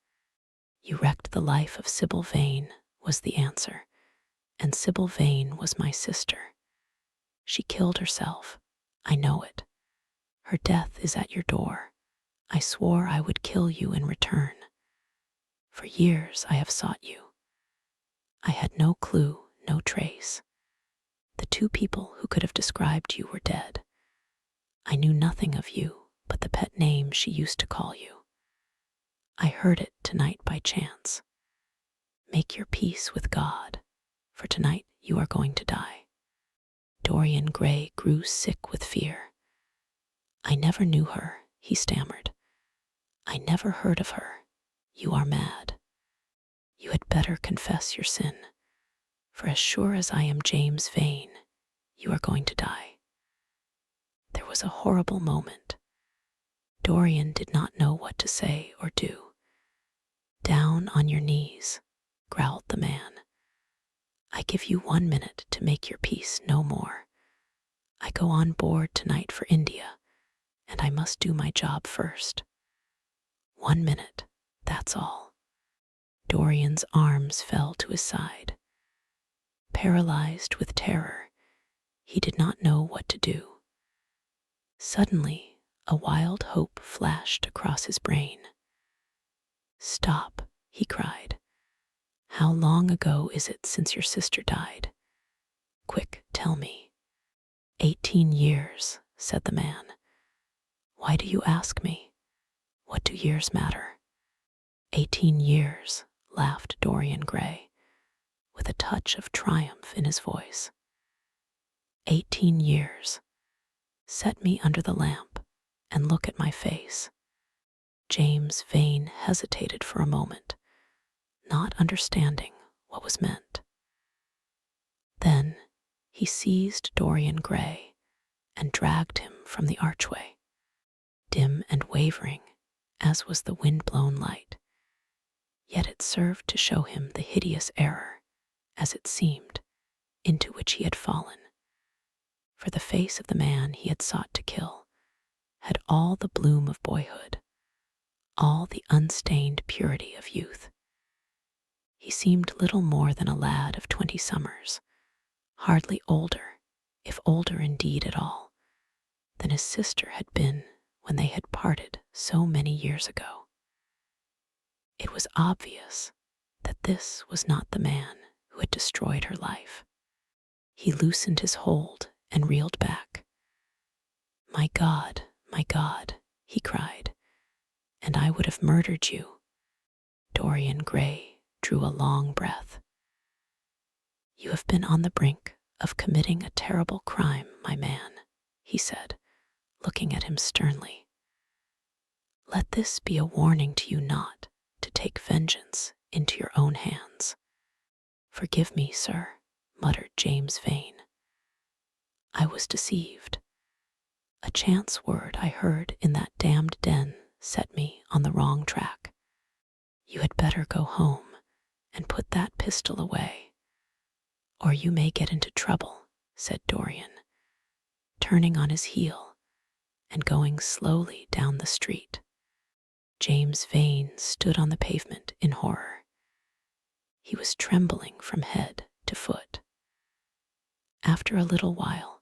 "You wrecked the life of Sybil Vane," was the answer, "and Sybil Vane was my sister. She killed herself. I know it. Her death is at your door. I swore I would kill you in return. For years I have sought you. I had no clue, no trace. The two people who could have described you were dead. I knew nothing of you but the pet name she used to call you. I heard it tonight by chance. Make your peace with God, for tonight you are going to die." Dorian Gray grew sick with fear. "I never knew her," he stammered. "I never heard of her. You are mad. You had better confess your sin, for as sure as I am James Vane, you are going to die." There was a horrible moment. Dorian did not know what to say or do. "Down on your knees," growled the man. "I give you 1 minute to make your peace, no more. I go on board tonight for India, and I must do my job first. 1 minute, that's all." Dorian's arms fell to his side. Paralyzed with terror, he did not know what to do. Suddenly, a wild hope flashed across his brain. "Stop," he cried. "How long ago is it since your sister died? Quick, tell me." 18 years, said the man. Why do you ask me? What do years matter? 18 years, laughed Dorian Gray, with a touch of triumph in his voice. 18 years. Set me under the lamp and look at my face. James Vane hesitated for a moment, not understanding what was meant. Then he seized Dorian Gray and dragged him from the archway, dim and wavering, as was the wind-blown light. Yet it served to show him the hideous error, as it seemed, into which he had fallen. For the face of the man he had sought to kill had all the bloom of boyhood, all the unstained purity of youth. He seemed little more than a lad of 20 summers, hardly older, if older indeed at all, than his sister had been when they had parted so many years ago. It was obvious that this was not the man who had destroyed her life. He loosened his hold and reeled back. My God, he cried, and I would have murdered you. Dorian Gray drew a long breath. You have been on the brink of committing a terrible crime, my man, he said, looking at him sternly. Let this be a warning to you not to take vengeance into your own hands. Forgive me, sir, muttered James Vane. I was deceived. A chance word I heard in that damned den set me on the wrong track. You had better go home and put that pistol away, or you may get into trouble, said Dorian, turning on his heel and going slowly down the street. James Vane stood on the pavement in horror. He was trembling from head to foot. After a little while,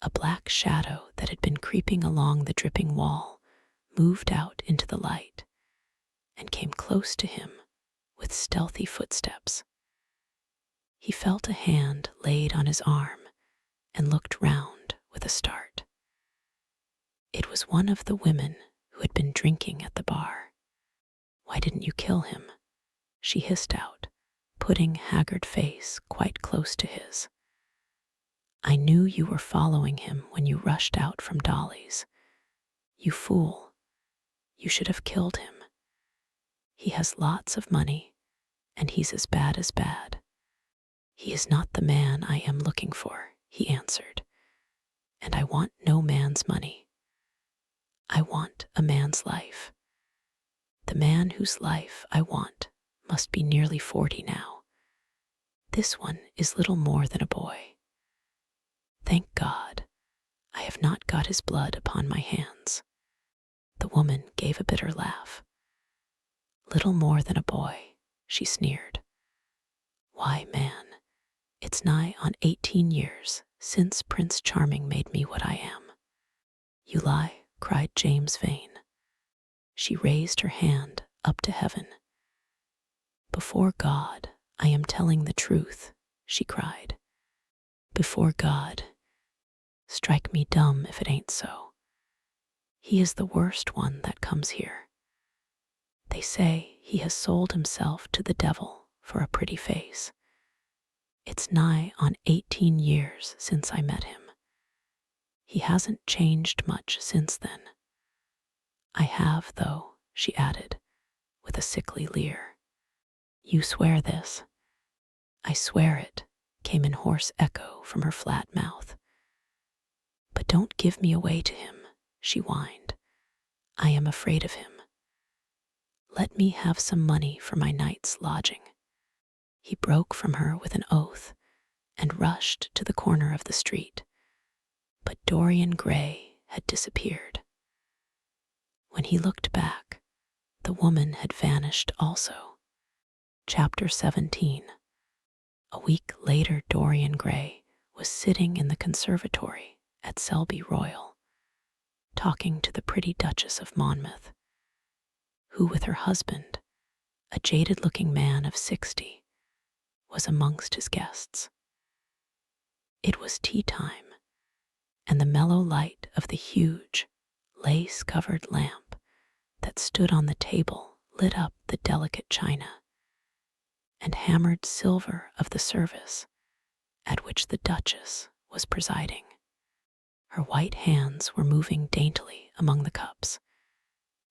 a black shadow that had been creeping along the dripping wall moved out into the light and came close to him with stealthy footsteps. He felt a hand laid on his arm and looked round with a start. It was one of the women who had been drinking at the bar. Why didn't you kill him? She hissed out, putting haggard face quite close to his. I knew you were following him when you rushed out from Dolly's. You fool. You should have killed him. He has lots of money, and he's as bad as bad. He is not the man I am looking for, he answered, and I want no man's money. I want a man's life. The man whose life I want must be nearly 40 now. This one is little more than a boy. Thank God, I have not got his blood upon my hands. The woman gave a bitter laugh. Little more than a boy, she sneered. Why, man, it's nigh on 18 years since Prince Charming made me what I am. You lie, cried James Vane. She raised her hand up to heaven. Before God, I am telling the truth, she cried. Before God, strike me dumb if it ain't so. He is the worst one that comes here. They say he has sold himself to the devil for a pretty face. It's nigh on 18 years since I met him. He hasn't changed much since then. I have, though, she added, with a sickly leer. You swear this? I swear it, came in hoarse echo from her flat mouth. But don't give me away to him, she whined. I am afraid of him. Let me have some money for my night's lodging. He broke from her with an oath and rushed to the corner of the street. But Dorian Gray had disappeared. When he looked back, the woman had vanished also. Chapter 17. A week later, Dorian Gray was sitting in the conservatory at Selby Royal, talking to the pretty Duchess of Monmouth, who with her husband, a jaded-looking man of 60, was amongst his guests. It was tea time, and the mellow light of the huge, lace-covered lamp that stood on the table lit up the delicate china and hammered silver of the service at which the Duchess was presiding. Her white hands were moving daintily among the cups,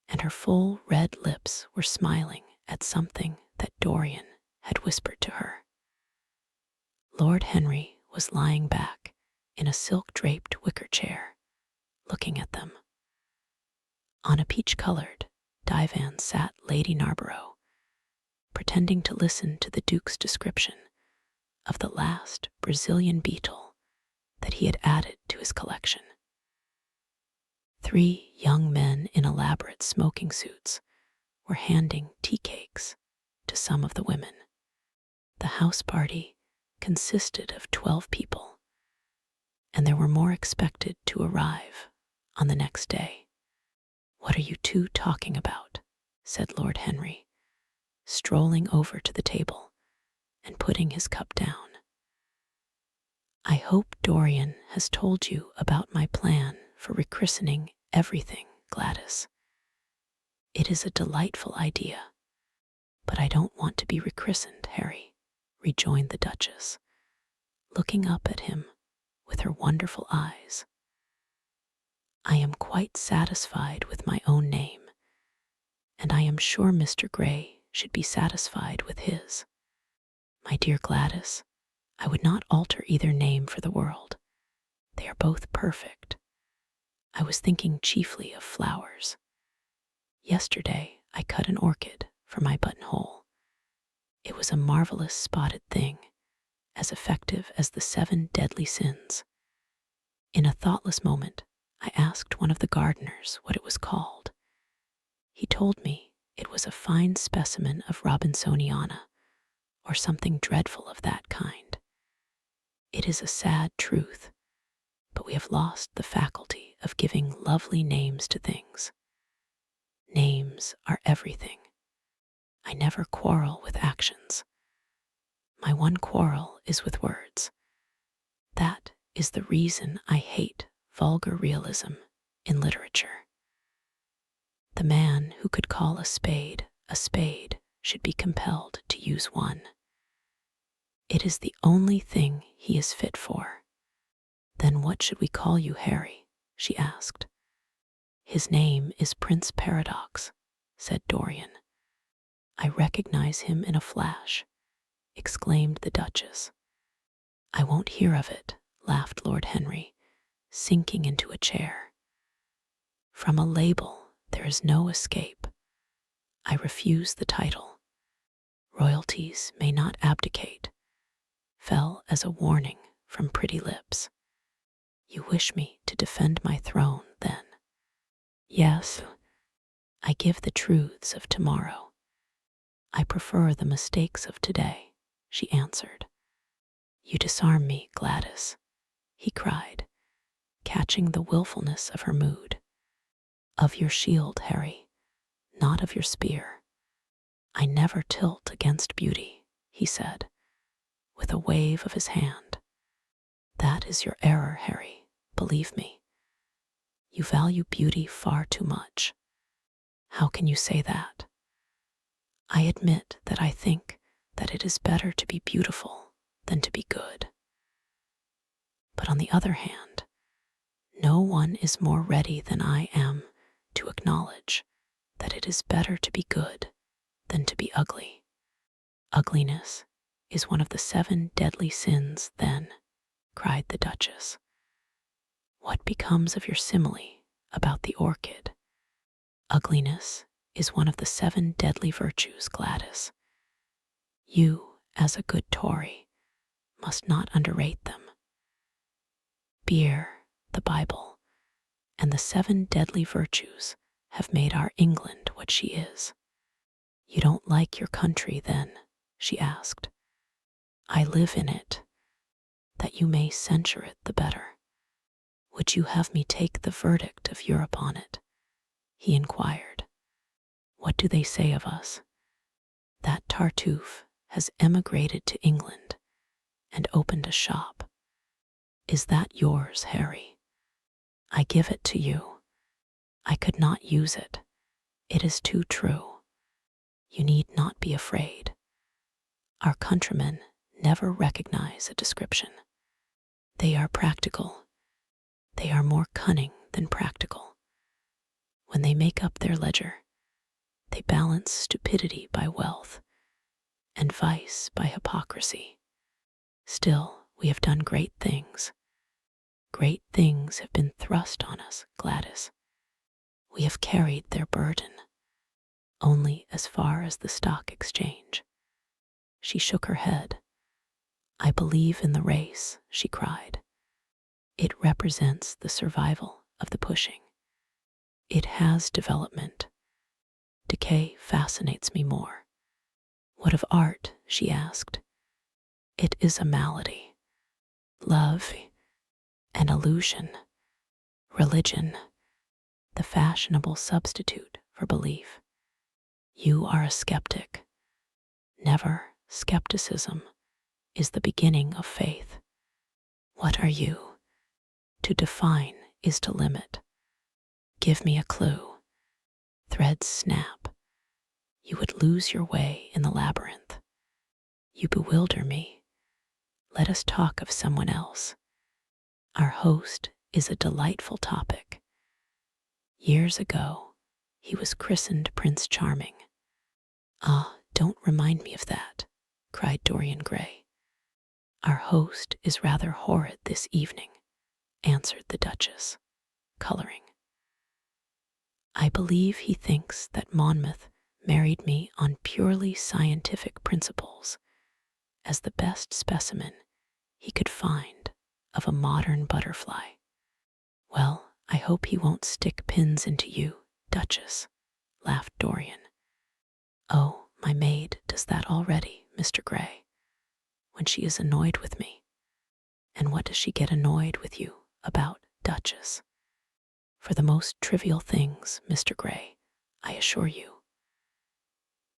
and her full red lips were smiling at something that Dorian had whispered to her. Lord Henry was lying back in a silk-draped wicker chair, looking at them. On a peach-colored divan sat Lady Narborough, pretending to listen to the Duke's description of the last Brazilian beetle that he had added to his collection. 3 young men in elaborate smoking suits were handing tea cakes to some of the women. The house party consisted of 12 people, and there were more expected to arrive on the next day. "What are you two talking about?" said Lord Henry, strolling over to the table and putting his cup down. "I hope Dorian has told you about my plan for rechristening everything, Gladys. It is a delightful idea, but I don't want to be rechristened, Harry," rejoined the Duchess, looking up at him with her wonderful eyes. "I am quite satisfied with my own name, and I am sure Mr. Gray should be satisfied with his. My dear Gladys, I would not alter either name for the world. They are both perfect. I was thinking chiefly of flowers. Yesterday I cut an orchid for my buttonhole. It was a marvelous spotted thing, as effective as the 7 deadly sins. In a thoughtless moment, I asked one of the gardeners what it was called. He told me it was a fine specimen of Robinsoniana, or something dreadful of that kind. It is a sad truth, but we have lost the faculty of giving lovely names to things. Names are everything. I never quarrel with actions. My one quarrel is with words. That is the reason I hate vulgar realism in literature. The man who could call a spade should be compelled to use one. It is the only thing he is fit for. "Then what should we call you, Harry?" she asked. "His name is Prince Paradox," said Dorian. "I recognize him in a flash," exclaimed the Duchess. "I won't hear of it," laughed Lord Henry, sinking into a chair. "From a label there is no escape. I refuse the title. Royalties may not abdicate," fell as a warning from pretty lips. "You wish me to defend my throne, then?" "Yes. I give the truths of tomorrow. I prefer the mistakes of today," she answered. "You disarm me, Gladys," he cried, catching the willfulness of her mood. "Of your shield, Harry, not of your spear. I never tilt against beauty," he said, with a wave of his hand. "That is your error, Harry, believe me. You value beauty far too much." "How can you say that?" "I admit that I think that it is better to be beautiful than to be good. But on the other hand, no one is more ready than I am to acknowledge that it is better to be good than to be ugly. Ugliness is one of the 7 deadly sins, then," cried the Duchess. "What becomes of your simile about the orchid? Ugliness is one of the 7 deadly virtues, Gladys. You, as a good Tory, must not underrate them. Beer, the Bible, and the 7 deadly virtues have made our England what she is." "You don't like your country, then?" she asked. "I live in it, that you may censure it the better." "Would you have me take the verdict of Europe on it?" he inquired. "What do they say of us? That Tartuffe has emigrated to England and opened a shop. Is that yours, Harry? I give it to you. I could not use it. It is too true. You need not be afraid. Our countrymen never recognize a description. They are practical. They are more cunning than practical. When they make up their ledger, they balance stupidity by wealth and vice by hypocrisy. Still, we have done great things. Great things have been thrust on us, Gladys. We have carried their burden, only as far as the stock exchange. She shook her head. I believe in the race, she cried. It represents the survival of the pushing. It has development. Decay fascinates me more. What of art? She asked. It is a malady. Love, an illusion, religion, the fashionable substitute for belief. You are a skeptic. Never skepticism is the beginning of faith. What are you? To define is to limit. Give me a clue. Threads snap. You would lose your way in the labyrinth. You bewilder me. Let us talk of someone else. Our host is a delightful topic. Years ago, he was christened Prince Charming. Ah, don't remind me of that, cried Dorian Gray. Our host is rather horrid this evening, answered the Duchess, coloring. I believe he thinks that Monmouth married me on purely scientific principles, as the best specimen he could find of a modern butterfly. Well, I hope he won't stick pins into you, Duchess, laughed Dorian. Oh, my maid does that already, Mr. Gray, when she is annoyed with me. And what does she get annoyed with you about, Duchess? For the most trivial things, Mr. Gray, I assure you.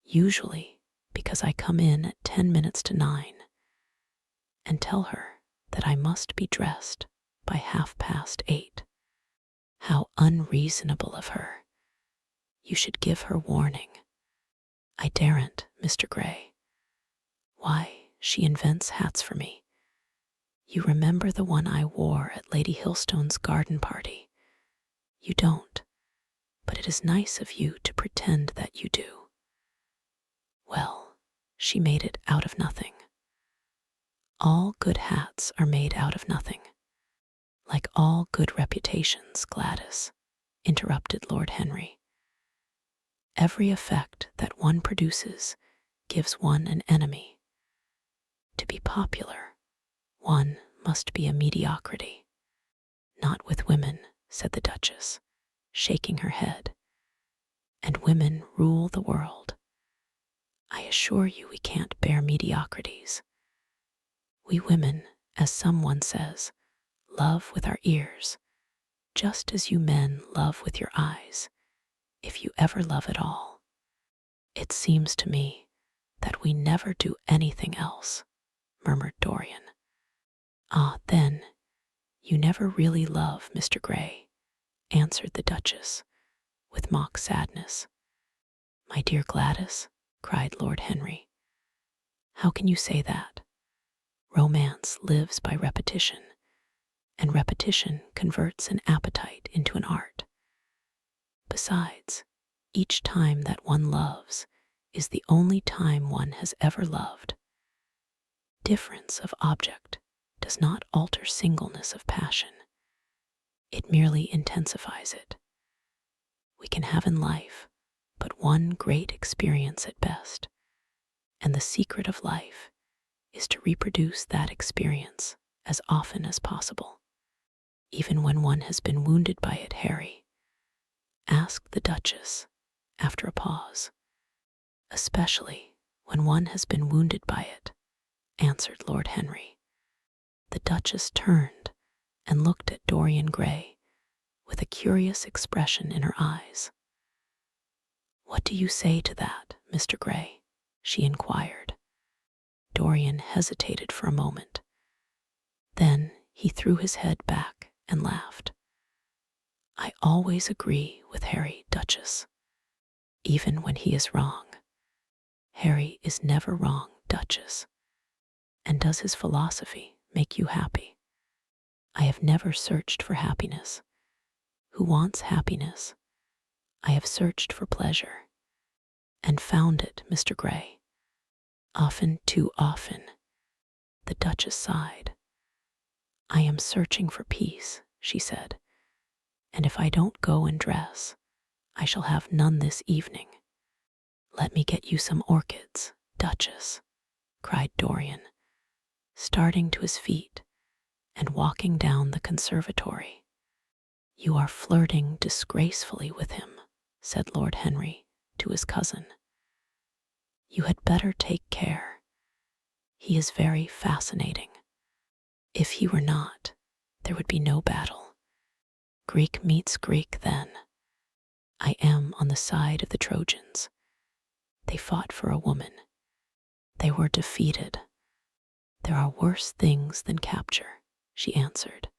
Usually because I come in at 10 minutes to 9 and tell her that I must be dressed by 8:30. How unreasonable of her. You should give her warning. I daren't, Mr. Gray. Why, she invents hats for me. You remember the one I wore at Lady Hillstone's garden party? You don't, but it is nice of you to pretend that you do. Well, she made it out of nothing. All good hats are made out of nothing. Like all good reputations, Gladys, interrupted Lord Henry. Every effect that one produces gives one an enemy. To be popular, one must be a mediocrity. Not with women, said the Duchess, shaking her head. And women rule the world. I assure you we can't bear mediocrities. We women, as someone says, love with our ears, just as you men love with your eyes, if you ever love at all. It seems to me that we never do anything else, murmured Dorian. Ah, then, you never really love, Mr. Gray, answered the Duchess, with mock sadness. My dear Gladys, cried Lord Henry, how can you say that? Romance lives by repetition, and repetition converts an appetite into an art. Besides, each time that one loves is the only time one has ever loved. Difference of object does not alter singleness of passion. It merely intensifies it. We can have in life but one great experience at best, and the secret of life is to reproduce that experience as often as possible, even when one has been wounded by it, Harry, asked the Duchess after a pause. Especially when one has been wounded by it, answered Lord Henry. The Duchess turned and looked at Dorian Gray with a curious expression in her eyes. What do you say to that, Mr. Gray? She inquired. Dorian hesitated for a moment. Then he threw his head back and laughed. I always agree with Harry, Duchess, even when he is wrong. Harry is never wrong, Duchess. And does his philosophy make you happy? I have never searched for happiness. Who wants happiness? I have searched for pleasure and found it, Mr. Gray. Often, too often. The Duchess sighed. I am searching for peace, she said, and if I don't go and dress, I shall have none this evening. Let me get you some orchids, Duchess, cried Dorian, starting to his feet and walking down the conservatory. You are flirting disgracefully with him, said Lord Henry to his cousin. You had better take care. He is very fascinating. If he were not, there would be no battle. Greek meets Greek then. I am on the side of the Trojans. They fought for a woman. They were defeated. There are worse things than capture, she answered.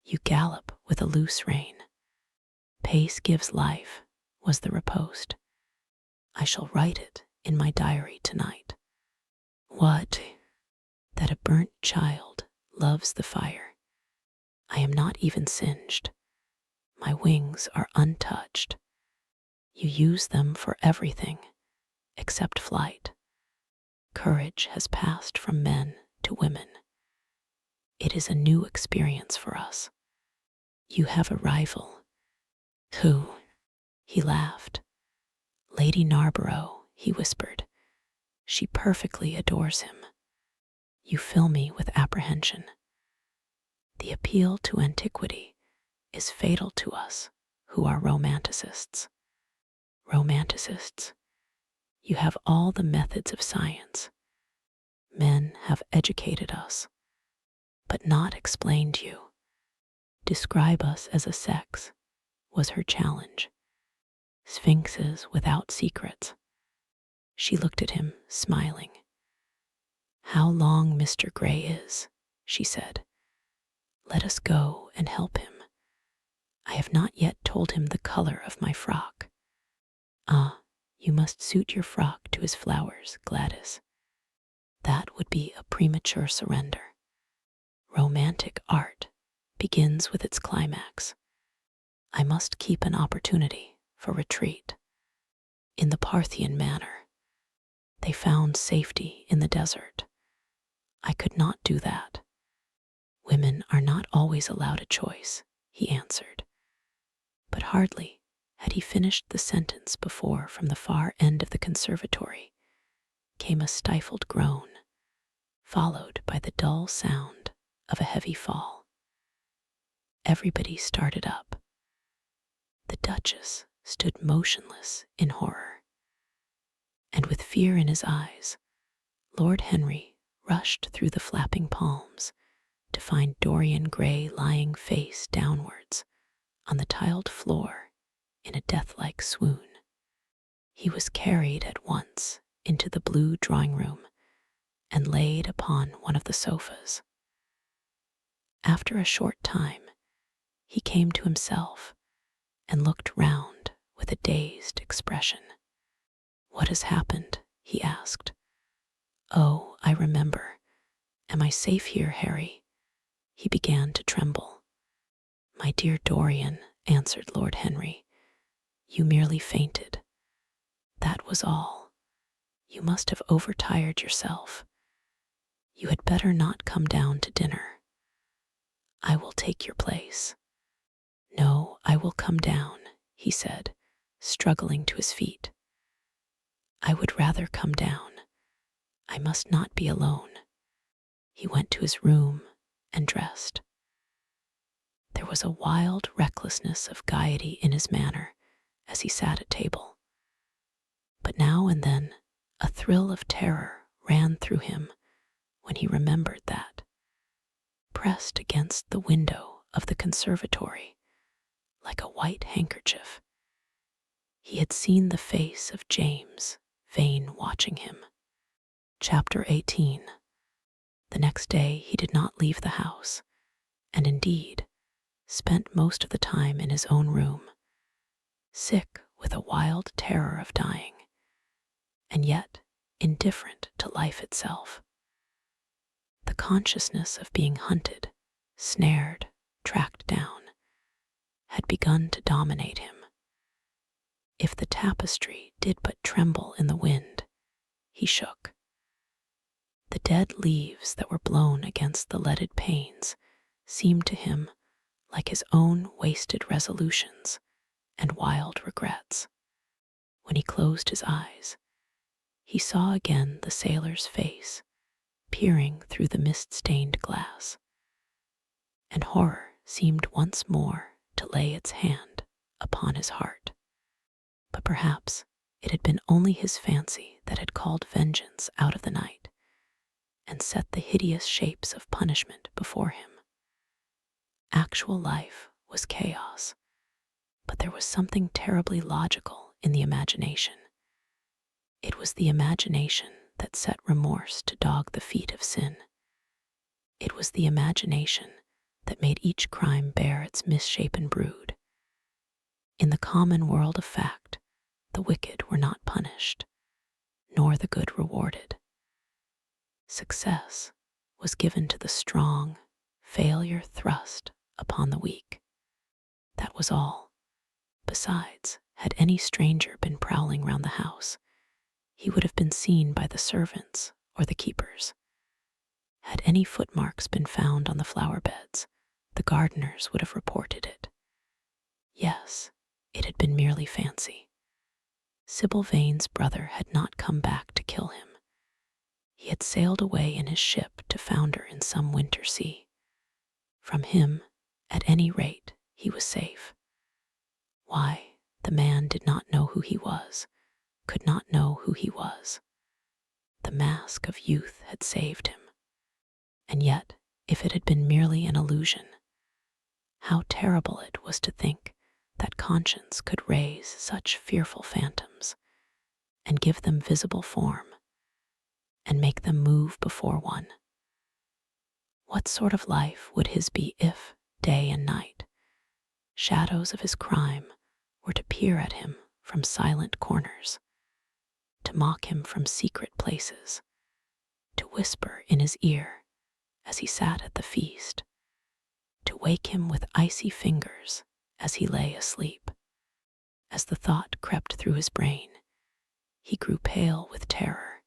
You gallop with a loose rein. Pace gives life, was the riposte. I shall write it in my diary tonight. What? That a burnt child loves the fire. I am not even singed. My wings are untouched. You use them for everything, except flight. Courage has passed from men to women. It is a new experience for us. You have a rival. Who? He laughed. Lady Narborough, he whispered. She perfectly adores him. You fill me with apprehension. The appeal to antiquity is fatal to us who are romanticists. Romanticists, you have all the methods of science. Men have educated us, but not explained you. Describe us as a sex, was her challenge. Sphinxes without secrets. She looked at him, smiling. How long Mr. Gray is, she said. Let us go and help him. I have not yet told him the color of my frock. Ah, you must suit your frock to his flowers, Gladys. That would be a premature surrender. Romantic art begins with its climax. I must keep an opportunity for retreat. In the Parthian manner, they found safety in the desert. I could not do that. Women are not always allowed a choice, he answered. But hardly had he finished the sentence before from the far end of the conservatory came a stifled groan, followed by the dull sound of a heavy fall. Everybody started up. The Duchess stood motionless in horror, and with fear in his eyes, Lord Henry rushed through the flapping palms to find Dorian Gray lying face downwards on the tiled floor in a death-like swoon. He was carried at once into the blue drawing-room and laid upon one of the sofas. After a short time, he came to himself and looked round with a dazed expression. What has happened? He asked. Oh, I remember. Am I safe here, Harry? He began to tremble. My dear Dorian, answered Lord Henry, you merely fainted. That was all. You must have overtired yourself. You had better not come down to dinner. I will take your place. No, I will come down, he said, struggling to his feet. I would rather come down. I must not be alone. He went to his room and dressed. There was a wild recklessness of gaiety in his manner as he sat at table. But now and then a thrill of terror ran through him when he remembered that, pressed against the window of the conservatory, like a white handkerchief, he had seen the face of James Vane watching him. Chapter 18. The next day he did not leave the house, and indeed spent most of the time in his own room, sick with a wild terror of dying, and yet indifferent to life itself. The consciousness of being hunted, snared, tracked down, had begun to dominate him. If the tapestry did but tremble in the wind, he shook. The dead leaves that were blown against the leaded panes seemed to him like his own wasted resolutions and wild regrets. When he closed his eyes, he saw again the sailor's face peering through the mist-stained glass, and horror seemed once more to lay its hand upon his heart. But perhaps it had been only his fancy that had called vengeance out of the night and set the hideous shapes of punishment before him. Actual life was chaos, but there was something terribly logical in the imagination. It was the imagination that set remorse to dog the feet of sin. It was the imagination that made each crime bear its misshapen brood. In the common world of fact, the wicked were not punished, nor the good rewarded. Success was given to the strong, failure thrust upon the weak. That was all. Besides, had any stranger been prowling round the house, he would have been seen by the servants or the keepers. Had any footmarks been found on the flower beds, the gardeners would have reported it. Yes, it had been merely fancy. Sybil Vane's brother had not come back to kill him. He had sailed away in his ship to founder in some winter sea. From him, at any rate, he was safe. Why, the man did not know who he was, could not know who he was. The mask of youth had saved him. And yet, if it had been merely an illusion, how terrible it was to think that conscience could raise such fearful phantoms and give them visible form and make them move before one. What sort of life would his be if, day and night, shadows of his crime were to peer at him from silent corners, to mock him from secret places, to whisper in his ear as he sat at the feast, to wake him with icy fingers as he lay asleep? As the thought crept through his brain, he grew pale with terror,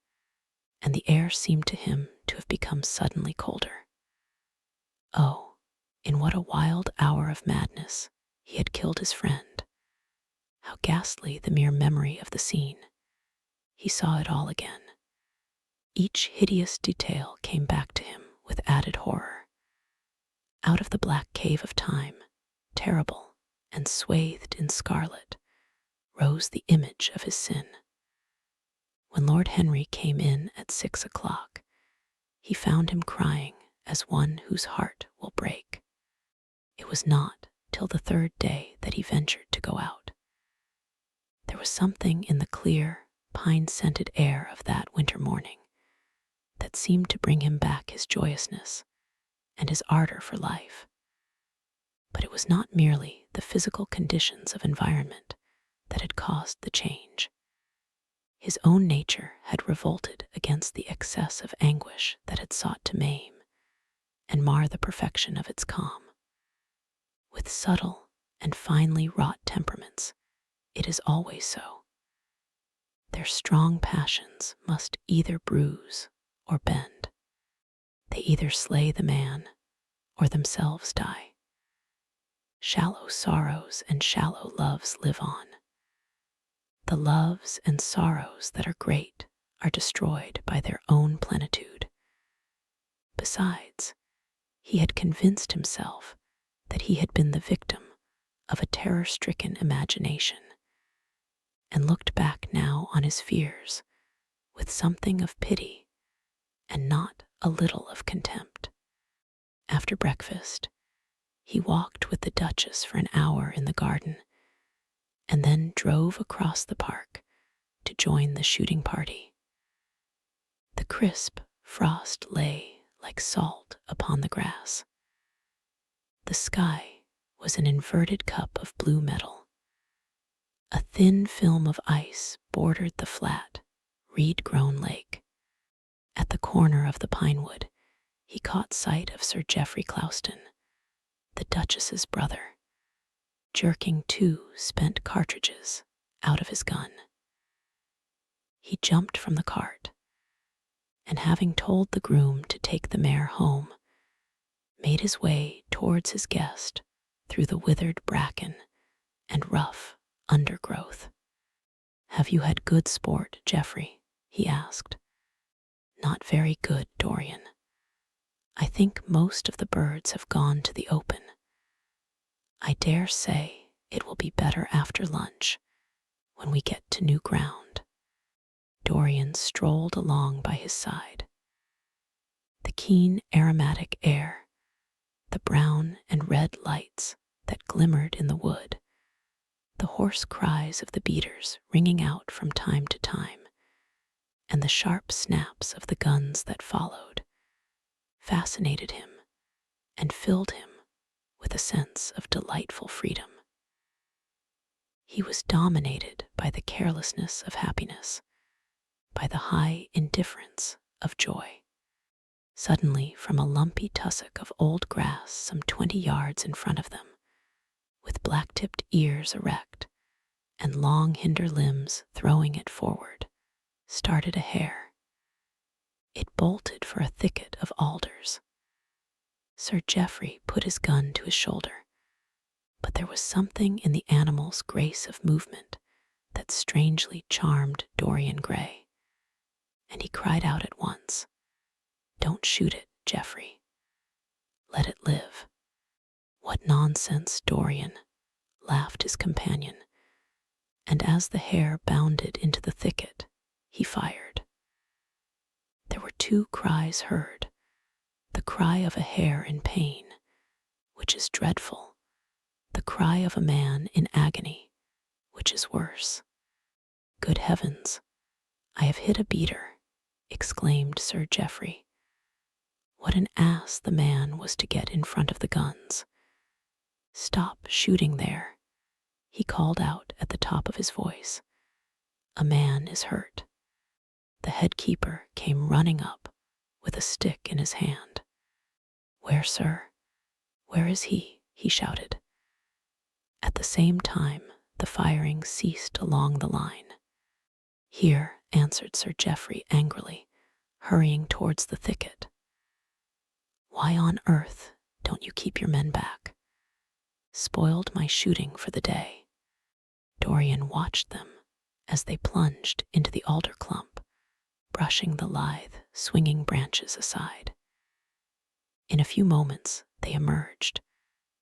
and the air seemed to him to have become suddenly colder. Oh, in what a wild hour of madness he had killed his friend! How ghastly the mere memory of the scene! He saw it all again. Each hideous detail came back to him with added horror. Out of the black cave of time, terrible and swathed in scarlet, rose the image of his sin. When Lord Henry came in at 6 o'clock, he found him crying as one whose heart will break. It was not till the third day that he ventured to go out. There was something in the clear, pine-scented air of that winter morning that seemed to bring him back his joyousness and his ardor for life. But it was not merely the physical conditions of environment that had caused the change. His own nature had revolted against the excess of anguish that had sought to maim and mar the perfection of its calm. With subtle and finely wrought temperaments, it is always so. Their strong passions must either bruise or bend. They either slay the man or themselves die. Shallow sorrows and shallow loves live on. The loves and sorrows that are great are destroyed by their own plenitude. Besides, he had convinced himself that he had been the victim of a terror-stricken imagination, and looked back now on his fears with something of pity and not a little of contempt. After breakfast, he walked with the Duchess for an hour in the garden, and then drove across the park to join the shooting party. The crisp frost lay like salt upon the grass. The sky was an inverted cup of blue metal. A thin film of ice bordered the flat, reed-grown lake. At the corner of the pinewood, he caught sight of Sir Geoffrey Clouston, the Duchess's brother, jerking 2 spent cartridges out of his gun. He jumped from the cart, and having told the groom to take the mare home, made his way towards his guest through the withered bracken and rough undergrowth. "Have you had good sport, Geoffrey?" he asked. "Not very good, Dorian. I think most of the birds have gone to the open. I dare say it will be better after lunch, when we get to new ground." Dorian strolled along by his side. The keen aromatic air, the brown and red lights that glimmered in the wood, the hoarse cries of the beaters ringing out from time to time, and the sharp snaps of the guns that followed, fascinated him and filled him with a sense of delightful freedom. He was dominated by the carelessness of happiness, by the high indifference of joy. Suddenly, from a lumpy tussock of old grass some 20 yards in front of them, with black-tipped ears erect and long hinder limbs throwing it forward, started a hare. It bolted for a thicket of alders. Sir Geoffrey put his gun to his shoulder, but there was something in the animal's grace of movement that strangely charmed Dorian Gray, and he cried out at once, "Don't shoot it, Geoffrey. Let it live." "What nonsense, Dorian," laughed his companion, and as the hare bounded into the thicket, he fired. There were 2 cries heard, the cry of a hare in pain, which is dreadful, the cry of a man in agony, which is worse. "Good heavens, I have hit a beater," exclaimed Sir Geoffrey. What an ass the man was to get in front of the guns. "Stop shooting there," he called out at the top of his voice. "A man is hurt." The head keeper came running up with a stick in his hand. "Where, sir? Where is he?" he shouted. At the same time, the firing ceased along the line. "Here," answered Sir Geoffrey angrily, hurrying towards the thicket. "Why on earth don't you keep your men back? Spoiled my shooting for the day." Dorian watched them as they plunged into the alder clump, brushing the lithe, swinging branches aside. In a few moments they emerged,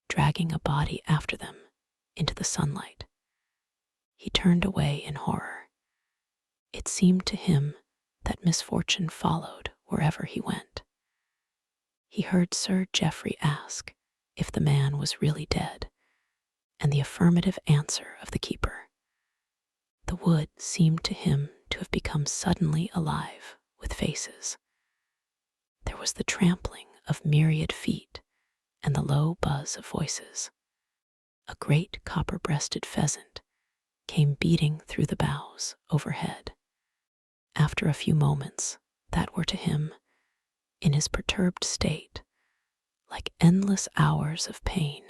dragging a body after them into the sunlight. He turned away in horror. It seemed to him that misfortune followed wherever he went. He heard Sir Geoffrey ask if the man was really dead, and the affirmative answer of the keeper. The wood seemed to him to have become suddenly alive with faces. There was the trampling of myriad feet and the low buzz of voices. A great copper-breasted pheasant came beating through the boughs overhead. After a few moments that were to him, in his perturbed state, like endless hours of pain,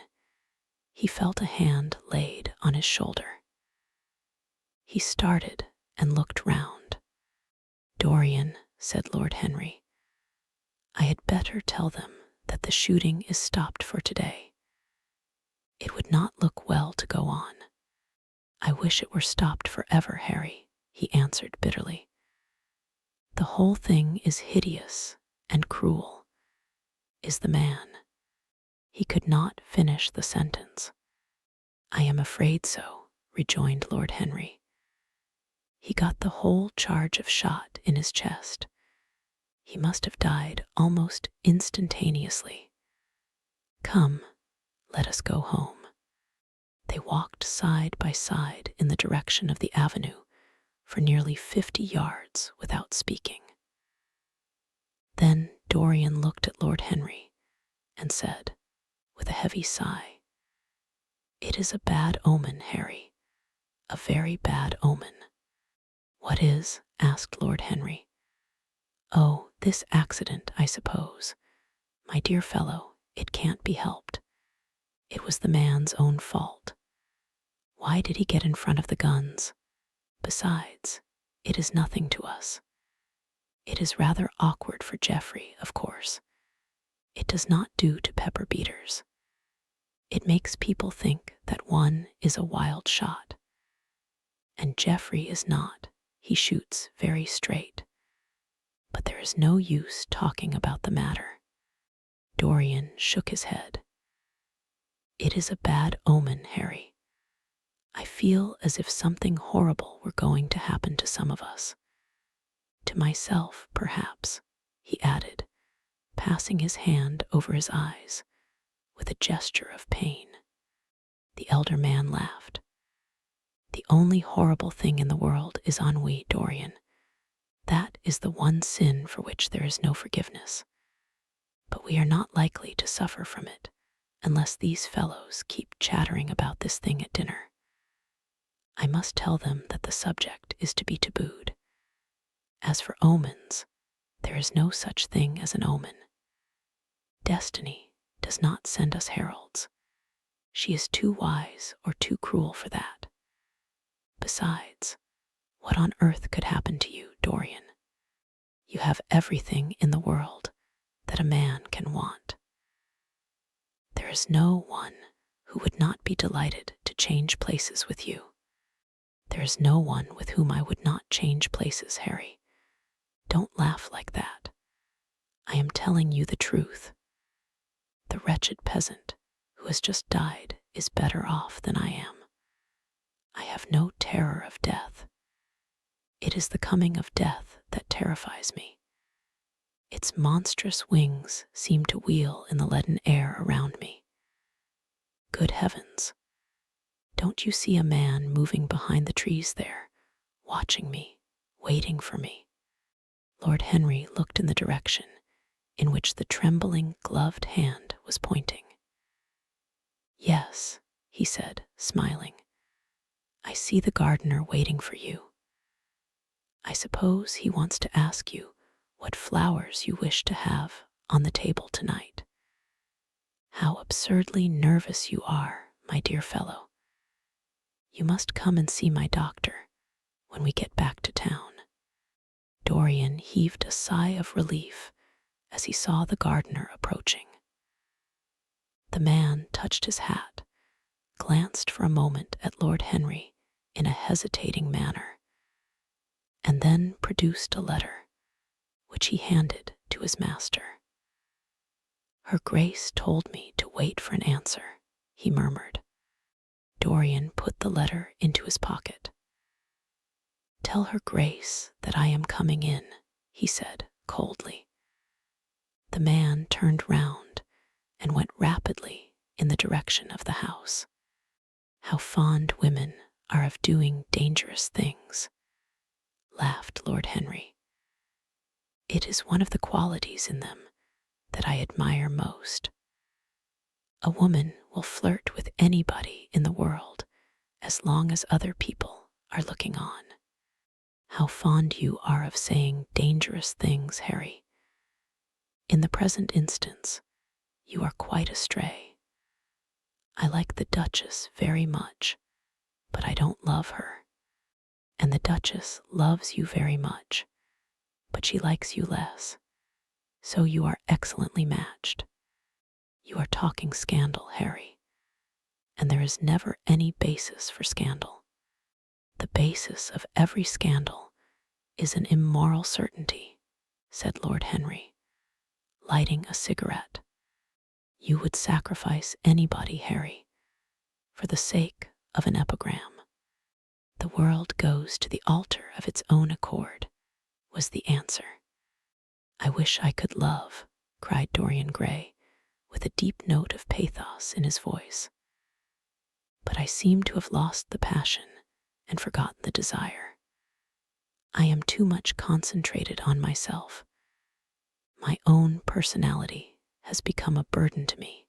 he felt a hand laid on his shoulder. He started and looked round. "Dorian," said Lord Henry, "I had better tell them that the shooting is stopped for today. It would not look well to go on." "I wish it were stopped forever, Harry," he answered bitterly. "The whole thing is hideous and cruel. Is the man—" He could not finish the sentence. "I am afraid so," rejoined Lord Henry. "He got the whole charge of shot in his chest. He must have died almost instantaneously. Come, let us go home." They walked side by side in the direction of the avenue for nearly 50 yards without speaking. Then Dorian looked at Lord Henry and said, with a heavy sigh, It is a bad omen, Harry, a very bad omen. What is? Asked Lord Henry. Oh, this accident, I suppose. My dear fellow, it can't be helped. It was the man's own fault. Why did he get in front of the guns? Besides, it is nothing to us. It is rather awkward for Geoffrey, of course. It does not do to pepper beaters. It makes people think that one is a wild shot. And Geoffrey is not. He shoots very straight. But there is no use talking about the matter. Dorian shook his head. It is a bad omen, Harry. I feel as if something horrible were going to happen to some of us. To myself, perhaps, he added, passing his hand over his eyes with a gesture of pain. The elder man laughed. The only horrible thing in the world is ennui, Dorian. That is the one sin for which there is no forgiveness. But we are not likely to suffer from it unless these fellows keep chattering about this thing at dinner. I must tell them that the subject is to be tabooed. As for omens, there is no such thing as an omen. Destiny does not send us heralds. She is too wise or too cruel for that. Besides, what on earth could happen to you, Dorian? You have everything in the world that a man can want. There is no one who would not be delighted to change places with you. There is no one with whom I would not change places, Harry. Don't laugh like that. I am telling you the truth. The wretched peasant who has just died is better off than I am. I have no terror of death. It is the coming of death that terrifies me. Its monstrous wings seem to wheel in the leaden air around me. Good heavens! Don't you see a man moving behind the trees there, watching me, waiting for me? Lord Henry looked in the direction in which the trembling, gloved hand was pointing. Yes, he said, smiling. I see the gardener waiting for you. I suppose he wants to ask you what flowers you wish to have on the table tonight. How absurdly nervous you are, my dear fellow. You must come and see my doctor when we get back to town. Dorian heaved a sigh of relief as he saw the gardener approaching. The man touched his hat, glanced for a moment at Lord Henry in a hesitating manner, and then produced a letter, which he handed to his master. Her Grace told me to wait for an answer, he murmured. Dorian put the letter into his pocket. Tell Her Grace that I am coming in, he said coldly. The man turned round and went rapidly in the direction of the house. How fond women are of doing dangerous things, laughed Lord Henry. It is one of the qualities in them that I admire most. A woman will flirt with anybody in the world as long as other people are looking on. How fond you are of saying dangerous things, Harry. In the present instance, you are quite astray. I like the Duchess very much, but I don't love her. And the Duchess loves you very much, but she likes you less. So you are excellently matched. You are talking scandal, Harry, and there is never any basis for scandal. The basis of every scandal is an immoral certainty, said Lord Henry, lighting a cigarette. You would sacrifice anybody, Harry, for the sake of an epigram. The world goes to the altar of its own accord, was the answer. I wish I could love, cried Dorian Gray, with a deep note of pathos in his voice. But I seem to have lost the passion and forgotten the desire. I am too much concentrated on myself. My own personality has become a burden to me.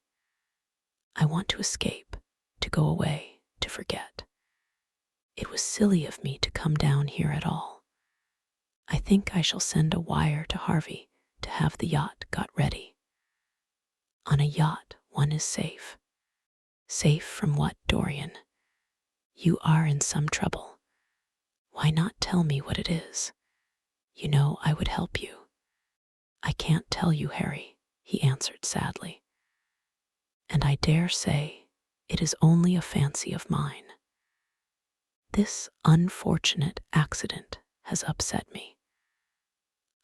I want to escape, to go away, to forget. It was silly of me to come down here at all. I think I shall send a wire to Harvey to have the yacht got ready. On a yacht, one is safe. Safe from what, Dorian? You are in some trouble. Why not tell me what it is? You know I would help you. I can't tell you, Harry, he answered sadly. And I dare say it is only a fancy of mine. This unfortunate accident has upset me.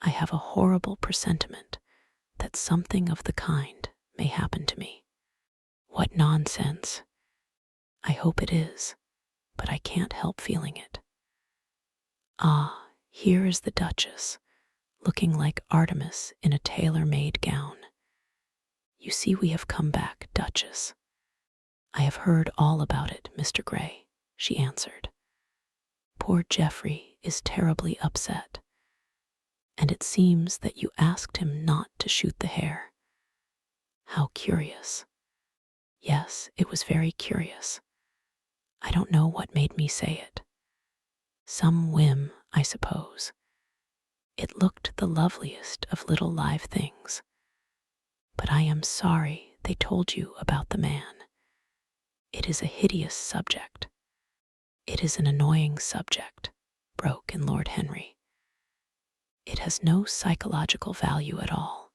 I have a horrible presentiment that something of the kind may happen to me. What nonsense! I hope it is, but I can't help feeling it. Ah, here is the Duchess, looking like Artemis in a tailor-made gown. You see we have come back, Duchess. I have heard all about it, Mr. Gray, she answered. Poor Geoffrey is terribly upset, and it seems that you asked him not to shoot the hare. How curious. Yes, it was very curious. I don't know what made me say it. Some whim, I suppose. It looked the loveliest of little live things. But I am sorry they told you about the man. It is a hideous subject. It is an annoying subject, broke in Lord Henry. It has no psychological value at all.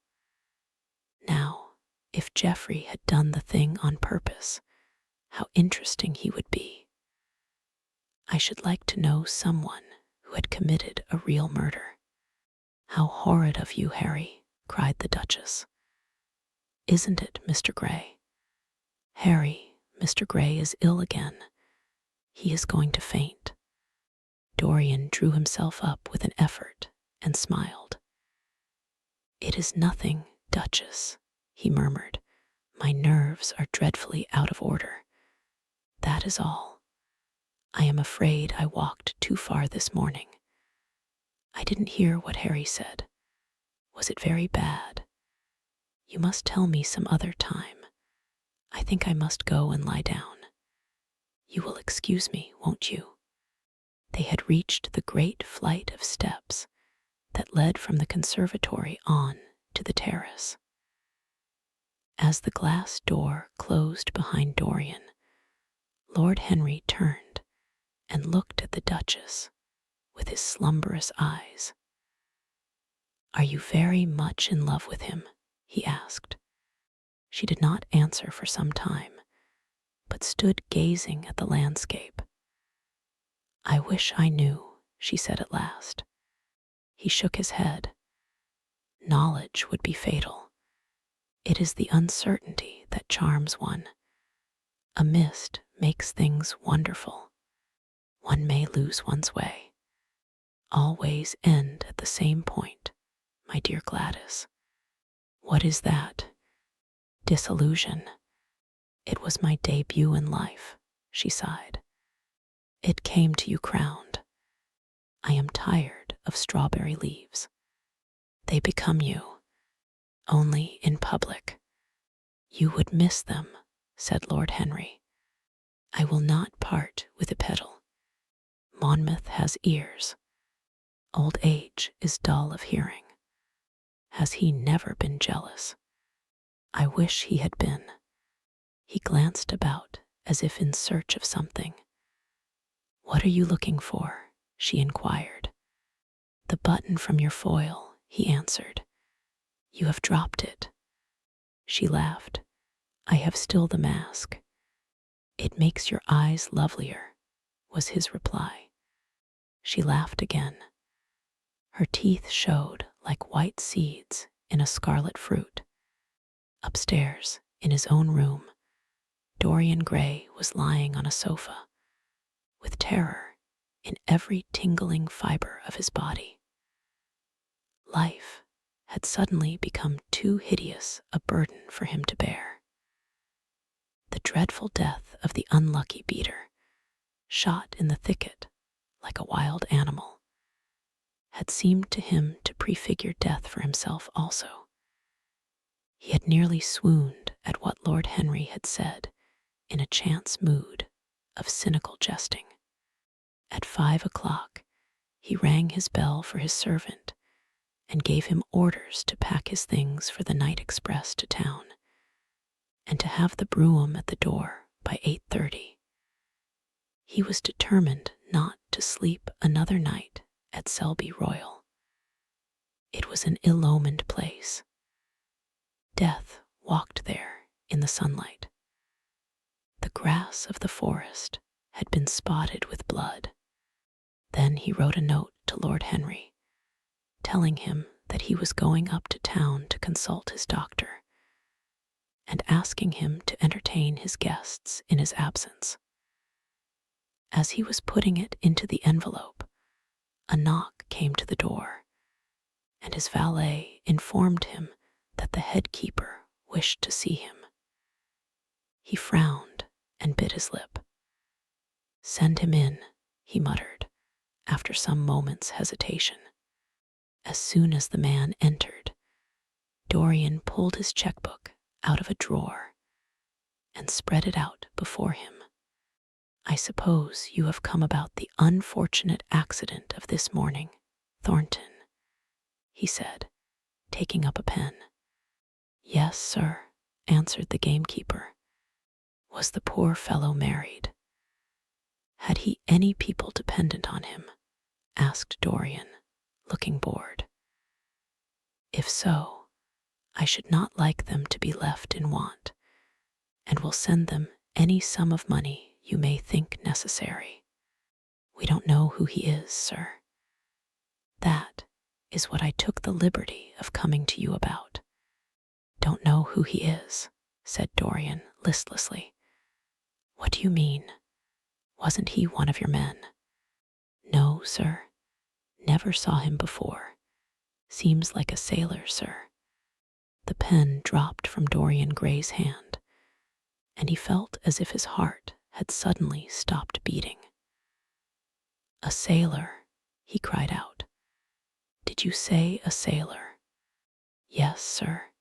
Now, if Geoffrey had done the thing on purpose, how interesting he would be. I should like to know someone who had committed a real murder. How horrid of you, Harry, cried the Duchess. Isn't it, Mr. Gray? Harry, Mr. Gray is ill again. He is going to faint. Dorian drew himself up with an effort and smiled. It is nothing, Duchess, he murmured. My nerves are dreadfully out of order. That is all. I am afraid I walked too far this morning. I didn't hear what Harry said. Was it very bad? You must tell me some other time. I think I must go and lie down. You will excuse me, won't you? They had reached the great flight of steps that led from the conservatory on to the terrace. As the glass door closed behind Dorian, Lord Henry turned and looked at the Duchess with his slumberous eyes. Are you very much in love with him? He asked. She did not answer for some time, but stood gazing at the landscape. I wish I knew, she said at last. He shook his head. Knowledge would be fatal. It is the uncertainty that charms one. A mist makes things wonderful. One may lose one's way. All ways end at the same point, my dear Gladys. What is that? Disillusion. It was my debut in life, she sighed. It came to you crowned. I am tired of strawberry leaves. They become you, only in public. You would miss them, said Lord Henry. I will not part with a petal. Monmouth has ears. Old age is dull of hearing. Has he never been jealous? I wish he had been. He glanced about as if in search of something. What are you looking for? She inquired. The button from your foil, he answered. You have dropped it. She laughed. I have still the mask. It makes your eyes lovelier, was his reply. She laughed again. Her teeth showed like white seeds in a scarlet fruit. Upstairs, in his own room, Dorian Gray was lying on a sofa, with terror in every tingling fiber of his body. Life had suddenly become too hideous a burden for him to bear. The dreadful death of the unlucky beater, shot in the thicket like a wild animal, had seemed to him to prefigure death for himself also. He had nearly swooned at what Lord Henry had said in a chance mood of cynical jesting. At 5 o'clock, he rang his bell for his servant and gave him orders to pack his things for the night express to town, and to have the brougham at the door by 8:30. He was determined not to sleep another night at Selby Royal. It was an ill-omened place. Death walked there in the sunlight. The grass of the forest had been spotted with blood. Then he wrote a note to Lord Henry, telling him that he was going up to town to consult his doctor, and asking him to entertain his guests in his absence. As he was putting it into the envelope, a knock came to the door, and his valet informed him that the head keeper wished to see him. He frowned and bit his lip. "Send him in," he muttered, after some moments' hesitation. As soon as the man entered, Dorian pulled his checkbook out of a drawer and spread it out before him. "I suppose you have come about the unfortunate accident of this morning, Thornton," he said, taking up a pen. "Yes, sir," answered the gamekeeper. "Was the poor fellow married?" "Had he any people dependent on him?" asked Dorian, looking bored. "If so, I should not like them to be left in want, and will send them any sum of money you may think necessary. We don't know who he is, sir. That is what I took the liberty of coming to you about." "Don't know who he is," said Dorian listlessly. "What do you mean? Wasn't he one of your men?" "No, sir. Never saw him before. Seems like a sailor, sir." The pen dropped from Dorian Gray's hand, and he felt as if his heart had suddenly stopped beating. "A sailor," he cried out. "Did you say a sailor?" "Yes, sir.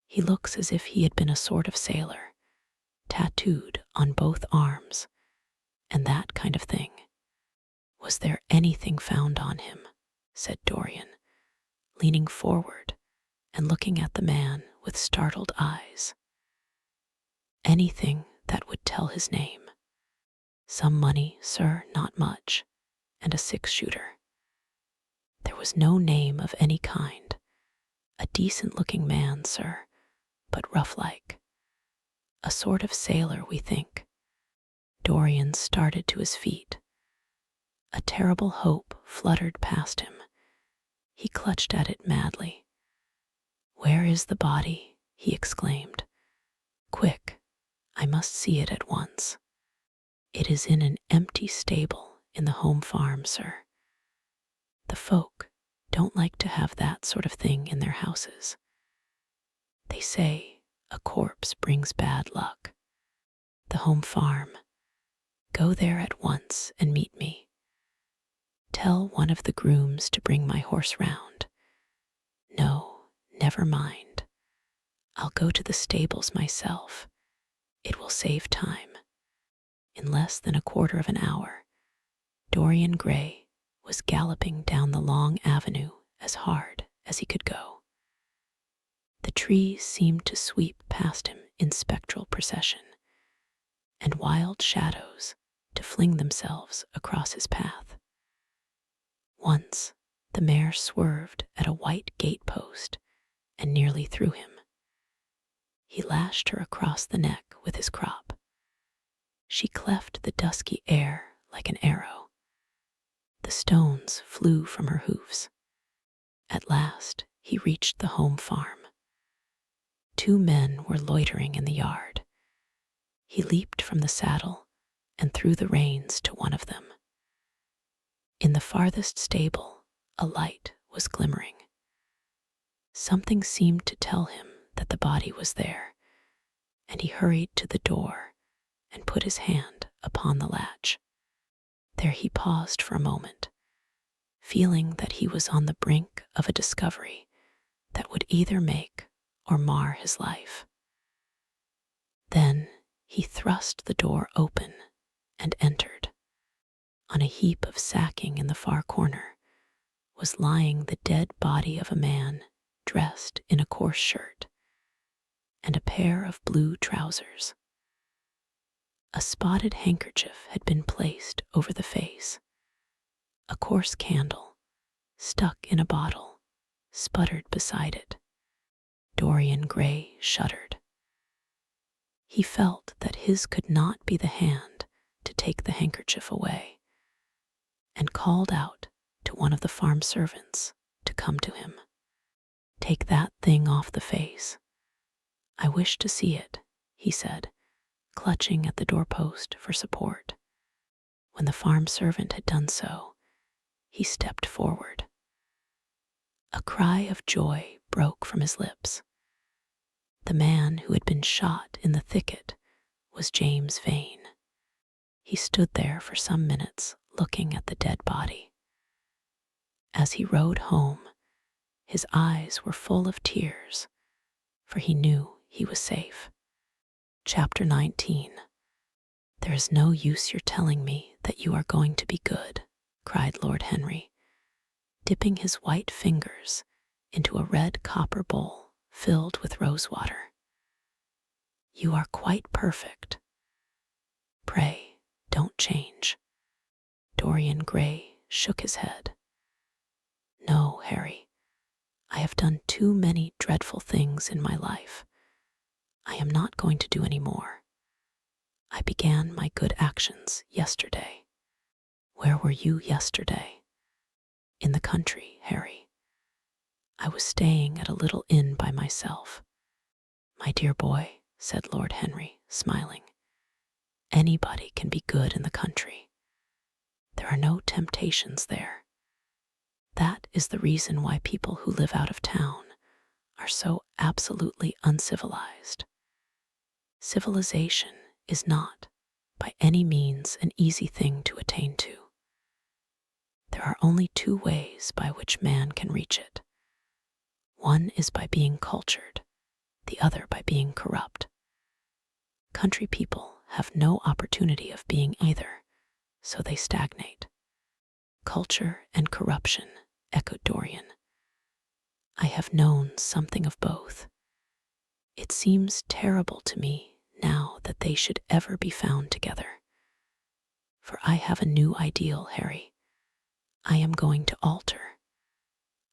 He looks as if he had been a sort of sailor, tattooed on both arms, and that kind of thing." "Was there anything found on him?" said Dorian, leaning forward and looking at the man with startled eyes. "Anything that would tell his name. Some money, sir, not much, and a 6-shooter. There was no name of any kind. A decent-looking man, sir, but rough-like. A sort of sailor, we think." Dorian started to his feet. A terrible hope fluttered past him. He clutched at it madly. "Where is the body?" he exclaimed. "Quick, I must see it at once." "It is in an empty stable in the home farm, sir. The folk don't like to have that sort of thing in their houses. They say a corpse brings bad luck. The home farm. Go there at once and meet me. Tell one of the grooms to bring my horse round. No, never mind. I'll go to the stables myself. It will save time." In less than a quarter of an hour, Dorian Gray was galloping down the long avenue as hard as he could go. The trees seemed to sweep past him in spectral procession, and wild shadows to fling themselves across his path. Once the mare swerved at a white gate-post and nearly threw him. He lashed her across the neck with his crop. She cleft the dusky air like an arrow. The stones flew from her hoofs. At last he reached the home farm. 2 men were loitering in the yard. He leaped from the saddle and threw the reins to one of them. In the farthest stable, a light was glimmering. Something seemed to tell him that the body was there, and he hurried to the door and put his hand upon the latch. There he paused for a moment, feeling that he was on the brink of a discovery that would either make or mar his life. Then He thrust the door open and entered. On a heap of sacking in the far corner was lying the dead body of a man dressed in a coarse shirt and a pair of blue trousers. A spotted handkerchief had been placed over the face. A coarse candle, stuck in a bottle, sputtered beside it. Dorian Gray shuddered. He felt that his could not be the hand to take the handkerchief away, and called out to one of the farm servants to come to him. "Take that thing off the face. I wish to see it," he said, clutching at the doorpost for support. When the farm servant had done so, he stepped forward. A cry of joy broke from his lips. The man who had been shot in the thicket was James Vane. He stood there for some minutes looking at the dead body. As he rode home, his eyes were full of tears, for he knew he was safe. Chapter 19. "There is no use your telling me that you are going to be good," cried Lord Henry, dipping his white fingers into a red copper bowl filled with rosewater. "You are quite perfect. Pray, don't change." Dorian Gray shook his head. "No, Harry, I have done too many dreadful things in my life. I am not going to do any more. I began my good actions yesterday." "Where were you yesterday?" "In the country, Harry. I was staying at a little inn by myself." "My dear boy," said Lord Henry, smiling, "anybody can be good in the country. There are no temptations there. That is the reason why people who live out of town are so absolutely uncivilized. Civilization is not, by any means, an easy thing to attain to. There are only two ways by which man can reach it. One is by being cultured, the other by being corrupt. Country people have no opportunity of being either, so they stagnate." "Culture and corruption," echoed Dorian. "I have known something of both. It seems terrible to me now that they should ever be found together. For I have a new ideal, Harry. I am going to alter.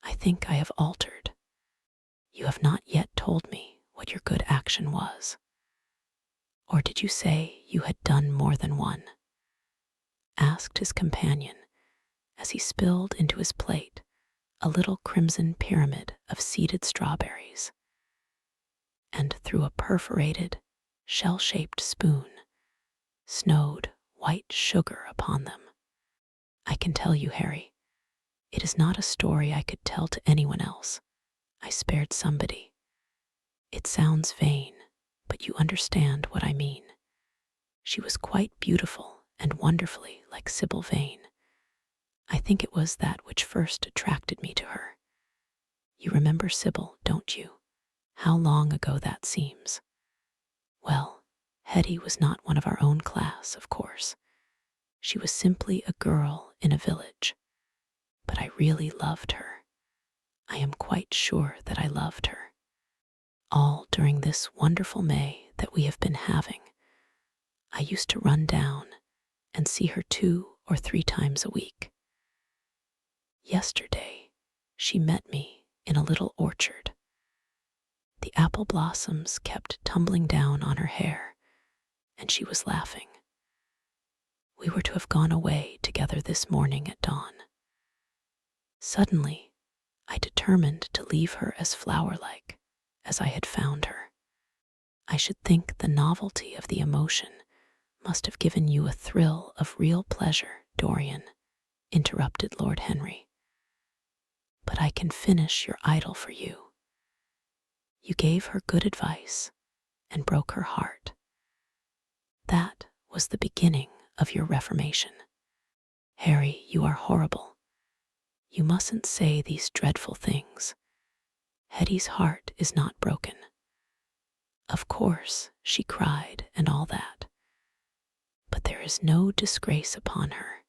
I think I have altered. You have not yet told me what your good action was. Or did you say you had done more than one?" asked his companion as he spilled into his plate a little crimson pyramid of seeded strawberries, and through a perforated, shell-shaped spoon snowed white sugar upon them. "I can tell you, Harry, it is not a story I could tell to anyone else. I spared somebody. It sounds vain, but you understand what I mean. She was quite beautiful and wonderfully like Sybil Vane. I think it was that which first attracted me to her. You remember Sybil, don't you? How long ago that seems. Well, Hetty was not one of our own class, of course. She was simply a girl in a village. But I really loved her. I am quite sure that I loved her. All during this wonderful May that we have been having, I used to run down and see her 2 or 3 times a week. Yesterday, she met me in a little orchard. The apple blossoms kept tumbling down on her hair, and she was laughing. We were to have gone away together this morning at dawn. Suddenly, I determined to leave her as flower-like as I had found her. I should think the novelty of the emotion must have given you a thrill of real pleasure, Dorian," interrupted Lord Henry. "But I can finish your idyll for you. You gave her good advice and broke her heart. That was the beginning of your reformation. Harry, you are horrible. You mustn't say these dreadful things. Hetty's heart is not broken. Of course, she cried and all that, but there is no disgrace upon her.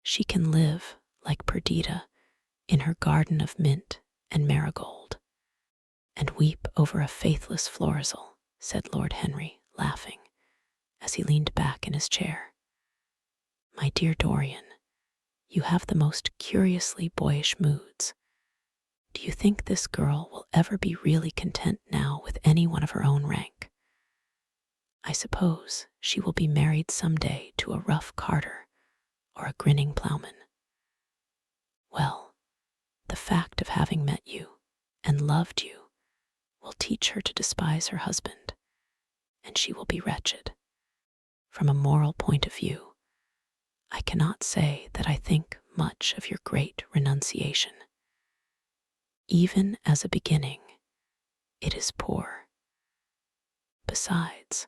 She can live, like Perdita, in her garden of mint and marigold, and weep over a faithless Florizel, said Lord Henry, laughing, as he leaned back in his chair. My dear Dorian, you have the most curiously boyish moods. Do you think this girl will ever be really content now with any one of her own rank? I suppose she will be married some day to a rough carter or a grinning plowman. Well, the fact of having met you and loved you will teach her to despise her husband, and she will be wretched. From a moral point of view, I cannot say that I think much of your great renunciation. Even as a beginning, it is poor. Besides,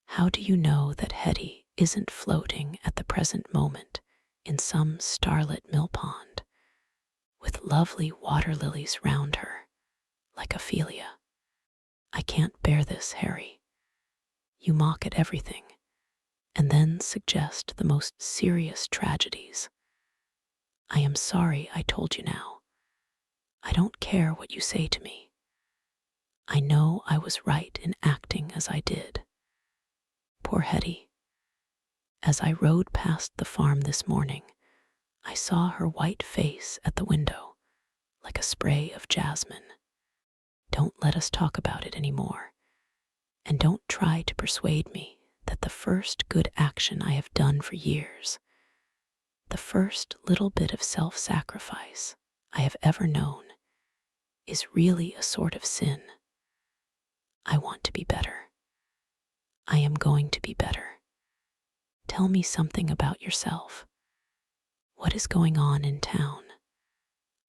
how do you know that Hetty isn't floating at the present moment in some starlit mill pond, with lovely water lilies round her, like Ophelia? I can't bear this, Harry. You mock at everything, and then suggest the most serious tragedies. I am sorry I told you now. I don't care what you say to me. I know I was right in acting as I did. Poor Hetty. As I rode past the farm this morning, I saw her white face at the window, like a spray of jasmine. Don't let us talk about it any more, and don't try to persuade me that the first good action I have done for years, the first little bit of self-sacrifice I have ever known, is really a sort of sin. I want to be better. I am going to be better. Tell me something about yourself. What is going on in town?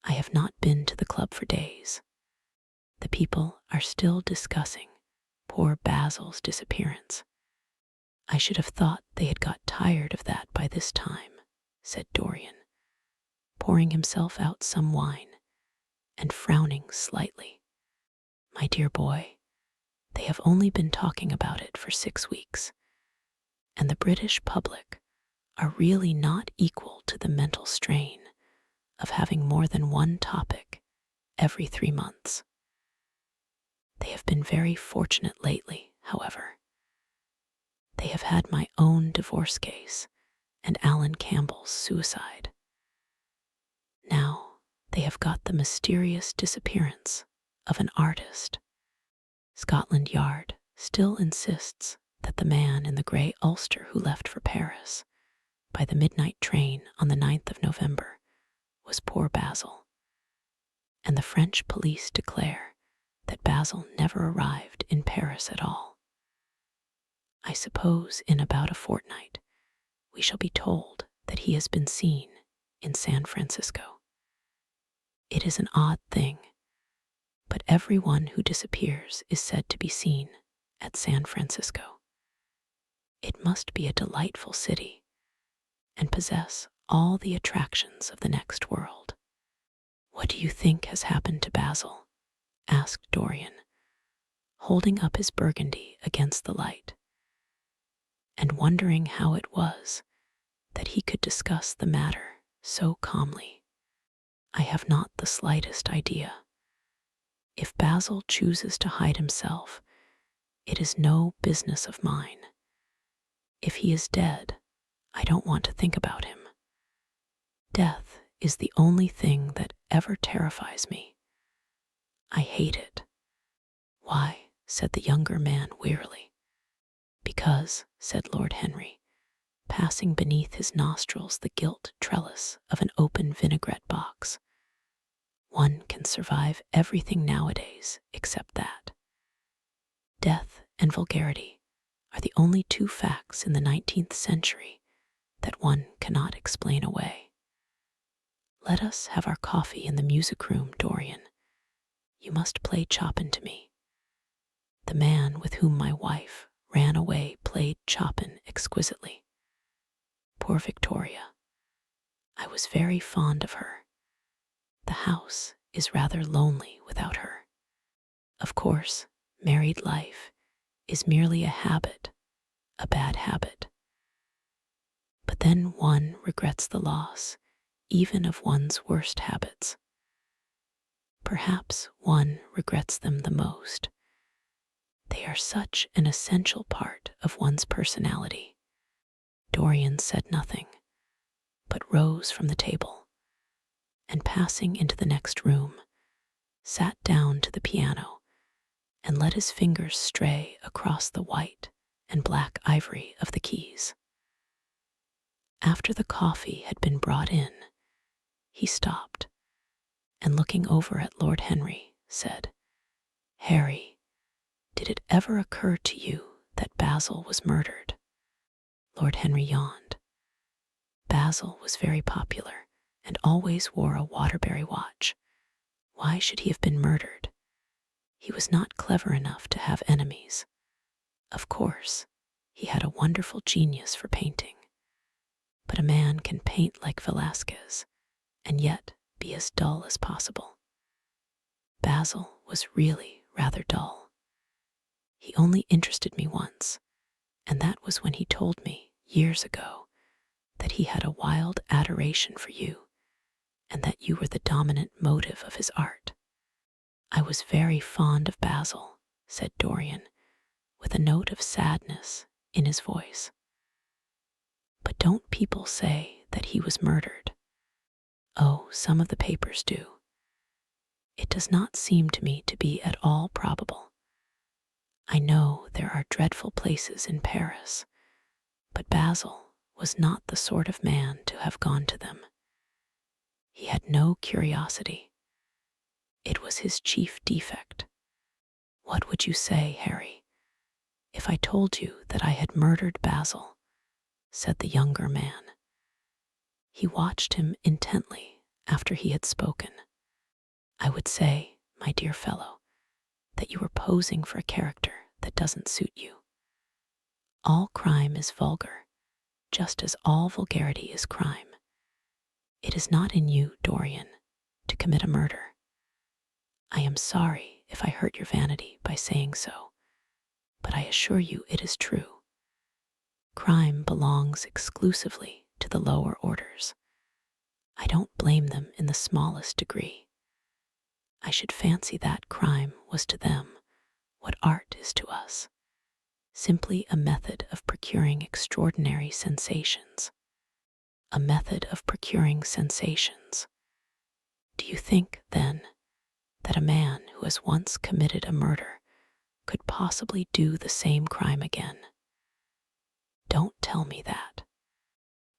I have not been to the club for days. The people are still discussing poor Basil's disappearance. I should have thought they had got tired of that by this time, said Dorian, pouring himself out some wine and frowning slightly. My dear boy, they have only been talking about it for 6 weeks, and the British public are really not equal to the mental strain of having more than one topic every 3 months. They have been very fortunate lately, however. They have had my own divorce case and Alan Campbell's suicide. Now they have got the mysterious disappearance of an artist. Scotland Yard still insists that the man in the grey ulster who left for Paris by the midnight train on the 9th of November was poor Basil, and the French police declare that Basil never arrived in Paris at all. I suppose in about a fortnight we shall be told that he has been seen in San Francisco. It is an odd thing, but everyone who disappears is said to be seen at San Francisco. It must be a delightful city and possess all the attractions of the next world. What do you think has happened to Basil? Asked Dorian, holding up his burgundy against the light, and wondering how it was that he could discuss the matter so calmly. I have not the slightest idea. If Basil chooses to hide himself, it is no business of mine. If he is dead, I don't want to think about him. Death is the only thing that ever terrifies me. I hate it. Why? Said the younger man wearily. Because, said Lord Henry, passing beneath his nostrils the gilt trellis of an open vinaigrette box, one can survive everything nowadays except that. Death and vulgarity are the only 2 facts in the 19th century that one cannot explain away. Let us have our coffee in the music room, Dorian. You must play Chopin to me. The man with whom my wife ran away played Chopin exquisitely. Poor Victoria. I was very fond of her. The house is rather lonely without her. Of course, married life is merely a habit, a bad habit. But then one regrets the loss, even of one's worst habits. Perhaps one regrets them the most. They are such an essential part of one's personality. Dorian said nothing, but rose from the table, and passing into the next room, sat down to the piano and let his fingers stray across the white and black ivory of the keys. After the coffee had been brought in, he stopped, and looking over at Lord Henry, said, "Harry, did it ever occur to you that Basil was murdered?" Lord Henry yawned. Basil was very popular and always wore a Waterbury watch. Why should he have been murdered? He was not clever enough to have enemies. Of course, he had a wonderful genius for painting. But a man can paint like Velasquez and yet be as dull as possible. Basil was really rather dull. He only interested me once, and that was when he told me, years ago, that he had a wild adoration for you, and that you were the dominant motive of his art. I was very fond of Basil, said Dorian, with a note of sadness in his voice. But don't people say that he was murdered? Oh, some of the papers do. It does not seem to me to be at all probable. I know there are dreadful places in Paris, but Basil was not the sort of man to have gone to them. He had no curiosity. It was his chief defect. What would you say, Harry, if I told you that I had murdered Basil? Said the younger man. He watched him intently after he had spoken. I would say, my dear fellow, that you were posing for a character that doesn't suit you. All crime is vulgar, just as all vulgarity is crime. It is not in you, Dorian, to commit a murder. I am sorry if I hurt your vanity by saying so, but I assure you it is true. Crime belongs exclusively to the lower orders. I don't blame them in the smallest degree. I should fancy that crime was to them what art is to us, simply a method of procuring extraordinary sensations. A method of procuring sensations. Do you think, then, that a man who has once committed a murder could possibly do the same crime again? Don't tell me that.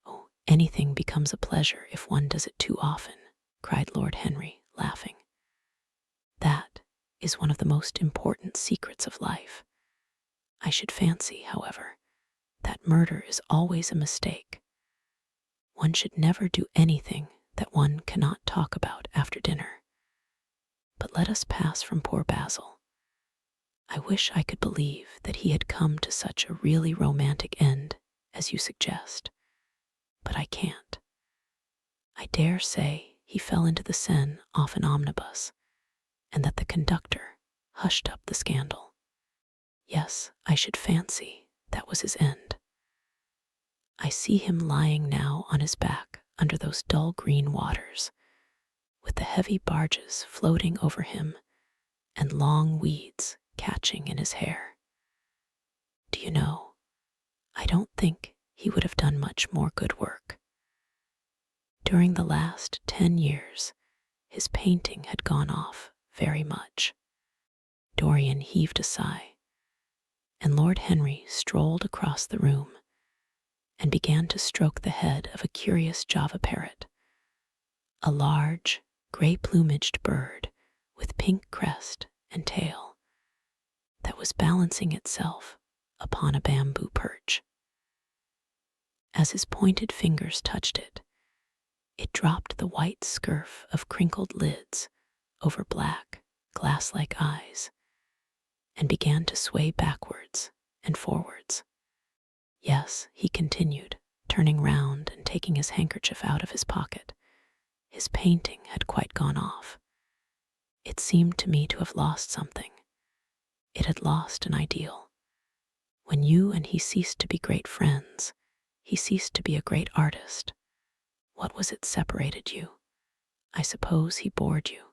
Oh, anything becomes a pleasure if one does it too often, cried Lord Henry, laughing. That is one of the most important secrets of life. I should fancy, however, that murder is always a mistake. One should never do anything that one cannot talk about after dinner. But let us pass from poor Basil. I wish I could believe that he had come to such a really romantic end as you suggest, but I can't. I dare say he fell into the Seine off an omnibus, and that the conductor hushed up the scandal. Yes, I should fancy that was his end. I see him lying now on his back under those dull green waters, with the heavy barges floating over him and long weeds catching in his hair. Do you know, I don't think he would have done much more good work. During the last 10 years, his painting had gone off very much. Dorian heaved a sigh, and Lord Henry strolled across the room and began to stroke the head of a curious Java parrot, a large, gray-plumaged bird with pink crest and tail that was balancing itself upon a bamboo perch. As his pointed fingers touched it, it dropped the white scurf of crinkled lids over black, glass-like eyes and began to sway backwards and forwards. Yes, he continued, turning round and taking his handkerchief out of his pocket. His painting had quite gone off. It seemed to me to have lost something. It had lost an ideal. When you and he ceased to be great friends, he ceased to be a great artist. What was it separated you? I suppose he bored you.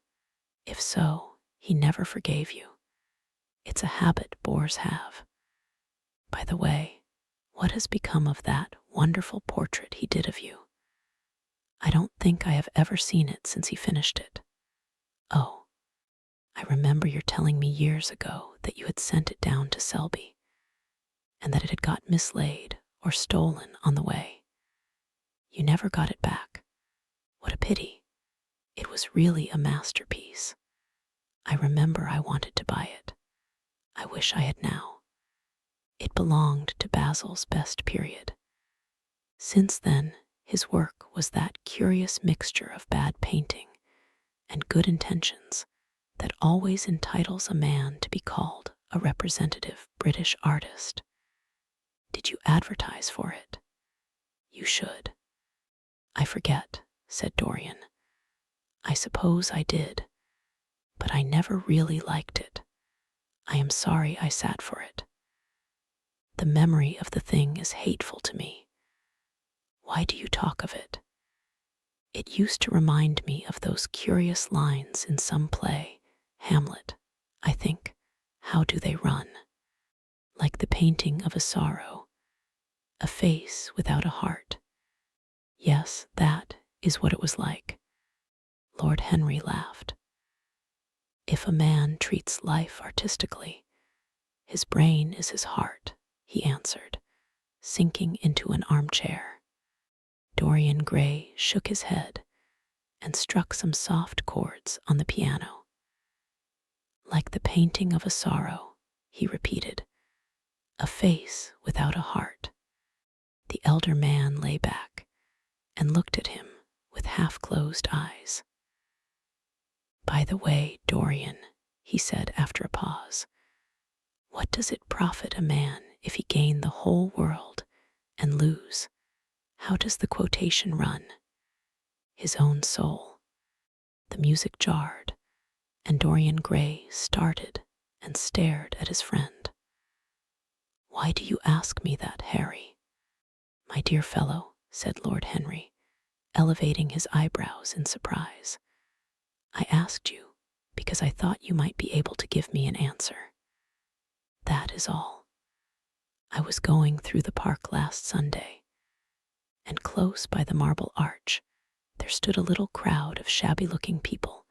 If so, he never forgave you. It's a habit bores have. By the way, what has become of that wonderful portrait he did of you? I don't think I have ever seen it since he finished it. Oh, I remember your telling me years ago that you had sent it down to Selby, and that it had got mislaid or stolen on the way. You never got it back. What a pity. It was really a masterpiece. I remember I wanted to buy it. I wish I had now. It belonged to Basil's best period. Since then, his work was that curious mixture of bad painting and good intentions that always entitles a man to be called a representative British artist. Did you advertise for it? You should. I forget, said Dorian. I suppose I did, but I never really liked it. I am sorry I sat for it. The memory of the thing is hateful to me. Why do you talk of it? It used to remind me of those curious lines in some play, Hamlet, I think. How do they run? Like the painting of a sorrow, a face without a heart. Yes, that is what it was like. Lord Henry laughed. If a man treats life artistically, his brain is his heart, he answered, sinking into an armchair. Dorian Gray shook his head and struck some soft chords on the piano. Like the painting of a sorrow, he repeated, a face without a heart. The elder man lay back and looked at him with half-closed eyes. By the way, Dorian, he said after a pause, what does it profit a man if he gain the whole world and lose, how does the quotation run? His own soul. The music jarred, and Dorian Gray started and stared at his friend. Why do you ask me that, Harry? My dear fellow, said Lord Henry, elevating his eyebrows in surprise. I asked you because I thought you might be able to give me an answer. That is all. I was going through the park last Sunday, and close by the Marble Arch there stood a little crowd of shabby-looking people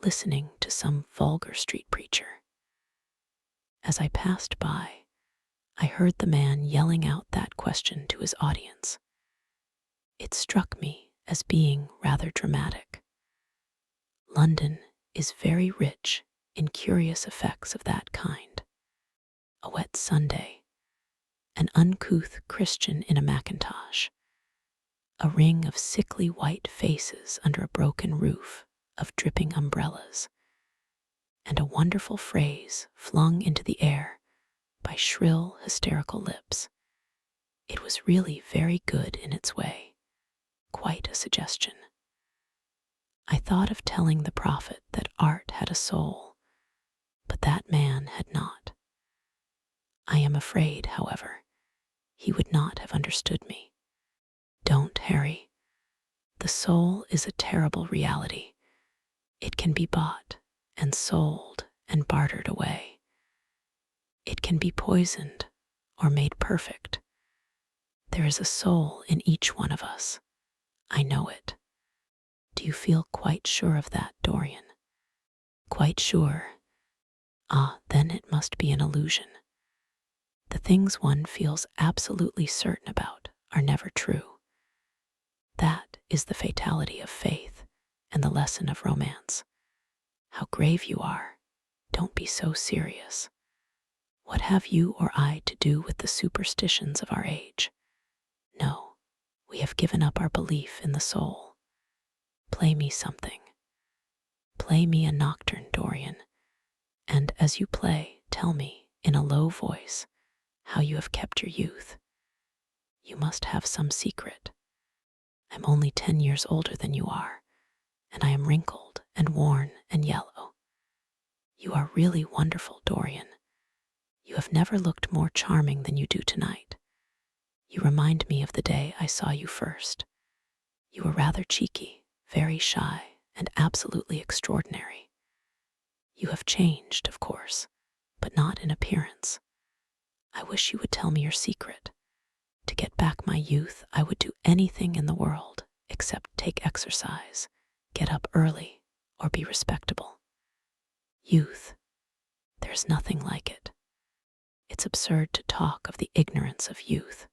listening to some vulgar street preacher. As I passed by, I heard the man yelling out that question to his audience. It struck me as being rather dramatic. London is very rich in curious effects of that kind. A wet Sunday, an uncouth Christian in a mackintosh, a ring of sickly white faces under a broken roof of dripping umbrellas, and a wonderful phrase flung into the air by shrill, hysterical lips. It was really very good in its way, quite a suggestion. I thought of telling the prophet that art had a soul, but that man had not. I am afraid, however, he would not have understood me. Don't, Harry. The soul is a terrible reality. It can be bought and sold and bartered away. It can be poisoned or made perfect. There is a soul in each one of us. I know it. Do you feel quite sure of that, Dorian? Quite sure. Ah, then it must be an illusion. The things one feels absolutely certain about are never true. That is the fatality of faith and the lesson of romance. How grave you are. Don't be so serious. What have you or I to do with the superstitions of our age? No, we have given up our belief in the soul. Play me something. Play me a nocturne, Dorian, and as you play, tell me, in a low voice, how you have kept your youth. You must have some secret. I'm only 10 years older than you are, and I am wrinkled and worn and yellow. You are really wonderful, Dorian. You have never looked more charming than you do tonight. You remind me of the day I saw you first. You were rather cheeky, very shy, and absolutely extraordinary. You have changed, of course, but not in appearance. I wish you would tell me your secret. To get back my youth, I would do anything in the world except take exercise, get up early, or be respectable. Youth, there's nothing like it. It's absurd to talk of the ignorance of youth.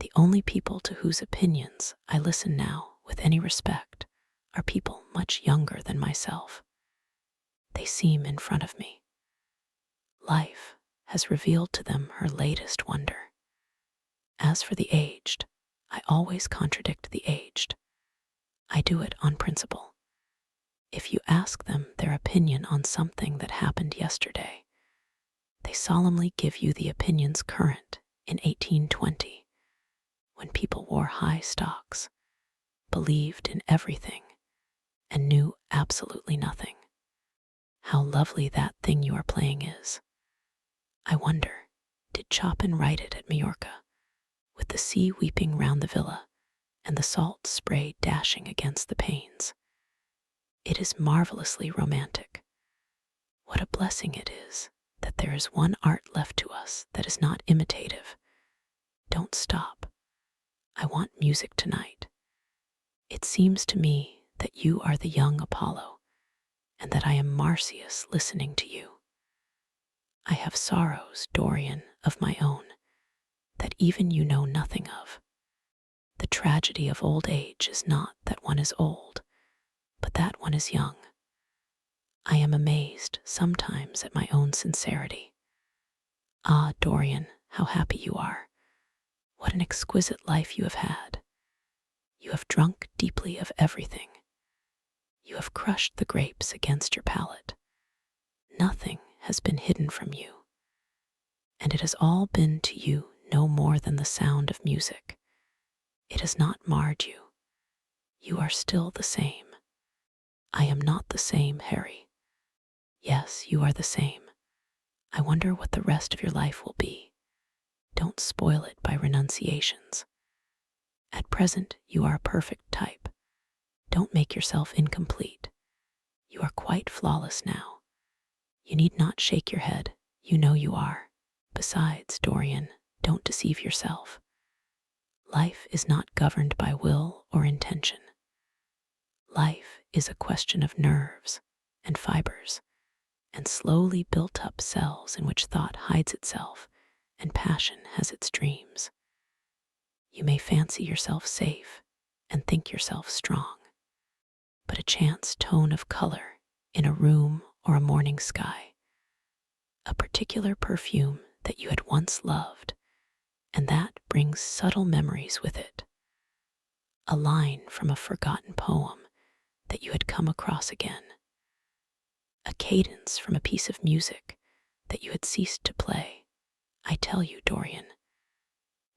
The only people to whose opinions I listen now with any respect are people much younger than myself. They seem in front of me. Life has revealed to them her latest wonder. As for the aged, I always contradict the aged. I do it on principle. If you ask them their opinion on something that happened yesterday, they solemnly give you the opinions current in 1820, when people wore high stocks, believed in everything, and knew absolutely nothing. How lovely that thing you are playing is. I wonder, did Chopin write it at Majorca, with the sea weeping round the villa and the salt spray dashing against the panes? It is marvelously romantic. What a blessing it is that there is one art left to us that is not imitative. Don't stop. I want music tonight. It seems to me that you are the young Apollo, and that I am Marsyas listening to you. I have sorrows, Dorian, of my own, that even you know nothing of. The tragedy of old age is not that one is old, but that one is young. I am amazed sometimes at my own sincerity. Ah, Dorian, how happy you are. What an exquisite life you have had. You have drunk deeply of everything. You have crushed the grapes against your palate. Nothing has been hidden from you, and it has all been to you no more than the sound of music. It has not marred you. You are still the same. I am not the same, Harry. Yes, you are the same. I wonder what the rest of your life will be. Don't spoil it by renunciations. At present, you are a perfect type. Don't make yourself incomplete. You are quite flawless now. You need not shake your head. You know you are. Besides, Dorian, don't deceive yourself. Life is not governed by will or intention. Life is a question of nerves and fibers, and slowly built up cells in which thought hides itself and passion has its dreams. You may fancy yourself safe and think yourself strong, but a chance tone of color in a room or a morning sky, a particular perfume that you had once loved, and that brings subtle memories with it, a line from a forgotten poem that you had come across again, a cadence from a piece of music that you had ceased to play. I tell you, Dorian,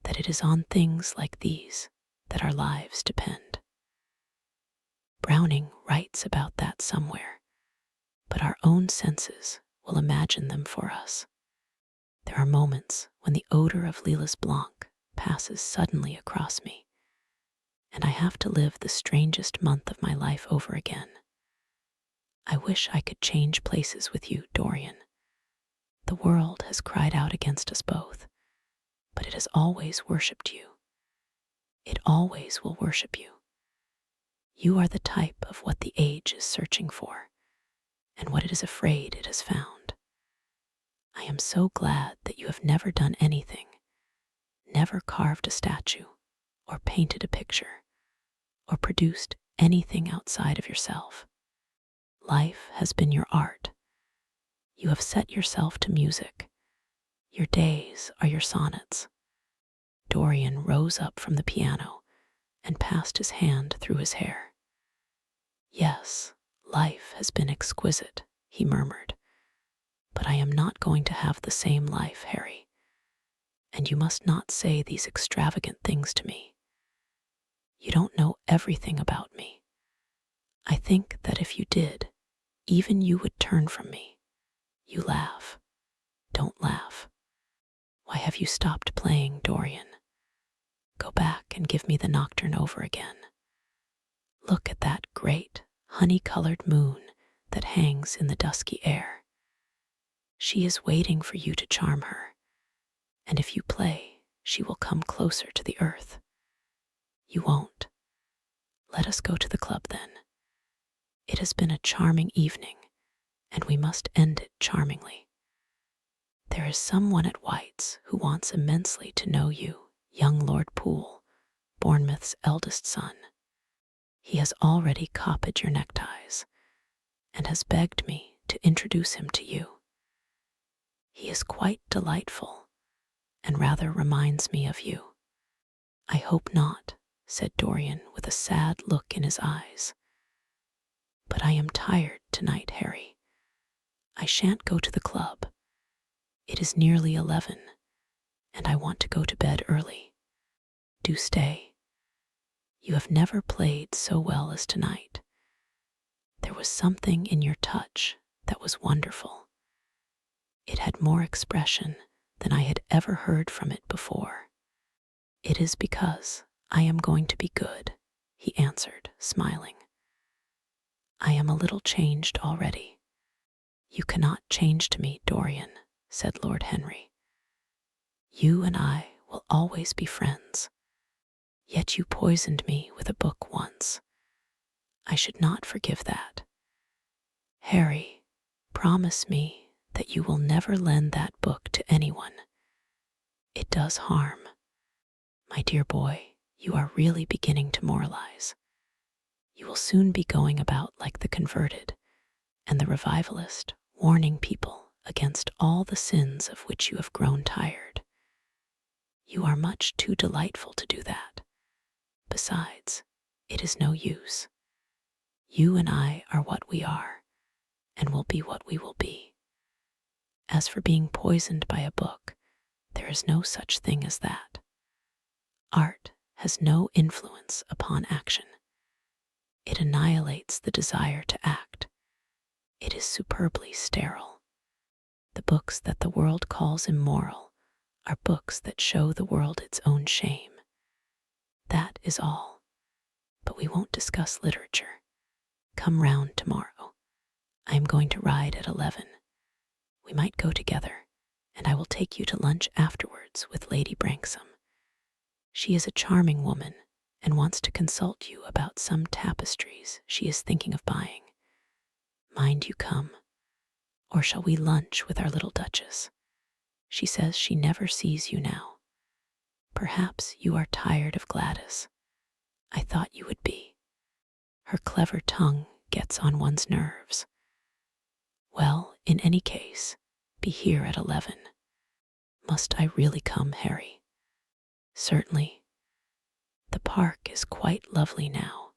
that it is on things like these that our lives depend. Browning writes about that somewhere, but our own senses will imagine them for us. There are moments when the odor of Lilas Blanc passes suddenly across me, and I have to live the strangest month of my life over again. I wish I could change places with you, Dorian. The world has cried out against us both, but it has always worshipped you. It always will worship you. You are the type of what the age is searching for, and what it is afraid it has found. I am so glad that you have never done anything, never carved a statue, or painted a picture, or produced anything outside of yourself. Life has been your art. You have set yourself to music. Your days are your sonnets. Dorian rose up from the piano and passed his hand through his hair. Yes, life has been exquisite, he murmured, but I am not going to have the same life, Harry, and you must not say these extravagant things to me. You don't know everything about me. I think that if you did, even you would turn from me. You laugh. Don't laugh. Why have you stopped playing, Dorian? Go back and give me the nocturne over again. Look at that great, honey-colored moon that hangs in the dusky air. She is waiting for you to charm her, and if you play, she will come closer to the earth. You won't. Let us go to the club then. It has been a charming evening, and we must end it charmingly. There is someone at White's who wants immensely to know you, young Lord Poole, Bournemouth's eldest son. He has already copied your neckties, and has begged me to introduce him to you. He is quite delightful, and rather reminds me of you. I hope not, said Dorian with a sad look in his eyes. But I am tired tonight, Harry. I shan't go to the club. It is nearly 11, and I want to go to bed early. Do stay. You have never played so well as tonight. There was something in your touch that was wonderful. It had more expression than I had ever heard from it before. It is because I am going to be good, he answered, smiling. I am a little changed already. You cannot change to me, Dorian, said Lord Henry. You and I will always be friends. Yet you poisoned me with a book once. I should not forgive that. Harry, promise me that you will never lend that book to anyone. It does harm. My dear boy, you are really beginning to moralize. You will soon be going about like the converted and the revivalist, warning people against all the sins of which you have grown tired. You are much too delightful to do that. Besides, it is no use. You and I are what we are, and will be what we will be. As for being poisoned by a book, there is no such thing as that. Art has no influence upon action. It annihilates the desire to act. It is superbly sterile. The books that the world calls immoral are books that show the world its own shame. That is all. But we won't discuss literature. Come round tomorrow. I am going to ride at 11. We might go together, and I will take you to lunch afterwards with Lady Branksome. She is a charming woman, and wants to consult you about some tapestries she is thinking of buying. Mind you come. Or shall we lunch with our little Duchess? She says she never sees you now. Perhaps you are tired of Gladys. I thought you would be. Her clever tongue gets on one's nerves. Well, in any case, be here at 11. Must I really come, Harry? Certainly. The park is quite lovely now.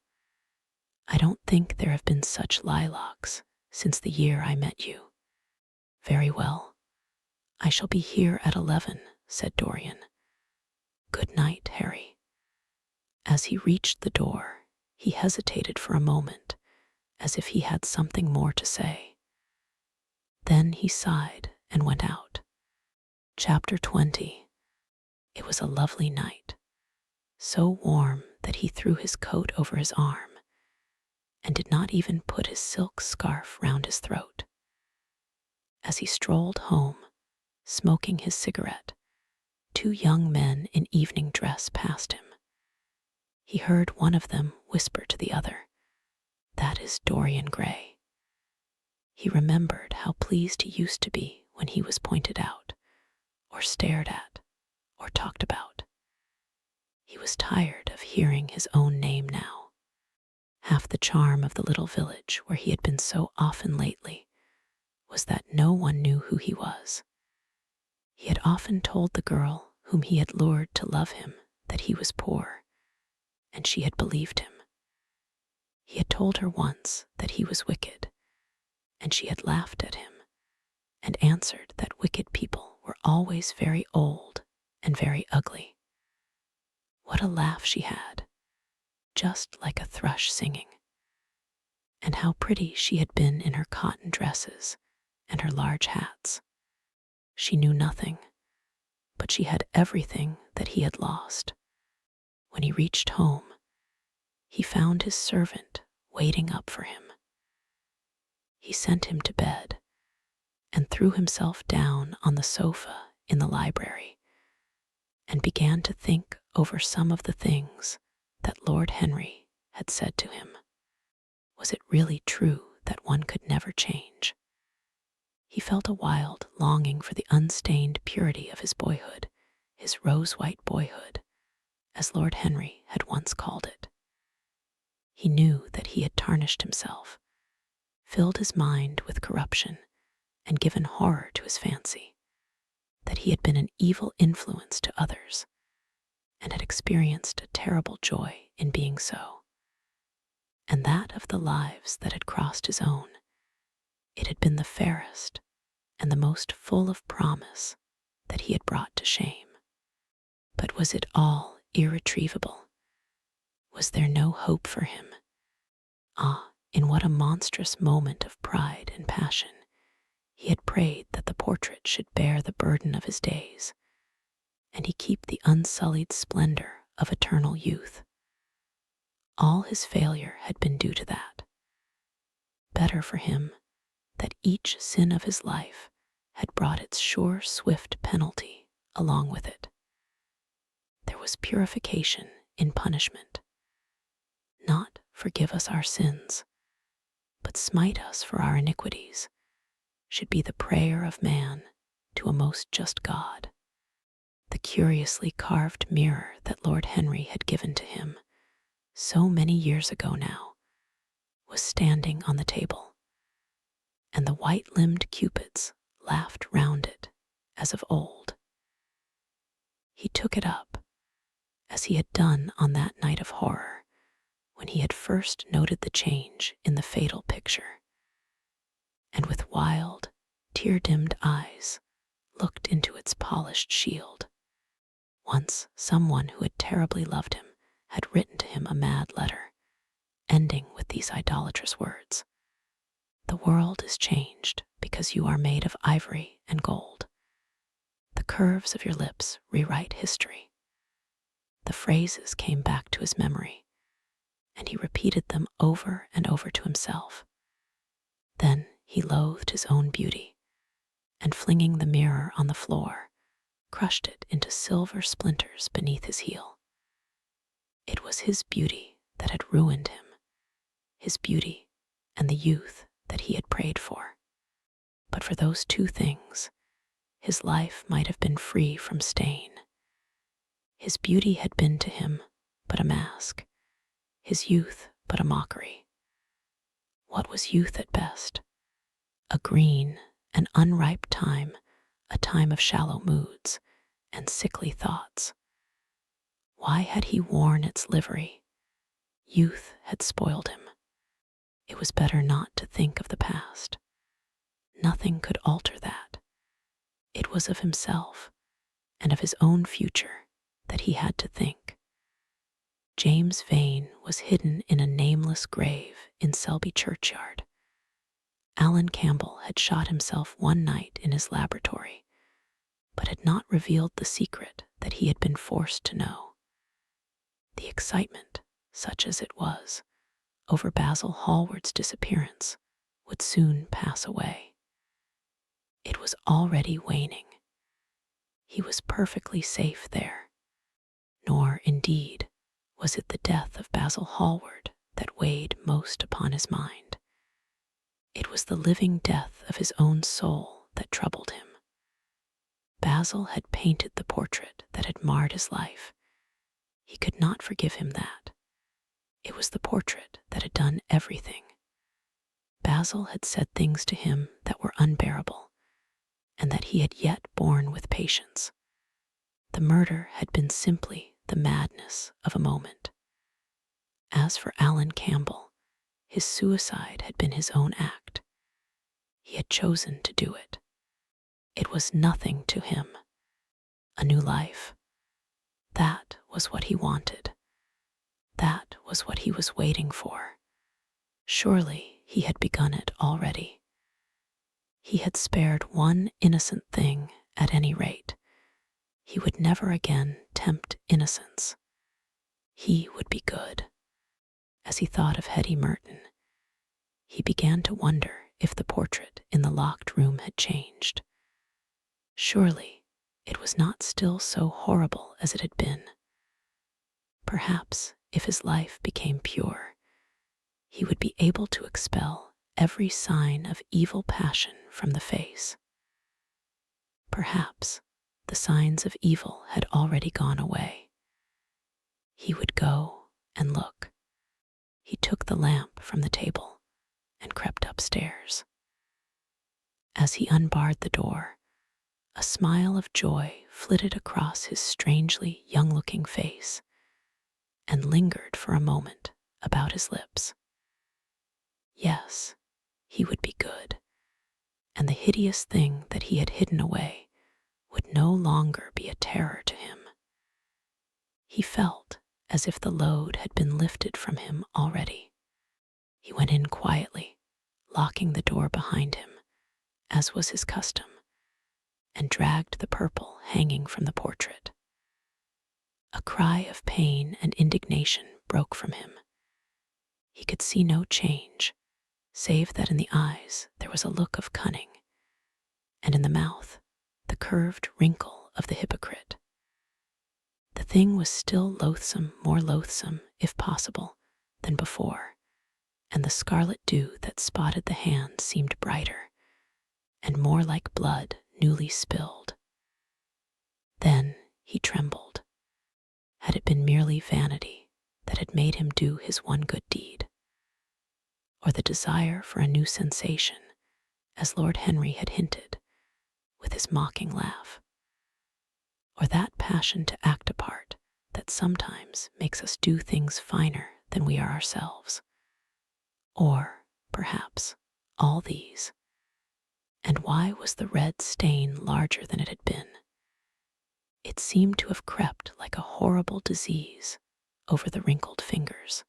I don't think there have been such lilacs since the year I met you. Very well. I shall be here at 11, said Dorian. Good night, Harry. As he reached the door, he hesitated for a moment, as if he had something more to say. Then he sighed and went out. Chapter 20. It was a lovely night, so warm that he threw his coat over his arm, and did not even put his silk scarf round his throat. As he strolled home, smoking his cigarette, 2 young men in evening dress passed him. He heard one of them whisper to the other, "That is Dorian Gray." He remembered how pleased he used to be when he was pointed out, or stared at, or talked about. He was tired of hearing his own name now. Half the charm of the little village where he had been so often lately was that no one knew who he was. He had often told the girl whom he had lured to love him that he was poor, and she had believed him. He had told her once that he was wicked, and she had laughed at him, and answered that wicked people were always very old and very ugly. What a laugh she had, just like a thrush singing. And how pretty she had been in her cotton dresses and her large hats. She knew nothing, but she had everything that he had lost. When he reached home, he found his servant waiting up for him. He sent him to bed and threw himself down on the sofa in the library and began to think over some of the things that Lord Henry had said to him. Was it really true that one could never change? He felt a wild longing for the unstained purity of his boyhood, his rose-white boyhood, as Lord Henry had once called it. He knew that he had tarnished himself, filled his mind with corruption, and given horror to his fancy, that he had been an evil influence to others, and had experienced a terrible joy in being so. And that of the lives that had crossed his own, it had been the fairest and the most full of promise that he had brought to shame. But was it all irretrievable? Was there no hope for him? Ah, in what a monstrous moment of pride and passion he had prayed that the portrait should bear the burden of his days, and he keep the unsullied splendor of eternal youth. All his failure had been due to that. Better for him that each sin of his life had brought its sure, swift penalty along with it. There was purification in punishment. Not forgive us our sins, but smite us for our iniquities, should be the prayer of man to a most just God. The curiously carved mirror that Lord Henry had given to him so many years ago now was standing on the table, and the white-limbed cupids laughed round it as of old. He took it up, as he had done on that night of horror when he had first noted the change in the fatal picture, and with wild, tear-dimmed eyes looked into its polished shield. Once someone who had terribly loved him had written to him a mad letter, ending with these idolatrous words: "The world is changed because you are made of ivory and gold. The curves of your lips rewrite history." The phrases came back to his memory, and he repeated them over and over to himself. Then he loathed his own beauty, and flinging the mirror on the floor, crushed it into silver splinters beneath his heel. It was his beauty that had ruined him, his beauty and the youth that he had prayed for. But for those two things, his life might have been free from stain. His beauty had been to him but a mask, his youth but a mockery. What was youth at best? A green and unripe time, a time of shallow moods and sickly thoughts. Why had he worn its livery? Youth had spoiled him. It was better not to think of the past. Nothing could alter that. It was of himself and of his own future that he had to think. James Vane was hidden in a nameless grave in Selby churchyard. Alan Campbell had shot himself one night in his laboratory, but had not revealed the secret that he had been forced to know. The excitement, such as it was, over Basil Hallward's disappearance would soon pass away. It was already waning. He was perfectly safe there. Nor, indeed, was it the death of Basil Hallward that weighed most upon his mind. It was the living death of his own soul that troubled him. Basil had painted the portrait that had marred his life. He could not forgive him that. It was the portrait that had done everything. Basil had said things to him that were unbearable, and that he had yet borne with patience. The murder had been simply the madness of a moment. As for Alan Campbell, his suicide had been his own act. He had chosen to do it. It was nothing to him. A new life. That was what he wanted. That was what he was waiting for. Surely he had begun it already. He had spared one innocent thing At any rate, he would never again tempt innocence. He would be good. As he thought of Hetty Merton, he began to wonder if the portrait in the locked room had changed. Surely it was not still so horrible as it had been. Perhaps if his life became pure, he would be able to expel every sign of evil passion from the face. Perhaps the signs of evil had already gone away. He would go and look. He took the lamp from the table and crept upstairs. As he unbarred the door, a smile of joy flitted across his strangely young-looking face and lingered for a moment about his lips. Yes, he would be good, and the hideous thing that he had hidden away would no longer be a terror to him. He felt as if the load had been lifted from him already. He went in quietly, locking the door behind him, as was his custom, and dragged the purple hanging from the portrait. A cry of pain and indignation broke from him. He could see no change, save that in the eyes there was a look of cunning, and in the mouth the curved wrinkle of the hypocrite. The thing was still loathsome, more loathsome, if possible, than before, and the scarlet dew that spotted the hand seemed brighter, and more like blood newly spilled. Then he trembled. Had it been merely vanity that had made him do his one good deed? Or the desire for a new sensation, as Lord Henry had hinted, with his mocking laugh? Or that passion to act a part that sometimes makes us do things finer than we are ourselves? Or, perhaps, all these? And why was the red stain larger than it had been? It seemed to have crept like a horrible disease over the wrinkled fingers.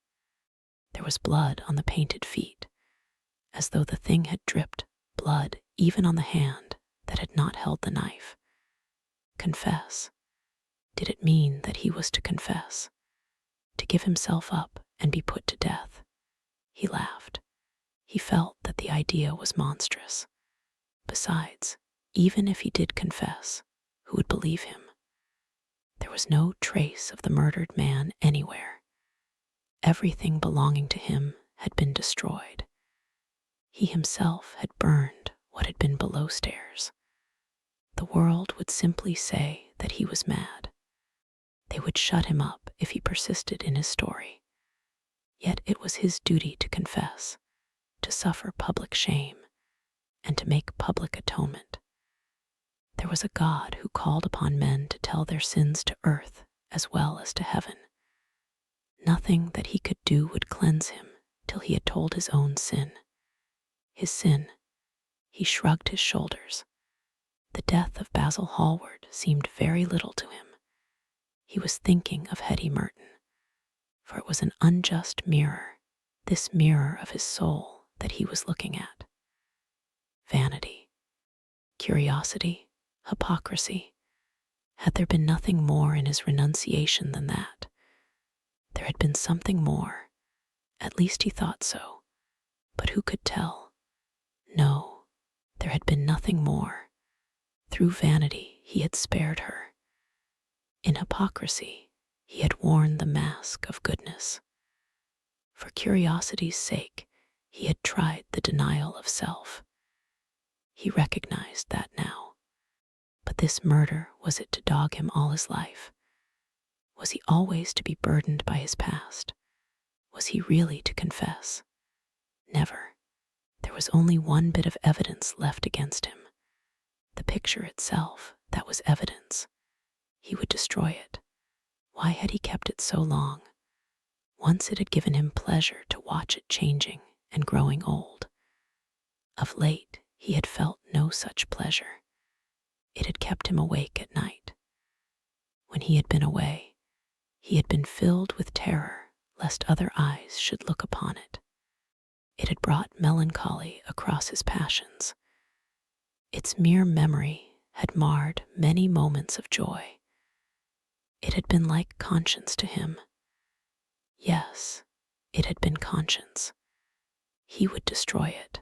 There was blood on the painted feet, as though the thing had dripped blood even on the hand that had not held the knife. Confess. Did it mean that he was to confess? To give himself up and be put to death? He laughed. He felt that the idea was monstrous. Besides, even if he did confess, who would believe him? There was no trace of the murdered man anywhere. Everything belonging to him had been destroyed. He himself had burned what had been below stairs. The world would simply say that he was mad. They would shut him up if he persisted in his story. Yet it was his duty to confess, to suffer public shame, and to make public atonement. There was a God who called upon men to tell their sins to earth as well as to heaven. Nothing that he could do would cleanse him till he had told his own sin. His sin. He shrugged his shoulders. The death of Basil Hallward seemed very little to him. He was thinking of Hetty Merton, for it was an unjust mirror, this mirror of his soul that he was looking at. Vanity, curiosity, hypocrisy. Had there been nothing more in his renunciation than that? There had been something more. At least he thought so. But who could tell? No, there had been nothing more. Through vanity he had spared her. In hypocrisy he had worn the mask of goodness. For curiosity's sake he had tried the denial of self. He recognized that now. But this murder, was it to dog him all his life? Was he always to be burdened by his past? Was he really to confess? Never. There was only one bit of evidence left against him. The picture itself, that was evidence. He would destroy it. Why had he kept it so long? Once it had given him pleasure to watch it changing and growing old. Of late, he had felt no such pleasure. It had kept him awake at night. When he had been away, he had been filled with terror lest other eyes should look upon it. It had brought melancholy across his passions. Its mere memory had marred many moments of joy. It had been like conscience to him. Yes, it had been conscience. He would destroy it.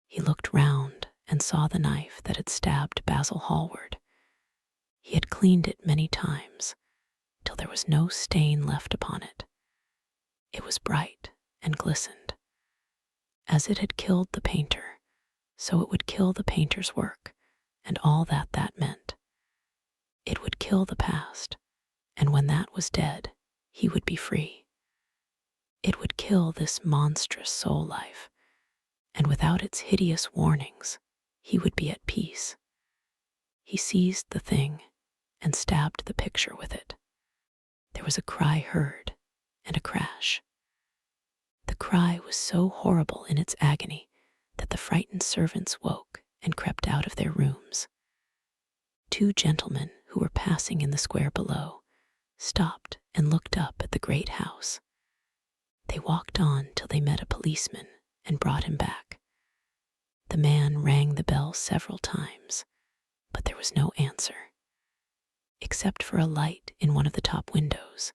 He looked round and saw the knife that had stabbed Basil Hallward. He had cleaned it many times, till there was no stain left upon it. It was bright and glistened. As it had killed the painter, so it would kill the painter's work, and all that that meant. It would kill the past, and when that was dead, he would be free. It would kill this monstrous soul life, and without its hideous warnings, he would be at peace. He seized the thing and stabbed the picture with it. There was a cry heard and a crash. The cry was so horrible in its agony that the frightened servants woke and crept out of their rooms. 2 gentlemen who were passing in the square below stopped and looked up at the great house. They walked on till they met a policeman and brought him back. The man rang the bell several times, but there was no answer. Except for a light in one of the top windows,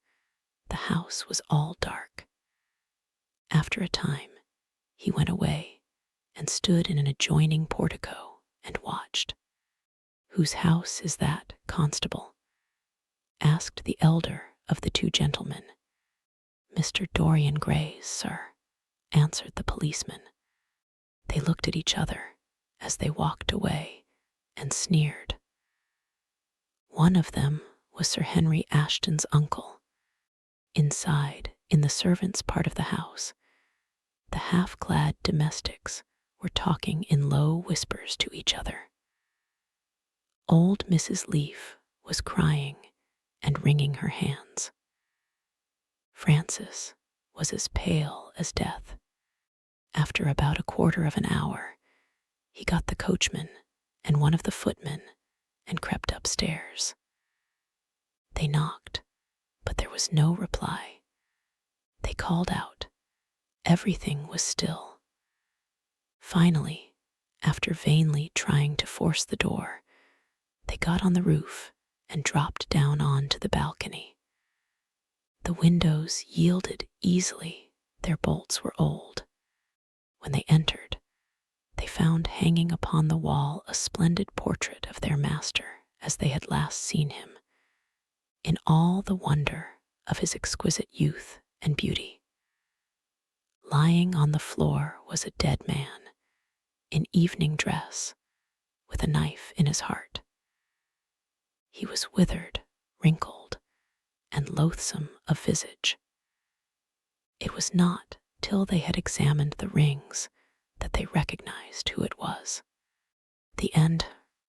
the house was all dark. After a time, he went away and stood in an adjoining portico and watched. "Whose house is that, constable?" asked the elder of the 2 gentlemen. "Mr. Dorian Gray's, sir," answered the policeman. They looked at each other as they walked away and sneered. One of them was Sir Henry Ashton's uncle. Inside, in the servants' part of the house, the half-clad domestics were talking in low whispers to each other. Old Mrs. Leaf was crying and wringing her hands. Francis was as pale as death. After about a quarter of an hour, he got the coachman and one of the footmen and crept upstairs. They knocked, but there was no reply. They called out. Everything was still. Finally, after vainly trying to force the door, they got on the roof and dropped down onto the balcony. The windows yielded easily, their bolts were old. When they entered, they found hanging upon the wall a splendid portrait of their master as they had last seen him, in all the wonder of his exquisite youth and beauty. Lying on the floor was a dead man, in evening dress, with a knife in his heart. He was withered, wrinkled, and loathsome of visage. It was not till they had examined the rings that they recognized who it was. The end.